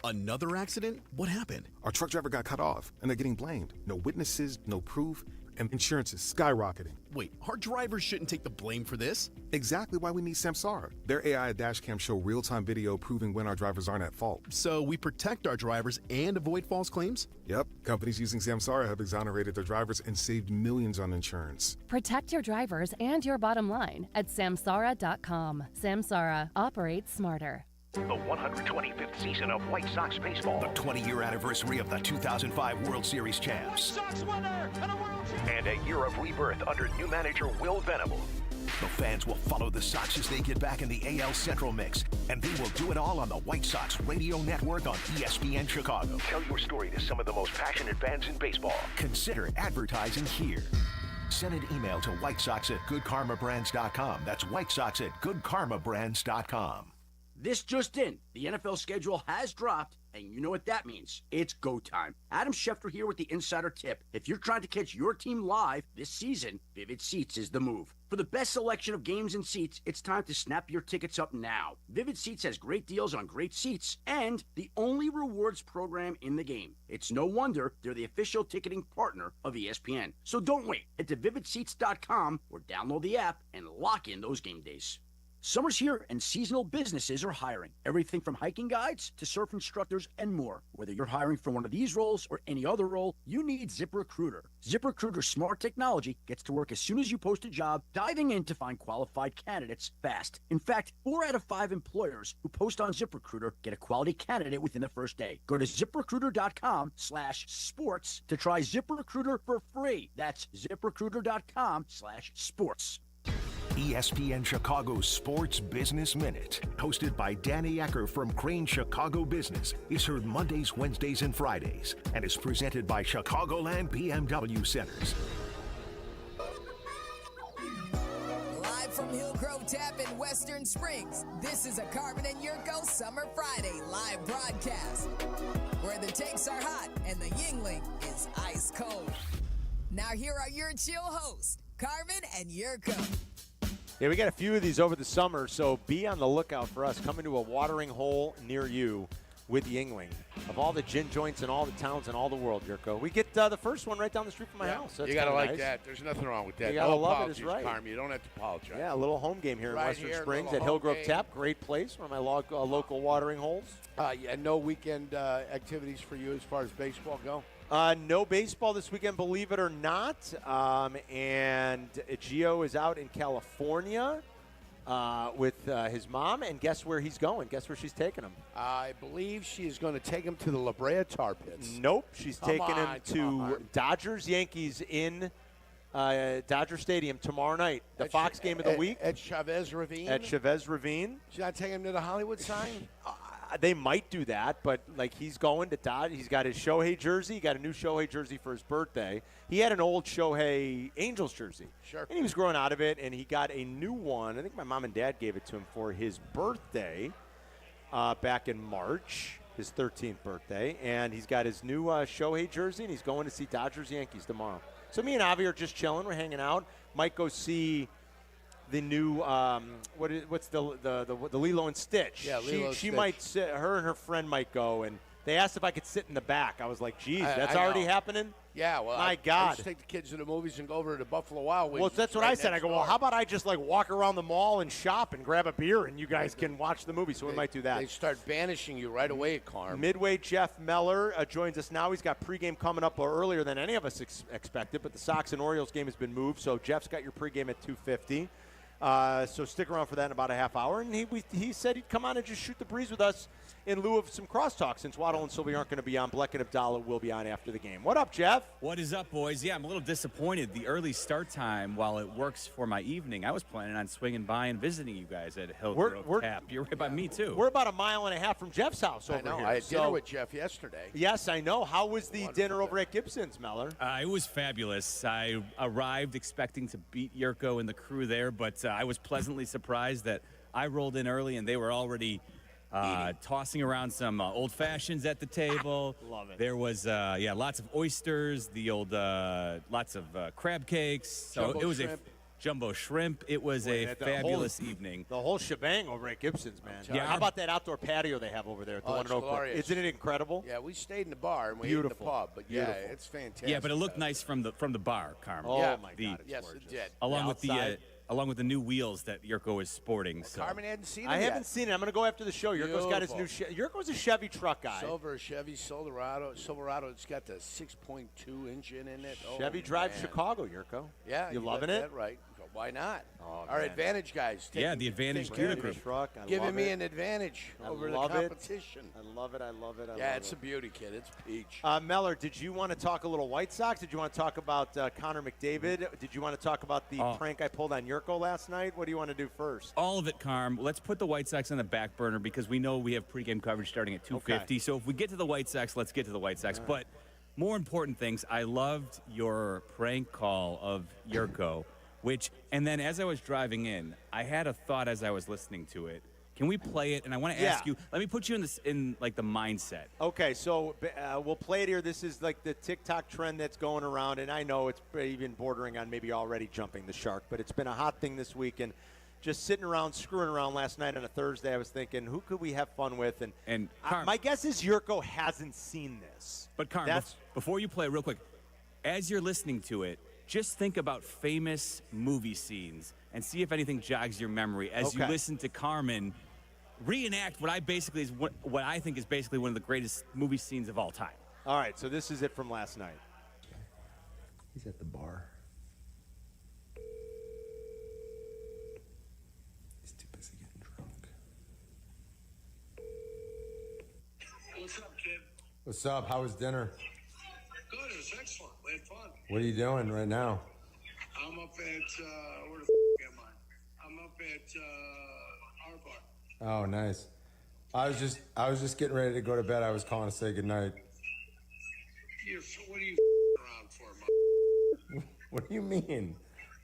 Another accident? What happened? Our truck driver got cut off, and they're getting blamed. No witnesses, no proof, and insurance is skyrocketing. Wait, our drivers shouldn't take the blame for this? Exactly why we need Samsara. Their AI dashcam show real-time video proving when our drivers aren't at fault. So we protect our drivers and avoid false claims? Yep. Companies using Samsara have exonerated their drivers and saved millions on insurance. Protect your drivers and your bottom line at Samsara.com. Samsara. Operates smarter. The 125th season of White Sox baseball. The 20-year anniversary of the 2005 World Series champs. Sox winner and a world champion. And a year of rebirth under new manager Will Venable. The fans will follow the Sox as they get back in the AL Central mix. And they will do it all on the White Sox radio network on ESPN Chicago. Tell your story to some of the most passionate fans in baseball. Consider advertising here. Send an email to whitesox@goodkarmabrands.com. That's whitesox@goodkarmabrands.com. This just in, the NFL schedule has dropped, and you know what that means. It's go time. Adam Schefter here with the Insider Tip. If you're trying to catch your team live this season, Vivid Seats is the move. For the best selection of games and seats, it's time to snap your tickets up now. Vivid Seats has great deals on great seats and the only rewards program in the game. It's no wonder they're the official ticketing partner of ESPN. So don't wait. Head to vividseats.com or download the app and lock in those game days. Summer's here and seasonal businesses are hiring. Everything from hiking guides to surf instructors and more. Whether you're hiring for one of these roles or any other role, you need ZipRecruiter. ZipRecruiter's smart technology gets to work as soon as you post a job, diving in to find qualified candidates fast. In fact, 4 out of 5 employers who post on ZipRecruiter get a quality candidate within the first day. Go to ZipRecruiter.com/sports to try ZipRecruiter for free. That's ZipRecruiter.com/sports. ESPN Chicago's Sports Business Minute, hosted by Danny Ecker from Crane Chicago Business, is heard Mondays, Wednesdays, and Fridays, and is presented by Chicagoland BMW Centers. Live from Hillgrove Tap in Western Springs, this is a Carmen and Jurko Summer Friday live broadcast, where the takes are hot and the Yingling is ice cold. Now here are your chill hosts, Carmen and Jurko. Yeah, we got a few of these over the summer, so be on the lookout for us coming to a watering hole near you with Yingling. Of all the gin joints in all the towns in all the world, Jurko. We get the first one right down the street from my house. That's you got to like nice. that. There's nothing wrong with that. You got to No love it, is apologies, right. Carmen. You don't have to apologize. Yeah, a little home game here in Right Western here, Springs little at Hillgrove home Tap. Great place, one of my local watering holes. Yeah, no weekend activities for you as far as baseball go? No baseball this weekend, believe it or not. And Gio is out in California with his mom, and guess where he's going? Guess where she's taking him? I believe she is going to take him to the La Brea Tar Pits. Nope, she's taking him to Dodgers-Yankees in Dodger Stadium tomorrow night. The Fox game of the week. At Chavez Ravine? At Chavez Ravine. She's not taking him to the Hollywood sign? They might do that, but he's going to Dodge. He's got his Shohei jersey. He got a new Shohei jersey for his birthday. He had an old Shohei Angels jersey. Sure. And he was growing out of it, and he got a new one. I think my mom and dad gave it to him for his birthday back in March, his 13th birthday. And he's got his new Shohei jersey, and he's going to see Dodgers-Yankees tomorrow. So me and Avi are just chilling. We're hanging out. Might go see the new what's the Lilo and Stitch. Yeah, Lilo and she Stitch. might sit, her and her friend might go, and they asked if I could sit in the back. I was like, geez, that's I already know. happening? Yeah, well, My I God. just take the kids to the movies and go over to the Buffalo Wild Wings. Well, that's what right I said. I next go, well, door. how about I just walk around the mall and shop and grab a beer, and you guys can watch the movie. So we might do that. They start banishing you right away, Carm. Midway Jeff Meller joins us now. He's got pregame coming up earlier than any of us expected, but the Sox and Orioles game has been moved, so Jeff's got your pregame at 2:50. So stick around for that in about a half hour. And he said he'd come on and just shoot the breeze with us in lieu of some crosstalk, since Waddle and Silvy aren't going to be on. Bleck and Abdallah will be on after the game. What up, Jeff? What is up, boys? Yeah, I'm a little disappointed. The early start time, while it works for my evening, I was planning on swinging by and visiting you guys at Hillgrove Tap. You're right by me, too. We're about a mile and a half from Jeff's house over I know. here. I had dinner with Jeff yesterday. Yes, I know. How was the dinner over at Gibson's, Meller? It was fabulous. I arrived expecting to beat Jurko and the crew there, but I was pleasantly surprised that I rolled in early and they were already tossing around some old fashions at the table. Love it. There was lots of oysters, lots of crab cakes. So Jumbo it was shrimp. Jumbo shrimp. It was a fabulous evening. The whole shebang over at Gibson's, man. Yeah, How about that outdoor patio they have over there at the one it's in Oakland? glorious. Isn't it incredible? Yeah, we stayed in the bar and we Beautiful. ate in the pub. But Beautiful. yeah, it's fantastic. Yeah, but it looked nice from the bar, Carmen. Oh, Yeah. my The- God, it's Yes, gorgeous. it did. Along with the new wheels that Jurko is sporting. So. Carmen hadn't seen it I yet. haven't seen it. I'm going to go after the show. Jurko's got his new Jurko's a Chevy truck guy. Silver Chevy Silverado. It's got the 6.2 engine in it. Oh, Chevy Drive man. Chicago, Jurko. Yeah, You got loving it? That right. Why not? Oh, Our man. Advantage guys. Yeah, the Advantage taking care of Gear me. Group. Truck. I Giving love me it. an advantage I over the love it. competition. I love it. I love it. I Yeah, love it's it. a beauty, kid. It's peach. Meller, did you want to talk a little White Sox? Did you want to talk about Connor McDavid? Did you want to talk about the prank I pulled on Jurko last night? What do you want to do first? All of it, Carm. Let's put the White Sox on the back burner because we know we have pregame coverage starting at 2:50. Okay. So if we get to the White Sox, let's get to the White Sox. But more important things, I loved your prank call of Jurko, and then as I was driving in, I had a thought as I was listening to it. Can we play it? And I want to ask you. Let me put you in the mindset. Okay, so we'll play it here. This is like the TikTok trend that's going around, and I know it's even bordering on maybe already jumping the shark, but it's been a hot thing this week. And just sitting around, screwing around last night on a Thursday, I was thinking, who could we have fun with? And my guess is Jurko hasn't seen this. But Carmen, before you play, real quick, as you're listening to it, just think about famous movie scenes and see if anything jogs your memory as you listen to Carmen reenact what I think is basically one of the greatest movie scenes of all time. All right, so this is it from last night. He's at the bar. He's too busy getting drunk. What's up, kid? What's up? How was dinner? Good. It was excellent. We had fun. What are you doing right now? I'm up at where the am I? I'm up at our bar. Oh, nice. I was just getting ready to go to bed. I was calling to say goodnight. What are you around for, man? What do you mean?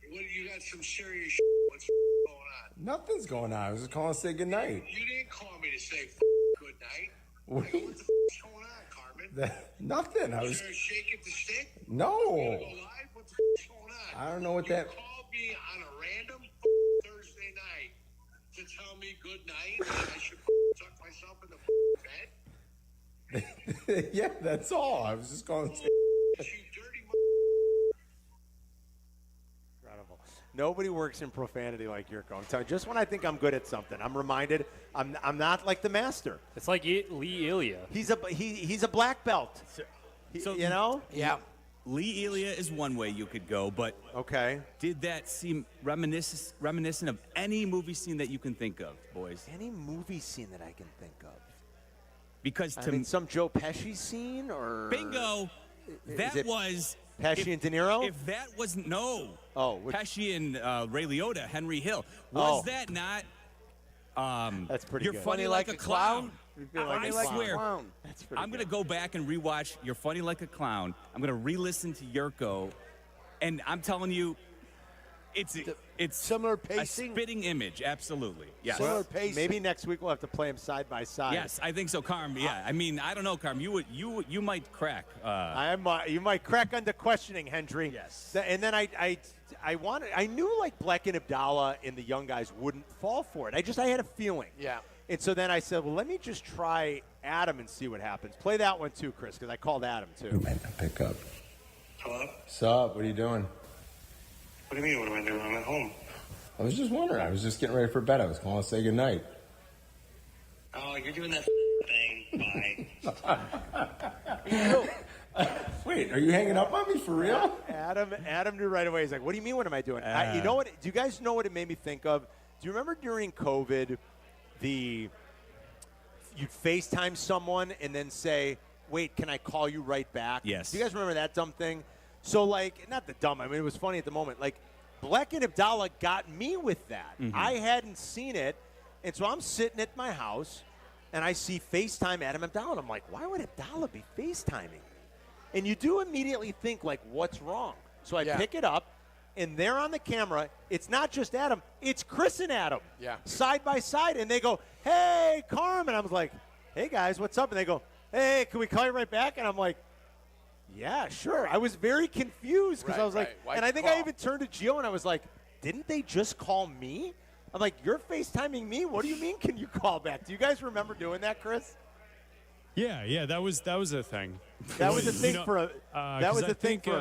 What you got some serious? What's Nothing's going on. I was just calling to say good night. You didn't call me to say good night. What? What the is going on, Carmen? Nothing. I was. Is there a shake at the stick? No. You gonna go live? What the is going on? I don't know what you that. called me on a random Thursday night to tell me good night and I should tuck myself in the bed? Yeah, that's all. I was just calling to say. Incredible. Nobody works in profanity like Jurko. I'm telling you, just when I think I'm good at something, I'm reminded I'm not like the master. It's like Lee Elia. He's a black belt. So you know? Yeah. Lee Elia is one way you could go, but okay. Did that seem reminiscent of any movie scene that you can think of, boys? Any movie scene that I can think of? Because I mean, some Joe Pesci scene or bingo. That was Pesci and De Niro. If that wasn't Pesci and Ray Liotta, Henry Hill. Was that not? That's pretty You're good. funny like a clown. Like I a swear. clown. That's pretty I'm gonna go back and rewatch You're Funny Like a Clown. I'm gonna re-listen to Jurko, and I'm telling you, it's similar pacing, a spitting image. Absolutely, yes. Similar pacing. Maybe next week we'll have to play them side by side. Yes, I think so, Carm. Yeah, I mean, I don't know, Carm. You might crack. You might crack under questioning, Hendry. Yes. And then I knew like Black and Abdallah and the young guys wouldn't fall for it. I had a feeling. Yeah. And so then I said, well, let me just try Adam and see what happens. Play that one too, Chris, because I called Adam too. You might not pick up. Hello? What's up? What are you doing? What do you mean, what am I doing? I'm at home. I was just wondering. I was just getting ready for bed. I was calling to say good night. Oh, you're doing that thing. Bye. Wait, are you hanging up on me for real? Adam knew right away. He's like, what do you mean, what am I doing? You know what? Do you guys know what it made me think of? Do you remember during COVID, you'd FaceTime someone and then say, wait, can I call you right back? Yes. Do you guys remember that dumb thing? So, like, not the dumb. I mean, it was funny at the moment. Like, Black and Abdallah got me with that. Mm-hmm. I hadn't seen it. And so I'm sitting at my house, and I see FaceTime Adam Abdallah. And I'm like, why would Abdallah be FaceTiming? And you do immediately think, like, what's wrong? So I pick it up, and there on the camera, it's not just Adam, it's Chris and Adam. Yeah. Side by side. And they go, hey, Carmen. I was like, hey, guys, what's up? And they go, hey, can we call you right back? And I'm like, yeah, sure. I was very confused because I was like, Why'd and I you think call? I even turned to Gio and I was like, didn't they just call me? I'm like, you're FaceTiming me? What do you mean can you call back? Do you guys remember doing that, Chris? Yeah, that was a thing. That was a thing for a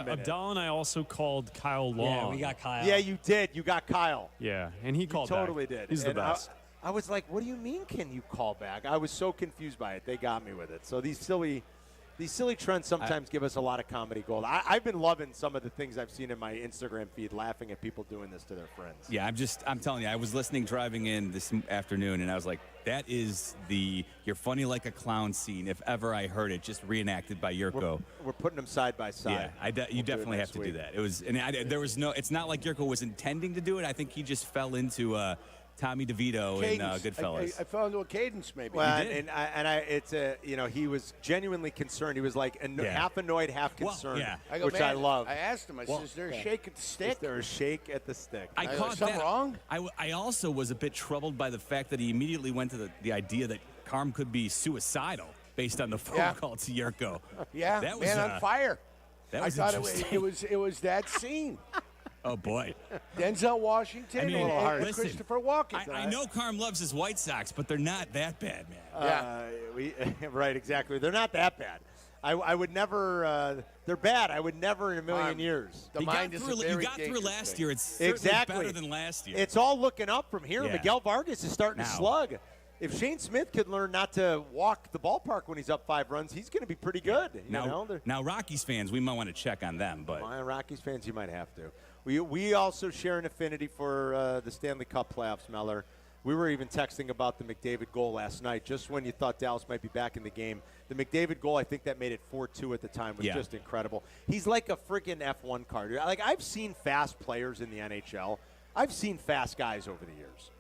minute. Abdallah and I also called Kyle Long. Yeah, we got Kyle. Yeah, you did. You got Kyle. Yeah, and he called totally back. did. He's the And best. I was like, what do you mean can you call back? I was so confused by it. They got me with it. So these silly trends sometimes give us a lot of comedy gold. I've been loving some of the things I've seen in my Instagram feed, laughing at people doing this to their friends. Yeah, I'm telling you, I was listening driving in this afternoon, and I was like, that is the You're Funny Like a Clown scene, if ever I heard it, just reenacted by Jurko. We're putting them side by side. Yeah, you definitely have to do that. It was, and there was no. It's not like Jurko was intending to do it. I think he just fell into Tommy DeVito Cadence. and Goodfellas. I fell into a cadence, maybe. Well, he was genuinely concerned. He was like half annoyed, half concerned, which I love. I asked him. I said, "Is there a shake at the stick?" Is there a shake at the stick? I caught something that. wrong? I also was a bit troubled by the fact that he immediately went to the idea that Carm could be suicidal based on the phone call to Jurko. Yeah, that was, man on fire. That was I thought interesting. it was that scene. Oh boy, Denzel Washington and Christopher Walken. I know Carm loves his White Sox, but they're not that bad, man. Right, exactly. They're not that bad. I would never. They're bad. I would never in a million years. The mind is a very You got through last year. It's certainly exactly better than last year. It's all looking up from here. Yeah. Miguel Vargas is starting to slug. If Shane Smith could learn not to walk the ballpark when he's up 5 runs, he's going to be pretty good. Now, Rockies fans, we might want to check on them, but Rockies fans, you might have to. We also share an affinity for the Stanley Cup playoffs, Meller. We were even texting about the McDavid goal last night, just when you thought Dallas might be back in the game. The McDavid goal, I think that made it 4-2 at the time, was just incredible. He's like a freaking F1 car. Like, I've seen fast players in the NHL. I've seen fast guys over the years.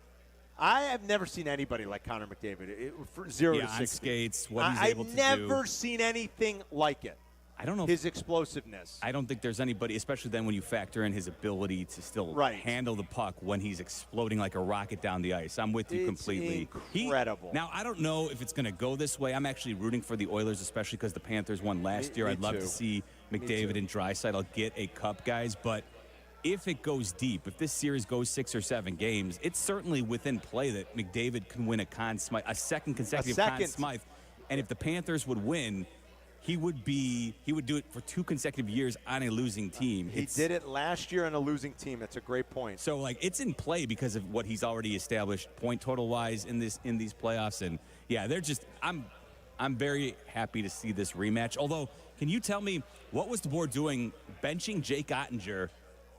I have never seen anybody like Connor McDavid. For 0 to 60. On skates, what he's able to do. I've never seen anything like it. I don't know his explosiveness. I don't think there's anybody, especially then when you factor in his ability to still handle the puck when he's exploding like a rocket down the ice. I'm with you completely. Incredible. Now, I don't know if it's going to go this way. I'm actually rooting for the Oilers, especially because the Panthers won last year. I'd love to see McDavid and Draisaitl get a cup, guys. But if it goes deep, if this series goes 6 or 7 games, it's certainly within play that McDavid can win a second consecutive Conn Smythe. And if the Panthers would win, he would do it for 2 consecutive years on a losing team. He did it last year on a losing team. That's a great point. So, like, it's in play because of what he's already established point total wise in these playoffs. And yeah, I'm very happy to see this rematch. Although, can you tell me what was the board doing benching Jake Ottinger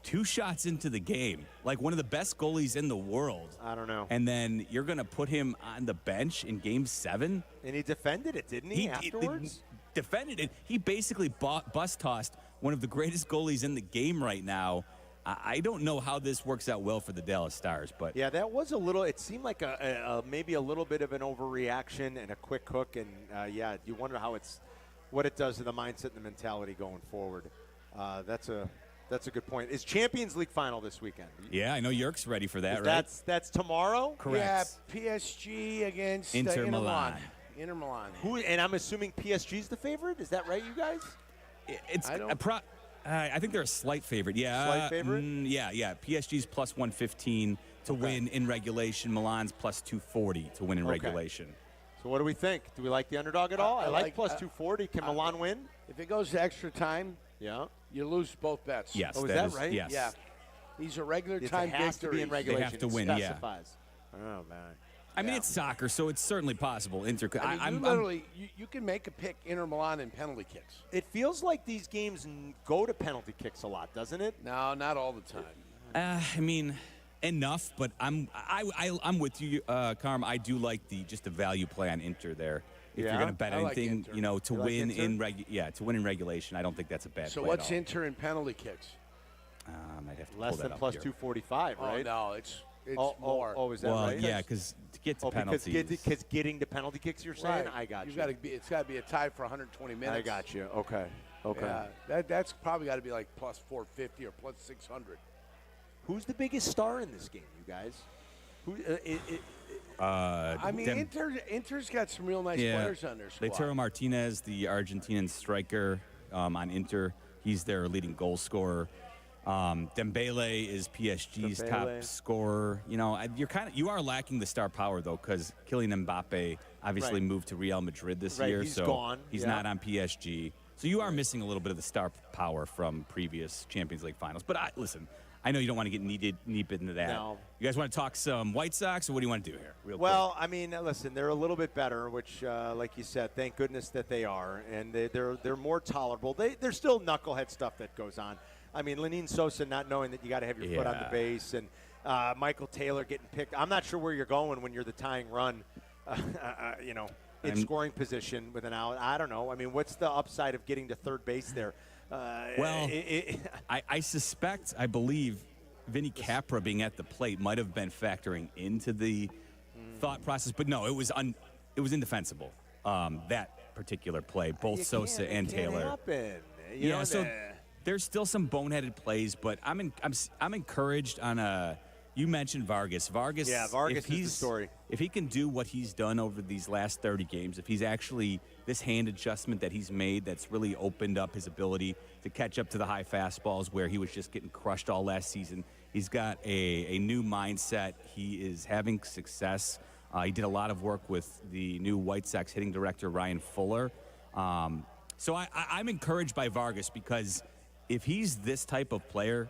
2 shots into the game, like one of the best goalies in the world? I don't know. And then you're going to put him on the bench in Game 7? And he defended it, didn't he, afterwards? Defended it. He basically bus-tossed one of the greatest goalies in the game right now. I don't know how this works out well for the Dallas Stars, but yeah, that was a little. It seemed like maybe a little bit of an overreaction and a quick hook, and you wonder what it does to the mindset and the mentality going forward. That's a good point. Is Champions League final this weekend? Yeah, I know Yerk's ready for that, right? That's tomorrow? Correct. Yeah, PSG against Inter Milan. Inter Milan. And I'm assuming PSG's the favorite? Is that right, you guys? I think they're a slight favorite. Yeah. Slight favorite? Yeah. PSG's plus 115 to win in regulation. Milan's plus 240 to win in regulation. So what do we think? Do we like the underdog at all? I like plus 240. Can Milan win? If it goes to extra time, you lose both bets. Yes. Oh, is that right? Yes. Yeah. These are regular time victories. It has to be in regulation. They have to win, specifies. Oh, man. I mean, it's soccer, so it's certainly possible. You can make a pick Inter Milan in penalty kicks. It feels like these games go to penalty kicks a lot, doesn't it? No, not all the time. I mean, enough, but I'm with you, Carm. I do like the value play on Inter there. If you're going to bet anything, to win in regulation, I don't think that's a bad. So play what's at all. Inter in penalty kicks? I might have to less pull that than up plus here. 245, right? Oh no, it's more. Oh, is that right? Yeah, because to get to penalties. Because getting to penalty kicks, you're saying? Right. I got you. It's got to be a tie for 120 minutes. I got you. Okay. Yeah, that's probably got to be like plus 450 or plus 600. Who's the biggest star in this game, you guys? Inter's got some real nice players on their squad. Lautaro Martinez, the Argentinian striker on Inter, he's their leading goal scorer. Dembele is PSG's top scorer. You are lacking the star power though, because Kylian Mbappe obviously moved to Real Madrid this year, he's so gone. He's not on PSG. So you are missing a little bit of the star power from previous Champions League finals. But listen, I know you don't want to get deep into that. No. You guys want to talk some White Sox, or what do you want to do here? I mean, listen, they're a little bit better, which, like you said, thank goodness that they are, and they're more tolerable. There's still knucklehead stuff that goes on. I mean, Lenine Sosa not knowing that you got to have your foot on the base, and Michael Taylor getting picked. I'm not sure where you're going when you're the tying run, in scoring position with an out. I don't know. I mean, what's the upside of getting to third base there? I suspect, I believe, Vinny Capra being at the plate might have been factoring into the thought process, but no, it was indefensible. That particular play, both Sosa and Taylor. There's still some boneheaded plays, but I'm encouraged on you mentioned Vargas. Vargas is the story. If he can do what he's done over these last 30 games, if he's actually this hand adjustment that he's made that's really opened up his ability to catch up to the high fastballs where he was just getting crushed all last season, he's got a new mindset. He is having success. He did a lot of work with the new White Sox hitting director, Ryan Fuller. So I'm encouraged by Vargas because if he's this type of player,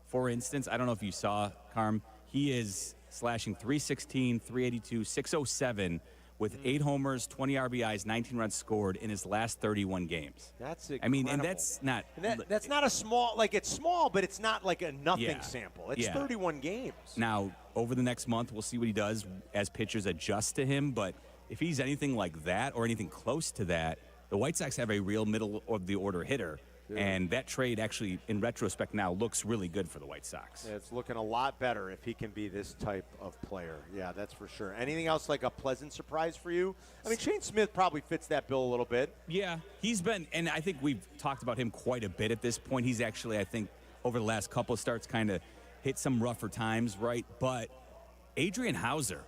for instance, I don't know if you saw, Carm, he is slashing .316, .382, .607 with 8 homers, 20 RBIs, 19 runs scored in his last 31 games. That's incredible. I mean, and that's not... that's not a small... Like, it's small, but it's not like a nothing sample. It's 31 games. Now, over the next month, we'll see what he does as pitchers adjust to him, but if he's anything like that or anything close to that, the White Sox have a real middle-of-the-order hitter And that trade actually, in retrospect now, looks really good for the White Sox. Yeah, it's looking a lot better if he can be this type of player. Yeah, that's for sure. Anything else like a pleasant surprise for you? I mean, Shane Smith probably fits that bill a little bit. Yeah, he's been, and I think we've talked about him quite a bit at this point. He's actually, I think, over the last couple of starts kind of hit some rougher times, right? But Adrian Hauser,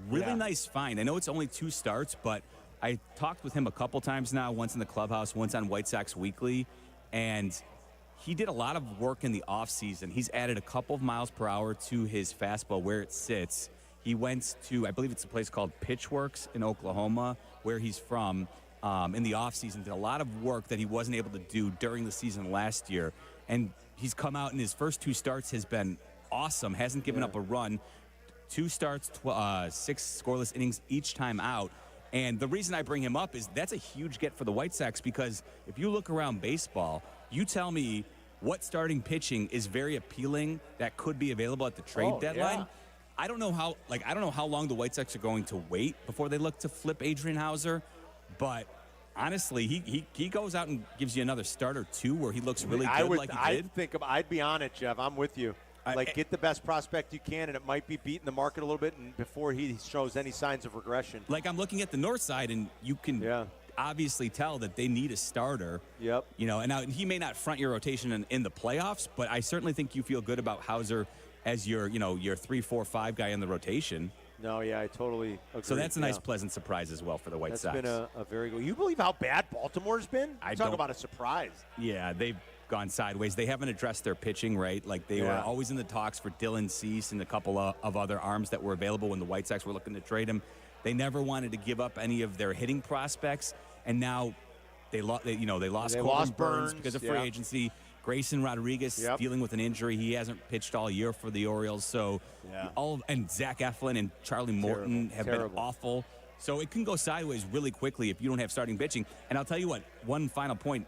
really nice find. I know it's only 2 starts, but I talked with him a couple times now, once in the clubhouse, once on White Sox Weekly, and he did a lot of work in the offseason. He's added a couple of miles per hour to his fastball where it sits. He went to, I believe it's a place called Pitchworks in Oklahoma, where he's from, in the offseason. Did a lot of work that he wasn't able to do during the season last year. And he's come out in his first 2 starts, has been awesome, hasn't given up a run. 2 starts, 6 scoreless innings each time out. And the reason I bring him up is that's a huge get for the White Sox, because if you look around baseball, you tell me what starting pitching is very appealing that could be available at the trade deadline. Yeah. I don't know how long the White Sox are going to wait before they look to flip Adrian Hauser, but honestly, he goes out and gives you another start or 2 where he looks really good I'd be on it, Jeff. I'm with you. Get the best prospect you can, and it might be beating the market a little bit and before he shows any signs of regression. Like, I'm looking at the north side, and you can obviously tell that they need a starter. Yep. You know, and now he may not front your rotation in the playoffs, but I certainly think you feel good about Hauser as your 3, 4, 5 guy in the rotation. No, yeah, I totally agree. So that's a nice, pleasant surprise as well for the White Sox. That's been a very good. You believe how bad Baltimore's been? Talk about a surprise. Yeah, they've gone sideways. They haven't addressed their pitching, right? Like, they were always in the talks for Dylan Cease and a couple of other arms that were available when the White Sox were looking to trade him. They never wanted to give up any of their hitting prospects, and now they lost Corbin Burns because of free agency. Grayson Rodriguez dealing with an injury. He hasn't pitched all year for the Orioles. So and Zach Eflin and Charlie Morton have been awful. So it can go sideways really quickly if you don't have starting pitching. And I'll tell you what, one final point.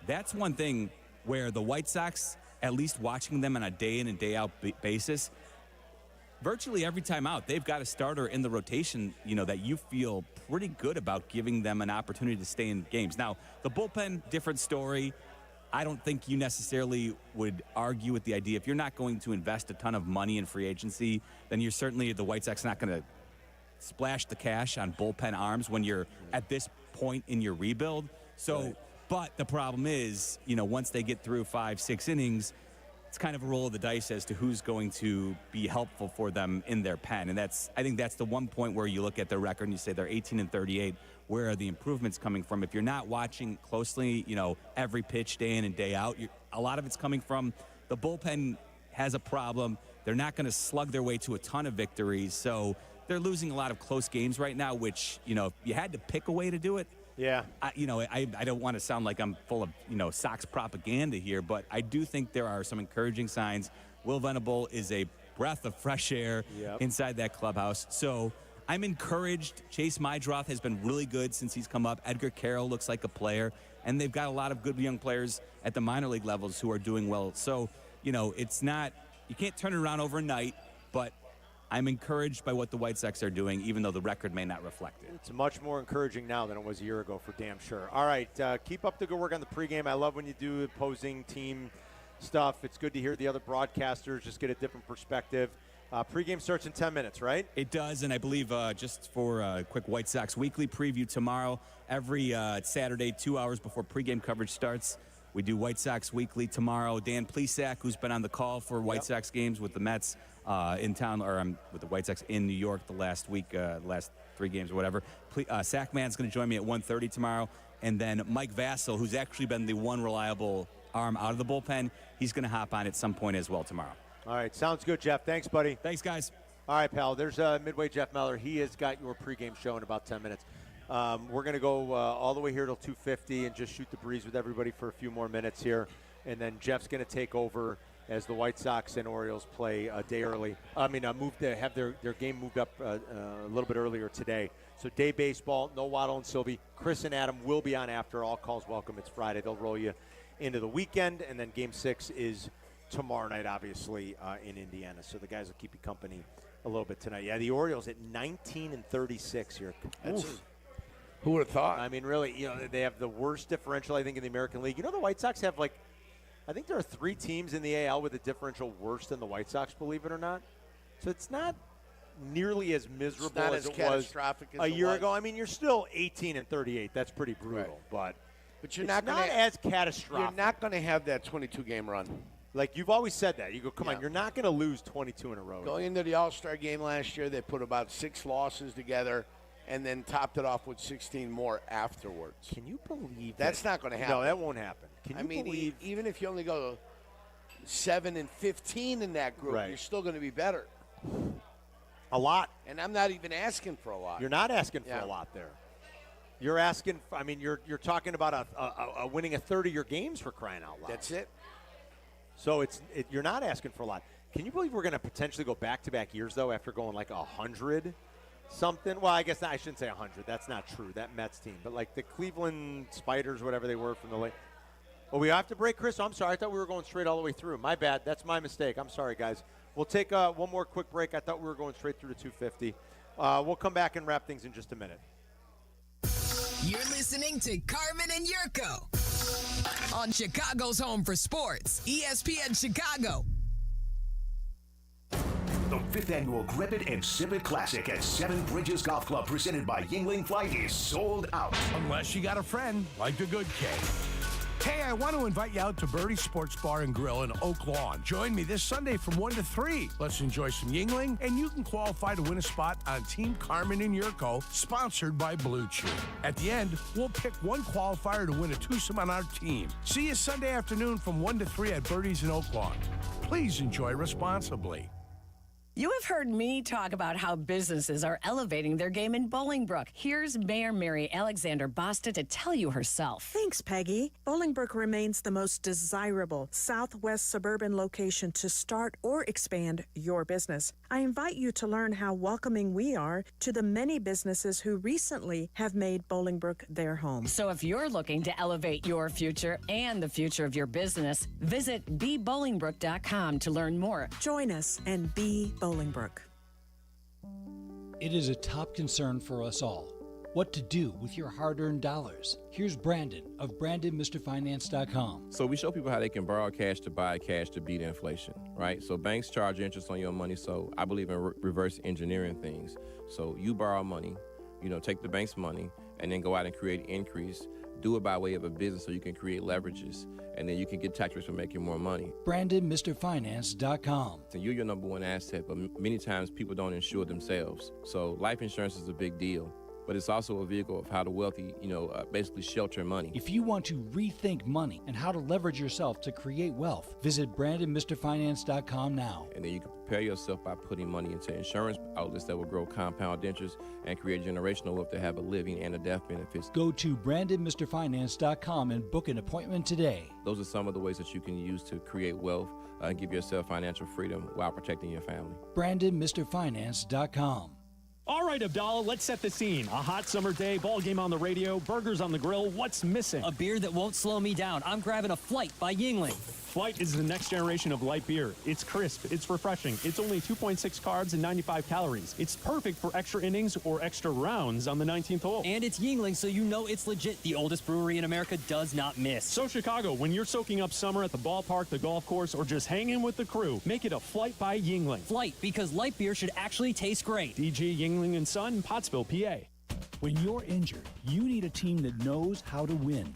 That's one thing where the White Sox, at least watching them on a day in and day out basis, virtually every time out, they've got a starter in the rotation, that you feel pretty good about giving them an opportunity to stay in games. Now, the bullpen, different story. I don't think you necessarily would argue with the idea. If you're not going to invest a ton of money in free agency, then you're certainly, the White Sox, not going to splash the cash on bullpen arms when you're at this point in your rebuild. So, but the problem is, once they get through 5, 6 innings, it's kind of a roll of the dice as to who's going to be helpful for them in their pen. And I think that's the one point where you look at their record and you say they're 18-38. Where are the improvements coming from? If you're not watching closely, every pitch day in and day out, a lot of it's coming from the bullpen has a problem. They're not going to slug their way to a ton of victories. So they're losing a lot of close games right now, which, if you had to pick a way to do it, I don't want to sound like I'm full of, Sox propaganda here, but I do think there are some encouraging signs. Will Venable is a breath of fresh air inside that clubhouse. So I'm encouraged. Chase Mydroth has been really good since he's come up. Edgar Carroll looks like a player, and they've got a lot of good young players at the minor league levels who are doing well. So, it's not, you can't turn it around overnight, but I'm encouraged by what the White Sox are doing, even though the record may not reflect it. It's much more encouraging now than it was a year ago, for damn sure. All right, keep up the good work on the pregame. I love when you do opposing team stuff. It's good to hear the other broadcasters just get a different perspective. Pregame starts in 10 minutes, right? It does, and I believe just for a quick White Sox Weekly preview tomorrow, every Saturday, 2 hours before pregame coverage starts, we do White Sox Weekly tomorrow. Dan Plesac, who's been on the call for White Sox games with the Mets in town, or with the White Sox in New York the last week, last 3 games or whatever. Sackman's going to join me at 1:30 tomorrow. And then Mike Vassell, who's actually been the one reliable arm out of the bullpen, he's going to hop on at some point as well tomorrow. All right, sounds good, Jeff. Thanks, buddy. Thanks, guys. All right, pal. There's Midway Jeff Meller. He has got your pregame show in about 10 minutes. We're going to go all the way here till 2:50 and just shoot the breeze with everybody for a few more minutes here. And then Jeff's going to take over as the White Sox and Orioles play a day early. Have their game moved up a little bit earlier today. So day baseball, no Waddle and Silvy. Chris and Adam will be on after. All calls welcome. It's Friday. They'll roll you into the weekend. And then Game 6 is tomorrow night, obviously, in Indiana. So the guys will keep you company a little bit tonight. Yeah, the Orioles at 19-36 here. Who would have thought? I mean, really, they have the worst differential, I think, in the American League. The White Sox have, I think there are 3 teams in the AL with a differential worse than the White Sox, believe it or not. So it's not nearly as miserable as it was a year ago. I mean, you're still 18 and 38. That's pretty brutal, but you're it's not as catastrophic. You're not going to have that 22-game run. Like you've always said that. You go, come on, you're not going to lose 22 in a row. Going into the All-Star game last year, they put about 6 losses together and then topped it off with 16 more afterwards. Can you believe that's not going to happen? No, that won't happen. Can you believe? Even if you only go 7 and 15 in that group, you're still going to be better. A lot. And I'm not even asking for a lot. You're not asking for a lot there. You're asking. I mean, you're talking about a winning a third of your games, for crying out loud. That's it. So you're not asking for a lot. Can you believe we're going to potentially go back-to-back years though after going like 100 something? Well, I guess I shouldn't say 100. That's not true. That Mets team, but like the Cleveland Spiders, whatever they were from the late. Well, we have to break, Chris. I'm sorry. I thought we were going straight all the way through. My bad. That's my mistake. I'm sorry, guys. We'll take one more quick break. I thought we were going straight through to 250. We'll come back and wrap things in just a minute. You're listening to Carmen and Jurko on Chicago's home for sports, ESPN Chicago. The 5th annual Grip It and Sip It Classic at Seven Bridges Golf Club presented by Yingling Flight is sold out. Unless you got a friend like the good K. Hey, I want to invite you out to Birdie's Sports Bar and Grill in Oak Lawn. Join me this Sunday from 1 to 3. Let's enjoy some Yingling, and you can qualify to win a spot on Team Carmen and Jurko, sponsored by Blue Chew. At the end, we'll pick one qualifier to win a twosome on our team. See you Sunday afternoon from 1 to 3 at Birdie's in Oak Lawn. Please enjoy responsibly. You have heard me talk about how businesses are elevating their game in Bolingbrook. Here's Mayor Mary Alexander Basta to tell you herself. Thanks, Peggy. Bolingbrook remains the most desirable southwest suburban location to start or expand your business. I invite you to learn how welcoming we are to the many businesses who recently have made Bolingbrook their home. So if you're looking to elevate your future and the future of your business, visit bebolingbrook.com to learn more. Join us and be Bolingbrook. It is a top concern for us all. What to do with your hard-earned dollars. Here's Brandon of BrandonMrFinance.com. So we show people how they can borrow cash to buy cash to beat inflation, right? So banks charge interest on your money, so I believe in reverse engineering things. So you borrow money, take the bank's money, and then go out and create increase. Do it by way of a business so you can create leverages, and then you can get tax rates for making more money. BrandonMrFinance.com. And you're your number one asset, but many times people don't insure themselves. So life insurance is a big deal, but it's also a vehicle of how the wealthy, basically shelter money. If you want to rethink money and how to leverage yourself to create wealth, visit BrandonMrFinance.com now. And then you can prepare yourself by putting money into insurance outlets that will grow compound interest and create generational wealth to have a living and a death benefits. Go to BrandonMrFinance.com and book an appointment today. Those are some of the ways that you can use to create wealth and give yourself financial freedom while protecting your family. BrandonMrFinance.com. All right, Abdallah, let's set the scene. A hot summer day, ball game on the radio, burgers on the grill. What's missing? A beer that won't slow me down. I'm grabbing a Flight by Yingling. Flight is the next generation of light beer. It's crisp, it's refreshing, it's only 2.6 carbs and 95 calories. It's perfect for extra innings or extra rounds on the 19th hole. And it's Yingling, so you know it's legit. The oldest brewery in America does not miss. So Chicago, when you're soaking up summer at the ballpark, the golf course, or just hanging with the crew, make it a Flight by Yingling. Flight, because light beer should actually taste great. DG Yingling and Son, Pottsville, PA. When you're injured, you need a team that knows how to win.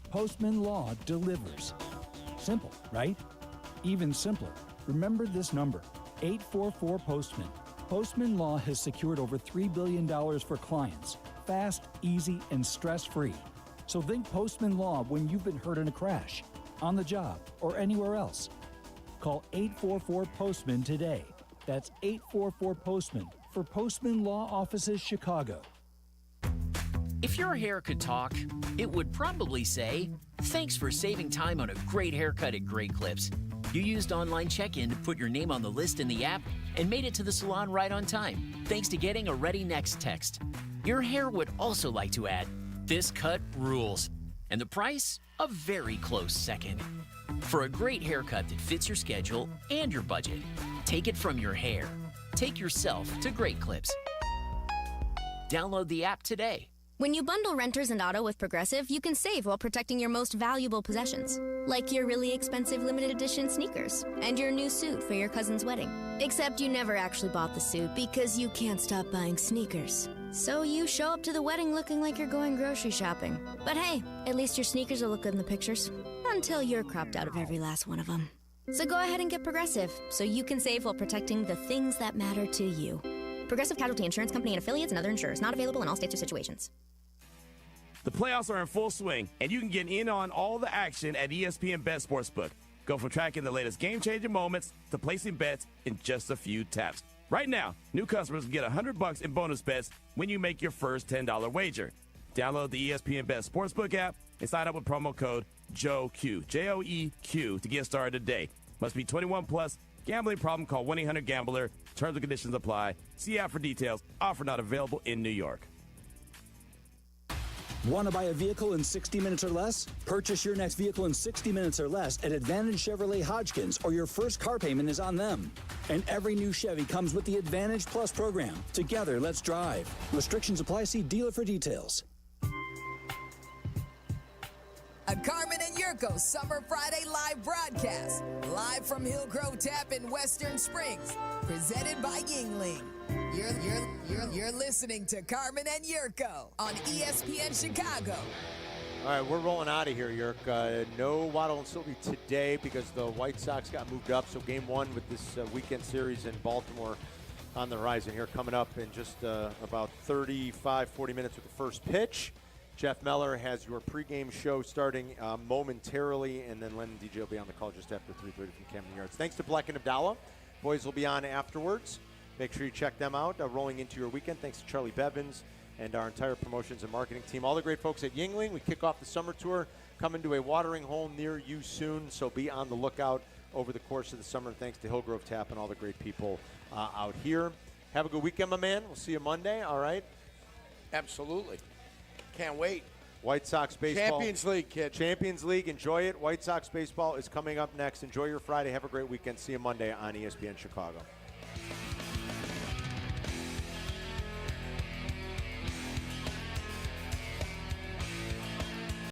Postman Law delivers. Simple, right? Even simpler. Remember this number, 844-POSTMAN. Postman Law has secured over $3 billion for clients. Fast, easy, and stress-free. So think Postman Law when you've been hurt in a crash, on the job, or anywhere else. Call 844-POSTMAN today. That's 844-POSTMAN for Postman Law Offices Chicago. If your hair could talk, it would probably say, "Thanks for saving time on a great haircut at Great Clips. You used online check-in to put your name on the list in the app and made it to the salon right on time, thanks to getting a Ready Next text. Your hair would also like to add, this cut rules, and the price, a very close second. For a great haircut that fits your schedule and your budget, take it from your hair. Take yourself to Great Clips. Download the app today. When you bundle renters and auto with Progressive, you can save while protecting your most valuable possessions, like your really expensive limited edition sneakers and your new suit for your cousin's wedding. Except you never actually bought the suit because you can't stop buying sneakers. So you show up to the wedding looking like you're going grocery shopping. But hey, at least your sneakers will look good in the pictures, until you're cropped out of every last one of them. So go ahead and get Progressive, so you can save while protecting the things that matter to you. Progressive Casualty Insurance Company and affiliates and other insurers. Not available in all states or situations. The playoffs are in full swing, and you can get in on all the action at ESPN Bet Sportsbook. Go from tracking the latest game-changing moments to placing bets in just a few taps. Right now, new customers can get $100 in bonus bets when you make your first $10 wager. Download the ESPN Bet Sportsbook app and sign up with promo code JOEQ, J-O-E-Q, to get started today. Must be 21 plus. Gambling problem? Call 1-800-GAMBLER. Terms and conditions apply. See app for details. Offer not available in New York. Want to buy a vehicle in 60 minutes or less? Purchase your next vehicle in 60 minutes or less at Advantage Chevrolet Hodgkins, or your first car payment is on them. And every new Chevy comes with the Advantage Plus program. Together, let's drive. Restrictions apply. See dealer for details. A Carmen and Jurko Summer Friday live broadcast. Live from Hillgrove Tap in Western Springs. Presented by Yingling. You're listening to Carmen and Jurko on ESPN Chicago. All right, we're rolling out of here, Jurk. No Waddle and Silvy today because the White Sox got moved up. So game one with this weekend series in Baltimore on the horizon here, coming up in just about 35, 40 minutes with the first pitch. Jeff Meller has your pregame show starting momentarily, and then Len and DJ will be on the call just after 3:30 from Camden Yards. Thanks to Black and Abdallah. Boys will be on afterwards. Make sure you check them out. Rolling into your weekend. Thanks to Charlie Bevins and our entire promotions and marketing team. All the great folks at Yingling. We kick off the summer tour, coming to a watering hole near you soon, so be on the lookout over the course of the summer. Thanks to Hillgrove Tap and all the great people out here. Have a good weekend, my man. We'll see you Monday, all right? Absolutely. Can't wait. White Sox baseball. Champions League, kid. Champions League. Enjoy it. White Sox baseball is coming up next. Enjoy your Friday. Have a great weekend. See you Monday on ESPN Chicago.